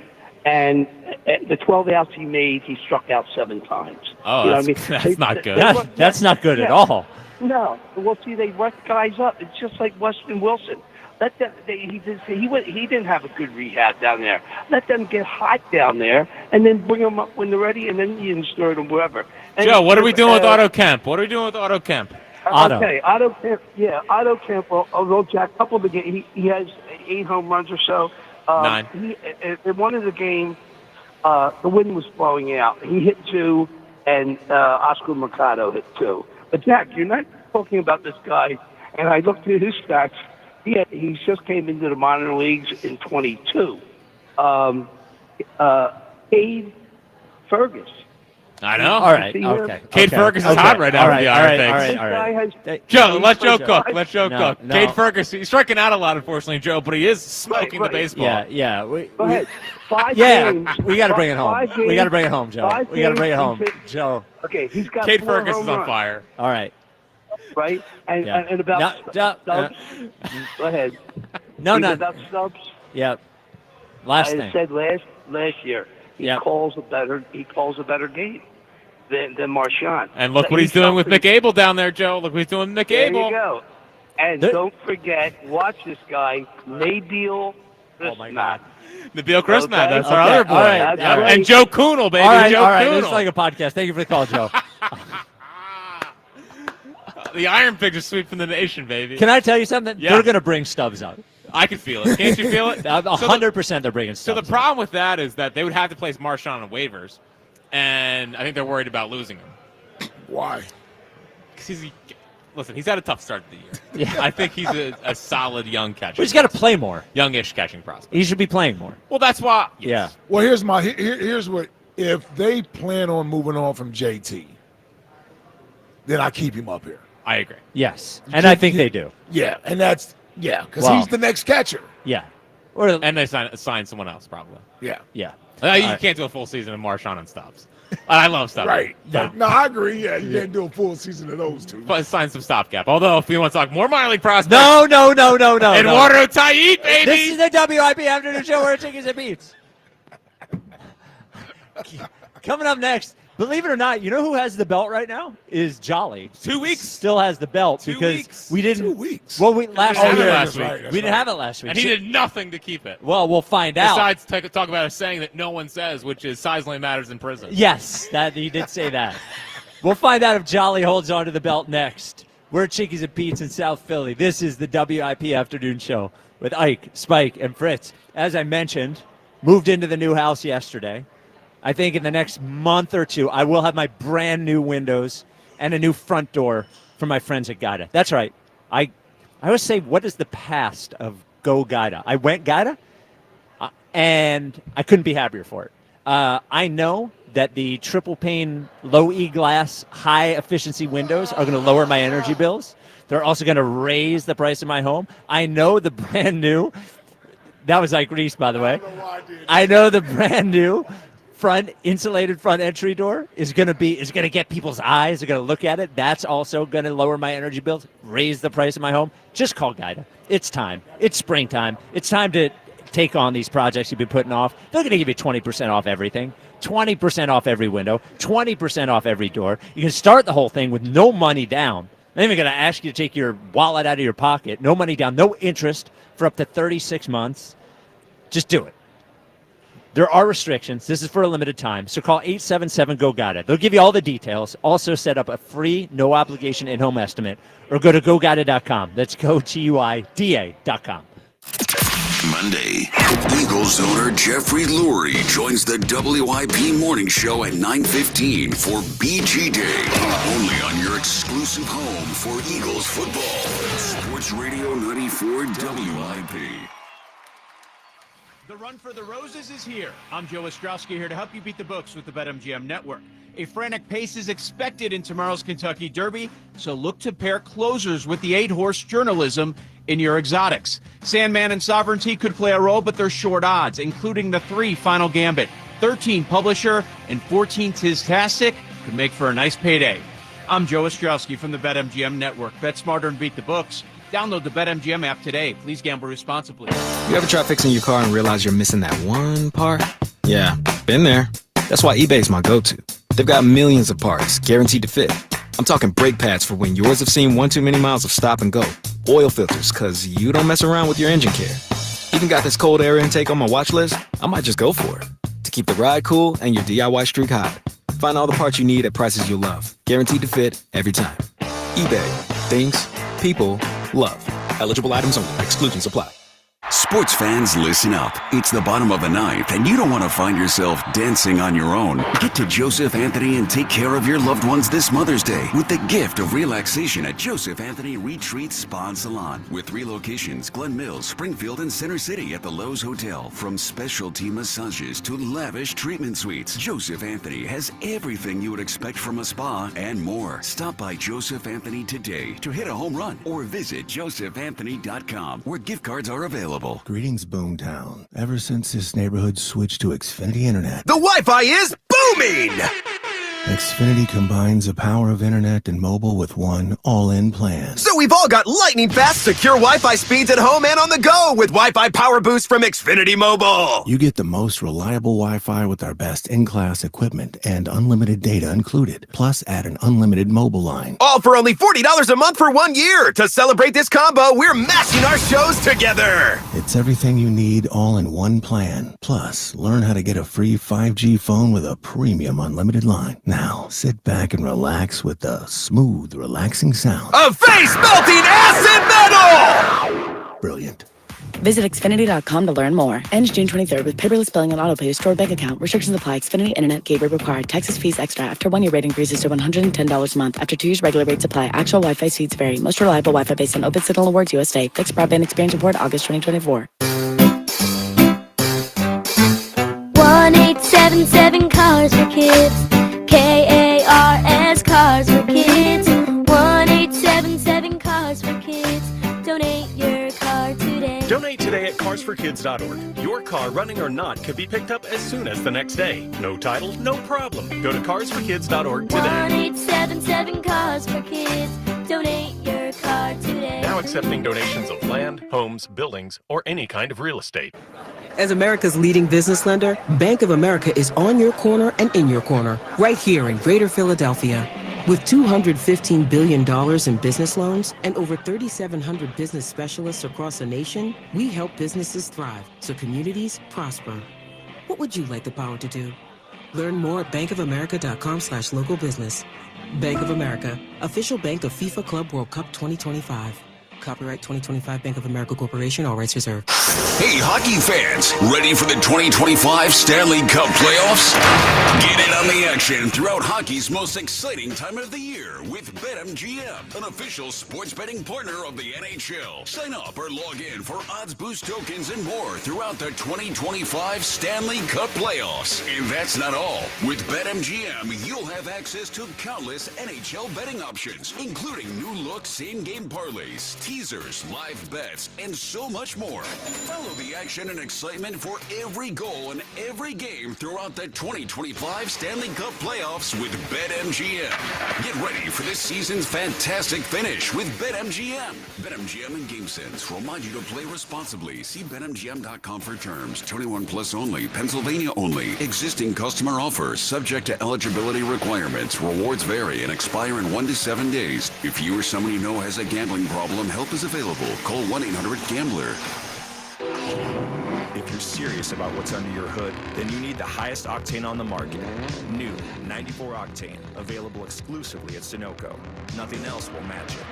And the 12 outs he made, he struck out 7 times. Oh, you know that's, what I mean? that's not good. That's not good at all. No. Well, see, they work guys up. It's just like Weston Wilson. Let them. He didn't have a good rehab down there. Let them get hot down there, and then bring them up when they're ready, and then you insert them wherever. And Joe, what are we doing with Otto Kemp? What are we doing with Otto Kemp? Okay, Otto Kemp. Yeah, Otto Kemp. Although Jack, couple of the games, he has 8 home runs or so. 9. In one of the games, the wind was blowing out. He hit 2, and Oscar Mercado hit 2. But Jack, you're not talking about this guy. And I looked at his stats. He just came into the minor leagues in 22. Cade Fergus. I know. All right. Okay. Cade Fergus is hot right now. All right. Joe, let Joe cook. Let Joe cook. No. Cade Fergus, he's striking out a lot, unfortunately, Joe, but he is smoking the baseball. Yeah. Go ahead. 5 Yeah, games. we got to bring it home. 5 games, We got to bring it home, Joe. 5 We got to bring it games, home, Joe. Okay, he's got Cade 4 Fergus home is on runs, fire. All right. right? And Yeah. and about Stubbs. Go ahead. About Stubbs. Yep. Last I thing. said last year he calls a better game than Marchand. And look what he's doing with Nick Abel down there, Joe. Look what he's doing with Nick There Abel. you go. And don't forget, watch this guy, Nabil. Oh my God. Nabil Christmas, that's our Okay. other boy. All right. And Joe Kunal, baby. All right. Joe Kunal. This is like a podcast. Thank you for the call, Joe. The Iron Pigs are sweeping the nation, baby. Can I tell you something? Yeah. They're going to bring Stubbs up. I can feel it. Can't you feel it? 100% they're bringing So Stubbs the problem with that is that they would have to place Marchand on waivers, and I think they're worried about losing him. Why? Because he's had a tough start to the year. Yeah. I think he's a solid young catcher. But he's got to play more. Youngish catching prospect. He should be playing more. Well, that's why. Yeah. Well, here's what. If they plan on moving on from JT, then I keep him up here. I agree. Yes. And I think they do. Yeah, and that's because he's the next catcher. Yeah. And they sign someone else, probably. Yeah. Yeah. You can't do a full season of Marchand and Stubbs. I love Stubbs. Right. But, No, I agree. Yeah, you can't do a full season of those two. but sign some stopgap. Although, if you want to talk more minor league prospects. No. Eduardo Taijuan, baby. This is the WIP afternoon show where it tickets and beats. Coming up next, believe it or not, you know who has the belt right now? Is Jolly. 2 weeks. Still has the belt 2 because weeks. we didn't. 2 weeks. Well, we last didn't have week. it last week. Right, We didn't have it last week. And he did nothing to keep it. Well, we'll find out. Besides talk about a saying that no one says, which is size only matters in prison. Yes, that he did say that. We'll find out if Jolly holds on to the belt next. We're at Chickies and Pete's in South Philly. This is the WIP Afternoon Show with Ike, Spike, and Fritz. As I mentioned, moved into the new house yesterday. I think in the next month or two, I will have my brand new windows and a new front door from my friends at Gaida. That's right. I always say, what is the past of Go Gaida? I went Gaida, and I couldn't be happier for it. I know that the triple pane, low E-glass, high efficiency windows are going to lower my energy bills. They're also going to raise the price of my home. I know the brand new, that was like Reese, by the way. I know the brand new insulated front entry door is going to get people's eyes. They're going to look at it. That's also going to lower my energy bills, raise the price of my home. Just call Gaida. It's time. It's springtime. It's time to take on these projects you've been putting off. They're going to give you 20% off everything, 20% off every window, 20% off every door. You can start the whole thing with no money down. They're even going to ask you to take your wallet out of your pocket. No money down, no interest for up to 36 months. Just do it. There are restrictions. This is for a limited time. So call 877-GO-GADA. They'll give you all the details. Also set up a free, no-obligation in-home estimate. Or go to GoGada.com. That's GoGuida.com. Monday, Eagles owner Jeffrey Lurie joins the WIP Morning Show at 9:15 for BG Day. Only on your exclusive home for Eagles football. Sports Radio 94 WIP. The Run for the Roses is here. I'm Joe Ostrowski here to help you beat the books with the BetMGM Network. A frantic pace is expected in tomorrow's Kentucky Derby, so look to pair closers with the 8-horse journalism in your exotics. Sandman and Sovereignty could play a role, but they're short odds, including the 3 Final Gambit, 13 Publisher, and 14 Tiztastic could make for a nice payday. I'm Joe Ostrowski from the BetMGM Network. Bet smarter and beat the books. Download the BetMGM app today. Please gamble responsibly. You ever try fixing your car and realize you're missing that one part? Yeah, been there. That's why eBay's my go-to. They've got millions of parts, guaranteed to fit. I'm talking brake pads for when yours have seen one too many miles of stop and go. Oil filters, because you don't mess around with your engine care. Even got this cold air intake on my watch list. I might just go for it. To keep the ride cool and your DIY streak hot. Find all the parts you need at prices you'll love. Guaranteed to fit every time. eBay. Things. People. Love. Eligible items only. Exclusions apply. Sports fans, listen up. It's the bottom of the ninth, and you don't want to find yourself dancing on your own. Get to Joseph Anthony and take care of your loved ones this Mother's Day with the gift of relaxation at Joseph Anthony Retreat Spa and Salon. With 3 locations, Glen Mills, Springfield, and Center City at the Lowe's Hotel. From specialty massages to lavish treatment suites, Joseph Anthony has everything you would expect from a spa and more. Stop by Joseph Anthony today to hit a home run or visit josephanthony.com where gift cards are available. Greetings, Boomtown. Ever since this neighborhood switched to Xfinity Internet, The Wi-Fi is booming! Xfinity combines the power of internet and mobile with one all-in plan. So we've all got lightning-fast, secure Wi-Fi speeds at home and on the go with Wi-Fi Power Boost from Xfinity Mobile. You get the most reliable Wi-Fi with our best in-class equipment and unlimited data included. Plus, add an unlimited mobile line. All for only $40 a month for 1 year. To celebrate this combo, we're mashing our shows together. It's everything you need all in one plan. Plus, learn how to get a free 5G phone with a premium unlimited line. Now, sit back and relax with the smooth, relaxing sound of face-melting acid metal! Brilliant. Visit Xfinity.com to learn more. Ends June 23rd with paperless billing and autopay to stored bank account. Restrictions apply. Xfinity Internet gateway required. Taxes, fees extra. After 1 year rate increases to $110 a month. After 2 years regular rates apply. Actual Wi-Fi speeds vary. Most reliable Wi-Fi based on Open Signal Awards USA. Fixed Broadband Experience Report August 2024. 1877 Cars for Kids. KARS Cars for Kids. 1877 Cars for Kids. Donate your car today. Donate today at carsforkids.org. Your car, running or not, could be picked up as soon as the next day. No title, no problem. Go to carsforkids.org today. 1877 Cars for Kids. Donate your car today. Now accepting donations of land, homes, buildings, or any kind of real estate. As America's leading business lender, Bank of America is on your corner and in your corner, right here in Greater Philadelphia. With $215 billion in business loans and over 3,700 business specialists across the nation, we help businesses thrive so communities prosper. What would you like the power to do? Learn more at bankofamerica.com/local business. Bank of America, official bank of FIFA Club World Cup 2025. Copyright 2025 Bank of America Corporation, all rights reserved. Hey, hockey fans, ready for the 2025 Stanley Cup playoffs? Get in on the action throughout hockey's most exciting time of the year with BetMGM, an official sports betting partner of the NHL. Sign up or log in for odds boost tokens and more throughout the 2025 Stanley Cup playoffs. And that's not all. With BetMGM, you'll have access to countless NHL betting options, including new look same-game parlays, teasers, live bets, and so much more. Follow the action and excitement for every goal and every game throughout the 2025 Stanley Cup playoffs with BetMGM. Get ready for this season's fantastic finish with BetMGM. BetMGM and GameSense remind you to play responsibly. See BetMGM.com for terms. 21 plus only. Pennsylvania only. Existing customer offers subject to eligibility requirements. Rewards vary and expire in 1 to 7 days. If you or someone you know has a gambling problem, help is available. Call 1-800-GAMBLER. If you're serious about what's under your hood, then you need the highest octane on the market. New 94 Octane, available exclusively at Sunoco. Nothing else will match it.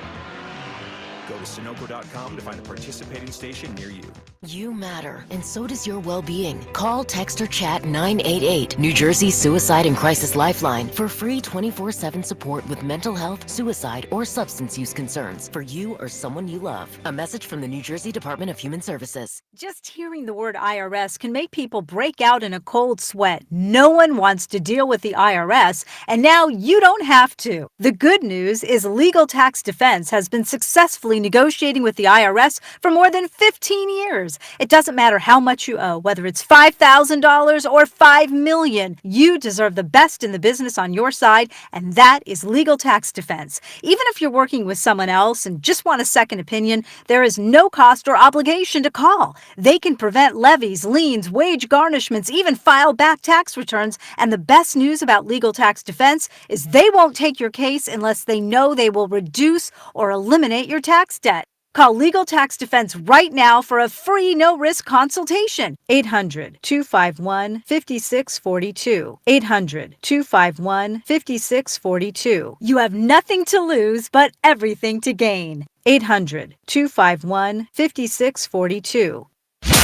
Go to Sunoco.com to find a participating station near you. You matter, and so does your well-being. Call, text, or chat 988, New Jersey's Suicide and Crisis Lifeline, for free 24/7 support with mental health, suicide, or substance use concerns for you or someone you love. A message from the New Jersey Department of Human Services. Just hearing the word IRS can make people break out in a cold sweat. No one wants to deal with the IRS, and now you don't have to. The good news is Legal Tax Defense has been successfully negotiating with the IRS for more than 15 years. It doesn't matter how much you owe, whether it's $5,000 or $5 million. You deserve the best in the business on your side, and that is Legal Tax Defense. Even if you're working with someone else and just want a second opinion, there is no cost or obligation to call. They can prevent levies, liens, wage garnishments, even file back tax returns. And the best news about Legal Tax Defense is they won't take your case unless they know they will reduce or eliminate your tax debt. Call Legal Tax Defense right now for a free no-risk consultation. 800-251-5642. 800-251-5642. You have nothing to lose but everything to gain. 800-251-5642.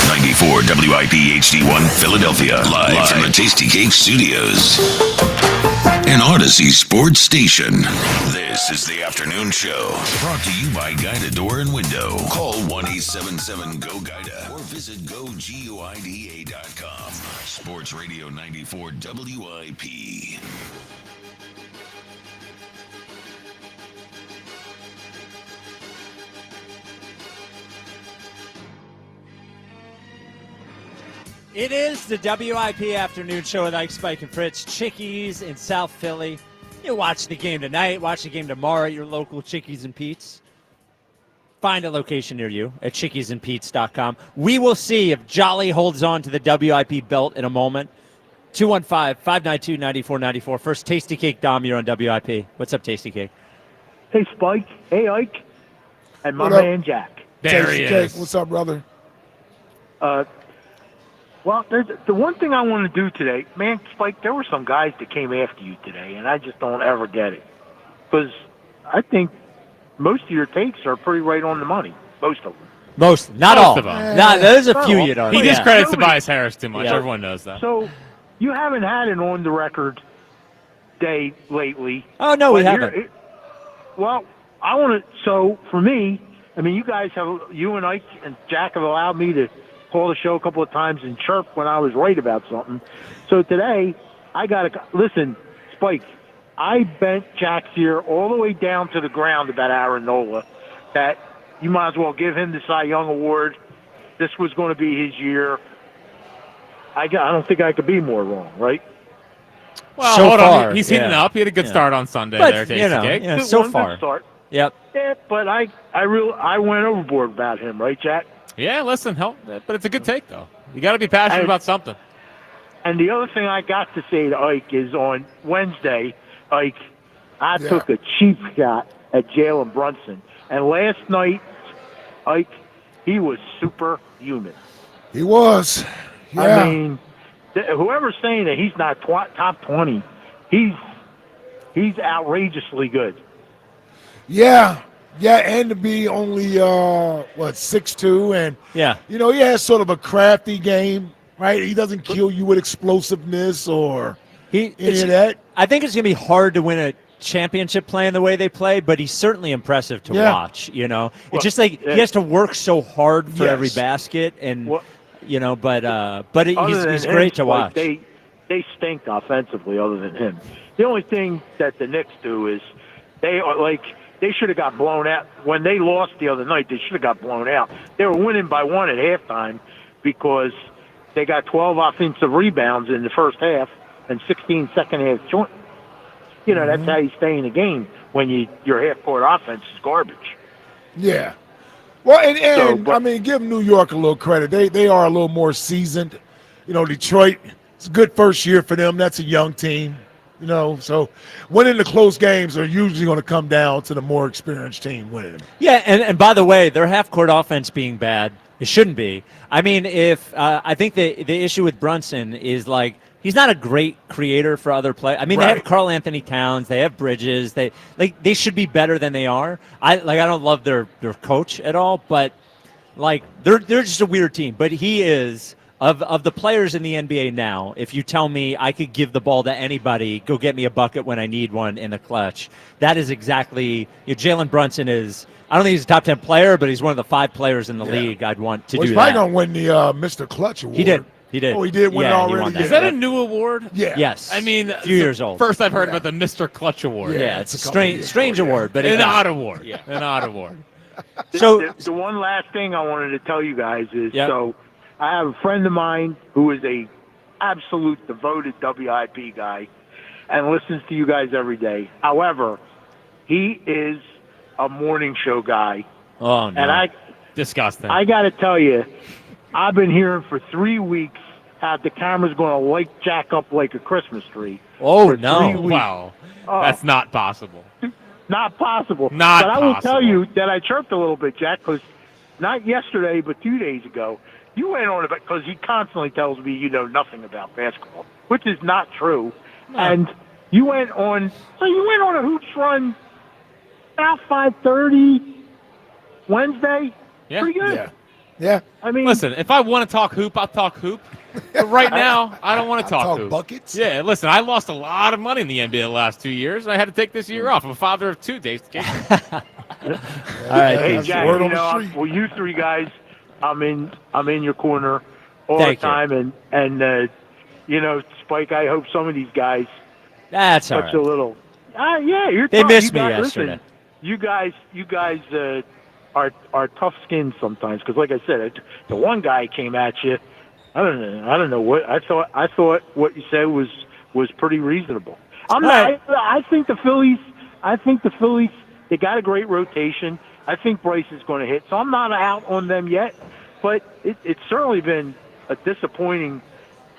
94 WIP HD1 Philadelphia, live from the Tasty Cake Studios. An Odyssey sports station. This is the afternoon show. Brought to you by Guida Door and Window. Call 1-877-GO-GUIDA or visit GoGuida.com. Sports Radio 94 WIP. It is the WIP afternoon show with Ike, Spike, and Fritz. Chickies in South Philly. You watch the game tonight, watch the game tomorrow at your local Chickies and Pete's. Find a location near you at chickiesandpete's.com. We will see if Jolly holds on to the WIP belt in a moment. 215-592-9494. First, Tasty Cake Dom, you're on WIP. What's up, Tasty Cake? Hey, Spike. Hey, Ike. And my What up? man, Jack. There he is. What's up, brother? Well, there's the one thing I want to do today, man, Spike, there were some guys that came after you today, and I just don't ever get it. Because I think most of your takes are pretty right on the money. Most of them. Not all. Of them. Nah, there's a few you don't. He discredits Tobias Harris too much. Yeah. Everyone knows that. So you haven't had an on-the-record day lately. Oh, no, we But haven't. Well, I want to, so for me, I mean, you and Ike and Jack have allowed me to call the show a couple of times and chirp when I was right about something. So today, I got to listen, Spike. I bent Jack's ear all the way down to the ground about Aaron Nola. That you might as well give him the Cy Young Award. This was going to be his year. I don't think I could be more wrong, right? Well, So hold far, on. He's heating yeah. up. He had a good Yeah. start on Sunday But, there, Tasty you know, Cake. yeah, Good so one, good far. start. Yep. Yeah, but I went overboard about him, right, Jack? Yeah, listen, but it's a good take, though. You got to be passionate about something. And the other thing I got to say to Ike is on Wednesday, Ike, I took a cheap shot at Jalen Brunson. And last night, Ike, he was superhuman. He was. Yeah. I mean, whoever's saying that he's not top 20, he's outrageously good. Yeah. Yeah, and to be only 6'2", and yeah, he has sort of a crafty game, right? He doesn't kill you with explosiveness or any of that. I think it's gonna be hard to win a championship playing the way they play, but he's certainly impressive to watch. It's just like he has to work so hard for every basket, and but he's great to watch. They stink offensively. Other than him, the only thing that the Knicks do is they are like. They should have got blown out. When they lost the other night, they should have got blown out. They were winning by 1 at halftime because they got 12 offensive rebounds in the first half and 16 second half joint. That's how you stay in the game when your half-court offense is garbage. Yeah. Well, I mean, give New York a little credit. They are a little more seasoned. Detroit, it's a good first year for them. That's a young team. So winning the close games are usually going to come down to the more experienced team winning. Yeah, and by the way, their half-court offense being bad, it shouldn't be. I mean, I think the issue with Brunson is like he's not a great creator for other players. I mean, They have Karl Anthony Towns, they have Bridges, they should be better than they are. I don't love their coach at all, but Like they're just a weird team, but he is of the players in the NBA now. If you tell me I could give the ball to anybody, go get me a bucket when I need one in the clutch, that is exactly. Jalen Brunson is. I don't think he's a top 10 player, but he's one of the 5 players in the league I'd want to do he's that. probably gonna win the Mr. Clutch award. He did. He did. Oh, he did win it already. He won that. Is that a new award? Yeah. Yes. I mean, a few years old. First I've heard about the Mr. Clutch Award. Yeah, it's a strange award, but an odd award. Yeah, an odd award. So the one last thing I wanted to tell you guys is Yep. so I have a friend of mine who is a absolute devoted WIP guy and listens to you guys every day. However, he is a morning show guy. Oh no. And disgusting. I got to tell you, I've been hearing for 3 weeks how the camera's going to jack up like a Christmas tree. Oh for no! 3 weeks. Wow, Oh. that's not possible. Not possible. Not But I will possible. tell you that I chirped a little bit, Jack, because not yesterday, but 2 days ago, you went on about, because he constantly tells me you know nothing about basketball, which is not true. No. And you went on a hoops run about 5:30 Wednesday. Yeah. Pretty good. Yeah. Yeah. I mean, Listen, if I want to talk hoop, I'll talk hoop. But right now, I don't want to talk hoop. Buckets. Yeah, listen, I lost a lot of money in the NBA the last 2 years, and I had to take this year off. I'm a father of 2 days. All right, hey, That's Jack, word you on the know, street. well, you 3 guys, I'm in your corner all Thank the you. time, and you know, Spike, I hope some of these guys That's all touch right. a little. Yeah, you're. They tough. missed You me guys- yesterday. Listen, you guys are tough skinned sometimes because, like I said, the one guy came at you. I don't know what I thought what you said was pretty reasonable. I think the Phillies. They got a great rotation. I think Bryce is going to hit, so I'm not out on them yet. But it's certainly been a disappointing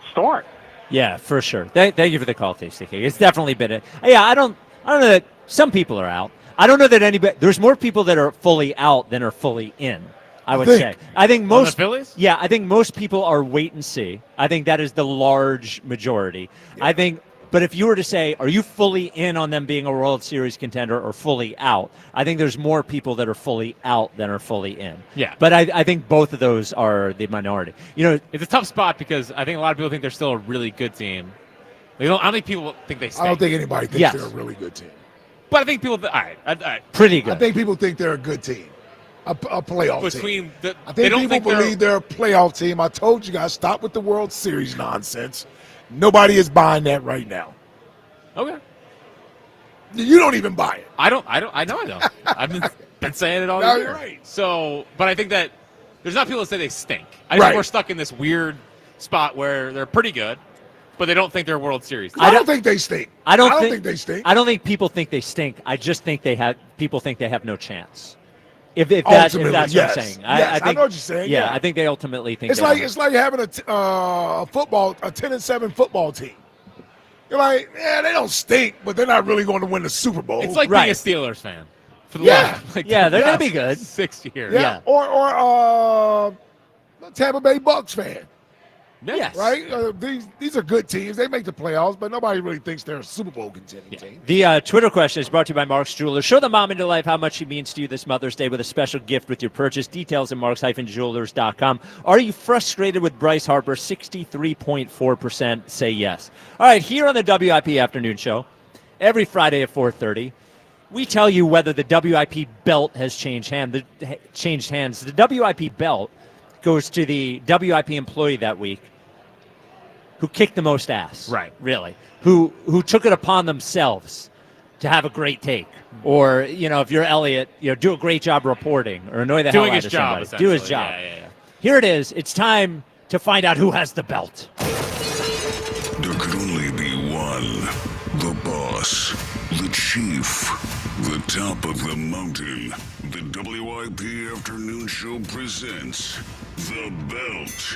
start. Yeah, for sure. Thank you for the call, Tasty King. It's definitely been it. Yeah, I don't know that some people are out. I don't know that anybody. There's more people that are fully out than are fully in. I would say. I think most On the Phillies? Yeah, I think most people are wait and see. I think that is the large majority. I think. But if you were to say, are you fully in on them being a World Series contender or fully out? I think there's more people that are fully out than are fully in. Yeah. But I think both of those are the minority. You know, It's a tough spot because I think a lot of people think they're still a really good team. I don't think people think they stink. I don't think anybody thinks Yes. they're a really good team. But I think people. All right. pretty good. I think people think they're a good team, a playoff team. Between the, I they think don't people think they're. believe they're a playoff team. I told you guys, stop with the World Series nonsense. Nobody is buying that right now. Okay. You don't even buy it. I know I don't. I've been saying it all No, year. you're right. So, but I think that there's not people that say they stink. I Right. think we're stuck in this weird spot where they're pretty good, but they don't think they're World Series. I don't think they stink. I don't think they stink. I don't think people think they stink. I just think people think they have no chance. If that's Ultimately, what yes. I'm saying. Yes, I think, know what you're saying, yeah. I think they ultimately think It's they like have- having a 10-7 football team. You're like, yeah, they don't stink, but they're not really going to win the Super Bowl. It's like being a Steelers fan. For the Yeah. last, like, Yeah, they're gonna be Yes. good. 6 years. Yeah. Or Tampa Bay Bucks fan. Yes. Right? These are good teams. They make the playoffs, but nobody really thinks they're a Super Bowl contending team. The Twitter question is brought to you by Mark's Jewelers. Show the mom into life how much she means to you this Mother's Day with a special gift with your purchase. Details at marks-jewelers.com. Are you frustrated with Bryce Harper? 63.4% say yes. All right, here on the WIP Afternoon Show, every Friday at 4:30, we tell you whether the WIP belt has changed hands. The WIP belt goes to the WIP employee that week who kicked the most ass. Right. Really. Who took it upon themselves to have a great take. Or, if you're Elliot, do a great job reporting or annoy the hell Doing out his of job, somebody. Do his essentially. job. Yeah. Here it is. It's time to find out who has the belt. There could only be one. The boss. The chief. The top of the mountain. The WIP Afternoon Show presents The Belt.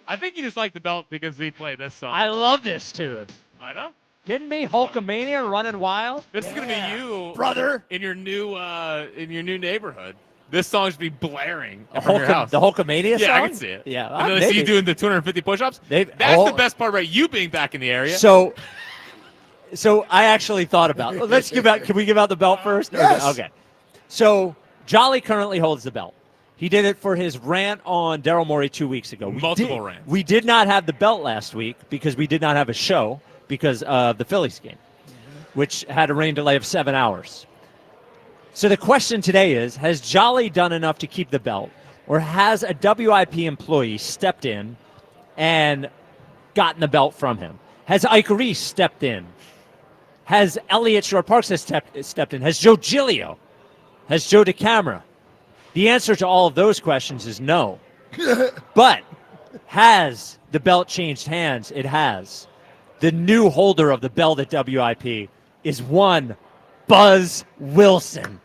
I think you just like the belt because we play this song. I love this tune. I know. Kidding me? Hulkamania running wild? This is gonna be you, Brother. in your new neighborhood. This song should be blaring The from your house. The Hulkamania song? Yeah, I can see it. Yeah. And then they see you doing the 250 push-ups. That's the best part about you being back in the area. So I actually thought about it. Let's give out. Can we give out the belt first? Yes. Okay. So Jolly currently holds the belt. He did it for his rant on Daryl Morey 2 weeks ago. Multiple rants. We did not have the belt last week because we did not have a show because of the Phillies game, which had a rain delay of 7 hours. So the question today is, has Jolly done enough to keep the belt, or has a WIP employee stepped in and gotten the belt from him? Has Ike Reese stepped in? Has Elliott Shore-Parks stepped in? Has Joe Giglio? Has Joe DeCamara? The answer to all of those questions is no. But has the belt changed hands? It has. The new holder of the belt at WIP is one Buzz Wilson.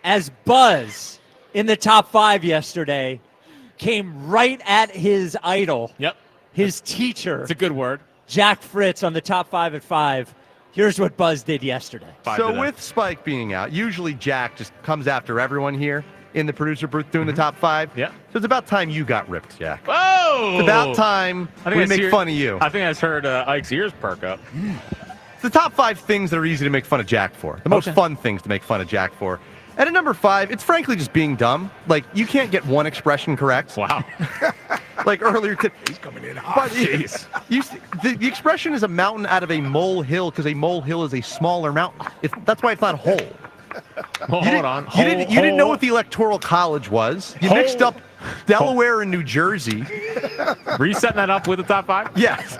As Buzz, in the top 5 yesterday, came right at his idol. Yep. His teacher. It's a good word. Jack Fritz on the top 5 at 5. Here's what Buzz did yesterday. So with Spike being out, usually Jack just comes after everyone here in the producer booth doing the top 5. Yeah. So it's about time you got ripped, Jack. Whoa! It's about time we make fun of you. I think I just heard Ike's ears perk up. It's the top 5 things that are easy to make fun of Jack for. The most fun things to make fun of Jack for. And at number 5, it's frankly just being dumb. Like, you can't get one expression correct. Wow. Like earlier today. He's coming in hot. The expression is a mountain out of a molehill because a molehill is a smaller mountain. That's why it's not whole. Well, hold on. You didn't know what the Electoral College was. You mixed up Delaware and New Jersey. Were you setting that up with the top 5? Yes.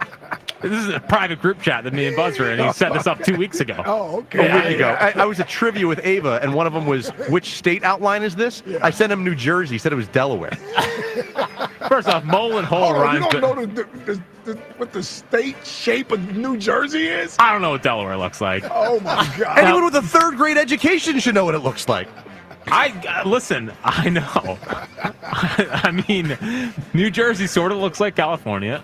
This is a private group chat that me and Buzz were in. He set this up 2 weeks ago. Oh, okay. A week ago. I was at trivia with Ava, and one of them was, which state outline is this? Yeah. I sent him New Jersey. He said it was Delaware. First off, mole and hole rhymes. You don't know what the state shape of New Jersey is? I don't know what Delaware looks like. Oh, my God. Anyone with a 3rd grade education should know what it looks like. Listen, I know. I mean, New Jersey sort of looks like California.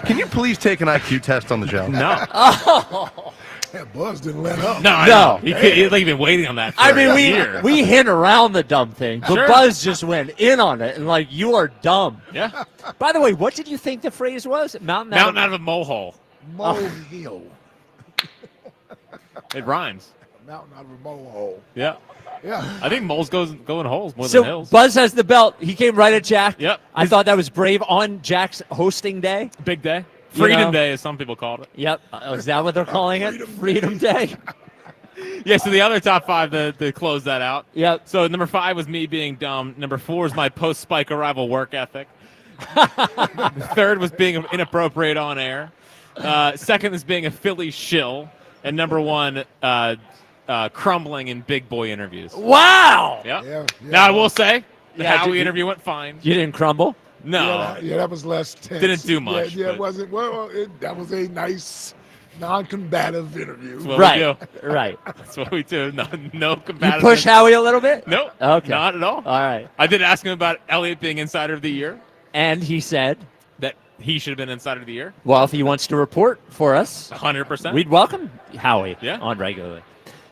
Can you please take an IQ test on the show? No. Oh. That Buzz didn't let up. No. He's been waiting on that for a year. we hint around the dumb thing, but Sure. Buzz just went in on it and like, you are dumb. Yeah. By the way, what did you think the phrase was? Mountain out of a molehill. Molehill. It rhymes. Mountain out of a molehole. Yeah. Yeah. I think moles go in holes more So than hills. Buzz has the belt. He came right at Jack. Yep. I thought that was brave on Jack's hosting day. Big day. You Freedom know? Day, as some people called it. Yep. Is that what they're calling it? Freedom Day. Yeah, so the other top 5 to close that out. Yep. So number 5 was me being dumb. Number 4 is my post-Spike arrival work ethic. 3rd was being inappropriate on air. 2nd is being a Philly shill. And number 1, crumbling in big boy interviews. Wow. Yep. Yeah. Now, I will say, the Yeah, Howie you- interview went fine. You didn't crumble? No. Yeah, that was less tense. Didn't do much, Yeah, but- it wasn't. Well, that was a nice, non-combative interview. That's what Right. we do. Right. That's what we do. No You compatibility. push Howie a little bit? Nope. Okay. Not at all. All right. I did ask him about Elliott being Insider of the Year, And he said, that he should have been Insider of the Year. well, if he wants to report for us, 100%. we'd welcome Howie on regularly.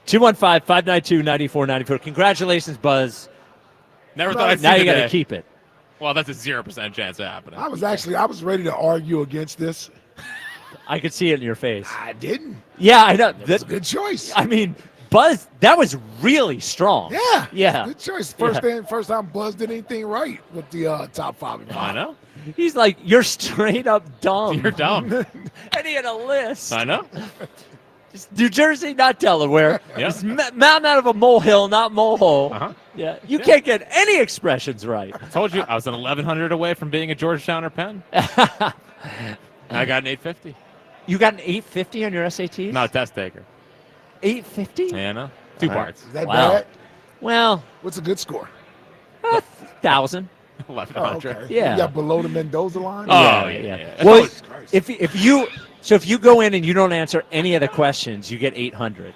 215-592-9494. Congratulations, Buzz. Never thought I'd see Now the you got day. to keep it. Well, that's a 0% chance of happening. I was ready to argue against this. I could see it in your face. I didn't. Yeah, I know. That's a good choice. I mean, Buzz, that was really strong. Yeah. Yeah. Good choice. Yeah. First time Buzz did anything right with the top 5. I know. He's like, you're straight up dumb. You're dumb. And he had a list. I know. It's New Jersey, not Delaware. Yeah. It's mountain out of a molehill, not molehole. Uh-huh. Yeah. You can't get any expressions right. I told you I was an 1100 away from being a Georgetown or Penn. I got an 850. You got an 850 on your SATs? Not a test taker. 850? Yeah, no. 2 parts. Is that Wow. bad? Well, What's a good score? 1,000. 1100. Okay. Yeah. You got below the Mendoza line? Oh, yeah. Well, if you go in and you don't answer any of the questions, you get 800.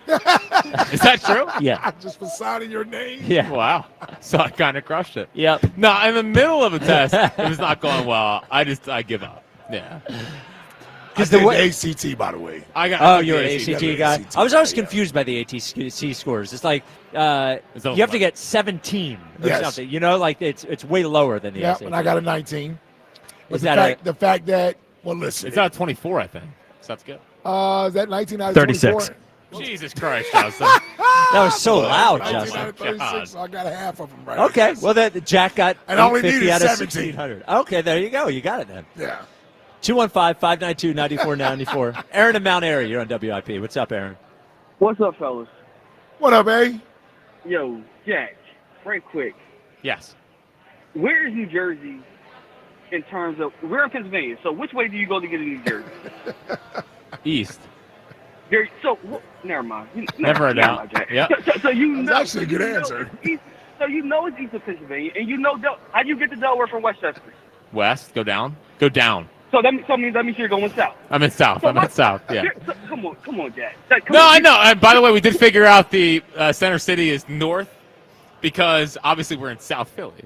Is that true? Yeah. Just for signing your name? Yeah. Wow. So I kind of crushed it. Yep. No, in the middle of a test, it was not going well. I give up. Yeah. Because the ACT, by the way. You're an ACT guy. I was always confused by the ATC scores. It's like you have to get 17 or something. You know, like it's way lower than the SAT. And I got a 19. But Is that the fact that listen, it's out of 24, I think. So that's good. Is that 19 out of 36. 24? Jesus Christ, Justin. That was so loud, 19 Justin. out of 36, so I got a half of them right. Okay, well, Jack got and I only 50 needed out of 17. 1,600. Okay, there you go. You got it then. Yeah. 215-592-9494. Aaron in Mount Airy, you're on WIP. What's up, Aaron? What's up, fellas? What up, eh? Yo, Jack, right quick. Yes. Where is New Jersey in terms of, we're in Pennsylvania, so which way do you go to get to New Jersey? East. Never mind. Never a doubt. Yeah. So you know. That's actually a good answer. So you know it's east of Pennsylvania, and you know, how do you get to Delaware from Westchester? West, go down. Go down. So that means you're going south. I'm in south. I'm in south, yeah. Come on, Jack. I know. And by the way, we did figure out the Center City is north because obviously we're in South Philly.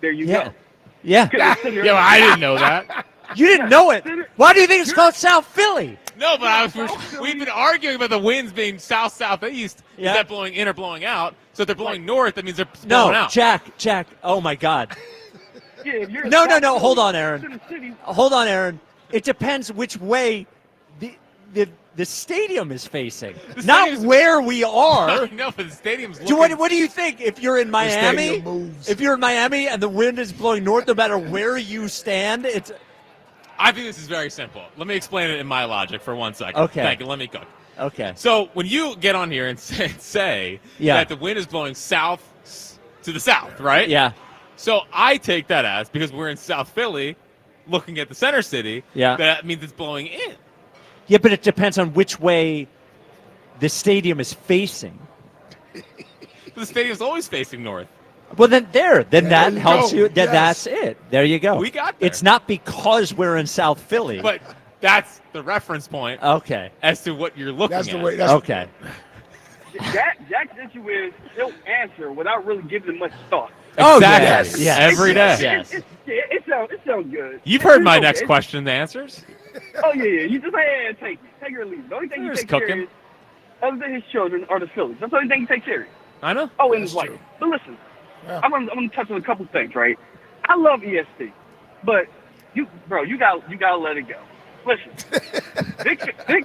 There you go. Yeah. Yeah, well, I didn't know that. You didn't know it. Why do you think it's called South Philly? No, but we've been arguing about the winds being south-southeast. Yeah. Is that blowing in or blowing out? So if they're blowing north, that means they're blowing out. Jack. Oh, my God. No. Hold on, Aaron. It depends which way the stadium is facing, not where we are. No, but the stadium's looking. What do you think? If you're in Miami, and the wind is blowing north, no matter where you stand, it's. I think this is very simple. Let me explain it in my logic for 1 second. Okay. Thank you. Let me cook. Okay. So when you get on here and say that the wind is blowing south to the south, right? Yeah. So I take that as, because we're in South Philly, looking at the center city, that means it's blowing in. Yeah, but it depends on which way the stadium is facing. The stadium's always facing north. Well, then that helps you. That's it. There you go. We got there. It's not because we're in South Philly. But that's the reference point. Okay. As to what you're looking at. Okay. Jack's issue is he'll answer without really giving much thought. Exactly. Yes. Every day. Yes. It sounds good. You've heard my next question, the answers. Oh, yeah. You just take it or leave it. The only thing you take serious, other than his children, are the Phillies. That's the only thing you take serious. I know. Oh, and his wife. But listen, I'm gonna touch on a couple things, right? I love ESP, but you gotta let it go. Listen, Vic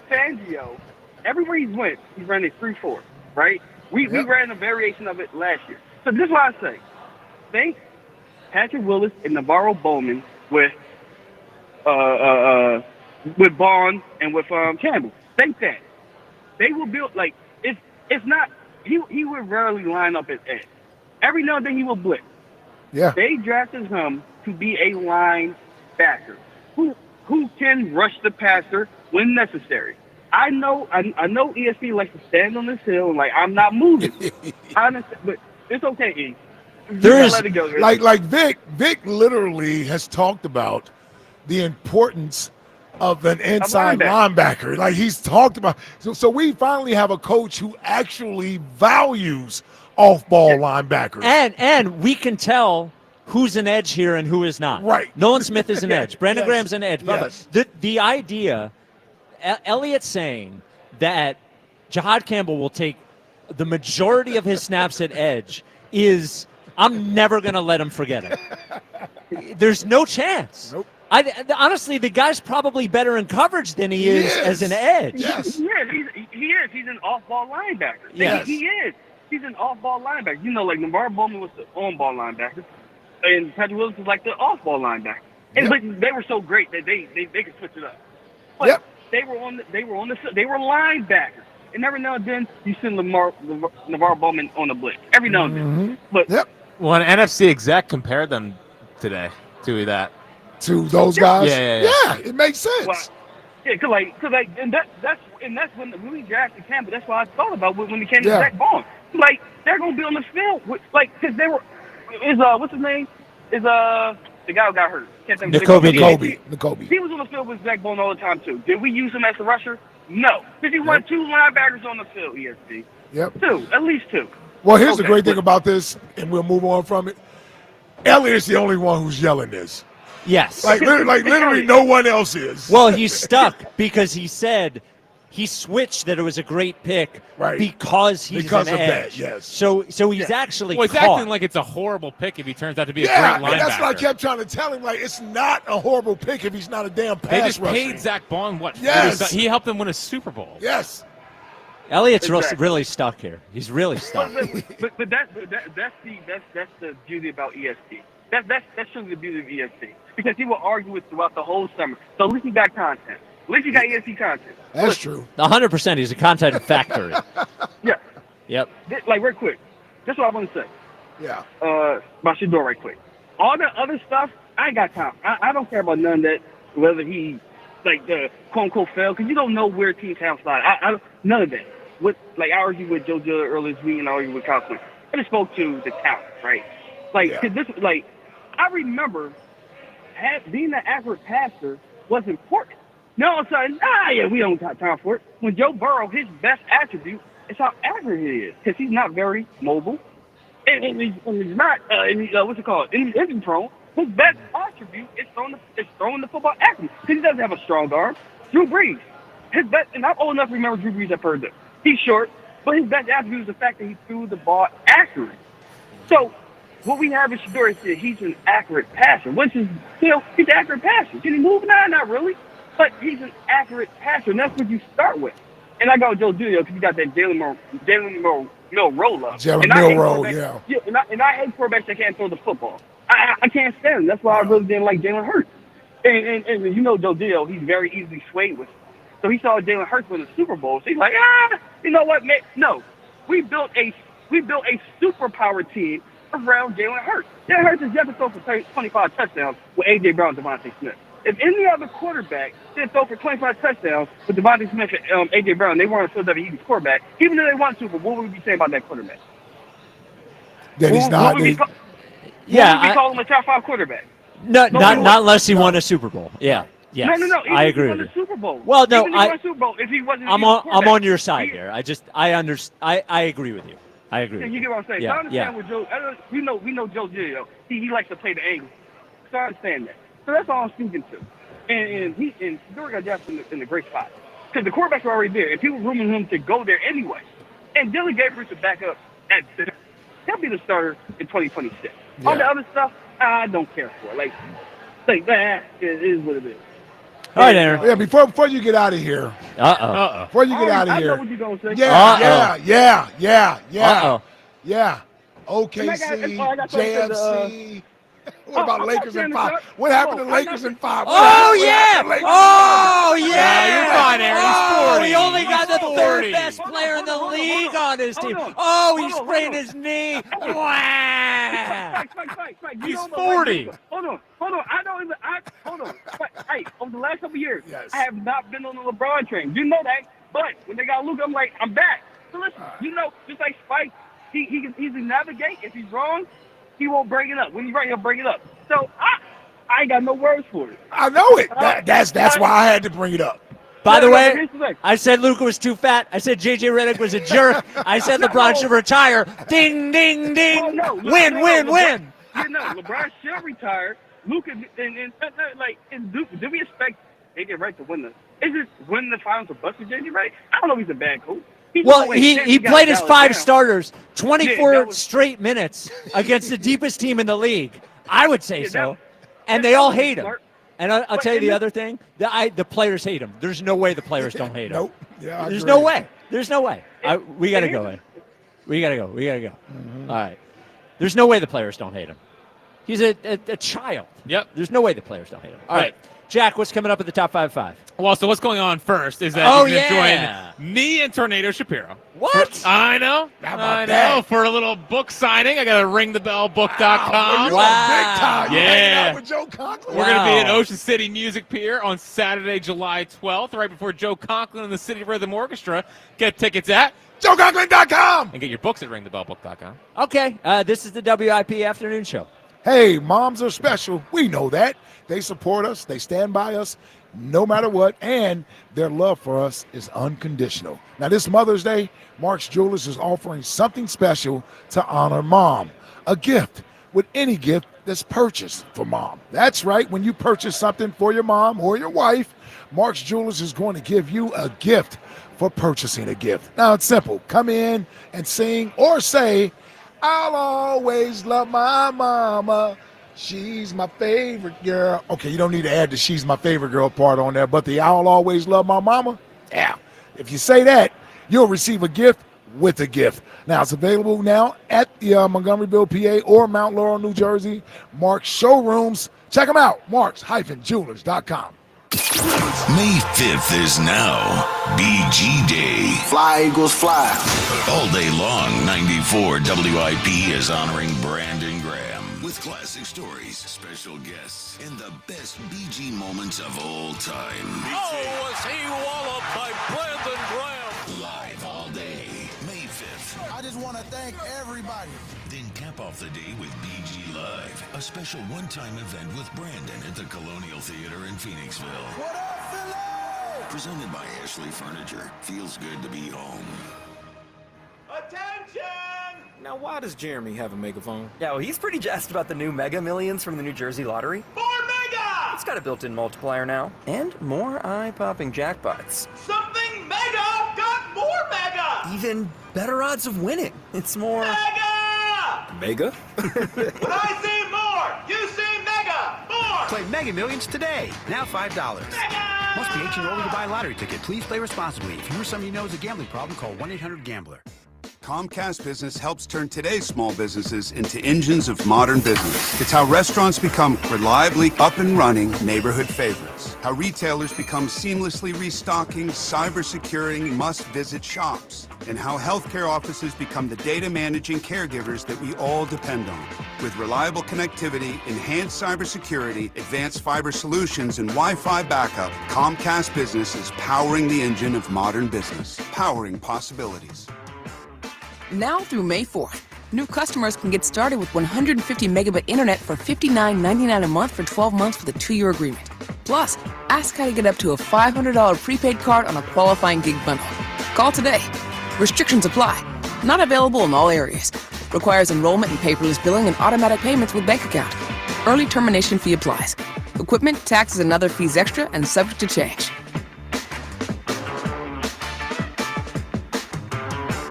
Fangio, everywhere he's went, he's ran a 3-4, right? We ran a variation of it last year. So this is what I say. Think Patrick Willis and Navarro Bowman with Bond and with Campbell. Think that they will build it's not. He would rarely line up at edge. Every now and then he will blitz. Yeah. They drafted him to be a linebacker who can rush the passer when necessary. I know ESP likes to stand on this hill and I'm not moving. I understand, but it's okay, E. Let it go. Like Vic literally has talked about the importance of an inside linebacker. Like he's talked about. So we finally have a coach who actually values off-ball linebackers. And we can tell who's an edge here and who is not. Right. Nolan Smith is an edge. Brandon Yes. Graham's an edge. Yes. The idea, Elliott saying that Jahad Campbell will take the majority of his snaps at edge is, I'm never going to let him forget it. There's no chance. Nope. Honestly, the guy's probably better in coverage than he is as an edge. Yes. He is. He's an off-ball linebacker. Yes. He is. He's an off-ball linebacker. Navarro Bowman was the on-ball linebacker, and Patrick Willis was like the off-ball linebacker. And but they were so great that they could switch it up. But they were linebackers. And every now and then you send Navarro Bowman on a blitz. Every now and then. But well, an NFC exec compared them today to that. To those guys? Yeah, it makes sense. Well, and that's when we drafted Campbell. That's why I thought about when we came to Zach Vaughn. They're gonna be on the field because they were what's his name? Is the guy who got hurt? Can't think of N'Kobe. He was on the field with Zach Vaughn all the time too. Did we use him as a rusher? No, because he won 2 linebackers on the field. ESP. Yep. 2, at least 2. Well, here's the great thing about this, and we'll move on from it. Elliott is the only one who's yelling this. Yes. Like literally no one else is. Well, he's stuck because he said he switched that it was a great pick because he's Because an of edge. that, yes. So he's actually Well, he's caught. acting like it's a horrible pick if he turns out to be a yeah, great linebacker. and that's what I kept trying to tell him. Like, it's not a horrible pick if he's not a damn pass They just rusher. paid Zach Bond what? Yes. He helped them win a Super Bowl. Yes. Elliot's Exactly. really stuck here. He's really stuck. But that's the beauty about ESP. That's truly the beauty of ESP, because he will argue with throughout the whole summer. So at least he got content. At least he got ESP content. That's true. 100%. He's a content factory. Yeah. Yep. Like, real quick. That's what I want to say. Yeah. About Shador right quick. All the other stuff, I ain't got time. I don't care about none of that, whether he, like, the quote-unquote fail, because you don't know where teams have slide. None of that. I argued with Joe Gill earlier this week, and I argued with Kyle Quinn. I just spoke to the talent, right? I remember being an accurate passer was important. Now all of a sudden, we don't got time for it. When Joe Burrow, his best attribute is how accurate he is, because he's not very mobile, and he's not injury prone. His best attribute is throwing the football accurately, because he doesn't have a strong arm. Drew Brees, his best, and I'm old enough to remember Drew Brees at Purdue. He's short, but his best attribute is the fact that he threw the ball accurately. So what we have is Shador is that he's an accurate passer, which is, he's an accurate passer. Can he move? Not really. But he's an accurate passer, and that's what you start with. And I got Joe Giglio because you got that Jalen Milroe roll-up. Jalen Milroe, yeah. And I hate quarterbacks that can't throw the football. I can't stand him. That's why I really didn't like Jalen Hurts. And you know Joe Giglio, he's very easily swayed with it. So he saw Jalen Hurts win the Super Bowl. So he's like, you know what, man? No. We built a superpower team around Jalen Hurts. Jalen Hurts is yet to throw for 25 touchdowns with A.J. Brown and Devontae Smith. If any other quarterback didn't throw for 25 touchdowns with Devontae Smith and A.J. Brown, they weren't a Philadelphia Eagles quarterback, even though they won Super Bowl, what would we be saying about that quarterback? That he's not. What would we call him a top 5 quarterback? Not unless he won a Super Bowl. Yeah. Yes. No. I agree with you. you. Super Bowl. Well, no, Even if he won a Super Bowl, if he wasn't I'm on your side here. I agree with you. I agree. You get what I'm saying? Yeah, So I understand with Joe. We know Joe Giglio. He likes to play the angle. So I understand that. So that's all I'm speaking to. And Shador got drafted in the great spot, because the quarterbacks are already there, and people rooming him to go there anyway. And Dylan Gabriel to back up at center. He'll be the starter in 2026. Yeah. All the other stuff, I don't care for. Like that is what it is. All right, Aaron. Yeah, before you get out of here. Before you get out of I here. know what you're gonna say. Yeah. OKC, I got JFC. What about Lakers in 5? What happened to Lakers in 5? Oh, yeah. Oh, yeah. You're fine, Aaron. He's 40. He only got the He's third 40. best player in the league on his team. He sprained his knee. Wow. He's 40. Hold on. Hold on. Hey, over the last couple of years, I have not been on the LeBron train. You know that. But when they got Luka, I'm like, I'm back. So listen, just like Spike, he can easily navigate. If he's wrong, he won't bring it up. When he's right, he'll bring it up. So I ain't got no words for it. I know it. That's why I had to bring it up. By the way, I said Luka was too fat. I said J.J. Redick was a jerk. I said LeBron should retire. Ding, ding, ding. Win. LeBron should retire. Luka do we expect AJ Wright to win is it win the finals or bust with JJ Wright? I don't know if he's a bad coach. He played his 5 starters 24 straight minutes against the deepest team in the league. I would say so. And they all hate him. And I'll tell you the other thing. The players hate him. There's no way the players don't hate him. Nope. Yeah, There's no way. We got to go in. We got to go. Mm-hmm. All right. There's no way the players don't hate him. He's a child. Yep. There's no way the players don't hate him. All right. Jack, what's coming up at the top 5? Well, so what's going on first is that you're going to join me and Tornado Shapiro. What? I know. For a little book signing. I got to ringthebellbook.com. Wow. Yeah. With Joe Conklin. We're going to be at Ocean City Music Pier on Saturday, July 12th, right before Joe Conklin and the City Rhythm Orchestra. Get tickets at JoeConklin.com. and get your books at ringthebellbook.com. Okay. This is the WIP Afternoon Show. Hey, moms are special. We know that. They support us. They stand by us no matter what. And their love for us is unconditional. Now, this Mother's Day, Mark's Jewelers is offering something special to honor Mom. A gift with any gift that's purchased for mom. That's right. When you purchase something for your mom or your wife, Mark's Jewelers is going to give you a gift for purchasing a gift. Now, it's simple. Come in and sing or say, I'll always love my mama. She's my favorite girl. Okay, you don't need to add the she's my favorite girl part on there, but the I'll always love my mama, yeah. If you say that, you'll receive a gift with a gift. Now, it's available now at the Montgomeryville, PA, or Mount Laurel, New Jersey, Mark's showrooms. Check them out, marks-jewelers.com. May 5th is now BG Day. Fly, Eagles, fly. All day long, 94 WIP is honoring Brandon Graham with classic stories, special guests, and the best BG moments of all time. Oh, was he walloped by Brandon Graham? Live all day, May 5th. I just want to thank everybody. Then cap off the day with BG Live, a special one-time event with Brandon at the Colonial Theater in Phoenixville. What up, Philly? Presented by Ashley Furniture. Feels good to be home. Attention! Now, why does Jeremy have a megaphone? Yeah, well, he's pretty jazzed about the new Mega Millions from the New Jersey Lottery. More mega! It's got a built-in multiplier now, and more eye-popping jackpots. Something mega got more mega! Even better odds of winning. It's more... Mega! Mega? When I say more, you say mega! More! Play Mega Millions today. Now $5. Mega! Must be 18 or older to buy a lottery ticket. Please play responsibly. If you or somebody you know has a gambling problem, call 1-800-GAMBLER. Comcast Business helps turn today's small businesses into engines of modern business. It's how restaurants become reliably up and running neighborhood favorites. How retailers become seamlessly restocking, cyber-securing, must-visit shops. And how healthcare offices become the data managing caregivers that we all depend on. With reliable connectivity, enhanced cybersecurity, advanced fiber solutions, and Wi-Fi backup, Comcast Business is powering the engine of modern business. Powering possibilities. Now through May 4th, new customers can get started with 150 megabit internet for $59.99 a month for 12 months with a 2-year agreement. Plus, ask how to get up to a $500 prepaid card on a qualifying gig bundle. Call today. Restrictions apply. Not available in all areas. Requires enrollment in paperless billing and automatic payments with bank account. Early termination fee applies. Equipment, taxes, and other fees extra and subject to change.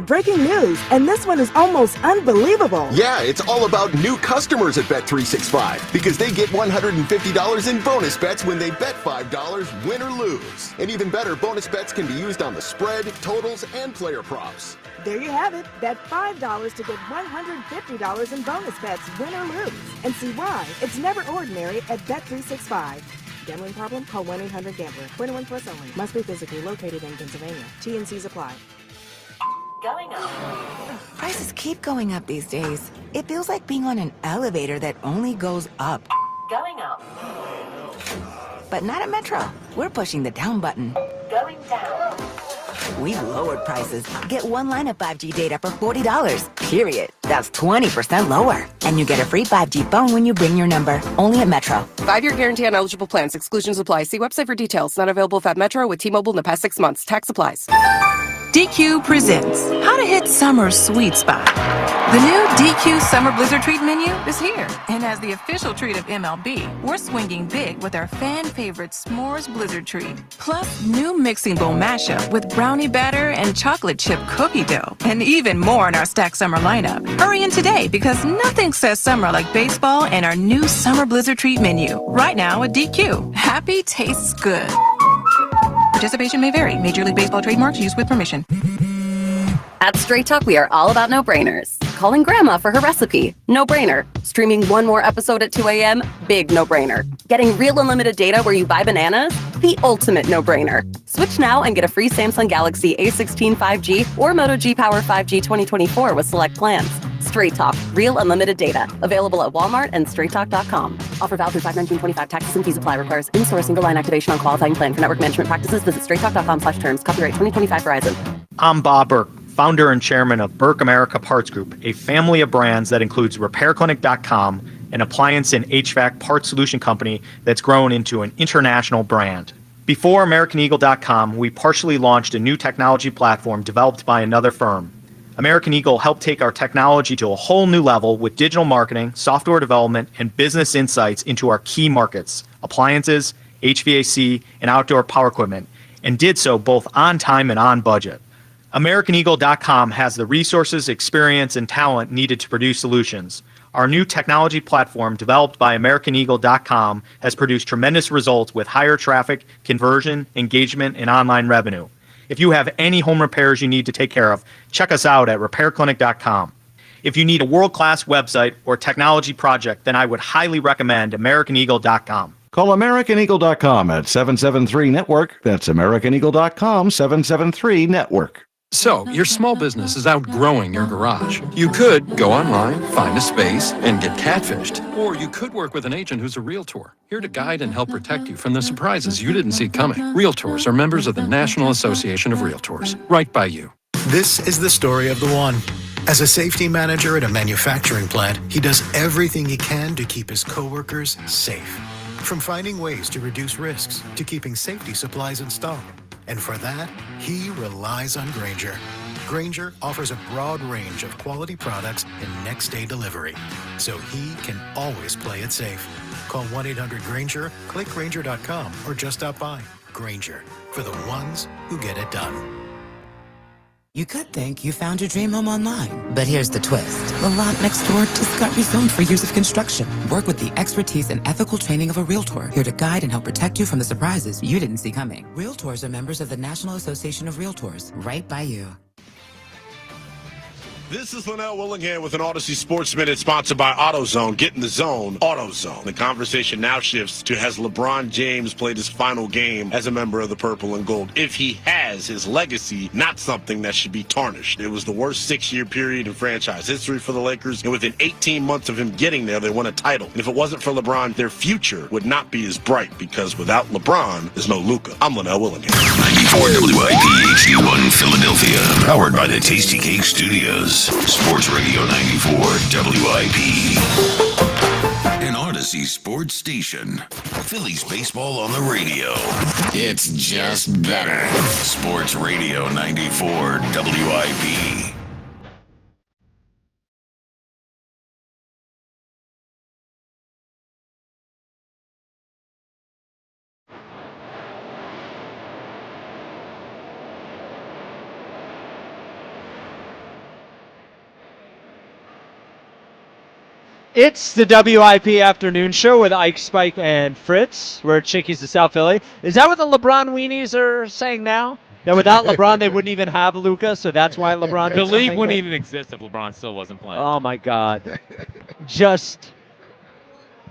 Breaking news, and this one is almost unbelievable. Yeah, it's all about new customers at Bet365 because they get $150 in bonus bets when they bet $5, win or lose. And even better, bonus bets can be used on the spread, totals, and player props. There you have it. Bet $5 to get $150 in bonus bets, win or lose. And see why it's never ordinary at Bet365. Gambling problem? Call 1-800-GAMBLER. 21 plus only. Must be physically located in Pennsylvania. T&Cs apply. Going up. Prices keep going up these days. It feels like being on an elevator that only goes up. Going up. But not at Metro. We're pushing the down button. Going down. We've lowered prices. Get one line of 5G data for $40. Period. That's 20% lower. And you get a free 5G phone when you bring your number. Only at Metro. 5-year guarantee on eligible plans. Exclusions apply. See website for details. Not available if at Metro with T-Mobile in the past 6 months. Tax applies. DQ presents How to Hit Summer's Sweet Spot. The new DQ Summer Blizzard Treat menu is here. And as the official treat of MLB, we're swinging big with our fan favorite S'mores Blizzard Treat. Plus, new mixing bowl mashup with brownie batter and chocolate chip cookie dough. And even more in our stacked summer lineup. Hurry in today because nothing says summer like baseball and our new Summer Blizzard Treat menu. Right now at DQ. Happy tastes good. Participation may vary. Major League Baseball trademarks used with permission. At Straight Talk, we are all about no-brainers. Calling grandma for her recipe, no-brainer. Streaming one more episode at 2 a.m., big no-brainer. Getting real unlimited data where you buy bananas, the ultimate no-brainer. Switch now and get a free Samsung Galaxy A16 5G or Moto G Power 5G 2024 with select plans. Straight Talk, real unlimited data. Available at Walmart and straighttalk.com. Offer valid through 5/19/25. Taxes and fees apply. Requires in-store single line activation on qualifying plan. For network management practices, visit straighttalk.com/terms. Copyright 2025 Verizon. I'm Bob Burke, founder and chairman of Burke America Parts Group, a family of brands that includes RepairClinic.com, an appliance and HVAC parts solution company that's grown into an international brand. Before AmericanEagle.com, we partially launched a new technology platform developed by another firm, American Eagle helped take our technology to a whole new level with digital marketing, software development, and business insights into our key markets, appliances, HVAC, and outdoor power equipment, and did so both on time and on budget. AmericanEagle.com has the resources, experience, and talent needed to produce solutions. Our new technology platform, developed by AmericanEagle.com, has produced tremendous results with higher traffic, conversion, engagement, and online revenue. If you have any home repairs you need to take care of, check us out at RepairClinic.com. If you need a world-class website or technology project, then I would highly recommend AmericanEagle.com. Call AmericanEagle.com at 773-NETWORK. That's AmericanEagle.com, 773-NETWORK. So, your small business is outgrowing your garage. You could go online, find a space, and get catfished. Or you could work with an agent who's a realtor, here to guide and help protect you from the surprises you didn't see coming. Realtors are members of the National Association of Realtors, right by you. This is the story of the one. As a safety manager at a manufacturing plant, he does everything he can to keep his coworkers safe. From finding ways to reduce risks to keeping safety supplies in stock. And for that, he relies on Grainger. Grainger offers a broad range of quality products and next-day delivery, so he can always play it safe. Call 1-800-GRAINGER, click Grainger.com, or just stop by. Grainger, for the ones who get it done. You could think you found your dream home online, but here's the twist. The lot next door just got rezoned for years of construction. Work with the expertise and ethical training of a realtor, here to guide and help protect you from the surprises you didn't see coming. Realtors are members of the National Association of Realtors, right by you. This is Linnell Willingham with an Odyssey Sports Minute sponsored by AutoZone. Get in the zone, AutoZone. The conversation now shifts to, has LeBron James played his final game as a member of the Purple and Gold? If he has, his legacy, not something that should be tarnished. It was the worst 6-year period in franchise history for the Lakers, and within 18 months of him getting there, they won a title. And if it wasn't for LeBron, their future would not be as bright, because without LeBron, there's no Luka. I'm Linnell Willingham. 94 WIP HD1 Philadelphia, powered by the Tasty Cake Studios. Sports Radio 94 WIP. An Odyssey sports station. Phillies baseball on the radio. It's just better. Sports Radio 94 WIP. It's the WIP Afternoon Show with Ike, Spike, and Fritz. We're at Chickies of South Philly. Is that what the LeBron weenies are saying now? That without LeBron, they wouldn't even have Luka, so that's why LeBron... The league wouldn't even exist if LeBron still wasn't playing. Oh, my God.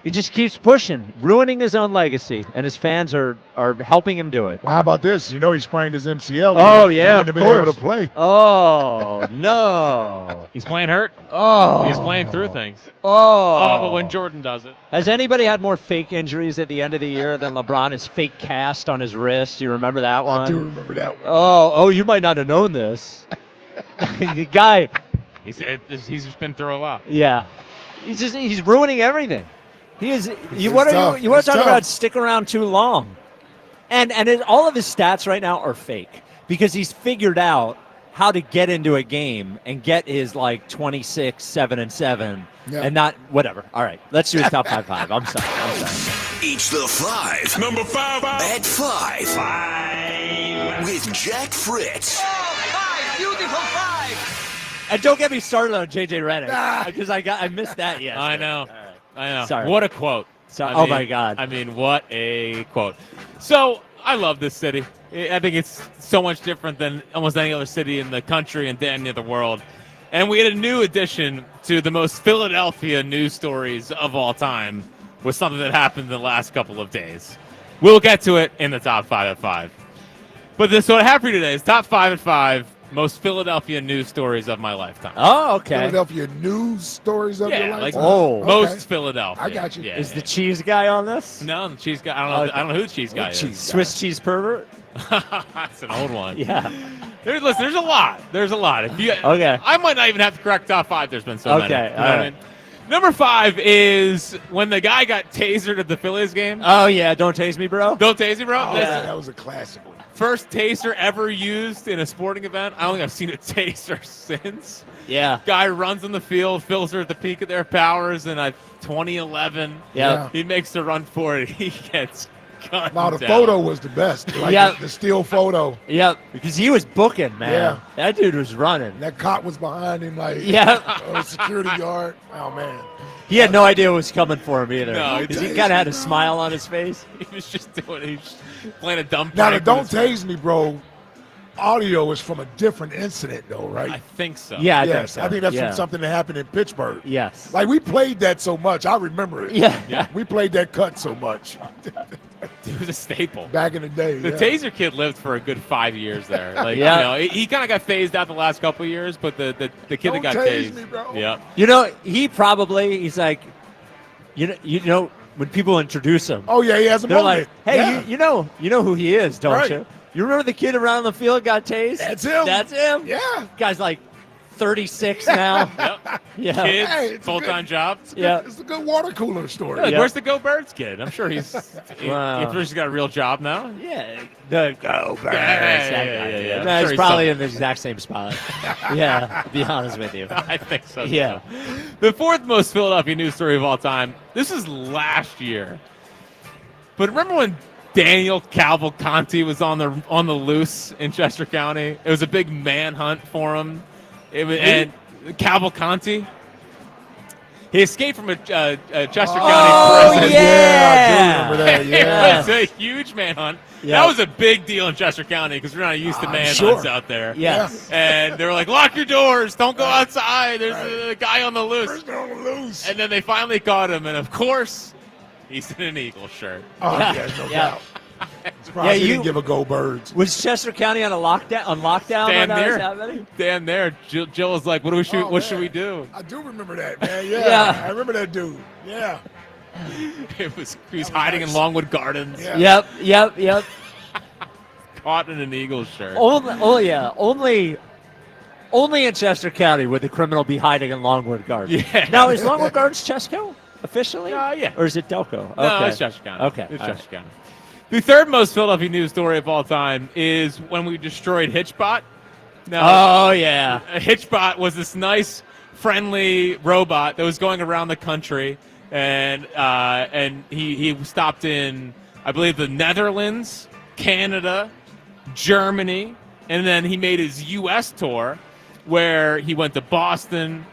He just keeps pushing, ruining his own legacy, and his fans are helping him do it. Well, how about this? You know he sprained his MCL. Oh, yeah, of course. Able to play. Oh, no. He's playing hurt. Oh. He's playing through things. Oh. But when Jordan does it. Has anybody had more fake injuries at the end of the year than LeBron? His fake cast on his wrist. You remember that one? I do remember that one. Oh, you might not have known this. The guy. He's just been through a lot. Yeah. He's ruining everything. He is. You want to talk about stick around too long, and all of his stats right now are fake because he's figured out how to get into a game and get his 26, 7 and 7, and not whatever. All right, let's do his top 5. I'm sorry. Each the 5. Number 5. At 5. With Jack Fritz. 5, beautiful 5. And don't get me started on JJ Redick because I missed that yet. I know. I know. Sorry. What a quote. Oh, my God. I mean, what a quote. So, I love this city. I think it's so much different than almost any other city in the country and any other world. And we had a new addition to the most Philadelphia news stories of all time with something that happened in the last couple of days. We'll get to it in the top 5 at 5. But what I have for you today is top 5 at 5. Most Philadelphia news stories of my lifetime. Oh, okay. Philadelphia news stories of your lifetime? Most Philadelia. I got you. Yeah, is the cheese guy on this? No, the cheese guy. I don't know who the cheese guy is. Swiss cheese pervert? That's an old one. Yeah. There's a lot. There's a lot. Okay. I might not even have to correct top 5. There's been so many. Okay. You know what I mean? Number 5 is when the guy got tasered at the Phillies game. Oh, yeah. Don't tase me, bro. Don't tase me, bro. Oh, that was a classic one. First taser ever used in a sporting event. I don't think I've seen a taser since. Yeah. Guy runs on the field, Phils are at the peak of their powers, and 2011, he makes the run for it. He gets gunned Now, the down. photo was the best. Like the still photo. Yep, because he was booking, man. Yeah. That dude was running. That cop was behind him, like, Yeah. security guard. Oh, man. He had no idea what was coming for him either. No, because he kind of had a smile on his face. He was just playing a dumb Now, the prank Don't with his Tase Me, bro, audio is from a different incident, though, right? I think so. Yeah, I yes, think so. I think that's Yeah. from something that happened in Pittsburgh. Yes. Like, we played that so much. I remember it. Yeah. We played that cut so much. It was a staple. Back in the day. The yeah. Taser kid lived for a good 5 years there. Like, Yeah. he kind of got phased out the last couple of years, but the kid Don't that got tase tased. me, bro. Yeah. You know, he's like, you know, when people introduce him. Oh, yeah, he has a They're moment. like, hey, Yeah. you know who he is, don't Right. you? You remember the kid around the field got tased? That's him. That's him. Yeah. Guy's like 36 now. Yep. Yeah. Kids, Hey, it's a full-time job. Yeah. It's a good water cooler story. Like, Yeah. where's the Go Birds kid? I'm sure he's Wow. he's got a real job now. Yeah. The Go Birds. Yeah. No, I'm sure he's he's probably in the exact same spot. Yeah, to be honest with you. I think so. Yeah. too. The fourth most Philadelphia news story of all time. This is last year. But remember when Daniel Cavalcanti was on the loose in Chester County? It was a big manhunt for him. And Cavalcanti, he escaped from a Chester County prison. Yeah, I do remember that. Yeah. It was a huge manhunt. Yeah. That was a big deal in Chester County because we're not used to manhunts sure. out there. Yes. And they were like, lock your doors. Don't go outside. There's a guy on the loose. First on the loose. And then they finally caught him. And, of course, he's in an Eagles shirt. Oh, Yeah. yeah, no Yeah. doubt. Surprised he didn't give a Go Birds. Was Chester County on lockdown? Damn when that was near. happening? Damn there. Jill was like, what should we do? I do remember that, man. Yeah. Yeah. I remember that dude. Yeah. He was hiding in Longwood Gardens. Yeah. Yep. Caught in an Eagles shirt. Only in Chester County would the criminal be hiding in Longwood Gardens. Yeah. Now, is Longwood Gardens Chesco officially? Yeah. Or is it Delco? No, Okay. it's Chester County. Okay. It's all Chester right. County. The third most Philadelphia news story of all time is when we destroyed Hitchbot. Now, Oh, yeah. Hitchbot was this nice, friendly robot that was going around the country, and he stopped in, I believe, the Netherlands, Canada, Germany, and then he made his U.S. tour, where he went to Boston,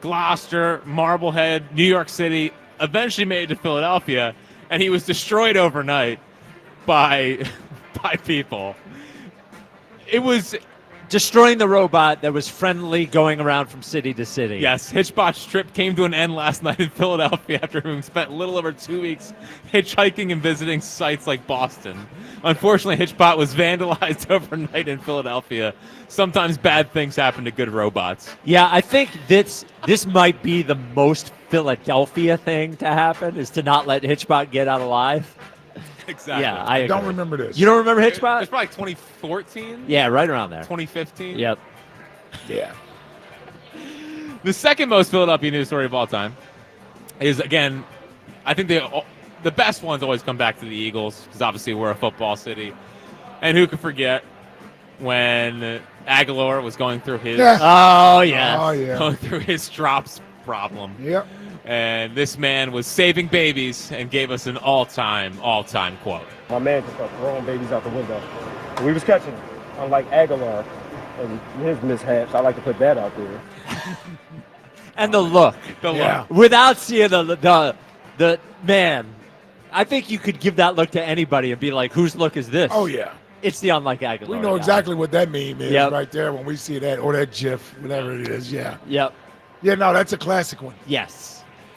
Gloucester, Marblehead, New York City, eventually made it to Philadelphia, and he was destroyed overnight by people. It was Destroying the robot that was friendly going around from city to city. Yes, Hitchbot's trip came to an end last night in Philadelphia after having spent a little over 2 weeks hitchhiking and visiting sites like Boston. Unfortunately, Hitchbot was vandalized overnight in Philadelphia. Sometimes bad things happen to good robots. Yeah, I think this might be the most Philadelphia thing to happen, is to not let Hitchbot get out alive. Exactly. Yeah, I agree. Don't remember this. You don't remember Hitchbot? It's probably 2014? Yeah, right around there. 2015? Yep. Yeah. The second most Philadelphia news story of all time is, again, I think the best ones always come back to the Eagles because obviously we're a football city. And who could forget when Aguilar was going through his going through his drops problem. Yep. And this man was saving babies and gave us an all-time quote. My man just started throwing babies out the window. We was catching them, unlike Aguilar and his mishaps. I like to put that out there. And the look. Without seeing the man, I think you could give that look to anybody and be like, whose look is this? Oh, yeah. It's the unlike Aguilar. We know exactly what that meme is Yep. right there when we see that, or that GIF, whatever it is. Yeah. Yep. Yeah, no, that's a classic one. Yes.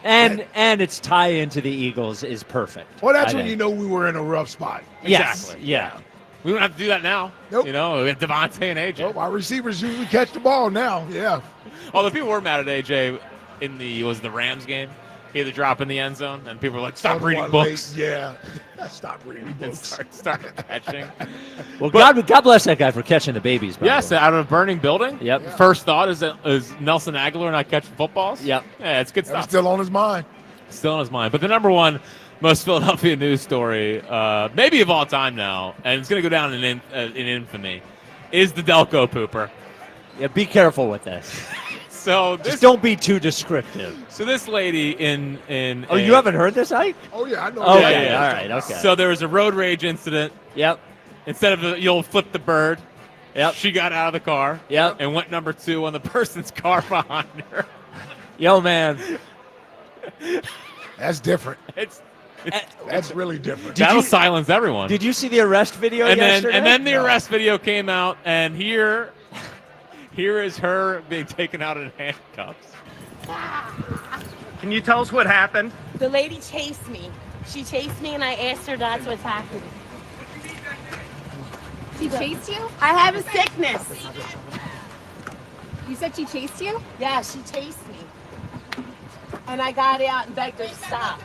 And its tie into the Eagles is perfect. Well, that's I when think. you know we were in a rough spot. Yes. Exactly. Yeah. We don't have to do that now. Nope. You know, we have Devontae and AJ. Nope, our receivers usually catch the ball now. Yeah. Although people were mad at AJ in the Rams game. He had the drop in the end zone, and people were like, stop reading books. Yeah. Stop reading And books. start catching. Well, God bless that guy for catching the babies. by Yes, the way. out of a burning building. Yep. Yeah. First thought is Nelson Aguilar not catching footballs. Yep. Yeah, it's good That was stuff. still on his mind. Still in his mind. But the number one most Philadelphia news story, maybe of all time now, and it's going to go down in infamy, is the Delco pooper. Yeah, be careful with this. So Just don't be too descriptive. So this lady in you haven't heard this, Ike? Oh yeah, I know. Okay, all right, okay. So there was a road rage incident. Yep. Instead of you'll flip the bird. Yep. She got out of the car. Yep. And went number 2 on the person's car behind her. Yo, man. That's different. It's That's really different. That'll silence everyone. Did you see the arrest video yesterday? And then the arrest video came out, and here is her being taken out in handcuffs. Can you tell us what happened? The lady chased me. She chased me, and I asked her not to attack me. She chased you? I have a sickness. You said she chased you? Yeah, she chased me. And I got out and begged her to stop.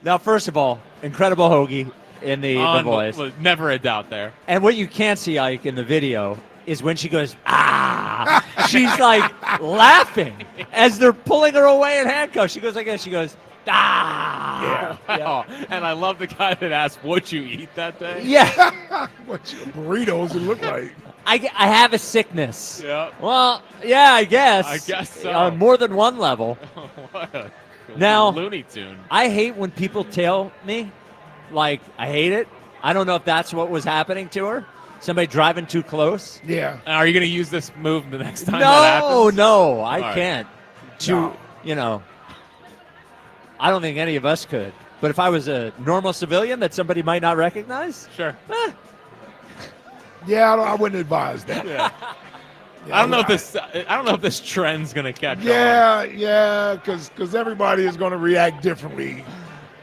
Now, first of all, incredible hoagie in the voice. Never a doubt there. And what you can't see, Ike, in the video is when she goes, ah, she's like laughing as they're pulling her away in handcuffs. She goes like this. She goes, ah. Yeah. And I love the guy that asked, "What'd you eat that day?" Yeah. What burritos it look like? I have a sickness. Yeah. Well, yeah, I guess. I guess so. On more than one level. What a Now, Looney Tune. I hate when people tell me, like, I hate it. I don't know if that's what was happening to her. Somebody driving too close. Yeah. Are you going to use this move the next time that happens? No, I right. can't. No. I don't think any of us could. But if I was a normal civilian that somebody might not recognize, sure. Yeah, I wouldn't advise that. Yeah. I don't know if this trend's gonna catch on. Yeah, because everybody is going to react differently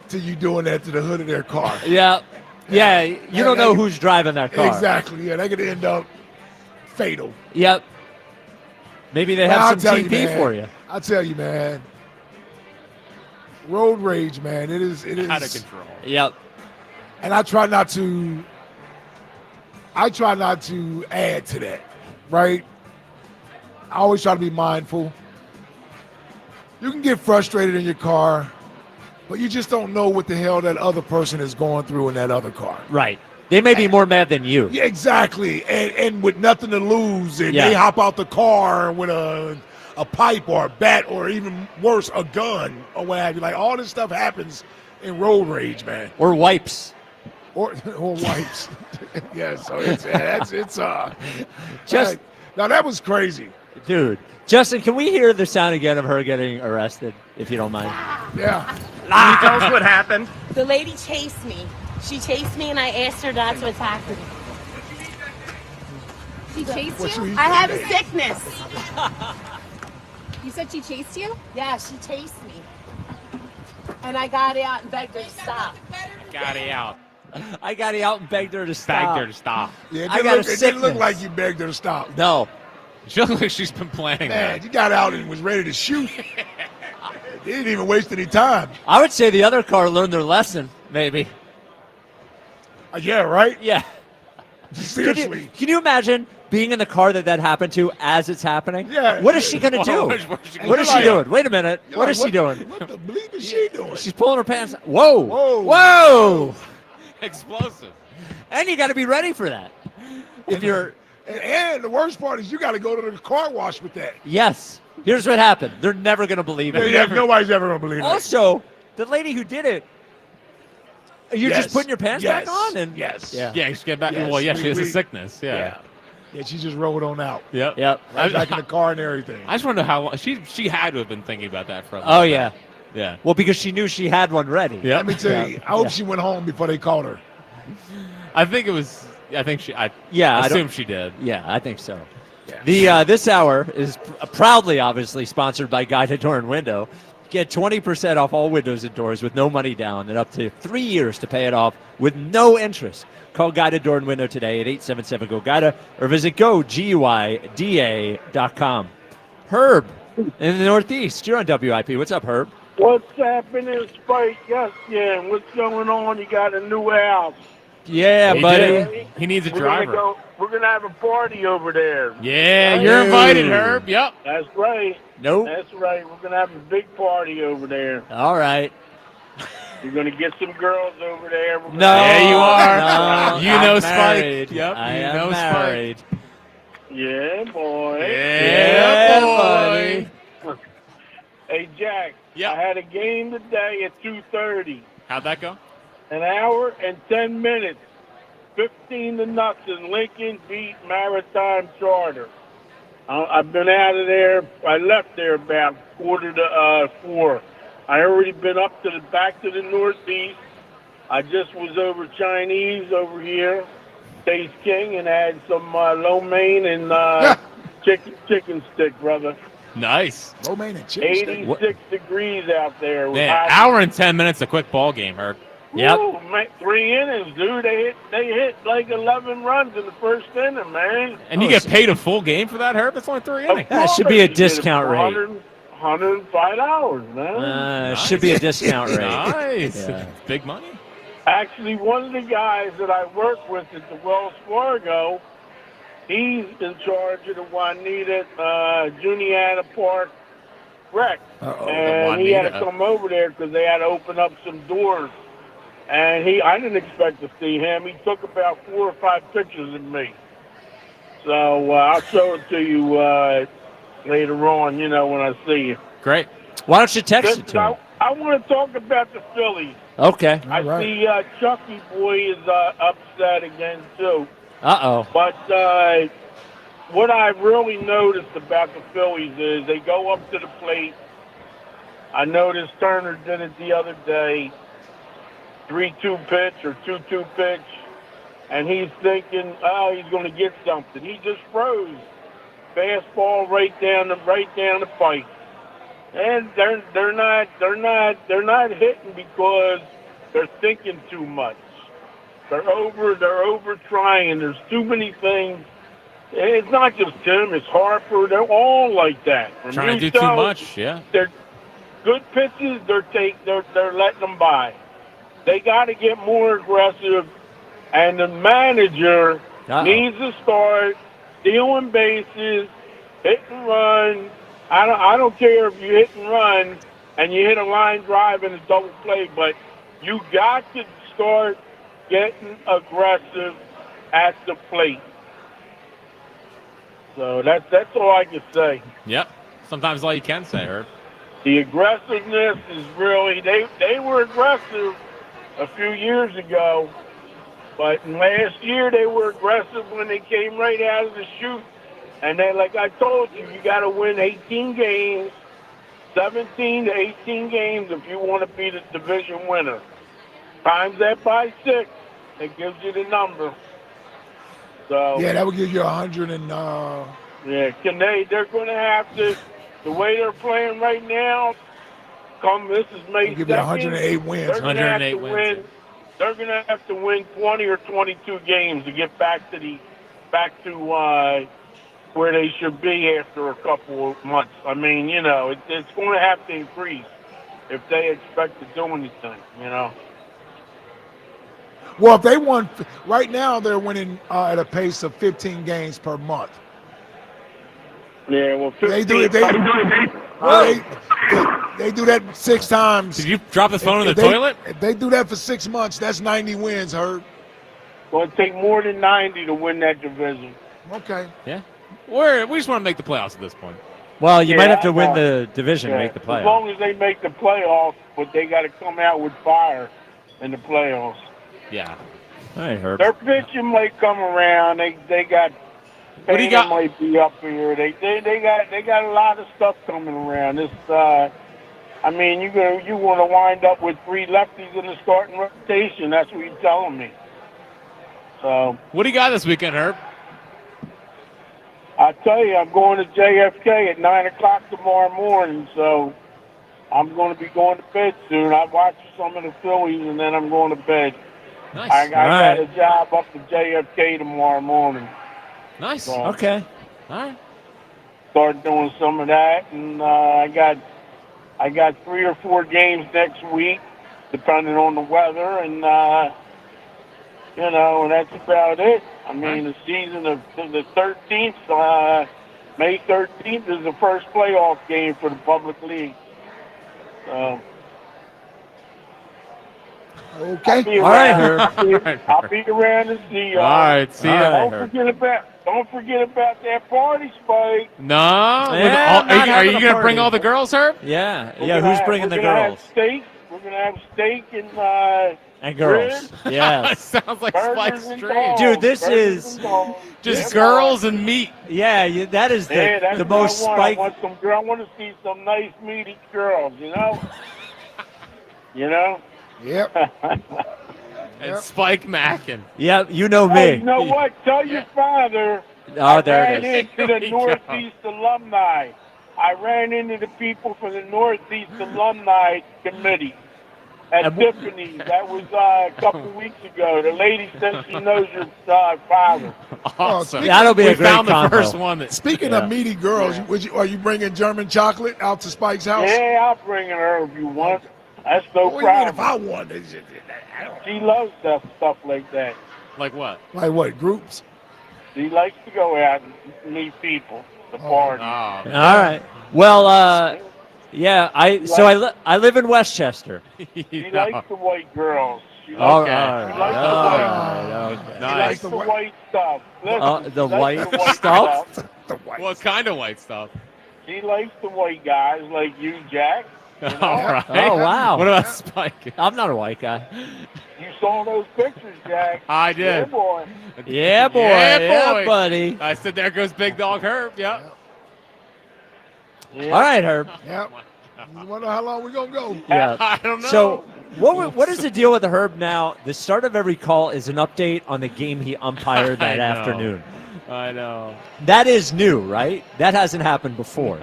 to you doing that to the hood of their car. Yeah. You don't know who's driving that car. Exactly. Yeah, they could end up fatal. Yep. Maybe they have some TP for you. I'll tell you, man. Road rage, man. It is out of control. Yep. And I try not to add to that, right? I always try to be mindful. You can get frustrated in your car, but you just don't know what the hell that other person is going through in that other car. Right. They may be more mad than you. Yeah, exactly. And with nothing to lose, and they hop out the car with a pipe or a bat or even worse, a gun or what have you. Like, all this stuff happens in road rage, man. Or wipes. Or wipes. Yeah, so it's just now that was crazy. Dude. Justin, can we hear the sound again of her getting arrested, if you don't mind? Yeah. Can you tell us what happened? The lady chased me. She chased me, and I asked her not to attack me. She chased you? I have a sickness. You said she chased you? Yeah, she chased me. And I got out and begged her to stop. Got it out. I got out and begged her to stop. Yeah, it didn't look like you begged her to stop. No. She looks like she's been planning Man, that. you got out and was ready to shoot. They didn't even waste any time. I would say the other car learned their lesson, maybe. Yeah, right? Yeah. Seriously. Can you imagine being in the car that happened to as it's happening? Yeah. What is she going to do? What is she doing? Wait a minute. What is she doing? What the bleep is she doing? She's pulling her pants. Whoa. Whoa. Explosive. And you got to be ready for that. If you're... And the worst part is you got to go to the car wash with that. Yes. Here's what happened. They're never going to believe it. Yeah, nobody's ever going to believe it. Also, the lady who did it, you're just putting your pants back on? And Yeah. Yeah, she get back. Well, yeah, she has a sickness. Yeah. Yeah, she just rolled on out. Yep. Right back in the car and everything. I just wonder how long she had to have been thinking about that for a Oh, yeah. Yeah. Well, because she knew she had one ready. Yeah. Let me tell you, I hope she went home before they called her. I assume she did. Yeah, I think so. Yeah. This hour is proudly, obviously, sponsored by Guided Door and Window. Get 20% off all windows and doors with no money down and up to 3 years to pay it off with no interest. Call Guided Door and Window today at 877-GO-GUIDA or visit GoGuida.com. Herb in the Northeast. You're on WIP. What's up, Herb? What's happening, Spike? Yes, what's going on? You got a new house. Yeah, buddy. He needs a driver. We're going to have a party over there. Yeah, you're invited, Herb. Yep. That's right. Nope. That's right. We're going to have a big party over there. All right. You're going to get some girls over there. No. There you are. No, You know I'm Spike. married. Yep, I you am know married. Spike. Yeah, boy. Yeah, boy. Hey, Jack. Yep. I had a game today at 2:30. How'd that go? An hour and 10 minutes. 15-0. Lincoln beat Maritime Charter. I've been out of there. I left there about 3:45. I already been back to the Northeast. I just was over Chinese over here, Taste King, and had some lo mein and chicken stick, brother. Nice. Lo mein and chicken stick. 86 degrees out there. Man, hour and 10 minutes, a quick ball game, Herb. Yep. Woo, man, 3 innings, dude. They hit like 11 runs in the first inning, man. And you get paid a full game for that, Herb? That's only 3 innings. That should be a discount rate. $105, man. Should be a discount rate. Nice. Yeah. Big money. Actually, one of the guys that I work with at the Wells Fargo, he's in charge of the Juanita Juniata Park Rec. And he had to come over there because they had to open up some doors. And I didn't expect to see him. He took about 4 or 5 pictures of me. So I'll show it to you later on, when I see you. Great. Why don't you text it to him? I want to talk about the Phillies. Okay. I see Chucky Boy is upset again, too. Uh-oh. But what I've really noticed about the Phillies is they go up to the plate. I noticed Turner did it the other day. 3-2 pitch or 2-2 pitch, and he's thinking, he's going to get something. He just froze. Fastball right down the pipe. And they're not hitting because they're thinking too much. They're over trying. There's too many things. It's not just Tim, it's Harper. They're all like that. Trying to do too much, yeah. They're good pitches, they're letting them by. They got to get more aggressive, and the manager needs to start stealing bases, hit and run. I don't care if you hit and run and you hit a line drive and a double play, but you got to start getting aggressive at the plate. So that's all I can say. Yep. Sometimes all you can say, Herb. The aggressiveness is really they were aggressive a few years ago, but last year they were aggressive when they came right out of the chute. And then, like I told you, you got to win 18 games, 17 to 18 games if you want to be the division winner. Times that by 6, it gives you the number. So yeah, that would give you 100 and. Yeah, they're going to have to. The way they're playing right now. This is May 2nd. Give you 108 wins. They're going to have to win. They're going to have to win 20 or 22 games to get back to where they should be after a couple of months. I mean, it's going to have to increase if they expect to do anything. Well, if they won right now, they're winning at a pace of 15 games per month. Yeah, well, 15, they do that 6 times. Did you drop the phone in the toilet? If they do that for 6 months, that's 90 wins, Herb. Well, it'd take more than 90 to win that division. Okay. Yeah. We just want to make the playoffs at this point. Well, you might have to win the division to make the As playoffs. long as they make the playoffs, but they got to come out with fire in the playoffs. Yeah. All right, Herb. Their pitching might come around. They got. What do you got? Might be up here. They got a lot of stuff coming around. This I mean, you want to wind up with 3 lefties in the starting rotation. That's what you're telling me. So. What do you got this weekend, Herb? I tell you, I'm going to JFK at 9 o'clock tomorrow morning. So I'm going to be going to bed soon. I watched some of the Phillies, and then I'm going to bed. Nice. I got a job up to JFK tomorrow morning. Nice. So, okay. All right. Start doing some of that, and I got 3 or 4 games next week, depending on the weather, and and that's about it. I mean, the season of the 13th, May 13th is the first playoff game for the public league. So Okay. All right, Herb. I'll be around to see you. All right, see you. Don't forget about that party, Spike. No. Yeah, I'm not Are you having a going to bring party. all the girls, Herb? Yeah. We're Who's bringing the gonna have girls? steak. We're gonna have steak And girls. ribs, Yes. Sounds like Spike's burgers and dream. dogs, Dude, this burgers is and dogs. Just Yeah, girls and meat. Yeah, that is Yeah, that's the what most I want. Spike. I want to see some nice meaty girls. You know. Yep. And Spike Mackin. Yep, you know me. Hey, you know what? Tell your father. Oh, there it ran is. into the Northeast alumni. I ran into the people from the Northeast Alumni Committee at Tiffany's. That was a couple weeks ago. The lady said she knows your father. Awesome. That'll be a great found combo. the first one. Speaking of meaty girls, are you bringing German chocolate out to Spike's house? Yeah, I'll bring her if you want. That's no What do you mean if problem. I want? She loves stuff like that. Like what? Like what? Groups? She likes to go out and meet people, the party. Oh, All right. Well, yeah. I live in Westchester. She likes the white girls. She All likes, right. she likes All the white. right. Okay. She Nice. likes the white stuff. Listen, The she likes white the white stuff? What kind of white stuff? She likes the white guys like you, Jack. You know? All right. Oh, wow. What about Spike? I'm not a white guy. You saw those pictures, Jack. I did. Yeah, boy. Yeah, boy. Yeah, Yeah, boy. buddy. I said, there goes Big Dog Herb. Yep. Yeah. All right, Herb. Yep. You wonder how long we're gonna go? Yeah. I don't know. So, what is the deal with the Herb now? The start of every call is an update on the game he umpired that I know. afternoon. I know. That is new, right? That hasn't happened before.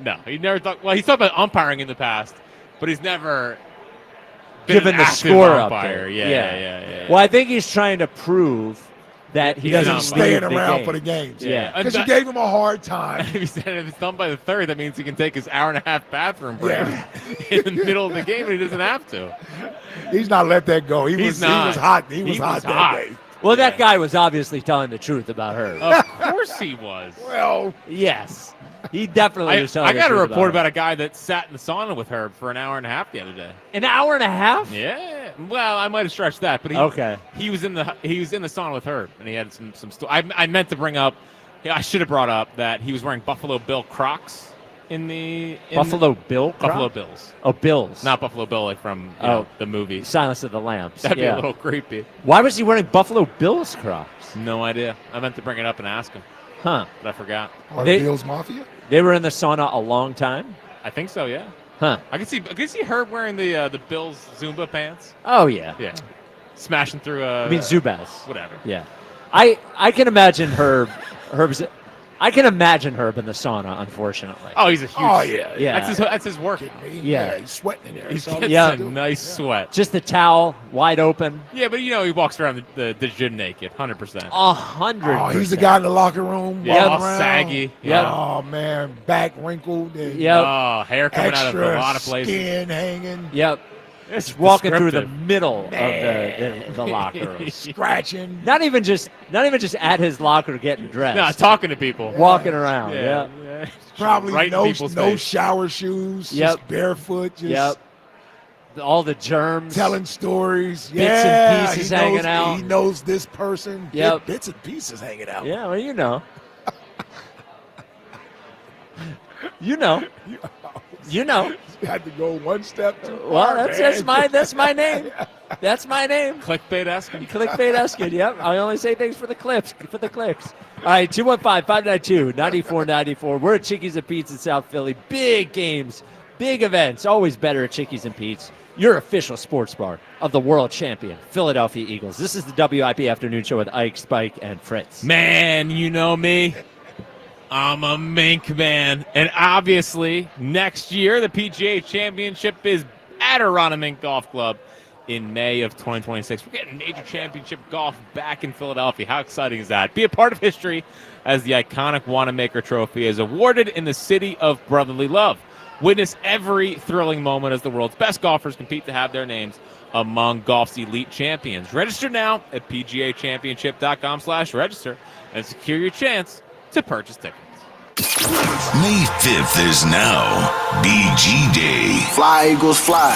No, he never thought. Well, he's talked about umpiring in the past, but he's never been Given an the active score umpire. update. Yeah. Well, I think he's trying to prove that He he doesn't doesn't stay leave the around game. for the games. Yeah. Because you gave him a hard time. He said if it's done by the third, that means he can take his hour-and-a-half bathroom break in the middle of the game, and he doesn't have to. He's not let that go. He was hot. He was hot that day. Well, that guy was obviously telling the truth about her. Of course he was. Well, yes. He definitely was telling I the got a truth report about about a guy that sat in the sauna with Herb for an hour and a half the other day. An hour and a half? Yeah. Well, I might have stretched that, but he was in the sauna with Herb, and he had some I meant to bring up. I should have brought up that he was wearing Buffalo Bill Crocs Buffalo Bill Crocs? Buffalo Bills. Oh, Bills. Not Buffalo Bill, like from you know, the movie Silence of the Lambs. That'd be a little creepy. Why was he wearing Buffalo Bills Crocs? No idea. I meant to bring it up and ask him. Huh. But I forgot. Bills Mafia? They were in the sauna a long time? I think so, yeah. Huh. I can see Herb wearing the Bills Zumba pants. Oh, yeah. Yeah. Smashing through I mean, Zubaz. Whatever. Yeah. I can imagine I can imagine Herb in the sauna, unfortunately. Oh, he's a huge. Oh, yeah. Yeah. That's his work. Yeah. He's sweating in there. He So gets a nice sweat. Just the towel wide open. Yeah, but he walks around the gym naked, 100%. 100%. Oh, he's the guy in the locker room. Yeah, walking all around. saggy. Yep. Oh, man. Back wrinkled. And Oh, hair coming out of extra a lot of places. skin hanging. Yep. It's Just walking through the descriptive. middle of the locker room. Scratching. Not even just at his locker getting dressed. No, talking to people. Walking around. Yeah. Probably Right in no people's face. shower shoes. Yep. Just barefoot. Just Yep. All the germs. telling stories. Bits and pieces he hanging knows, out. He knows this person. Yep. Bits and pieces hanging out. Yeah, well, you know. You know. You know. You had to go one step too far. Well, that's my name. That's my name. Clickbait asking. Clickbait asking. Yep. I only say things for the clicks. All right, 215-592-9494. We're at Chickies and Pete's in South Philly. Big games, big events. Always better at Chickies and Pete's, your official sports bar of the world champion Philadelphia Eagles. This is the WIP Afternoon Show with Ike, Spike, and Fritz. Man, you know me. I'm a mink man. And obviously, next year, the PGA Championship is at Arizona Mink Golf Club in May of 2026. We're getting major championship golf back in Philadelphia. How exciting is that? Be a part of history as the iconic Wanamaker Trophy is awarded in the city of brotherly love. Witness every thrilling moment as the world's best golfers compete to have their names among golf's elite champions. Register now at pgachampionship.com/register and secure your chance to purchase tickets. May 5th is now BG Day. Fly, Eagles, fly.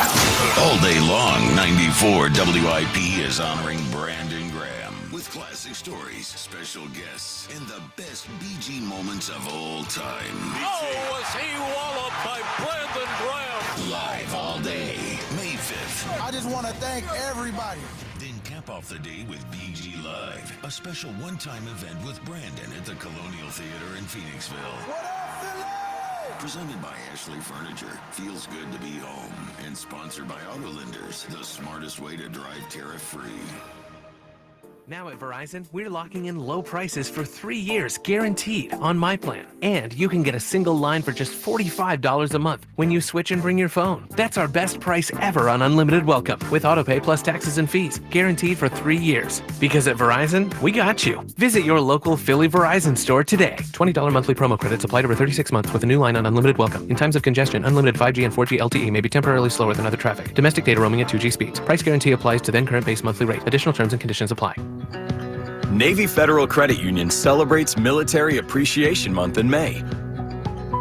All day long, 94 WIP is honoring Brandon Graham with classic stories, special guests, and the best BG moments of all time. Oh, was he walloped by Brandon Graham? Live all day, May 5th. I just want to thank everybody. Then cap off the day with BG Live, a special one-time event with Brandon at the Colonial Theater in Phoenixville. What up, Philly? Presented by Ashley Furniture. Feels good to be home. And sponsored by Auto Lenders, the smartest way to drive tariff-free. Now at Verizon, we're locking in low prices for 3 years, guaranteed, on my plan. And you can get a single line for just $45 a month when you switch and bring your phone. That's our best price ever on unlimited welcome, with autopay plus taxes and fees, guaranteed for 3 years. Because at Verizon, we got you. Visit your local Philly Verizon store today. $20 monthly promo credits applied over 36 months with a new line on unlimited welcome. In times of congestion, unlimited 5G and 4G LTE may be temporarily slower than other traffic. Domestic data roaming at 2G speeds. Price guarantee applies to then current base monthly rate. Additional terms and conditions apply. Navy Federal Credit Union celebrates Military Appreciation Month in May.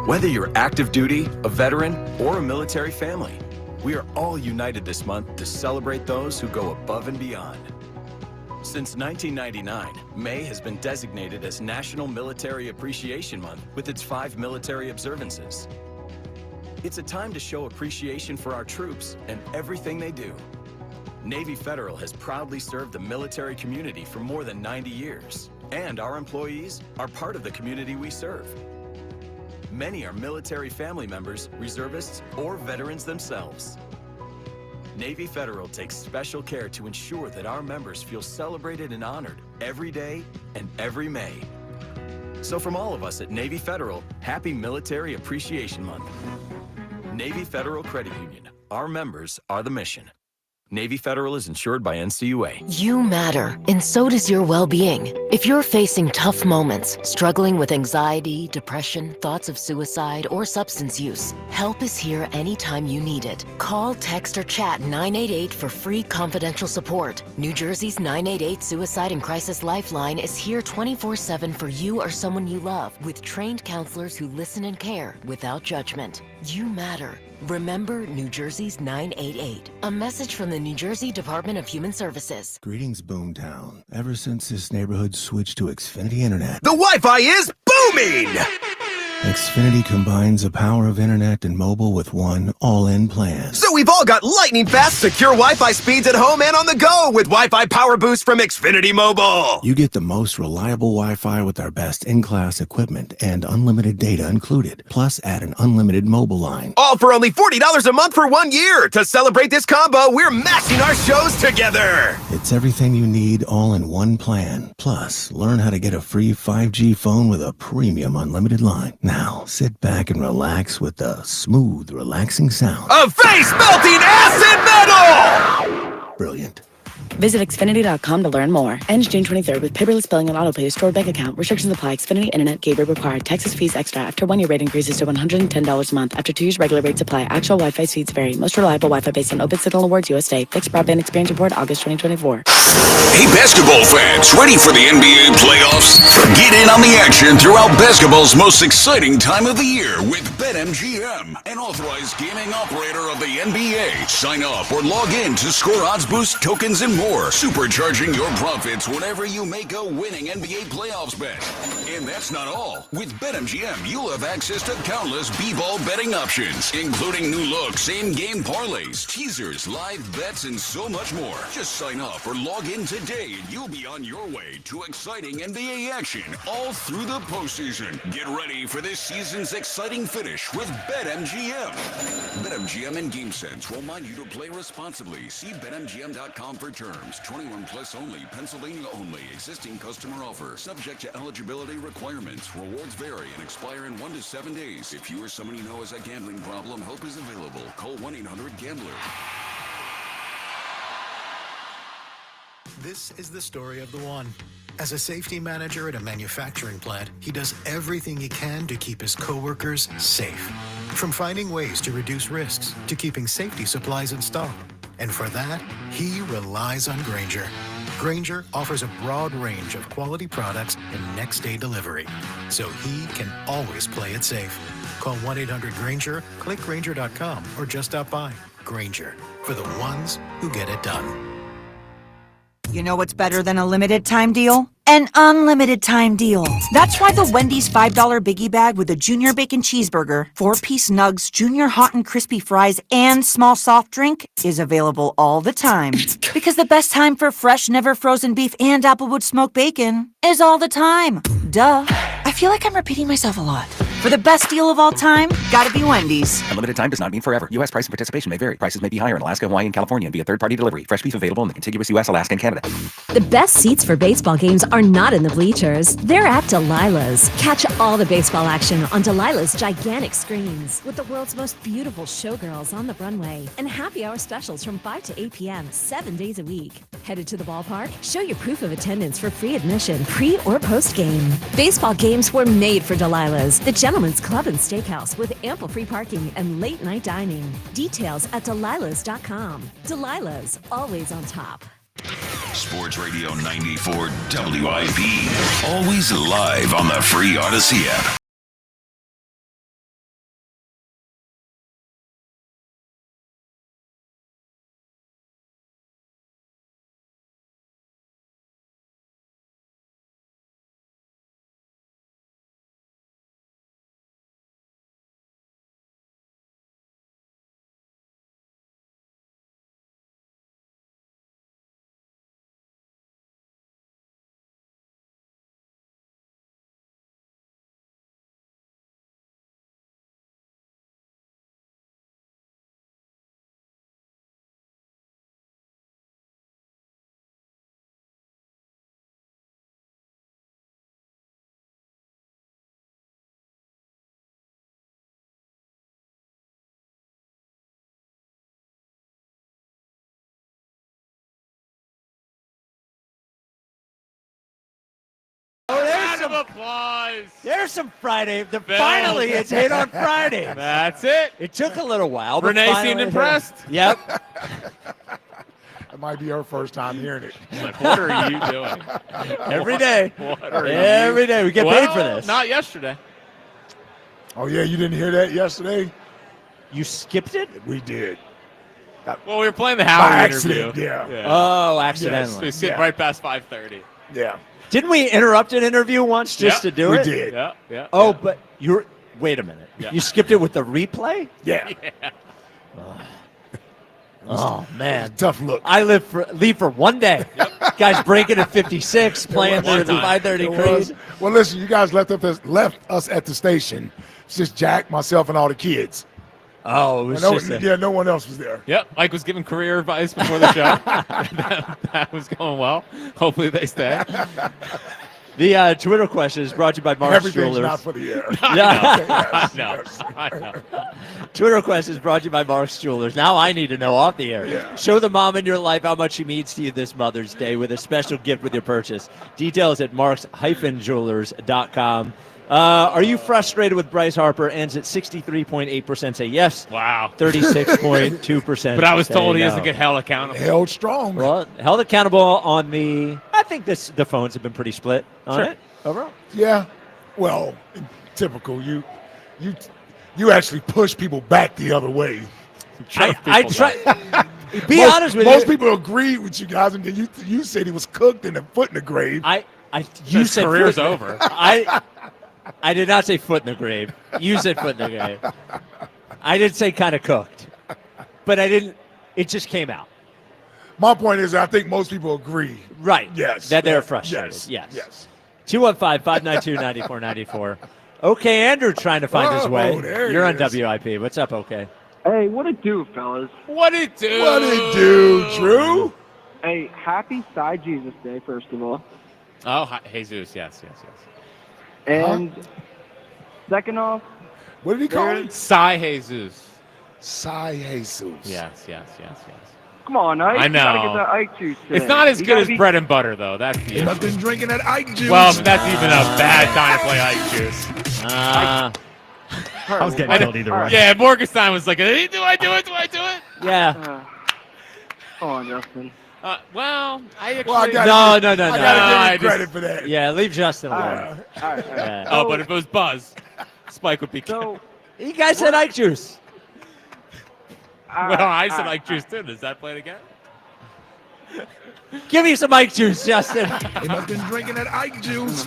Whether you're active duty, a veteran, or a military family, we are all united this month to celebrate those who go above and beyond. Since 1999, May has been designated as National Military Appreciation Month with its 5 military observances. It's a time to show appreciation for our troops and everything they do. Navy Federal has proudly served the military community for more than 90 years, and our employees are part of the community we serve. Many are military family members, reservists, or veterans themselves. Navy Federal takes special care to ensure that our members feel celebrated and honored every day and every May. So from all of us at Navy Federal, happy Military Appreciation Month. Navy Federal Credit Union. Our members are the mission. Navy Federal is insured by NCUA. You matter, and so does your well-being. If you're facing tough moments, struggling with anxiety, depression, thoughts of suicide, or substance use, help is here anytime you need it. Call, text, or chat 988 for free confidential support. New Jersey's 988 Suicide and Crisis Lifeline is here 24/7 for you or someone you love, with trained counselors who listen and care without judgment. You matter. Remember New Jersey's 988. A message from the New Jersey Department of Human Services. Greetings, Boomtown. Ever since this neighborhood switched to Xfinity Internet, the Wi-Fi is booming! Xfinity combines the power of internet and mobile with one all-in plan. So we've all got lightning-fast, secure Wi-Fi speeds at home and on the go with Wi-Fi Power Boost from Xfinity Mobile. You get the most reliable Wi-Fi with our best in-class equipment and unlimited data included. Plus, add an unlimited mobile line. All for only $40 a month for 1 year. To celebrate this combo, we're mashing our shows together. It's everything you need all in one plan. Plus, learn how to get a free 5G phone with a premium unlimited line. Now, sit back and relax with the smooth, relaxing sound of face-melting acid metal! Brilliant. Visit Xfinity.com to learn more. Ends June 23rd with paperless billing and autopay to stored bank account. Restrictions apply. Xfinity Internet gateway required. Taxes, fees extra. After 1 year rate increases to $110 a month. After 2 years, regular rates apply. Actual Wi-Fi speeds vary. Most reliable Wi-Fi based on Open Signal Awards USA. Fixed Broadband Experience Report, August 2024. Hey, basketball fans, ready for the NBA playoffs? Get in on the action throughout basketball's most exciting time of the year with BetMGM, an authorized gaming operator of the NBA. Sign up or log in to score odds boost, tokens, and more, supercharging your profits whenever you make a winning NBA playoffs bet. And that's not all. With BetMGM, you'll have access to countless b-ball betting options, including new look, same-game parlays, teasers, live bets, and so much more. Just sign up or log in today, and you'll be on your way to exciting NBA action all through the postseason. Get ready for this season's exciting finish with BetMGM. BetMGM and GameSense will remind you to play responsibly. See BetMGM.com for terms. 21 plus only. Pennsylvania only. Existing customer offer. Subject to eligibility requirements. Rewards vary and expire in 1 to 7 days. If you or someone you know has a gambling problem, help is available. Call 1-800-GAMBLER. This is the story of the one. As a safety manager at a manufacturing plant, he does everything he can to keep his coworkers safe. From finding ways to reduce risks to keeping safety supplies in stock. And for that, he relies on Grainger, Grainger offers a broad range of quality products and next-day delivery, so he can always play it safe. Call 1-800-GRAINGER, click Grainger.com, or just stop by. Grainger, for the ones who get it done. You know what's better than a limited time deal? An unlimited time deal. That's why the Wendy's $5 biggie bag with a junior bacon cheeseburger, 4-piece nugs, junior hot and crispy fries, and small soft drink is available all the time. Because the best time for fresh, never frozen beef and Applewood smoked bacon is all the time. Duh. I feel like I'm repeating myself a lot. For the best deal of all time, gotta be Wendy's. Unlimited time does not mean forever. U.S. price and participation may vary. Prices may be higher in Alaska, Hawaii, and California and via third-party delivery. Fresh beef available in the contiguous U.S., Alaska, and Canada. The best seats for baseball games are not in the bleachers. They're at Delilah's. Catch all the baseball action on Delilah's gigantic screens with the world's most beautiful showgirls on the runway and happy hour specials from 5 to 8 p.m. 7 days a week. Headed to the ballpark? Show your proof of attendance for free admission, pre or post game. Baseball games were made for Delilah's, the Gentleman's Club and Steakhouse with ample free parking and late night dining. Details at delilahs.com. Delilah's, always on top. Sports Radio 94 WIP. Always live on the free Odyssey app. Round of applause. There's some Friday. Finally, it's 8 on Friday. That's it. It took a little while. But Renee finally seemed impressed. Yep. That might be her first time hearing it. Like, what are you doing? Every day. Every day. We get paid for this. Not yesterday. Oh, yeah, you didn't hear that yesterday? You skipped it? We did. Well, we were playing the Howard interview. Accident, yeah. Oh, accidentally. Yes, we skipped right past 5:30. Yeah. Didn't we interrupt an interview once just to do it? We did. Yeah. Oh, but you're. Wait a minute. Yeah. You skipped it with the replay? Yeah. Oh, man. Tough look. I leave for one day. Guys breaking at 56, playing through the 5:30 craze. Well, listen, you guys left us at the station. It's just Jack, myself, and all the kids. Oh, it was no one else was there. Yep, Mike was giving career advice before the show. that was going well. Hopefully they stay. The Twitter question is brought to you by Mark's Everything's Jewelers. not for the air. I know. Twitter question is brought to you by Mark's Jewelers. Now I need to know off the air. Yeah. Show the mom in your life how much she means to you this Mother's Day with a special gift with your purchase. Details at marks-jewelers.com. Are you frustrated with Bryce Harper? Ends at 63.8% say yes. Wow. 36.2%. But I was told he no. doesn't get held accountable. Held strong. Well, held accountable on the. I think the phones have been pretty split on it overall. Yeah. Well, typical. You actually push people back the other way. I try. Be honest with you. Most people agreed with you guys, and then you said he was cooked and a foot in the grave. You His said career's foot, over. I did not say foot in the grave. You said foot in the grave. I did say kind of cooked, but I didn't. It just came out. My point is, I think most people agree. Right. Yes. That they're frustrated. Yes. 215-592-9494. Okay, Andrew trying to find his way. You're on WIP. What's up, okay? Hey, what it do, fellas? What it do? What it do, Drew? Hey, happy Side Jesus Day, first of all. Oh, Jesus, yes. And second off, what did he call it? Sai Jesus. Sai Jesus. Yes. come on, Ike. I You gotta get know. that Ike juice It's in. not as You good gotta as bread and butter, though. That's the I've been drinking that Ike juice. Well, that's even a bad time to play Ike juice. I was getting killed either way. Yeah, Morgenstein was like, do I do it? Yeah. Come on, Justin. Well, I actually. Well, I gotta No. I gotta give you credit for that. Yeah, leave Justin alone. All right. Yeah. Oh, but if it was Buzz, Spike would be. So, You guys said Ike Juice. Well, I said Ike Juice too. Does that play it again? Give me some Ike Juice, Justin. He must have been drinking that Ike juice.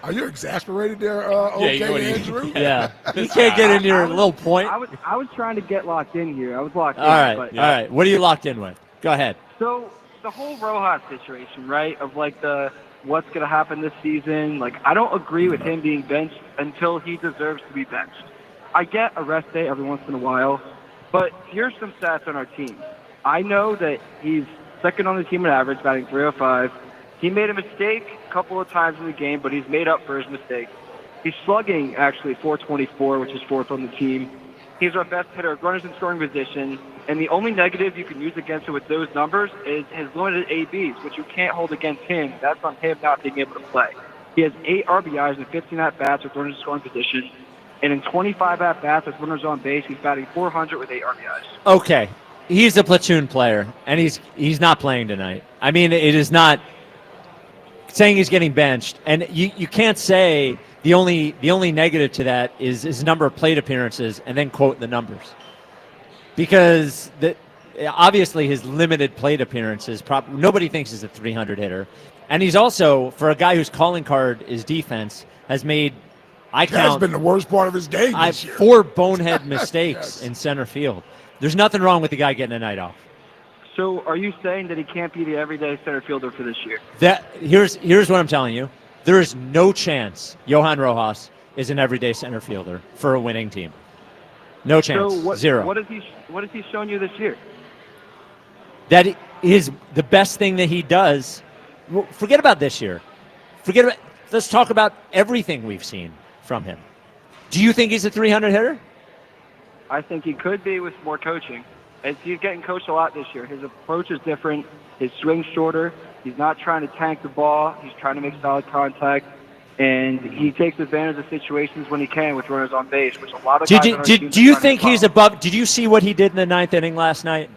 Are you exasperated there, okay, Andrew? Yeah. You can't get in your little point. I was trying to get locked in here. I was locked in. All right. But, All right. What are you locked in with? Go ahead. So the whole Rojas situation, right? Of like the what's going to happen this season. Like, I don't agree with him being benched until he deserves to be benched. I get a rest day every once in a while, but here's some stats on our team. I know that he's second on the team in average, batting .305. He made a mistake a couple of times in the game, but he's made up for his mistake. He's slugging, actually, .424, which is fourth on the team. He's our best hitter, runners in scoring position, and the only negative you can use against him with those numbers is his limited ABs, which you can't hold against him. That's on him not being able to play. He has 8 RBIs and 15 at-bats with runners in scoring position, and in 25 at-bats with runners on base, he's batting .400 with 8 RBIs. Okay. He's a platoon player, and he's not playing tonight. I mean, it is not saying he's getting benched, and you can't say the only negative to that is his number of plate appearances and then quote the numbers, because obviously his limited plate appearances. Nobody thinks he's a 300 hitter, and he's also, for a guy whose calling card is defense, has made That's been the worst part of his game this year. 4 bonehead mistakes in center field. There's nothing wrong with the guy getting a night off. So are you saying that he can't be the everyday center fielder for this year? Here's what I'm telling you. There is no chance Johan Rojas is an everyday center fielder for a winning team. No chance. So Zero. What has he shown you this year? That is the best thing that he does. Forget about this year. Let's talk about everything we've seen from him. Do you think he's a 300 hitter? I think he could be with more coaching. As he's getting coached a lot this year. His approach is different. His swing's shorter. He's not trying to tank the ball. He's trying to make solid contact. And he takes advantage of situations when he can with runners on base, which a lot of guys on our team do you are trying think to he's follow. above? Did you see what he did in the 9th inning last night?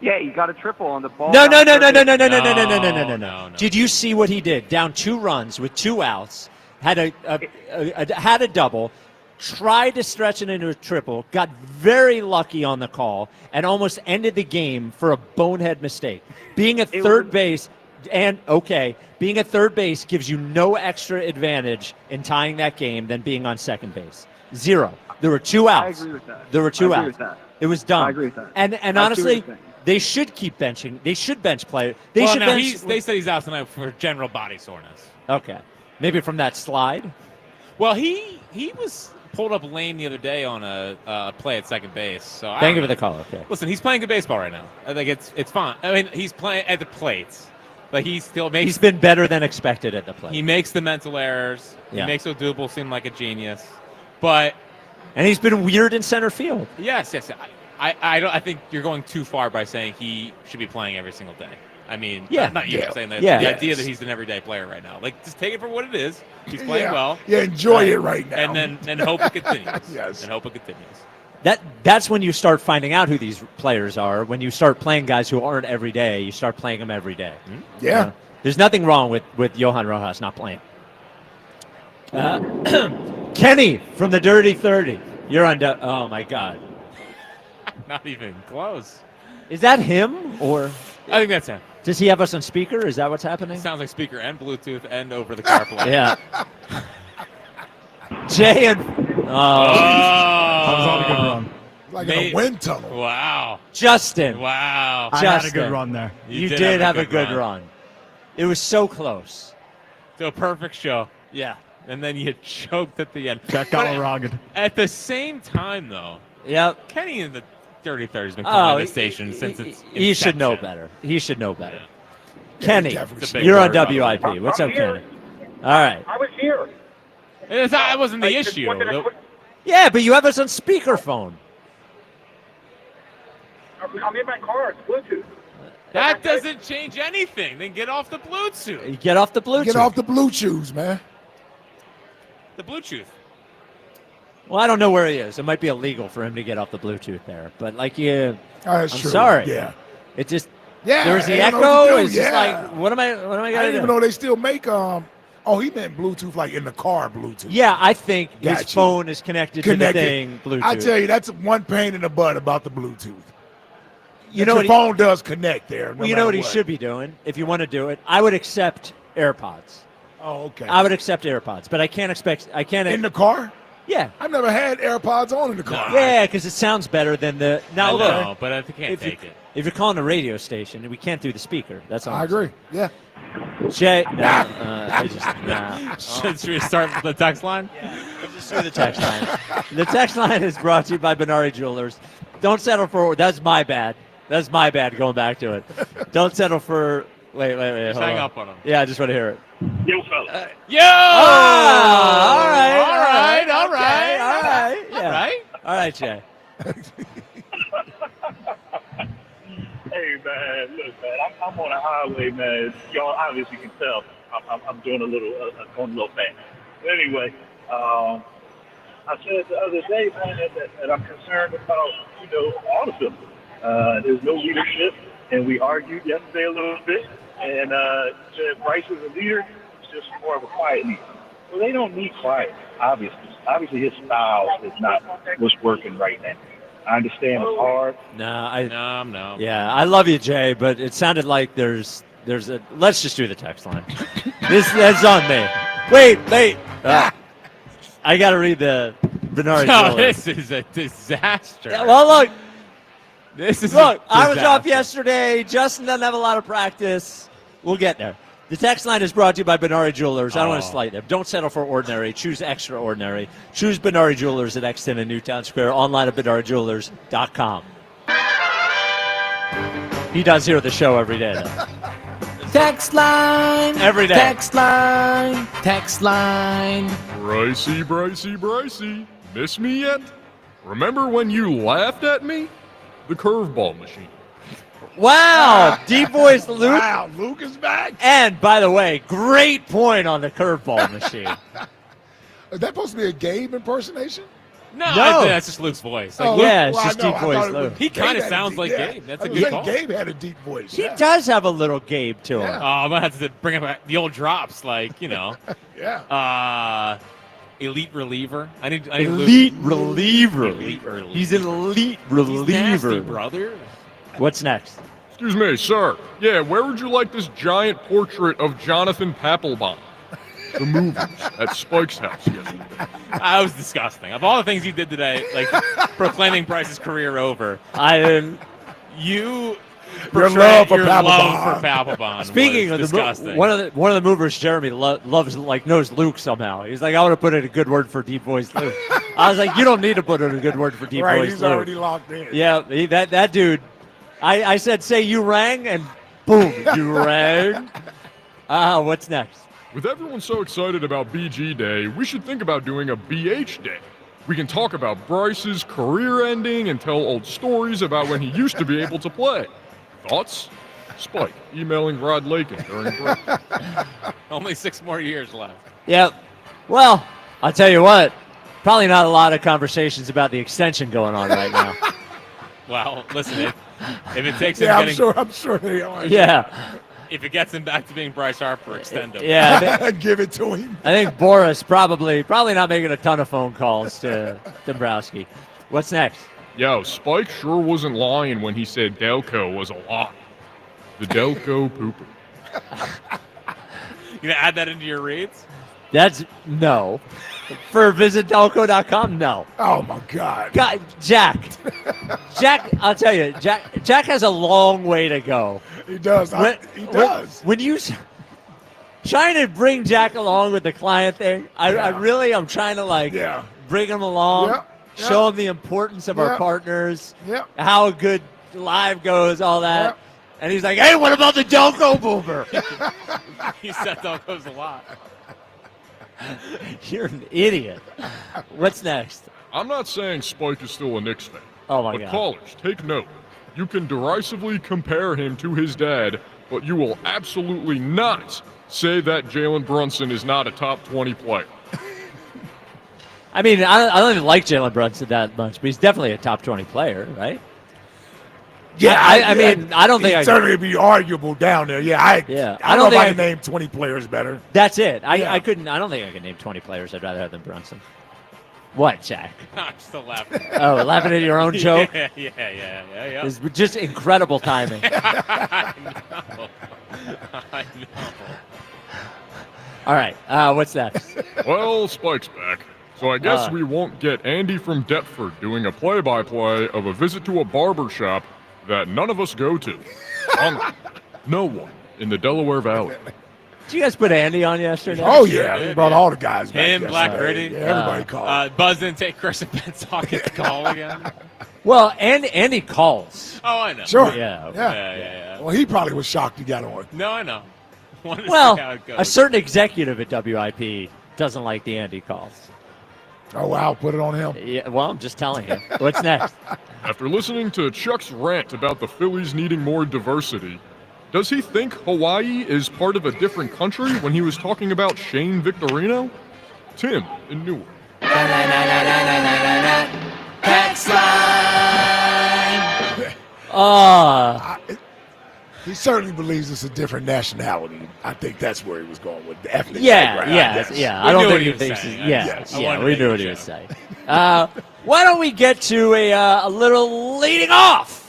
Yeah, he got a triple on the ball. No. No. Did you see what he did? Down 2 runs with 2 outs, had a double, tried to stretch it into a triple, got very lucky on the call, and almost ended the game for a bonehead mistake. Being at third base, being at third base gives you no extra advantage in tying that game than being on second base. 0. There were 2 outs. I agree with that. There were 2 I agree outs. with that. It was dumb. I agree with that. And I see what honestly, you're saying. they should keep benching. They should bench players. They said he's out tonight for general body soreness. Okay. Maybe from that slide? Well, he was pulled up lame the other day on a play at second base. So Thank you for the call. Okay. Listen, he's playing good baseball right now. I think it's fine. I mean, he's playing at the plate, but he's been better than expected at the plate. He makes the mental errors. Yeah. He makes Odubel seem like a genius, and he's been weird in center field. Yes. I think you're going too far by saying he should be playing every single day. I mean, not you saying that. Yeah. The idea that he's an everyday player right now. Like, just take it for what it is. He's playing well. Yeah, enjoy it right now. And then hope it continues. Yes. And hope it continues. That's when you start finding out who these players are. When you start playing guys who aren't every day, you start playing them every day. Yeah. You know? There's nothing wrong with Johan Rojas not playing. Kenny from the Dirty 30. You're on. Oh my God. Not even close. Is that him or? I think that's him. Does he have us on speaker? Is that what's happening? Sounds like speaker and Bluetooth and over the CarPlay. Yeah. Jay and I was on a good run. Like in a wind tunnel. Wow. Justin. Wow. I had a good run there. You did have a good run. It was so close. To a perfect show. Yeah. And then you choked at the end. That got rugged. At the same time, though, Yep. Kenny in the Dirty 30 has been calling this station since its He should know inception. better. He should know better. Yeah, Kenny, you're on WIP. What's up, Kenny? All right. I was here. That wasn't the I just issue. wanted to quick- Yeah, but you have us on speakerphone. I'm in my car. It's Bluetooth. That doesn't change anything. Then get off the Bluetooth. You get off the Bluetooth. Get off the Bluetooth, man. The Bluetooth. Well, I don't know where he is. It might be illegal for him to get off the Bluetooth there. But, like, That's I'm true. sorry. Yeah. It just, Yeah. there's the I don't know what echo. to do. It's just Yeah. like, what am I I going to didn't do? even know they still make he meant Bluetooth like in the car Bluetooth. Yeah, I think his Gotcha. phone is connected to the thing Bluetooth. I tell you, that's one pain in the butt about the Bluetooth. You know your what phone does connect there. Well, you know what he should be doing if you want to do it? I would accept AirPods. Oh, okay. I would accept AirPods, but I can't in the car? Yeah. I've never had AirPods on in the car. Yeah, because it sounds better than the. Now, I look, know, but I can't take it. If you're calling a radio station, we can't do the speaker. That's all. I agree. Yeah. Jay, I just, nah. Should we start the text line? Let's just do the text line. The text line is brought to you by Benari Jewelers. Don't settle for. That's my bad. That's my bad. Going back to it. Don't settle for. Wait. Just hold hang on. up on him. Yeah, I just want to hear it. Yo, fella. Yo! All right. All right, Jay. Hey, man, look, man, I'm on a highway, man. Y'all obviously can tell I'm doing a little, going a little fast. But anyway, I said the other day, man, that I'm concerned about, all the Phillies. There's no leadership, and we argued yesterday a little bit, and said Bryce is a leader, it's just more of a quiet leader. Well, they don't need quiet, obviously. Obviously, his style is not what's working right now. I understand it's hard. No. Yeah, I love you, Jay, but it sounded like there's a. Let's just do the text line. That's on me. Wait. I got to read the Benari No, Jewelers. this is a disaster. Yeah, well, look. This is Look, a I was off disaster. yesterday. Justin doesn't have a lot of practice. We'll get there. The text line is brought to you by Benari Jewelers. I don't want to slight them. Don't settle for ordinary. Choose extraordinary. Choose Benari Jewelers at Exton and Newtown Square. Online at BenariJewelers.com. He does hear the show every day, though. Text line. Every day. Text line. Text line. Brycey. Miss me yet? Remember when you laughed at me? The curveball machine. Wow. Deep voice Luke. Wow, Luke is back. And, by the way, great point on the curveball machine. Is that supposed to be a Gabe impersonation? No, I think that's just Luke's voice. Like, It's just deep voice Luke. He kind of sounds like Gabe. That's a good call. Gabe had a deep voice. He does have a little Gabe to him. Oh, I'm going to have to bring up the old drops, like, Yeah. Elite reliever. I need Elite reliever. Elite reliever. He's an elite reliever. He's nasty, brother. What's next? Excuse me, sir. Yeah, where would you like this giant portrait of Jonathan Papelbon? The movies at Spike's house yesterday. That was disgusting. Of all the things you did today, like proclaiming Bryce's career over, you Your portrayed love for your Papelbon. love for Papelbon. Speaking was of disgusting. one of the movers, Jeremy loves knows Luke somehow. He's like, I want to put in a good word for deep voice Luke. I was like, you don't need to put in a good word for deep Right, voice he's Luke. already locked in. Yeah, that dude. I said, say you rang, and boom, you rang. What's next? With everyone so excited about BG Day, we should think about doing a BH Day. We can talk about Bryce's career ending and tell old stories about when he used to be able to play. Thoughts? Spike, emailing Rod Lakin during break. Only 6 more years left. Yep. Well, I'll tell you what. Probably not a lot of conversations about the extension going on right now. Well, listen, if it takes him Yeah, getting, I'm sure they are. Yeah. if it gets him back to being Bryce Harper, extend him. Yeah. Give it to him. I think Boris probably not making a ton of phone calls to Dombrowski. What's next? Yo, Spike sure wasn't lying when he said Delco was a lot. The Delco pooper. You gonna add that into your reads? That's no. For visitdelco.com, no. Oh my God. Jack, I'll tell you, Jack has a long way to go. He does. He does. When you trying to bring Jack along with the client thing, I'm trying to bring him along, show him the importance of our partners, how good live goes, all that. And he's like, hey, what about the Delco boomer? He said Delco's a lot. You're an idiot. What's next? I'm not saying Spike is still a Knicks fan. Oh, my but God. callers, take note. You can derisively compare him to his dad, but you will absolutely not say that Jalen Brunson is not a top 20 player. I mean, I don't even like Jalen Brunson that much, but he's definitely a top 20 player, right? Yeah, I mean, I don't think he'd certainly be arguable down there. Yeah, I don't know if I can name 20 players better. That's it. I Yeah. couldn't. I don't think I could name 20 players I'd rather have than Brunson. What, Jack? I'm still laughing. Oh, laughing at your own joke? Yeah. It's just incredible timing. I know. All right, what's next? Well, Spike's back. So I guess we won't get Andy from Deptford doing a play-by-play of a visit to a barber shop that none of us go to. No one in the Delaware Valley. Did you guys put Andy on yesterday? Oh, yeah. We brought all the guys back. Him, Black yesterday. Gritty. Yeah, everybody called. Buzz didn't take Chris and Pensacola call again. Well, and Andy calls. Oh, I know. Sure. Yeah. Well, he probably was shocked he got on. No, I know. Wanted to Well, see how it goes. a certain executive at WIP doesn't like the Andy calls. Oh, wow. Put it on him. Yeah, well, I'm just telling you. What's next? After listening to Chuck's rant about the Phillies needing more diversity, does he think Hawaii is part of a different country when he was talking about Shane Victorino? Tim in Newark. Text line. He certainly believes it's a different nationality. I think that's where he was going with the ethnic. Yeah. background. I don't think he thinks. We knew what he was saying. Why don't we get to a little leading off?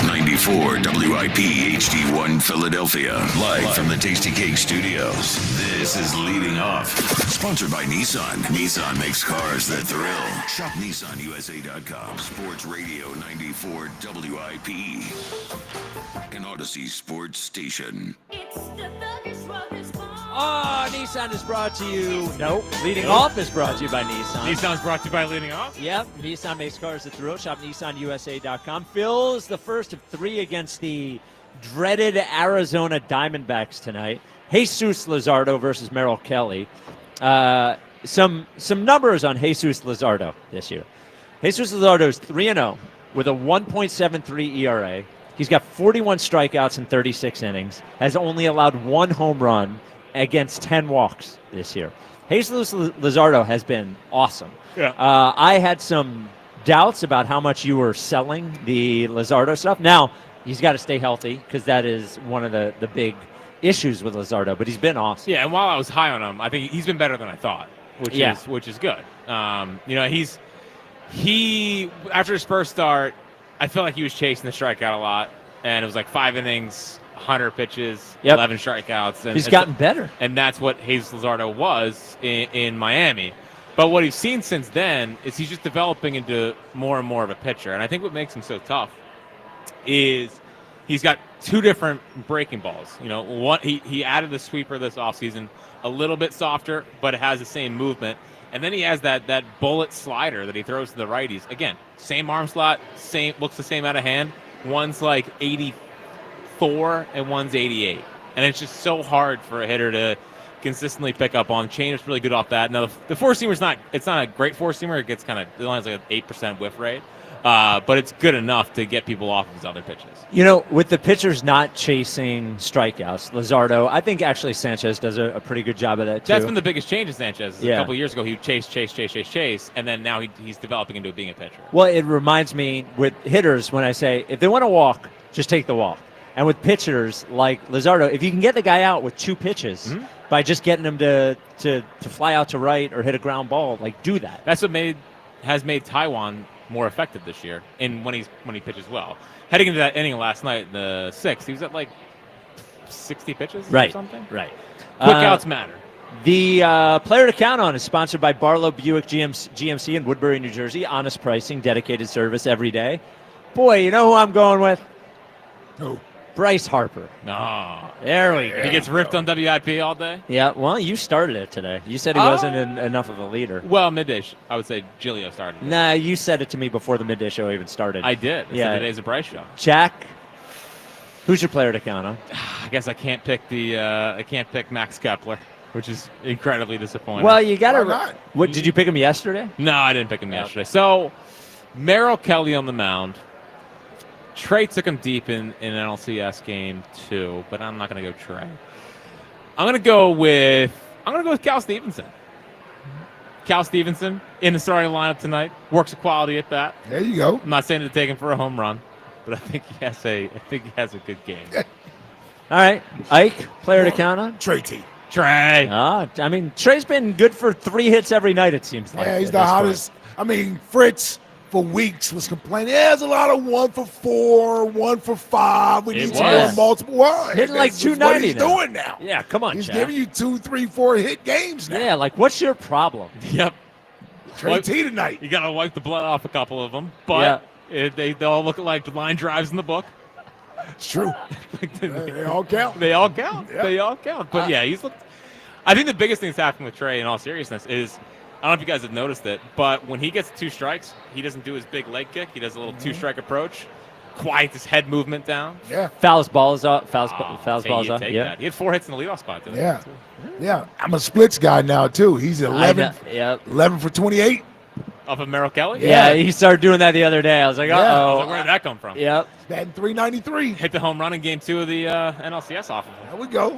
94 WIP HD1 Philadelphia, live from the Tasty Cake Studios. This is Leading Off, sponsored by Nissan. Nissan makes cars that thrill. Shop NissanUSA.com. Sports Radio 94 WIP, an Odyssey sports station. Nissan is brought to you. Nope. Leading off is brought to you by Nissan. Nissan's brought to you by Leading Off? Yep. Nissan makes cars that thrill. Shop NissanUSA.com. Phil is the first of 3 against the dreaded Arizona Diamondbacks tonight. Jesus Luzardo versus Merrill Kelly. Some numbers on Jesus Luzardo this year. Jesus Luzardo is 3-0 with a 1.73 ERA. He's got 41 strikeouts in 36 innings, has only allowed 1 home run against 10 walks this year. Jesus Luzardo has been awesome. Yeah. I had some doubts about how much you were selling the Luzardo stuff. Now, he's got to stay healthy because that is one of the big issues with Luzardo, but he's been awesome. Yeah, and while I was high on him, I think he's been better than I thought, which is good. He after his first start, I felt like he was chasing the strikeout a lot, and it was like 5 innings, 100 pitches, 11 strikeouts. And he's gotten better. And that's what Jesus Luzardo was in Miami. But what he's seen since then is he's just developing into more and more of a pitcher. And I think what makes him so tough is he's got 2 different breaking balls. He added the sweeper this offseason, a little bit softer, but it has the same movement. And then he has that bullet slider that he throws to the righties. Again, same arm slot, looks the same out of hand. One's like 84 and one's 88. And it's just so hard for a hitter to consistently pick up on. Chain is really good off that. Now, the four-seamer's not a great four-seamer. It gets it only has like an 8% whiff rate. But it's good enough to get people off of his other pitches. With the pitchers not chasing strikeouts, Luzardo, I think actually Sanchez does a pretty good job of that, too. That's been the biggest change in Sanchez. A couple of years ago, he would chase, and then now he's developing into being a pitcher. Well, it reminds me with hitters when I say, if they want to walk, just take the walk. And with pitchers like Luzardo, if you can get the guy out with 2 pitches by just getting him to fly out to right or hit a ground ball, do that. That's what has made Taijuan more effective this year when he pitches well. Heading into that inning last night, the 6th, he was at 60 pitches or something. Right. Quick outs matter. The player to count on is sponsored by Barlow Buick GMC in Woodbury, New Jersey. Honest pricing, dedicated service every day. Boy, you know who I'm going with? Who? Bryce Harper. No. There we go. He gets ripped on WIP all day? Yeah, well, you started it today. You said he wasn't enough of a leader. Well, midday, I would say Giglio started it. Nah, you said it to me before the midday show even started. I did. Yeah. Today's a Bryce show. Jack, who's your player to count on? I guess I can't pick Max Kepler, which is incredibly disappointing. Well, you got to. What did you pick him yesterday? No, I didn't pick him yesterday. So, Merrill Kelly on the mound. Trey took him deep in an NLCS game too, but I'm not going to go Trey. I'm going to go with Cal Stevenson. Cal Stevenson in the starting lineup tonight. Works a quality at bat. There you go. I'm not saying to take him for a home run, but I think he has a good game. All right, Ike, player to count on. Trey T. Trey. I mean, Trey's been good for 3 hits every night, it seems like. Yeah, he's the hottest. I mean, Fritz for weeks was complaining. There's a lot of 1 for 4, 1 for 5. We need some more multiple. Well, hitting like 290 what he's now. doing now. Yeah, come on, He's Jack. giving you 2, 3, 4 hit games now. Yeah, like what's your problem? Yep. Trey T tonight. You got to wipe the blood off a couple of them, but they all look like line drives in the book. It's true. They all count. They all count. Yeah. They all count. But yeah, he's looked. I think the biggest thing that's happening with Trey, in all seriousness, is I don't know if you guys have noticed it, but when he gets 2 strikes, he doesn't do his big leg kick. He does a little 2-strike approach, quiets his head movement down. Yeah. Fouls balls up. Fouls balls up. Yeah. That. He had 4 hits in the leadoff spot today. Yeah. Yeah. I'm a splits guy now, too. He's 11 for 28. Off of Merrill Kelly? Yeah, he started doing that the other day. I was like, uh-oh. Where did that come from? Yep. Batting 393. Hit the home run in game 2 of the NLCS off of him. There we go.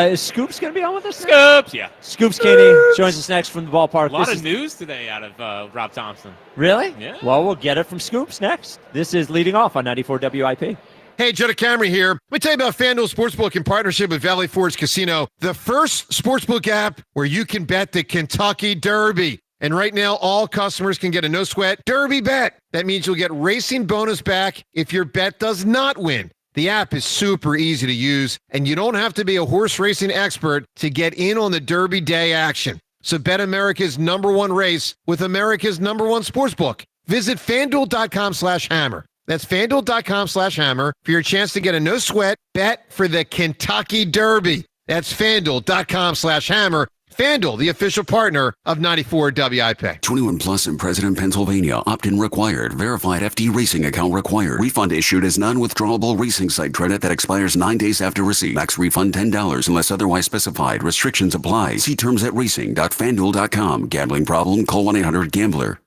Is Scoops going to be on with us? Scoops, yeah. Scoops Caney joins us next from the ballpark. A lot of news today out of Rob Thompson. Really? Yeah. Well, we'll get it from Scoops next. This is Leading Off on 94 WIP. Hey, Jenna Camry here. Let me tell you about FanDuel Sportsbook in partnership with Valley Forge Casino, the first sportsbook app where you can bet the Kentucky Derby. And right now, all customers can get a no-sweat Derby bet. That means you'll get racing bonus back if your bet does not win. The app is super easy to use, and you don't have to be a horse racing expert to get in on the Derby Day action. So bet America's #1 race with America's #1 sportsbook. Visit FanDuel.com/hammer. That's FanDuel.com/hammer for your chance to get a no-sweat bet for the Kentucky Derby. That's FanDuel.com/hammer. FanDuel, the official partner of 94 WIP. 21 plus in President, Pennsylvania. Opt-in required. Verified FD racing account required. Refund issued as non-withdrawable racing site credit that expires 9 days after receipt. Max refund $10 unless otherwise specified. Restrictions apply. See terms at racing.fanduel.com. Gambling problem? Call 1-800-GAMBLER.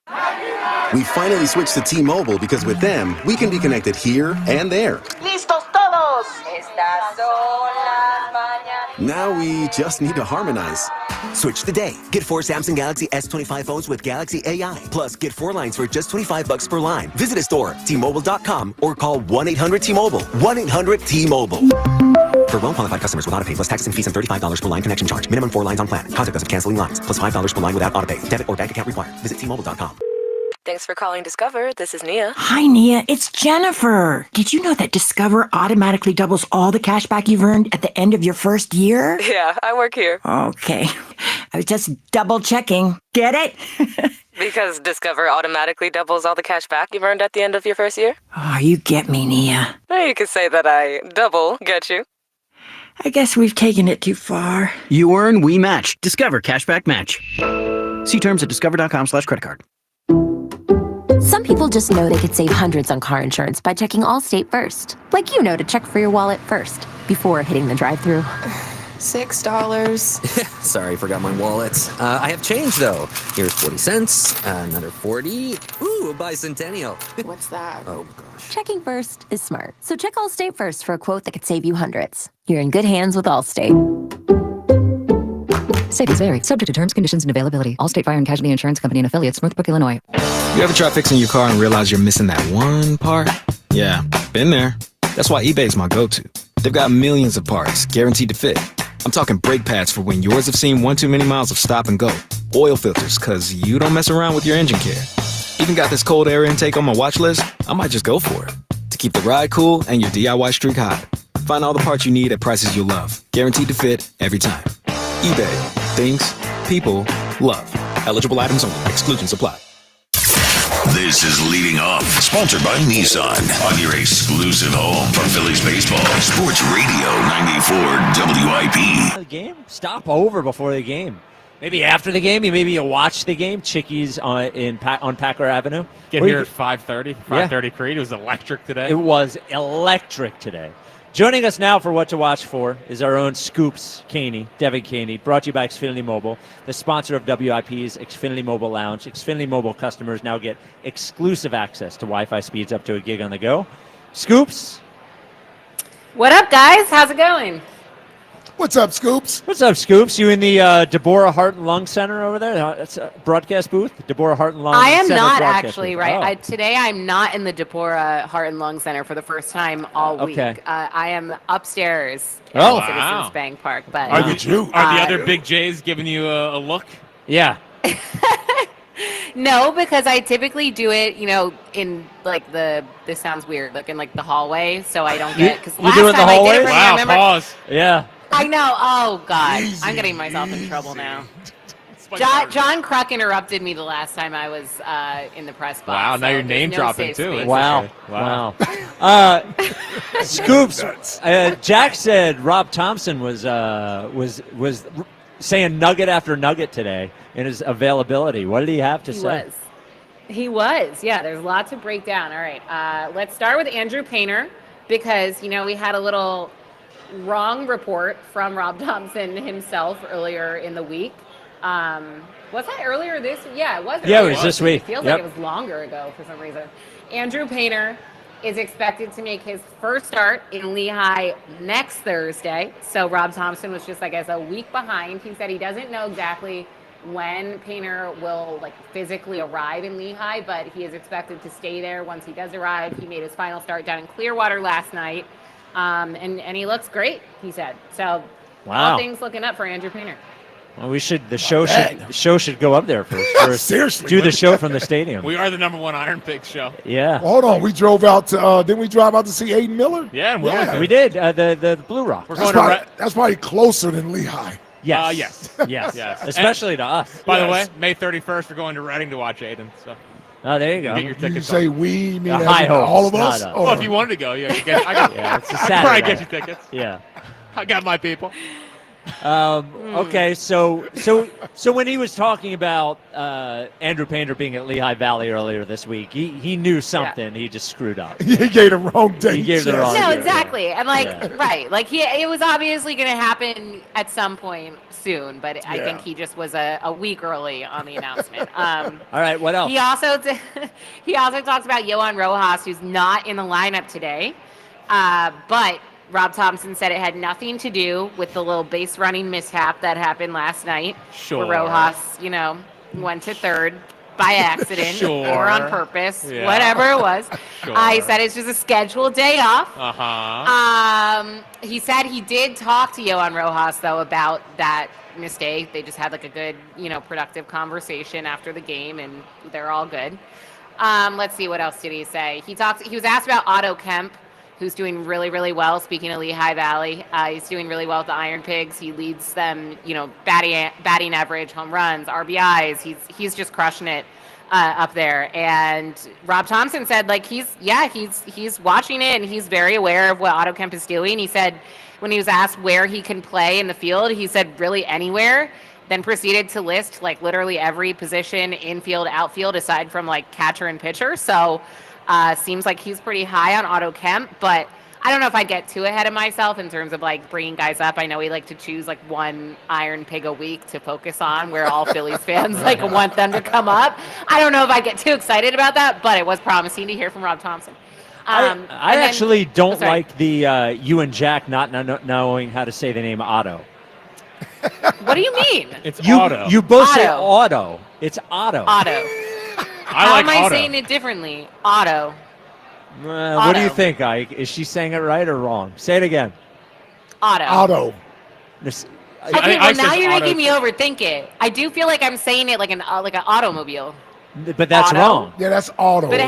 We finally switched to T-Mobile because with them, we can be connected here and there. ¡Listos todos! Estas son las mañanas. Now we just need to harmonize. Switch today. Get 4 Samsung Galaxy S25 phones with Galaxy AI. Plus, get 4 lines for just $25 per line. Visit a store, T-Mobile.com, or call 1-800-T-Mobile. 1-800-T-Mobile. For well-qualified customers with autopay plus taxes and fees and $35 per line connection charge. Minimum 4 lines on plan. Contact us if canceling lines. Plus $5 per line without autopay. Debit or bank account required. Visit T-Mobile.com. Thanks for calling Discover. This is Nia. Hi, Nia. It's Jennifer. Did you know that Discover automatically doubles all the cash back you've earned at the end of your first year? Yeah, I work here. Okay. I was just double checking. Get it? Because Discover automatically doubles all the cash back you've earned at the end of your first year? Oh, you get me, Nia. Well, you could say that I double get you. I guess we've taken it too far. You earn, we match. Discover Cashback Match. See terms at discover.com/creditcard. Some people just know they could save hundreds on car insurance by checking Allstate first. Like you know to check for your wallet first, before hitting the drive-thru. $6. Sorry, forgot my wallet. I have change, though. Here's 40 cents, another 40. Ooh, a bicentennial. What's that? Oh, gosh. Checking first is smart. So check Allstate first for a quote that could save you hundreds. You're in good hands with Allstate. Savings vary. Subject to terms, conditions, and availability. Allstate Fire and Casualty Insurance Company and affiliates, Northbrook, Illinois. You ever try fixing your car and realize you're missing that one part? Yeah, been there. That's why eBay's my go-to. They've got millions of parts, guaranteed to fit. I'm talking brake pads for when yours have seen one too many miles of stop and go. Oil filters, cause you don't mess around with your engine care. Even got this cold air intake on my watch list. I might just go for it. To keep the ride cool and your DIY streak hot. Find all the parts you need at prices you'll love. Guaranteed to fit every time. eBay. Things people love. Eligible items only. Exclusions apply. This is Leading Off, sponsored by Nissan, on your exclusive home for Phillies baseball. Sports Radio 94 WIP. The game? Stop over before the game. Maybe after the game, maybe you watch the game. Chickies on Packer Avenue. Get here at 5:30. 5:30 Creed. It was electric today. It was electric today. Joining us now for What to Watch For is our own Scoops Caney, Devin Caney, brought to you by Xfinity Mobile, the sponsor of WIP's Xfinity Mobile Lounge. Xfinity Mobile customers now get exclusive access to Wi-Fi speeds up to a gig on the go. Scoops. What up, guys? How's it going? What's up, Scoops? What's up, Scoops? You in the Deborah Heart and Lung Center over there? That's a broadcast booth? Deborah Heart and Lung I am Center not broadcast actually, booth. right? Oh. Today I'm not in the Deborah Heart and Lung Center for the first time all week. Okay. I am upstairs Oh. at Wow. Citizens Bank Park. But Are the other big J's giving you a look? Yeah. No, because I typically do it, in like this sounds weird, like in like the hallway, so I don't get, because last do it in the time I did hallway? it, Wow, remember? pause. Yeah. I know. Oh God, I'm getting myself in trouble now. John Kruk interrupted me the last time I was in the press box. Wow, now so you're there's name no dropping safe too. space. Wow. Wow. Scoops. Jack said Rob Thompson was saying nugget after nugget today in his availability. What did he have to say? He was. Yeah, there's lots to break down. All right. Let's start with Andrew Painter because, we had a little wrong report from Rob Thompson himself earlier in the week. Was that earlier this? Yeah, it was. Yeah, it earlier was this week. It feels Yep. like it was longer ago for some reason. Andrew Painter is expected to make his first start in Lehigh next Thursday. So Rob Thompson was just, I guess, a week behind. He said he doesn't know exactly when Painter will physically arrive in Lehigh, but he is expected to stay there once he does arrive. He made his final start down in Clearwater last night, and he looks great, he said. So Wow. all things looking up for Andrew Painter. Well, the show should go up there first. Seriously, do the show from the stadium. We are the #1 Iron Pigs show. Yeah. Well, hold on. We drove out to. Didn't we drive out to see Aiden Miller? Yeah, in Wilmington. We did the Blue Rock. That's probably closer than Lehigh. Yes. Yes. Yes. Especially to us. By the way, May 31st, we're going to Reading to watch Aiden. So. Oh, there you go. Get your You tickets. say on. we, you mean High hopes, all of not us? us. Oh. Well, if you wanted to go, yeah, It's a I could Saturday. probably get you tickets. Yeah. I got my people. Okay, so when he was talking about Andrew Painter being at Lehigh Valley earlier this week, he knew something. He just screwed up. He gave the wrong date. He gave the wrong No, date. exactly. And Yeah. right. It was obviously going to happen at some point soon, but I think he just was a week early on the announcement. All right, what else? He also talks about Yohan Rojas, who's not in the lineup today, but Rob Thompson said it had nothing to do with the little base running mishap that happened last night. Sure. Where Rojas, went to third by accident or on purpose, Yeah. whatever it was. Sure. He said it's just a scheduled day off. Uh-huh. He said he did talk to Yohan Rojas, though, about that mistake. They just had a good, productive conversation after the game, and they're all good. Let's see, what else did he say? He was asked about Otto Kemp, who's doing really, really well. Speaking of Lehigh Valley, he's doing really well with the Iron Pigs. He leads them, batting average, home runs, RBIs. He's just crushing it up there. And Rob Thompson said, he's watching it and he's very aware of what Otto Kemp is doing. He said when he was asked where he can play in the field, he said really anywhere. Then proceeded to list literally every position, infield, outfield, aside from catcher and pitcher. So. Seems like he's pretty high on Otto Kemp, but I don't know if I'd get too ahead of myself in terms of bringing guys up. I know we like to choose one Iron Pig a week to focus on, where all Phillies fans want them to come up. I don't know if I get too excited about that, but it was promising to hear from Rob Thompson. I actually don't like the you and Jack not knowing how to say the name Otto. What do you mean? It's Otto. You both say Otto. It's Otto. Otto. How am I saying it differently? Otto. What do you think, Ike? Is she saying it right or wrong? Say it again. Otto. Okay, well, now you're Otto. making me overthink it. I do feel like I'm saying it like an automobile. But that's Otto? wrong. Yeah, that's auto. But